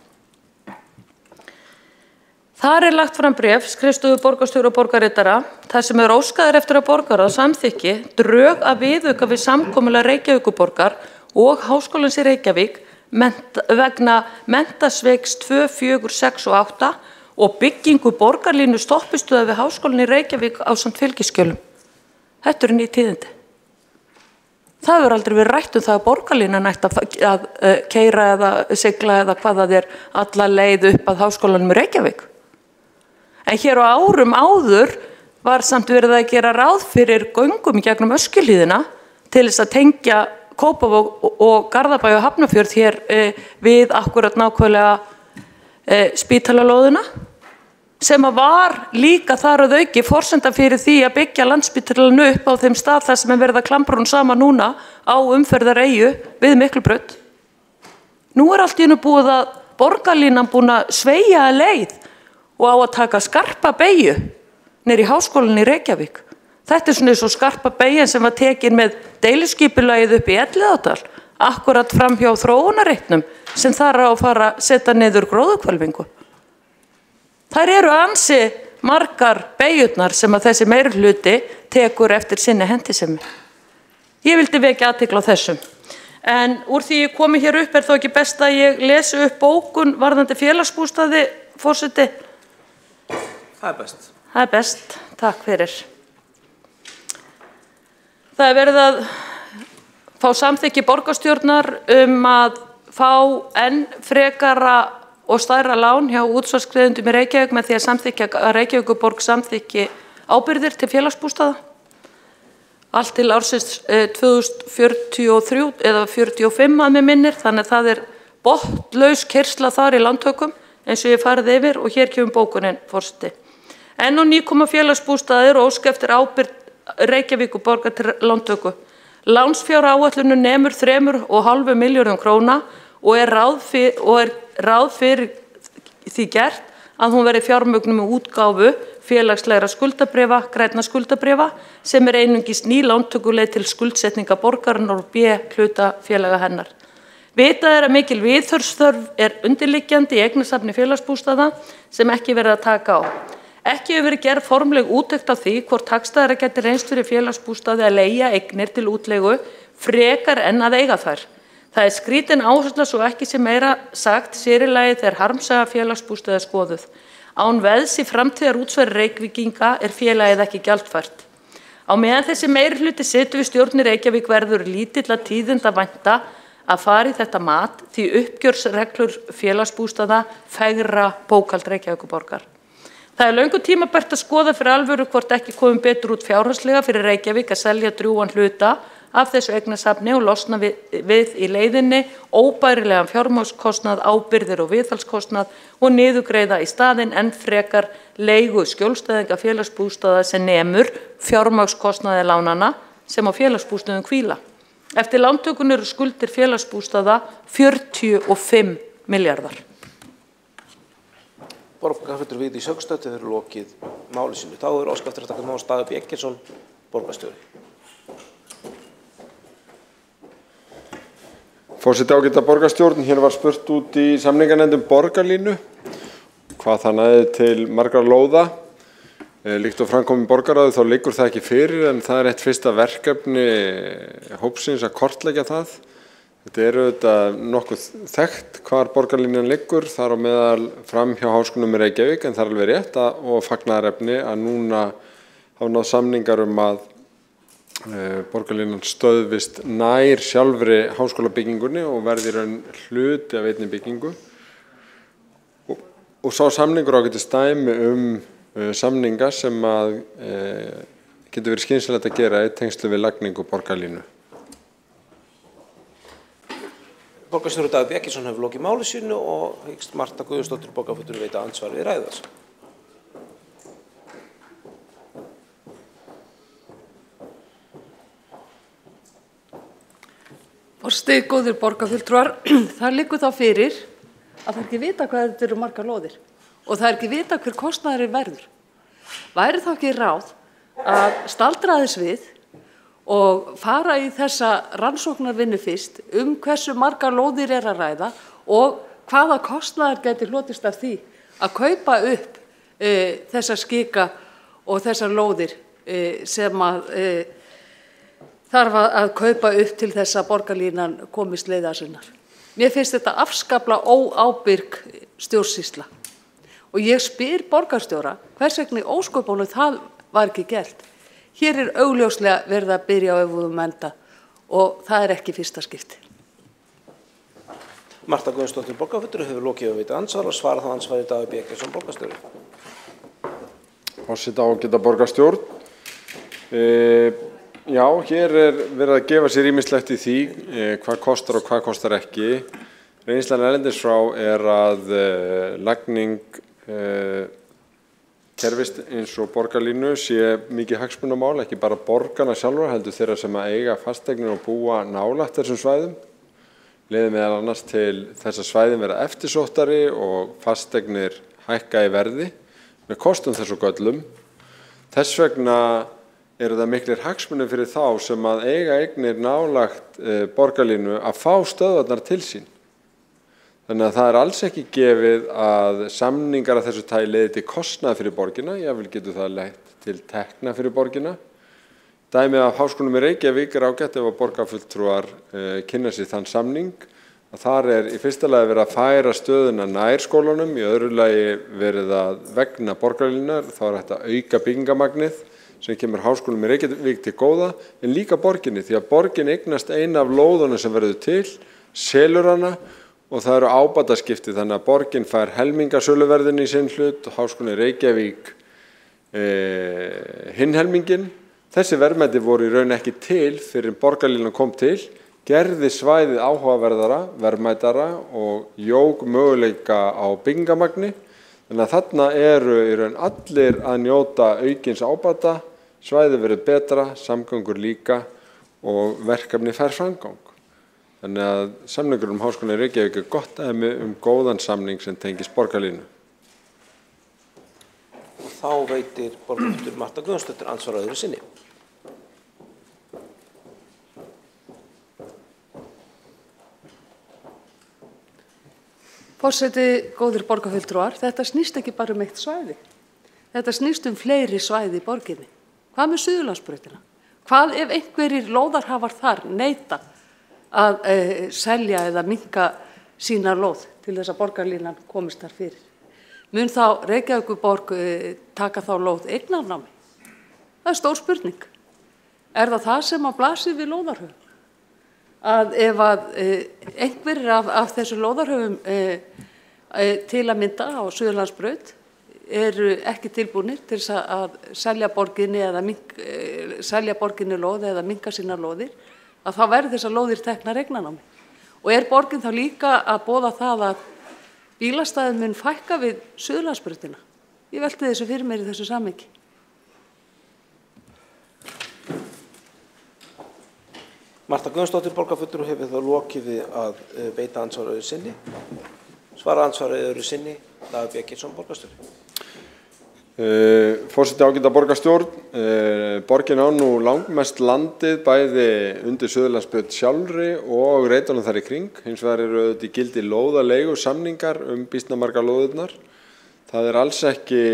Þar er lagt fram bréf skrifstofu borgarstjóra og borgarritara þar sem er óskaður eftir að borgarráð samþykki drög að viðauka við samkomulag Reykjavíkurborgar og Háskólans í Reykjavík vegna Menntasviks 2, 4, 6 og 8 og byggingu borgarlínu stoppistöðvar við Háskólann í Reykjavík ásamt fylgiskjölum. Þetta eru ný tíðindi. Það hefur aldrei verið rætt það að borgarlínan ætti að keyra eða sigla eða hvað það alla leið upp að háskólanum í Reykjavík. En hér á árum áður var samt verið að gera ráð fyrir göngum í gegnum Öskjuhlíðina til þess að tengja Kópavog og Garðabæ og Hafnarfjörð hér við akkurat nákvæmlega spítalalóðina, sem var líka þar að auki forsenda fyrir því að byggja Landspítalann upp á þeim stað þar sem verið að klambra hún saman núna á umferðareyju við Miklubraut. Nú allt í einu búið að borgarlínan búin að sveigja leið og á að taka skarpa beygju niður í Háskólann í Reykjavík. Þetta svona eins og skarpa beygjan sem var tekin með deiliskipulagið upp í Elliðaárdal, akkurat fram hjá þróunarreitnum sem þar á að fara að setja niður gróðurhvelfingu. Þær eru ansi margar beygjurnar sem að þessi meirihluti tekur eftir sinni hentisemi. Ég vildi vekja athygli á þessum. En úr því ég komi hér upp þó ekki best að ég lesi upp bókun varðandi félagsbústaði, forseti? Það best. Það best, takk fyrir. Það verið að fá samþykki borgarstjórnar að fá enn frekara og stærra lán hjá útsvarsgreiðendum í Reykjavík með því að samþykja að Reykjavíkurborg samþykki ábyrgðir til félagsbústaða. Allt til ársins 2043 eða 45 að mig minnir, þannig að það botnlaus keyrsla þar í lántökum eins og ég farið yfir og hér kemur bókunin, forseti. Enn og ný koma félagsbústaðir og óska eftir ábyrgð Reykjavíkurborgar til lántöku. Lánsfjáráætlun nemur 3,5 milljörðum króna og ráð fyrir því gert að hún verði fjármögnuð með útgáfu félagslegra skuldabréfa, grænna skuldabréfa, sem einungis ný lántökuleið til skuldsetninga borgarinnar og hlutafélaga hennar. Vitað að mikil viðhorfsþörf undirliggjandi í eignasafni félagsbústaða sem ekki verið að taka á. Ekki hefur verið gerð formleg úttekt á því hvort hagstæðara gæti reynst fyrir félagsbústaði að leigja eignir til útleigu frekar en að eiga þær. Það skrítin áhersla svo ekki sem meira sagt sér í lagi þegar harmsaga félagsbústaða skoðuð. Án veðs í framtíðar útsvari Reykvíkinga félagið ekki gjaldfært. Á meðan þessi meirihluti situr við stjórn í Reykjavík verður lítill að tíðinda vænta að fara í þetta mat því uppgjörsreglur félagsbústaða fegra bókhald Reykjavíkurborgar. Það löngu tímabært að skoða fyrir alvöru hvort ekki komum betur út fjárhagslega fyrir Reykjavík að selja drjúgan hluta af þessu eignasafni og losna við í leiðinni óbærilegan fjármagnskostnað, ábyrgðir og viðhaldskostnað og niðurgreiða í staðinn enn frekar leigu skjólstæðinga félagsbústaða sem nemur fjármagnskostnaði lánanna sem á félagsbústöðum hvíla. Eftir lántökun eru skuldir félagsbústaða 45 milljarðar. Borgarfulltrúi Vigdís Hauksdóttir hefur lokið máli sínu. Þá óskað eftir að taka mál Dagur B. Eggertsson, borgarstjóri. Forseti ágæta borgarstjórn, hér var spurt út í samninganefndum borgarlínu, hvað það næði til margra lóða. Líkt og framkomin borgarráði þá liggur það ekki fyrir en það eitt fyrsta verkefni hópsins að kortleggja það. Þetta auðvitað nokkuð þekkt hvar borgarlínan liggur, þar á meðal fram hjá Háskólanum í Reykjavík, en það alveg rétt og fagnaðarefni að núna hafa náð samningar að borgarlínan stöðvist nær sjálfri háskólabyggingunni og verði í raun hluti af einni byggingu. Og sá samningur ágætis dæmi samninga sem getur verið skynsamlegt að gera í tengslu við lagningu borgarlínu. Borgarstjóri Dagur B. Eggertsson hefur lokið máli sínu og hyggst Marta Guðjónsdóttir borgarfulltrúi veita andsvar við ræðu þess. Forseti, góðir borgarfulltrúar, það liggur þá fyrir að það ekki vita hvað þetta eru margar lóðir og það ekki vita hver kostnaðurinn verður. Væri þá ekki ráð að staldra aðeins við og fara í þessa rannsóknarvinnu fyrst hversu margar lóðir að ræða og hvaða kostnaður gæti hlotist af því að kaupa upp þessar skika og þessar lóðir sem þarf að kaupa upp til þess að borgarlínan komist leiðar sinnar. Mér finnst þetta afskaplega óábyrg stjórnsýsla og ég spyr borgarstjóra hvers vegna í ósköpunum það var ekki gert. Hér augljóslega verið að byrja á öfugum enda og það ekki fyrsta skipti. Marta Guðjónsdóttir borgarfulltrúi hefur lokið að veita andsvar og svara þá andsvari Davíð B. Eggertsson borgarstjóri. Forseti ágæta borgarstjórn. Já, hér verið að gefa sér ýmislegt í því hvað kostar og hvað kostar ekki. Reynslan erlendis frá að lagning kerfis eins og borgarlínu sé mikið hagsmunamál, ekki bara borgarna sjálfur, heldur þeirra sem að eiga fasteignir og búa nálægt þessum svæðum. Leiðir meðal annars til þess að svæðin vera eftirsóttari og fasteignir hækka í verði með kostum þessu göllum. Þess vegna eru það miklir hagsmunir fyrir þá sem að eiga eignir nálægt borgarlínu að fá stöðvarnar til sín. Þannig að það alls ekki gefið að samningar af þessu tagi leiði til kostnað fyrir borgina, jafnvel getur það leitt til tekna fyrir borgina. Dæmið af Háskólanum í Reykjavík ágætt ef að borgarfulltrúar kynna sér þann samning. Þar í fyrsta lagi verið að færa stöðuna nær skólanum, í öðru lagi verið að vegna borgarlínunar, þá hægt að auka byggingamagnið sem kemur Háskólanum í Reykjavík til góða, en líka borginni, því að borgin eignast eina af lóðunum sem verður til, selur hana og það eru ábataskipti, þannig að borgin fær helmingasöluverðin í sinn hlut og Háskólinn í Reykjavík hinn helmingin. Þessi verðmæti voru í raun ekki til fyrir borgarlínan kom til, gerði svæðið áhugaverðara, verðmætara og jók möguleika á byggingamagni. Þannig að þarna eru í raun allir að njóta aukins ábata, svæðið verið betra, samgöngur líka og verkefni fær framgang. Þannig að samningur Háskólann í Reykjavík gott dæmi góðan samning sem tengist borgarlínu. Og þá veitir borgarfulltrúi Marta Guðjónsdóttir andsvar öðru sinni. Forseti, góðir borgarfulltrúar, þetta snýst ekki bara eitt svæði. Þetta snýst fleiri svæði í borginni. Hvað með Suðurlandsbrautina? Hvað ef einhverjir lóðarhafar þar neita að selja eða minnka sína lóð til þess að borgarlínan komist þar fyrir? Mun þá Reykjavíkurborg taka þá lóð eignarnámi? Það stór spurning. Það það sem að blasir við lóðarhöfum? Að ef að einhverjir af þessu lóðarhöfum til að mynda á Suðurlandsbraut eru ekki tilbúnir til að selja borginni lóð eða minnka sína lóðir, að þá verður þessar lóðir teknar eignarnámi. Og borgin þá líka að boða það að bílastæðum mun fækka við Suðurlandsbrautina? Ég velti þessu fyrir mér í þessu samhengi. Marta Guðjónsdóttir borgarfulltrúi hefur þá lokið við að veita andsvar öðru sinni. Svara andsvar öðru sinni Davíð B. Eggertsson borgarstjóri. Forseti ágæta borgarstjórn, borgin á nú langmest landið bæði undir Suðurlandsbraut sjálfri og reitunum þar í kring. Hins vegar eru auðvitað í gildi lóðalegu samningar býsna margar lóðirnar. Það alls ekki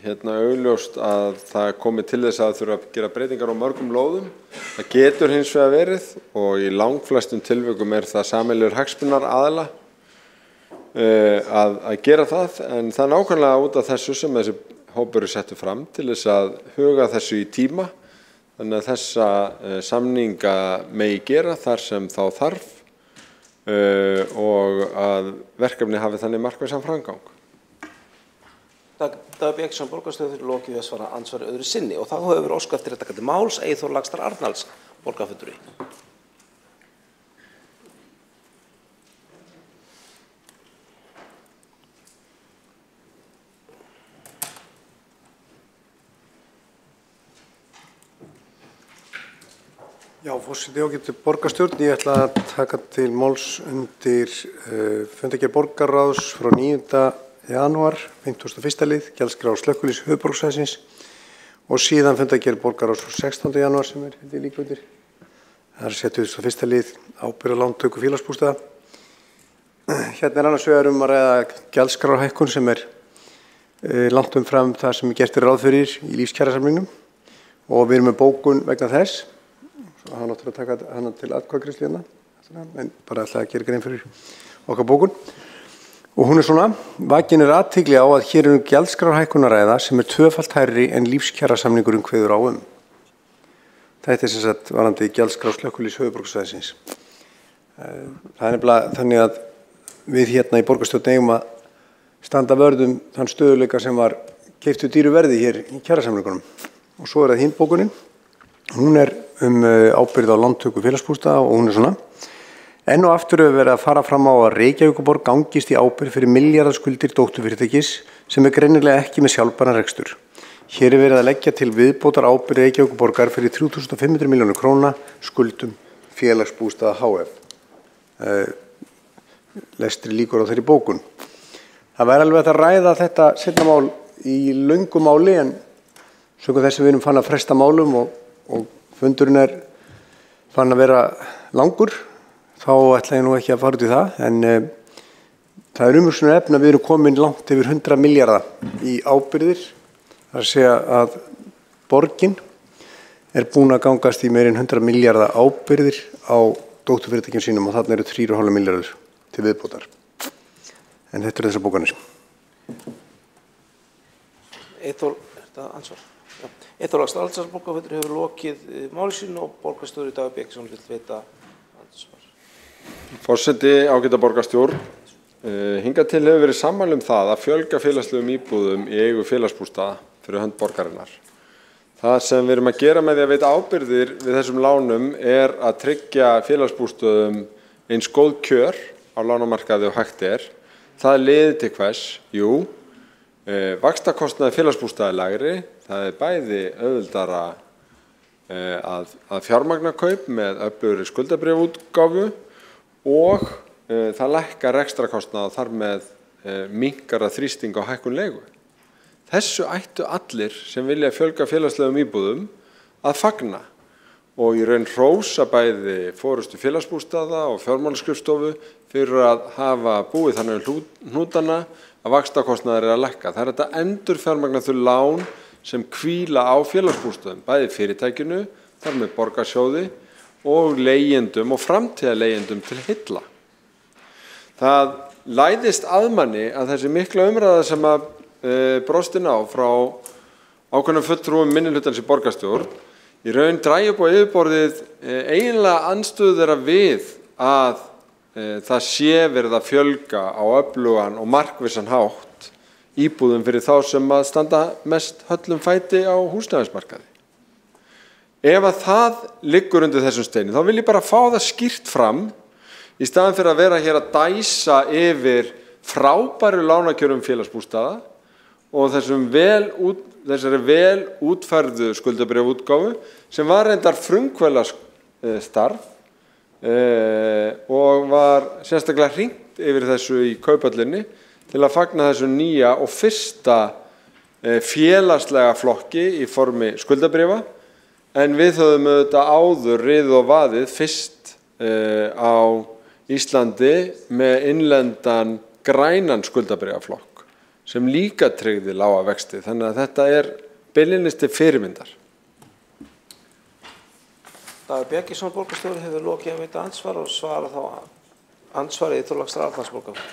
augljóst að það komi til þess að þurfa að gera breytingar á mörgum lóðum. Það getur hins vegar verið og í langflestum tilvikum það sameiginlegur hagsmunar aðila að gera það, en það nákvæmlega út af þessu sem þessi hópur settur fram til þess að huga þessu í tíma, þannig að þessa samninga megi gera þar sem þá þarf og að verkefni hafi þannig markvissan framgang. Davíð B. Eggertsson borgarstjóri lokið við að svara andsvari öðru sinni og þá hefur óskað eftir þetta máls Eyþór Laxdal Arnalds borgarfulltrúi. Já, forseti ágætu borgarstjórn, ég ætla að taka til máls undir fundargerð borgarráðs frá 9. janúar, 51. lið, gjaldskrá slökkviliðs höfuðborgarsvæðisins og síðan fundargerð borgarráðs frá 16. janúar sem líka undir. Það 71. lið, ábyrgðarlántöku félagsbústaða. Hérna annars vegar að ræða gjaldskrárhækkun sem langt umfram það sem gert ráð fyrir í lífskjarasamningnum og við erum með bókun vegna þess. Hann áttur að taka hana til atkvæðagreiðslu hérna, en bara ætla að gera grein fyrir okkar bókun. Og hún svona, vakin athygli á að hér gjaldskrárhækkun að ræða sem tvöfalt hærri en lífskjarasamningurinn kveður á Þetta sem sagt varandi gjaldskrá slökkviliðs höfuðborgarsvæðisins. Það nefnilega þannig að við hérna í borgarstjórn eigum að standa vörð þann stöðuleika sem var keyptur dýru verði hér í kjarasamningunum. Og svo það hin bókunin. Hún ábyrgð á lántöku félagsbústaða og hún svona. Enn og aftur hefur verið að fara fram á að Reykjavíkurborg gangist í ábyrgð fyrir milljarðaskuldir dótturfyrirtækis sem greinilega ekki með sjálfbæran rekstur. Hér verið að leggja til viðbótar ábyrgð Reykjavíkurborgar fyrir 3.500 milljónir króna skuldum félagsbústaða HF. Lestri líkur á þeirri bókun. Það væri alveg að ræða þetta seinna mál í löngu máli en sökum þess að við erum fann að fresta málum og fundurinn fann að vera langur, þá ætla ég nú ekki að fara út í það, en það umhugsunar efni að við erum komin langt yfir 100 milljarða í ábyrgðir. Það að segja að borgin búin að gangast í meir en 100 milljarða ábyrgðir á dótturfyrirtækjum sínum og þarna 3,5 milljarður til viðbótar. En þetta þessar bókanir. Eyþór Laxdal borgarfulltrúi hefur lokið máli sínu og borgarstjóri Dagur Björnsson vill veita andsvar. Forseti, ágæta borgarstjórn. Hingað til hefur verið sammála það að fjölga félagslegum íbúðum í eigu félagsbústaða fyrir hönd borgarinnar. Það sem við erum að gera með því að veita ábyrgðir við þessum lánum að tryggja félagsbústöðum eins góð kjör á lánamarkaði og hægt Það leiðir til hvers? Jú, vaxtakostnaður félagsbústaða lægri, það bæði auðveldara að fjármagna kaup með öflugri skuldabréfaútgáfu og það lækkar rekstrakostnað og þar með minnkar þrýsting á hækkun leigu. Þessu ættu allir sem vilja fjölga félagslegum íbúðum að fagna og í raun hrósa bæði forystu félagsbústaða og fjármálaskrifstofu fyrir að hafa búið þannig hnútana að vaxtakostnaður að lækka. Það þetta endurfjármagna þau lán sem hvíla á félagsbústöðum, bæði fyrirtækinu, þar með borgarsjóði og leigjendum og framtíðarleigjendum til heilla. Það læðist að manni að þessi mikla umræða sem að brostin á frá ákveðnum fulltrúum minnihlutans í borgarstjórn í raun drægi upp á yfirborðið eiginlega andstöðu þeirra við að það sé verið að fjölga á öflugan og markvissan hátt íbúðum fyrir þá sem að standa mest höllum fæti á húsnæðismarkaði. Ef að það liggur undir þessum steini, þá vil ég bara fá það skýrt fram í staðan fyrir að vera hér að dæsa yfir frábæru lánakjörum félagsbústaða og þessari vel útfærðu skuldabréfaútgáfu sem var reyndar frumkvæðis starf og var sérstaklega hringt yfir þessu í Kauphallinni til að fagna þessu nýja og fyrsta félagslega flokki í formi skuldabréfa en við höfum auðvitað áður riðið og vaðið fyrst á Íslandi með innlendan grænan skuldabréfaflokk sem líka tryggði lága vexti. Þannig að þetta beinlínis til fyrirmyndar. Dagur Björnsson borgarstjóri hefur lokið að veita ansvar og svara þá ansvarið Eyþór Laxdal borgarfulltrúi.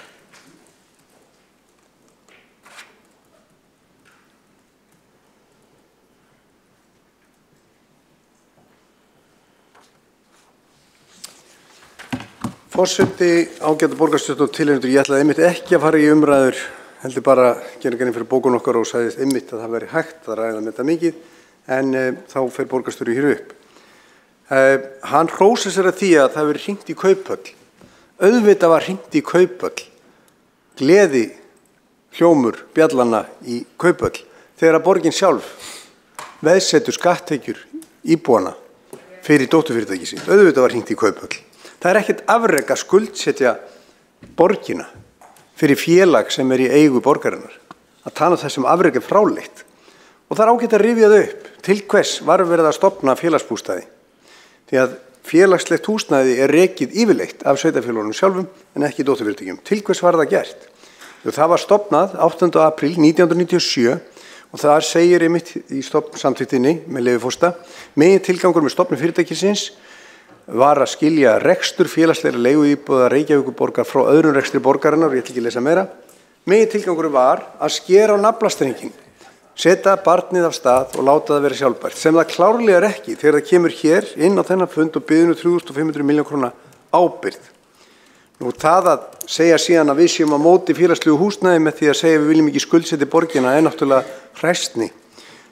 Forseti, ágæta borgarstjórn og tilheyrendur, ég ætlaði einmitt ekki að fara í umræður, heldur bara að gera grein fyrir bókun okkar og sagðist einmitt að það væri hægt að ræða með þetta mikið, en þá fer borgarstjóri hér upp. Hann hrósar sér að því að það verið hringt í Kauphöll. Auðvitað var hringt í Kauphöll, gleði hljómur bjallana í Kauphöll, þegar að borgin sjálf veðsetur skatttekjur íbúana fyrir dótturfyrirtæki sín. Auðvitað var hringt í Kauphöll. Það ekkert afrek að skuldsetja borgina fyrir félag sem í eigu borgarinnar. Að tala þessum afrek fráleitt. Og það ágætt að rifja þau upp. Til hvers var verið að stofna félagsbústaði? Því að félagslegt húsnæði rekið yfirleitt af sveitarfélögunum sjálfum en ekki dótturfyrirtækjum. Til hvers var það gert? Það var stofnað 8. apríl 1997 og þar segir einmitt í stofnsamþykktinni með leyfi forseta: megintilgangur með stofnun fyrirtækisins var að skilja rekstur félagslegra leiguíbúða Reykjavíkurborgar frá öðrum rekstri borgarinnar, og ég ætla ekki að lesa meira. Megintilgangurinn var að skera á naflastrenginn setja barnið af stað og láta það vera sjálfbært, sem það klárlega er ekki þegar það kemur hér inn á þennan fund og biður 3.500 milljón króna ábyrgð. Nú það að segja síðan að við séum á móti félagslegu húsnæði með því að segja við viljum ekki skuldsetja borgina er náttúrulega hræsni.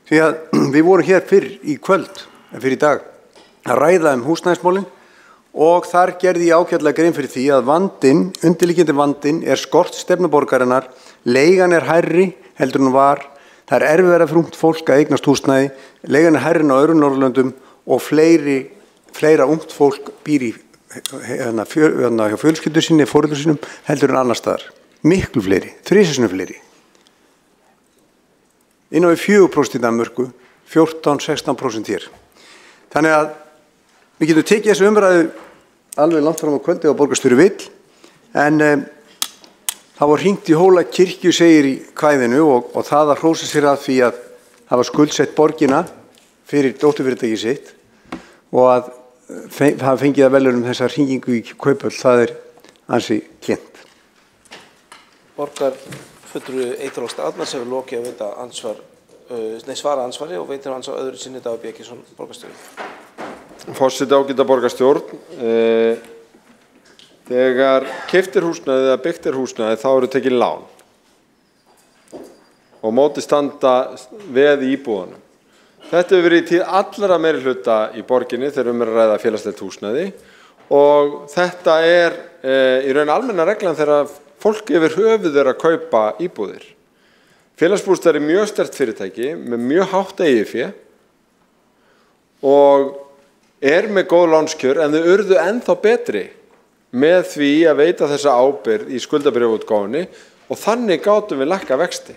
Því að við vorum hér fyrr í kvöld, fyrir í dag, að ræða húsnæðismálin og þar gerði ég ágætlega grein fyrir því að vandinn, undirliggjandi vandinn er skortstefna borgarinnar, leigan er hærri heldur en var, það er erfiðara fyrir ungt fólk að eignast húsnæði, leigan er hærri en á öðrum Norðurlöndum og fleira ungt fólk býr í hjá fjölskyldu sinni, foreldrum sínum heldur en annar staðar. Miklu fleiri, 3 sinnum fleiri. Inn á 4% í Danmörku, 14-16% hér. Þannig að við getum tekið þessu umræðu alveg langt fram á kvöldi og borgarstjóri vill, en það var hringt í Hólakirkju, segir í kvæðinu, og það að hrósa sér að því að hafa skuldsett borgina fyrir dótturfyrirtæki sitt og að það fengið að velja þessa hringingu í Kauphöll, það er ansi kynnt. Borgarfulltrúi Eyþór Ásta Arnalds hefur lokið að veita svara ansvari og veitir ansvar öðru sinni Dagur Björgvinsson borgarstjóri. Forseti ágæta borgarstjórn, þegar keypt er húsnæði eða byggt er húsnæði þá eru tekin lán og móti standa veð í íbúðunum. Þetta hefur verið í tíð allra meirihluta í borginni þegar að ræða félagslegt húsnæði og þetta er í raun almenna reglan þegar fólk yfir höfuð er að kaupa íbúðir. Félagsbústaðir er mjög sterkt fyrirtæki með mjög hátt eigið fé og er með góð lánskjör en þau urðu ennþá betri með því að veita þessa ábyrgð í skuldabréfaútgáfunni og þannig gátum við lækka vexti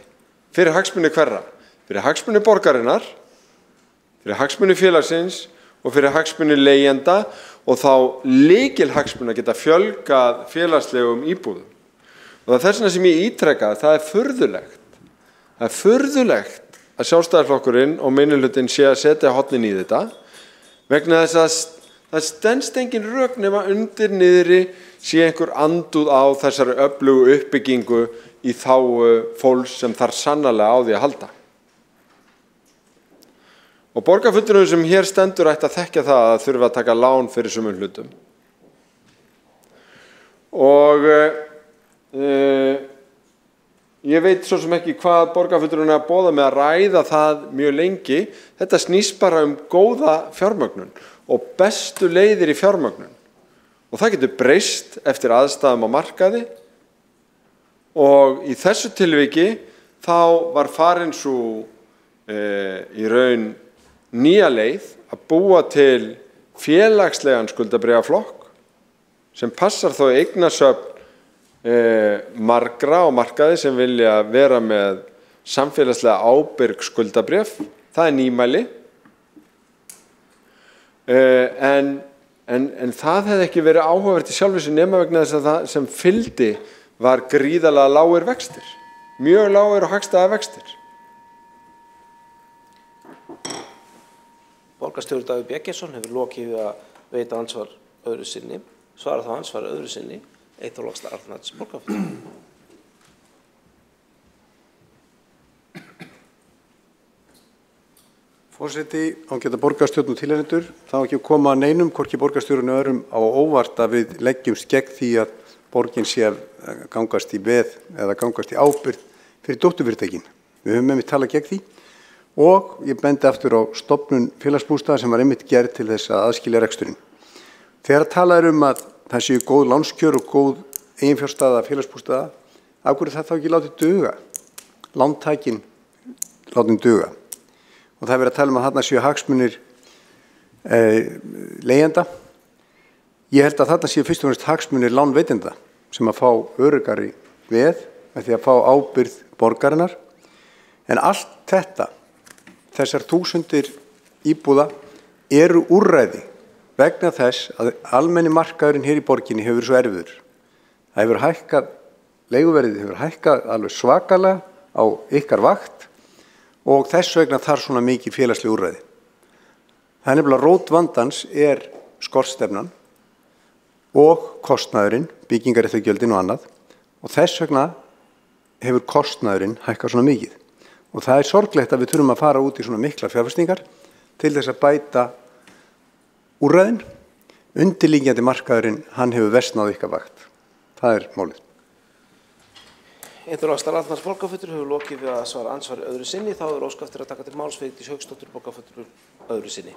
fyrir hagsmuni hverra? Fyrir hagsmuni borgarinnar, fyrir hagsmuni félagsins og fyrir hagsmuni leigjenda og þá lykilhagsmuni að geta fjölgað félagslegum íbúðum. Og það er þess vegna sem ég ítreka, það er furðulegt. Það er furðulegt að Sjálfstæðisflokkurinn og minnihlutinn sé að setja hornin í þetta vegna þess að það stenst engin rök nema undir niðri sé einhver andúð á þessari öflugu uppbyggingu í þágu fólks sem þarf sannarlega á því að halda. Og borgarfulltrúinn sem hér stendur ætti að þekkja það að þurfa að taka lán fyrir sumum hlutum. Og ég veit svo sem ekki hvað borgarfulltrúinn er að boða með að ræða það mjög lengi. Þetta snýst bara góða fjármögnun og bestu leiðir í fjármögnun. Og það getur breyst eftir aðstæðum á markaði og í þessu tilviki þá var farin svo í raun nýja leið að búa til félagslegan skuldabréfaflokk sem passar þó eignasöfn margra á markaði sem vilja vera með samfélagslega ábyrg skuldabréf. Það er nýmæli. En það hefði ekki verið áhugavert í sjálfu sér nema vegna þess að það sem fylgdi var gríðarlega lágir vextir. Mjög lágir og hagstæða vextir. Borgarstjóri Dagur Björgvinsson hefur lokið við að veita ansvar öðru sinni, svara þá ansvar öðru sinni, Eyþór Ásta Arnalds borgarfulltrúi. Forseti, ágæta borgarstjórn og tilheyrendur, þá ekki að koma neinum, hvorki borgarstjórinn öðrum á óvart að við leggjumst gegn því að borgin sé að gangast í veð eða gangast í ábyrgð fyrir dótturfyrirtækin. Við höfum einmitt talað gegn því og ég bendi aftur á stofnun félagsbústaða sem var einmitt gerð til þess að aðskilja reksturinn. Þegar talað að það séu góð lánskjör og góð eiginfjárstaða félagsbústaða, af hverju það þá ekki látið duga? Lántækin látin duga. Og það er verið að tala að þarna séu hagsmunir leigjenda. Ég held að þarna séu fyrst og fremst hagsmunir lánveitenda sem að fá öruggari veð með því að fá ábyrgð borgarinnar. En allt þetta, þessar þúsundir íbúða eru úrræði vegna þess að almenni markaðurinn hér í borginni hefur verið svo erfiður. Það hefur hækkað, leiguverðið hefur hækkað alveg svakalega á ykkar vakt og þess vegna þarf svona mikið félagsleg úrræði. Það er nefnilega rót vandans er skortstefnan og kostnaðurinn, byggingaréttargjöldin og annað og þess vegna hefur kostnaðurinn hækkað svona mikið. Og það er sorglegt að við þurfum að fara út í svona mikla fjárfestingar til þess að bæta úrræðin. Undirliggjandi markaðurinn, hann hefur versnað ykkar vakt. Það er málið. Einþór Ásta Arnalds borgarfulltrúi hefur lokið við að svara andsvari öðru sinni. Þá er óskað eftir að taka til máls Vigdís Hauksdóttir borgarfulltrúi öðru sinni.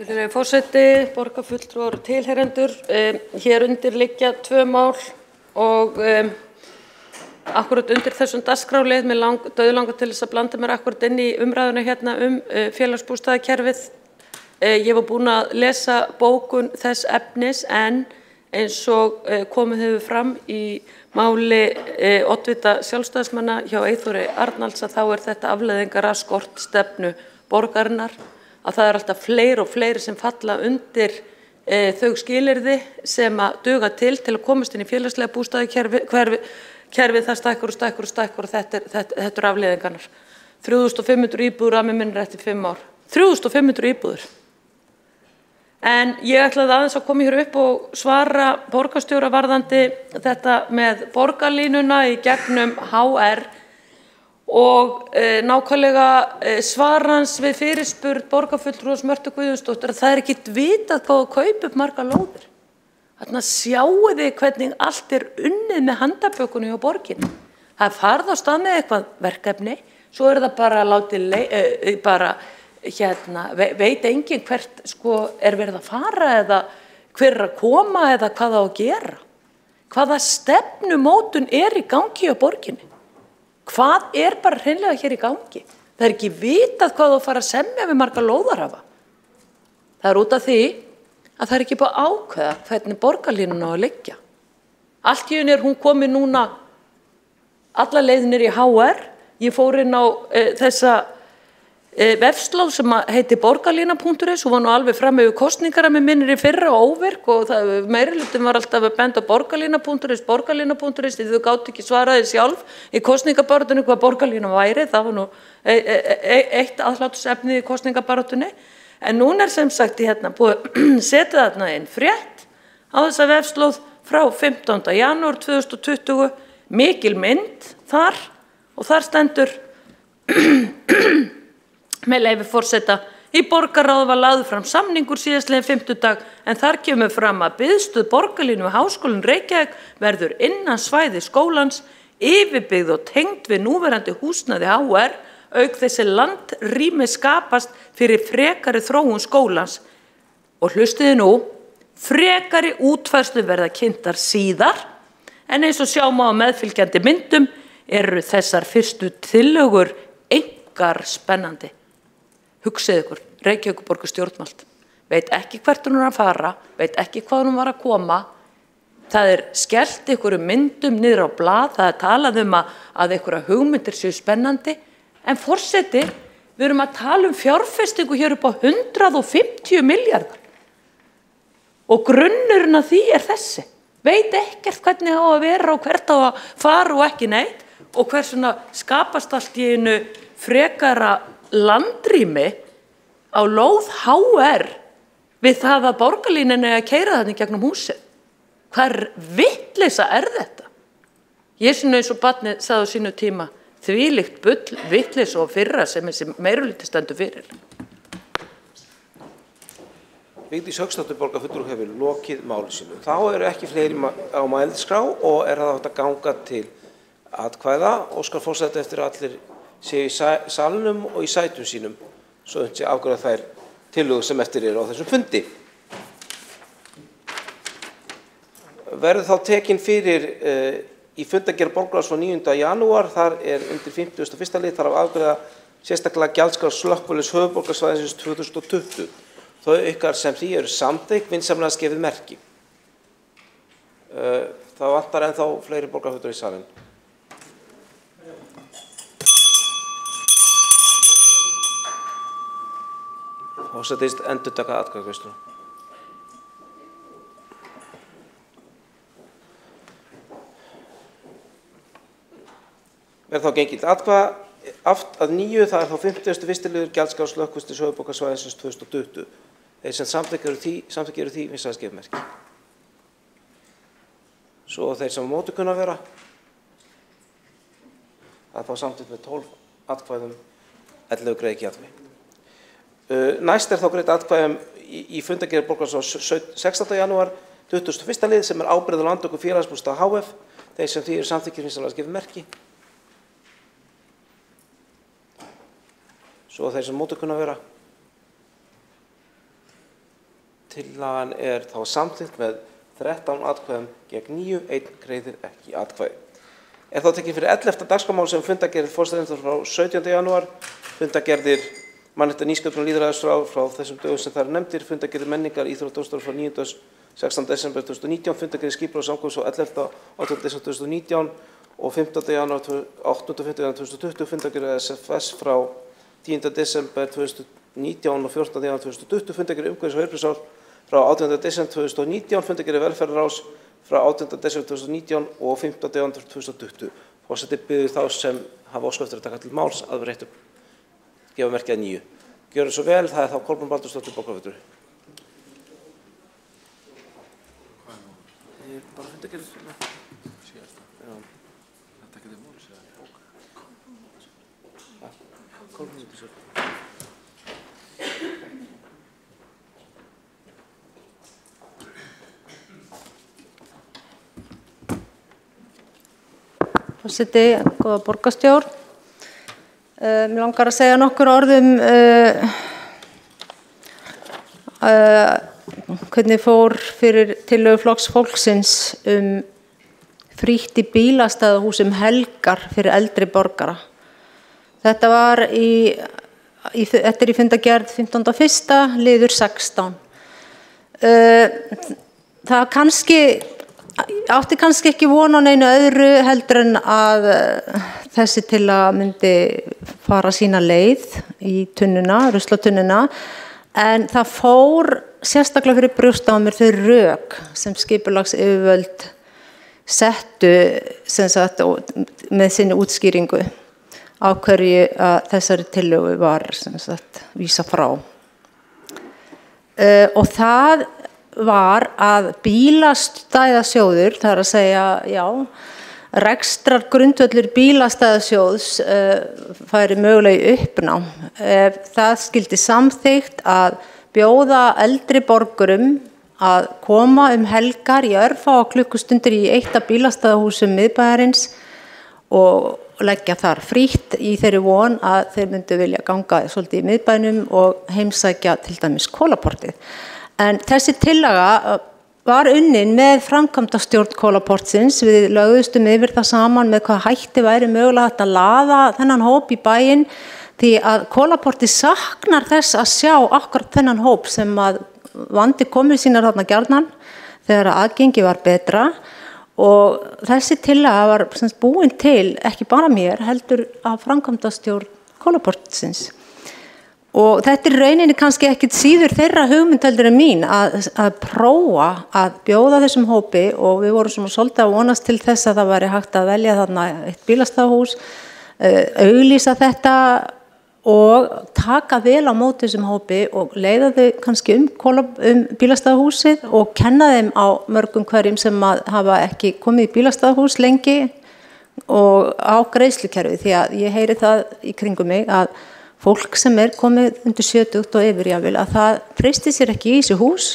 Virðulegi forseti, borgarfulltrúar og tilheyrendur, hér undir liggja 2 mál og akkurat undir þessum dagskrárlið mig dauðlangar til þess að blanda mér akkurat inn í umræðuna hérna félagsbústaðakerfið. Ég var búin að lesa bókun þess efnis en eins og komið hefur fram í máli oddvita sjálfstæðismanna hjá Eyþóri Arnalds að þá er þetta afleiðingar af skortstefnu borgarinnar. Að það er alltaf fleiri og fleiri sem falla undir þau skilyrði sem að duga til að komast inn í félagslega bústaðakerfið það stækkar og stækkar og stækkar og þetta er afleiðingarnar. 3.500 íbúðir að mig minnir eftir 5 ár. 3.500 íbúðir. En ég ætlaði aðeins að koma hér upp og svara borgarstjóra varðandi þetta með borgarlínuna í gegnum HR og nákvæmlega svarans við fyrirspurn borgarfulltrúans Mörtu Guðjónsdóttur að það er ekkert vitað hvað að kaupa upp margar lóðir. Þarna sjáu þið hvernig allt er unnið með handabökunni hjá borginni. Það er farið á stað með eitthvað verkefni, svo er það bara látið veit enginn hvert er verið að fara eða hver er að koma eða hvað á að gera. Hvaða stefnumótun er í gangi hjá borginni? Hvað er bara hreinlega hér í gangi? Það er ekki vitað hvað þú fara að semja við marga lóðarhafa. Það er út af því að það er ekki búið að ákveða hvernig borgarlínuna á að liggja. Allt í einu er hún komin núna alla leiðinir í HR. Ég fór inn á þessa vefslóð sem heiti borgarlína.is og var nú alveg fram yfir kosningar að mig minnir í fyrra og óvirk og meirihlutin var alltaf að benda borgarlína.is, því þau gátu ekki svaraði sjálf í kosningabaráttunni hvað borgarlína væri, það var nú eitt aðhlátusefnið í kosningabaráttunni. En núna er sem sagt búið að setja þarna inn frétt á þessa vefslóð frá 15. janúar 2020, mikil mynd þar og þar stendur með leyfi forseta, í borgarráði var lagður fram samningur síðastliðinn 50 en þar kemur fram að biðstöð borgarlínu við Háskólann Reykjavík verður innan svæði skólans, yfirbyggð og tengd við núverandi húsnæði HR, auk þessi landrými skapast fyrir frekari þróun skólans. Og hlustiði nú, frekari útfærslu verða kynntar síðar, en eins og sjá má á meðfylgjandi myndum eru þessar fyrstu tillögur einkar spennandi. Hugsið ykkur, Reykjavíkurborgar stjórnvald, veit ekki hvert hún er að fara, veit ekki hvað hún var að koma. Það er skellt ykkur myndum niður á blað, það er talað að ykkur hugmyndir séu spennandi. En forseti, við erum að tala fjárfestingu hér upp á 150 milljarðar. Og grunnurinn að því er þessi. Veit ekkert hvernig á að vera og hvert á að fara og ekki neitt. Og hversuna skapast allt í einu frekara landrými á lóð HR við það að borgarlínan er að keyra þannig gegnum húsið. Hvað vitleysa er þetta? Ég sinni eins og barnið sagði á sínu tíma, þvílíkt bull, vitleysa og fyrra sem þessi meirihluti stendur fyrir. Vigdís Hauksdóttir borgarfulltrúi hefur lokið máli sínu. Þá eru ekki fleiri á mælskrá og er það átt að ganga til atkvæða. Óskar forseti eftir að allir séu í salnum og í sætum sínum, svo unnt sé afgreiða þær tillögur sem eftir eru á þessum fundi. Verður þá tekin fyrir í fundargerð borgarráðs frá 9. janúar, þar er undir 51. lið þarf að afgreiða sérstaklega gjaldskrá slökkviliðs höfuðborgarsvæðisins 2020. Þau ykkar sem því eru samþykkt vinsamlega gefið merki. Það vantar ennþá fleiri borgarfulltrúa í salinn. Forseti endurtaka atkvæðagreiðslu. Verður þá gengið til atkvæða að nýju, það þá 51. liður gjaldskrár slökkvistis höfuðborgarsvæðisins 2020. Þeir sem samþykki eru því vísa að gefa merki. Svo þeir sem á móti kunna vera, það fá samþykkt með 12 atkvæðum, 11 greiða ekki atkvæði. Næst þá greitt atkvæðum í fundargerð borgarráðs 16. janúar 21. lið sem ábyrgð á Landtöku félagsbústað HF. Þeir sem því eru samþykkir vísa að gefa merki. Svo þeir sem móti kunna vera. Tillagan þá samþykkt með 13 atkvæðum gegn 9, 1 greiðir ekki atkvæði. Þá tekin fyrir 11. dagskrármál sem fundargerð forsætisnefndar frá 17. janúar, fundargerðir mannréttinda, nýsköpunar og lýðræðis frá þessum dögum sem það eru nefndir, fundargerðir menningar, íþrótta og störf frá 9. 16. desember 2019, fundargerðir skipulags og samgöngu frá 11. og 18. desember 2019 og 15. janúar 8. og 15. janúar 2020, fundargerðir SFS frá 10. desember 2019 og 14. janúar 2020, fundargerðir umhverfis- og heilbrigðisráðs frá 18. desember 2019, fundargerðir velferðarráðs frá 18. desember 2019 og 15. janúar 2020. Forseti biður þá sem hafa óskað eftir að taka til máls að vera gefa merki að nýju. Gjörðu svo vel, það þá Kolbrún Baldursdóttir borgarfulltrúi. Bara fundargerðir. Þetta getur máls eða bók. Kolbrún Baldursdóttir. Forseti, góða borgarstjórn. Mér langar að segja nokkur orðum hvernig fór fyrir tillögu Flokks fólksins frítt í bílastæðahúsum helgar fyrir eldri borgara. Þetta var þetta í fundargerð 15.1. liður 16. Það átti kannski ekki von á neinu öðru heldur en að þessi tillaga myndi fara sína leið í ruslatunnuna, en það fór sérstaklega fyrir brjóst á mér þau rök sem skipulagsyfirvöld settu með sinni útskýringu á hverju að þessari tillögu var vísa frá. Og það var að bílastæðasjóður, það að segja, rekstrar grundvöllur bílastæðasjóðs færi mögulega í uppnám. Það skildi samþykkt að bjóða eldri borgurum að koma helgar í örfáa klukkustundir í eitt af bílastæðahúsum miðbæjarins og leggja þar frítt í þeirri von að þeir myndu vilja ganga svolítið í miðbænum og heimsækja til dæmis Kólaportið. En þessi tillaga var unnin með framkvæmdastjórn Kólaportsins. Við lögðustum yfir það saman með hvað hætti væri mögulega hægt að laða þennan hóp í bæinn, því að Kólaportið saknar þess að sjá akkurat þennan hóp sem að vandi komið sínar þarna gjarnan þegar aðgengi var betra, og þessi tillaga var búin til ekki bara mér heldur af framkvæmdastjórn Kólaportsins. Og þetta rauninni kannski ekkit síður þeirra hugmynd heldur en mín að prófa að bjóða þessum hópi, og við vorum svolítið að vonast til þess að það væri hægt að velja þarna eitt bílastæðahús, auglýsa þetta og taka vel á móti þessum hópi og leiða þau kannski bílastæðahúsið og kenna þeim á mörgum hverjum sem hafa ekki komið í bílastæðahús lengi og á greiðslukerfi, því að ég heyri það í kringum mig að fólk sem komið undir 70 og yfir jafnvel, að það treystir sér ekki í þessi hús.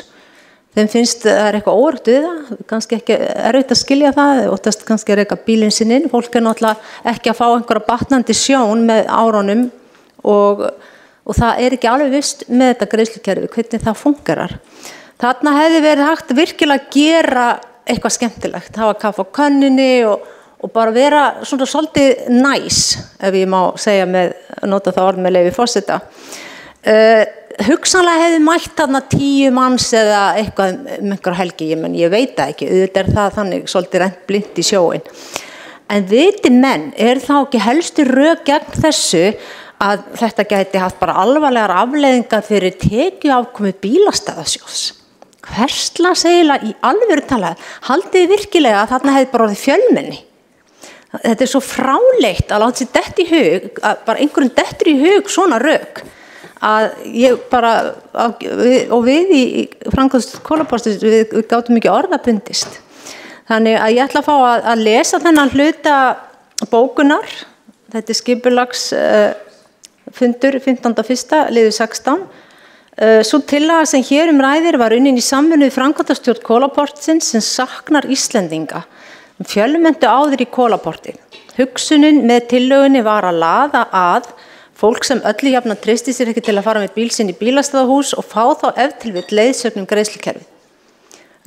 Þeim finnst það eitthvað óöruggt við það, kannski ekki erfitt að skilja það, óttast kannski að reka bílinn sinn inn. Fólk náttúrulega ekki að fá einhverja batnandi sjón með árunum og það ekki alveg vist með þetta greiðslukerfi, hvernig það fungerar. Þarna hefði verið hægt virkilega að gera eitthvað skemmtilegt, hafa kaffi á könnunni og bara vera svolítið næs, ef ég má segja nota það orð með leyfi forseta. Hugsanlega hefði mætt þarna 10 manns eða eitthvað einhver helgi, ég veit það ekki, auðvitað það þannig svolítið rent blint í sjóin. En viti menn, þá ekki helstu rök gegn þessu að þetta gæti haft bara alvarlegar afleiðingar fyrir tekjuafkomu bílastæðasjóðs? Hversla segila í alvöru talað, haldið virkilega að þarna hefði bara orðið fjölmenni? Þetta svo fráleitt að láta sér dett í hug, að bara einhverjum dettur í hug svona rök, að ég bara, og við í framkvæmd skólaborðsins, við gátum ekki orðabundist. Þannig að ég ætla að fá að lesa þennan hluta bókunar, þetta er skipulagsfundur 15.1. liður 16. Sú tillaga sem hér ræðir var unnin í samvinnu við framkvæmdastjórn Kolaportsins sem saknar Íslendinga fjölmenntu áður í Kolaportið. Hugsunin með tillögunni var að laða að fólk sem öllu jafna treysti sér ekki til að fara með bíl sinn í bílastæðahús og fá þá ef til vill leiðsögn greiðslukerfi.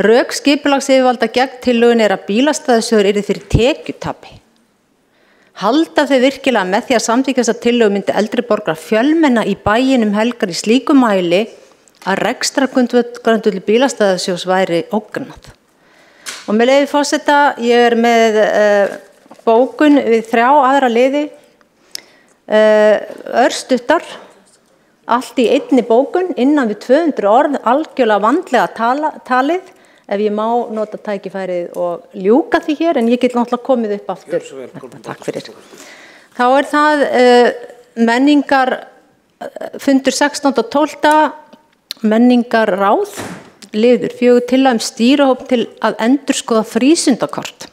Rök skipulagsyfirvalda gegn tillögunni að bílastæðasjóður yrði fyrir tekjutapi. Halda þau virkilega með því að samþykkja þessa tillögu myndi eldri borgarar fjölmenna í bæinn helgar í slíku mæli að rekstrargrundvöll bílastæðasjóðs væri ógnað. Og með leyfi forseta, ég með bókun við 3 aðra liði, örstuttar, allt í einni bókun, innan við 200 orð, algjörlega vandlega talið, ef ég má nota tækifærið og ljúka því hér, en ég get náttúrulega komið upp aftur. Takk fyrir. Þá það menningar, fundur 16.12. menningarráð, liður 4 tillaga stýrihóp til að endurskoða frístundakort.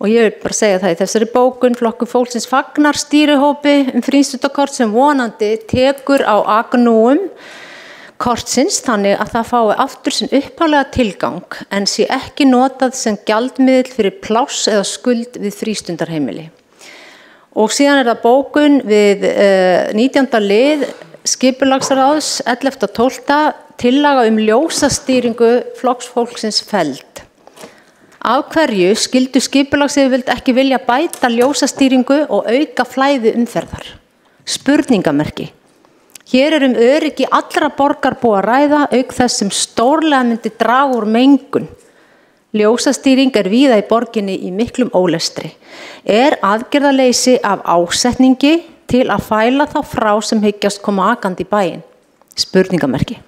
Og ég vil bara segja það í þessari bókun, Flokkur fólksins fagnar stýrihópi frístundakort sem vonandi tekur á agnúum kortsins þannig að það fái aftur sinn upphaflega tilgang en sé ekki notað sem gjaldmiðill fyrir pláss eða skuld við frístundarheimili. Og síðan það bókun við 19. lið skipulagsráðs 11.12. tillaga ljósastýringu Flokks fólksins felld. Af hverju skyldu skipulagsyfirvöld ekki vilja bæta ljósastýringu og auka flæði umferðar? Spurningamerki. Hér öryggi allra borgarbúa að ræða auk þess sem stórlega myndi draga úr mengun. Ljósastýring víða í borginni í miklum ólestri. Aðgerðaleysi af ásetningi til að fæla þá frá sem hyggjast koma akandi í bæinn? Spurningamerki.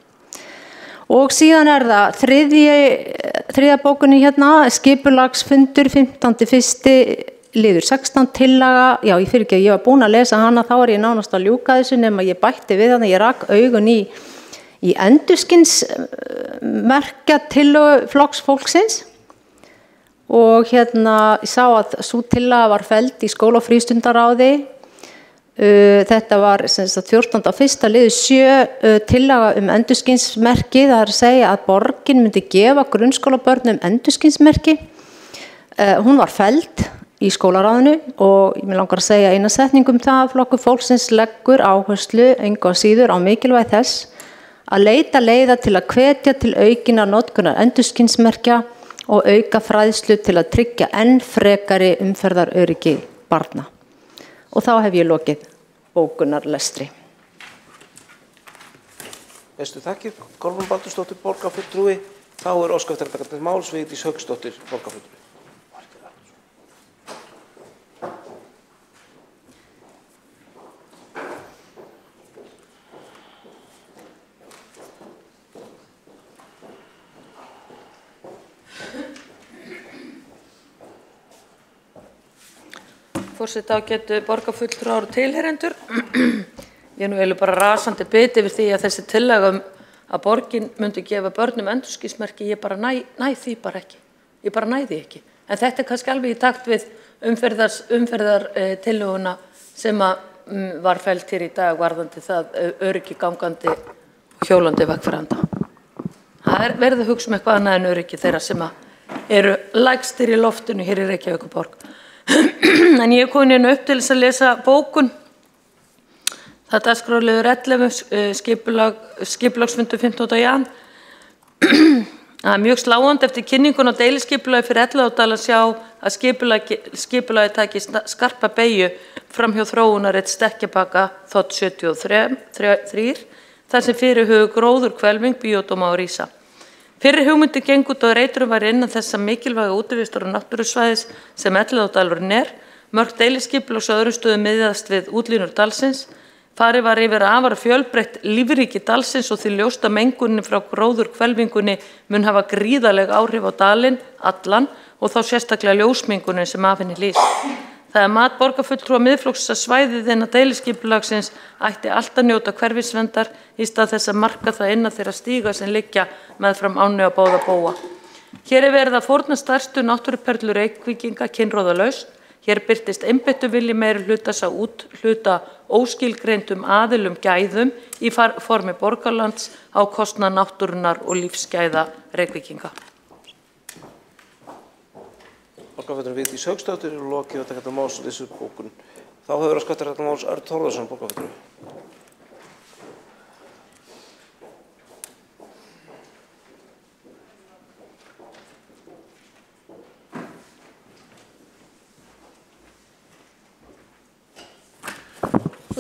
Og síðan það þriðja bókunni hérna, skipulagsfundur 15.1. liður 16 tillaga, já ég fyrir ekki að ég var búin að lesa hana, þá ég nánast að ljúka þessu nema ég bætti við þannig að ég rak augun í endurskinsmerkja tillögu Flokks fólksins og hérna ég sá að sú tillaga var felld í skóla- og frístundaráði. Þetta var 14.1. liður 7 tillaga endurskinsmerki, það að segja að borgin myndi gefa grunnskólabörnum endurskinsmerki. Hún var felld í skólaráðinu og ég langar að segja eina setningu það Flokkur fólksins leggur áherslu engu að síður á mikilvægi þess að leita leiða til að hvetja til aukinnar notkunar endurskinsmerkja og auka fræðslu til að tryggja enn frekari umferðaröryggi barna. Og þá hef ég lokið bókunarlestri. Bestu þakkir, Kolbrún Baldursdóttir, borgarfulltrúi. Þá óskað eftir að taka til máls Vigdís Hauksdóttir, borgarfulltrúi. Forseti ágætu borgarfulltrúar og tilheyrendur. Ég eiginlega bara rasandi biti yfir því að þessi tillaga að borgin myndi gefa börnum endurskinsmerki, ég bara næ því bara ekki. Ég bara næ því ekki. En þetta kannski alveg í takt við umferðartillöguna sem var felld hér í dag varðandi það öryggi gangandi og hjólandi vegfarenda. Það verið að hugsa eitthvað annað en öryggi þeirra sem eru lægstir í loftinu hér í Reykjavíkurborg. En ég komin upp til þess að lesa bókun. Það dagskrárliður 11, skipulagsfundur 15. jan. Það mjög sláandi eftir kynningun á deiliskipulagi fyrir Elliðaárdal að sjá að skipulagi taki skarpa beygju fram hjá þróunarrit Stekkjabakka þ 73 þar sem fyrirhuguð gróðurhvelfing, bíódóma og rísa. Fyrri hugmyndi gengur út á Reiturum var innan þessa mikilvæga útivistar og náttúrusvæðis sem Elliðaárdalurinn mörk deiliskipulags á öðrum stöðum miðast við útlínur dalsins. Farið var yfir afar fjölbreytt lífríki dalsins og því ljóst að mengunin frá gróðurhvelfingunni mun hafa gríðarleg áhrif á dalinn allan og þá sérstaklega ljósmengunin sem af henni lýst. Það er mat borgarfulltrúa Miðflokks að svæðið innan deiliskipulagsins ætti allt að njóta hverfisverndar í stað þess að marka það innan þeirra stíga sem liggja meðfram ánni á báða bóga. Hér er verið að fórna stærstu náttúruperlu Reykvíkinga kynróðalaust. Hér birtist einbeittur vilji meirihluta að úthluta óskilgreindum aðilum gæðum í formi borgarlands á kostnað náttúrunnar og lífsgæða Reykvíkinga. Borgarfulltrúi Vigdís Hauksdóttir er lokið að taka þetta máls og lesa upp bókun. Þá hefur að skatta þetta máls Örn Þórðarson, borgarfulltrúi.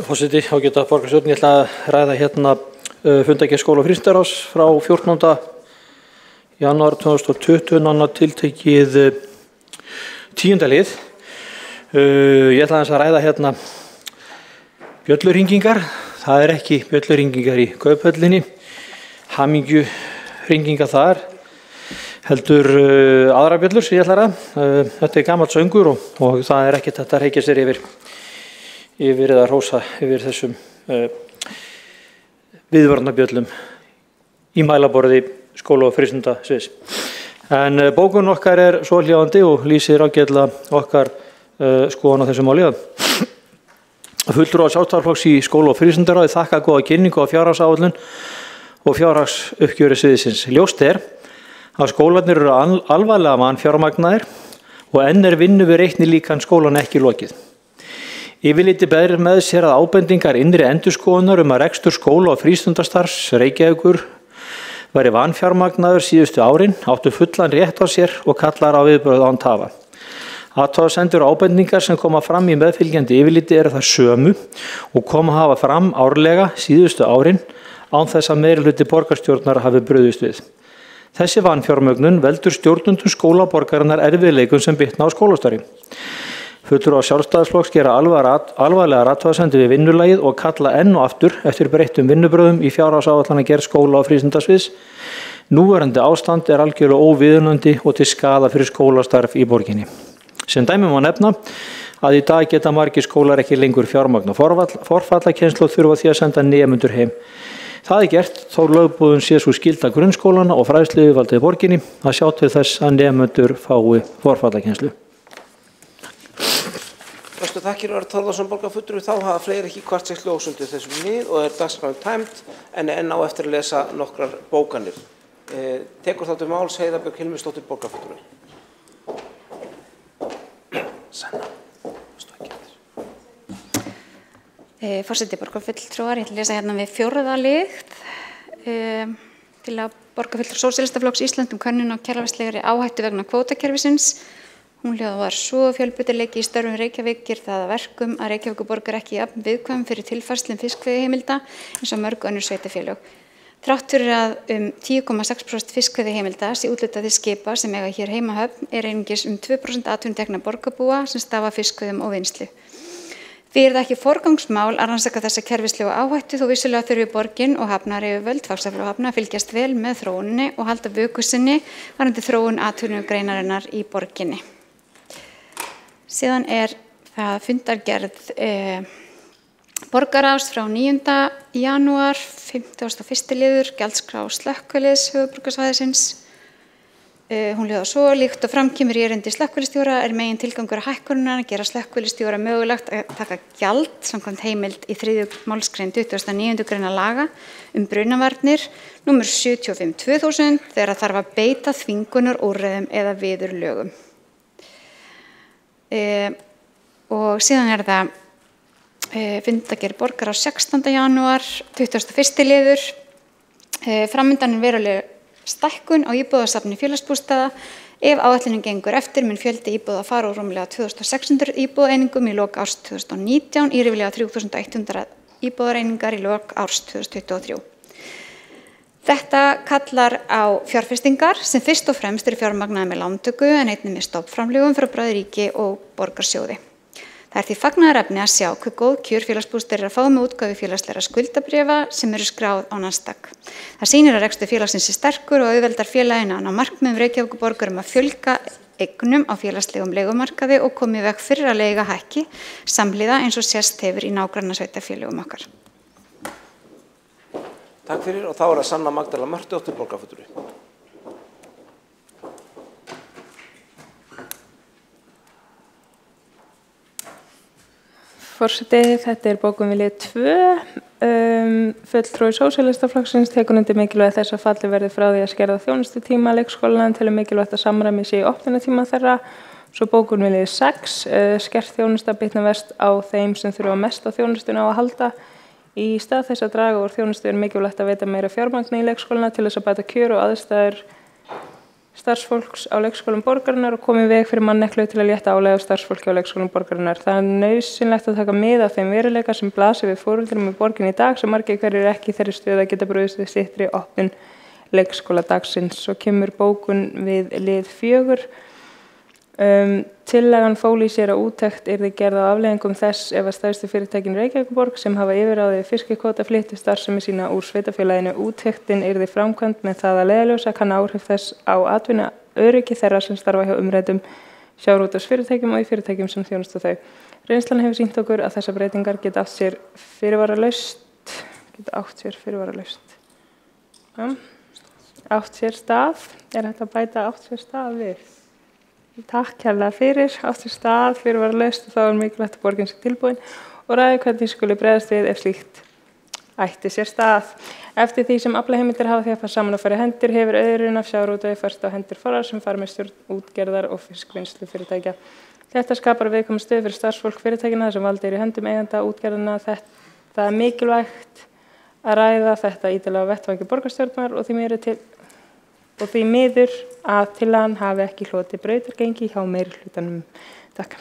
Forseti, ágæta borgarstjórn, ég ætla að ræða hérna fundargerð skóla- og frístundaráðs frá 14. janúar 2020, nánar tiltekið 10. lið. Ég ætla að ræða hérna bjöllurhringingar. Það er ekki bjöllurhringingar í Kauphöllinni, hamingjuhringingar þar, heldur aðra bjöllur sem ég ætla að ræða. Þetta er gamall söngur og það er ekkert hægt að hreykja sér yfir eða hrósa yfir þessum viðvarnarbjöllum í mælaborði skóla- og frístundasviðs. En bókun okkar er svohljóðandi og lýsir ágætlega okkar skoðun á þessu máli. Fulltrúar Sjálfstæðisflokks í skóla- og frístundaráði þakka góða kynningu á fjárhagsáætlun og fjárhagsuppgjöri sviðsins. Ljóst er að skólarnir eru alvarlega vanfjármagnaðir og enn er vinnu við reiknilíkan skólan ekki lokið. Yfirliti ber með sér að ábendingar innri endurskoðunar að rekstur skóla- og frístundastarfs Reykjavíkur væri vanfjármagnaður síðustu árin, áttu fullan rétt á sér og kallar á viðbrögð án tafa. Athugasemdir og ábendingar sem koma fram í meðfylgjandi yfirliti eru það sömu og koma hafa fram árlega síðustu árin án þess að meirihluti borgarstjórnar hafi brugðist við. Þessi vanfjármögnun veldur stjórnendum skólaborgarinnar erfiðleikum sem bitna á skólastarfi. Fulltrúar Sjálfstæðisflokks gera alvarlegar athugasemdir við vinnulagið og kalla enn og aftur eftir breyttum vinnubrögðum í fjárhagsáætlanagerð skóla- og frístundasviðs. Núverandi ástand er algjörlega óviðunandi og til skaða fyrir skólastarf í borginni. Sem dæmi má nefna að í dag geta margir skólar ekki lengur fjármagn og forfallakennslu og þurfa því að senda nemendur heim. Það er gert þó lögbúðun sé svo skylda grunnskólana og fræðsluyfirvaldið í borginni að sjá til þess að nemendur fái forfallakennslu. Bestu þakkir Örn Þórðarson, borgarfulltrúi. Þá hafa fleiri ekki kvart sig hljóðsundu þessum lið og er dagskráin tæmd en enn á eftir að lesa nokkrar bókanir. Tekur þá til máls Heiða Björk Hilmisdóttir, borgarfulltrúi. Sanna, varstu ekki eftir? Forseti borgarfulltrúar, ég ætla að lesa hérna við 4. lið til að borgarfulltrúar Sósíalistaflokks Ísland könnun á kerfislegri áhættu vegna kvótakerfisins. Hún hljóðar svo: fjölbreytileiki í störfum Reykjavík gerir það að verkum að Reykjavíkurborg er ekki jafn viðkvæm fyrir tilfærslum fiskveiðiheimilda eins og mörg önnur sveitarfélög. Þrátt fyrir að 10,6% fiskveiðiheimilda sé úthlutað til skipa sem eiga hér heimahöfn er einungis 2% atvinnutekna borgarbúa sem stafa fiskveiðum og vinnslu. Því er það ekki forgangsmál að rannsaka þessa kerfislegu áhættu þó vissulega þurfi borgin og hafnaryfirvöld Faxaflóahafna að fylgjast vel með þróuninni og halda vöku sinni varðandi þróun atvinnugreinarinnar í borginni. Síðan er það fundargerð borgaráðs frá 9. janúar, 51. liður, gjaldskrá slökkviliðs höfuðborgarsvæðisins. Hún hljóðar svo: líkt og framkemur í erindi slökkviliðsstjóra er megin tilgangur hækkunarinnar að gera slökkviliðsstjóra mögulegt að taka gjald samkvæmt heimild í 3. málsgrein 29. greina laga brunavarnir nr. 75/2000 þegar þarf að beita þvingunarúrræðum eða viðurlögum. Og síðan er það fundargerð borgaráðs 16. janúar, 21. liður. Framundan er veruleg stækkun á íbúðasafni félagsbústaða. Ef áætlunin gengur eftir mun fjöldi íbúða fara úr rúmlega 2600 íbúðaeiningum í lok árs 2019 í ríflega 3100 íbúðareiningar í lok árs 2023. Þetta kallar á fjárfestingar sem fyrst og fremst eru fjármagnaðar með lántöku en einnig með stofnframlögum frá bræðuríki og borgarsjóði. Það er því fagnaðarefni að sjá hve góð kjör félagsbústöður að fá með útgáfu félagslegra skuldabréfa sem eru skráð á Nasdaq. Það sýnir að rekstur félagsins er sterkur og auðveldar félaginu að ná markmiðum Reykjavíkurborgar að fjölga eignum á félagslegum leigumarkaði og komi í veg fyrir að leiga hækki samhliða eins og sést hefur í nágrannasveitarfélögum okkar. Takk fyrir og þá er að Sanna Magdalena Mörtudóttir borgarfulltrúi. Forseti, þetta er bókunviljið 2. Fulltrúi Sósíalistaflokksins tekur undir mikilvægt þess að fallið verði frá því að skerða þjónustutíma leikskólanna en telur mikilvægt að samræmi sé í opnunartíma þeirra. Svo bókunviljið 6. Skert þjónusta bitnar verst á þeim sem þurfa mest á þjónustuna á að halda. Í stað þess að draga úr þjónustu er mikilvægt að veita meira fjármagni í leikskólana til þess að bæta kjör og aðstæður starfsfólks á leikskólum borgarinnar og komið veg fyrir manneklu til að létta álega á starfsfólki á leikskólum borgarinnar. Það er nauðsynlegt að taka mið af þeim veruleika sem blasir við foreldrum í borginni í dag sem margir hverjir ekki í þeirri stöðu að geta brugðist við styttri opnun leikskóladagsins. Svo kemur bókun við lið 4. Tillagan fól í sér að úttekt yrði gerð á afleiðingum þess ef að stærstu fyrirtækin Reykjavíkurborg sem hafa yfirráðið fiskikvóta flyttu starfsemi sína úr sveitarfélaginu. Úttektin yrði framkvæmd með það að leiðarljósa kann áhrif þess á atvinnuöryggi þeirra sem starfa hjá umræddum sjávarútvegsfyrirtækjum og í fyrirtækjum sem þjónusta þau. Reynslan hefur sýnt okkur að þessar breytingar geta átt sér fyrirvaralaust. Átt sér stað. Er þetta að bæta átt sér stað við? Takk kærlega fyrir, átt sér stað, fyrirvaralaust og þá er mikilvægt að borgin sé tilbúin og ræði hvernig skuli bregðast við ef slíkt ætti sér stað. Eftir því sem aflaheimildir hafa þjappað saman og farið hendur hefur auðurinn af sjávarútvegi færst á hendur Forrar sem fara með stjórn útgerðar og fiskvinnslu fyrirtækja. Þetta skapar viðkvæma stöðu fyrir starfsfólk fyrirtækjanna þar sem vald er í höndum eiganda útgerðarna. Þetta er mikilvægt að ræða þetta ítarlega á vettvangi borgarstjórnar og því miður að tillagan hafi ekki hlotið brautargengi hjá meirihlutanum. Takk.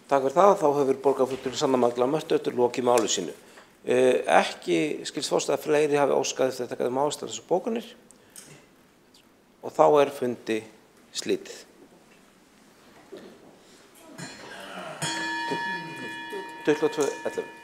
Takk fyrir það. Þá hefur borgarfulltrúi Sanna Magdalena Mörtudóttir lokið máli sínu. Ekki skilst forseti að fleiri hafi óskað eftir að taka máls þessar bókunir og þá er fundi slítið. 22:11